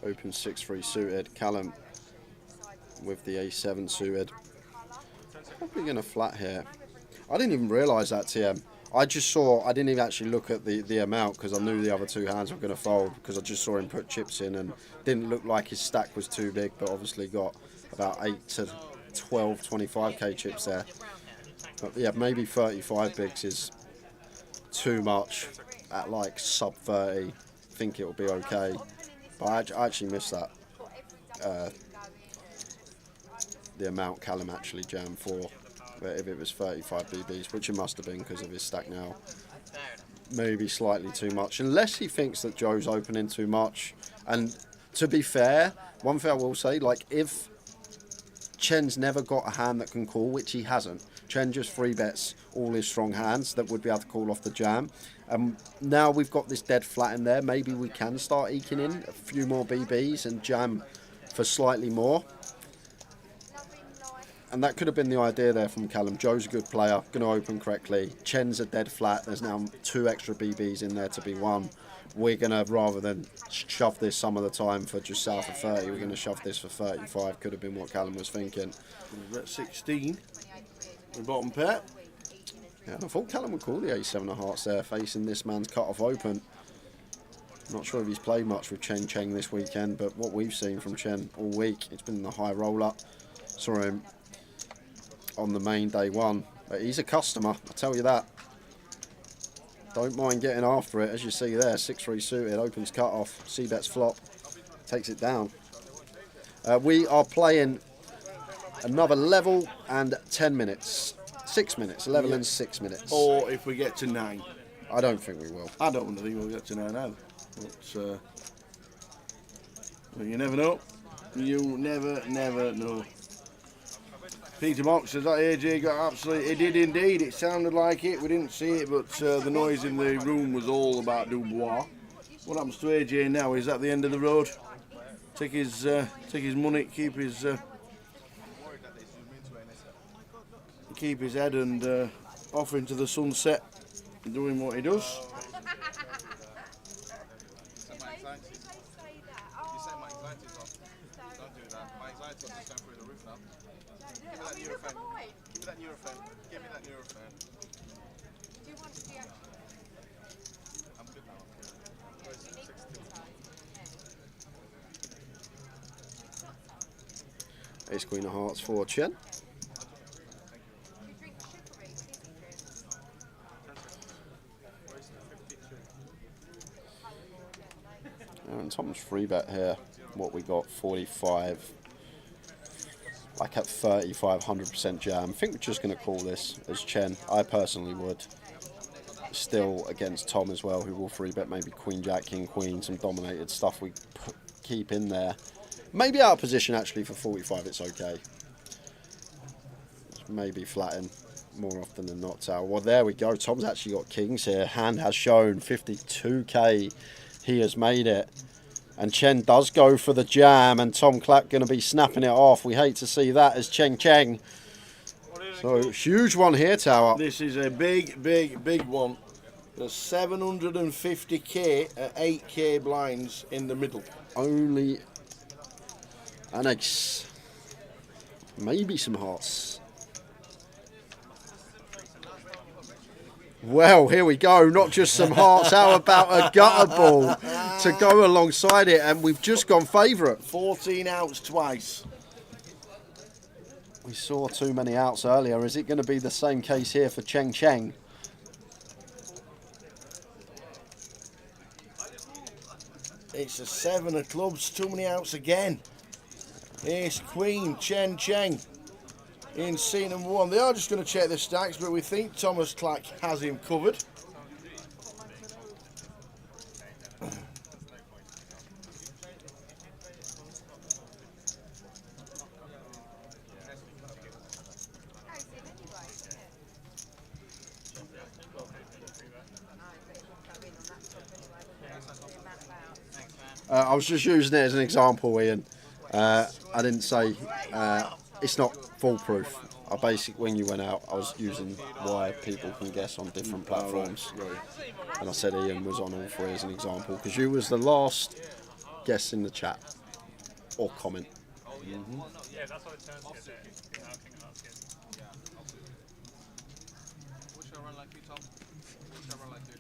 S4: Open 6-3 suited. Callum with the A7 suited. Probably going to flat here. I didn't even realise that, TM. I just saw, I didn't even actually look at the amount because I knew the other 2 hands were going to fold because I just saw him put chips in and didn't look like his stack was too big, but obviously got about 8 to 12, 25k chips there. But yeah, maybe 35 bigs is too much at like sub 30. I think it will be okay. But I actually missed that. The amount Callum actually jammed for. But if it was 35 BBs, which it must have been because of his stack now, maybe slightly too much. Unless he thinks that Joe's opening too much. And to be fair, one thing I will say, like if Chen's never got a hand that can call, which he hasn't. Chen just 3-bets all his strong hands that would be able to call off the jam. Now we've got this dead flat in there. Maybe we can start eking in a few more BBs and jam for slightly more.
S2: And that could have been the idea there from Callum. Joe's a good player, going to open correctly. Chen's a dead flat. There's now 2 extra BBs in there to be won. We're going to, rather than shove this some of the time for just south of 30, we're going to shove this for 35. Could have been what Callum was thinking.
S11: We're at 16. The bottom pair.
S2: Yeah, and I thought Callum would call the A7 of hearts there, facing this man's cut-off open. Not sure if he's played much with Chen Cheng this weekend, but what we've seen from Chen all week, it's been the high roller. Saw him on the main day one, but he's a customer, I tell you that. Don't mind getting after it, as you see there, 6-3 suited, opens cut off, C-bets flop, takes it down. We are playing another level and 10 minutes, 6 minutes, level and 6 minutes.
S11: Or if we get to 9.
S2: I don't think we will.
S11: I don't think we'll get to 9 either. But, you never know. You never know. Peter Mox says that AJ got absolutely... It did indeed. It sounded like it. We didn't see it, but the noise in the room was all about Dubois. What happens to AJ now? He's at the end of the road. Take his money, keep his head and off into the sunset, doing what he does.
S2: Ace Queen of Hearts for Chen. And Tom's free bet here. What we got, 45. Like at 35, 100% jam. I think we're just going to call this as Chen. I personally would. Still against Tom as well, who will free bet maybe Queen Jack, King Queen, some dominated stuff we keep in there. Maybe out of position actually for 45, it's okay. Maybe flatten more often than not. Well, there we go. Tom's actually got kings here. Hand has shown 52k. He has made it. And Chen does go for the jam, and Tom Clapp going to be snapping it off. We hate to see that as Cheng Cheng. So, huge one here, Tower.
S11: This is a big one. There's 750k at 8k blinds in the middle.
S2: Only an ace. Maybe some hearts. Well, here we go. Not just some hearts. How about a gutter ball to go alongside it? And we've just gone favourite.
S11: 14 outs twice.
S2: We saw too many outs earlier. Is it going to be the same case here for Cheng Cheng?
S11: It's a 7 of clubs. Too many outs again. Ace Queen, Chen Cheng in scene number 1. They are just going to check the stacks, but we think Thomas Clack has him covered.
S2: I was just using it as an example, Ian. I didn't say it's not foolproof. I basically, when you went out, I was using why people can guess on different platforms. And I said Ian was on all 3 as an example, because you was the last guess in the chat or comment.
S8: Yeah, that's what it turns to.
S9: What should I run like you, Tom? What should I run like you?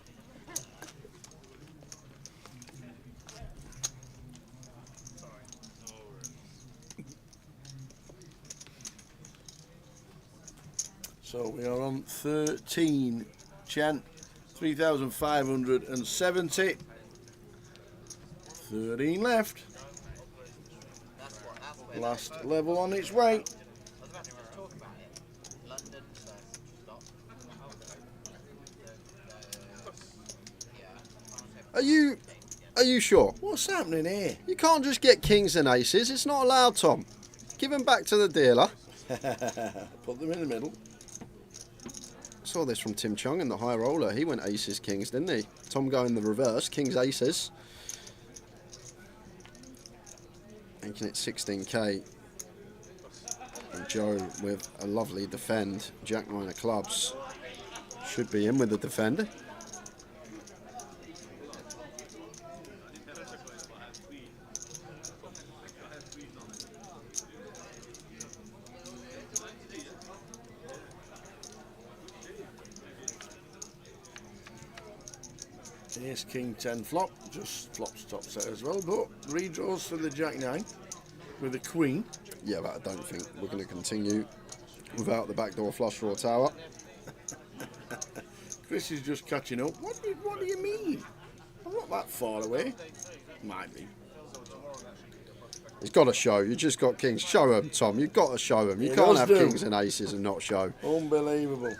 S11: So we are on 13. Chen, 3,570. 13 left. Last level on its way.
S2: Are you sure?
S11: What's happening here?
S2: You can't just get kings and aces. It's not allowed, Tom. Give them back to the dealer.
S11: Put them in the middle.
S2: Saw this from Tim Chung in the high roller. He went aces, kings, didn't he? Tom going the reverse, kings, aces. Making it 16k.
S4: And Joe with a lovely defend. Jack 9 of clubs. Should be in with the defender.
S11: Ace King 10 flop, just flops top set as well, but redraws for the Jack 9 with a Queen.
S4: Yeah, but I don't think we're going to continue without the backdoor flush draw tower.
S11: Chris is just catching up. What do you mean? I'm not that far away. Might be.
S4: He's got to show. You just got kings. Show him, Tom. You've got to show him. You
S11: He
S4: can't
S11: does
S4: have
S11: do.
S4: kings and aces and not show.
S11: Unbelievable.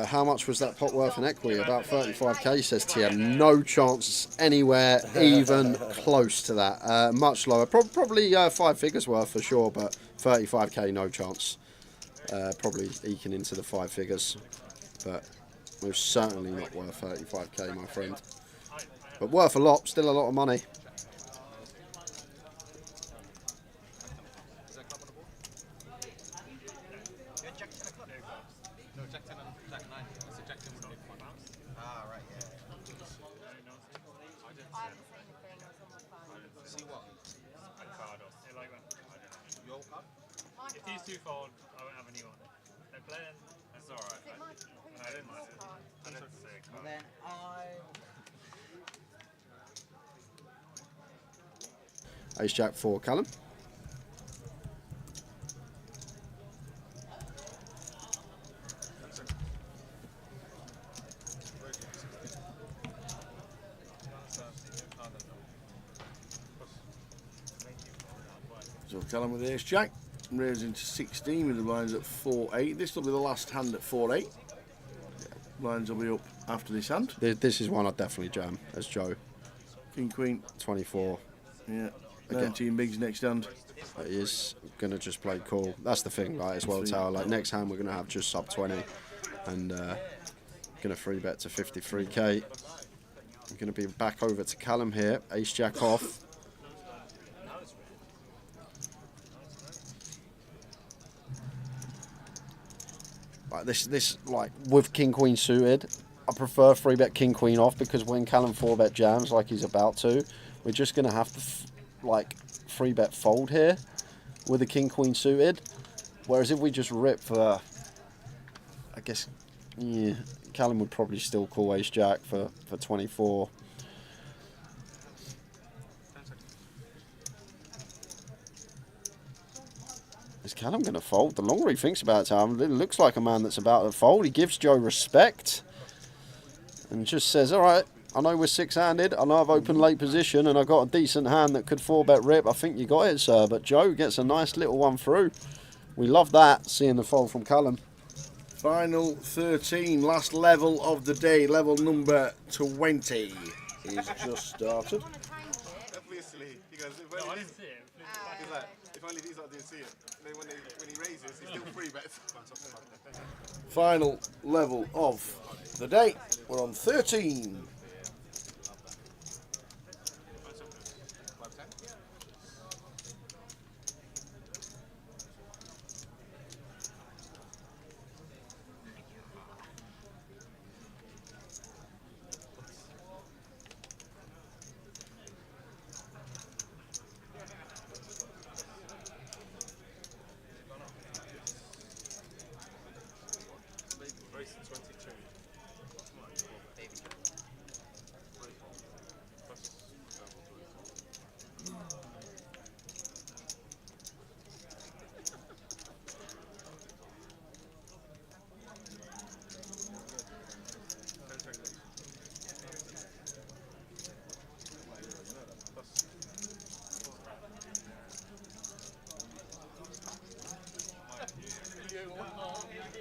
S4: How much was that pot worth in equity? About 35k, says TM. No chance anywhere even close to that. Much lower. Probably 5 figures worth for sure, but 35k, no chance. Probably eking into the 5 figures, but most certainly not worth 35k, my friend. But worth a lot, still a lot of money.
S8: If these two fold, I won't have any on it. They're playing. That's alright. I didn't like it. I didn't say a card.
S13: Then
S4: Ace Jack 4, Callum.
S11: So Callum with Ace Jack, raising to 16 with the blinds at 4-8. This will be the last hand at 4-8. Blinds will be up after this hand.
S4: This is one I'd definitely jam as Joe.
S11: King Queen.
S4: 24.
S11: Yeah.
S4: Okay.
S11: 19 bigs next hand.
S4: He is going to just play cool. That's the thing, right, as well, Tower. Like, next hand we're going to have just sub 20. And going to free bet to 53k. I'm going to be back over to Callum here. Ace Jack off. Like this, like with King Queen suited, I prefer free bet King Queen off, because when Callum 4-bet jams like he's about to, we're just gonna have to like free bet fold here with the King Queen suited. Whereas if we just rip for, I guess, yeah, Callum would probably still call Ace Jack for 24. Is Callum going to fold? The longer he thinks about it, Tom, it looks like a man that's about to fold. He gives Joe respect and just says, all right, I know we're six-handed. I know I've opened late position and I've got a decent hand that could 4-bet rip. I think you got it, sir. But Joe gets a nice little one through. We love that, seeing the fold from Callum.
S11: Final 13, last level of the day, level number 20 is just started.
S9: Obviously, he goes, if
S8: No, I
S9: only
S8: didn't see it.
S9: he's like, if only these lot didn't see it. Then when he raises, he's still free bets.
S11: Final level of the day, we're on 13.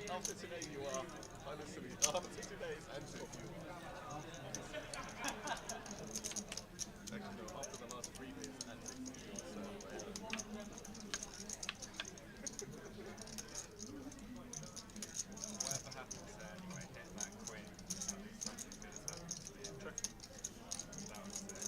S9: After today, you are. Honestly, after today's answer, you are. Actually, no, after the last 3 days, answer, you are so
S6: Whatever happens there, anyway, hit that queen. Something good has happened to the end. That was it.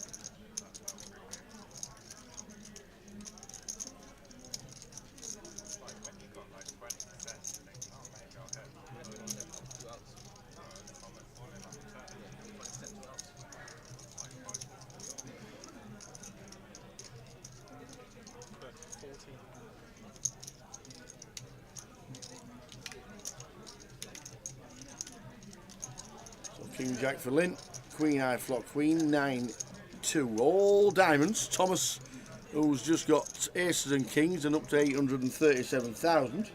S11: King Jack for Lynn. Queen High Flock Queen, 9-2. All diamonds. Thomas, who's just got aces and kings and up to 837,000.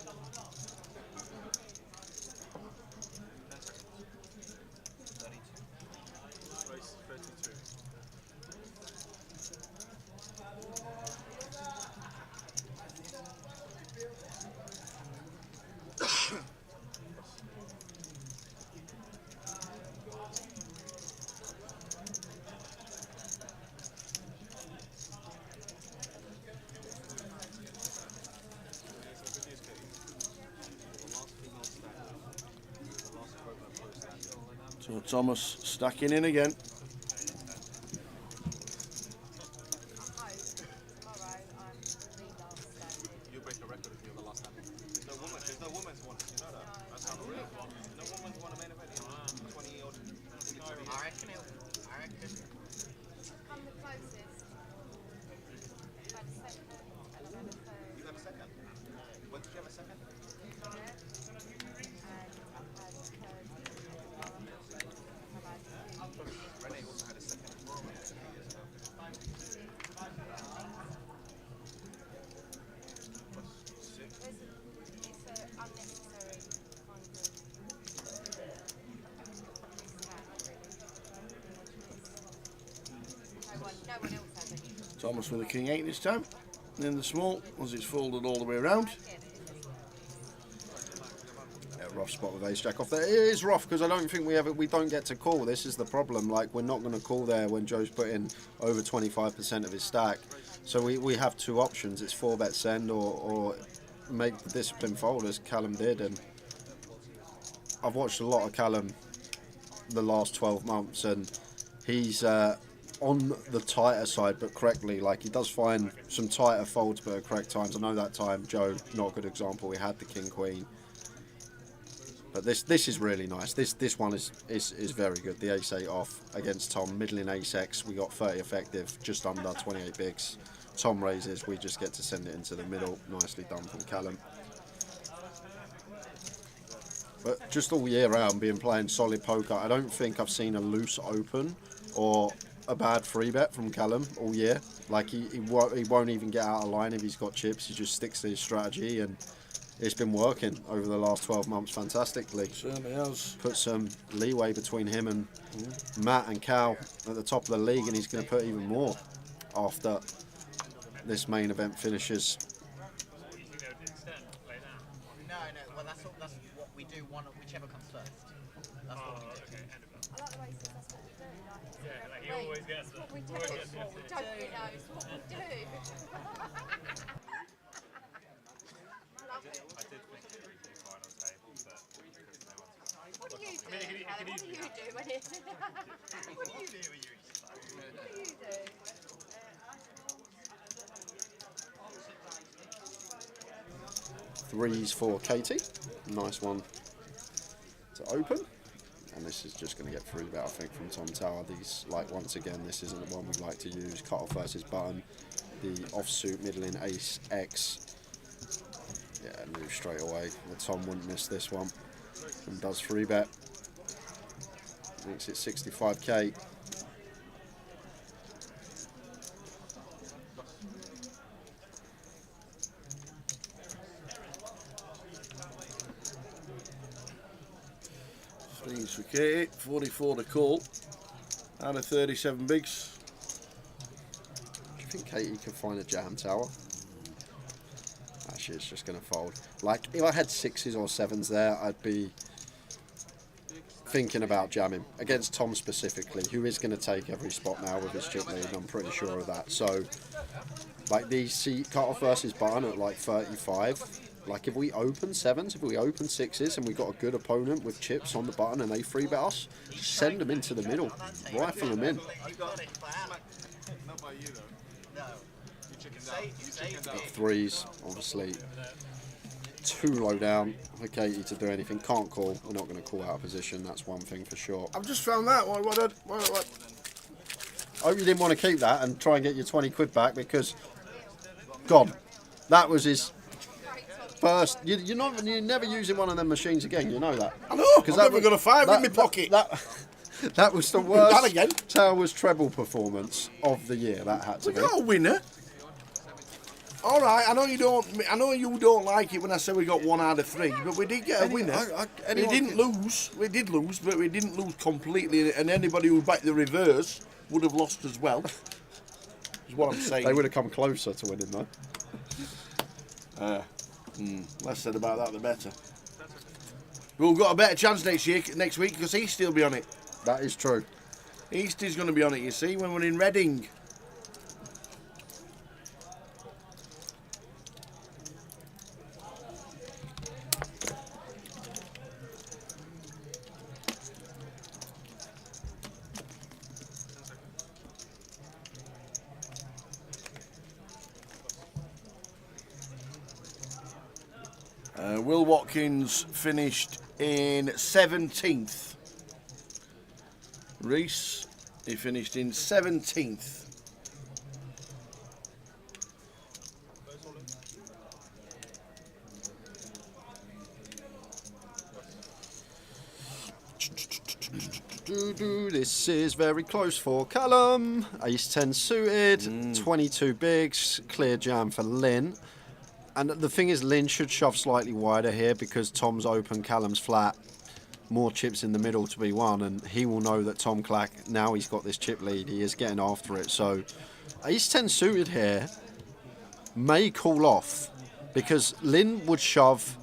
S11: So Thomas stacking in again.
S15: You break a record if you're the last time. There's no women's one, you know that? That's not real. No women's one a main event in 20 odd. I reckon.
S5: I'm the closest. I've had a second and I've had a third.
S15: You got a second? When did you have a second?
S5: Yeah. And I've had a third.
S15: Renee also had a second.
S5: It's an unnecessary kind of scam, really. No one else has any.
S11: Thomas with a King 8 this time. In the small, as it's folded all the way around.
S4: Rough spot with ace jack off there. It is rough because I don't think we don't get to call. This is the problem. Like, we're not going to call there when Joe's put in over 25% of his stack. So we have two options. It's 4-bet send or make the discipline fold as Callum did. And I've watched a lot of Callum the last 12 months and he's on the tighter side, but correctly. Like, he does find some tighter folds but at correct times. I know that time Joe, not a good example. We had the King Queen. But this is really nice. This one is very good. The ace 8 off against Tom. Middling ace X. We got 30 effective, just under 28 bigs. Tom raises. We just get to send it into the middle. Nicely done from Callum. But just all year round, being playing solid poker, I don't think I've seen a loose open or a bad free bet from Callum all year. Like, he won't even get out of line if he's got chips. He just sticks to his strategy and it's been working over the last 12 months fantastically.
S11: Certainly has.
S4: Put some leeway between him and Matt and Cal at the top of the league, and he's going to put even more after this main event finishes.
S13: No, well that's what we do, whichever comes first. That's what we do.
S5: I like the way he says that's what we do.
S8: Yeah, like he always gets it.
S5: What we do. Don't you know? It's what we do.
S6: I did think it would be fine on table, but because no one's got.
S5: What do you do?
S6: I mean, it
S5: What
S6: could
S5: do
S6: easily
S5: you do when it's... What do you do when you're What do you do?
S4: Threes for Katie. Nice one to open. And this is just going to get free bet, I think, from Tom Tower. These, like, once again, this isn't the one we like to use. Cut off versus button. The offsuit middling ace X. Yeah, move straight away. Well, Tom wouldn't miss this one. And does free bet. Makes it 65k.
S11: Threes for Katie, 44 to call. Out of 37 bigs.
S4: Do you think Katie could find a jam tower? Actually, it's just going to fold. Like, if I had 6s or 7s there, I'd be thinking about jamming. Against Tom specifically, who is going to take every spot now with his chip lead, I'm pretty sure of that. So, like, these cut off versus button at like 35. Like, if we open 7s, if we open 6s, and we got a good opponent with chips on the button and they free bet us, just send them into the middle. Rifle them in.
S13: You got it, fam.
S9: Not by you though.
S13: No.
S9: You chicken down. You chicken down.
S4: Threes, obviously. Too low down for Katie to do anything. Can't call. We're not going to call out of position. That's one thing for sure.
S11: I've just found that. What?
S4: I hope you didn't want to keep that and try and get your 20 quid back because, God, that was his first. You're never using one of them machines again. You know that.
S11: I know. I've never got a 5 in my pocket.
S2: That was the
S11: That
S2: worst
S11: again.
S2: Towers treble performance of the year. That had to
S11: We
S2: be.
S11: got a winner. All right, I know you don't like it when I say we got 1 out of 3, but we did get a winner. We didn't lose. We did lose, but we didn't lose completely. And anybody who backed the reverse would have lost as well. Is what I'm saying.
S2: They would have come closer to winning though.
S11: Less said about that, the better. We've got a better chance next week, because Eastie will be on it.
S2: That is true.
S11: Eastie's going to be on it, you see, when we're in Reading. Will Watkins finished in 17th. Reese, he finished in 17th.
S2: This is very close for Callum. Ace 10 suited, 22 bigs, clear jam for Lynn. And the thing is, Lynn should shove slightly wider here because Tom's open, Callum's flat. More chips in the middle to be won, and he will know that Tom Clack, now he's got this chip lead, he is getting after it. So Ace 10 suited here may call off because Lynn would shove,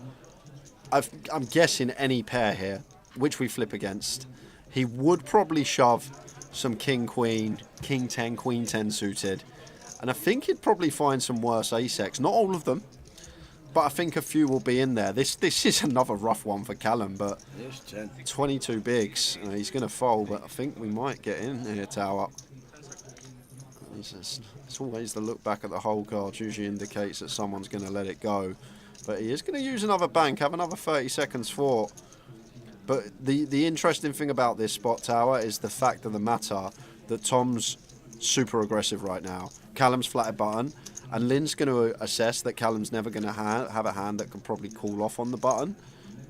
S2: I'm guessing, any pair here, which we flip against. He would probably shove some King, Queen, King 10, Queen 10 suited. And I think he'd probably find some worse ace-X. Not all of them, but I think a few will be in there. This is another rough one for Callum, but 22 bigs. He's going to fold, but I think we might get in here, Tower. It's always the look back at the hole cards usually indicates that someone's going to let it go. But he is going to use another bank, have another 30 seconds for. But the interesting thing about this spot, Tower, is the fact of the matter that Tom's super aggressive right now. Callum's flatted button, and Lynn's going to assess that Callum's never going to have a hand that can probably call off on the button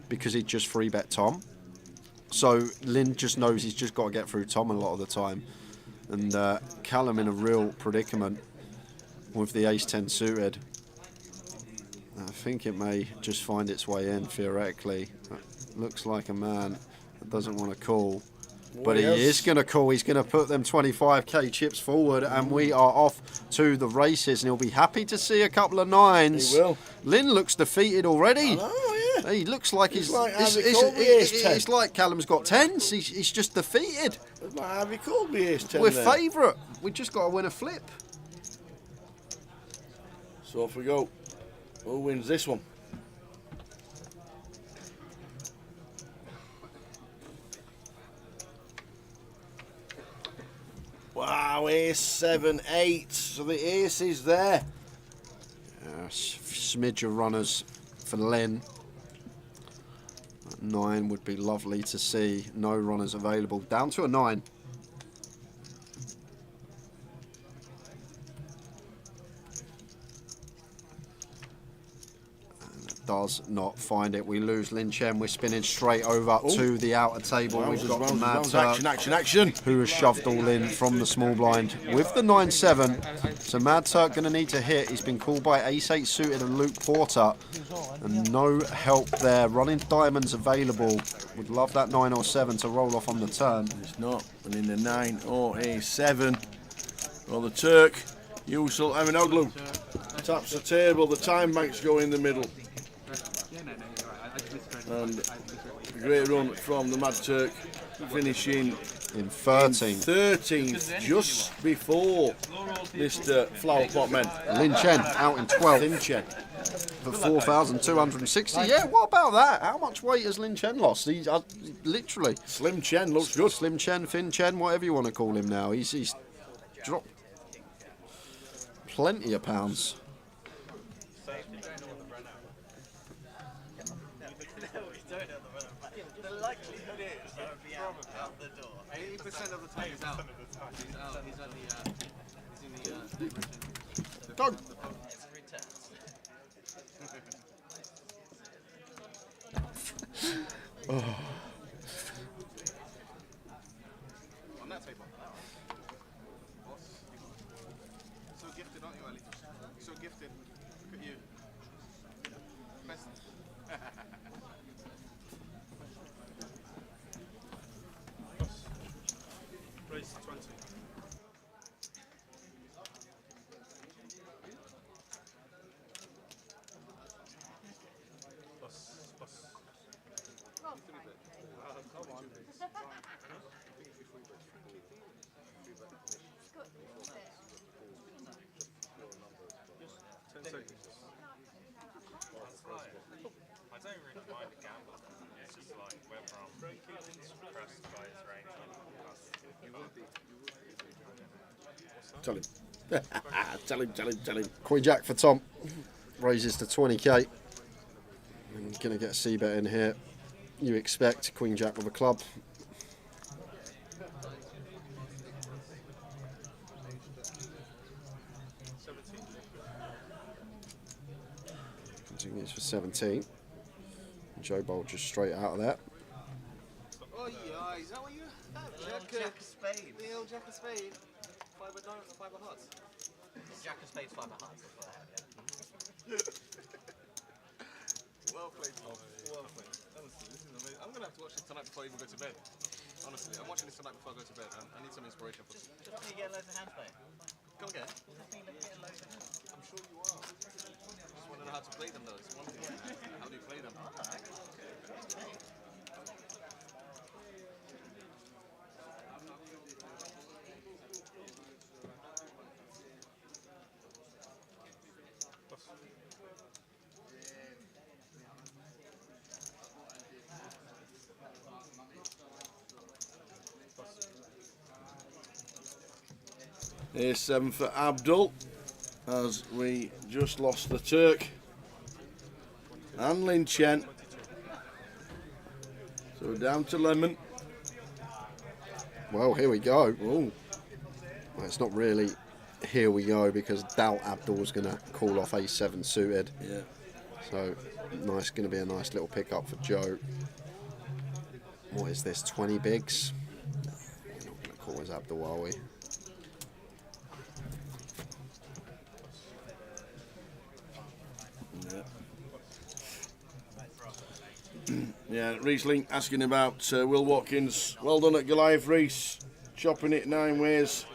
S2: because he'd just free bet Tom. So Lynn just knows he's just got to get through Tom a lot of the time. And Callum in a real predicament with the ace 10 suited. I think it may just find its way in theoretically. Looks like a man that doesn't want to call. But he is going to call. He's going to put them 25k chips forward, and we are off to the races. And he'll be happy to see a couple of nines.
S11: He will.
S2: Lynn looks defeated already.
S11: Oh yeah.
S2: He looks like
S11: It's like
S2: it's like Callum's got tens. He's just defeated.
S11: It's like Harvey Colby ace 10
S2: We're
S11: there.
S2: favourite. We just got to win a flip.
S11: So off we go. Who wins this one? Wow, ace 7, 8. So the ace is there.
S2: Smidge of runners for Lynn. 9 would be lovely to see. No runners available. Down to a 9. Does not find it. We lose Lin Chen. We're spinning straight over to the outer table. We've got the Mad Turk,
S11: action,
S2: who has shoved all in from the small blind with the 9-7. So Mad Turk going to need to hit. He's been called by ace 8 suited and Luke Porter, and no help there. Running diamonds available. Would love that 9 or 7 to roll off on the turn.
S11: It's not. And in the 9 or ace 7. Well, the Turk, Yusul Eminoglu, taps the table. The time banks go in the middle. And a great run from the Mad Turk, finishing
S2: in 13th.
S11: 13th, just before Mr. Flower Pot Man.
S2: Lin Chen out in 12th.
S11: Lin Chen.
S2: For 4,260. Yeah, what about that? How much weight has Lin Chen lost? He's literally.
S11: Slim Chen looks good.
S2: Slim Chen, Fin Chen, whatever you want to call him now. He's dropped plenty of pounds.
S15: The likelihood is that he'll be out the door. 80% of the time he's out. He's in the
S2: Dog.
S15: So gifted, aren't you, Ali? So gifted. Look at you. Best.
S12: Race 20. Plus.
S6: I don't really mind a gamble. It's just like whether I'm impressed by his range. You will be.
S11: Tell him. Tell him.
S2: Queen Jack for Tom. Raises to 20k. And going to get a C-bet in here. You expect Queen Jack with a club. Continues for 17. Joe Bolt just straight out of that.
S15: Oh yeah, is that what you have?
S13: Jack of spades.
S15: The old Jack of spades. Five of hearts.
S13: Jack of spades, 5 of hearts. That's what I have, yeah.
S15: Well played, Tom. Well played. Honestly, this is amazing. I'm going to have to watch this tonight before I even go to bed. Honestly, I'm watching this tonight before I go to bed. I need some inspiration for this.
S13: Just me getting loads of hands playing.
S15: Come again?
S13: Just me getting loads of hands.
S15: I'm sure you are. Just want to know how to play them though. It's one thing. How do you play them?
S11: Here's 7 for Abdul, as we just lost the Turk and Lin Chen. So down to Lemon.
S2: Well, here we go. Ooh. Well, it's not really here we go because doubt Abdul's going to call off A7 suited.
S11: Yeah.
S2: So nice, going to be a nice little pickup for Joe. What is this? 20 bigs. We're not going to call his Abdul, are we?
S11: Yeah, Riesling asking about Will Watkins. Well done at Goliath, Reese. Chopping it 9 ways.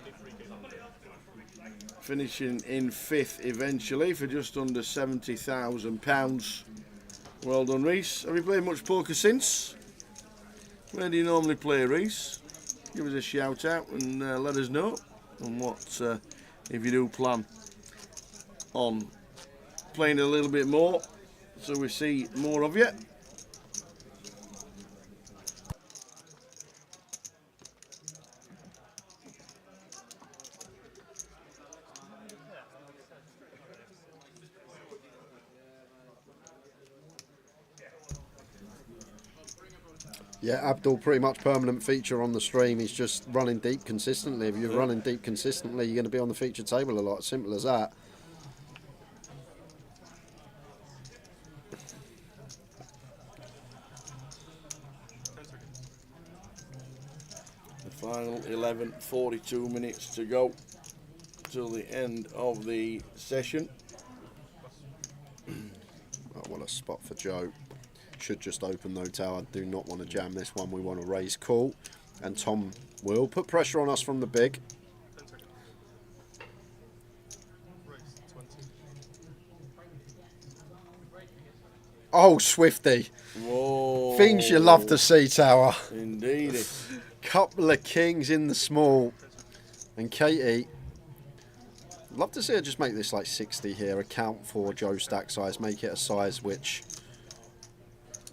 S11: Finishing in 5th eventually for just under £70,000. Well done, Reese. Have you played much poker since? Where do you normally play, Reese? Give us a shout out and let us know on what, if you do plan on playing a little bit more so we see more of you.
S2: Yeah, Abdul pretty much permanent feature on the stream. He's just running deep consistently. If you're running deep consistently, you're going to be on the feature table a lot. Simple as that.
S11: The final 11, 42 minutes to go till the end of the session.
S2: Oh, what a spot for Joe. Should just open though, Tower. Do not want to jam this one. We want to raise call. And Tom will put pressure on us from the big. Oh, Swifty.
S11: Whoa.
S2: Things you love to see, Tower.
S11: Indeed.
S2: Couple of kings in the small. And Katie. Love to see her just make this like 60 here. Account for Joe's stack size. Make it a size which...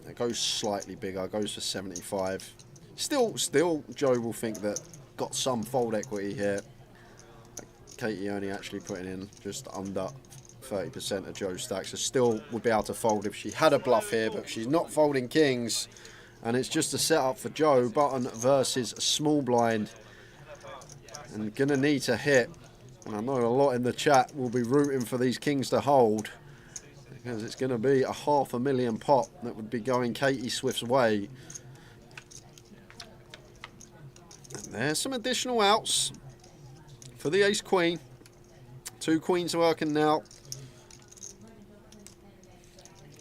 S2: It goes slightly bigger, goes for 75. Still, Joe will think that got some fold equity here. Katie only actually putting in just under 30% of Joe's stacks. So still would be able to fold if she had a bluff here, but she's not folding kings. And it's just a setup for Joe. Button versus small blind. And gonna need to hit. And I know a lot in the chat will be rooting for these kings to hold. Because it's going to be a $500,000 pot that would be going Katie Swift's way. And
S4: There's some additional outs for the ace queen. 2 queens working now.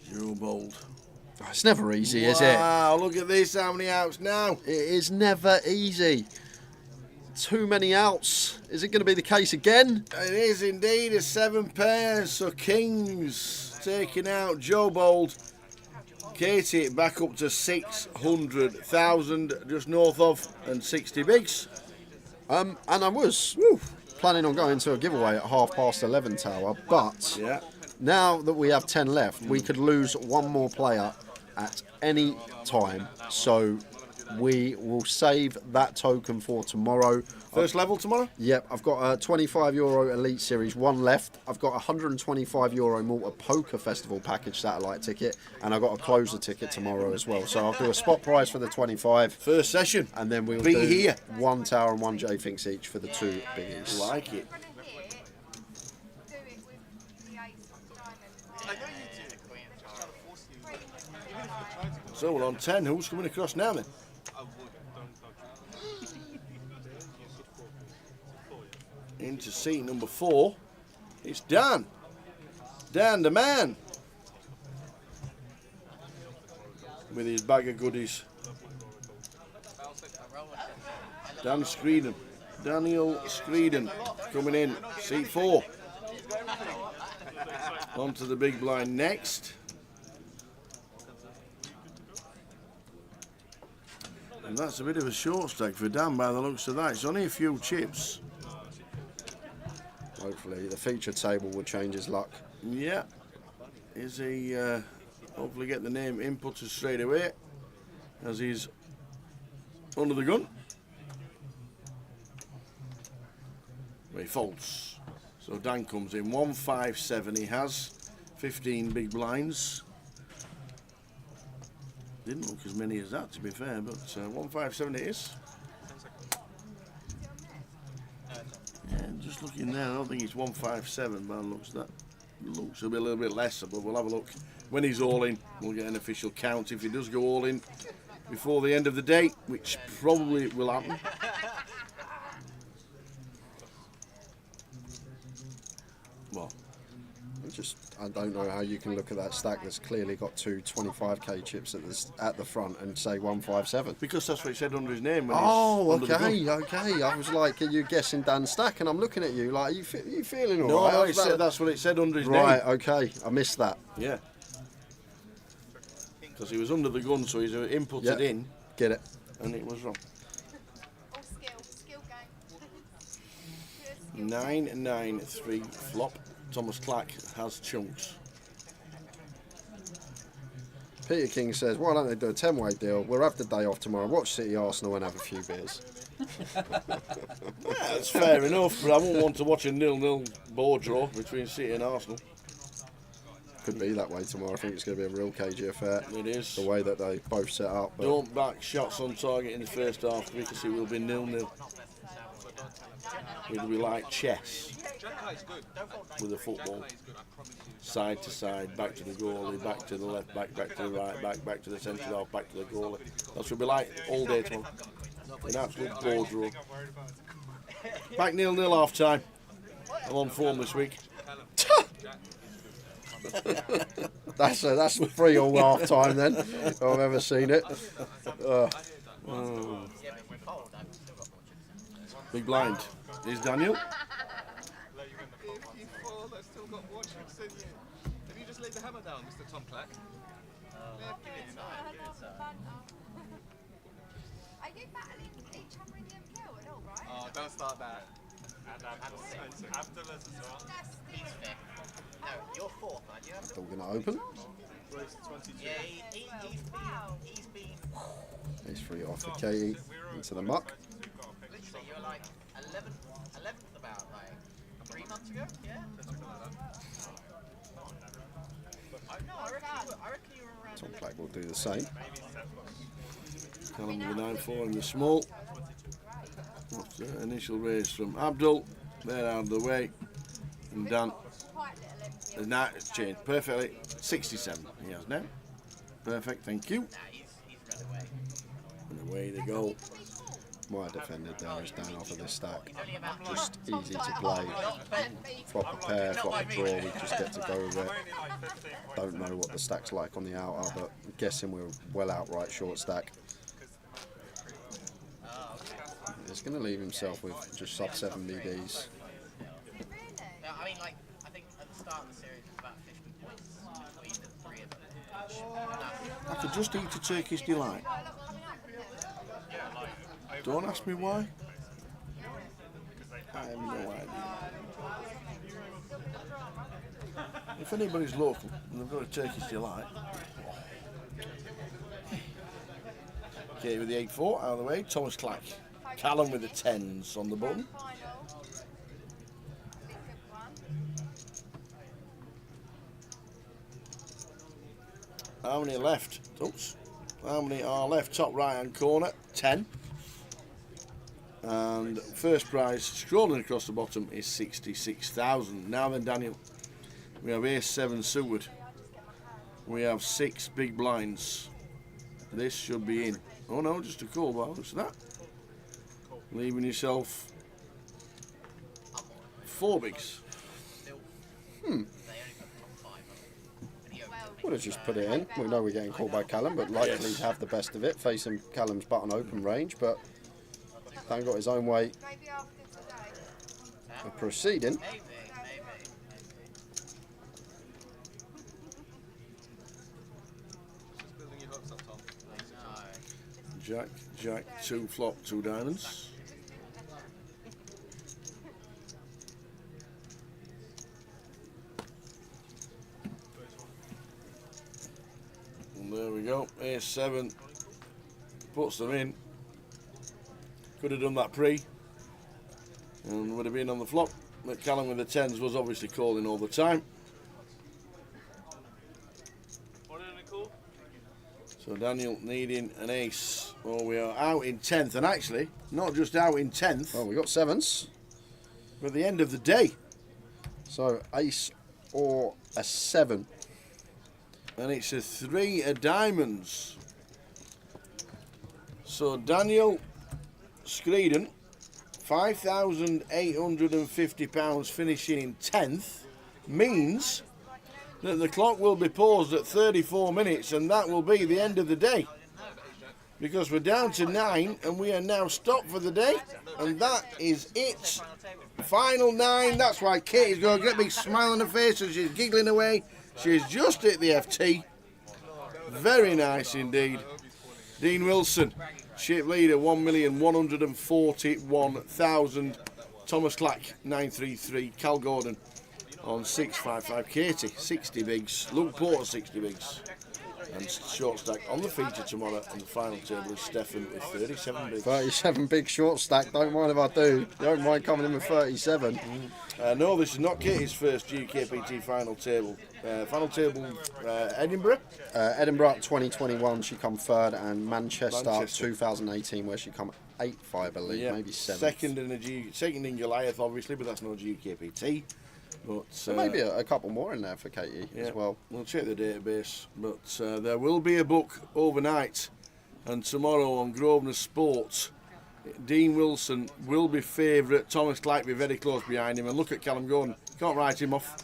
S11: Joe Bold.
S4: Oh, it's never easy, is it?
S11: Wow, look at this, how many outs now?
S4: It is never easy. Too many outs. Is it going to be the case again?
S11: It is indeed, a 7 pairs. So Kings taking out Joe Bold. Katie back up to 600,000, just north of, and 60 bigs.
S4: And I was planning on going to a giveaway at 11:30 Tower, but now that we have 10 left, we could lose one more player at any time. So we will save that token for tomorrow.
S11: First level tomorrow?
S4: Yep, I've got a €25 Elite Series 1 left. I've got a €125 Malta Poker Festival package satellite ticket, and I've got a closer ticket tomorrow as well. So I'll do a spot price for the 25.
S11: First session.
S4: And then we'll
S11: Be
S4: do
S11: here.
S4: 1 tower and 1 J-Finks each for the 2 biggies.
S11: Like it. So we're on 10. Who's coming across now then? Into seat number 4. It's Dan. Dan the man. With his bag of goodies. Dan Screeden. Daniel Screeden coming in. Seat 4. Onto the big blind next. And that's a bit of a short stack for Dan by the looks of that. It's only a few chips.
S4: Hopefully the feature table will change his luck.
S11: Yeah. Is he hopefully get the name inputted straight away as he's under the gun. He folds. So Dan comes in 157. He has 15 big blinds. Didn't look as many as that, to be fair, but 157 it is. Yeah, just looking there, I don't think it's 157, but looks a little bit lesser, but we'll have a look. When he's all in, we'll get an official count. If he does go all in before the end of the day, which probably will happen. Well,
S4: I don't know how you can look at that stack that's clearly got 2 25k chips at the front and say 157.
S11: Because that's what it said under his name. When
S4: Oh,
S11: he's under the gun.
S4: okay. I was like, are you guessing Dan's stack? And I'm looking at you like, are you feeling all
S11: No,
S4: right?
S11: no, that's what it said under his name.
S4: Right, okay. I missed that.
S11: Yeah. Because he was under the gun, so he's inputted in.
S4: Get it.
S11: And it was wrong.
S5: All skill game.
S11: 993 flop. Thomas Clack has chunks.
S4: Peter King says, why don't they do a 10-way deal? We'll have the day off tomorrow, watch City Arsenal and have a few beers.
S11: That's fair enough, but I won't want to watch a 0-0 board draw between City and Arsenal.
S4: Could be that way tomorrow. I think it's going to be a real cagey affair.
S11: It is.
S4: The way that they both set up. But
S11: Don't back shots on target in the first half because it will be 0-0. It'll be like chess with a football. Side to side, back to the goalie, back to the left, back to the right, back to the centre half, back to the goalie. That's what it'll be like all day tomorrow. An absolute board draw. Back 0-0 half time. I'm on form this week.
S4: that's 3-all half time then, if I've ever seen it.
S11: Big blind. Here's Daniel.
S15: If you fall, I still got watch send you. Have you just laid the hammer down, Mr. Tom Clack?
S5: Are you battling each other in the MPL at all, right?
S15: Oh, don't start that.
S8: And Abdullah's as well.
S13: He's fifth. No, you're fourth, aren't you?
S4: Still going to open.
S13: Yeah, he's been.
S4: He's free off for Katie into the muck.
S13: Literally, you were like 11th about like 3 months ago, yeah? No, I reckon you were around.
S4: Tom Clack will do the same.
S11: Callum with the 9-4 in the small. What's the initial raise from Abdul? They're out of the way. And Dan. The night has changed perfectly. 67 he has now. Perfect, thank you. And away they go.
S4: Might have defended there as down off of this stack. Just easy to play. Flop a pair, flop a draw, we just get to go with it. Don't know what the stack's like on the outer, but I'm guessing we're well outright short stack. He's going to leave himself with just sub 7 BDs.
S13: Yeah, I mean, like, I think at the start of the series it's about 50 points between the three of them.
S11: I could just eat a Turkish delight. Don't ask me why. I have no idea. If anybody's local and they've got a Turkish delight. Okay, with the 8-4 out of the way, Thomas Clack. Callum with the 10s on the button. How many left? Oops. How many are left? Top right hand corner, 10. And first prize, scrolling across the bottom, is 66,000. Now then, Daniel, we have ace 7 suited. We have 6 big blinds. This should be in. Oh no, just a call bar. Looks at that. Leaving yourself 4 bigs.
S4: Would have just put it in. We know we're getting called by Callum, but likely to have the best of it, facing Callum's button open range, but Dan got his own way of proceeding.
S11: Jack, Jack, 2 flop, 2 diamonds. And there we go, ace 7 puts them in. Could have done that pre and would have been on the flop, but Callum with the 10s was obviously calling all the time. So Daniel needing an ace. Oh, we are out in 10th, and actually not just out in 10th.
S4: Oh, we got 7s.
S11: We're at the end of the day.
S4: So ace or a 7.
S11: And it's a 3 of diamonds. So Daniel Screeden, £5,850 finishing in 10th, means that the clock will be paused at 34 minutes, and that will be the end of the day. Because we're down to 9 and we are now stopped for the day, and that is it. Final 9. That's why Katie's got a great big smile on her face and she's giggling away. She's just hit the FT. Very nice indeed. Dean Wilson, ship leader, 1,141,000. Thomas Clack, 933. Cal Gordon on 655. Katie, 60 bigs. Luke Porter, 60 bigs. And short stack on the feature tomorrow, and the final table is Stefan with 37 bigs.
S4: 37 big short stack, don't mind if I do. Don't mind coming in with 37.
S11: No, this is not Katie's first GUKPT final table. Edinburgh?
S4: Edinburgh 2021, she come 3rd, and Manchester 2018, where she come 8th, I believe,
S11: Yeah.
S4: maybe 7th.
S11: Second in Goliath, obviously, but that's no GUKPT. But
S4: maybe a couple more in there for Katie as well.
S11: We'll check the database, but there will be a book overnight, and tomorrow on Grosvenor Sports, Dean Wilson will be favourite. Thomas Clack will be very close behind him, and look at Callum Gordon, can't write him off.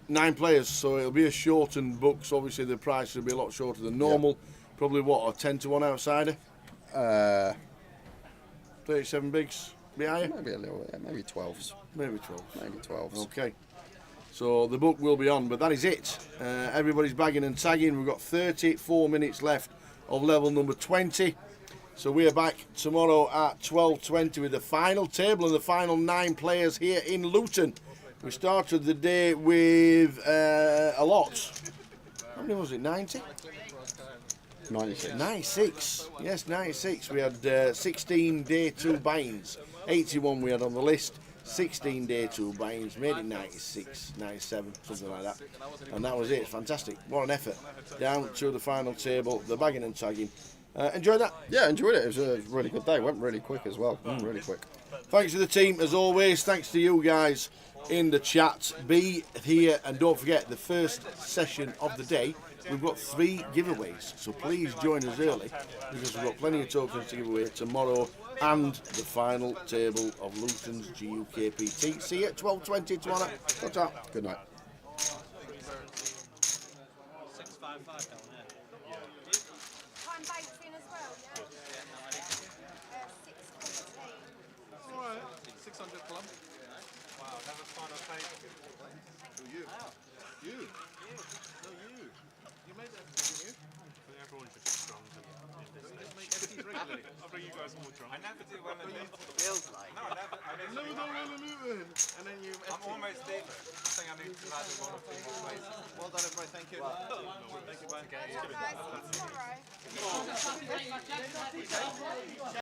S11: 9 players, so it'll be a shortened book, so obviously the price will be a lot shorter than normal. Yep. Probably what, a 10 to 1 outsider? 37 bigs.
S4: Maybe a little, maybe 12s.
S11: Maybe 12s.
S4: Maybe 12s.
S11: Okay. So the book will be on, but that is it. Everybody's bagging and tagging. We've got 34 minutes left of level number 20. So we are back tomorrow at 12:20 with the final table and the final 9 players here in Luton. We started the day with a lot. How many was it? 90?
S4: 96.
S11: 96. Yes, 96. We had 16 day 2 buy-ins. 81 we had on the list. 16 day 2 buy-ins. Made it 96, 97, something like that. And that was it. Fantastic. What an effort. Down to the final table, the bagging and tagging. Enjoyed that?
S4: Yeah, enjoyed it. It was a really good day. Went really quick as well. Really quick.
S11: Thanks to the team as always. Thanks to you guys in the chat. Be here, and don't forget the first session of the day we've got 3 giveaways, so please join us early because we've got plenty of tokens to give away tomorrow and the final table of Luton's GUKPT. See you at 12:20 tomorrow. What's up? Good night.
S7: 655 down there.
S5: Time baked in as well, yeah? 6:14.
S15: Alright, 600 plum.
S6: Wow, never final take.
S15: Who you? You? No, you. You made that, didn't you?
S12: I think everyone's just strong in this
S15: You
S12: stage.
S15: make everything regularly.
S12: I'll bring you guys all drunk.
S6: I never do well in Luton.
S13: Feels like.
S6: No, I never. I
S15: No,
S6: never.
S15: no, no, Luton. And then you.
S6: I'm almost there. I think I need to add 1 or 2 more places.
S15: Well done, everybody. Thank you. Thank you, bye.
S5: Guys, see you tomorrow.